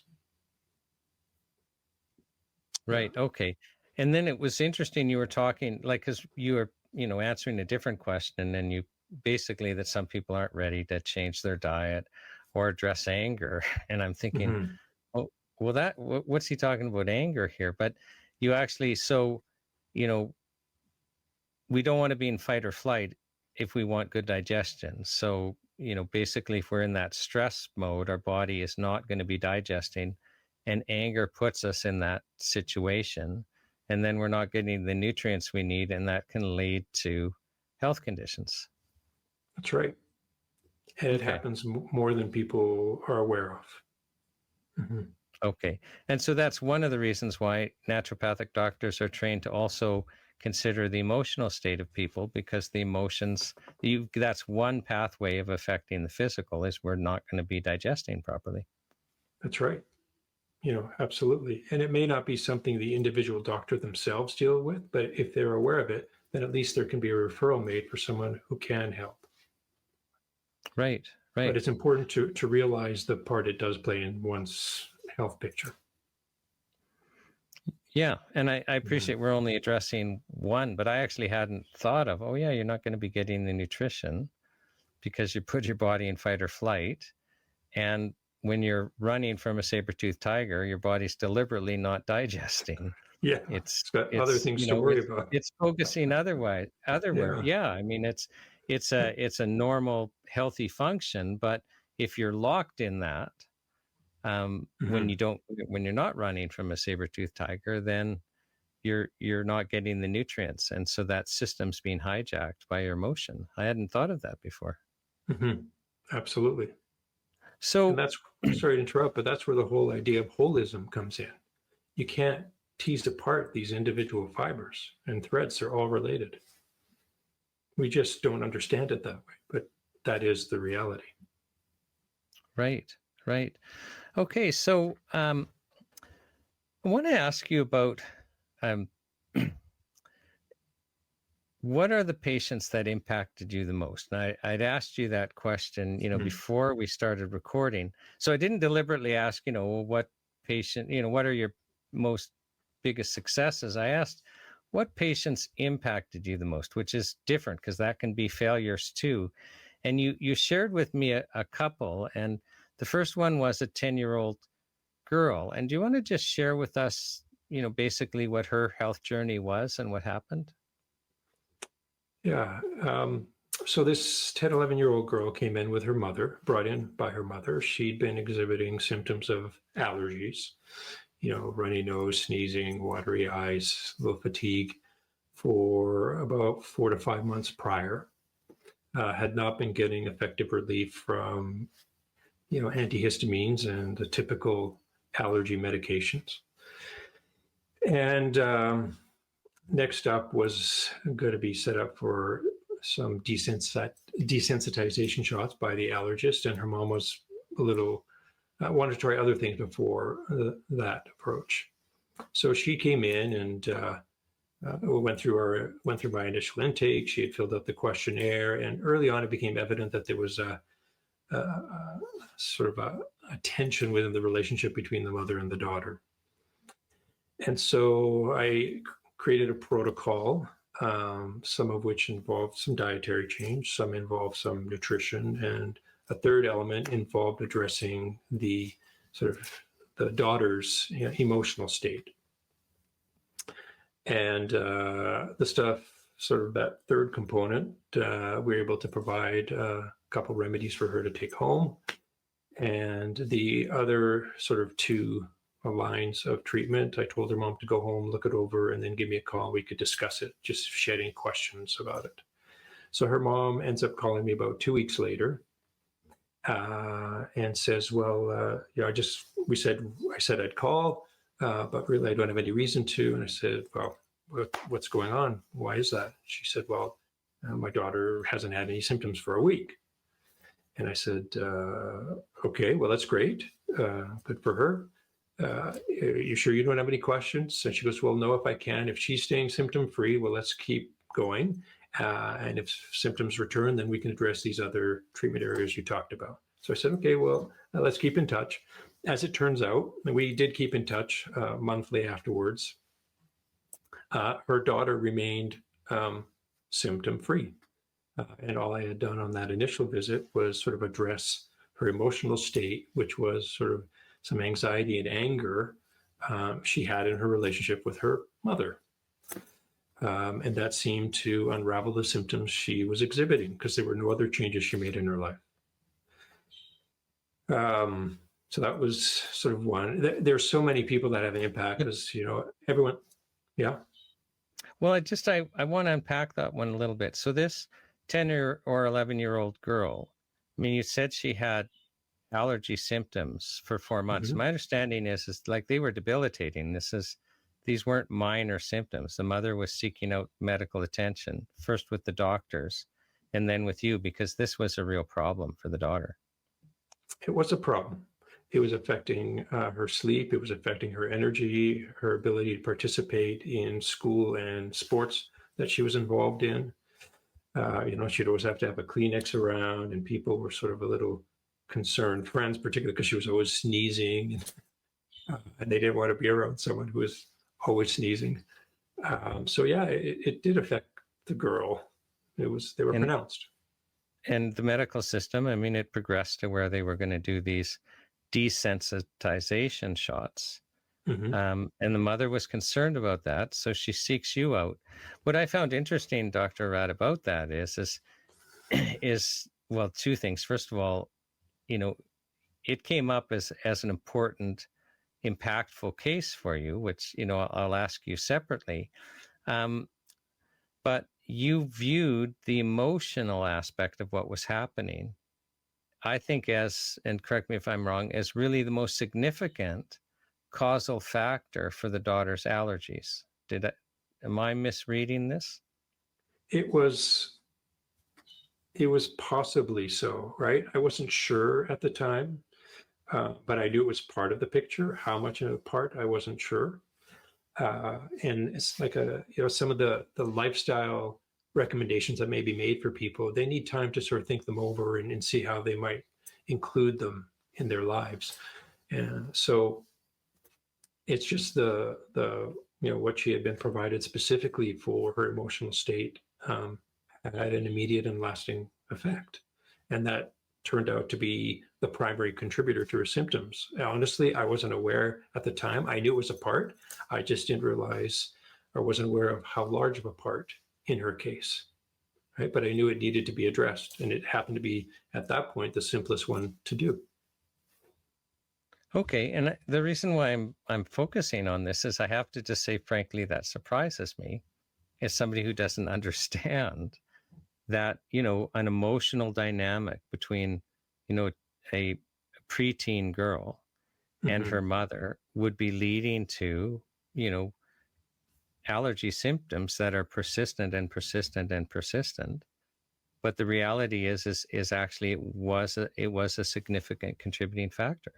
Right. Okay. And then it was interesting, you were talking, like, because you were, you know, answering a different question, and you basically that some people aren't ready to change their diet or address anger. And I'm thinking, oh, well, what's he talking about anger here? But you actually, so, you know, we don't want to be in fight or flight if we want good digestion. So, you know, basically, if we're in that stress mode, our body is not going to be digesting, and anger puts us in that situation. And then we're not getting the nutrients we need, and that can lead to health conditions. That's right. And it happens more than people are aware of. Okay. And so that's one of the reasons why naturopathic doctors are trained to also consider the emotional state of people, because the emotions, that's one pathway of affecting the physical, is we're not going to be digesting properly. That's right. You know, absolutely. And it may not be something the individual doctor themselves deal with, but if they're aware of it, then at least there can be a referral made for someone who can help. Right, right. But it's important to realize the part it does play in one's health picture. Yeah, and I appreciate we're only addressing one, but I actually hadn't thought of, oh yeah, you're not going to be getting the nutrition because you put your body in fight or flight. And when you're running from a saber-toothed tiger, your body's deliberately not digesting. Yeah, it's got other things to worry about. It's focusing otherwhere. Yeah, I mean, it's a normal, healthy function, but if you're locked in that, when you're not running from a saber-toothed tiger, then you're not getting the nutrients, and so that system's being hijacked by your emotion. I hadn't thought of that before. Absolutely. So and that's, sorry to interrupt, but that's where the whole idea of holism comes in. You can't tease apart these individual fibers and threads. They're all related. We just don't understand it that way, but that is the reality. Right. Okay, so I want to ask you about what are the patients that impacted you the most? And I'd asked you that question, before we started recording. So I didn't deliberately ask, what patient, what are your most biggest successes? I asked, what patients impacted you the most, which is different because that can be failures too. And you shared with me a couple, and The first one was a 10-year-old girl. And do you want to just share with us, basically what her health journey was and what happened? Yeah. So this 10, 11-year-old girl came in with her mother, brought in by her mother. She'd been exhibiting symptoms of allergies, runny nose, sneezing, watery eyes, a little fatigue for about 4 to 5 months prior. Had not been getting effective relief from, antihistamines and the typical allergy medications. And next up was going to be set up for some desensitization shots by the allergist, and her mom was a little wanted to try other things before that approach. So she came in and went through my initial intake. She had filled out the questionnaire, and early on it became evident that there was a sort of a tension within the relationship between the mother and the daughter. And so I created a protocol, some of which involved some dietary change, some involved some nutrition, and a third element involved addressing the sort of the daughter's emotional state. And the stuff, sort of that third component, we were able to provide a couple remedies for her to take home. And the other sort of 2 lines of treatment, I told her mom to go home, look it over, and then give me a call. We could discuss it, just if she had any questions about it. So her mom ends up calling me about 2 weeks later and says, well, I said I'd call, but really I don't have any reason to. And I said, well, what's going on? Why is that? She said, well, my daughter hasn't had any symptoms for a week. And I said, okay, well, that's great. Good for her. You sure you don't have any questions? And she goes, well, no, if I can. If she's staying symptom-free, well, let's keep going. And if symptoms return, then we can address these other treatment areas you talked about. So I said, okay, well, let's keep in touch. As it turns out, we did keep in touch monthly afterwards. Her daughter remained symptom-free. And all I had done on that initial visit was sort of address her emotional state, which was sort of some anxiety and anger she had in her relationship with her mother. And that seemed to unravel the symptoms she was exhibiting because there were no other changes she made in her life. So that was sort of one. There's so many people that have an impact because, everyone, yeah. Well, I want to unpack that one a little bit. So this 10 or 11-year-old girl, I mean, you said she had allergy symptoms for 4 months. Mm-hmm. My understanding is like they were debilitating. These weren't minor symptoms. The mother was seeking out medical attention, first with the doctors and then with you, because this was a real problem for the daughter. It was a problem. It was affecting her sleep. It was affecting her energy, her ability to participate in school and sports that she was involved in. She'd always have to have a Kleenex around, and people were sort of a little concerned, friends, particularly because she was always sneezing, and they didn't want to be around someone who was always sneezing. So yeah, it did affect the girl. They were pronounced. And the medical system, I mean, it progressed to where they were going to do these desensitization shots. Mm-hmm. And the mother was concerned about that. So she seeks you out. What I found interesting, Dr. Arra, about that is, well, 2 things. First of all, it came up as an important, impactful case for you, which, I'll ask you separately. But you viewed the emotional aspect of what was happening, I think, and correct me if I'm wrong, as really the most significant causal factor for the daughter's allergies. Am I misreading this? It was possibly so, right? I wasn't sure at the time, but I knew it was part of the picture. How much of a part, I wasn't sure. And it's like some of the lifestyle recommendations that may be made for people, they need time to sort of think them over and see how they might include them in their lives. And so it's just the what she had been provided specifically for her emotional state had an immediate and lasting effect. And that turned out to be the primary contributor to her symptoms. Honestly, I wasn't aware at the time. I knew it was a part. I just didn't realize or wasn't aware of how large of a part in her case. Right? But I knew it needed to be addressed, and it happened to be at that point the simplest one to do. Okay, and the reason why I'm focusing on this is I have to just say, frankly, that surprises me as somebody who doesn't understand that, you know, an emotional dynamic between, you know, a preteen girl and her mother would be leading to, you know, allergy symptoms that are persistent and persistent and persistent. But the reality is actually it was a significant contributing factor.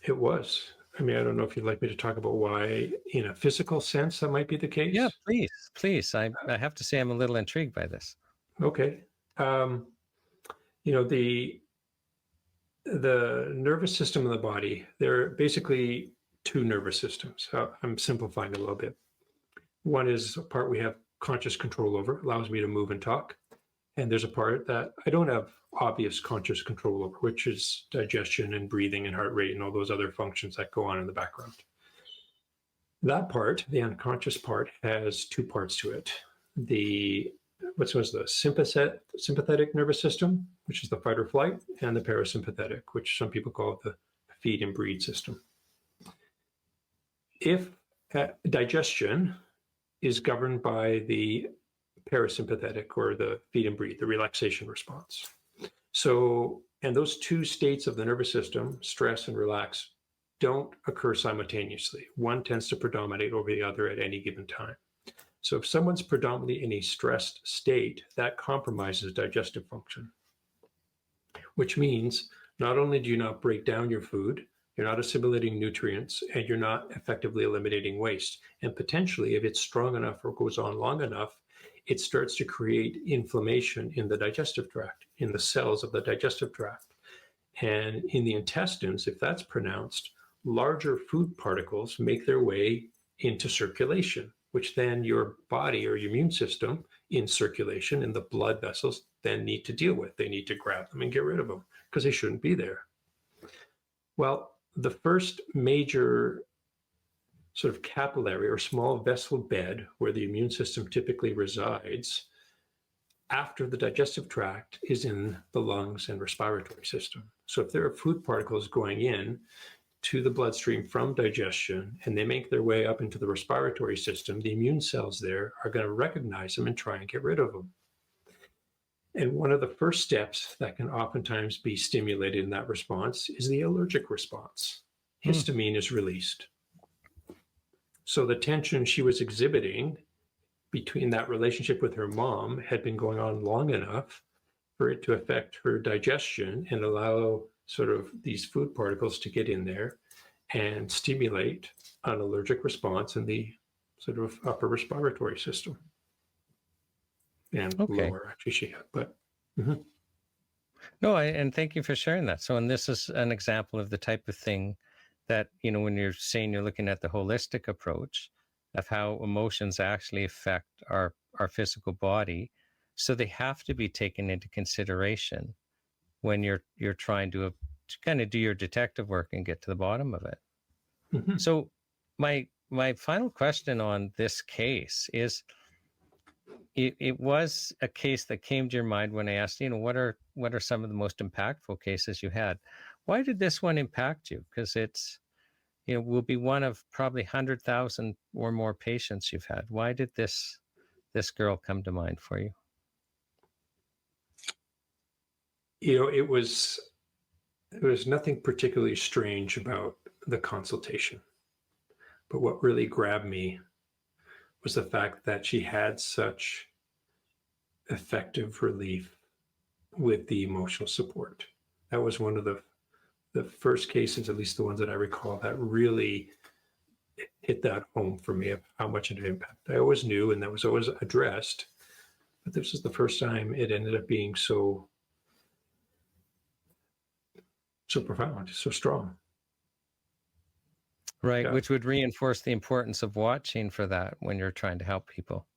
It was. I mean, I don't know if you'd like me to talk about why, in a physical sense, that might be the case. Yeah, please. I have to say I'm a little intrigued by this. Okay. You know, the nervous system in the body, there are basically two nervous systems. I'm simplifying a little bit. One is a part we have conscious control over, allows me to move and talk. And there's a part that I don't have obvious conscious control over, which is digestion and breathing and heart rate and all those other functions that go on in the background. That part, the unconscious part, has two parts to it. The sympathetic nervous system, which is the fight or flight, and the parasympathetic, which some people call the feed and breathe system. If digestion is governed by the parasympathetic, or the feed and breathe, the relaxation response. So, and those two states of the nervous system, stress and relax, don't occur simultaneously. One tends to predominate over the other at any given time. So if someone's predominantly in a stressed state, that compromises digestive function, which means not only do you not break down your food, you're not assimilating nutrients, and you're not effectively eliminating waste. And potentially, if it's strong enough or goes on long enough, it starts to create inflammation in the digestive tract, in the cells of the digestive tract. And in the intestines, if that's pronounced, larger food particles make their way into circulation, which then your body or your immune system in circulation in the blood vessels then need to deal with. They need to grab them and get rid of them because they shouldn't be there. Well, the first major sort of capillary or small vessel bed where the immune system typically resides after the digestive tract is in the lungs and respiratory system. So if there are food particles going in to the bloodstream from digestion and they make their way up into the respiratory system, the immune cells there are going to recognize them and try and get rid of them. And one of the first steps that can oftentimes be stimulated in that response is the allergic response. Histamine is released. So the tension she was exhibiting between that relationship with her mom had been going on long enough for it to affect her digestion and allow sort of these food particles to get in there and stimulate an allergic response in the sort of upper respiratory system. And lower, actually, she had, but. No, and thank you for sharing that. So, and this is an example of the type of thing that, you know, when you're saying you're looking at the holistic approach of how emotions actually affect our physical body. So they have to be taken into consideration when you're trying to kind of do your detective work and get to the bottom of it. So my final question on this case is, it was a case that came to your mind when I asked, you know, what are some of the most impactful cases you had? Why did this one impact you? Because it's, you know, will be one of probably 100,000 or more patients you've had. Why did this girl come to mind for you? You know, it was nothing particularly strange about the consultation. But what really grabbed me was the fact that she had such effective relief with the emotional support. That was one of the first cases, at least the ones that I recall, that really hit that home for me of how much it impacted. I always knew, and that was always addressed, but this was the first time it ended up being so profound, so strong. Right, Yeah. which would reinforce the importance of watching for that when you're trying to help people.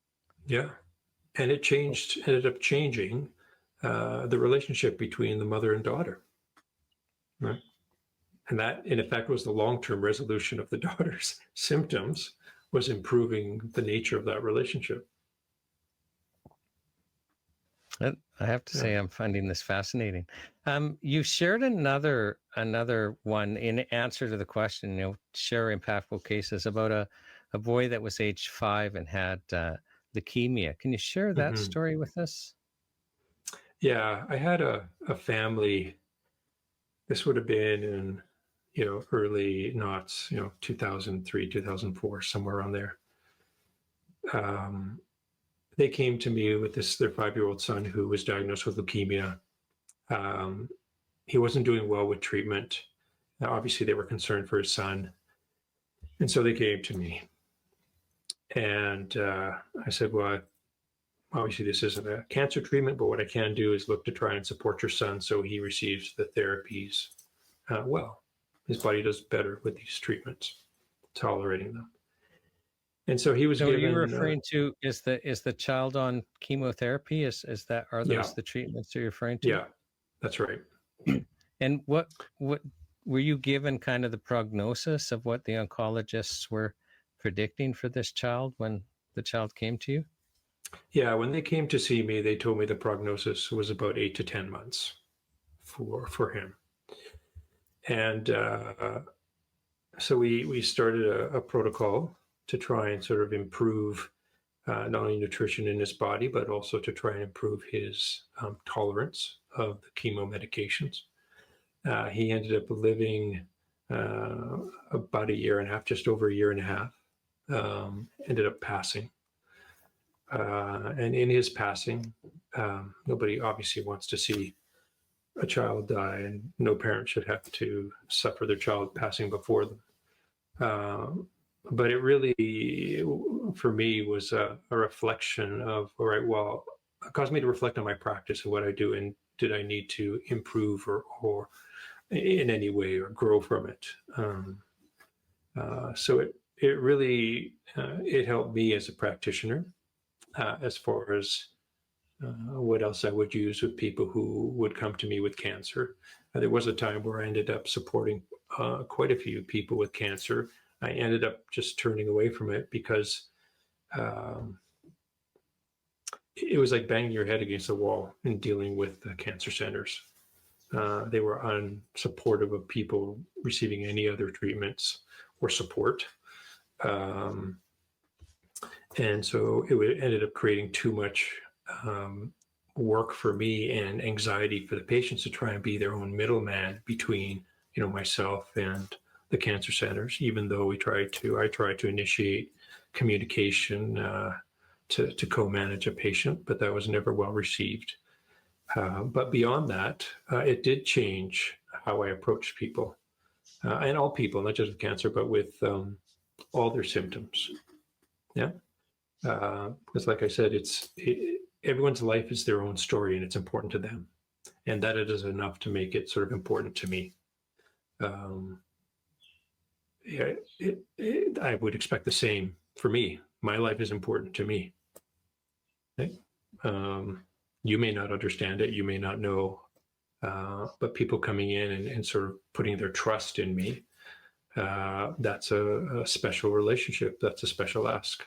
Yeah. And it ended up changing the relationship between the mother and daughter, right? And that, in effect, was the long-term resolution of the daughter's symptoms, was improving the nature of that relationship. I have to say, I'm finding this fascinating. You shared another one in answer to the question, share impactful cases, about a boy that was age 5 and had leukemia. Can you share that story with us? Yeah, I had a family. This would have been in, early noughts, 2003, 2004, somewhere around there. They came to me with their 5-year-old son who was diagnosed with leukemia. He wasn't doing well with treatment. Now, obviously, they were concerned for his son. And so they came to me. And I said, well, obviously, this isn't a cancer treatment, but what I can do is look to try and support your son so he receives the therapies well. His body does better with these treatments, tolerating them. And so he was given. Are you referring to, is the child on chemotherapy? Are those the treatments you're referring to? Yeah, that's right. And what were you given kind of the prognosis of what the oncologists were predicting for this child when the child came to you? Yeah, when they came to see me, they told me the prognosis was about 8 to 10 months for him. And so we started a protocol to try and sort of improve not only nutrition in his body, but also to try and improve his tolerance of the chemo medications. He ended up living about a year and a half, just over a year and a half, ended up passing. And in his passing, nobody obviously wants to see a child die, and no parent should have to suffer their child passing before them. But it really, for me, was a reflection of, all right, well, it caused me to reflect on my practice and what I do, and did I need to improve or in any way or grow from it. So it really, it helped me as a practitioner as far as what else I would use with people who would come to me with cancer. There was a time where I ended up supporting quite a few people with cancer. I ended up just turning away from it because it was like banging your head against the wall in dealing with the cancer centers. They were unsupportive of people receiving any other treatments or support. And so it ended up creating too much work for me and anxiety for the patients to try and be their own middleman between, myself and the cancer centers, even though I tried to initiate communication to co-manage a patient, but that was never well received. But beyond that, it did change how I approached people, and all people, not just with cancer, but with all their symptoms. Yeah. Because like I said, everyone's life is their own story, and it's important to them. And that it is enough to make it sort of important to me. I would expect the same for me. My life is important to me. Okay? You may not understand it, you may not know, but people coming in and sort of putting their trust in me, that's a special relationship. That's a special ask.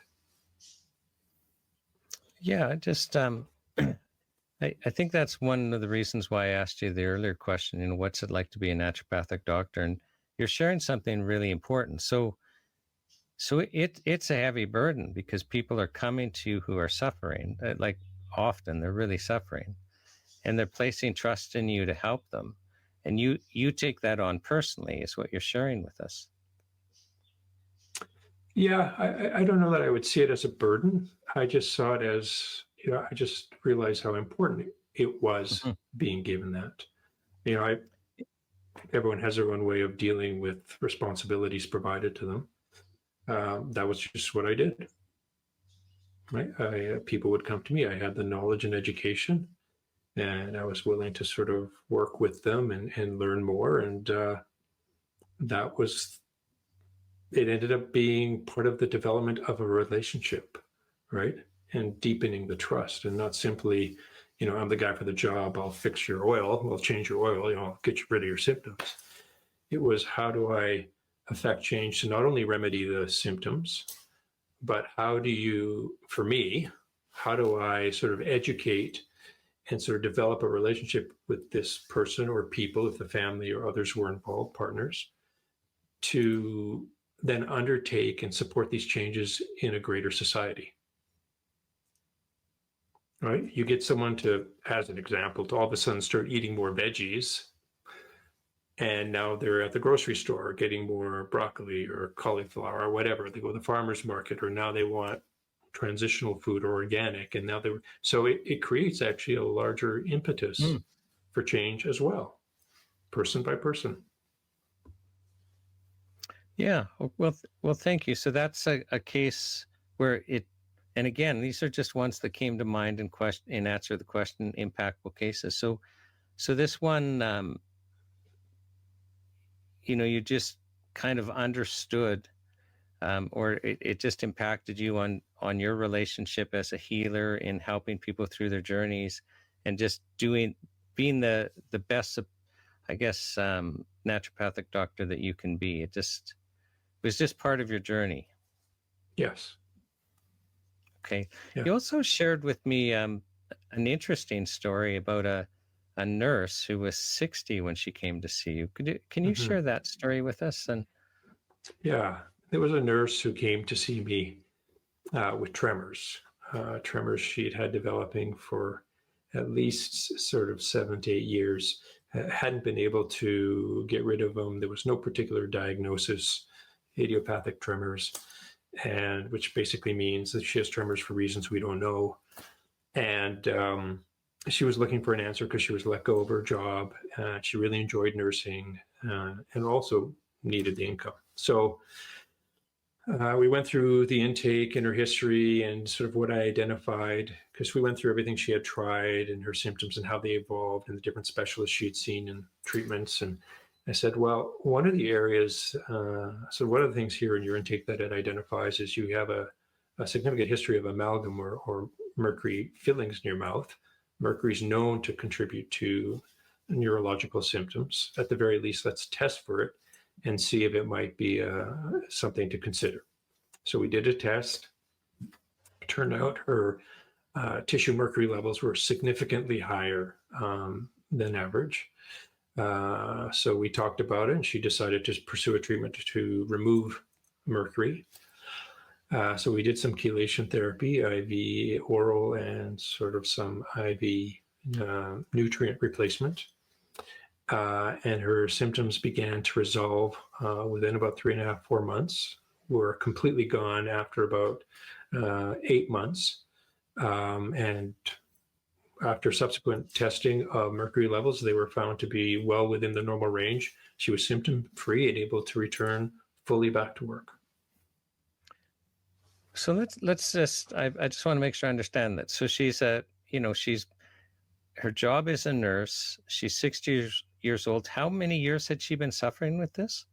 Yeah, just I think that's one of the reasons why I asked you the earlier question, what's it like to be a naturopathic doctor? And you're sharing something really important. So it's a heavy burden because people are coming to you who are suffering. Like often they're really suffering, and they're placing trust in you to help them. And you take that on personally, is what you're sharing with us. Yeah, I don't know that I would see it as a burden. I just saw it as, I just realized how important it was being given that. Everyone has their own way of dealing with responsibilities provided to them. That was just what I did. Right? People would come to me. I had the knowledge and education, and I was willing to sort of work with them and learn more. And it ended up being part of the development of a relationship, right? And deepening the trust, and not simply, you know, I'm the guy for the job. I'll fix your oil. I'll change your oil. You know, I'll get rid of your symptoms. It was, how do I affect change to not only remedy the symptoms, but how do you, for me, how do I sort of educate and sort of develop a relationship with this person or people, if the family or others were involved, partners, to then undertake and support these changes in a greater society. Right? You get someone to, as an example, to all of a sudden start eating more veggies, and now they're at the grocery store getting more broccoli or cauliflower or whatever. They go to the farmer's market, or now they want transitional food or organic, and now so it creates actually a larger impetus for change as well, person by person. Yeah, well, thank you. So that's a case where it, and again, these are just ones that came to mind in answer the question, impactful cases. So this one, you know, you just kind of understood, or it just impacted you on your relationship as a healer in helping people through their journeys, and just being the best, I guess, naturopathic doctor that you can be. It was just part of your journey. Yes. Okay. Yeah. You also shared with me an interesting story about a nurse who was 60 when she came to see you. Can you share that story with us? And yeah, there was a nurse who came to see me with tremors. Tremors she'd had developing for at least sort of 7 to 8 years. Hadn't been able to get rid of them. There was no particular diagnosis, idiopathic tremors, and which basically means that she has tremors for reasons we don't know. And she was looking for an answer because she was let go of her job. She really enjoyed nursing and also needed the income. So we went through the intake and her history and sort of what I identified, because we went through everything she had tried and her symptoms and how they evolved and the different specialists she'd seen and treatments. And I said, well, one of the areas, so one of the things here in your intake that it identifies is you have a significant history of amalgam or mercury fillings in your mouth. Mercury is known to contribute to neurological symptoms. At the very least, let's test for it and see if it might be something to consider. So we did a test. It turned out her tissue mercury levels were significantly higher than average. So we talked about it, and she decided to pursue a treatment to remove mercury. So we did some chelation therapy, IV, oral, and sort of some IV nutrient replacement. And her symptoms began to resolve within about 3.5, 4 months, were completely gone after about 8 months. And after subsequent testing of mercury levels, they were found to be well within the normal range. She was symptom-free and able to return fully back to work. so let's just, I just want to make sure I understand that. So she's her job is a nurse. She's 60 years old. How many years had she been suffering with this?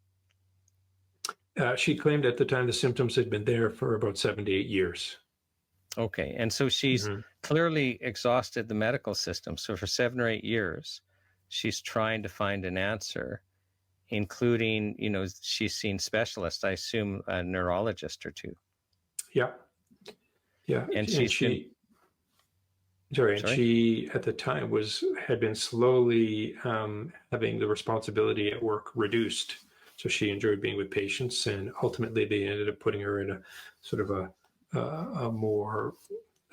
She claimed at the time the symptoms had been there for about 7 to 8 years. Okay. And so she's clearly exhausted the medical system. So for 7 or 8 years, she's trying to find an answer, including, she's seen specialists, I assume a neurologist or two. Yeah. Yeah. And she at the time had been slowly having the responsibility at work reduced. So she enjoyed being with patients, and ultimately they ended up putting her in a sort of a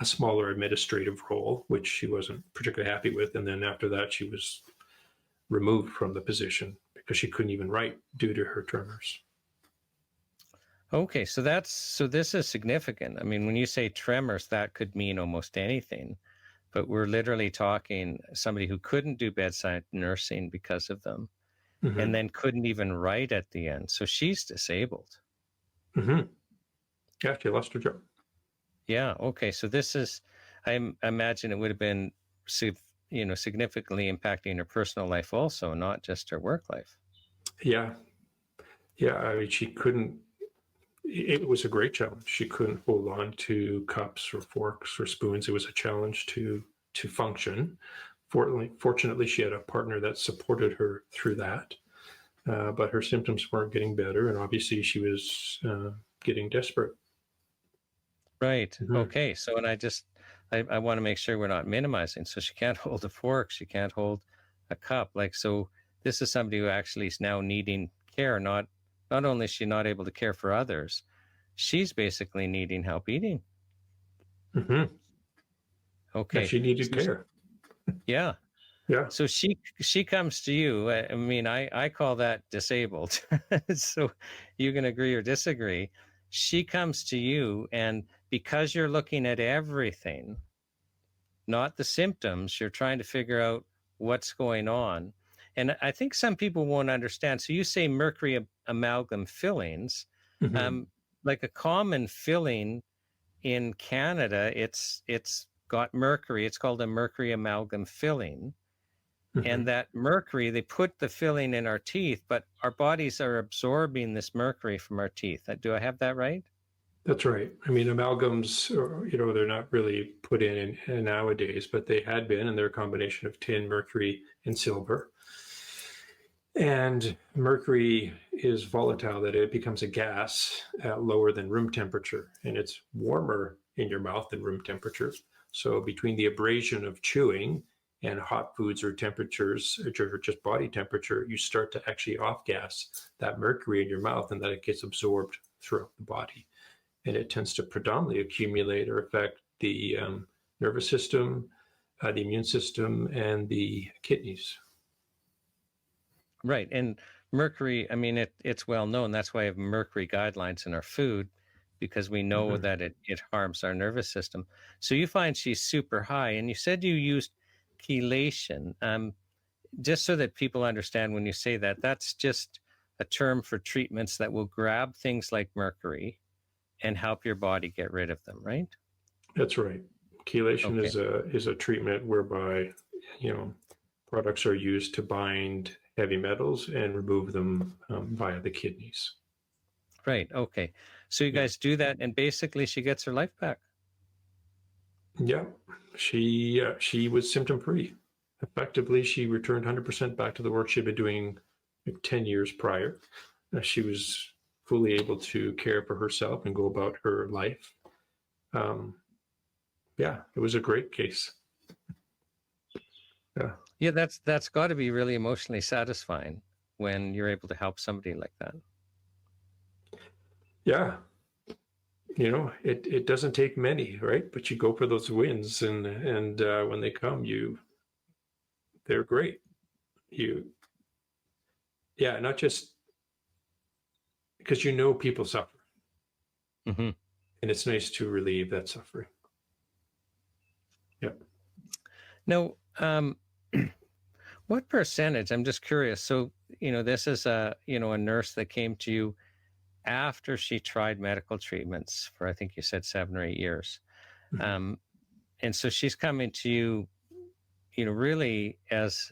smaller administrative role, which she wasn't particularly happy with. And then after that, she was removed from the position because she couldn't even write due to her tremors. Okay, so this is significant. I mean, when you say tremors, that could mean almost anything, but we're literally talking somebody who couldn't do bedside nursing because of them, and then couldn't even write at the end. So she's disabled. Yeah, she lost her job. Yeah. Okay. So this is, I imagine it would have been, significantly impacting her personal life also, not just her work life. Yeah. Yeah. I mean, she couldn't, it was a great challenge. She couldn't hold on to cups or forks or spoons. It was a challenge to to function. Fortunately, she had a partner that supported her through that, but her symptoms weren't getting better, and obviously she was getting desperate. Right. Okay. So, and I want to make sure we're not minimizing. So she can't hold a fork. She can't hold a cup. Like, so this is somebody who actually is now needing care. Not only is she not able to care for others, she's basically needing help eating. Mm-hmm. Okay. Yeah, she needed care. Yeah. Yeah. So she comes to you. I mean, I call that disabled. So you can agree or disagree. She comes to you, and because you're looking at everything, not the symptoms, you're trying to figure out what's going on. And I think some people won't understand. So you say mercury amalgam fillings, like a common filling in Canada, it's got mercury. It's called a mercury amalgam filling. And that mercury, they put the filling in our teeth, but our bodies are absorbing this mercury from our teeth. Do I have that right? That's right. I mean, amalgams, they're not really put in nowadays, but they had been, and they're a combination of tin, mercury, and silver. And mercury is volatile, that it becomes a gas at lower than room temperature, and it's warmer in your mouth than room temperature. So between the abrasion of chewing and hot foods or temperatures, or just body temperature, you start to actually off-gas that mercury in your mouth, and that it gets absorbed throughout the body. And it tends to predominantly accumulate or affect the nervous system, the immune system, and the kidneys. Right. And mercury, I mean, it's well known. That's why I have mercury guidelines in our food, because we know that it harms our nervous system. So you find she's super high, and you said you used chelation. Just so that people understand, when you say that, that's just a term for treatments that will grab things like mercury and help your body get rid of them, right? That's right. Chelation is a treatment whereby, products are used to bind heavy metals and remove them via the kidneys. Right. Okay. So you guys do that, and basically she gets her life back. Yeah. She was symptom-free. Effectively, she returned 100% back to the work she'd been doing 10 years prior. She was fully able to care for herself and go about her life. It was a great case. Yeah, that's got to be really emotionally satisfying when you're able to help somebody like that. Yeah. It doesn't take many, right? But you go for those wins, and when they come, they're great. Not just because people suffer, and it's nice to relieve that suffering. Yep. Now, what percentage? I'm just curious. So, this is a nurse that came to you after she tried medical treatments for, I think you said 7 or 8 years. And so she's coming to you, really as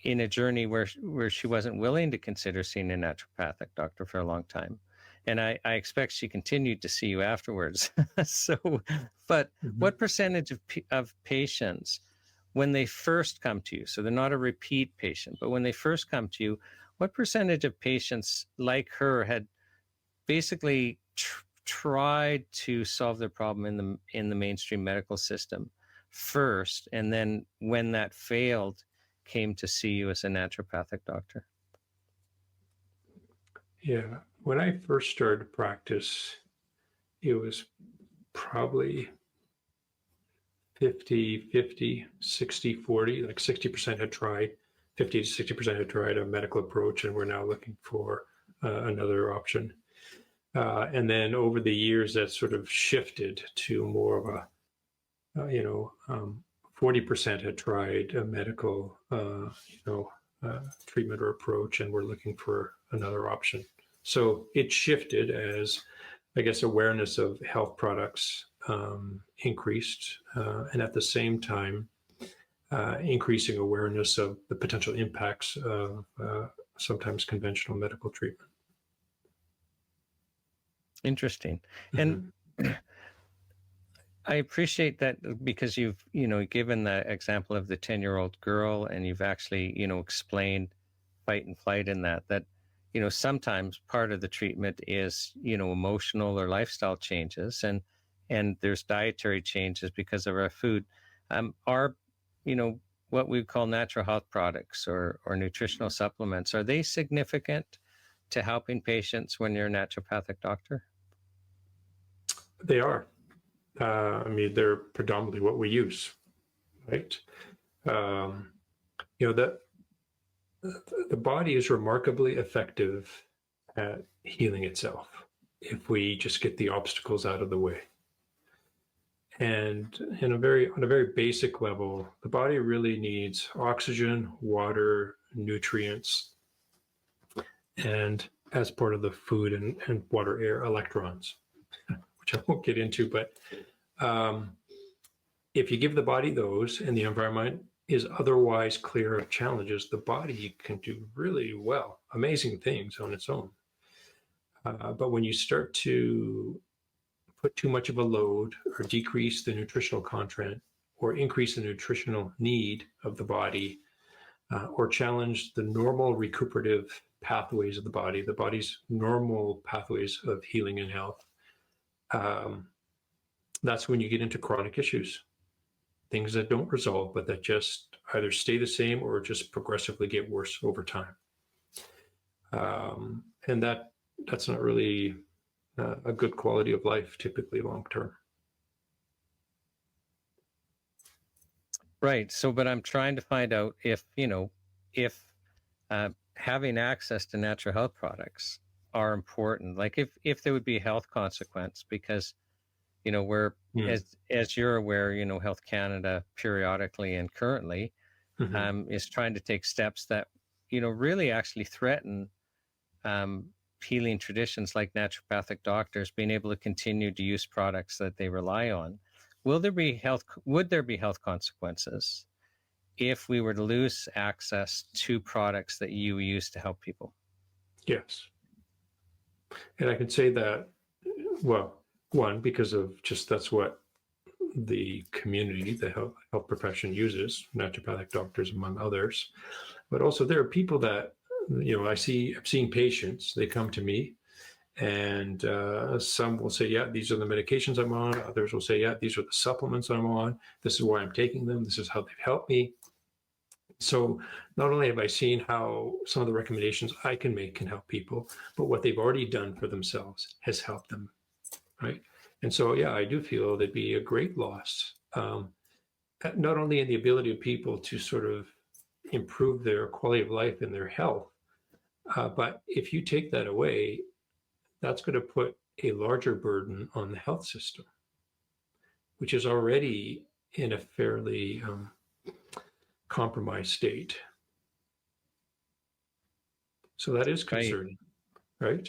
in a journey where she wasn't willing to consider seeing a naturopathic doctor for a long time. And I expect she continued to see you afterwards. But what percentage of patients, when they first come to you, so they're not a repeat patient, but when they first come to you, what percentage of patients like her had basically tried to solve their problem in the mainstream medical system first, and then when that failed, came to see you as a naturopathic doctor? Yeah. When I first started practice, it was probably 50-50, 60-40, like 60% had tried, 50 to 60% had tried a medical approach, and we're now looking for another option. And then over the years, that sort of shifted to more of a, 40% had tried a medical, treatment or approach, and we're looking for another option. So it shifted as, I guess, awareness of health products increased, and at the same time, increasing awareness of the potential impacts of sometimes conventional medical treatment. Interesting. And I appreciate that because you've, given the example of the 10-year-old girl, and you've actually, explained fight and flight in that, sometimes part of the treatment is, emotional or lifestyle changes, and there's dietary changes because of our food. Are, what we call natural health products or nutritional supplements, are they significant to helping patients when you're a naturopathic doctor? They are. I mean, they're predominantly what we use, right? That the body is remarkably effective at healing itself if we just get the obstacles out of the way. And on a very basic level, the body really needs oxygen, water, nutrients, and as part of the food and water, air, electrons, which I won't get into, but if you give the body those and the environment is otherwise clear of challenges, the body can do really well, amazing things on its own. But when you start to put too much of a load or decrease the nutritional content or increase the nutritional need of the body, or challenge the normal recuperative pathways of the body's normal pathways of healing and health, that's when you get into chronic issues, things that don't resolve, but that just either stay the same or just progressively get worse over time. And that's not really a good quality of life, typically long term. Right. So, but I'm trying to find out if having access to natural health products are important. Like if there would be a health consequence, because we're as you're aware, Health Canada periodically and currently is trying to take steps that really actually threaten healing traditions like naturopathic doctors being able to continue to use products that they rely on. Would there be health consequences if we were to lose access to products that you use to help people? Yes. And I can say that, well, one, because of just that's what the community, the health profession uses, naturopathic doctors among others. But also there are people that, I've seen patients, they come to me and some will say, yeah, these are the medications I'm on. Others will say, yeah, these are the supplements I'm on. This is why I'm taking them. This is how they've helped me. So not only have I seen how some of the recommendations I can make can help people, but what they've already done for themselves has helped them, right? And so, yeah, I do feel there'd be a great loss, not only in the ability of people to sort of improve their quality of life and their health, but if you take that away, that's going to put a larger burden on the health system, which is already in a fairly compromised state. So that is concerning, right?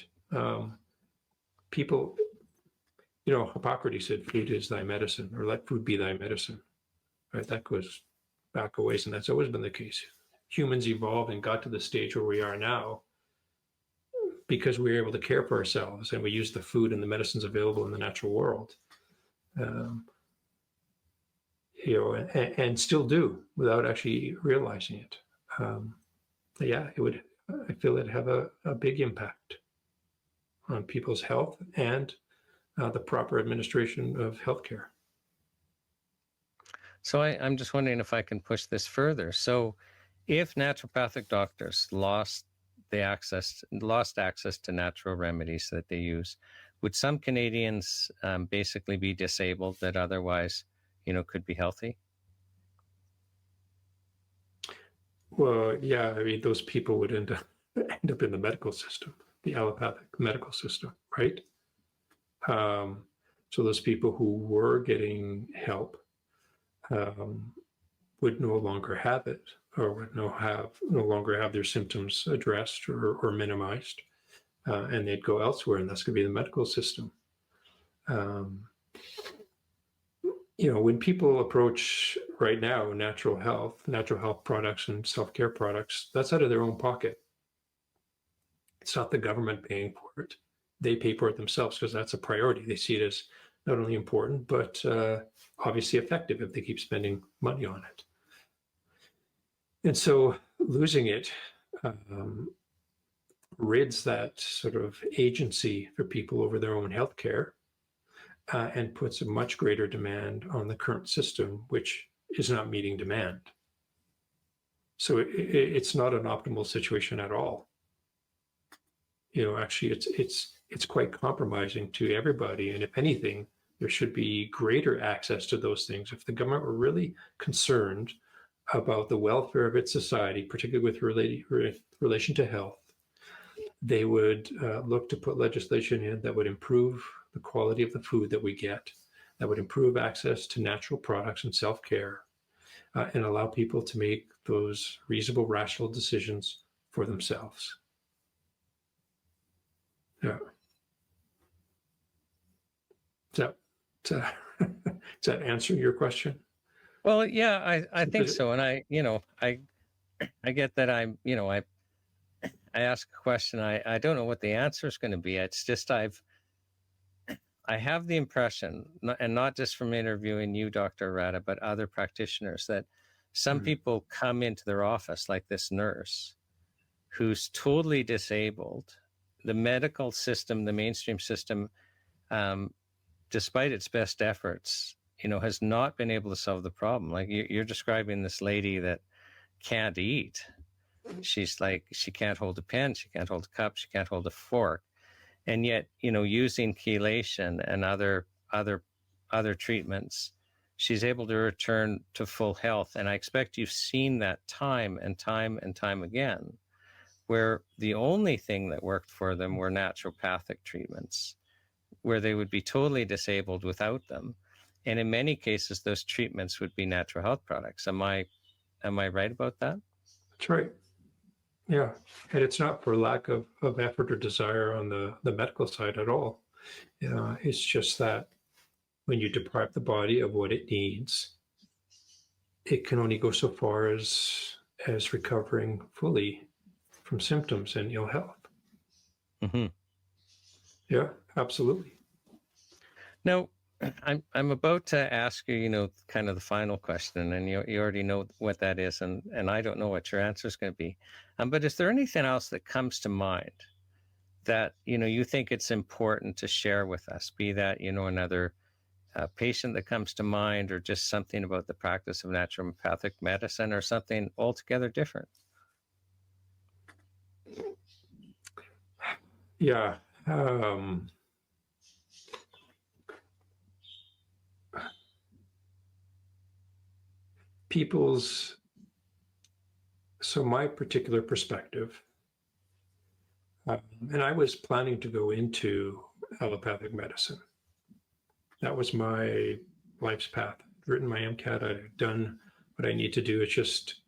People, Hippocrates said, food is thy medicine, or let food be thy medicine, right? That goes back a ways, and that's always been the case. Humans evolved and got to the stage where we are now because we were able to care for ourselves and we used the food and the medicines available in the natural world. And still do without actually realizing it. I feel it'd have a big impact on people's health and the proper administration of healthcare. So I'm just wondering if I can push this further. So if naturopathic doctors lost access to natural remedies that they use, would some Canadians basically be disabled that otherwise, could be healthy? Well, yeah, I mean, those people would end up in the medical system, the allopathic medical system, right? So those people who were getting help would no longer have it, or would no longer have their symptoms addressed or minimized, and they'd go elsewhere, and that's going to be the medical system. When people approach right now natural health products and self-care products, that's out of their own pocket. It's not the government paying for it. They pay for it themselves because that's a priority. They see it as not only important, but obviously effective if they keep spending money on it. And so losing it rids that sort of agency for people over their own health care and puts a much greater demand on the current system, which is not meeting demand. So it's not an optimal situation at all. You know, actually, it's quite compromising to everybody. And if anything, there should be greater access to those things. If the government were really concerned about the welfare of its society, particularly with relation to health, they would look to put legislation in that would improve the quality of the food that we get, that would improve access to natural products and self-care, and allow people to make those reasonable, rational decisions for themselves. Yeah. Does that answer your question? Well, yeah, I think so. And I get that I ask a question. I don't know what the answer is going to be. It's just I have the impression, and not just from interviewing you, Dr. Arra, but other practitioners, that some people come into their office like this nurse who's totally disabled. The medical system, the mainstream system, despite its best efforts, has not been able to solve the problem. Like you're describing this lady that can't eat. She's like, she can't hold a pen, she can't hold a cup, she can't hold a fork. And yet, using chelation and other treatments, she's able to return to full health. And I expect you've seen that time and time and time again, where the only thing that worked for them were naturopathic treatments, where they would be totally disabled without them. And in many cases, those treatments would be natural health products. Am I right about that? That's right. Yeah. And it's not for lack of effort or desire on the medical side at all. It's just that when you deprive the body of what it needs, it can only go so far as recovering fully from symptoms and ill health. Mm-hmm. Yeah, absolutely. Now, I'm about to ask you, kind of the final question, and you already know what that is, and I don't know what your answer is going to be. But is there anything else that comes to mind that, you think it's important to share with us, be that, another patient that comes to mind, or just something about the practice of naturopathic medicine, or something altogether different? Yeah. So my particular perspective, and I was planning to go into allopathic medicine. That was my life's path. I'd written my MCAT, I'd done what I need to do. It's just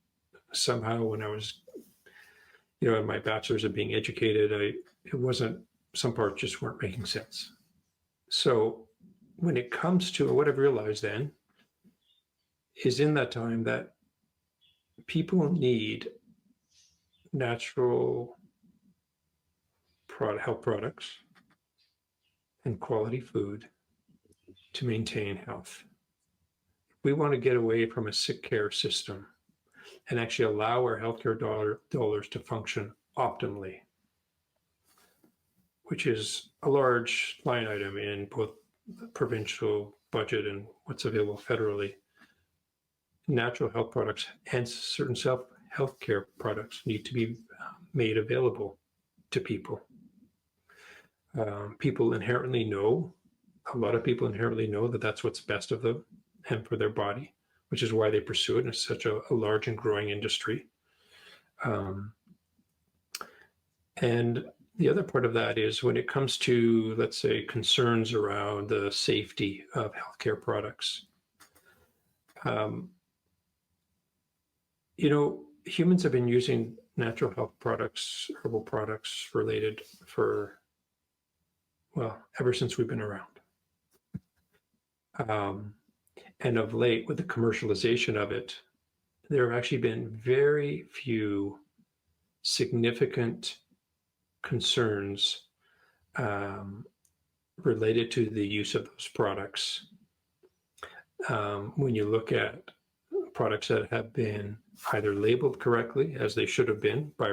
somehow when I was, in my bachelor's of being educated, some parts just weren't making sense. So when it comes to what I've realized then is in that time that people need natural health products and quality food to maintain health. We want to get away from a sick care system and actually allow our healthcare dollars to function optimally, which is a large line item in both the provincial budget and what's available federally. Natural health products and certain healthcare products need to be made available to people. People inherently know, a lot of people inherently know that that's what's best of them and for their body, which is why they pursue it. And it's such a large and growing industry. And the other part of that is when it comes to, let's say, concerns around the safety of healthcare products. Humans have been using natural health products, herbal products related ever since we've been around. And of late, with the commercialization of it, there have actually been very few significant concerns related to the use of those products. When you look at products that have been either labeled correctly, as they should have been by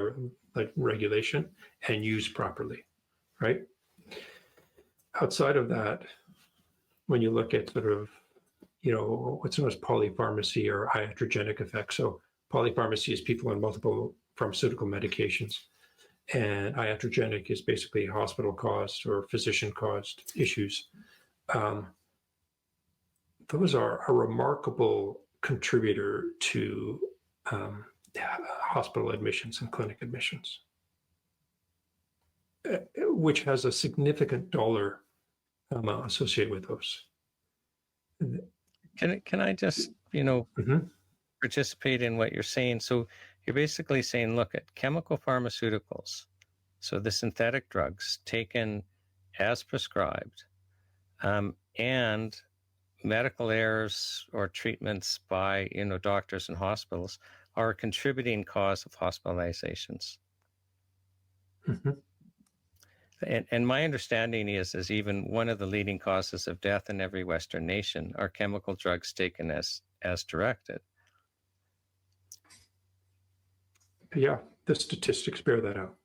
regulation, and used properly, right? Outside of that, when you look at sort of, what's known as polypharmacy or iatrogenic effects. So polypharmacy is people on multiple pharmaceutical medications, and iatrogenic is basically hospital caused or physician caused issues. Those are a remarkable contributor to hospital admissions and clinic admissions, which has a significant dollar amount associated with those. Can I just, participate in what you're saying? So you're basically saying, look at chemical pharmaceuticals, so the synthetic drugs taken as prescribed, and medical errors or treatments by, doctors and hospitals are a contributing cause of hospitalizations. Mm-hmm. And my understanding is even one of the leading causes of death in every Western nation are chemical drugs taken as directed. Yeah, the statistics bear that out.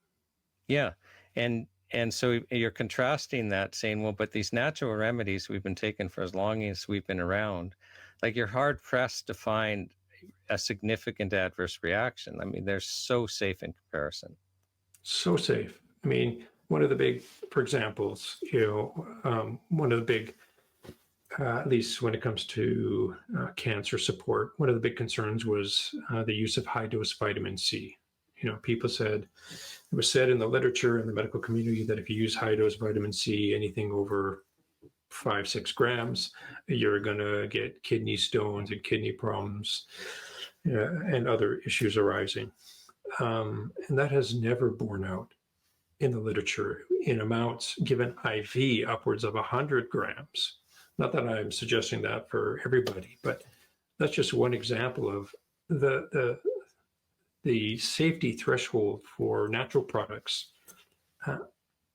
Yeah, and so you're contrasting that, saying, well, but these natural remedies we've been taking for as long as we've been around, like you're hard pressed to find a significant adverse reaction. I mean, they're so safe in comparison. So safe. I mean, one of the big, for examples, one of the big, at least when it comes to cancer support, one of the big concerns was the use of high dose vitamin C. People said, it was said in the literature in the medical community that if you use high dose vitamin C, anything over 5-6 grams, you're going to get kidney stones and kidney problems and other issues arising. And that has never borne out in the literature in amounts given IV upwards of 100 grams. Not that I'm suggesting that for everybody, but that's just one example of the safety threshold for natural products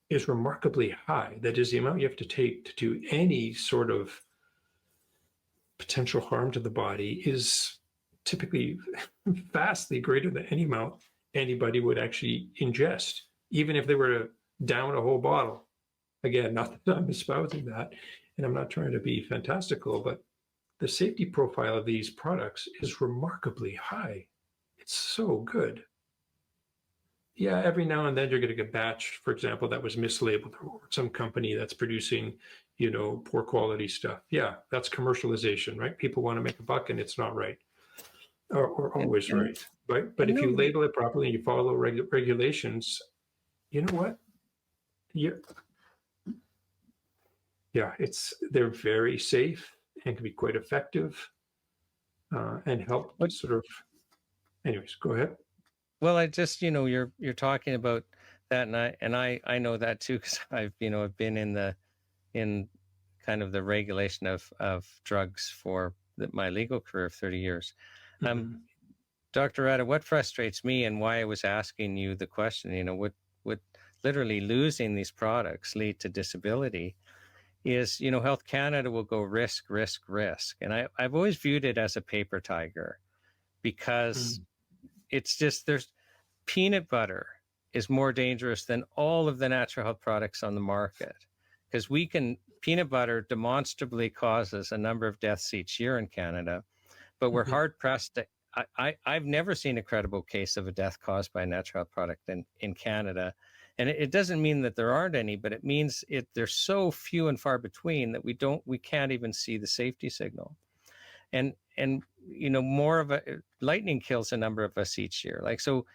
is remarkably high. That is, the amount you have to take to do any sort of potential harm to the body is typically vastly greater than any amount anybody would actually ingest, even if they were to down a whole bottle. Again, not that I'm espousing that, and I'm not trying to be fantastical, but the safety profile of these products is remarkably high. It's so good. Yeah, every now and then you're going to get a batch, for example, that was mislabeled, or some company that's producing, poor quality stuff. Yeah, that's commercialization, right? People want to make a buck and it's not right, or always right, right? But if you label it properly and you follow regulations, you know what? They're very safe and can be quite effective and help sort of. Anyways, go ahead. Well, I just, you're talking about that, and I know that too, because I've been in kind of the regulation of drugs for my legal career of 30 years. Mm-hmm. Dr. Arra, what frustrates me and why I was asking you the question, would literally losing these products lead to disability is, Health Canada will go risk. And I've always viewed it as a paper tiger, because it's just, there's peanut butter is more dangerous than all of the natural health products on the market, because peanut butter demonstrably causes a number of deaths each year in Canada, but we're hard pressed to, I've never seen a credible case of a death caused by a natural health product in Canada. And it doesn't mean that there aren't any, but it means they're so few and far between that we can't even see the safety signal. And more of lightning kills a number of us each year. So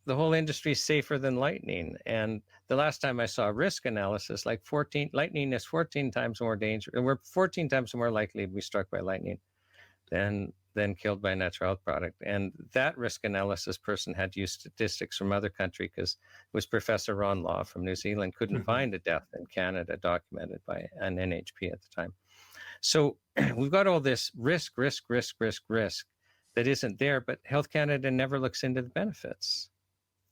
the whole industry is safer than lightning. And the last time I saw a risk analysis, lightning is 14 times more dangerous, and we're 14 times more likely to be struck by lightning than killed by a natural health product. And that risk analysis person had to use statistics from other country, because it was Professor Ron Law from New Zealand couldn't find a death in Canada documented by an NHP at the time. So we've got all this risk that isn't there, but Health Canada never looks into the benefits.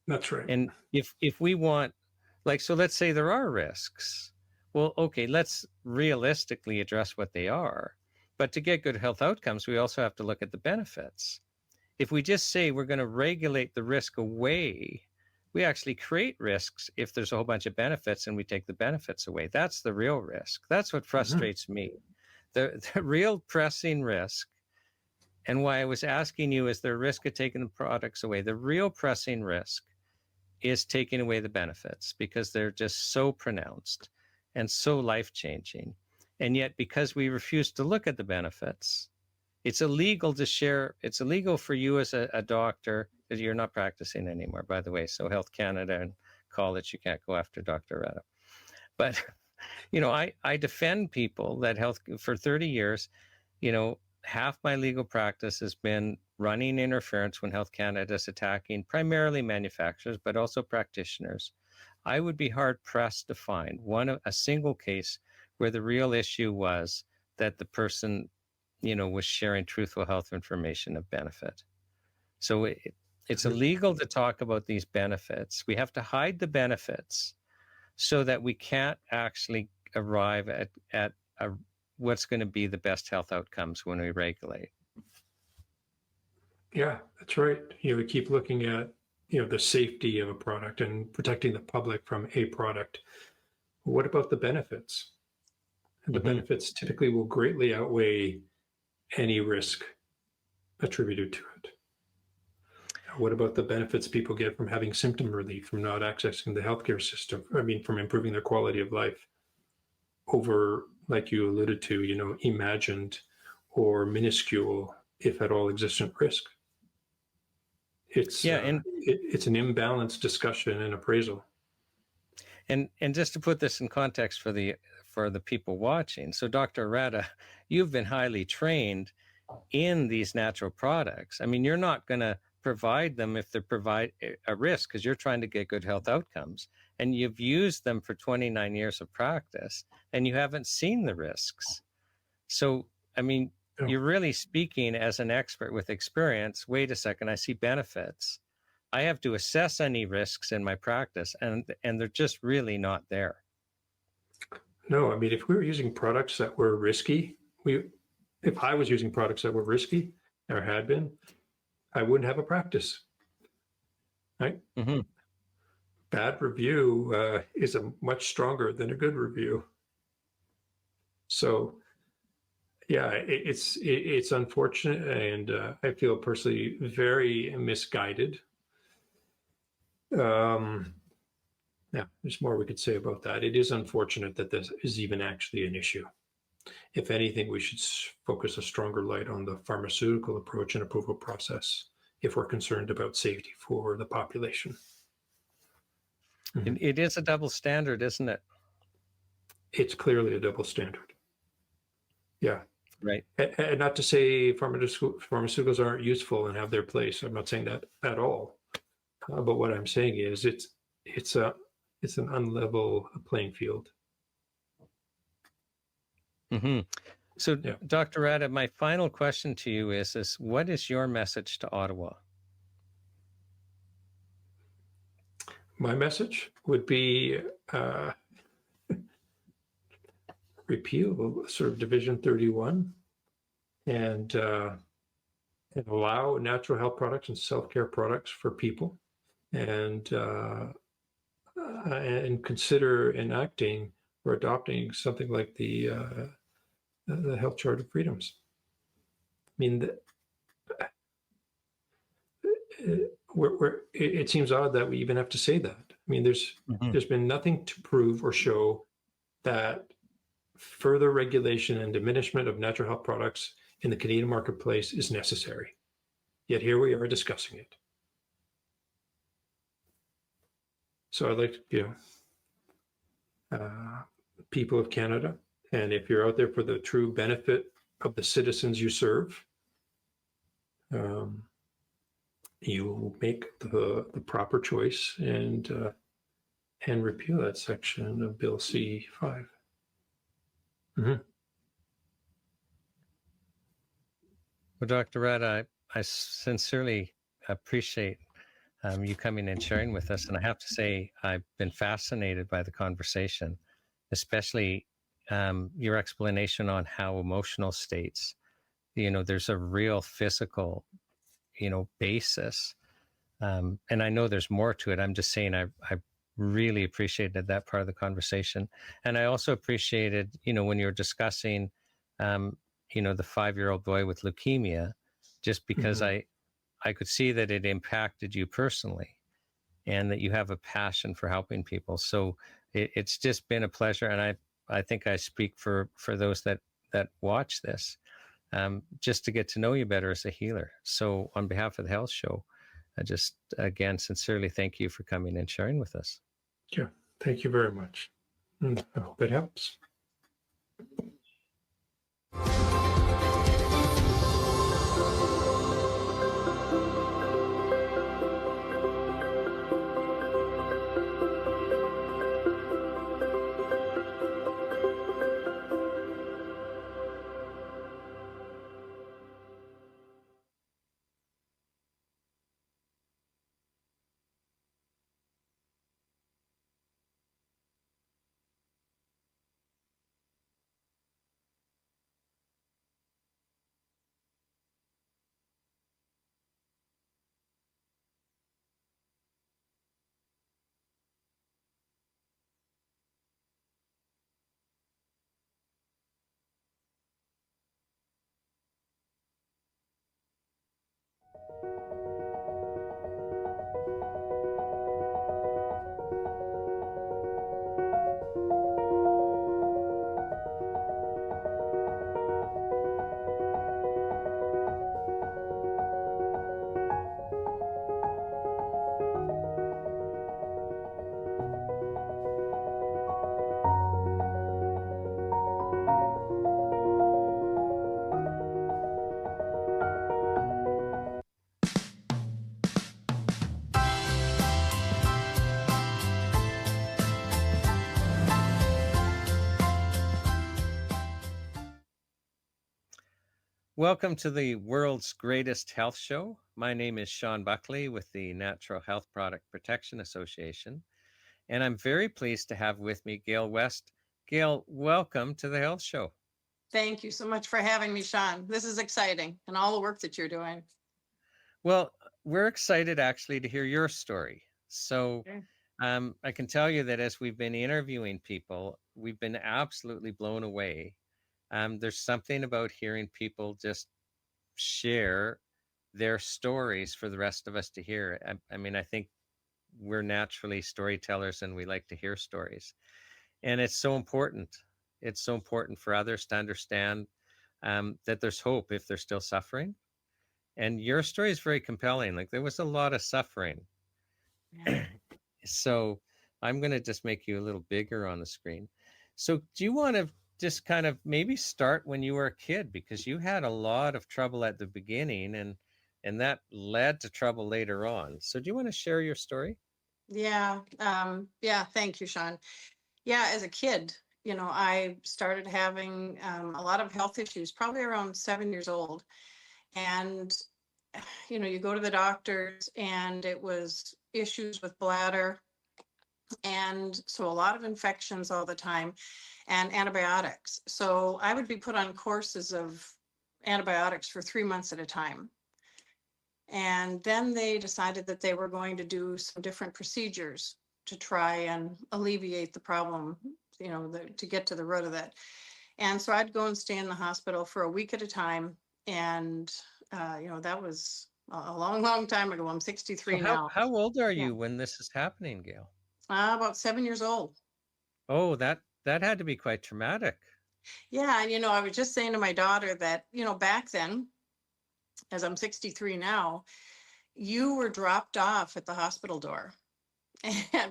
That's right. And if we want, so let's say there are risks. Well, okay, let's realistically address what they are. But to get good health outcomes, we also have to look at the benefits. If we just say we're going to regulate the risk away, we actually create risks if there's a whole bunch of benefits and we take the benefits away. That's the real risk. That's what frustrates me. The real pressing risk, and why I was asking you, is there a risk of taking the products away? The real pressing risk is taking away the benefits because they're just so pronounced and so life-changing. And yet, because we refuse to look at the benefits, it's illegal to share. It's illegal for you as a doctor, because you're not practicing anymore, by the way. So Health Canada and college, you can't go after Dr. Arra. But, you know, I defend people that health for 30 years, you know, half my legal practice has been running interference when Health Canada is attacking primarily manufacturers, but also practitioners. I would be hard pressed to find a single case where the real issue was that the person, you know, was sharing truthful health information of benefit. So it's illegal to talk about these benefits. We have to hide the benefits so that we can't actually arrive at what's going to be the best health outcomes when we regulate. Yeah, that's right. You know, we keep looking at, you know, the safety of a product and protecting the public from a product. What about the benefits? And the benefits typically will greatly outweigh any risk attributed to it. What about the benefits people get from having symptom relief, from not accessing the healthcare system? I mean, from improving their quality of life over, like you alluded to, you know, imagined or minuscule, if at all, existent risk. It's it's an imbalanced discussion and appraisal. And just to put this in context for the people watching, so Dr. Arra, you've been highly trained in these natural products. I mean, you're not going to provide them if they provide a risk, because you're trying to get good health outcomes. And you've used them for 29 years of practice, and you haven't seen the risks. So, I mean, you're really speaking as an expert with experience. Wait a second, I see benefits. I have to assess any risks in my practice, and they're just really not there. No, I mean, if we were using products that were risky, if I was using products that were risky or had been, I wouldn't have a practice, right? Bad review is much stronger than a good review. So, yeah, it's unfortunate, and I feel personally very misguided. Yeah, there's more we could say about that. It is unfortunate that this is even actually an issue. If anything, we should focus a stronger light on the pharmaceutical approach and approval process if we're concerned about safety for the population. It is a double standard, isn't it? It's clearly a double standard. Yeah. Right. And not to say pharmaceuticals aren't useful and have their place. I'm not saying that at all. But what I'm saying is it's an unlevel playing field. So, Dr. Arra, my final question to you is what is your message to Ottawa? My message would be repeal sort of Division 31 and allow natural health products and self-care products for people, and consider enacting or adopting something like the Health Charter of Freedoms. I mean, it seems odd that we even have to say that. I mean, there's been nothing to prove or show that further regulation and diminishment of natural health products in the Canadian marketplace is necessary. Yet here we are discussing it. So I'd like to, people of Canada, and if you're out there for the true benefit of the citizens you serve, you make the proper choice and repeal that section of Bill C-5. Well, Dr. Arra, I sincerely appreciate you coming and sharing with us. And I have to say, I've been fascinated by the conversation. especially your explanation on how emotional states, there's a real physical, basis. And I know there's more to it. I'm just saying I really appreciated that part of the conversation. And I also appreciated, when you were discussing, the 5-year-old boy with leukemia, just because I could see that it impacted you personally and that you have a passion for helping people. So it's just been a pleasure. And I think I speak for those that watch this, just to get to know you better as a healer. So on behalf of the Health Show, I just, again, sincerely thank you for coming and sharing with us. Yeah, thank you very much. I hope it helps. Welcome to the world's greatest health show. My name is Shawn Buckley with the Natural Health Product Protection Association, and I'm very pleased to have with me Gail West. Gail, welcome to the Health Show. Thank you so much for having me, Shawn. This is exciting, and all the work that you're doing. Well, we're excited actually to hear your story. So I can tell you that as we've been interviewing people, we've been absolutely blown away. There's something about hearing people just share their stories for the rest of us to hear. I mean, I think we're naturally storytellers and we like to hear stories. And it's so important. It's so important for others to understand that there's hope if they're still suffering. And your story is very compelling. Like, there was a lot of suffering. Yeah. So I'm going to just make you a little bigger on the screen. So do you want to just kind of maybe start when you were a kid, because you had a lot of trouble at the beginning and that led to trouble later on. So do you want to share your story? Yeah. Thank you, Shawn. Yeah. As a kid, I started having a lot of health issues, probably around 7 years old. And, you go to the doctors and it was issues with bladder. And so a lot of infections all the time and antibiotics. So I would be put on courses of antibiotics for 3 months at a time. And then they decided that they were going to do some different procedures to try and alleviate the problem, to get to the root of it. And so I'd go and stay in the hospital for a week at a time. And, that was a long, long time ago. I'm 63 now. How old are you when this is happening, Gail? About 7 years old. Oh, that had to be quite traumatic. Yeah. And, I was just saying to my daughter that, back then, as I'm 63 now, you were dropped off at the hospital door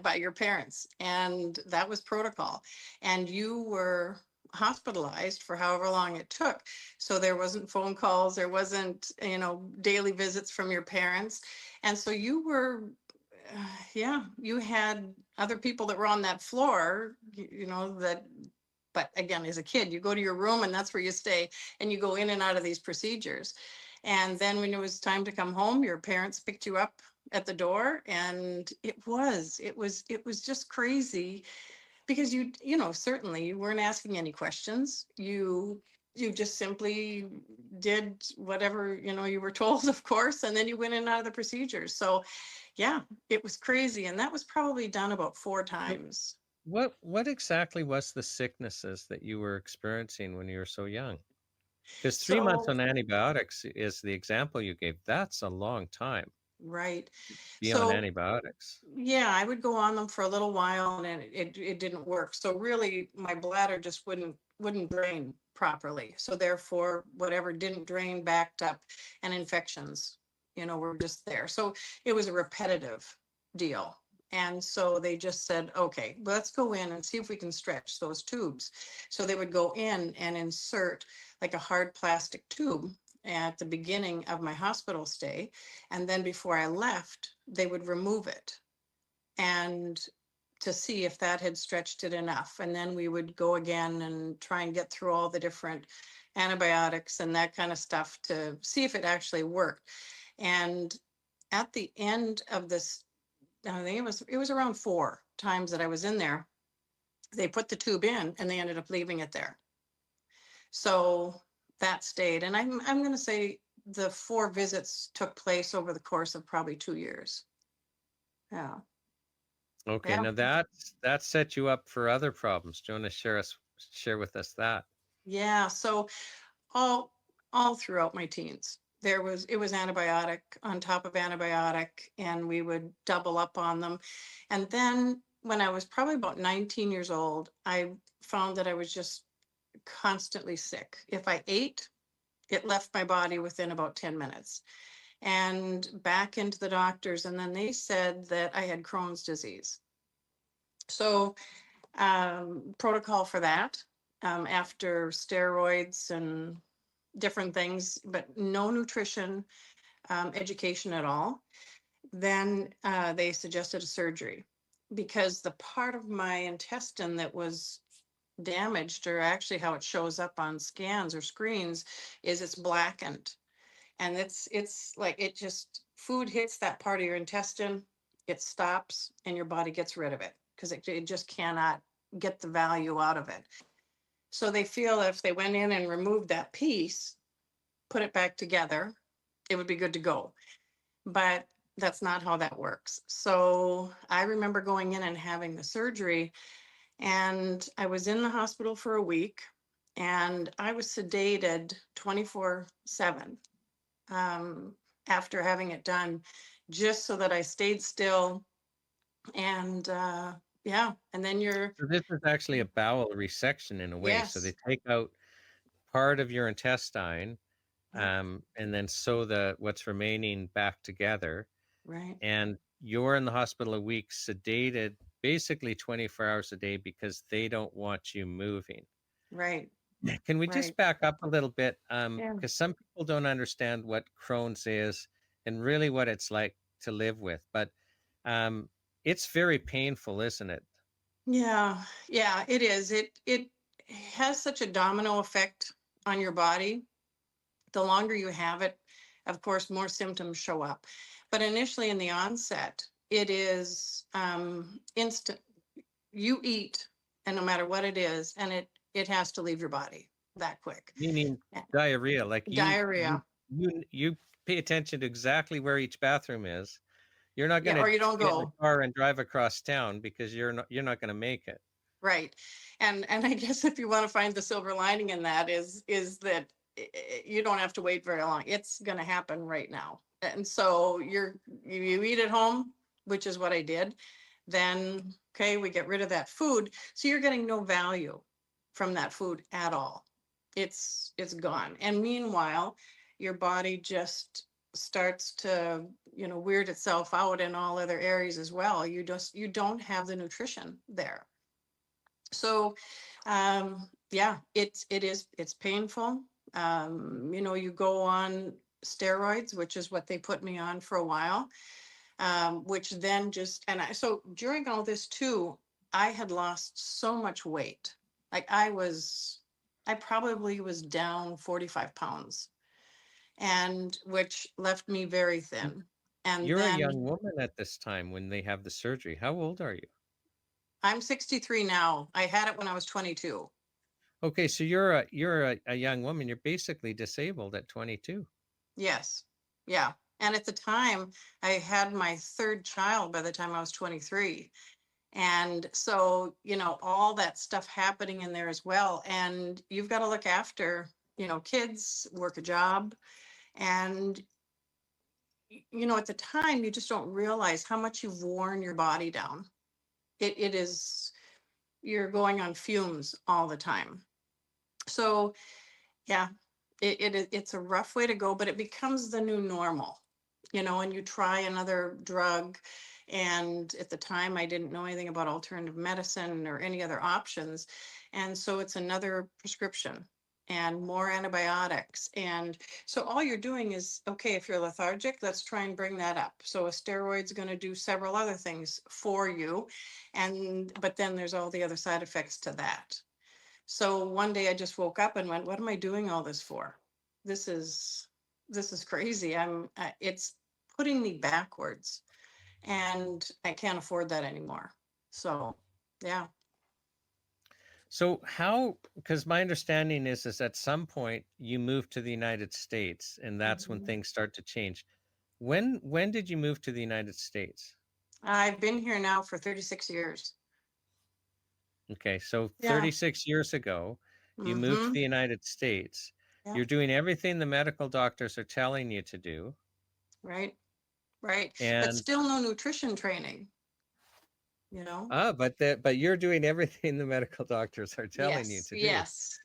by your parents. And that was protocol. And you were hospitalized for however long it took. So there wasn't phone calls. There wasn't, daily visits from your parents. And so you were, you had other people that were on that floor, but again, as a kid, you go to your room and that's where you stay and you go in and out of these procedures. And then when it was time to come home, your parents picked you up at the door, and it was just crazy because you know, certainly you weren't asking any questions. You just simply did whatever, you know, you were told, of course, and then you went in and out of the procedures. So yeah, it was crazy. And that was probably done about 4 times. What exactly was the sicknesses that you were experiencing when you were so young? Because 3 months So on antibiotics is the example you gave. That's a long time right. to be on So antibiotics. yeah, I would go on them for a little while and then it didn't work. So really my bladder just wouldn't drain properly. So therefore whatever didn't drain backed up, and infections, you know, were just there. So it was a repetitive deal. And so they just said, okay, let's go in and see if we can stretch those tubes. So they would go in and insert like a hard plastic tube at the beginning of my hospital stay. And then before I left, they would remove it and to see if that had stretched it enough. And then we would go again and try and get through all the different antibiotics and that kind of stuff to see if it actually worked. And at the end of this, I think it was around 4 times that I was in there, they put the tube in and they ended up leaving it there. So that stayed. And I'm going to say the 4 visits took place over the course of probably 2 years. Yeah. Okay, Yeah. now that set you up for other problems. Do you want to share with us that? Yeah. So all throughout my teens, it was antibiotic on top of antibiotic, and we would double up on them. And then when I was probably about 19 years old, I found that I was just constantly sick. If I ate, it left my body within about 10 minutes. And back into the doctors, and then they said that I had Crohn's disease. So protocol for that, after steroids and different things, but no nutrition education at all. Then they suggested a surgery because the part of my intestine that was damaged, or actually how it shows up on scans or screens, is it's blackened. And it's like it just, food hits that part of your intestine, it stops, and your body gets rid of it because it just cannot get the value out of it. So they feel if they went in and removed that piece, put it back together, it would be good to go. But that's not how that works. So I remember going in and having the surgery, and I was in the hospital for a week, and I was sedated 24/7 after having it done, just so that I stayed still. And yeah, and then So this is actually a bowel resection in a way. So they yes, take out part of your intestine, yeah, and then sew what's remaining back together. right, And you're in the hospital a week, sedated basically 24 hours a day because they don't want you moving. right, Can we right, just back up a little bit? yeah. Because some people don't understand what Crohn's is and really what it's like to live with. But it's very painful, isn't it? Yeah, yeah, it is. It has such a domino effect on your body. The longer you have it, of course, more symptoms show up. But initially in the onset, it is instant. You eat, and no matter what it is, and it has to leave your body that quick. Meaning Eh, diarrhea. Like Diarrhea, you pay attention to exactly where each bathroom is. You're not going yeah, to or you don't get in the go. car and drive across town because you're not going to make it. Right. And I guess if you want to find the silver lining in that is that you don't have to wait very long. It's going to happen right now. And so you eat at home, which is what I did. Then, okay, we get rid of that food. So you're getting no value from that food at all. It's gone. And meanwhile, your body just starts to, you know, weird itself out in all other areas as well. You don't have the nutrition there. So yeah, it's painful. You know, you go on steroids, which is what they put me on for a while, which then just, so during all this too, I had lost so much weight. Like I probably was down 45 pounds, and which left me very thin. And You're a then young woman at this time when they have the surgery. How old are you? I'm 63 now. I had it when I was 22. Okay, so you're a young woman. You're basically disabled at 22. Yes. Yeah. And at the time, I had my third child by the time I was 23. And so, you know, all that stuff happening in there as well. And you've got to look after, you know, kids, work a job. And, you know, at the time, you just don't realize how much you've worn your body down. It is, you're going on fumes all the time. So, yeah, it's a rough way to go, but it becomes the new normal, you know, and you try another drug. And at the time, I didn't know anything about alternative medicine or any other options. And so it's another prescription and more antibiotics. And so all you're doing is, okay, if you're lethargic, let's try and bring that up. So a steroid's going to do several other things for you. But then there's all the other side effects to that. So one day I just woke up and went, what am I doing all this for? This is crazy. It's putting me backwards, and I can't afford that anymore. So, yeah. So how, because my understanding is at some point you moved to the United States, and that's when things start to change. When did you move to the United States? I've been here now for 36 years. Okay, so Yeah. 36 years ago, you moved to the United States. Yeah. You're doing everything the medical doctors are telling you to do. Right. Right. But And still no nutrition training, you know? but you're doing everything the medical doctors are telling you to do. Yes,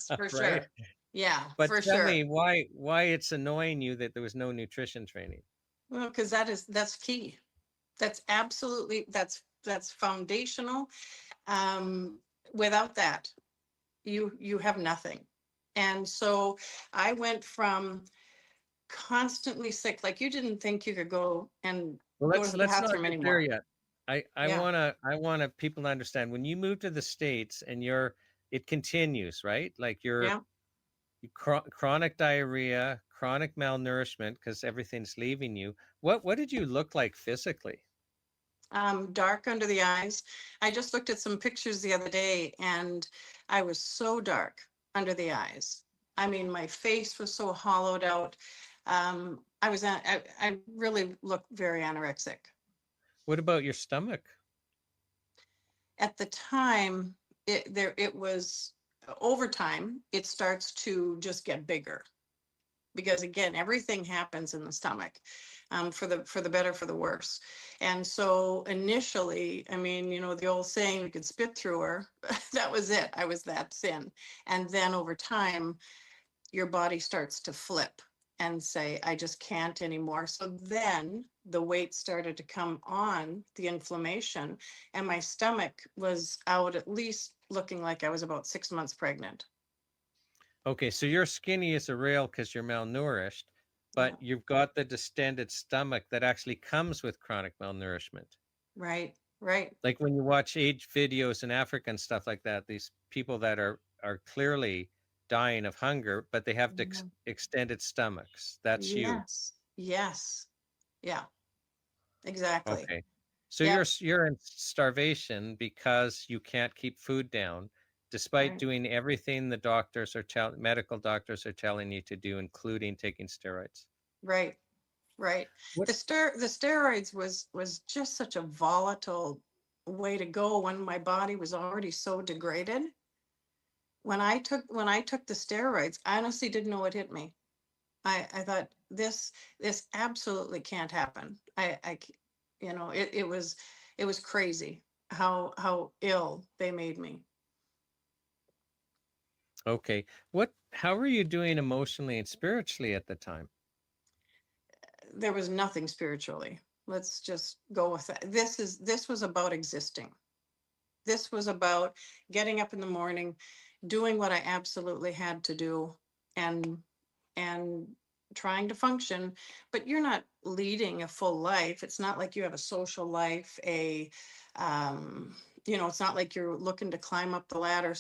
for Right? sure. Yeah, But for tell sure. me why it's annoying you that there was no nutrition training. Well, because that's key. That's absolutely, that's foundational. Without that, you have nothing. And so I went from constantly sick, like you didn't think you could go and Well, go to the let's not bathroom get there anymore. yet. I Yeah. wanna people to understand when you move to the States and it continues, right? Like Yeah. chronic diarrhea, chronic malnourishment because everything's leaving you. What did you look like physically? Dark under the eyes. I just looked at some pictures the other day and I was so dark under the eyes. I mean, my face was so hollowed out. I really looked very anorexic. What about your stomach? At the time, it was over time, it starts to just get bigger. Because again, everything happens in the stomach, for the better, for the worse. And so initially, I mean, you know, the old saying, you could spit through her, that was it. I was that thin. And then over time, your body starts to flip and say, I just can't anymore. So then the weight started to come on, the inflammation, and my stomach was out, at least looking like I was about 6 months pregnant. Okay, so you're skinny as a rail because you're malnourished, but you've got the distended stomach that actually comes with chronic malnourishment. Right, right. Like when you watch age videos in Africa and stuff like that, these people that are clearly dying of hunger, but they have extended stomachs. That's you. Yes. Yeah, exactly. Okay. So Yep. you're in starvation because you can't keep food down, despite Right. doing everything the medical doctors are telling you to do, including taking steroids. Right. The steroids was just such a volatile way to go when my body was already so degraded. When I took the steroids, I honestly didn't know what hit me. I thought this absolutely can't happen. You know, it was crazy how ill they made me. Okay. How were you doing emotionally and spiritually at the time? There was nothing spiritually. Let's just go with that. This was about existing. This was about getting up in the morning, doing what I absolutely had to do, and trying to function. But you're not leading a full life. It's not like you have a social life, you know, it's not like you're looking to climb up the ladder,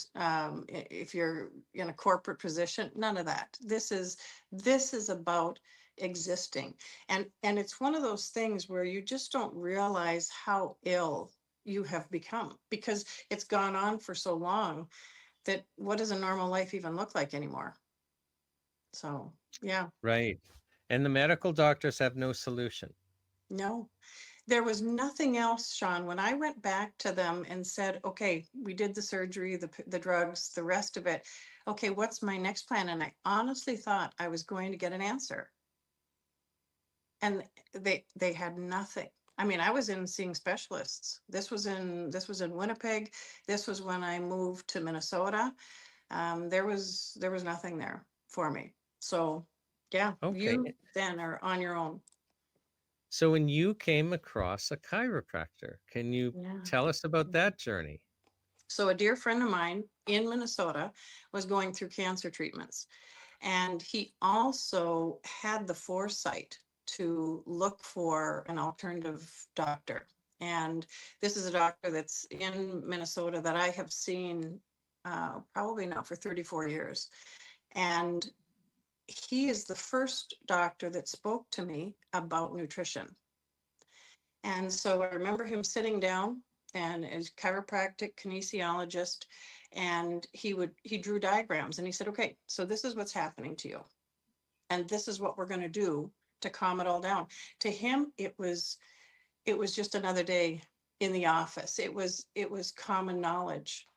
if you're in a corporate position. None of that. This is about existing. And it's one of those things where you just don't realize how ill you have become, because it's gone on for so long that what does a normal life even look like anymore? So, yeah. Right. And the medical doctors have no solution. No, there was nothing else, Shawn. When I went back to them and said, okay, we did the surgery, the drugs, the rest of it. Okay, what's my next plan? And I honestly thought I was going to get an answer. And they had nothing. I mean, I was in seeing specialists. This was in Winnipeg. This was when I moved to Minnesota. There was nothing there for me. So yeah, Okay. you then are on your own. So when you came across a chiropractor, can you Yeah. tell us about that journey? So a dear friend of mine in Minnesota was going through cancer treatments, and he also had the foresight to look for an alternative doctor. And this is a doctor that's in Minnesota that I have seen probably now for 34 years. And he is the first doctor that spoke to me about nutrition. And so I remember him sitting down and as chiropractic kinesiologist, and he drew diagrams and he said, okay, so this is what's happening to you. And this is what we're going to do to calm it all down. To him, it was just another day in the office. It was common knowledge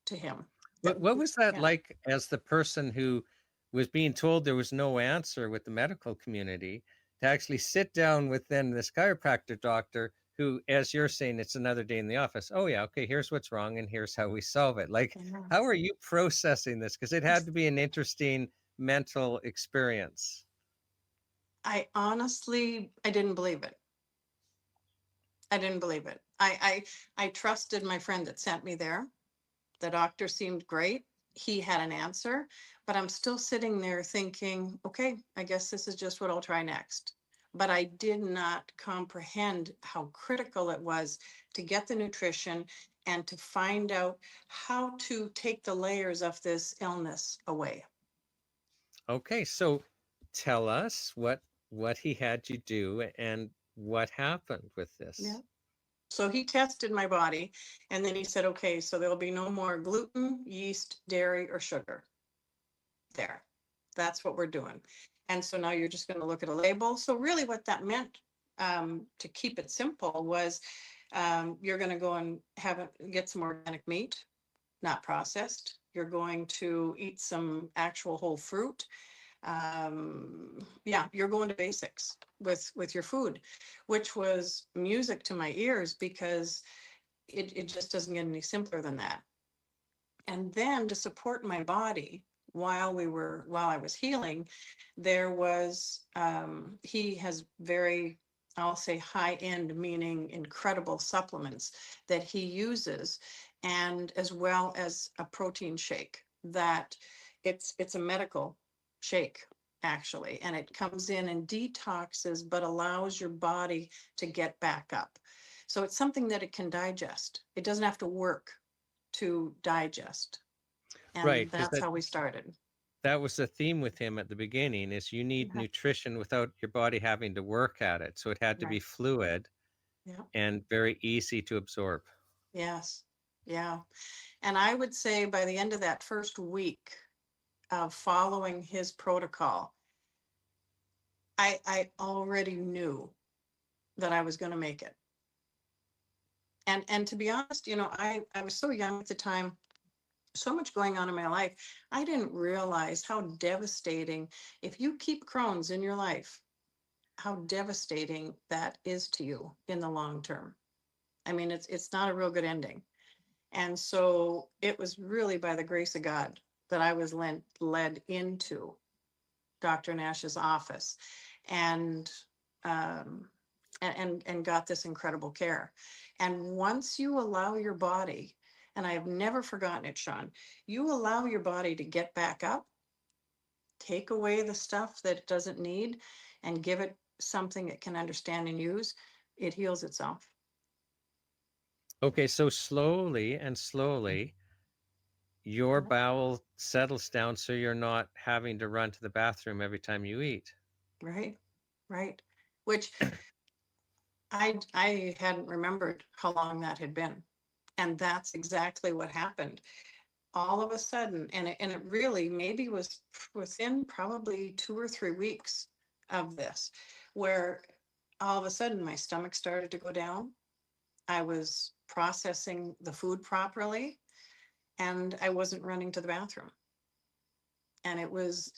to him. What was that Yeah. like as the person who was being told there was no answer with the medical community to actually sit down with then this chiropractor doctor who, as you're saying, it's another day in the office. Oh yeah, okay, here's what's wrong and here's how we solve it. Like, Yeah. how are you processing this? Because it had to be an interesting mental experience. I honestly, I didn't believe it. I didn't believe it. I trusted my friend that sent me there. The doctor seemed great. He had an answer, but I'm still sitting there thinking, okay, I guess this is just what I'll try next. But I did not comprehend how critical it was to get the nutrition and to find out how to take the layers of this illness away. Okay, so tell us what he had you do and what happened with this. Yeah. So he tested my body and then he said, okay, so there'll be no more gluten, yeast, dairy, or sugar. There. That's what we're doing. And so now you're just going to look at a label. So really what that meant, to keep it simple, was you're going to go and get some organic meat, not processed. You're going to eat some actual whole fruit. Yeah, you're going to basics with your food, which was music to my ears because it just doesn't get any simpler than that. And then to support my body while I was healing, there was he has very, I'll say, high-end, meaning incredible supplements that he uses, and as well as a protein shake that it's a medical shake actually, and it comes in and detoxes but allows your body to get back up. So it's something that it can digest. It doesn't have to work to digest. And Right, 'cause that's how we started. that was the theme with him at the beginning, is you need Yeah. nutrition without your body having to work at it. So it had to be Right. fluid Yeah. and very easy to absorb. Yes. Yeah. And I would say by the end of that first week of following his protocol, I already knew that I was going to make it. And to be honest, I was so young at the time, so much going on in my life. I didn't realize how devastating, if you keep Crohn's in your life, how devastating that is to you in the long term. I mean, it's not a real good ending. And so it was really by the grace of God that I was led into Dr. Nash's office and got this incredible care. And once you allow your body, and I have never forgotten it, Shawn, you allow your body to get back up, take away the stuff that it doesn't need, and give it something it can understand and use, it heals itself. Okay, so slowly and slowly, your Yeah. bowel settles down so you're not having to run to the bathroom every time you eat. Right, right. Which I hadn't remembered how long that had been. And that's exactly what happened. All of a sudden, and it really maybe was within probably 2 or 3 weeks of this, where all of a sudden my stomach started to go down. I was processing the food properly, and I wasn't running to the bathroom. And it was,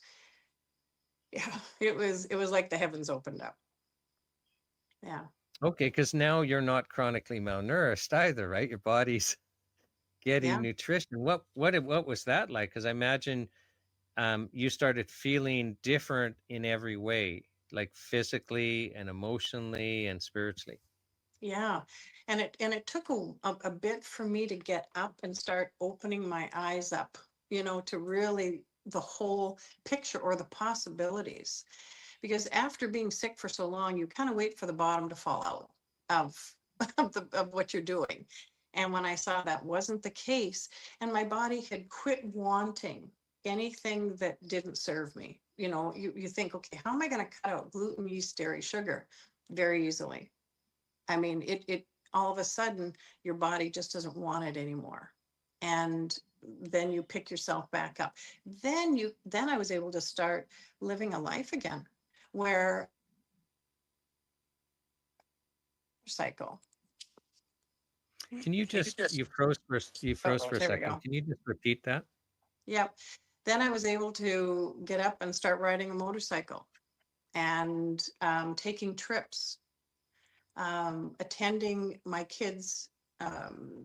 yeah, it was like the heavens opened up. Yeah. Okay, because now you're not chronically malnourished either, right? Your body's getting Yeah. nutrition. What was that like? Because I imagine you started feeling different in every way, like physically and emotionally and spiritually. Yeah. And it took a bit for me to get up and start opening my eyes up, to really the whole picture or the possibilities. Because after being sick for so long, you kind of wait for the bottom to fall out of what you're doing. And when I saw that wasn't the case, and my body had quit wanting anything that didn't serve me, you think, okay, how am I going to cut out gluten, yeast, dairy, sugar? Very easily. I mean, it all of a sudden your body just doesn't want it anymore. And then you pick yourself back up. Then I was able to start living a life again where cycle. Can you you froze for a There we second. go. Can you just repeat that? Yep. Then I was able to get up and start riding a motorcycle and taking trips, attending my kids'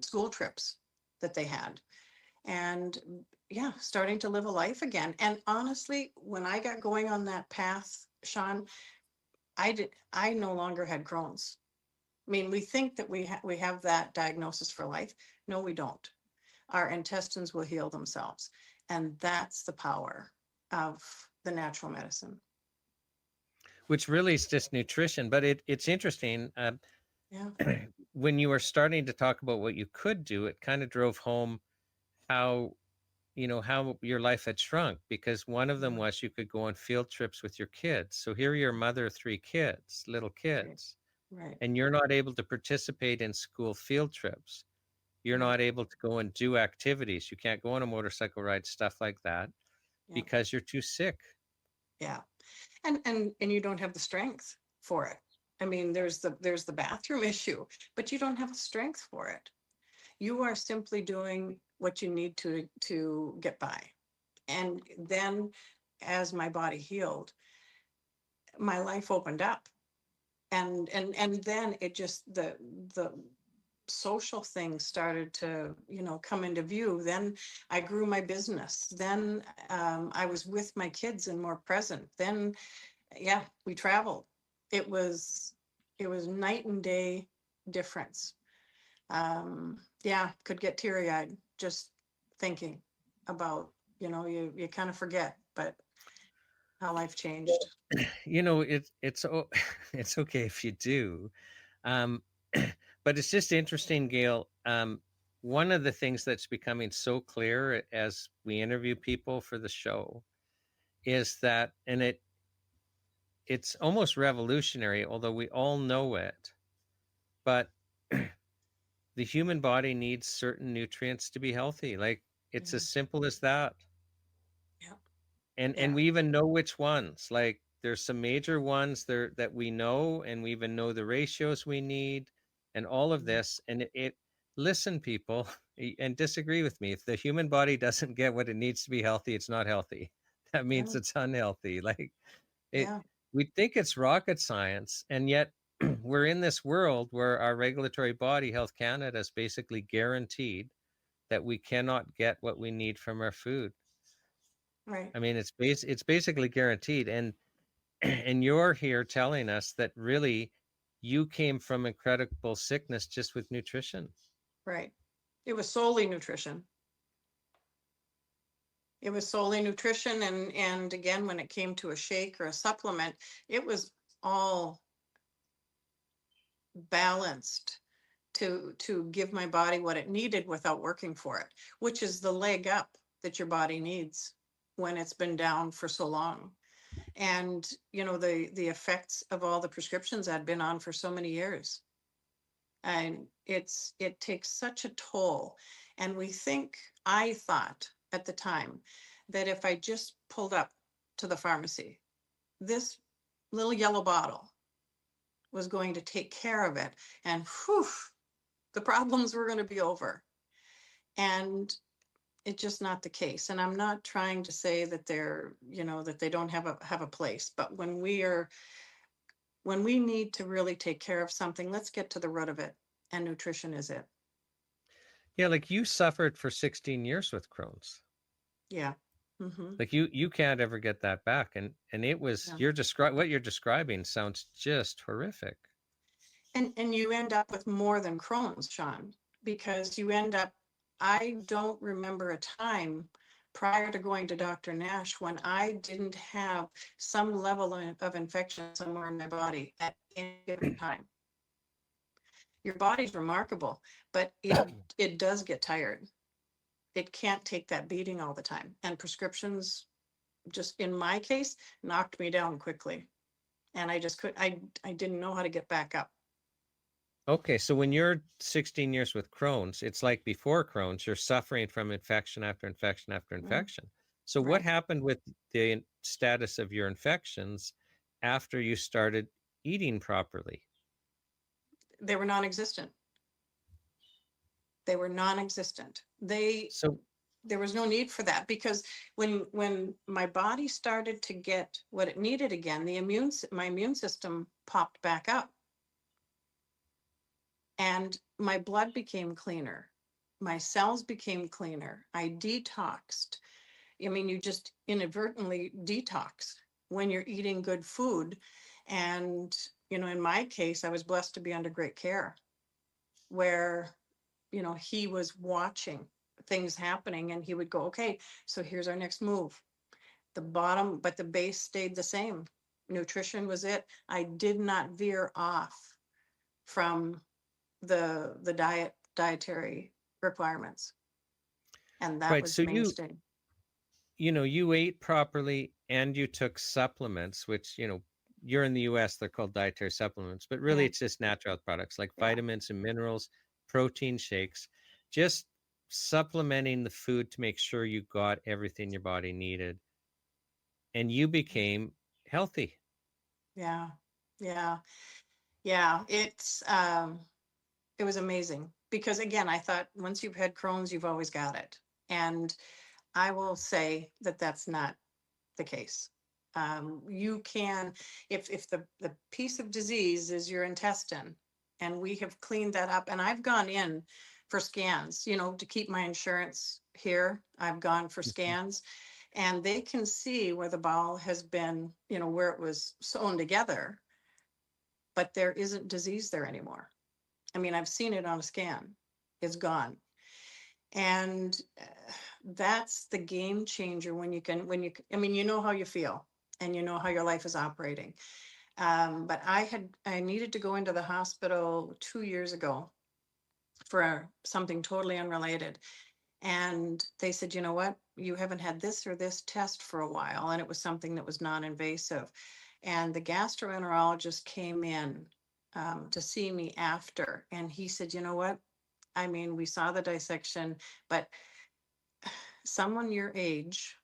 school trips that they had. And yeah, starting to live a life again. And honestly, when I got going on that path, Shawn, I no longer had Crohn's. I mean, we think that we have that diagnosis for life. No, we don't. Our intestines will heal themselves. And that's the power of the natural medicine. Which really is just nutrition, but it's interesting. Yeah. When you were starting to talk about what you could do, it kind of drove home how your life had shrunk, because one of them was you could go on field trips with your kids. So here you're a mother of 3 kids, little kids. Right. And you're not able to participate in school field trips. You're not able to go and do activities. You can't go on a motorcycle ride, stuff like that, because you're too sick. Yeah. And you don't have the strength for it. I mean, there's the bathroom issue, but you don't have the strength for it. You are simply doing what you need to get by. And then as my body healed, my life opened up. And then it just the social things started to come into view. Then I grew my business. Then I was with my kids and more present. Then we traveled. It was night and day difference. Could get teary-eyed just thinking about, you kind of forget, but how life changed. It's okay if you do. But it's just interesting, Gail. One of the things that's becoming so clear as we interview people for the show is that, and it's almost revolutionary, although we all know it, but the human body needs certain nutrients to be healthy. Like, it's as simple as that. And we even know which ones. Like, there's some major ones there that we know, and we even know the ratios we need and all of this. And listen, people, and disagree with me. If the human body doesn't get what it needs to be healthy, it's not healthy. That means it's unhealthy. Like, we think it's rocket science, and yet we're in this world where our regulatory body, Health Canada, is basically guaranteed that we cannot get what we need from our food. Right. I mean, it's basically guaranteed. And you're here telling us that really you came from incredible sickness just with nutrition. Right. It was solely nutrition. It was solely nutrition. And again, when it came to a shake or a supplement, it was all balanced to give my body what it needed without working for it, which is the leg up that your body needs when it's been down for so long. And, the effects of all the prescriptions I'd been on for so many years. And it takes such a toll. And I thought at the time that if I just pulled up to the pharmacy, this little yellow bottle was going to take care of it. And whew, the problems were going to be over. And it's just not the case. And I'm not trying to say that that they don't have a place, but when we need to really take care of something, let's get to the root of it. And nutrition is it. Yeah, like you suffered for 16 years with Crohn's. Yeah. Mm-hmm. Like you can't ever get that back. And it was, what you're describing sounds just horrific. And you end up with more than Crohn's, Shawn, because I don't remember a time prior to going to Dr. Nash when I didn't have some level of infection somewhere in my body at any given time. Your body's remarkable, but it does get tired. It can't take that beating all the time. And prescriptions, just in my case, knocked me down quickly. And I didn't know how to get back up. Okay, so when you're 16 years with Crohn's, it's like before Crohn's, you're suffering from infection after infection after infection. So what happened with the status of your infections after you started eating properly? They were non-existent. There was no need for that, because when my body started to get what it needed again, my immune system popped back up. And my blood became cleaner. My cells became cleaner. I detoxed. I mean, you just inadvertently detox when you're eating good food. And, in my case, I was blessed to be under great care where, he was watching things happening and he would go, okay, so here's our next move. But the base stayed the same. Nutrition was it. I did not veer off from the dietary requirements. And that was so mainstay. You ate properly and you took supplements, which, you're in the US, they're called dietary supplements, but really it's just natural health products like vitamins and minerals, protein shakes, just supplementing the food to make sure you got everything your body needed. And you became healthy. Yeah. It was amazing because, again, I thought once you've had Crohn's, you've always got it. And I will say that that's not the case. You can, if the piece of disease is your intestine, and we have cleaned that up, and I've gone in for scans, to keep my insurance here. I've gone for scans, and they can see where the bowel has been, where it was sewn together, but there isn't disease there anymore. I mean, I've seen it on a scan. It's gone. And that's the game changer when you know how you feel and you know how your life is operating. But I needed to go into the hospital 2 years ago for something totally unrelated. And they said, you know what, you haven't had this or this test for a while. And it was something that was non-invasive. And the gastroenterologist came in to see me after. And he said, you know what, I mean, we saw the dissection, but someone your age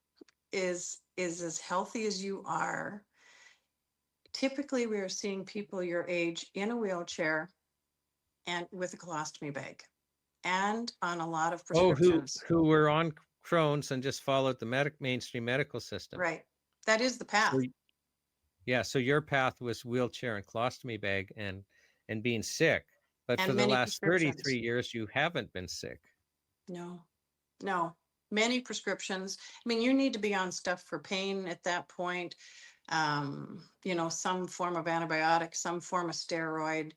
is as healthy as you are. Typically, we are seeing people your age in a wheelchair and with a colostomy bag and on a lot of prescriptions. Who were on Crohn's and just followed the mainstream medical system. Right. That is the path. So your path was wheelchair and colostomy bag and being sick. But And for the many last prescriptions. 33 years, you haven't been sick. No. Many prescriptions. I mean, you need to be on stuff for pain at that point. Some form of antibiotic, some form of steroid.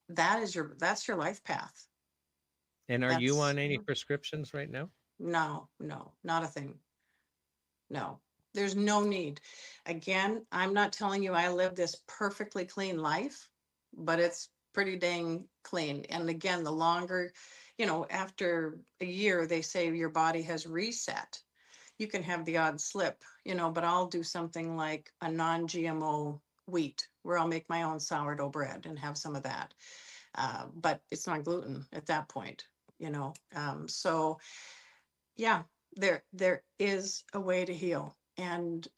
That's your life path. And are you on any prescriptions right now? No, not a thing. No, there's no need. Again, I'm not telling you I live this perfectly clean life, but it's pretty dang clean. And again, the longer, after a year, they say your body has reset. you can have the odd slip, but I'll do something like a non-GMO wheat where I'll make my own sourdough bread and have some of that. But it's not gluten at that point, so yeah, there is a way to heal. And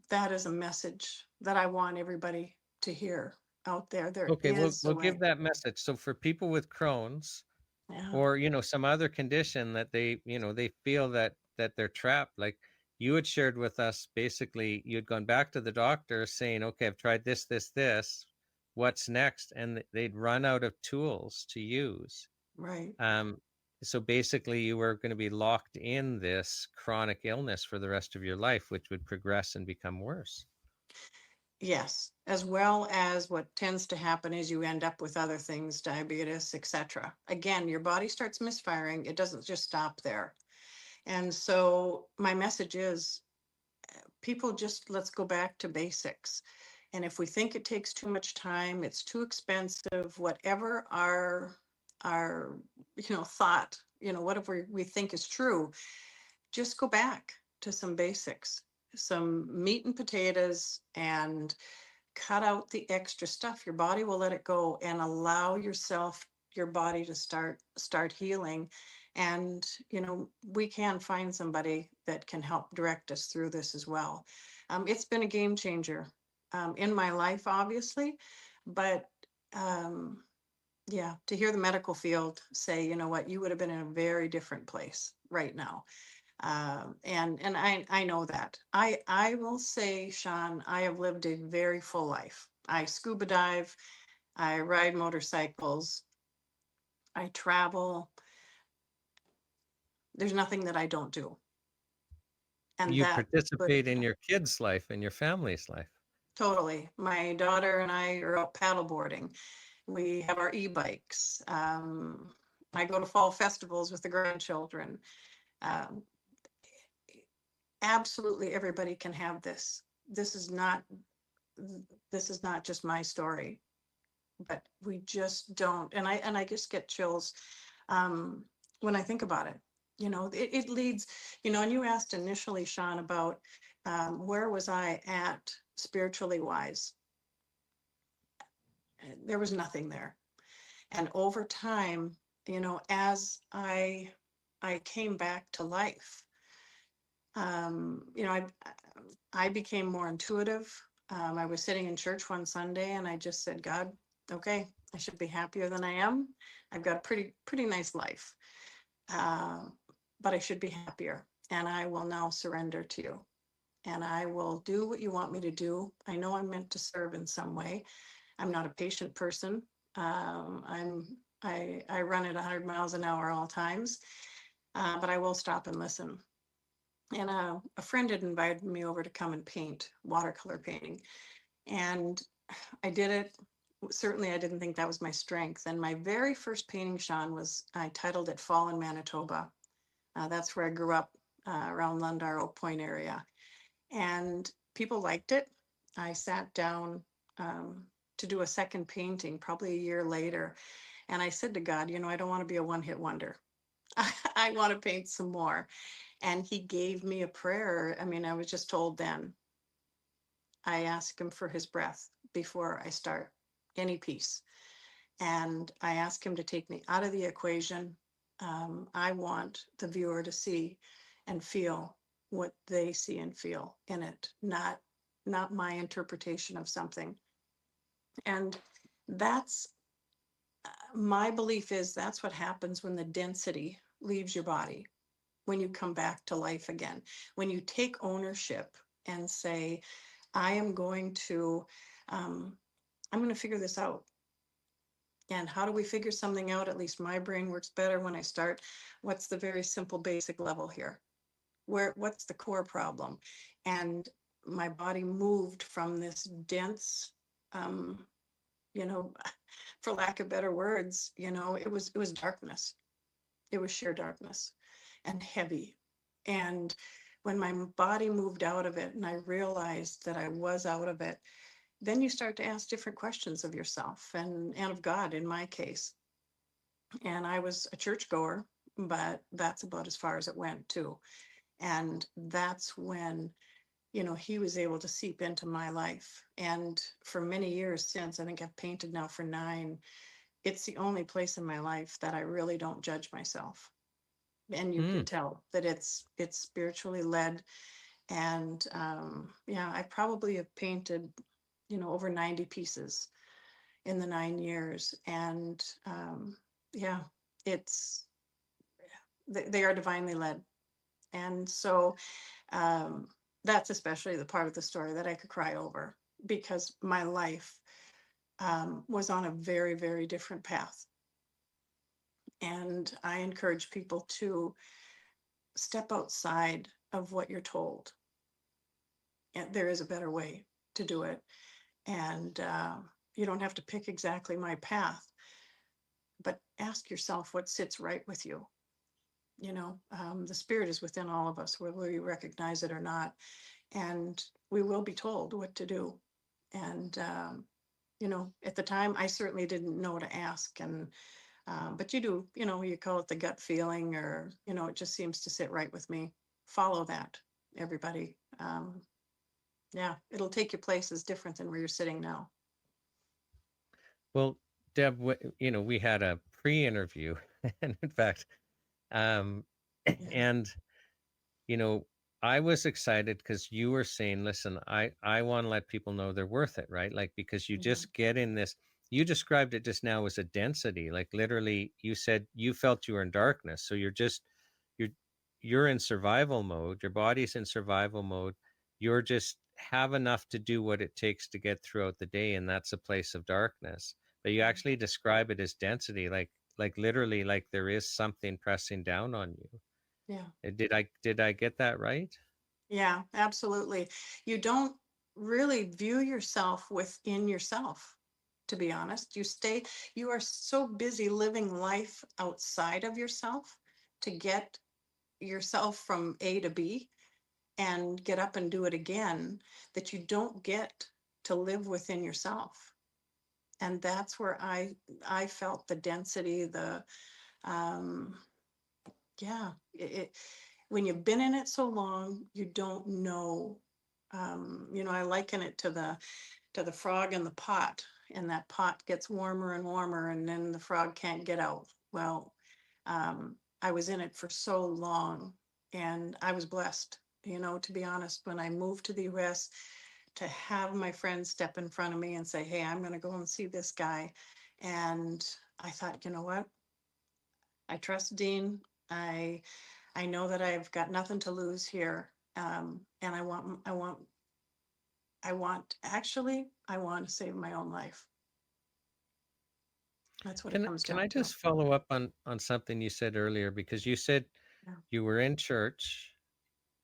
that is a message that I want everybody to hear out there. There Okay, is we'll a way. give that message. So for people with Crohn's Yeah. or, some other condition that they feel that they're trapped, like you had shared with us, basically you had gone back to the doctor saying, okay, I've tried this, what's next? And they'd run out of tools to use. Right. So basically you were going to be locked in this chronic illness for the rest of your life, which would progress and become worse. Yes, as well as what tends to happen is you end up with other things, diabetes, etc. Again, your body starts misfiring. It doesn't just stop there. And so my message is, people, just let's go back to basics. And if we think it takes too much time, it's too expensive, whatever our thought, whatever we think is true, just go back to some basics, some meat and potatoes, and cut out the extra stuff. Your body will let it go, and allow your body to start healing. And we can find somebody that can help direct us through this as well. It's been a game changer in my life, obviously, but yeah, to hear the medical field say, you know what, you would have been in a very different place right now. And I know that. I will say, Shawn, I have lived a very full life. I scuba dive, I ride motorcycles, I travel. There's nothing that I don't do. And You that, participate in your kids' life and your family's life. totally. My daughter and I are out paddleboarding. We have our e-bikes. I go to fall festivals with the grandchildren. Absolutely everybody can have this. This is not just my story, but we just don't. And I just get chills when I think about it. It leads, and you asked initially, Shawn, about where was I at spiritually wise. There was nothing there. And over time, as I came back to life, I became more intuitive. I was sitting in church one Sunday and I just said, God, okay, I should be happier than I am. I've got a pretty nice life, but I should be happier. And I will now surrender to you. And I will do what you want me to do. I know I'm meant to serve in some way. I'm not a patient person. I run at 100 miles an hour all times, but I will stop and listen. And a friend had invited me over to come and paint, watercolor painting. And I did it. Certainly, I didn't think that was my strength. And my very first painting, Shawn, I titled it Fall in Manitoba. That's where I grew up, around Lundar, Oak Point area. And people liked it. I sat down to do a second painting, probably a year later. And I said to God, I don't want to be a one-hit wonder. I want to paint some more. And he gave me a prayer. I mean, I was just told then, I ask him for his breath before I start any piece. And I ask him to take me out of the equation. I want the viewer to see and feel what they see and feel in it, not my interpretation of something. And that's my belief is that's what happens when the density leaves your body, when you come back to life again, when you take ownership and say, I'm going to figure this out. And how do we figure something out? At least my brain works better when I start. What's the very simple basic level here? What's the core problem? And my body moved from this dense, for lack of better words, it was darkness. It was sheer darkness and heavy. And when my body moved out of it and I realized that I was out of it, then you start to ask different questions of yourself and of God in my case. And I was a churchgoer, but that's about as far as it went too. And that's when, you know, he was able to seep into my life. And for many years since, I think I've painted now for 9, it's the only place in my life that I really don't judge myself. And you can tell that it's spiritually led. And yeah, I probably have painted, you know, over 90 pieces in the 9 years. And yeah, they are divinely led. And so that's especially the part of the story that I could cry over, because my life was on a very, very different path. And I encourage people to step outside of what you're told. And there is a better way to do it. And you don't have to pick exactly my path, but ask yourself what sits right with you. You know, the spirit is within all of us, whether we recognize it or not. And we will be told what to do. And, you know, at the time, I certainly didn't know to ask. And, but you do, you know, you call it the gut feeling, or, you know, it just seems to sit right with me. Follow that, everybody. Yeah, it'll take you places different than where you're sitting now. Well, Deb, you know, we had a pre-interview, and in fact, and you know, I was excited because you were saying, listen, I want to let people know they're worth it, right? Like, because you just get in this, you described it just now as a density, like literally you said you felt you were in darkness. So you're in survival mode. Your body's in survival mode. You're just have enough to do what it takes to get throughout the day. And that's a place of darkness. But you actually describe it as density, like literally, like there is something pressing down on you. Yeah. Did I get that right? Yeah, absolutely. You don't really view yourself within yourself, to be honest. You are so busy living life outside of yourself to get yourself from A to B and get up and do it again, that you don't get to live within yourself. And that's where I felt the density, yeah, when you've been in it so long, you don't know. You know, I liken it to the frog in the pot, and that pot gets warmer and warmer, and then the frog can't get out. Well, I was in it for so long, and I was blessed, you know, to be honest, when I moved to the US, to have my friends step in front of me and say, hey, I'm going to go and see this guy. And I thought, you know what? I trust Dean. I know that I've got nothing to lose here. And I want to save my own life. That's what it comes down to. Can I just follow up on something you said earlier? Because you said you were in church,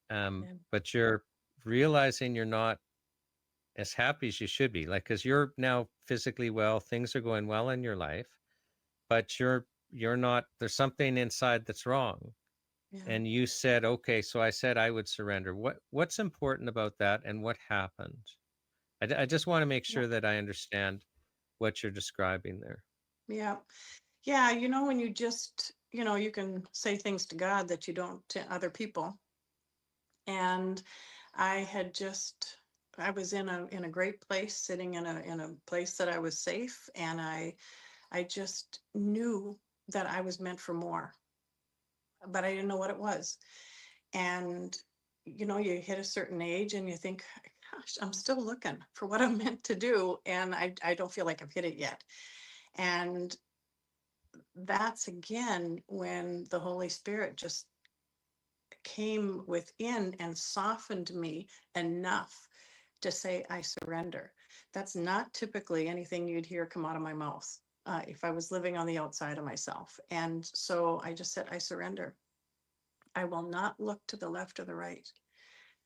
but you're realizing you're not as happy as you should be. Like, because you're now physically well, things are going well in your life, but you're not, there's something inside that's wrong. And you said, okay, so I said I would surrender. What's important about that, and what happened? I just want to make sure that I understand what you're describing there. Yeah. Yeah. You know, when you just, you know, you can say things to God that you don't to other people. And I was in a great place, sitting in a place that I was safe. And I just knew that I was meant for more, but I didn't know what it was. And, you know, you hit a certain age and you think, gosh, I'm still looking for what I'm meant to do. And I don't feel like I've hit it yet. And that's again when the Holy Spirit just came within and softened me enough to say, I surrender. That's not typically anything you'd hear come out of my mouth if I was living on the outside of myself. And so I just said, I surrender. I will not look to the left or the right.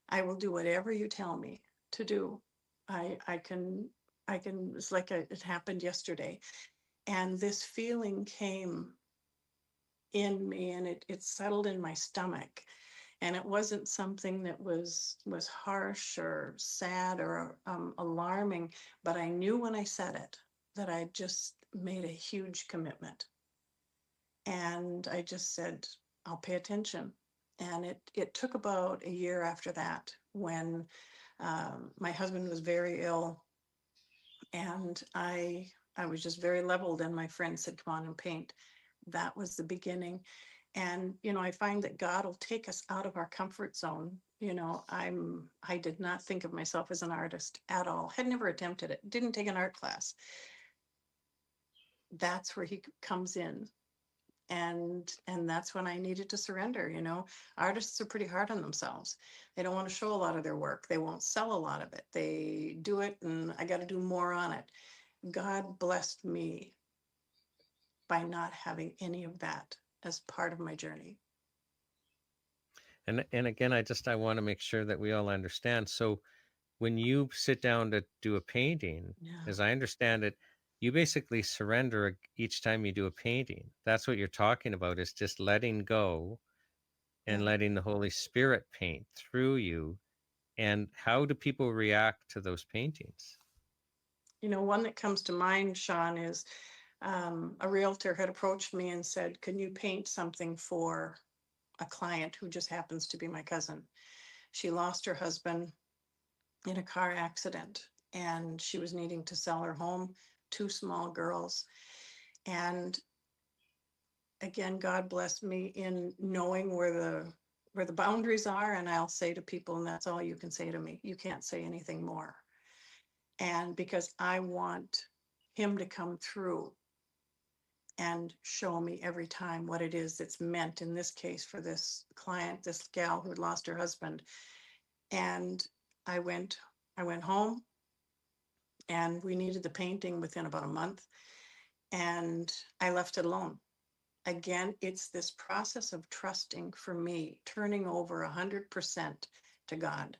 I will do whatever you tell me to do. I can, it's like it happened yesterday. And this feeling came in me, and it settled in my stomach. And it wasn't something that was harsh or sad or alarming, but I knew when I said it that I just made a huge commitment. And I just said, I'll pay attention. And it took about a year after that when my husband was very ill, and I was just very leveled, and my friend said, come on and paint. That was the beginning. And, you know, I find that God will take us out of our comfort zone. You know, I did not think of myself as an artist at all, had never attempted it, didn't take an art class. That's where he comes in. And that's when I needed to surrender. You know, artists are pretty hard on themselves. They don't want to show a lot of their work. They won't sell a lot of it. They do it and I got to do more on it. God blessed me by not having any of that as part of my journey. And again, I want to make sure that we all understand. So when you sit down to do a painting, Yeah. as I understand it, you basically surrender each time you do a painting. That's what you're talking about, is just letting go and letting the Holy Spirit paint through you. And how do people react to those paintings? You know, one that comes to mind, Shawn, is a realtor had approached me and said, can you paint something for a client who just happens to be my cousin? She lost her husband in a car accident, and she was needing to sell her home, 2 small girls. And again, God blessed me in knowing where the boundaries are. And I'll say to people, and that's all you can say to me, you can't say anything more. And because I want him to come through and show me every time what it is that's meant, in this case, for this client, this gal who had lost her husband. And I went home, and we needed the painting within about a month, and I left it alone. Again, it's this process of trusting for me, turning over 100% to God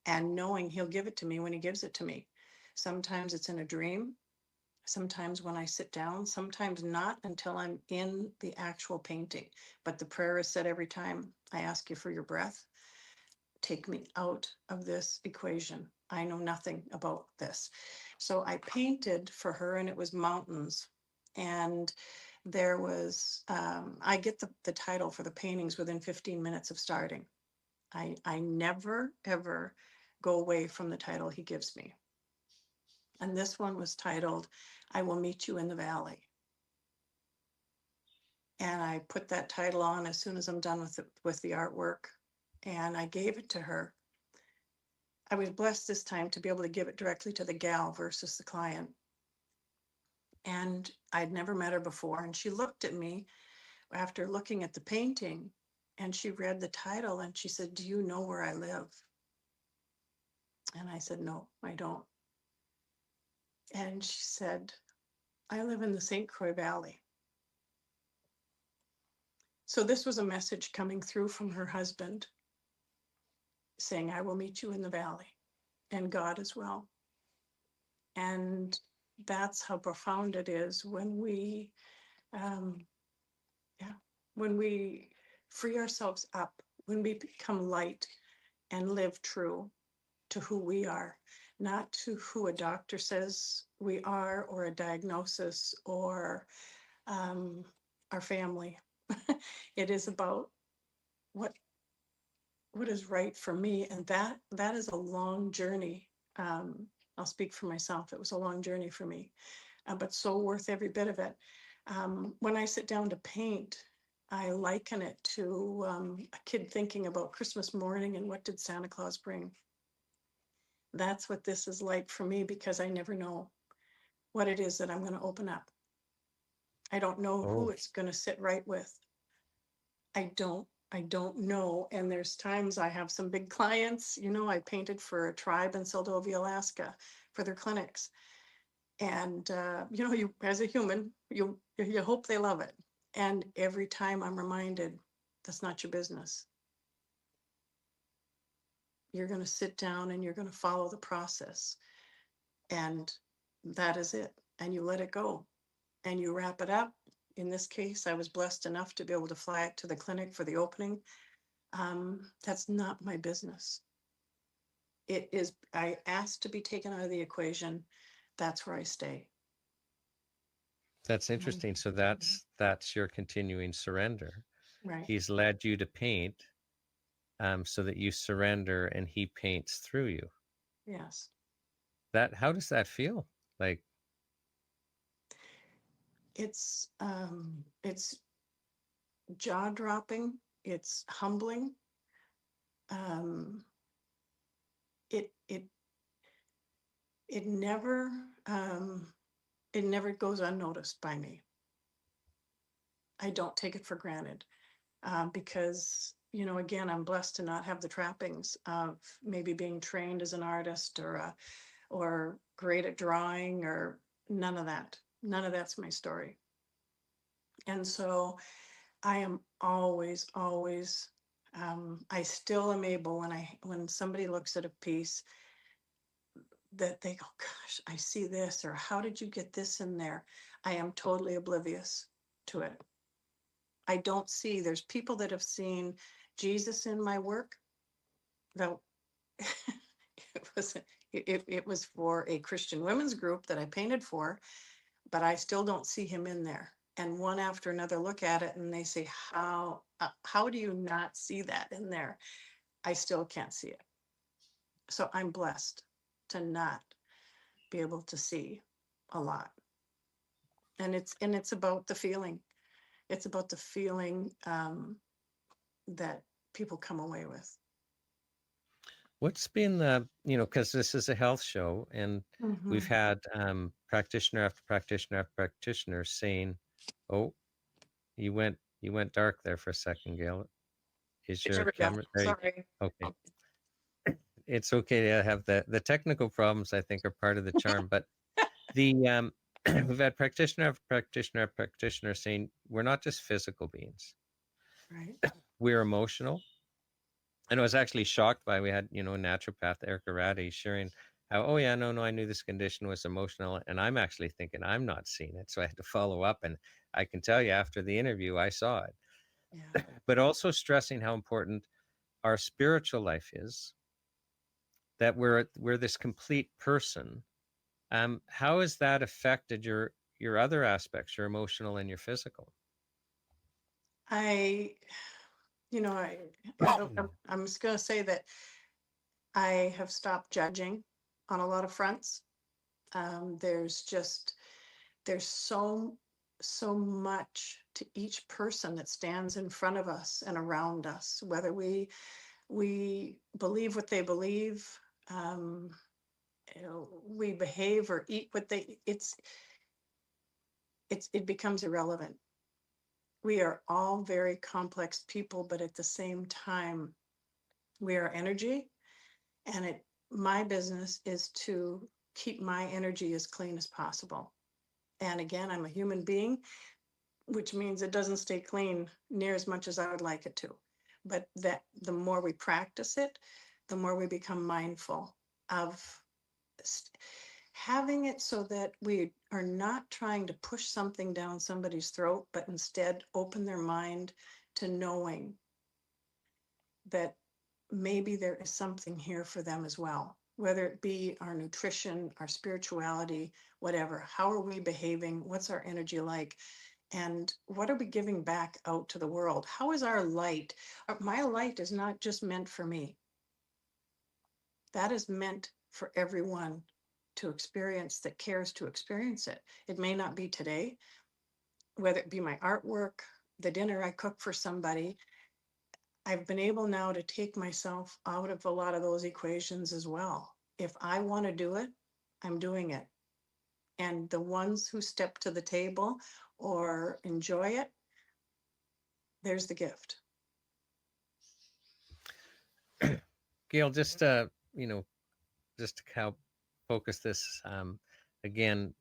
and knowing he'll give it to me when he gives it to me. Sometimes it's in a dream, sometimes when I sit down, sometimes not until I'm in the actual painting. But the prayer is said every time, I ask you for your breath. Take me out of this equation. I know nothing about this. So I painted for her, and it was mountains. And there was, I get the title for the paintings within 15 minutes of starting. I never, ever go away from the title he gives me. And this one was titled, I Will Meet You in the Valley. And I put that title on as soon as I'm done with the artwork. And I gave it to her. I was blessed this time to be able to give it directly to the gal versus the client. And I'd never met her before. And she looked at me after looking at the painting, and she read the title, and she said, do you know where I live? And I said, no, I don't. And she said, I live in the St. Croix Valley. So this was a message coming through from her husband saying, I will meet you in the valley, and God as well. And that's how profound it is when we, when we free ourselves up, when we become light and live true to who we are, not to who a doctor says we are, or a diagnosis, or our family. It is about what is right for me. And that is a long journey. I'll speak for myself. It was a long journey for me, but so worth every bit of it. When I sit down to paint, I liken it to a kid thinking about Christmas morning and what did Santa Claus bring. That's what this is like for me, because I never know what it is that I'm going to open up. I don't know who it's going to sit right with. I don't know. And there's times I have some big clients, you know, I painted for a tribe in Seldovia, Alaska for their clinics. And, you know, you, as a human, you hope they love it. And every time I'm reminded, that's not your business. You're going to sit down and you're going to follow the process. And that is it. And you let it go and you wrap it up. In this case, I was blessed enough to be able to fly it to the clinic for the opening. That's not my business. It is, I asked to be taken out of the equation. That's where I stay. That's interesting. So that's your continuing surrender. Right. He's led you to paint, so that you surrender and he paints through you. Yes. How does that feel? Like, It's jaw dropping. It's humbling. It never goes unnoticed by me. I don't take it for granted, because, you know, again, I'm blessed to not have the trappings of maybe being trained as an artist or great at drawing, or none of that. None of that's my story. And so I am always, I still am able, when somebody looks at a piece, that they go, gosh, I see this, or how did you get this in there? I am totally oblivious to it. I don't see, there's people that have seen Jesus in my work, though it was for a Christian women's group that I painted for, but I still don't see him in there. And one after another look at it and they say, how do you not see that in there? I still can't see it. So I'm blessed to not be able to see a lot. And it's about the feeling. It's about the feeling that people come away with. what's been the, because this is a health show, and we've had practitioner after practitioner after practitioner saying, "Oh, you went dark there for a second, Gail. Is your camera there? Sorry. Okay. It's okay to have the technical problems, I think, are part of the charm. But the we've had practitioner after practitioner after practitioner saying we're not just physical beings. Right. We're emotional. And I was actually shocked by, we had, naturopath Erica Ratty sharing how, oh yeah, no, I knew this condition was emotional. And I'm actually thinking I'm not seeing it. So I had to follow up. And I can tell you after the interview, I saw it. Yeah. But also stressing how important our spiritual life is, that we're this complete person. How has that affected your other aspects, your emotional and your physical? I'm just going to say that I have stopped judging on a lot of fronts. There's so much to each person that stands in front of us and around us, whether we believe what they believe, we behave or eat what it becomes irrelevant. We are all very complex people, but at the same time, we are energy. And my business is to keep my energy as clean as possible. And again, I'm a human being, which means it doesn't stay clean near as much as I would like it to. But that the more we practice it, the more we become mindful of having it so that we are not trying to push something down somebody's throat, but instead open their mind to knowing that maybe there is something here for them as well, whether it be our nutrition, our spirituality, whatever. How are we behaving? What's our energy like? And what are we giving back out to the world? How is our light? My light is not just meant for me. That is meant for everyone to experience that cares to experience it. It may not be today, whether it be my artwork, the dinner I cook for somebody. I've been able now to take myself out of a lot of those equations as well. If I want to do it, I'm doing it. And the ones who step to the table or enjoy it, there's the gift. Gail, just to help focus this again.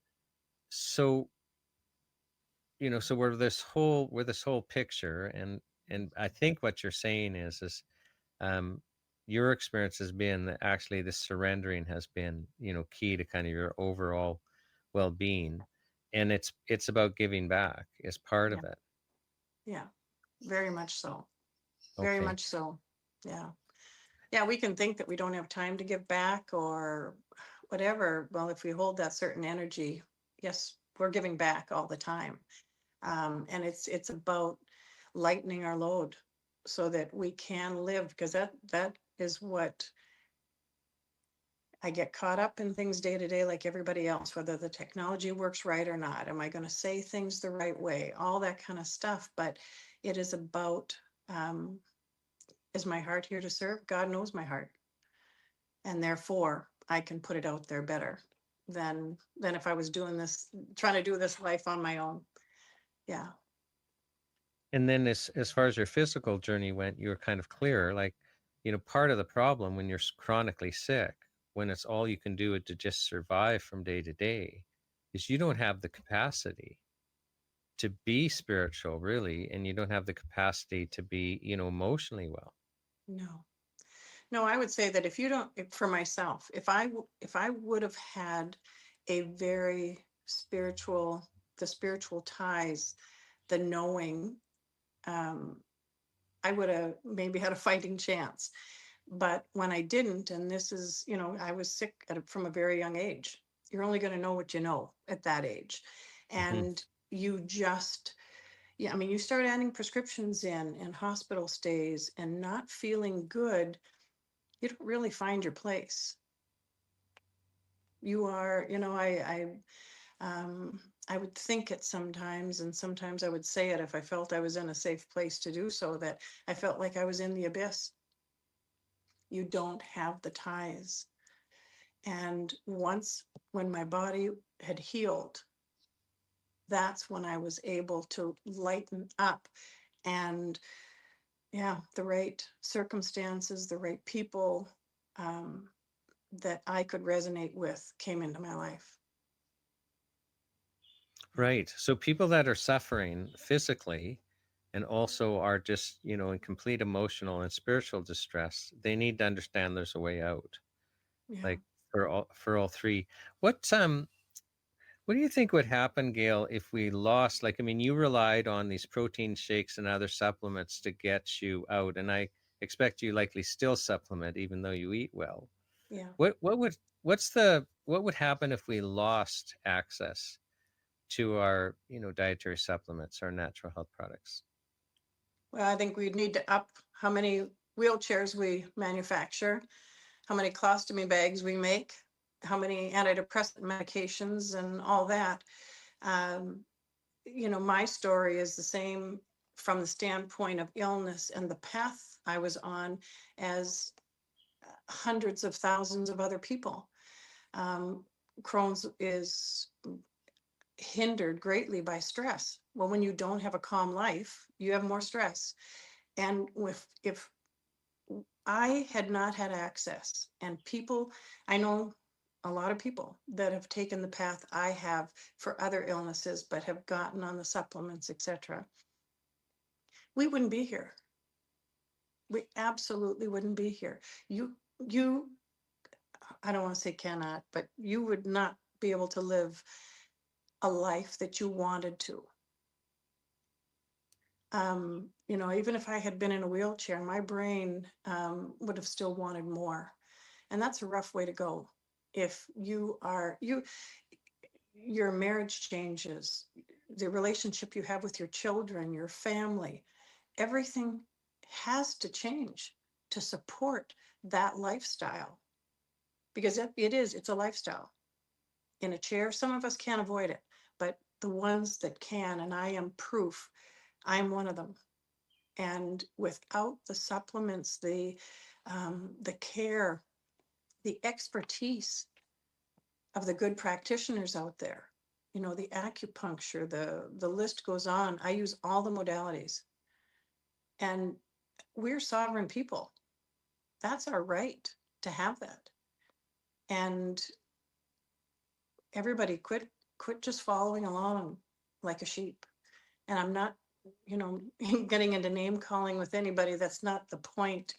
So, so we're this whole picture, and I think what you're saying is your experience has been that actually the surrendering has been, key to kind of your overall well-being, and it's about giving back as part of it. Yeah, very much so. Very Okay. much so. Yeah. Yeah, we can think that we don't have time to give back or whatever. Well, if we hold that certain energy, yes, we're giving back all the time. And it's about lightening our load. so that we can live, because that is what I get caught up in things day to day like everybody else, whether the technology works right or not. Am I going to say things the right way? All that kind of stuff. But it is about, is my heart here to serve? God knows my heart. And therefore, I can put it out there better than if I was doing this, trying to do this life on my own. Yeah. And then as far as your physical journey went, you were kind of clearer. Like, part of the problem when you're chronically sick, when it's all you can do to just survive from day to day, is you don't have the capacity to be spiritual, really, and you don't have the capacity to be, emotionally well. No, I would say that for myself, if I would have had a very the spiritual ties, the knowing, I would have maybe had a fighting chance. But when I didn't, and this is, I was sick from a very young age. You're only going to know what you know at that age. And you just, you start adding prescriptions in and hospital stays and not feeling good. You don't really find your place. You are, I would think it sometimes, and sometimes I would say it if I felt I was in a safe place to do so, that I felt like I was in the abyss. You don't have the ties. And when my body had healed, that's when I was able to lighten up, and the right circumstances, the right people that I could resonate with came into my life. Right. So people that are suffering physically and also are just, in complete emotional and spiritual distress, they need to understand there's a way out. Like for all three. What do you think would happen, Gail, if we lost, you relied on these protein shakes and other supplements to get you out, and I expect you likely still supplement even though you eat well. Yeah. What would happen if we lost access to our, dietary supplements, our natural health products? Well, I think we'd need to up how many wheelchairs we manufacture, how many colostomy bags we make, how many antidepressant medications and all that. My story is the same from the standpoint of illness and the path I was on as hundreds of thousands of other people. Crohn's is hindered greatly by stress. Well, when you don't have a calm life, you have more stress. And if I had not had access, and I know a lot of people that have taken the path I have for other illnesses, but have gotten on the supplements, etc., we wouldn't be here. We absolutely wouldn't be here. I don't want to say cannot, but you would not be able to live a life that you wanted to. Even if I had been in a wheelchair, my brain would have still wanted more. And that's a rough way to go. If your marriage changes, the relationship you have with your children, your family, everything has to change to support that lifestyle. Because it's a lifestyle. In a chair, some of us can't avoid it, but the ones that can, and I am proof, I'm one of them. And without the supplements, the care, the expertise of the good practitioners out there, the acupuncture, the list goes on. I use all the modalities. And we're sovereign people. That's our right to have that. And everybody quit just following along like a sheep. And I'm not, getting into name calling with anybody. That's not the point.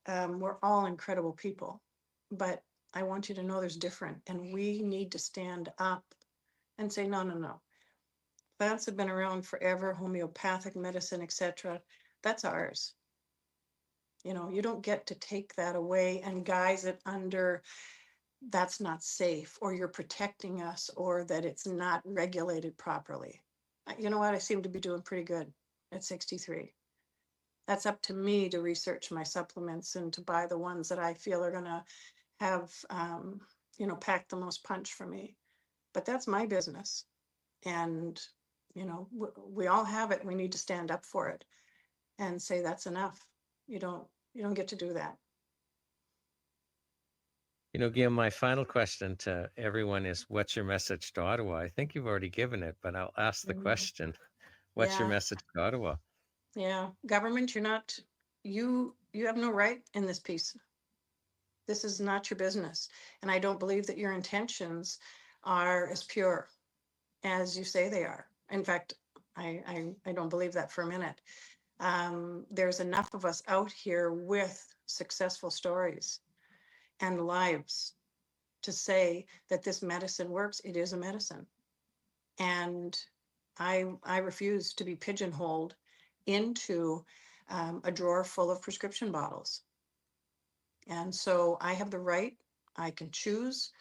We're all incredible people, but I want you to know there's different, and we need to stand up and say, no. Plants have been around forever, homeopathic medicine, etc. That's ours. You don't get to take that away and guise it under that's not safe, or you're protecting us, or that it's not regulated properly. You know what? I seem to be doing pretty good at 63. That's up to me to research my supplements and to buy the ones that I feel are going to have, pack the most punch for me. But that's my business. And, we all have it. We need to stand up for it and say that's enough. You don't get to do that. Gail, my final question to everyone is, what's your message to Ottawa? I think you've already given it, but I'll ask the question. What's your Yeah. message to Ottawa? Yeah, government, you have no right in this piece. This is not your business. And I don't believe that your intentions are as pure as you say they are. In fact, I don't believe that for a minute. There's enough of us out here with successful stories and lives to say that this medicine works. It is a medicine. And I refuse to be pigeonholed into a drawer full of prescription bottles. And so I have the right, I can choose,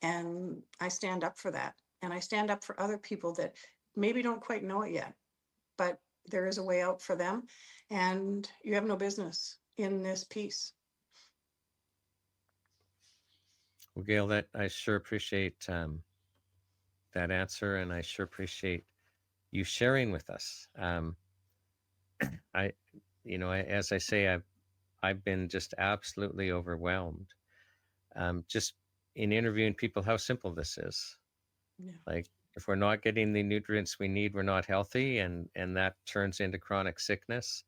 and I stand up for that. And I stand up for other people that maybe don't quite know it yet, but there is a way out for them. And you have no business in this piece. Well, Gail, that I sure appreciate that answer, and I sure appreciate you sharing with us. As I say, I've been just absolutely overwhelmed. Just in interviewing people, how simple this is. Yeah. Like, if we're not getting the nutrients we need, we're not healthy, and that turns into chronic sickness.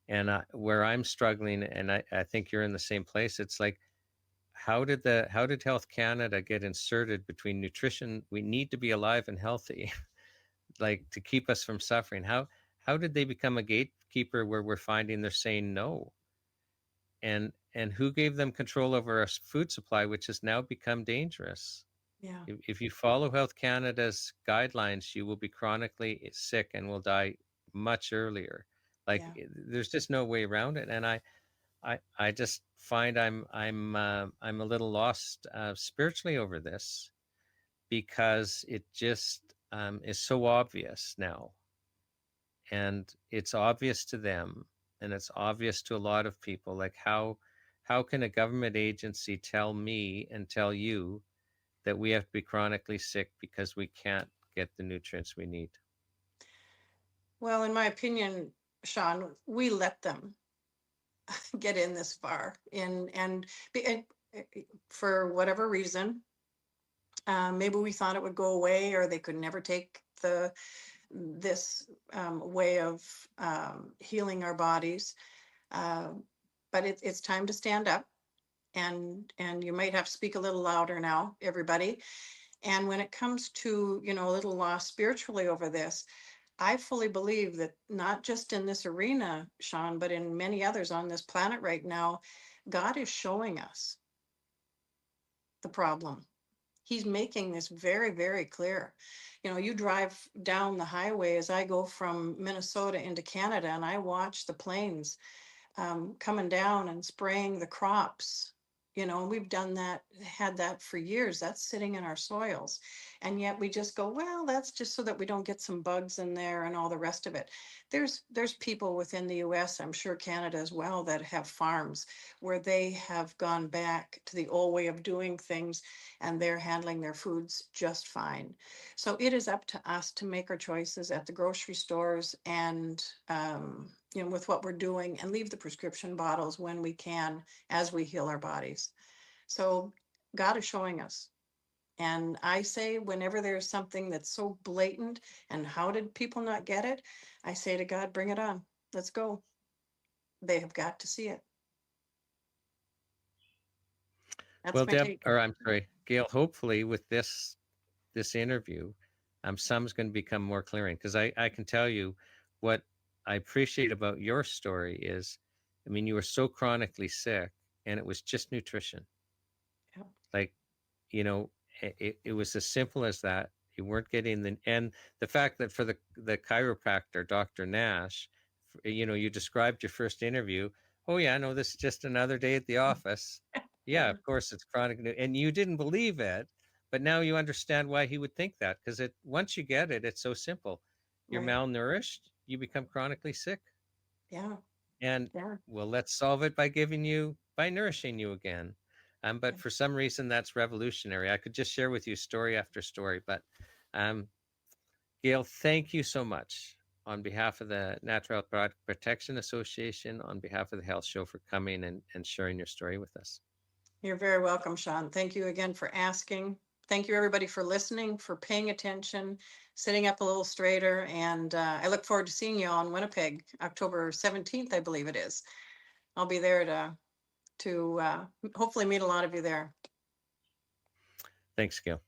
And where I'm struggling, and I think you're in the same place, it's like, how did Health Canada get inserted between nutrition? We need to be alive and healthy, like, to keep us from suffering. How did they become a gatekeeper where we're finding they're saying no? And who gave them control over our food supply, which has now become dangerous? Yeah. If you follow Health Canada's guidelines, you will be chronically sick and will die much earlier. Like, there's just no way around it. And I just find I'm a little lost spiritually over this, because it just is so obvious now, and it's obvious to them, and it's obvious to a lot of people. Like, how can a government agency tell me and tell you that we have to be chronically sick because we can't get the nutrients we need? Well, in my opinion, Shawn, we let them get in this far, and for whatever reason, maybe we thought it would go away, or they could never take this way of healing our bodies. But it's time to stand up, and you might have to speak a little louder now, everybody. And when it comes to, a little lost spiritually over this, I fully believe that not just in this arena, Shawn, but in many others on this planet right now, God is showing us the problem. He's making this very, very clear. You drive down the highway as I go from Minnesota into Canada, and I watch the planes coming down and spraying the crops. We've had that for years. That's sitting in our soils. And yet we just go, well, that's just so that we don't get some bugs in there and all the rest of it. There's people within the US, I'm sure Canada as well, that have farms where they have gone back to the old way of doing things, and they're handling their foods just fine. So it is up to us to make our choices at the grocery stores, and with what we're doing, and leave the prescription bottles when we can, as we heal our bodies. So God is showing us. And I say, whenever there's something that's so blatant, and how did people not get it? I say to God, bring it on. Let's go. They have got to see it. That's Well, my Deb, take. or I'm sorry, Gail, hopefully with this interview, some's going to become more clearing, because I can tell you what I appreciate about your story is, you were so chronically sick, and it was just nutrition. Yep. Like, it was as simple as that. You weren't getting and the fact that for the chiropractor, Dr. Nash, you described your first interview. Oh yeah, no, this is just another day at the office. Yeah, of course it's chronic, and you didn't believe it, but now you understand why he would think that, because once you get it, it's so simple. You're Right. malnourished, you become chronically sick. Yeah. And Yeah. well, let's solve it by nourishing you again. But for some reason, that's revolutionary. I could just share with you story after story. But Gail, thank you so much on behalf of the Natural Health Product Protection Association, on behalf of the Health Show, for coming and sharing your story with us. You're very welcome, Shawn. Thank you again for asking. Thank you, everybody, for listening, for paying attention, sitting up a little straighter. And I look forward to seeing you all in Winnipeg, October 17th, I believe it is. I'll be there to hopefully meet a lot of you there. Thanks, Gail.